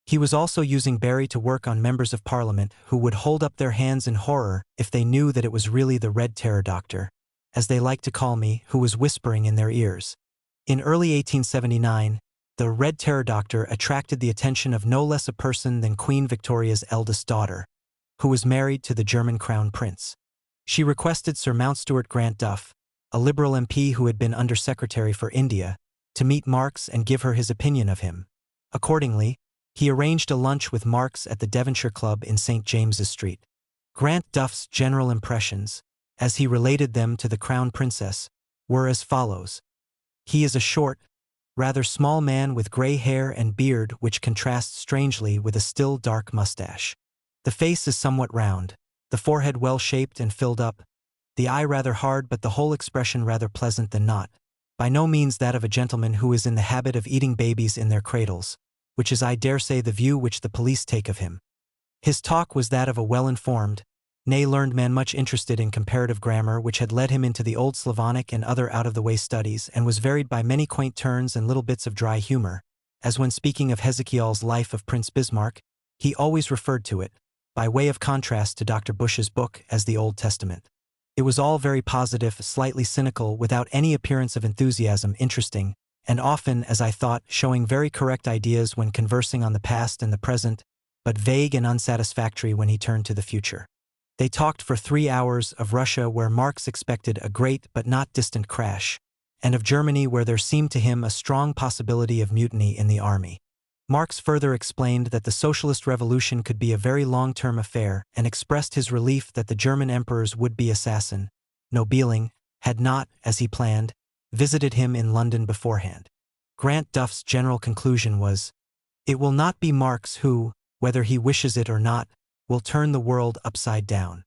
He was also using Barry to work on members of Parliament who would hold up their hands in horror if they knew that it was really the Red Terror doctor, as they like to call me, who was whispering in their ears. In early 1879, the Red Terror doctor attracted the attention of no less a person than Queen Victoria's eldest daughter, who was married to the German Crown Prince. She requested Sir Mountstuart Grant Duff, a Liberal MP who had been Under-Secretary for India, to meet Marx and give her his opinion of him. Accordingly, He arranged a lunch with Marx at the Devonshire Club in St. James's Street. Grant Duff's general impressions, as he related them to the Crown Princess, were as follows. He is a short, rather small man with grey hair and beard which contrasts strangely with a still dark mustache. The face is somewhat round, the forehead well-shaped and filled up, the eye rather hard but the whole expression rather pleasant than not, by no means that of a gentleman who is in the habit of eating babies in their cradles, which is I dare say the view which the police take of him. His talk was that of a well-informed, nay learned man much interested in comparative grammar which had led him into the old Slavonic and other out-of-the-way studies and was varied by many quaint turns and little bits of dry humor, as when speaking of Hezekiel's Life of Prince Bismarck, he always referred to it, by way of contrast to Dr. Bush's book, as the Old Testament. It was all very positive, slightly cynical, without any appearance of enthusiasm, interesting, and often, as I thought, showing very correct ideas when conversing on the past and the present, but vague and unsatisfactory when he turned to the future. They talked for 3 hours of Russia where Marx expected a great but not distant crash, and of Germany where there seemed to him a strong possibility of mutiny in the army. Marx further explained that the socialist revolution could be a very long-term affair and expressed his relief that the German emperor's would-be assassin, Nobiling, had not, as he planned, visited him in London beforehand. Grant Duff's general conclusion was, "It will not be Marx who, whether he wishes it or not, will turn the world upside down."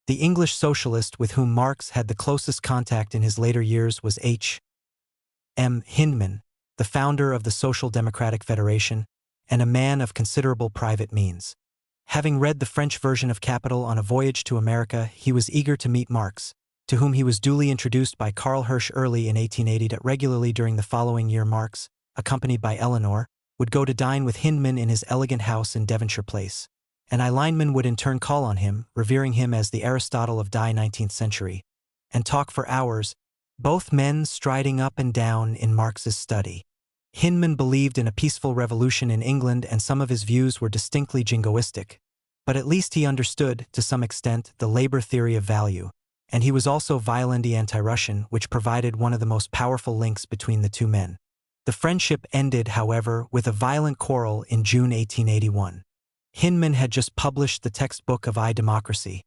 The English socialist with whom Marx had the closest contact in his later years was H. M. Hyndman, the founder of the Social Democratic Federation, and a man of considerable private means. Having read the French version of Capital on a voyage to America, he was eager to meet Marx, to whom he was duly introduced by Karl Hirsch early in 1880. Regularly during the following year Marx, accompanied by Eleanor, would go to dine with Hyndman in his elegant house in Devonshire Place, and Lineman would in turn call on him, revering him as the Aristotle of die 19th century, and talk for hours, both men striding up and down in Marx's study. Hyndman believed in a peaceful revolution in England and some of his views were distinctly jingoistic, but at least he understood, to some extent, the labor theory of value, and he was also violently anti-Russian, which provided one of the most powerful links between the two men. The friendship ended, however, with a violent quarrel in June 1881. Hyndman had just published the textbook of Democracy,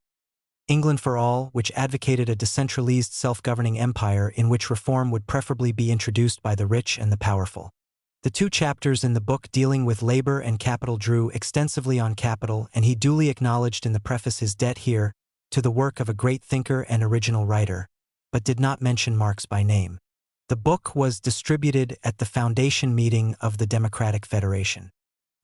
England for All, which advocated a decentralized self-governing empire in which reform would preferably be introduced by the rich and the powerful. The 2 chapters in the book dealing with labor and capital drew extensively on capital, and he duly acknowledged in the preface his debt here to the work of a great thinker and original writer, but did not mention Marx by name. The book was distributed at the foundation meeting of the Democratic Federation.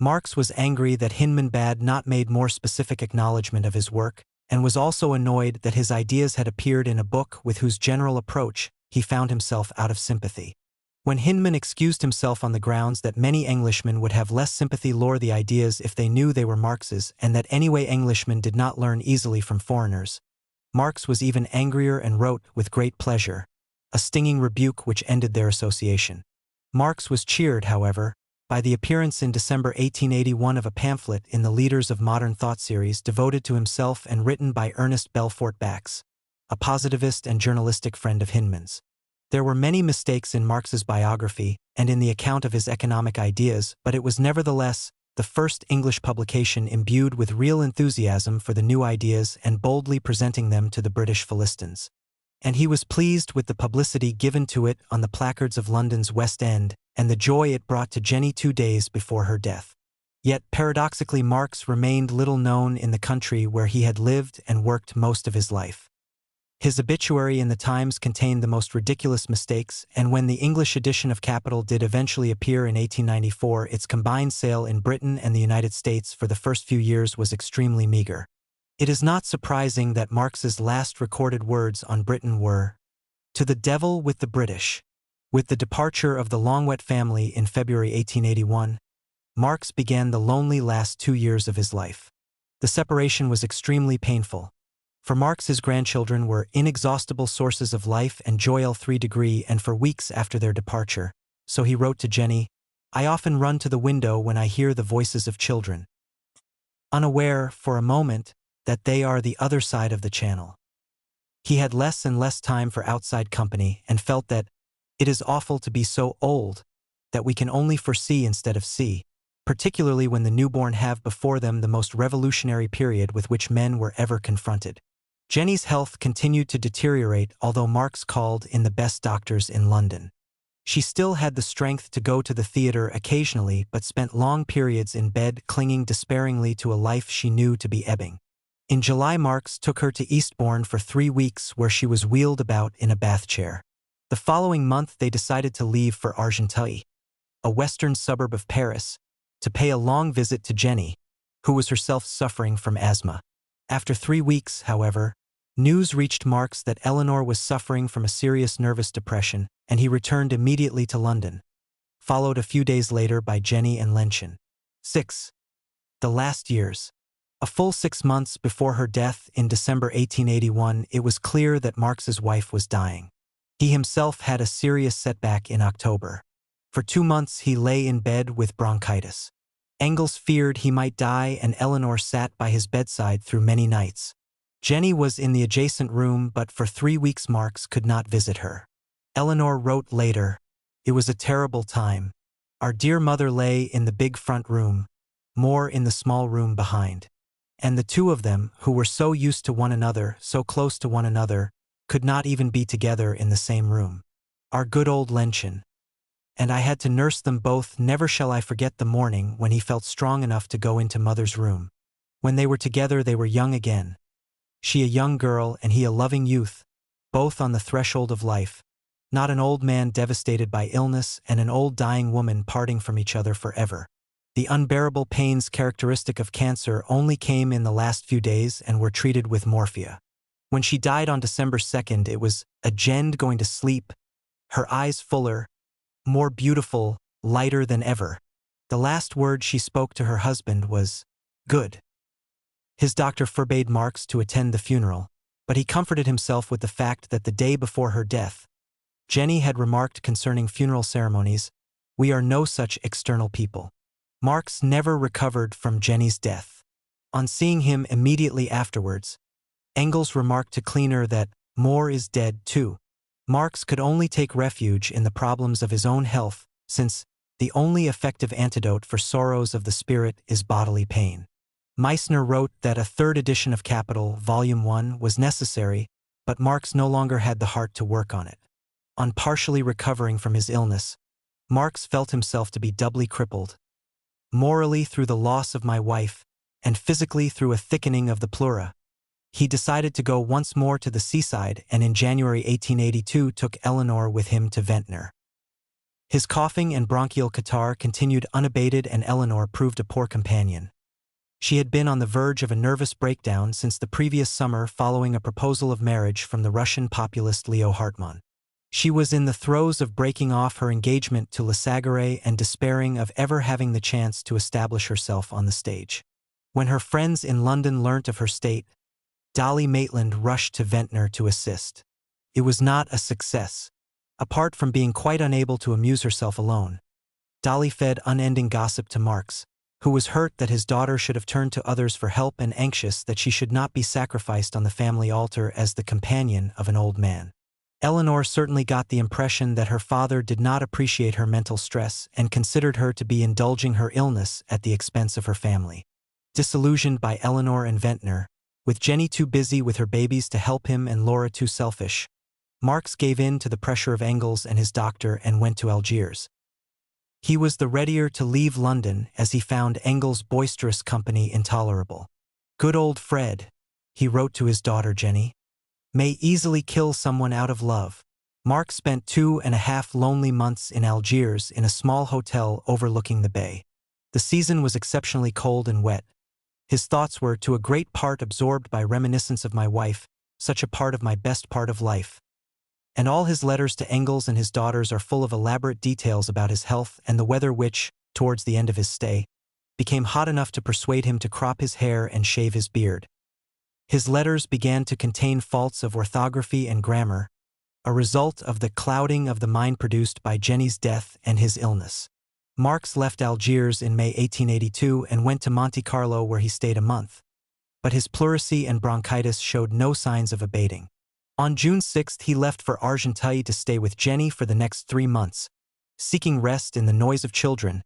Marx was angry that Hyndman bad not made more specific acknowledgement of his work, and was also annoyed that his ideas had appeared in a book with whose general approach he found himself out of sympathy. When Hyndman excused himself on the grounds that many Englishmen would have less sympathy lore the ideas if they knew they were Marx's and that anyway Englishmen did not learn easily from foreigners, Marx was even angrier and wrote, with great pleasure, a stinging rebuke which ended their association. Marx was cheered, however, by the appearance in December 1881 of a pamphlet in the Leaders of Modern Thought series devoted to himself and written by Ernest Belfort Bax, a positivist and journalistic friend of Hyndman's. There were many mistakes in Marx's biography and in the account of his economic ideas, but it was nevertheless the first English publication imbued with real enthusiasm for the new ideas and boldly presenting them to the British Philistines. And he was pleased with the publicity given to it on the placards of London's West End and the joy it brought to Jenny 2 days before her death. Yet, paradoxically, Marx remained little known in the country where he had lived and worked most of his life. His obituary in the Times contained the most ridiculous mistakes, and when the English edition of Capital did eventually appear in 1894, its combined sale in Britain and the United States for the first few years was extremely meager. It is not surprising that Marx's last recorded words on Britain were, "To the devil with the British." With the departure of the Longwet family in February 1881, Marx began the lonely last 2 years of his life. The separation was extremely painful. For Marx, his grandchildren were inexhaustible sources of life and joy L3°, and for weeks after their departure, so he wrote to Jenny, "I often run to the window when I hear the voices of children, unaware, for a moment, that they are the other side of the channel." He had less and less time for outside company and felt that it is awful to be so old that we can only foresee instead of see. particularly when the newborn have before them the most revolutionary period with which men were ever confronted. Jenny's health continued to deteriorate, although Marx called in the best doctors in London. She still had the strength to go to the theater occasionally, but spent long periods in bed, clinging despairingly to a life she knew to be ebbing. In July, Marx took her to Eastbourne for 3 weeks, where she was wheeled about in a bath chair. The following month they decided to leave for Argenteuil, a western suburb of Paris, to pay a long visit to Jenny, who was herself suffering from asthma. After 3 weeks, however, news reached Marx that Eleanor was suffering from a serious nervous depression, and he returned immediately to London, followed a few days later by Jenny and Lenchen. 6. The last years. A full 6 months before her death in December 1881, it was clear that Marx's wife was dying. He himself had a serious setback in October. For 2 months he lay in bed with bronchitis. Engels feared he might die, and Eleanor sat by his bedside through many nights. Jenny was in the adjacent room, but for 3 weeks Marx could not visit her. Eleanor wrote later, "It was a terrible time. Our dear mother lay in the big front room, Moore in the small room behind. And the two of them, who were so used to one another, so close to one another, could not even be together in the same room. Our good old Lenchen. And I had to nurse them both. Never shall I forget the morning when he felt strong enough to go into mother's room. When they were together they were young again. She a young girl and he a loving youth, both on the threshold of life, not an old man devastated by illness and an old dying woman parting from each other forever. The unbearable pains characteristic of cancer only came in the last few days and were treated with morphia. When she died on December 2nd, it was a Jend going to sleep, her eyes fuller, more beautiful, lighter than ever. The last word she spoke to her husband was, "Good." His doctor forbade Marx to attend the funeral, but he comforted himself with the fact that the day before her death, Jenny had remarked concerning funeral ceremonies, "We are no such external people." Marx never recovered from Jenny's death. On seeing him immediately afterwards, Engels remarked to Kleiner that Moore is dead too. Marx could only take refuge in the problems of his own health, since the only effective antidote for sorrows of the spirit is bodily pain. Meissner wrote that a 3rd edition of Capital, Volume 1, was necessary, but Marx no longer had the heart to work on it. On partially recovering from his illness, Marx felt himself to be doubly crippled, morally through the loss of my wife, and physically through a thickening of the pleura. He decided to go once more to the seaside, and in January 1882 took Eleanor with him to Ventnor. His coughing and bronchial catarrh continued unabated, and Eleanor proved a poor companion. She had been on the verge of a nervous breakdown since the previous summer following a proposal of marriage from the Russian populist Leo Hartmann. She was in the throes of breaking off her engagement to Lesagre and despairing of ever having the chance to establish herself on the stage. When her friends in London learnt of her state, Dolly Maitland rushed to Ventnor to assist. It was not a success. Apart from being quite unable to amuse herself alone, Dolly fed unending gossip to Marx, who was hurt that his daughter should have turned to others for help and anxious that she should not be sacrificed on the family altar as the companion of an old man. Eleanor certainly got the impression that her father did not appreciate her mental stress and considered her to be indulging her illness at the expense of her family. Disillusioned by Eleanor and Ventnor, with Jenny too busy with her babies to help him and Laura too selfish, Marx gave in to the pressure of Engels and his doctor and went to Algiers. He was the readier to leave London as he found Engels' boisterous company intolerable. "Good old Fred," he wrote to his daughter Jenny, "may easily kill someone out of love." Marx spent 2.5 lonely months in Algiers in a small hotel overlooking the bay. The season was exceptionally cold and wet. His thoughts were to a great part absorbed by reminiscence of my wife, such a part of my best part of life. And all his letters to Engels and his daughters are full of elaborate details about his health and the weather which, towards the end of his stay, became hot enough to persuade him to crop his hair and shave his beard. His letters began to contain faults of orthography and grammar, a result of the clouding of the mind produced by Jenny's death and his illness. Marx left Algiers in May 1882 and went to Monte Carlo, where he stayed a month. But his pleurisy and bronchitis showed no signs of abating. On June 6 he left for Argenteuil to stay with Jenny for the next 3 months, seeking rest in the noise of children,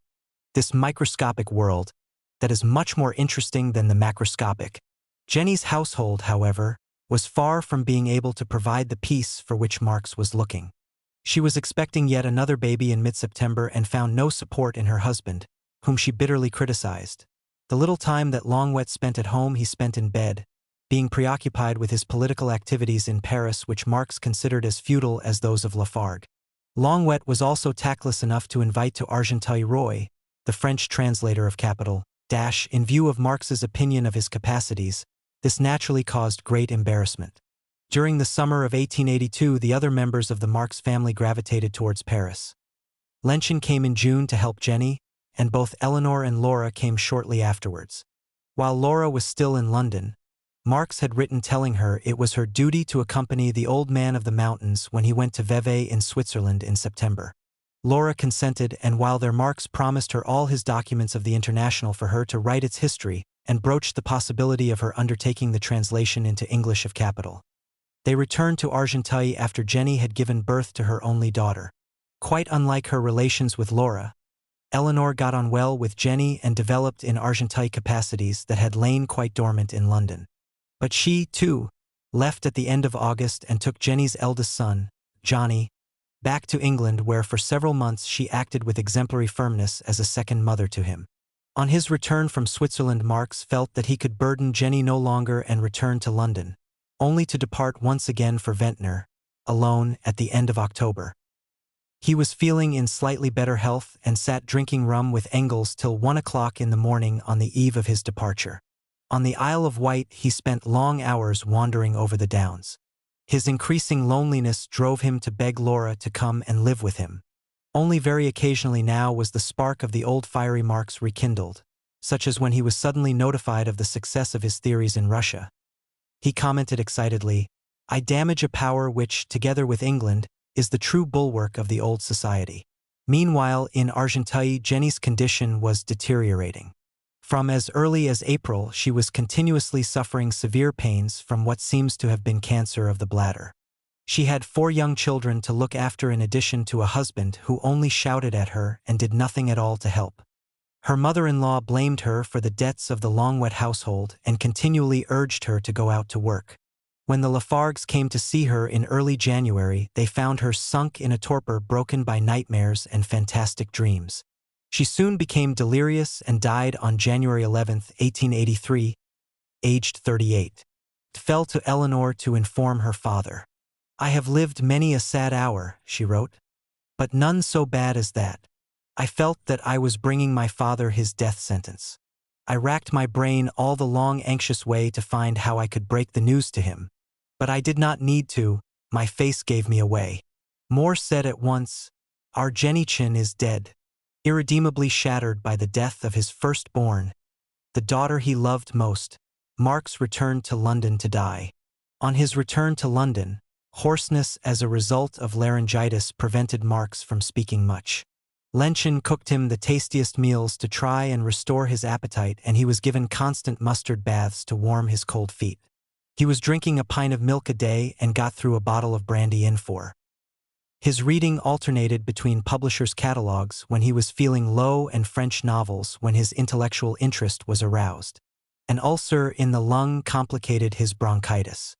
this microscopic world that is much more interesting than the macroscopic. Jenny's household, however, was far from being able to provide the peace for which Marx was looking. She was expecting yet another baby in mid-September and found no support in her husband, whom she bitterly criticized. The little time that Longwet spent at home he spent in bed, being preoccupied with his political activities in Paris, which Marx considered as futile as those of Lafargue. Longwet was also tactless enough to invite to Argenteuil Roy, the French translator of Capital, in view of Marx's opinion of his capacities. This naturally caused great embarrassment. During the summer of 1882, the other members of the Marx family gravitated towards Paris. Lenchen came in June to help Jenny, and both Eleanor and Laura came shortly afterwards. While Laura was still in London, Marx had written telling her it was her duty to accompany the old man of the mountains when he went to Vevey in Switzerland in September. Laura consented, and while there Marx promised her all his documents of the International for her to write its history, and broached the possibility of her undertaking the translation into English of Capital. They returned to Argenteuil after Jenny had given birth to her only daughter. Quite unlike her relations with Laura, Eleanor got on well with Jenny and developed in Argenteuil capacities that had lain quite dormant in London. But she, too, left at the end of August and took Jenny's eldest son, Johnny, back to England, where for several months she acted with exemplary firmness as a second mother to him. On his return from Switzerland, Marx felt that he could burden Jenny no longer and returned to London, only to depart once again for Ventnor, alone, at the end of October. He was feeling in slightly better health and sat drinking rum with Engels till 1 o'clock in the morning on the eve of his departure. On the Isle of Wight he spent long hours wandering over the downs. His increasing loneliness drove him to beg Laura to come and live with him. Only very occasionally now was the spark of the old fiery Marx rekindled, such as when he was suddenly notified of the success of his theories in Russia. He commented excitedly, "I damage a power which, together with England, is the true bulwark of the old society." Meanwhile, in Argenteuil, Jenny's condition was deteriorating. From as early as April, she was continuously suffering severe pains from what seems to have been cancer of the bladder. She had 4 young children to look after in addition to a husband who only shouted at her and did nothing at all to help. Her mother-in-law blamed her for the debts of the Longwet household and continually urged her to go out to work. When the Lafargues came to see her in early January, they found her sunk in a torpor broken by nightmares and fantastic dreams. She soon became delirious and died on January 11, 1883, aged 38. It fell to Eleanor to inform her father. "I have lived many a sad hour," she wrote, "but none so bad as that. I felt that I was bringing my father his death sentence. I racked my brain all the long anxious way to find how I could break the news to him. But I did not need to, my face gave me away. Moore said at once, 'Our Jennychin is dead,' irredeemably shattered by the death of his firstborn, the daughter he loved most. Marx returned to London to die. On his return to London, hoarseness as a result of laryngitis prevented Marx from speaking much. Lenchen cooked him the tastiest meals to try and restore his appetite, and he was given constant mustard baths to warm his cold feet. He was drinking a pint of milk a day and got through a bottle of brandy in 4. His reading alternated between publishers' catalogues when he was feeling low and French novels when his intellectual interest was aroused. An ulcer in the lung complicated his bronchitis.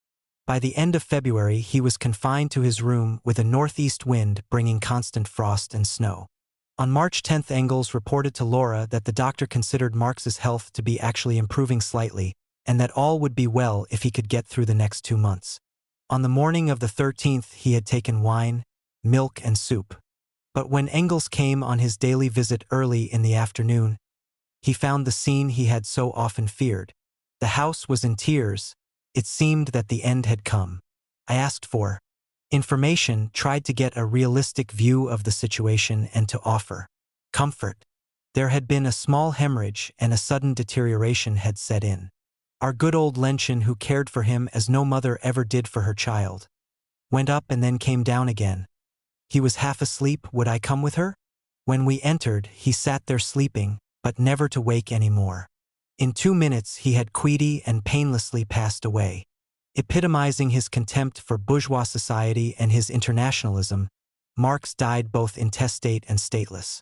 By the end of February, he was confined to his room with a northeast wind bringing constant frost and snow. On March 10, Engels reported to Laura that the doctor considered Marx's health to be actually improving slightly, and that all would be well if he could get through the next 2 months. On the morning of the 13th, he had taken wine, milk, and soup. But when Engels came on his daily visit early in the afternoon, he found the scene he had so often feared. The house was in tears. It seemed that the end had come. I asked for information, tried to get a realistic view of the situation and to offer comfort. There had been a small hemorrhage and a sudden deterioration had set in. Our good old Lenchen, who cared for him as no mother ever did for her child, went up and then came down again. He was half asleep. Would I come with her? When we entered, he sat there sleeping, but never to wake any more. In 2 minutes he had queedy and painlessly passed away. Epitomizing his contempt for bourgeois society and his internationalism, Marx died both intestate and stateless.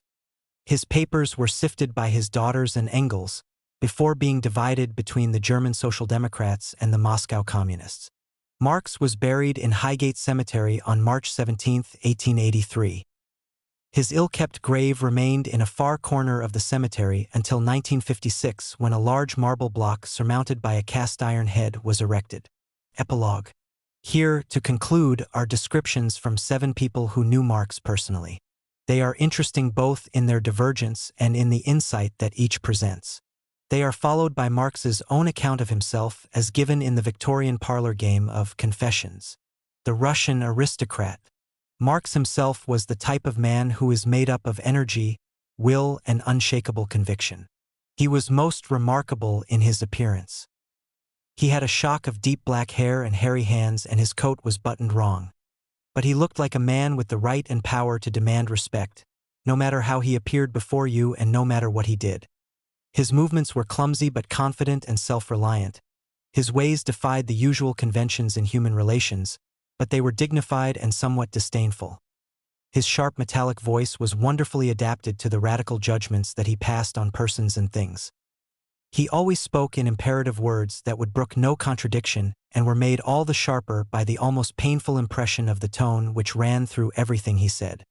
His papers were sifted by his daughters and Engels, before being divided between the German Social Democrats and the Moscow Communists. Marx was buried in Highgate Cemetery on March 17, 1883. His ill-kept grave remained in a far corner of the cemetery until 1956, when a large marble block surmounted by a cast-iron head was erected. Epilogue. Here, to conclude, are descriptions from 7 people who knew Marx personally. They are interesting both in their divergence and in the insight that each presents. They are followed by Marx's own account of himself as given in the Victorian parlor game of Confessions. The Russian aristocrat. Marx himself was the type of man who is made up of energy, will, and unshakable conviction. He was most remarkable in his appearance. He had a shock of deep black hair and hairy hands, and his coat was buttoned wrong. But he looked like a man with the right and power to demand respect, no matter how he appeared before you and no matter what he did. His movements were clumsy but confident and self-reliant. His ways defied the usual conventions in human relations, but they were dignified and somewhat disdainful. His sharp metallic voice was wonderfully adapted to the radical judgments that he passed on persons and things. He always spoke in imperative words that would brook no contradiction and were made all the sharper by the almost painful impression of the tone which ran through everything he said.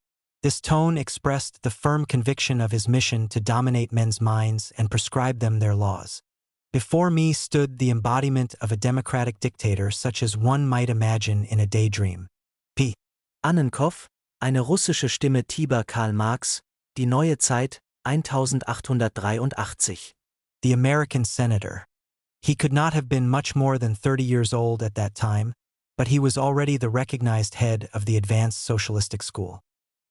This tone expressed the firm conviction of his mission to dominate men's minds and prescribe them their laws. Before me stood the embodiment of a democratic dictator such as one might imagine in a daydream. P. Annenkopf, eine russische Stimme Tiber Karl Marx, Die neue Zeit, 1883. The American senator. He could not have been much more than 30 years old at that time, but he was already the recognized head of the advanced socialistic school.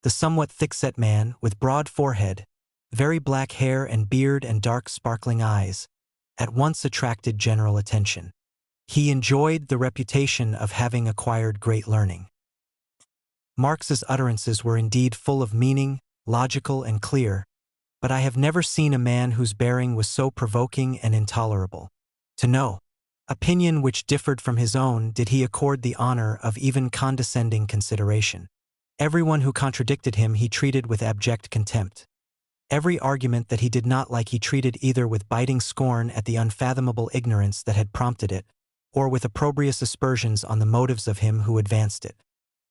The somewhat thick-set man, with broad forehead, very black hair and beard and dark sparkling eyes, at once attracted general attention. He enjoyed the reputation of having acquired great learning. Marx's utterances were indeed full of meaning, logical and clear, but I have never seen a man whose bearing was so provoking and intolerable. To no opinion which differed from his own did he accord the honor of even condescending consideration. Everyone who contradicted him he treated with abject contempt. Every argument that he did not like he treated either with biting scorn at the unfathomable ignorance that had prompted it, or with opprobrious aspersions on the motives of him who advanced it.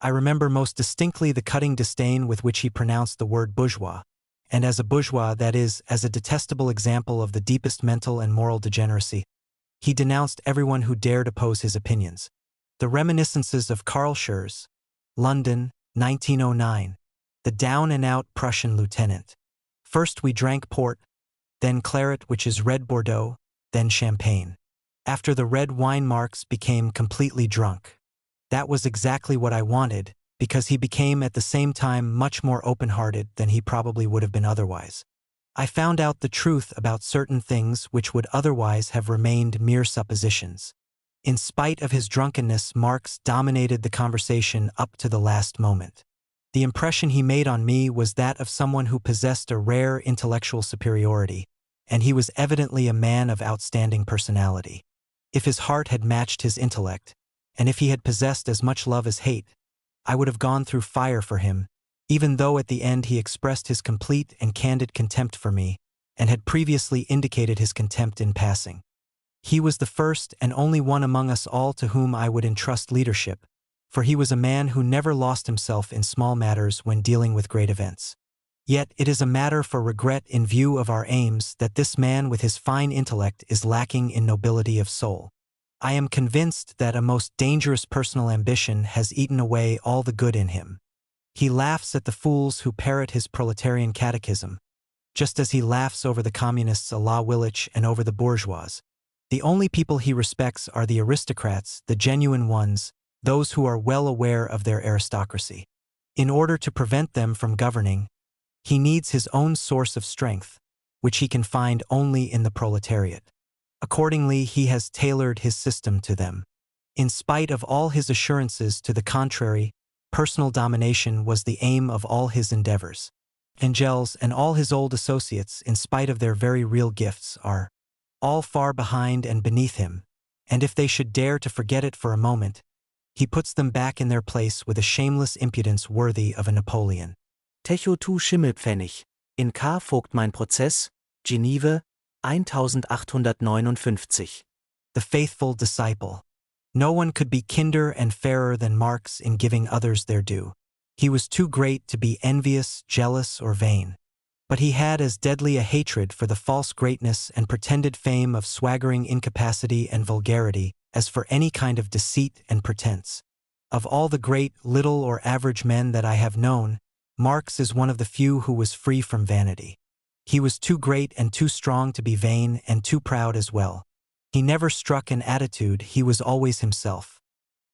I remember most distinctly the cutting disdain with which he pronounced the word bourgeois, and as a bourgeois, that is, as a detestable example of the deepest mental and moral degeneracy, he denounced everyone who dared oppose his opinions. The Reminiscences of Karl Schurz, London, 1909. The down-and-out Prussian lieutenant. First we drank port, then claret, which is red Bordeaux, then champagne. After the red wine, Marx became completely drunk. That was exactly what I wanted, because he became at the same time much more open-hearted than he probably would have been otherwise. I found out the truth about certain things which would otherwise have remained mere suppositions. In spite of his drunkenness, Marx dominated the conversation up to the last moment. The impression he made on me was that of someone who possessed a rare intellectual superiority, and he was evidently a man of outstanding personality. If his heart had matched his intellect, and if he had possessed as much love as hate, I would have gone through fire for him, even though at the end he expressed his complete and candid contempt for me, and had previously indicated his contempt in passing. He was the first and only one among us all to whom I would entrust leadership, for he was a man who never lost himself in small matters when dealing with great events. Yet it is a matter for regret in view of our aims that this man with his fine intellect is lacking in nobility of soul. I am convinced that a most dangerous personal ambition has eaten away all the good in him. He laughs at the fools who parrot his proletarian catechism, just as he laughs over the communists a la Willich and over the bourgeois. The only people he respects are the aristocrats, the genuine ones, those who are well aware of their aristocracy. In order to prevent them from governing, he needs his own source of strength, which he can find only in the proletariat. Accordingly, he has tailored his system to them. In spite of all his assurances to the contrary, personal domination was the aim of all his endeavors. Engels and all his old associates, in spite of their very real gifts, are all far behind and beneath him, and if they should dare to forget it for a moment, he puts them back in their place with a shameless impudence worthy of a Napoleon. Techo tu Schimmelpfennig. In K folgt mein Prozess, Geneve, 1859. The faithful disciple. No one could be kinder and fairer than Marx in giving others their due. He was too great to be envious, jealous, or vain. But he had as deadly a hatred for the false greatness and pretended fame of swaggering incapacity and vulgarity as for any kind of deceit and pretense. Of all the great, little, or average men that I have known, Marx is one of the few who was free from vanity. He was too great and too strong to be vain and too proud as well. He never struck an attitude, he was always himself.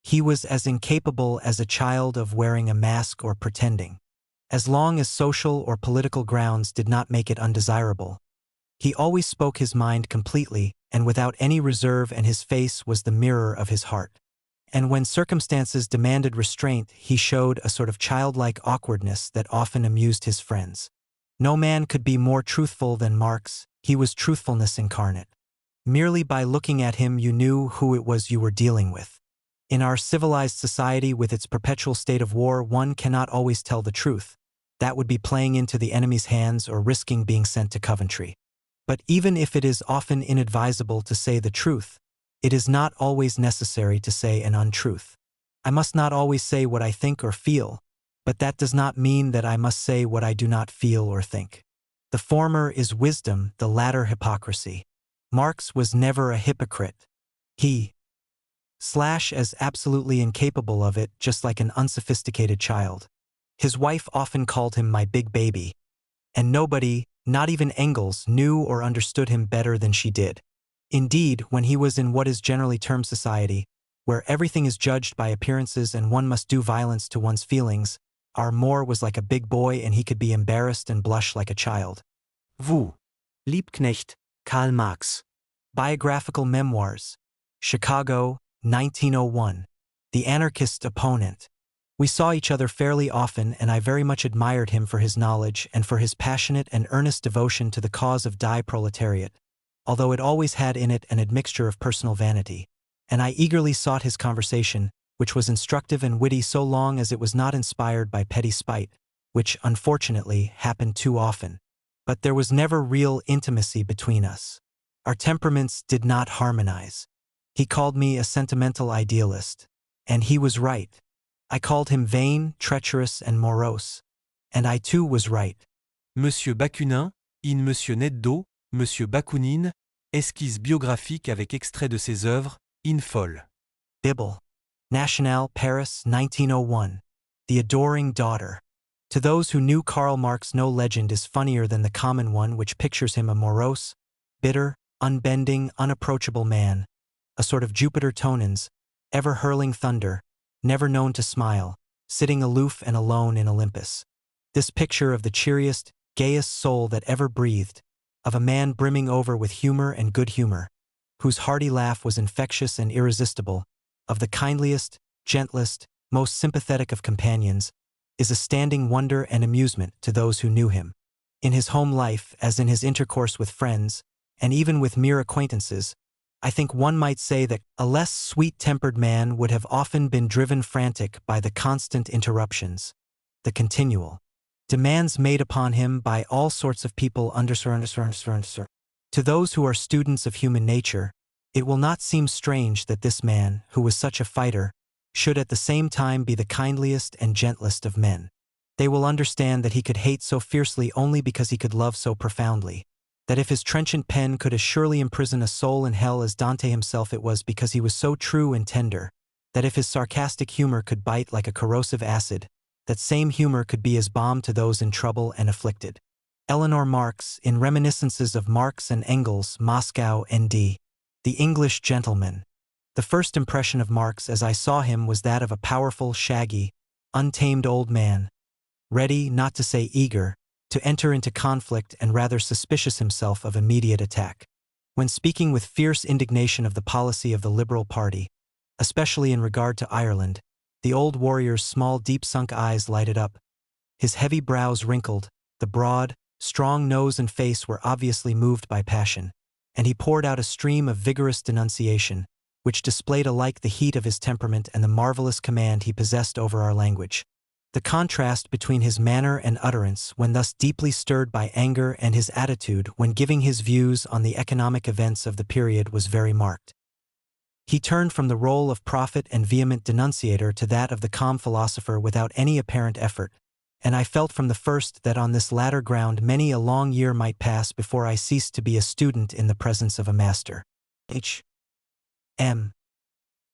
He was as incapable as a child of wearing a mask or pretending. As long as social or political grounds did not make it undesirable. He always spoke his mind completely and without any reserve, and his face was the mirror of his heart. And when circumstances demanded restraint, he showed a sort of childlike awkwardness that often amused his friends. No man could be more truthful than Marx, he was truthfulness incarnate. Merely by looking at him you knew who it was you were dealing with. In our civilized society with its perpetual state of war, one cannot always tell the truth. That would be playing into the enemy's hands or risking being sent to Coventry. But even if it is often inadvisable to say the truth, it is not always necessary to say an untruth. I must not always say what I think or feel, but that does not mean that I must say what I do not feel or think. The former is wisdom, the latter hypocrisy. Marx was never a hypocrite. He as absolutely incapable of it, just like an unsophisticated child. His wife often called him my big baby, and nobody, not even Engels, knew or understood him better than she did. Indeed, when he was in what is generally termed society, where everything is judged by appearances and one must do violence to one's feelings, our Moore was like a big boy and he could be embarrassed and blush like a child. Vous. Liebknecht, Karl Marx. Biographical Memoirs. Chicago, 1901. The Anarchist Opponent. We saw each other fairly often, and I very much admired him for his knowledge and for his passionate and earnest devotion to the cause of die proletariat, although it always had in it an admixture of personal vanity. And I eagerly sought his conversation, which was instructive and witty so long as it was not inspired by petty spite, which, unfortunately, happened too often. But there was never real intimacy between us. Our temperaments did not harmonize. He called me a sentimental idealist, and he was right. I called him vain, treacherous, and morose, and I too was right. Monsieur Bakunin, in Monsieur Netdo, Monsieur Bakounine, esquisse biographique avec extrait de ses œuvres, in Folle. Bible. National, Paris, 1901. The Adoring Daughter. To those who knew Karl Marx, no legend is funnier than the common one which pictures him a morose, bitter, unbending, unapproachable man, a sort of Jupiter Tonans, ever hurling thunder, never known to smile, sitting aloof and alone in Olympus. This picture of the cheeriest, gayest soul that ever breathed, of a man brimming over with humor and good humor, whose hearty laugh was infectious and irresistible, of the kindliest, gentlest, most sympathetic of companions, is a standing wonder and amusement to those who knew him. In his home life, as in his intercourse with friends, and even with mere acquaintances, I think one might say that a less sweet-tempered man would have often been driven frantic by the constant interruptions, the continual demands made upon him by all sorts of people To those who are students of human nature, it will not seem strange that this man, who was such a fighter, should at the same time be the kindliest and gentlest of men. They will understand that he could hate so fiercely only because he could love so profoundly. That if his trenchant pen could as surely imprison a soul in hell as Dante himself, it was because he was so true and tender. That if his sarcastic humor could bite like a corrosive acid, that same humor could be as balm to those in trouble and afflicted. Eleanor Marx, in Reminiscences of Marx and Engels, Moscow, N.D. The English Gentleman. The first impression of Marx as I saw him was that of a powerful, shaggy, untamed old man, ready, not to say eager, to enter into conflict and rather suspicious himself of immediate attack. When speaking with fierce indignation of the policy of the Liberal Party, especially in regard to Ireland, the old warrior's small deep-sunk eyes lighted up, his heavy brows wrinkled, the broad, strong nose and face were obviously moved by passion, and he poured out a stream of vigorous denunciation, which displayed alike the heat of his temperament and the marvelous command he possessed over our language. The contrast between his manner and utterance when thus deeply stirred by anger and his attitude when giving his views on the economic events of the period was very marked. He turned from the role of prophet and vehement denunciator to that of the calm philosopher without any apparent effort, and I felt from the first that on this latter ground many a long year might pass before I ceased to be a student in the presence of a master. H. M.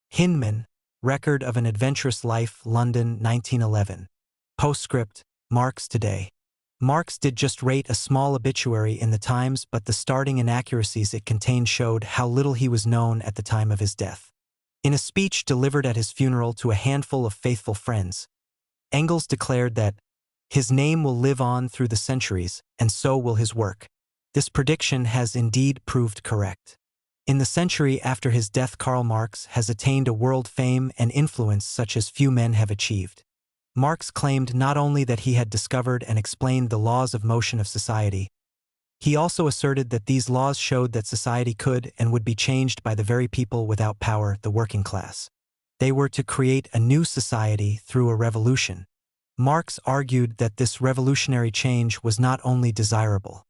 Hindman, Record of an Adventurous Life, London, 1911. Postscript, Marx Today. Marx did just rate a small obituary in the Times, but the starting inaccuracies it contained showed how little he was known at the time of his death. In a speech delivered at his funeral to a handful of faithful friends, Engels declared that his name will live on through the centuries, and so will his work. This prediction has indeed proved correct. In the century after his death, Karl Marx has attained a world fame and influence such as few men have achieved. Marx claimed not only that he had discovered and explained the laws of motion of society, he also asserted that these laws showed that society could and would be changed by the very people without power, the working class. They were to create a new society through a revolution. Marx argued that this revolutionary change was not only desirable,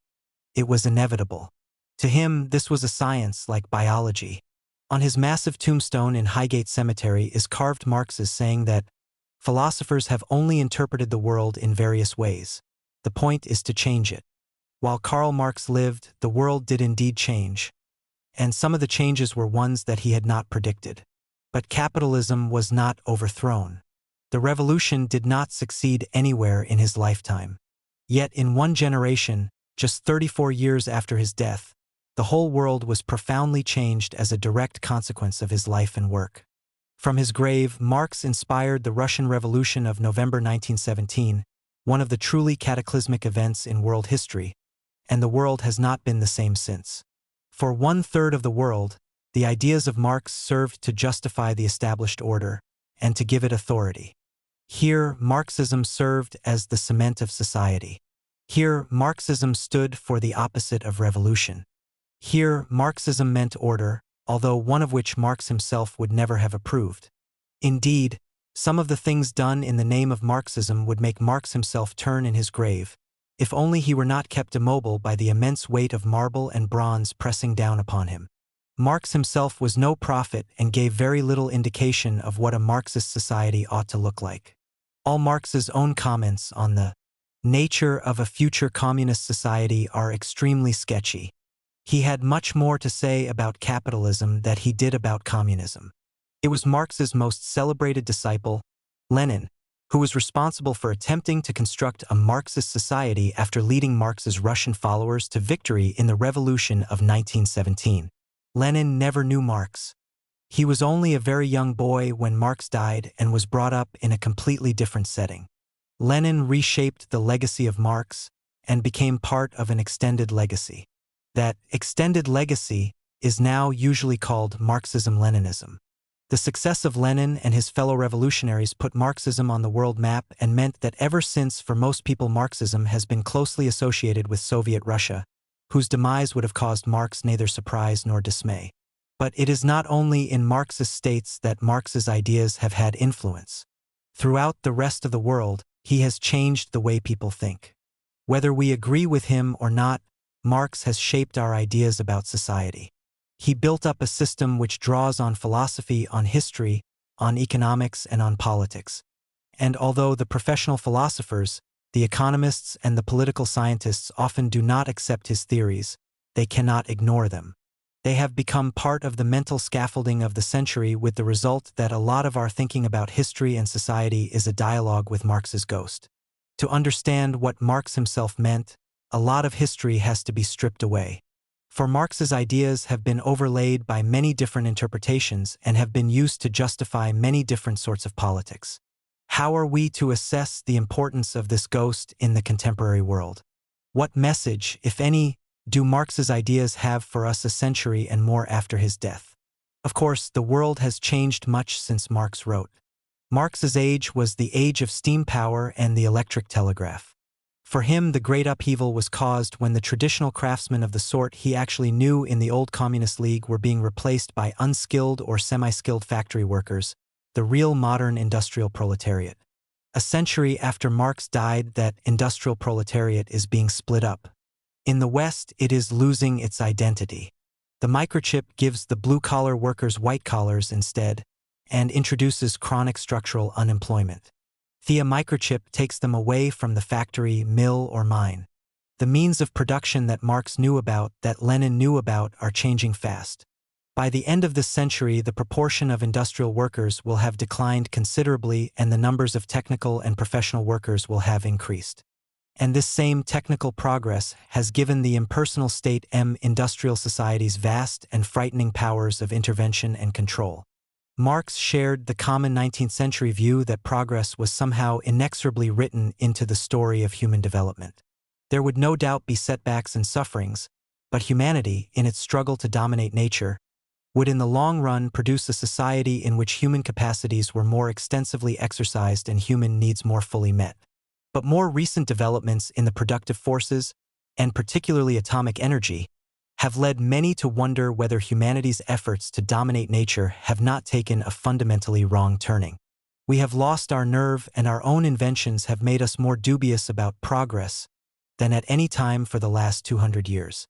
it was inevitable. To him, this was a science like biology. On his massive tombstone in Highgate Cemetery is carved Marx's saying that philosophers have only interpreted the world in various ways. The point is to change it. While Karl Marx lived, the world did indeed change, and some of the changes were ones that he had not predicted. But capitalism was not overthrown. The revolution did not succeed anywhere in his lifetime. Yet in one generation, just 34 years after his death, the whole world was profoundly changed as a direct consequence of his life and work. From his grave, Marx inspired the Russian Revolution of November 1917, one of the truly cataclysmic events in world history, and the world has not been the same since. For 1/3 of the world, the ideas of Marx served to justify the established order and to give it authority. Here, Marxism served as the cement of society. Here, Marxism stood for the opposite of revolution. Here, Marxism meant order, although one of which Marx himself would never have approved. Indeed, some of the things done in the name of Marxism would make Marx himself turn in his grave, if only he were not kept immobile by the immense weight of marble and bronze pressing down upon him. Marx himself was no prophet and gave very little indication of what a Marxist society ought to look like. All Marx's own comments on the nature of a future communist society are extremely sketchy. He had much more to say about capitalism than he did about communism. It was Marx's most celebrated disciple, Lenin, who was responsible for attempting to construct a Marxist society after leading Marx's Russian followers to victory in the Revolution of 1917. Lenin never knew Marx. He was only a very young boy when Marx died and was brought up in a completely different setting. Lenin reshaped the legacy of Marx and became part of an extended legacy. That extended legacy is now usually called Marxism-Leninism. The success of Lenin and his fellow revolutionaries put Marxism on the world map and meant that ever since, for most people, Marxism has been closely associated with Soviet Russia, whose demise would have caused Marx neither surprise nor dismay. But it is not only in Marxist states that Marx's ideas have had influence. Throughout the rest of the world, he has changed the way people think. Whether we agree with him or not, Marx has shaped our ideas about society. He built up a system which draws on philosophy, on history, on economics, and on politics. And although the professional philosophers, the economists, and the political scientists often do not accept his theories, they cannot ignore them. They have become part of the mental scaffolding of the century, with the result that a lot of our thinking about history and society is a dialogue with Marx's ghost. To understand what Marx himself meant, a lot of history has to be stripped away. For Marx's ideas have been overlaid by many different interpretations and have been used to justify many different sorts of politics. How are we to assess the importance of this ghost in the contemporary world? What message, if any, do Marx's ideas have for us a century and more after his death? Of course, the world has changed much since Marx wrote. Marx's age was the age of steam power and the electric telegraph. For him, the great upheaval was caused when the traditional craftsmen of the sort he actually knew in the old Communist League were being replaced by unskilled or semi-skilled factory workers, the real modern industrial proletariat. a century after Marx died, that industrial proletariat is being split up. In the West, it is losing its identity. The microchip gives the blue-collar workers white collars instead, and introduces chronic structural unemployment. The microchip takes them away from the factory, mill, or mine. The means of production that Marx knew about, that Lenin knew about, are changing fast. By the end of this century, the proportion of industrial workers will have declined considerably, and the numbers of technical and professional workers will have increased. And this same technical progress has given the impersonal state industrial societies vast and frightening powers of intervention and control. Marx shared the common 19th century view that progress was somehow inexorably written into the story of human development. There would no doubt be setbacks and sufferings, but humanity, in its struggle to dominate nature, would in the long run produce a society in which human capacities were more extensively exercised and human needs more fully met. But more recent developments in the productive forces, and particularly atomic energy, have led many to wonder whether humanity's efforts to dominate nature have not taken a fundamentally wrong turning. We have lost our nerve, and our own inventions have made us more dubious about progress than at any time for the last 200 years.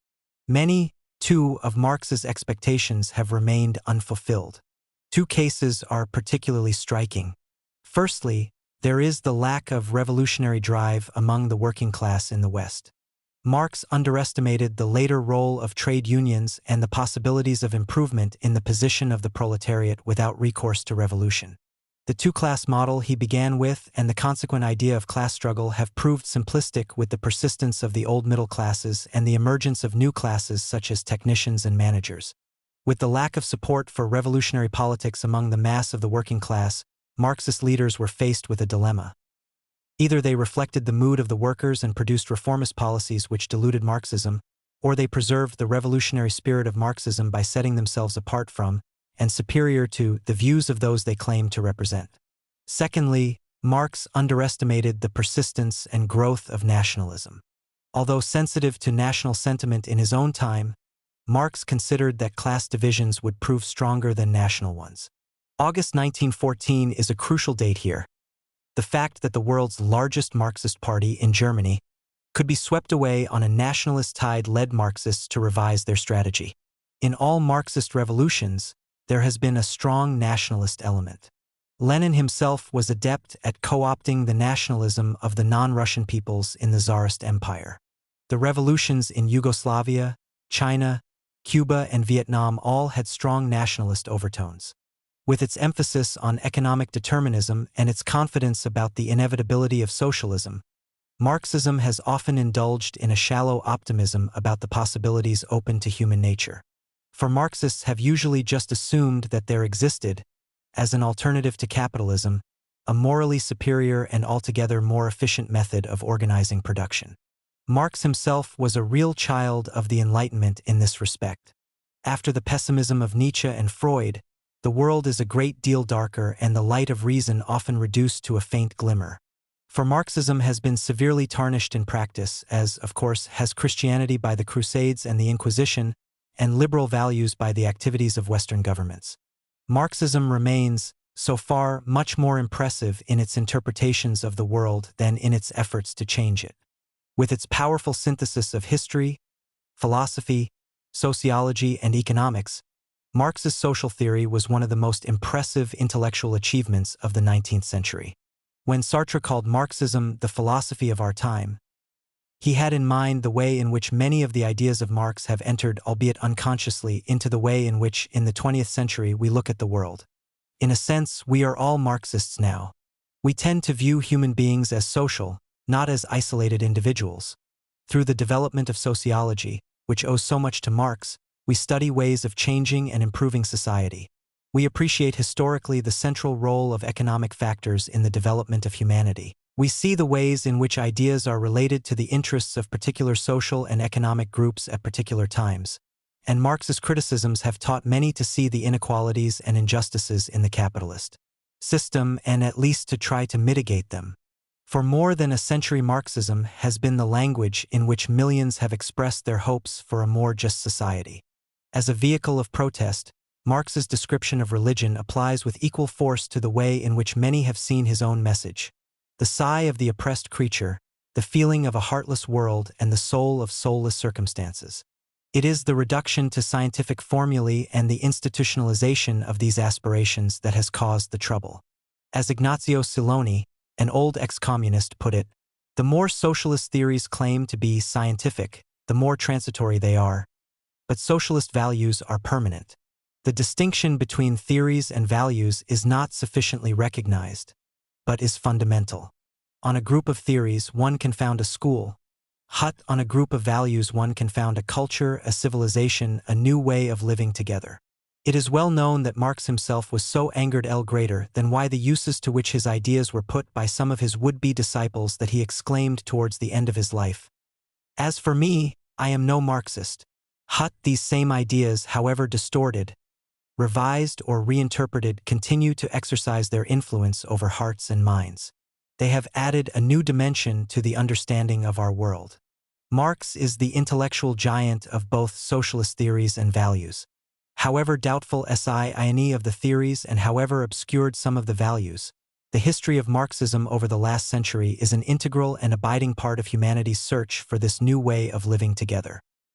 Many, too, of Marx's expectations have remained unfulfilled. Two cases are particularly striking. Firstly, there is the lack of revolutionary drive among the working class in the West. Marx underestimated the later role of trade unions and the possibilities of improvement in the position of the proletariat without recourse to revolution. The two-class model he began with and the consequent idea of class struggle have proved simplistic with the persistence of the old middle classes and the emergence of new classes such as technicians and managers. With the lack of support for revolutionary politics among the mass of the working class, Marxist leaders were faced with a dilemma. Either they reflected the mood of the workers and produced reformist policies which diluted Marxism, or they preserved the revolutionary spirit of Marxism by setting themselves apart from, and superior to, the views of those they claimed to represent. Secondly, Marx underestimated the persistence and growth of nationalism. Although sensitive to national sentiment in his own time, Marx considered that class divisions would prove stronger than national ones. August 1914 is a crucial date here. The fact that the world's largest Marxist party in Germany could be swept away on a nationalist tide led Marxists to revise their strategy. In all Marxist revolutions, there has been a strong nationalist element. Lenin himself was adept at co-opting the nationalism of the non-Russian peoples in the Tsarist Empire. The revolutions in Yugoslavia, China, Cuba, and Vietnam all had strong nationalist overtones. With its emphasis on economic determinism and its confidence about the inevitability of socialism, Marxism has often indulged in a shallow optimism about the possibilities open to human nature. For Marxists have usually just assumed that there existed, as an alternative to capitalism, a morally superior and altogether more efficient method of organizing production. Marx himself was a real child of the Enlightenment in this respect. After the pessimism of Nietzsche and Freud, the world is a great deal darker and the light of reason often reduced to a faint glimmer. For Marxism has been severely tarnished in practice, as, of course, has Christianity by the Crusades and the Inquisition, and liberal values by the activities of Western governments. Marxism remains, so far, much more impressive in its interpretations of the world than in its efforts to change it. With its powerful synthesis of history, philosophy, sociology, and economics, Marx's social theory was one of the most impressive intellectual achievements of the 19th century. When Sartre called Marxism the philosophy of our time, he had in mind the way in which many of the ideas of Marx have entered, albeit unconsciously, into the way in which, in the 20th century, we look at the world. In a sense, we are all Marxists now. We tend to view human beings as social, not as isolated individuals. Through the development of sociology, which owes so much to Marx, we study ways of changing and improving society. We appreciate historically the central role of economic factors in the development of humanity. We see the ways in which ideas are related to the interests of particular social and economic groups at particular times. And Marx's criticisms have taught many to see the inequalities and injustices in the capitalist system and at least to try to mitigate them. For more than a century, Marxism has been the language in which millions have expressed their hopes for a more just society. As a vehicle of protest, Marx's description of religion applies with equal force to the way in which many have seen his own message. the sigh of the oppressed creature, the feeling of a heartless world, and the soul of soulless circumstances. It is the reduction to scientific formulae and the institutionalization of these aspirations that has caused the trouble. As Ignazio Siloni, an old ex-communist, put it, the more socialist theories claim to be scientific, the more transitory they are. But socialist values are permanent. The distinction between theories and values is not sufficiently recognized, but is fundamental. On a group of theories, one can found a school. On a group of values, one can found a culture, a civilization, a new way of living together. It is well known that Marx himself was so angered greater than why the uses to which his ideas were put by some of his would-be disciples that he exclaimed towards the end of his life, "As for me, I am no Marxist." These same ideas, however distorted, revised or reinterpreted, continue to exercise their influence over hearts and minds. They have added a new dimension to the understanding of our world. Marx is the intellectual giant of both socialist theories and values. However doubtful of the theories and however obscured some of the values, the history of Marxism over the last century is an integral and abiding part of humanity's search for this new way of living together.